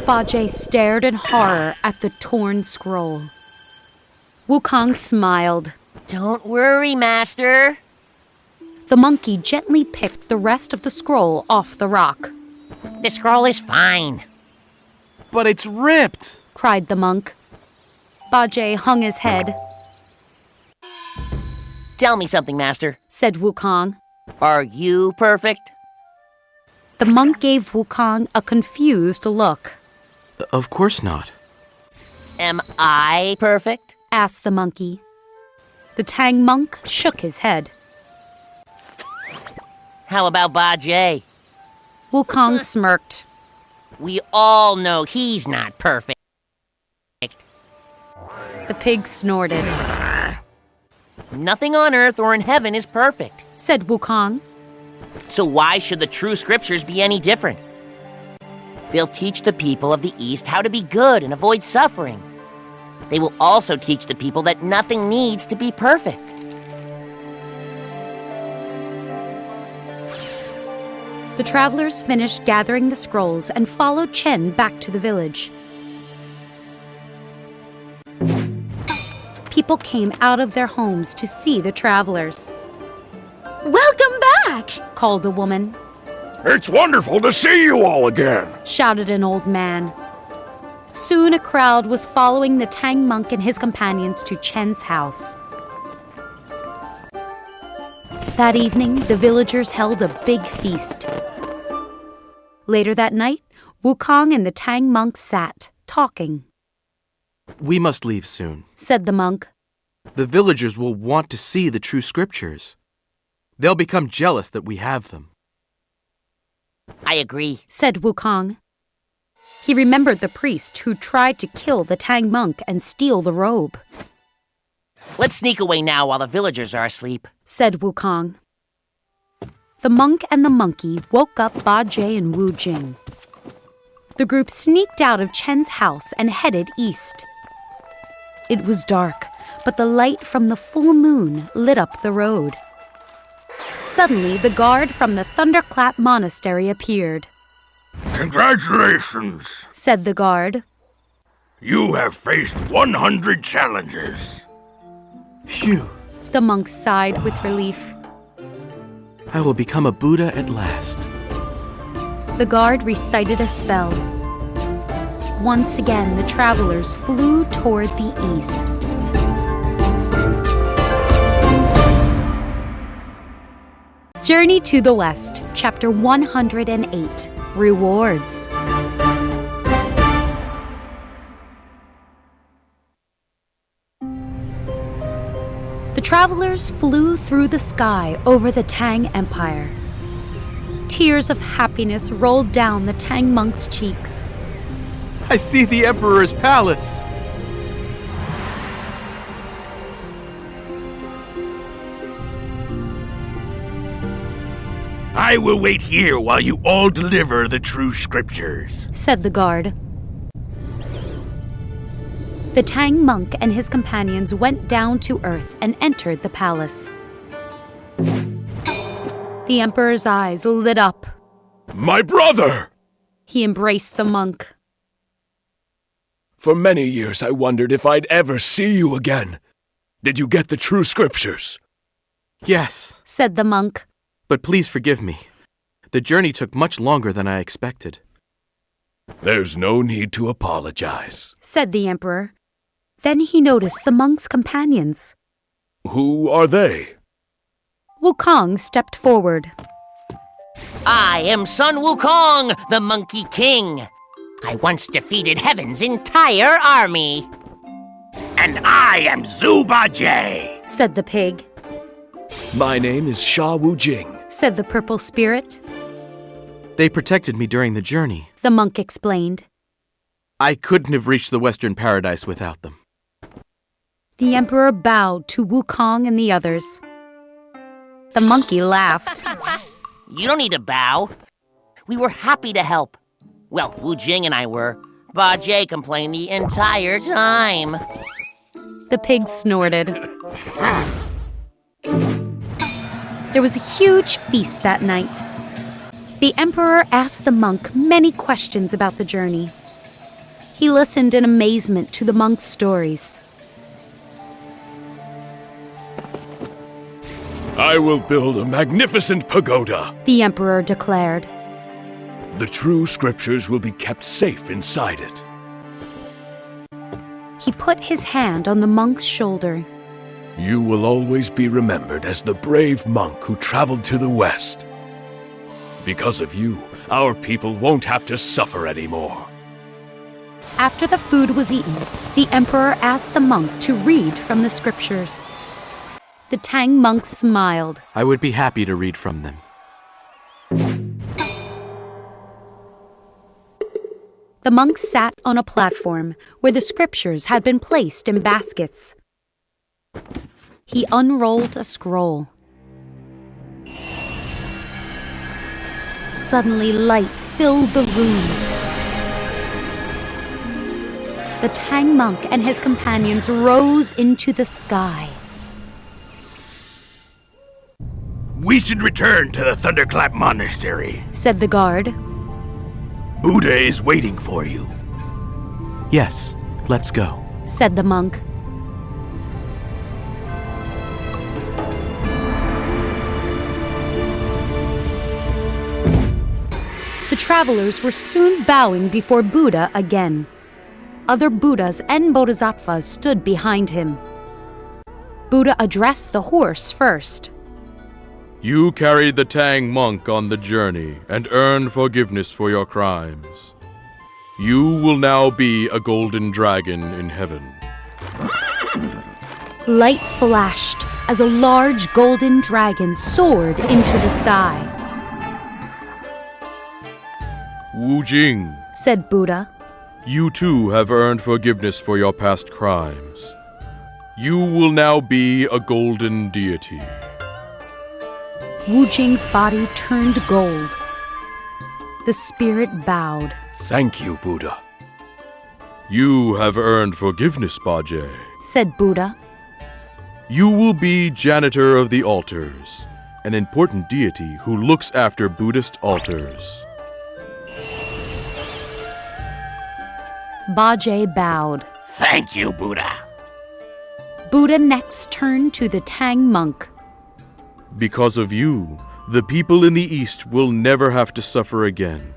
Ba Jie stared in horror at the torn scroll. Wukong smiled. Don't worry, Master. The monkey gently picked the rest of the scroll off the rock. The scroll is fine. But it's ripped, cried the monk. Ba Jie hung his head. Tell me something, Master, said Wukong. Are you perfect? The monk gave Wukong a confused look. Of course not. Am I perfect? asked the monkey. The Tang monk shook his head. How about Bajie? Wukong smirked. We all know he's not perfect. The pig snorted. Nothing on earth or in heaven is perfect, said Wukong. So why should the true scriptures be any different? They'll teach the people of the East how to be good and avoid suffering. They will also teach the people that nothing needs to be perfect. The travelers finished gathering the scrolls and followed Chen back to the village. People came out of their homes to see the travelers. Welcome back, called a woman. It's wonderful to see you all again, shouted an old man. Soon a crowd was following the Tang monk and his companions to Chen's house. That evening, the villagers held a big feast. Later that night, Wukong and the Tang monk sat, talking. We must leave soon, said the monk. The villagers will want to see the true scriptures. They'll become jealous that we have them. I agree, said Wukong. He remembered the priest who tried to kill the Tang monk and steal the robe. Let's sneak away now while the villagers are asleep, said Wukong. The monk and the monkey woke up Bajie and Wu Jing. The group sneaked out of Chen's house and headed east. It was dark, but the light from the full moon lit up the road. Suddenly, the guard from the Thunderclap Monastery appeared. Congratulations, said the guard. You have faced 100 challenges. Phew. The monk sighed with relief. I will become a Buddha at last. The guard recited a spell. Once again, the travelers flew toward the east. Journey to the West, Chapter 108, Rewards. The travelers flew through the sky over the Tang Empire. Tears of happiness rolled down the Tang monk's cheeks. I see the Emperor's palace! I will wait here while you all deliver the true scriptures, said the guard. The Tang monk and his companions went down to earth and entered the palace. The Emperor's eyes lit up. My brother! He embraced the monk. For many years I wondered if I'd ever see you again. Did you get the true scriptures? Yes, said the monk. But please forgive me. The journey took much longer than I expected. There's no need to apologize, said the Emperor. Then he noticed the monk's companions. Who are they? Wukong stepped forward. I am Sun Wukong, the Monkey King. I once defeated Heaven's entire army. And I am Subodhi, said the pig. My name is Sha Wu Jing, said the purple spirit. They protected me during the journey, the monk explained. I couldn't have reached the Western Paradise without them. The Emperor bowed to Wukong and the others. The monkey laughed. You don't need to bow. We were happy to help. Well, Wu Jing and I were. Bajie complained the entire time. The pig snorted. There was a huge feast that night. The Emperor asked the monk many questions about the journey. He listened in amazement to the monk's stories. I will build a magnificent pagoda, the Emperor declared. The true scriptures will be kept safe inside it. He put his hand on the monk's shoulder. You will always be remembered as the brave monk who traveled to the West. Because of you, our people won't have to suffer anymore. After the food was eaten, the emperor asked the monk to read from the scriptures. The Tang monk smiled. I would be happy to read from them. The monk sat on a platform where the scriptures had been placed in baskets. He unrolled a scroll. Suddenly, light filled the room. The Tang monk and his companions rose into the sky. We should return to the Thunderclap Monastery, said the guard. Buddha is waiting for you. Yes, let's go, said the monk. The travelers were soon bowing before Buddha again. Other Buddhas and Bodhisattvas stood behind him. Buddha addressed the horse first. You carried the Tang monk on the journey and earned forgiveness for your crimes. You will now be a golden dragon in heaven. Light flashed as a large golden dragon soared into the sky. Wu Jing, said Buddha. You too have earned forgiveness for your past crimes. You will now be a golden deity. Wu Jing's body turned gold. The spirit bowed. Thank you, Buddha. You have earned forgiveness, Bajie, said Buddha. You will be janitor of the altars, an important deity who looks after Buddhist altars. Bajie bowed. Thank you, Buddha. Buddha next turned to the Tang monk. Because of you, the people in the East will never have to suffer again.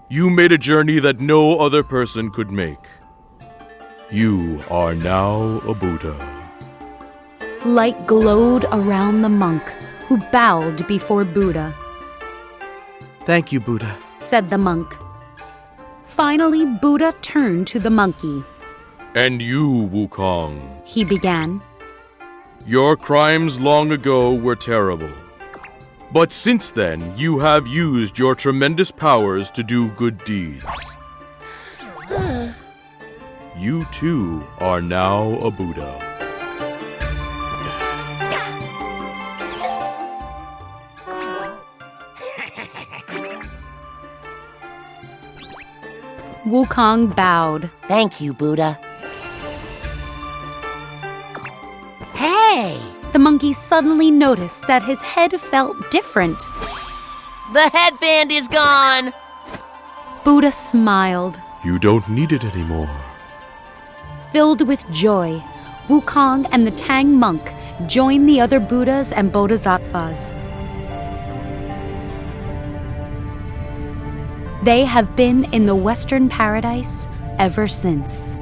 You made a journey that no other person could make. You are now a Buddha. Light glowed around the monk, who bowed before Buddha. Thank you, Buddha, said the monk. Finally, Buddha turned to the monkey. And you, Wukong, he began. Your crimes long ago were terrible. But since then, you have used your tremendous powers to do good deeds. You too are now a Buddha. Wukong bowed. Thank you, Buddha. Hey! The monkey suddenly noticed that his head felt different. The headband is gone! Buddha smiled. You don't need it anymore. Filled with joy, Wukong and the Tang monk joined the other Buddhas and Bodhisattvas. They have been in the Western Paradise ever since.